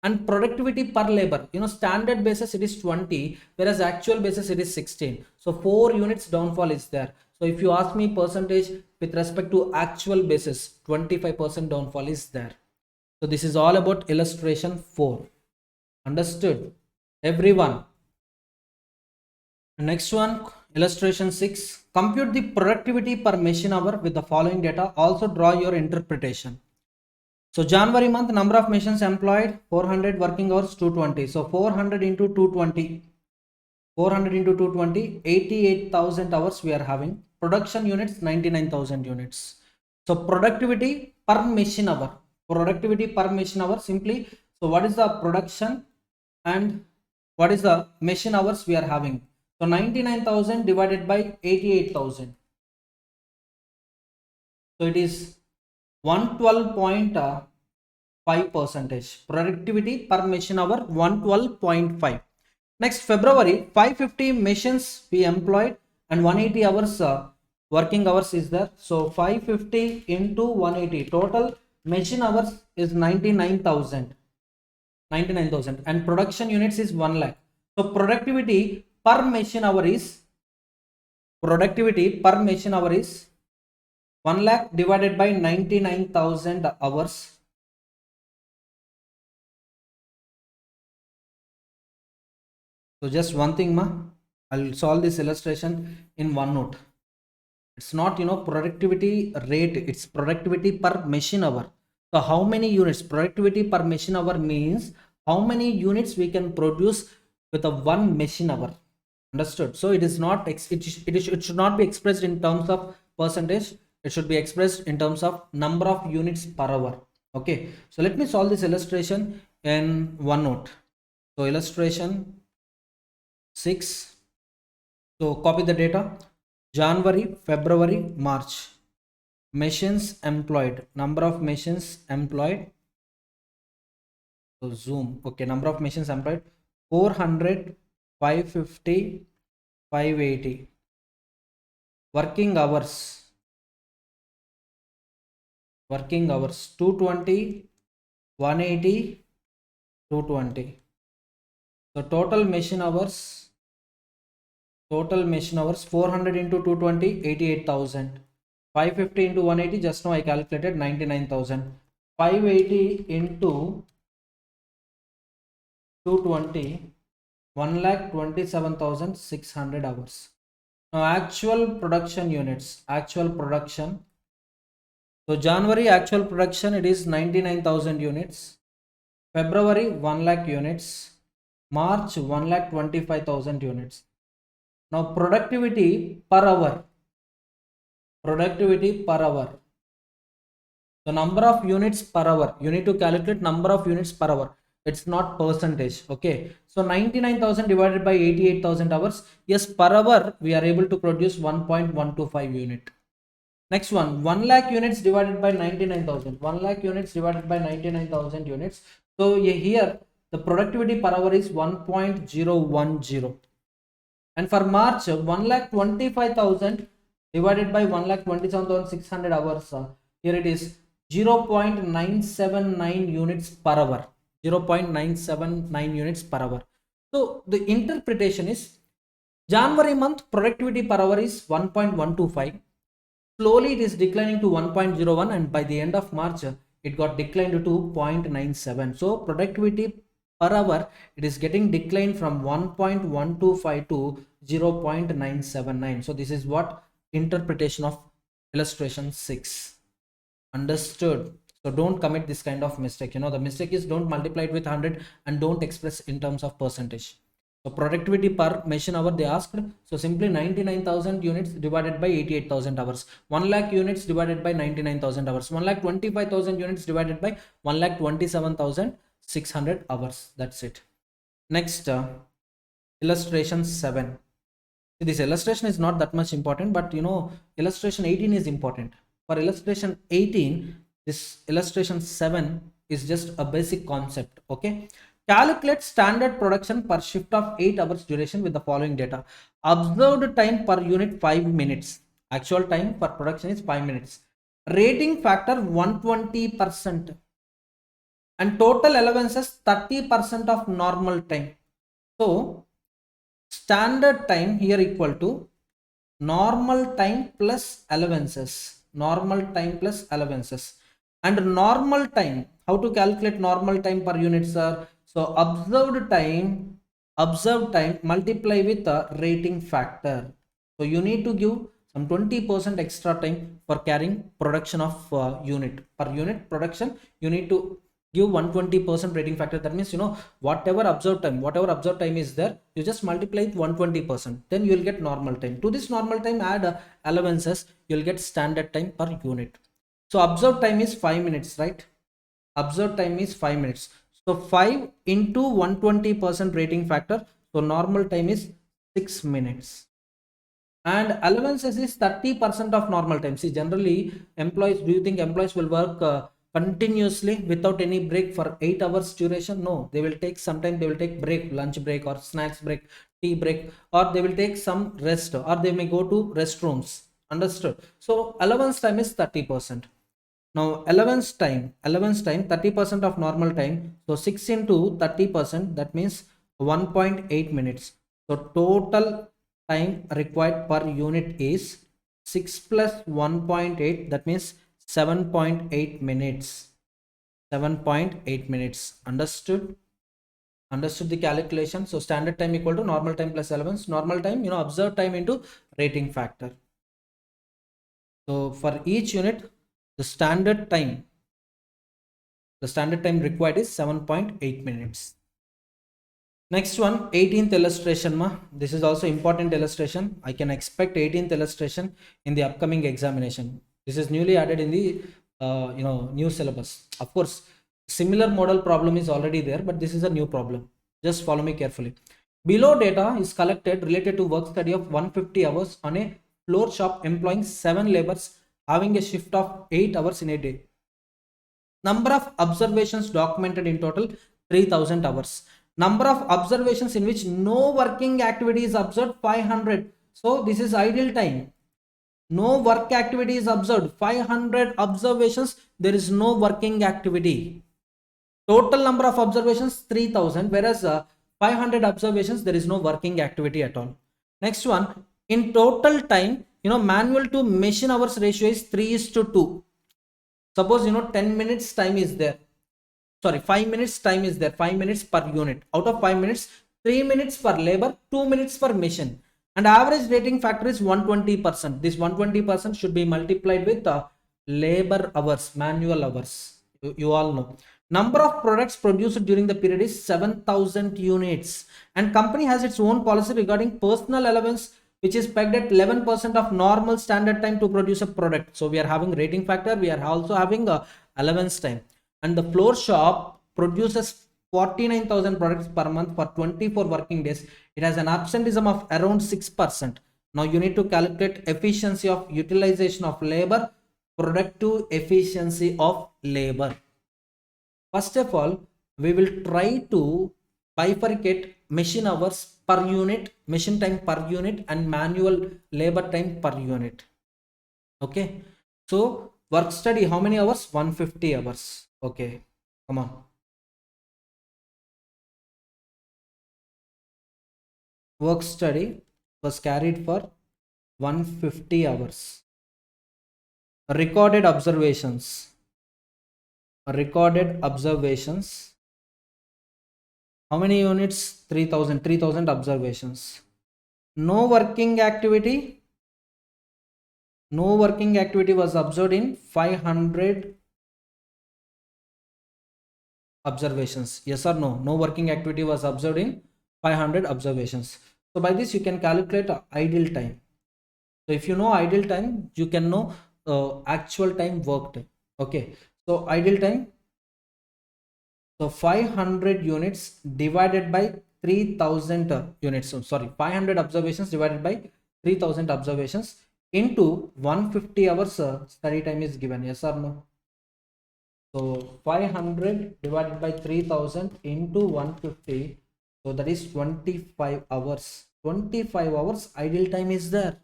And productivity per labor, standard basis it is 20, whereas actual basis it is 16. So 4 units downfall is there. So if you ask me percentage with respect to actual basis, 25% downfall is there. So this is all about illustration 4. Understood everyone? Next one, illustration 6. Compute the productivity per machine hour with the following data. Also draw your interpretation. So January month, number of machines employed 400, working hours 220. So 400 into 220, 400 into 220, 88,000 hours we are having. Production units 99,000 units. So productivity per machine hour, simply. So what is the production and what is the machine hours we are having? So 99,000 divided by 88,000. So it is 112.5 percentage. Productivity per machine hour 112.5. Next, February, 550 machines we employed and 180 hours working hours is there. So 550 into 180, total machine hours is 99,000 and production units is 1 lakh. So productivity per machine hour is 1 lakh divided by 99,000 hours. So just one thing ma, I'll solve this illustration in OneNote. It's not productivity rate, it's productivity per machine hour. So how many units? Productivity per machine hour means how many units we can produce with a one machine hour. Understood? So it is not it should not be expressed in terms of percentage, it should be expressed in terms of number of units per hour. Okay, so let me solve this illustration in OneNote. So illustration 6. So copy the data: January, February, March. Machines employed, number of machines employed. So zoom. Okay, number of machines employed 400, 550, 580. Working hours, 220, 180, 220. So total machine hours 400 into 220, 88,000. 550 into 180, just now I calculated 99,000. 580 into 220, 1,27,600 hours. Now actual production units, actual production. So January actual production, it is 99,000 units. February 1 lakh units. March 1,25,000 units. Now productivity per hour. Productivity per hour. The number of units per hour. You need to calculate number of units per hour. It's not percentage. Okay. So 99,000 divided by 88,000 hours. Yes, per hour we are able to produce 1.125 unit. Next one, 1 lakh units divided by 99,000. 1 lakh units divided by 99,000 units. So here the productivity per hour is 1.010. And for March, 1,25,000 divided by 1,27,600 hours. Here it is 0.979 units per hour. 0.979 units per hour. So the interpretation is January month productivity per hour is 1.125. Slowly it is declining to 1.01, and by the end of March it got declined to 0.97. So productivity per hour, it is getting declined from 1.125 to 0.979. So this is what interpretation of illustration 6. Understood? So don't commit this kind of mistake. The mistake is don't multiply it with 100 and don't express in terms of percentage. So productivity per machine hour they asked. So simply 99,000 units divided by 88,000 hours. 1 lakh units divided by 99,000 hours. 1,25,000 units divided by 1,27,600 hours. That's it. Next, illustration 7. This illustration is not that much important, but illustration 18 is important. For illustration 18, this illustration 7 is just a basic concept. Okay. Calculate standard production per shift of 8 hours duration with the following data. Observed time per unit 5 minutes. Actual time for production is 5 minutes. Rating factor 120%. And total allowances 30% of normal time. So standard time here equal to normal time plus allowances. Normal time plus allowances. And normal time, how to calculate normal time per unit, sir? So observed time multiply with the rating factor. So you need to give some 20% extra time for carrying production of unit. Per unit production, you need to give 120% rating factor. That means whatever observed time is there, you just multiply with 120%, then you will get normal time. To this normal time add allowances, you will get standard time per unit. So observed time is 5 minutes, right? Observed time is 5 minutes. So 5 into 120% rating factor, so normal time is 6 minutes. And allowances is 30% of normal time. See, generally employees, do you think employees will work continuously without any break for 8 hours duration? No, they will take sometime, they will take break, lunch break or snacks break, tea break, or they will take some rest, or they may go to restrooms. Understood? So allowance time is 30%. Now allowance time 30% of normal time. So 6 into 30%, that means 1.8 minutes. So total time required per unit is 6 plus 1.8, that means 7.8 minutes. 7.8 minutes. Understood? Understood the calculation? So standard time equal to normal time plus allowance. Normal time, observed time into rating factor. So for each unit, the standard time required is 7.8 minutes. Next one, 18th illustration ma. This is also important illustration. I can expect 18th illustration in the upcoming examination. This is newly added in the new syllabus. Of course, similar model problem is already there, but this is a new problem. Just follow me carefully. Below data is collected related to work study of 150 hours on a floor shop employing 7 laborers having a shift of 8 hours in a day. Number of observations documented in total 3000 hours. Number of observations in which no working activity is observed 500. So this is ideal time. No work activity is observed. 500 observations, there is no working activity. Total number of observations 3000, whereas 500 observations, there is no working activity at all. Next one, in total time, manual to machine hours ratio is 3:2. Suppose 10 minutes time is there, sorry, 5 minutes time is there, 5 minutes per unit. Out of 5 minutes, 3 minutes for labor, 2 minutes for machine, and average rating factor is 120%. This 120% should be multiplied with labor hours, manual hours. You all know. Number of products produced during the period is 7,000 units, and company has its own policy regarding personal allowance, which is pegged at 11% of normal standard time to produce a product. So we are having rating factor, we are also having allowance time, and the floor shop produces 49,000 products per month for 24 working days. It has an absenteeism of around 6%. Now you need to calculate efficiency of utilization of labor, productive efficiency of labor. First of all, we will try to bifurcate machine hours per unit, machine time per unit, and manual labor time per unit. Okay, so work study, how many hours? 150 hours. Okay, come on. Work study was carried for 150 hours. Recorded observations. How many units? 3000 observations. No working activity was observed in 500 observations. Yes or no? No working activity was observed in 500 observations. So by this you can calculate ideal time. So if you know ideal time, you can know actual time worked. Okay, so ideal time, so 500 units divided by 3000 units. So sorry, 500 observations divided by 3000 observations into 150 hours study time is given. Yes or no? So 500 divided by 3000 into 150, so that is 25 hours. 25 hours idle time is there.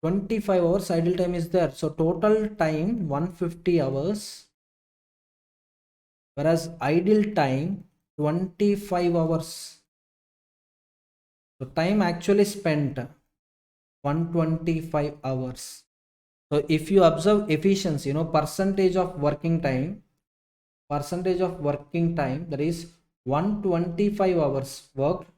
25 hours idle time is there. So total time 150 hours, whereas idle time 25 hours. So time actually spent 125 hours. So if you observe efficiency, percentage of working time, that is 125 hours worked,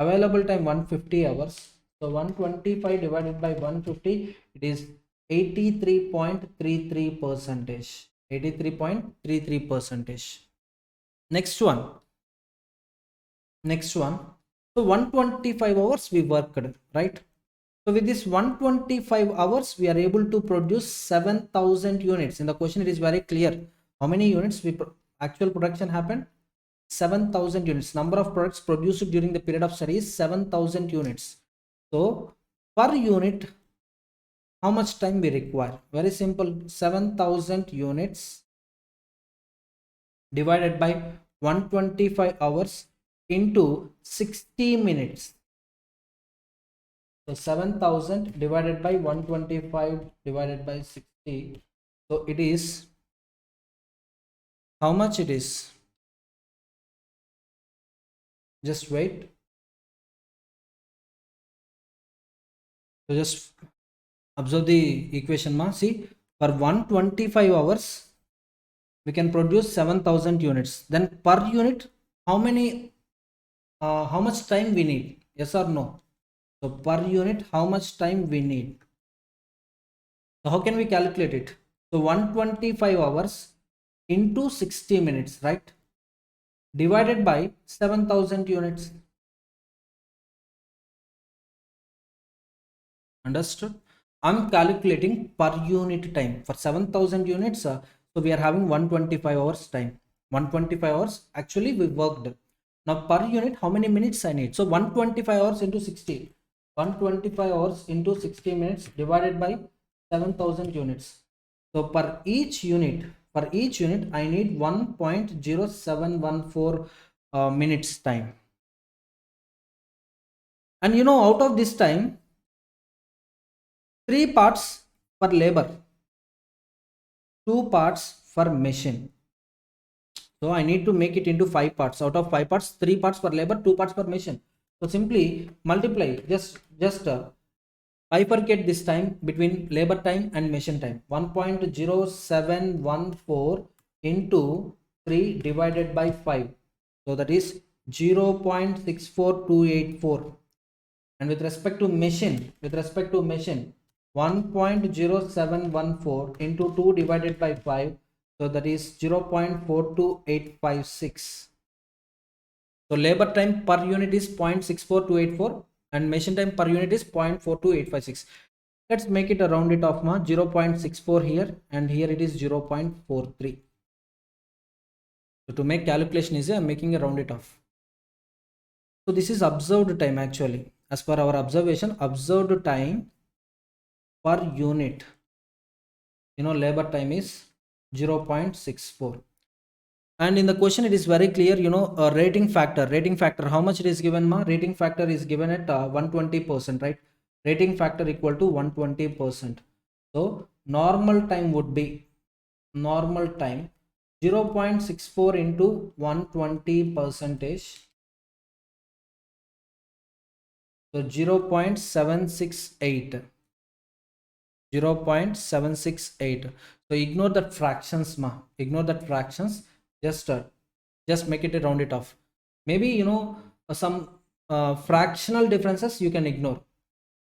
available time 150 hours. So 125 divided by 150, it is 83.33 percentage. 83.33 percentage. Next one. So 125 hours we worked, right? So with this 125 hours, we are able to produce 7,000 units. In the question, it is very clear. How many units actual production happened? 7,000 units. Number of products produced during the period of study is 7,000 units. So per unit, how much time we require? Very simple. 7,000 units divided by 125 hours into 60 minutes. So 7,000 divided by 125 divided by 60. So it is, how much it is? Just wait. So just observe the equation ma. See, for 125 hours we can produce 7,000 units. Then per unit, how many how much time we need, yes or no? So per unit, how much time we need? So how can we calculate it? So 125 hours into 60 minutes, right? Divided by 7,000 units. Understood? I'm calculating per unit time for 7,000 units. So we are having 125 hours time. 125 hours actually we worked. Now per unit, how many minutes I need? So 125 hours into 60. 125 hours into 60 minutes divided by 7,000 units. So per each unit, I need 1.0714 minutes time. And out of this time, 3 parts for labor, 2 parts for machine. So I need to make it into 5 parts. Out of 5 parts, 3 parts for labor, 2 parts for machine. So simply multiply, just bifurcate this time between labor time and machine time. 1.0714 into 3 divided by 5. So that is 0.64284. And with respect to machine, 1.0714 into 2 divided by 5, so that is 0.42856. So labor time per unit is 0.64284 and machine time per unit is 0.42856. Let's make it a round it off, 0.64 here, and here it is 0.43. So to make calculation easy, I'm making a round it off. So this is observed time actually. As per our observation, observed time per unit, labor time is 0.64. And in the question, it is very clear, a rating factor, how much it is given, rating factor is given at 120%, right? Rating factor equal to 120%. So normal time would be, 0.64 into 120 percentage. So 0.768. 0.768. So ignore that fractions, ignore that fractions. Just make it a round it off. Maybe some fractional differences you can ignore.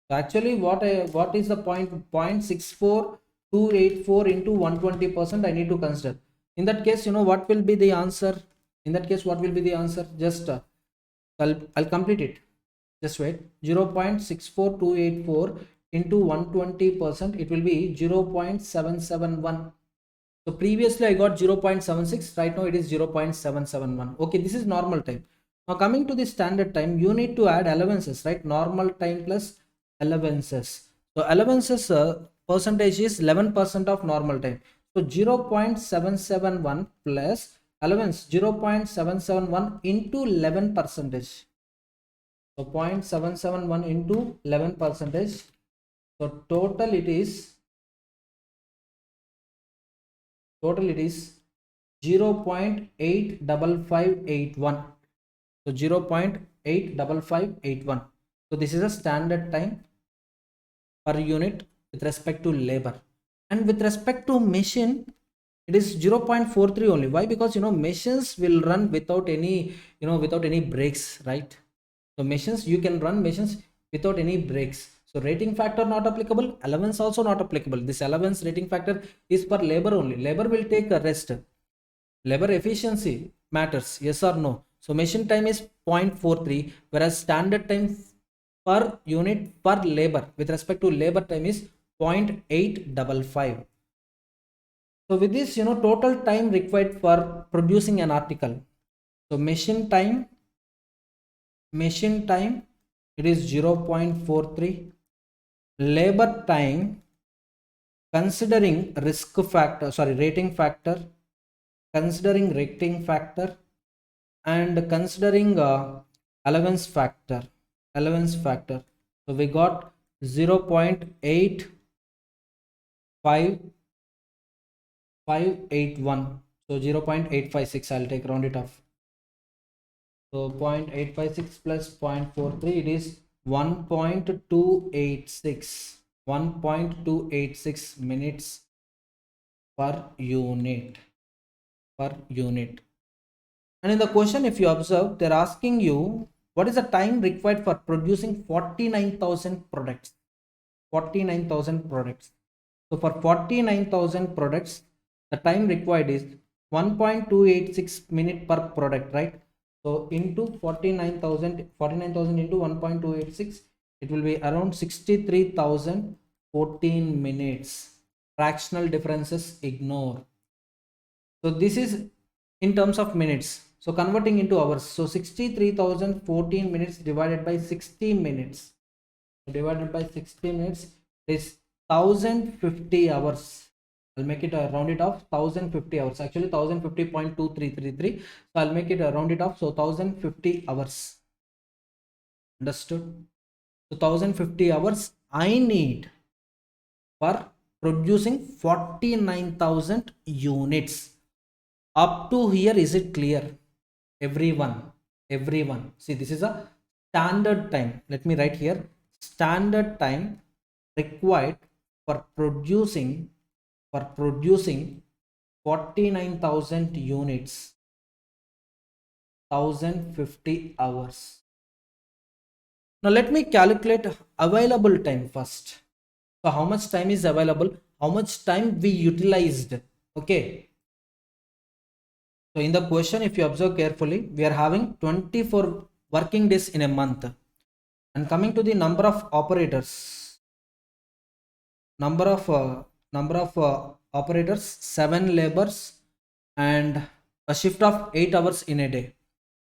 So actually, what is the point? 0.64284 into 120%. I need to consider. In that case, what will be the answer? In that case, what will be the answer? Just I'll complete it. Just wait. 0.64284 into 120%, it will be 0.771. So previously I got 0.76, right now it is 0.771. Okay, this is normal time. Now coming to the standard time, you need to add allowances, right? Normal time plus allowances. So allowances percentage is 11% of normal time. So 0.771 plus allowance 0.771 into 11 percentage. So 0.771 into 11 percentage. So total it is 0.85581. So 0.85581. So this is a standard time per unit with respect to labor. And with respect to machine, it is 0.43 only. Why? Because machines will run without any breaks, right? So machines, you can run machines without any breaks. So rating factor not applicable, allowance also not applicable. This allowance rating factor is for labor only. Labor will take a rest. Labor efficiency matters, yes or no? So machine time is 0.43, whereas standard time per unit per labor with respect to labor time is 0.855. So with this, total time required for producing an article. So machine time, it is 0.43. Labor time, considering rating factor, and considering allowance factor. So we got 0.85581. So 0.856, I'll take round it off. So 0.856 plus 0.43, it is 1.286 minutes per unit. And in the question, if you observe, they're asking you What is the time required for producing 49,000 products? 49,000 products. So for 49,000 products, the time required is 1.286 minute per product, right? So into 49,000 into 1.286, it will be around 63,014 minutes. Fractional differences ignore. So this is in terms of minutes. So converting into hours. So 63,014 minutes divided by 60 minutes. Divided by 60 minutes is 1050 hours. I'll make it a round it off, 1050 hours. Actually 1050.2333. So I'll make it a round it off. So 1050 hours. Understood? So 1050 hours I need for producing 49,000 units. Up to here, is it clear? Everyone. See, this is a standard time. Let me write here. Standard time required for producing 49,000 units. 1050 hours. Now let me calculate available time first. So how much time is available? How much time we utilized? Okay. So in the question, if you observe carefully, we are having 24 working days in a month. And coming to the number of operators, number of operators, 7 labors, and a shift of 8 hours in a day.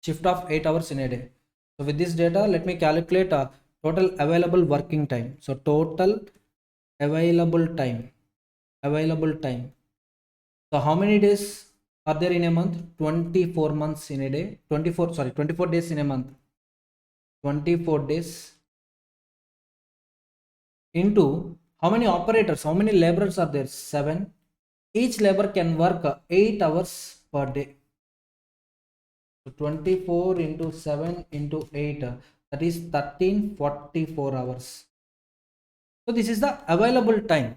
Shift of 8 hours in a day. So with this data, let me calculate total available working time. So total available time. So how many days are there in a month? 24 months in a day. 24 days in a month. 24 days into how many operators, how many laborers are there? 7. Each labor can work 8 hours per day. So 24 into 7 into 8, that is 1344 hours. So this is the available time.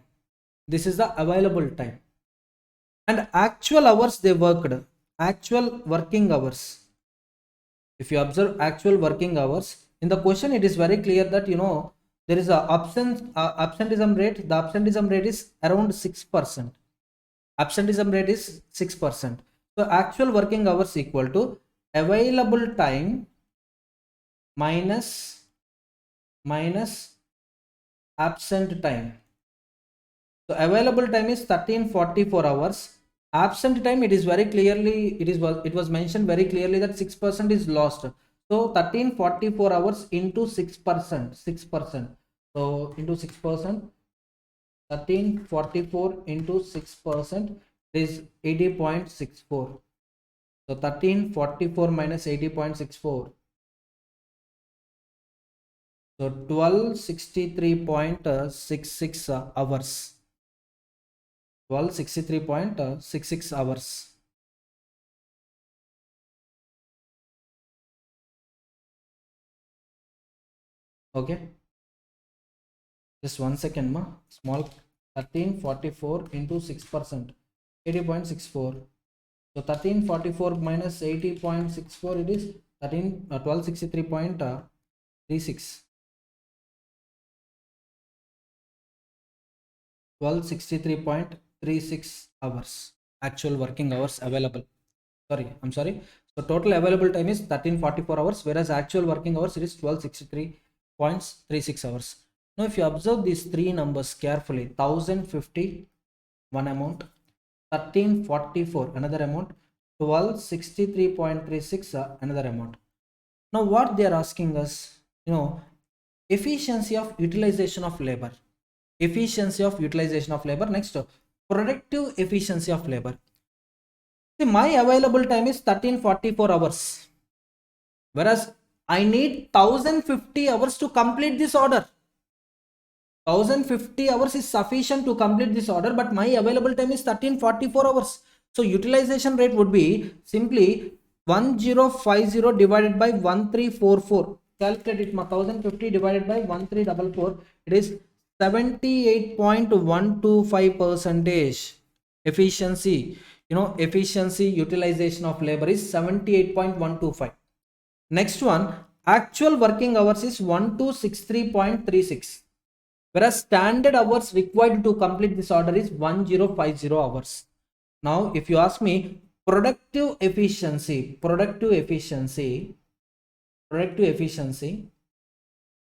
And actual hours they worked, actual working hours. If you observe actual working hours, in the question it is very clear that there is a absenteeism rate. The absenteeism rate is around 6%. Absenteeism rate is 6%. So actual working hours equal to available time minus absent time. So available time is 1344 hours. Absent time, it is very clearly, it was mentioned very clearly that 6% is lost. So 1344 hours into 6%. So into 6%, 1344 into 6% is 80.64. So 1344 minus 80.64. So 1263.66 hours. 1263.66 hours. Okay. Just 1 second, ma. Small 1344 into 6%. 80.64. So 1344 minus 80.64, it is 1263.36. 1263.36 hours actual working hours available. I'm sorry. So total available time is 1344 hours, whereas actual working hours it is 1263.36 hours. Now if you observe these three numbers carefully, 1050 one amount, 1344 another amount, 1263.36 another amount. Now what they are asking us, efficiency of utilization of labor. Next, productive efficiency of labor. See, my available time is 1344 hours, whereas I need 1050 hours to complete this order. 1050 hours is sufficient to complete this order, but my available time is 1344 hours. So utilization rate would be simply 1050 divided by 1344. Calculate it, 1050 divided by 1344. It is 78.125% efficiency. Efficiency utilization of labor is 78.125. Next one, actual working hours is 1263.36, whereas standard hours required to complete this order is 1050 hours. Now if you ask me productive efficiency,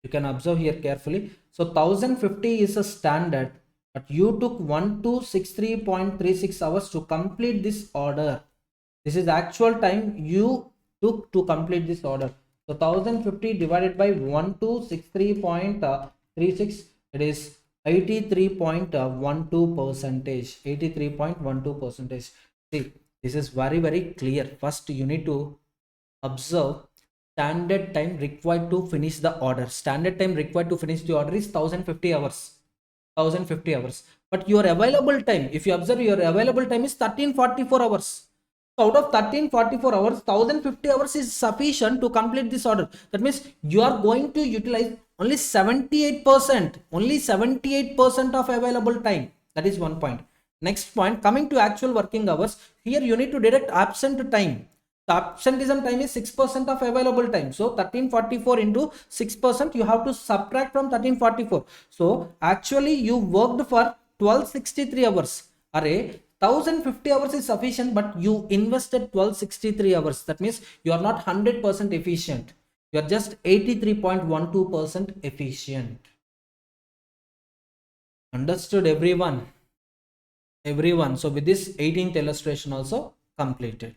you can observe here carefully. So 1050 is a standard, but you took 1263.36 hours to complete this order. This is actual time you took to complete this order. So 1050 divided by 1263.36, it is 83.12 percentage. 83.12 percentage. See, this is very clear. First you need to observe standard time required to finish the order. Standard time required to finish the order is 1050 hours. 1050 hours. But your available time, if you observe, your available time is 1344 hours. So out of 1344 hours, 1050 hours is sufficient to complete this order. That means you are going to utilize only 78%, only 78% of available time. That is one point. Next point, coming to actual working hours, here you need to deduct absent time. The absenteeism time is 6% of available time. So 1344 into 6%, you have to subtract from 1344. So actually you worked for 1263 hours. Array, 1050 hours is sufficient, but you invested 1263 hours. That means you are not 100% efficient. You are just 83.12% efficient. Understood, everyone? So with this 18th illustration also completed.